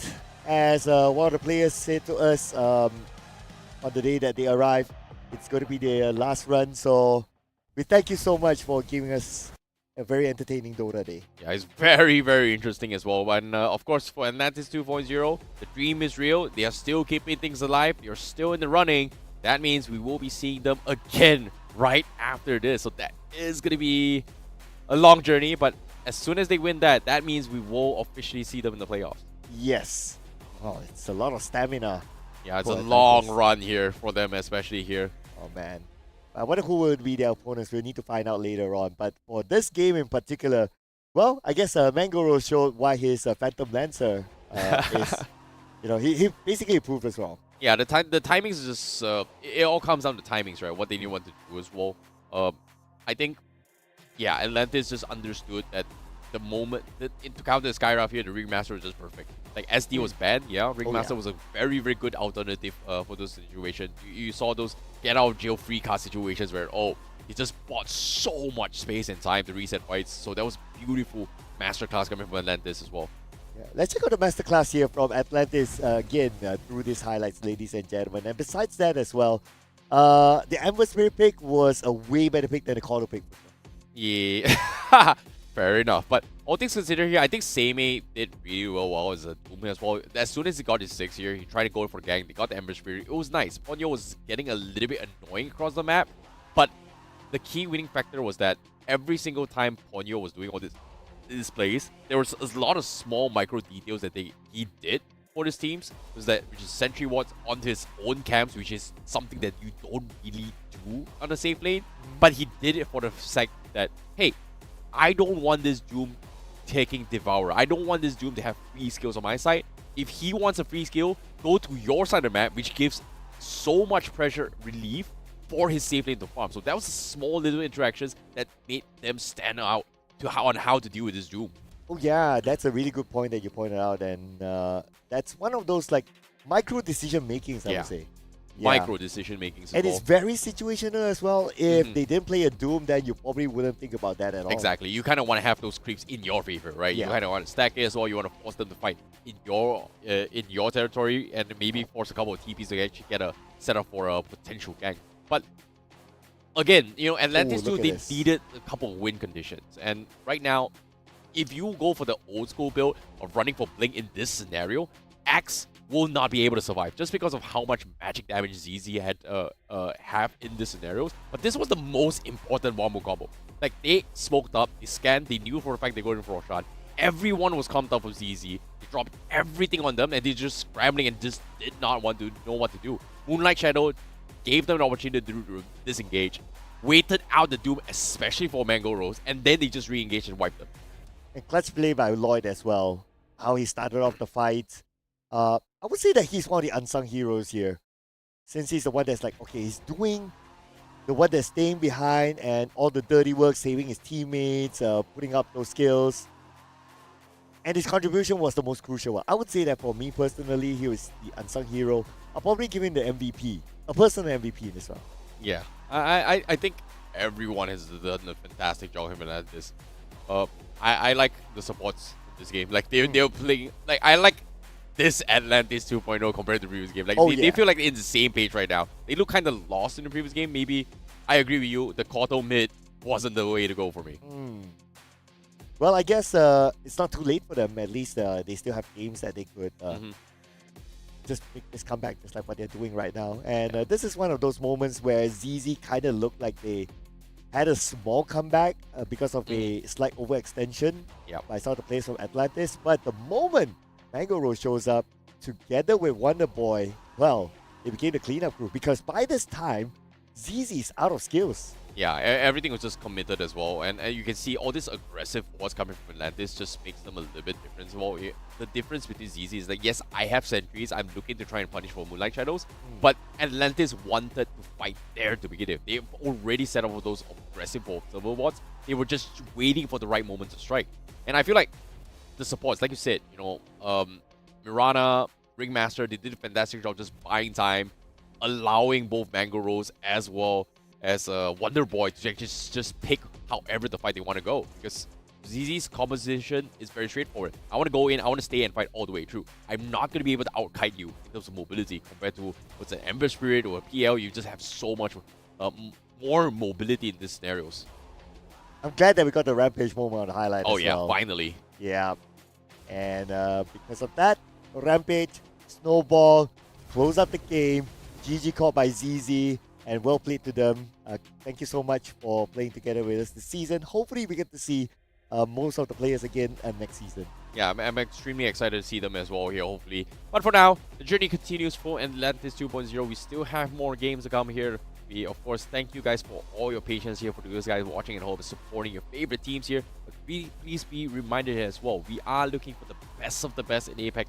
as one of the players said to us on the day that they arrived. It's going to be their last run, so we thank you so much for giving us a very entertaining Dota day. Yeah, it's very, very interesting as well. And of course, for Atlantis 2.0, the dream is real. They are still keeping things alive. You're still in the running. That means we will be seeing them again right after this. So that is going to be a long journey. But as soon as they win that, that means we will officially see them in the playoffs. Yes. Oh, it's a lot of stamina. Yeah, it's a long run here for them, especially here. Oh, man. I wonder who will be their opponents. We'll need to find out later on. But for this game in particular, well, I guess Mangoro showed why his Phantom Lancer is, he basically proved us wrong. Yeah, the timings is just, it all comes down to timings, right? What they knew what to do as well. I think, yeah, Atlantis just understood that the moment, to counter the Skyraft here, the Ringmaster was just perfect. Like, SD was bad, yeah. Ringmaster was a very, very good alternative for those situations. You saw those get out of jail free card situations where, he just bought so much space and time to reset fights. So that was beautiful masterclass coming from Atlantis as well. Yeah, let's check out the masterclass here from Atlantis again through these highlights, ladies and gentlemen. And besides that as well, the Amber Spirit pick was a way better pick than the Corner pick. Yeah, fair enough. But all things considered here, I think Seimei did really well as a Doom as well. As soon as he got his 6 here, he tried to go for gang. They got the Ember Spirit. It was nice. Ponyo was getting a little bit annoying across the map, but the key winning factor was that every single time Ponyo was doing all this plays, there was a lot of small micro details that he did for his teams. Which is sentry wards onto his own camps, which is something that you don't really do on a safe lane. But he did it for the fact that, hey, I don't want this Doom taking Devourer. I don't want this Doom to have free skills on my side. If he wants a free skill, go to your side of the map, which gives so much pressure relief for his safe lane to farm. So that was small little interactions that made them stand out on how to deal with this Doom. Oh yeah, that's a really good point that you pointed out, and that's one of those like micro decision makings, I would say. Yeah. Micro decision makings. And it's very situational as well. If they didn't play a Doom, then you probably wouldn't think about that at all. Exactly. You kind of want to have those creeps in your favor, right? Yeah. You kind of want to stack it as well. You want to force them to fight in your territory, and maybe force a couple of TPs to actually get a setup for a potential gank. But again, Atlantis 2, they needed a couple of win conditions. And right now, if you go for the old school build of running for Blink in this scenario, Axe will not be able to survive just because of how much magic damage ZZ had have in this scenarios. But this was the most important Wombo combo. Like, they smoked up, they scanned, they knew for a fact they were going for a shot. Everyone was comped up with ZZ. They dropped everything on them, and they just scrambling and just did not want to know what to do. Moonlight Shadow gave them an opportunity to disengage, waited out the Doom, especially for Mango Rose, and then they just re-engaged and wiped them. And clutch play by Lloyd as well. How he started off the fight. I would say that he's one of the unsung heroes here. Since he's the one that's like, okay, he's doing the one that's staying behind and all the dirty work, saving his teammates, putting up those skills. And his contribution was the most crucial one. I would say that for me personally, he was the unsung hero. I'll probably give him the MVP, a personal MVP in this one. Yeah, I think everyone has done a fantastic job at this. I like the supports this game. Like they were playing. Like I like this Atlantis 2.0 compared to the previous game. Like they feel like they're in the same page right now. They look kind of lost in the previous game. Maybe I agree with you. The Koto mid wasn't the way to go for me. Well, I guess it's not too late for them. At least they still have games that they could just make this comeback, just like what they're doing right now. And this is one of those moments where ZZ kind of looked like they had a small comeback because of a slight overextension by some of the players from Atlantis. But the moment Mango Rose shows up together with Wonder Boy, well, it became the cleanup crew because by this time, ZZ is out of skills. Yeah, everything was just committed as well, and you can see all this aggressive what's coming from Atlantis just makes them a little bit different as well. The difference between ZZ is that yes, I have sentries, I'm looking to try and punish for Moonlight Shadows, but Atlantis wanted to fight there to begin with. They've already set up those aggressive observer bots. They were just waiting for the right moment to strike. And I feel like the supports, like you said, you know, Mirana, Ringmaster, they did a fantastic job just buying time, allowing both Mango Rose as well as Wonder Boy to just pick however the fight they want to go. Because ZZ's composition is very straightforward. I want to go in, I want to stay and fight all the way through. I'm not going to be able to outkite you in terms of mobility compared to what's an Ember Spirit or a PL. You just have so much more mobility in these scenarios. I'm glad that we got the Rampage moment on the highlight as well. Finally. Yeah. And because of that, Rampage, Snowball, close up the game. GG caught by ZZ. And well played to them. Thank you so much for playing together with us this season. Hopefully we get to see most of the players again next season. Yeah, I'm extremely excited to see them as well here, hopefully. But for now, the journey continues for Atlantis 2.0. We still have more games to come here. We, of course, thank you guys for all your patience here, for those guys watching at home and supporting your favorite teams here. But please be reminded as well, we are looking for the best of the best in APAC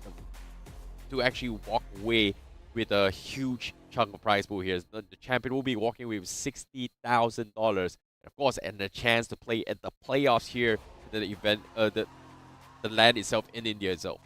to actually walk away with a huge chunk of prize pool here. The champion will be walking away with $60,000, and of course, and a chance to play at the playoffs here, the event, the land itself in India itself.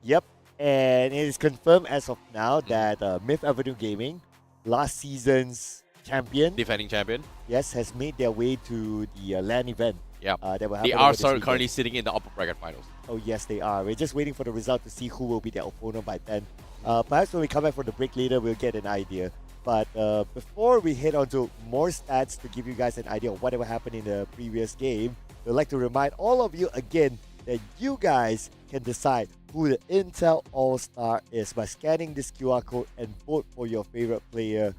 Yep, and it is confirmed as of now that Myth Avenue Gaming, last season's champion, defending champion, yes, has made their way to the LAN event. Yeah, they are currently sitting in the upper bracket finals. Oh yes, they are. We're just waiting for the result to see who will be their opponent by then. Perhaps when we come back from the break later, we'll get an idea. But before we head on to more stats to give you guys an idea of whatever happened in the previous game, we'd like to remind all of you again that you guys can decide who the Intel All-Star is by scanning this QR code and vote for your favorite player.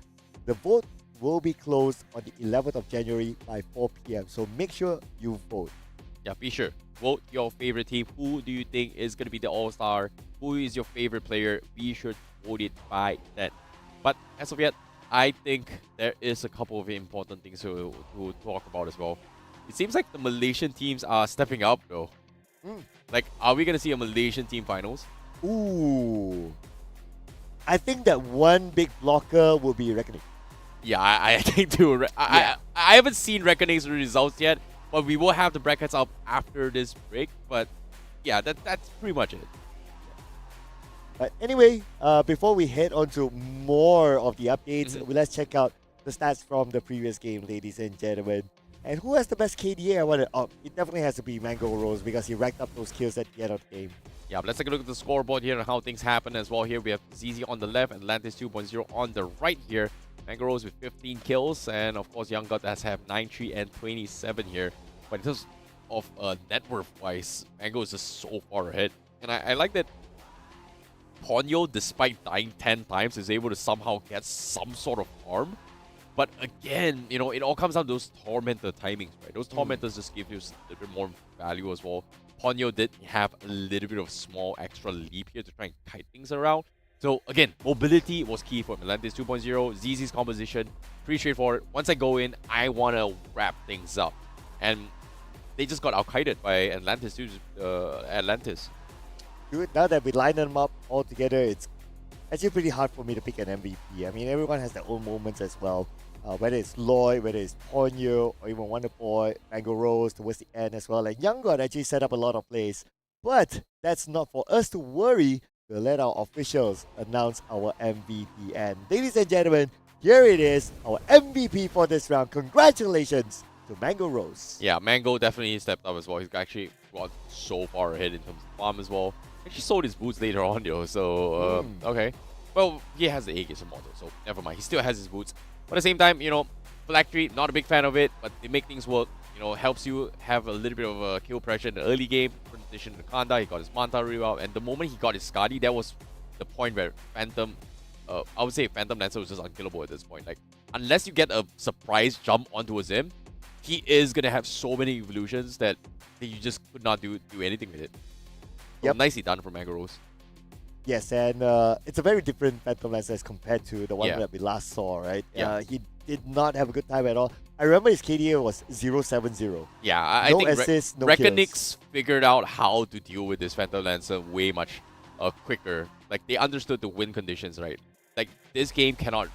The vote will be closed on the 11th of January by 4 p.m. So make sure you vote. Yeah, be sure. Vote your favorite team. Who do you think is going to be the All-Star? Who is your favorite player? Be sure to vote it by then. But as of yet, I think there is a couple of important things to talk about as well. It seems like the Malaysian teams are stepping up though. Like, are we going to see a Malaysian team finals? Ooh. I think that one big blocker will be Reckoning. Yeah, I think too. I haven't seen Reckoning's results yet, but we will have the brackets up after this break. But yeah, that's pretty much it. But anyway, before we head on to more of the updates, let's check out the stats from the previous game, ladies and gentlemen. And who has the best KDA? It definitely has to be Mango Rose because he racked up those kills at the end of the game. Yeah, but let's take a look at the scoreboard here and how things happen as well. Here we have ZZ on the left, Atlantis 2.0 on the right here. Mango Rose with 15 kills, and of course Young God has 9-3 and 27 here. But in terms of net worth-wise, Mango is just so far ahead. And I like that Ponyo, despite dying 10 times, is able to somehow get some sort of farm. But again, you know, it all comes down to those Tormentor timings, right? Those Tormentors just give you a little bit more value as well. Ponyo did have a little bit of small extra leap here to try and kite things around. So again, mobility was key for Atlantis 2.0. ZZ's composition, pretty straightforward. Once I go in, I want to wrap things up. And they just got out-kited by Atlantis. Dude, now that we line them up all together, it's actually pretty hard for me to pick an MVP. I mean, everyone has their own moments as well. Whether it's Lloyd, whether it's Ponyo, or even Wonder Boy, Mango Rose towards the end as well. And Young God actually set up a lot of plays. But that's not for us to worry. We'll let our officials announce our MVP. And ladies and gentlemen, here it is, our MVP for this round. Congratulations to Mango Rose. Yeah, Mango definitely stepped up as well. He's actually got so far ahead in terms of farm as well. Actually sold his boots later on, yo. So, okay. Well, he has the A-Gazer model, so never mind. He still has his boots. But at the same time, you know, Phylactery, not a big fan of it, but they make things work. You know, helps you have a little bit of a kill pressure in the early game. In addition to Kanda, he got his Manta reroute, and the moment he got his Skadi, that was the point where Phantom, I would say Phantom Lancer was just unkillable at this point. Like, unless you get a surprise jump onto a Zim, he is gonna have so many evolutions that you just could not do anything with it. So Yep. Nicely done from Mango Rose. Yes, and it's a very different Phantom Lancer as compared to the one Yeah. that we last saw, right? Yeah. He did not have a good time at all. I remember his KDA was 0.70. Yeah, I No think assists, no kills. Reckonix figured out how to deal with this Phantom Lancer way much quicker. Like, they understood the win conditions, right? Like, this game cannot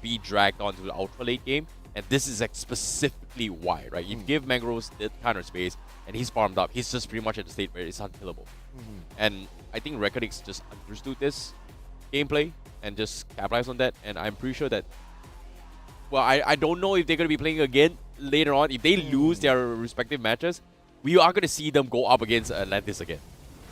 be dragged onto the ultra late game, and this is like specifically why, right? You give Mangros the counter space, and he's farmed up. He's just pretty much at the state where it's unkillable. And I think Reckonix just understood this gameplay and just capitalized on that, and I'm pretty sure that, well, I don't know if they're going to be playing again later on. If they lose their respective matches, we are going to see them go up against Atlantis again.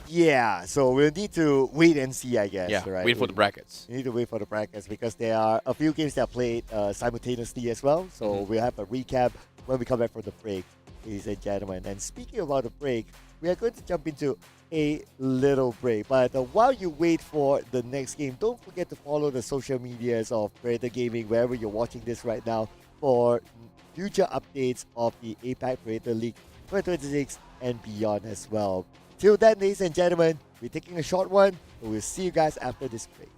Yeah, so we'll need to wait and see, I guess. Yeah, right? wait for the brackets. We need to wait for the brackets because there are a few games that are played simultaneously as well. So we'll have a recap when we come back from the break, ladies and gentlemen. And speaking about the break, we are going to jump into a little break. But while you wait for the next game, don't forget to follow the social medias of Predator Gaming wherever you're watching this right now for future updates of the APAC Predator League 2026 and beyond as well. Till then, ladies and gentlemen, we're taking a short one, but we'll see you guys after this break.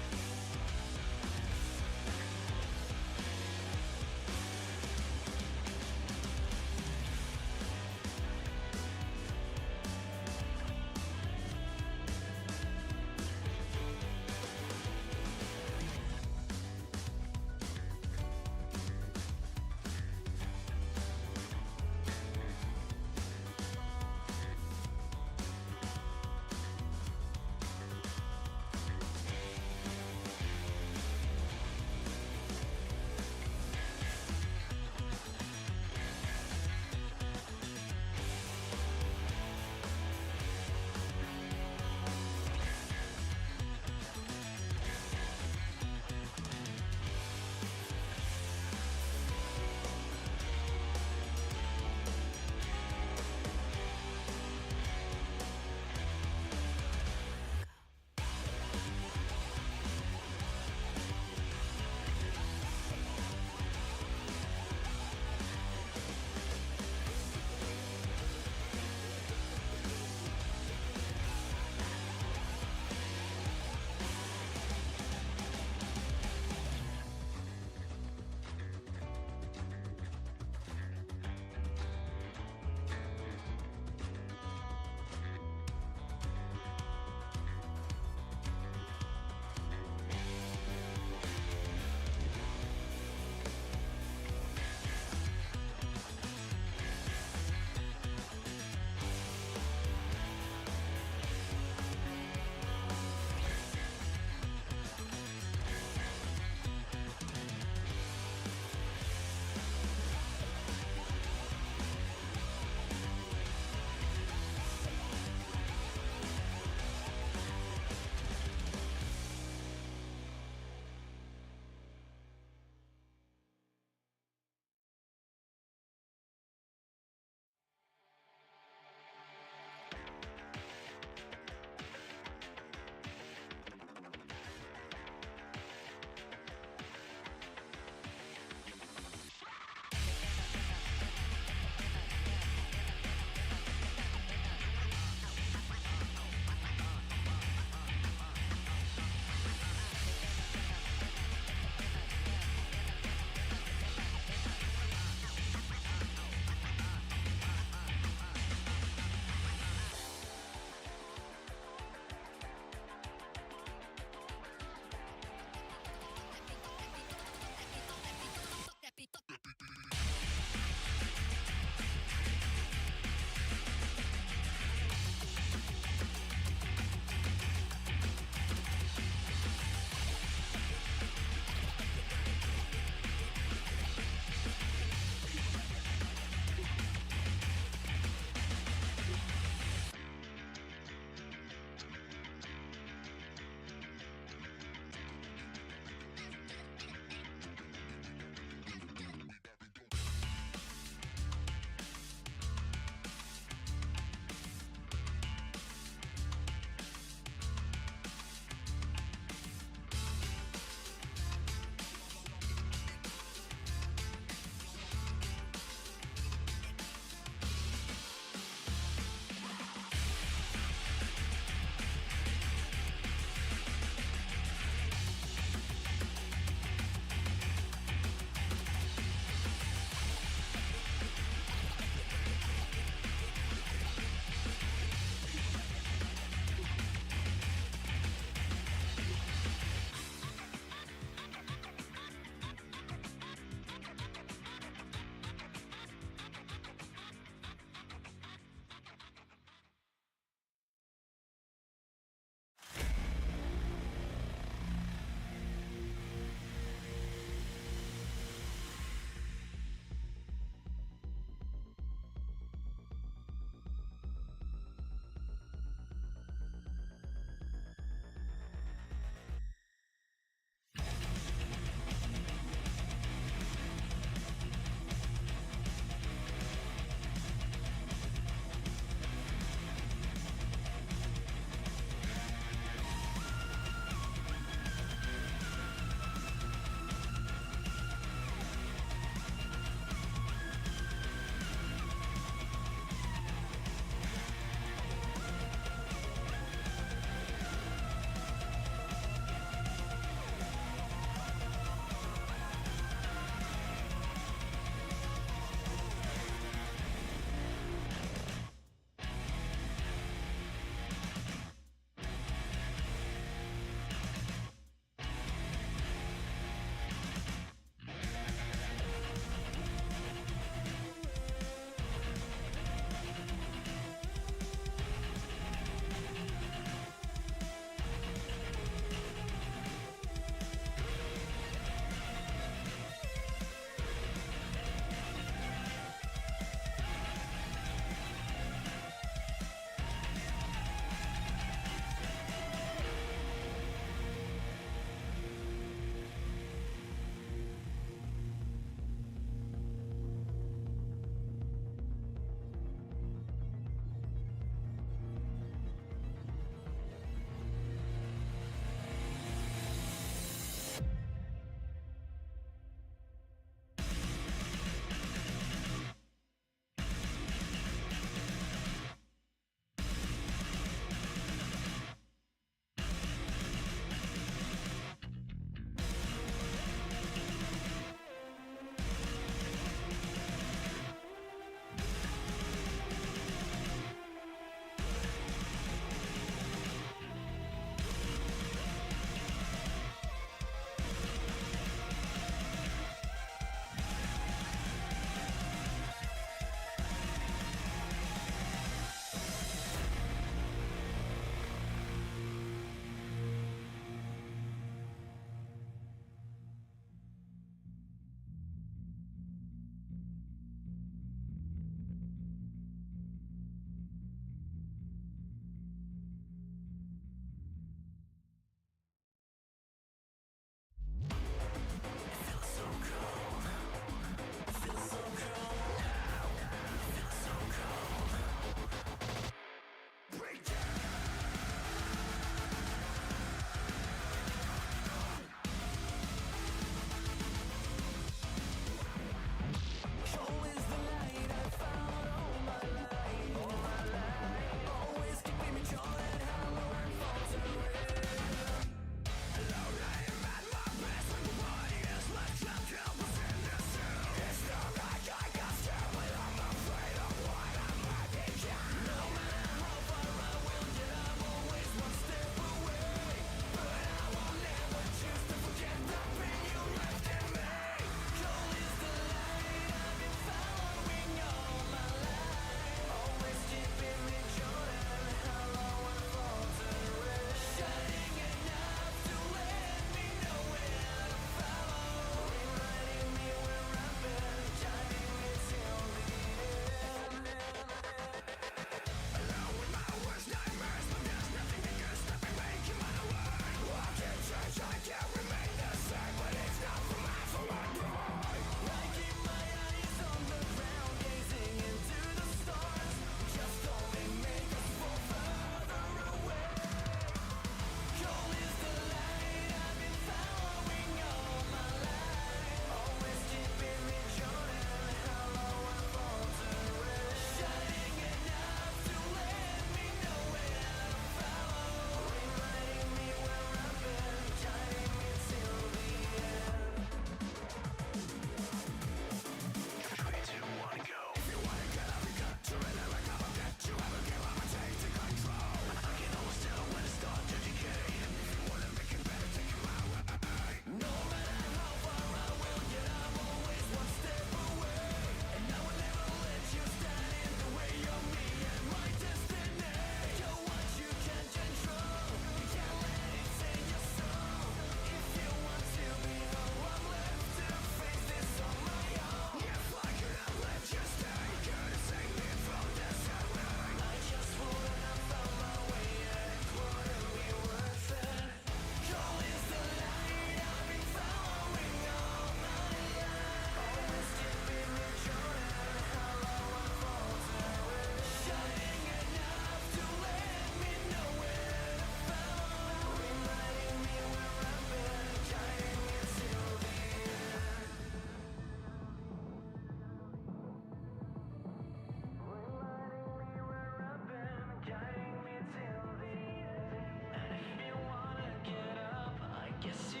Yes,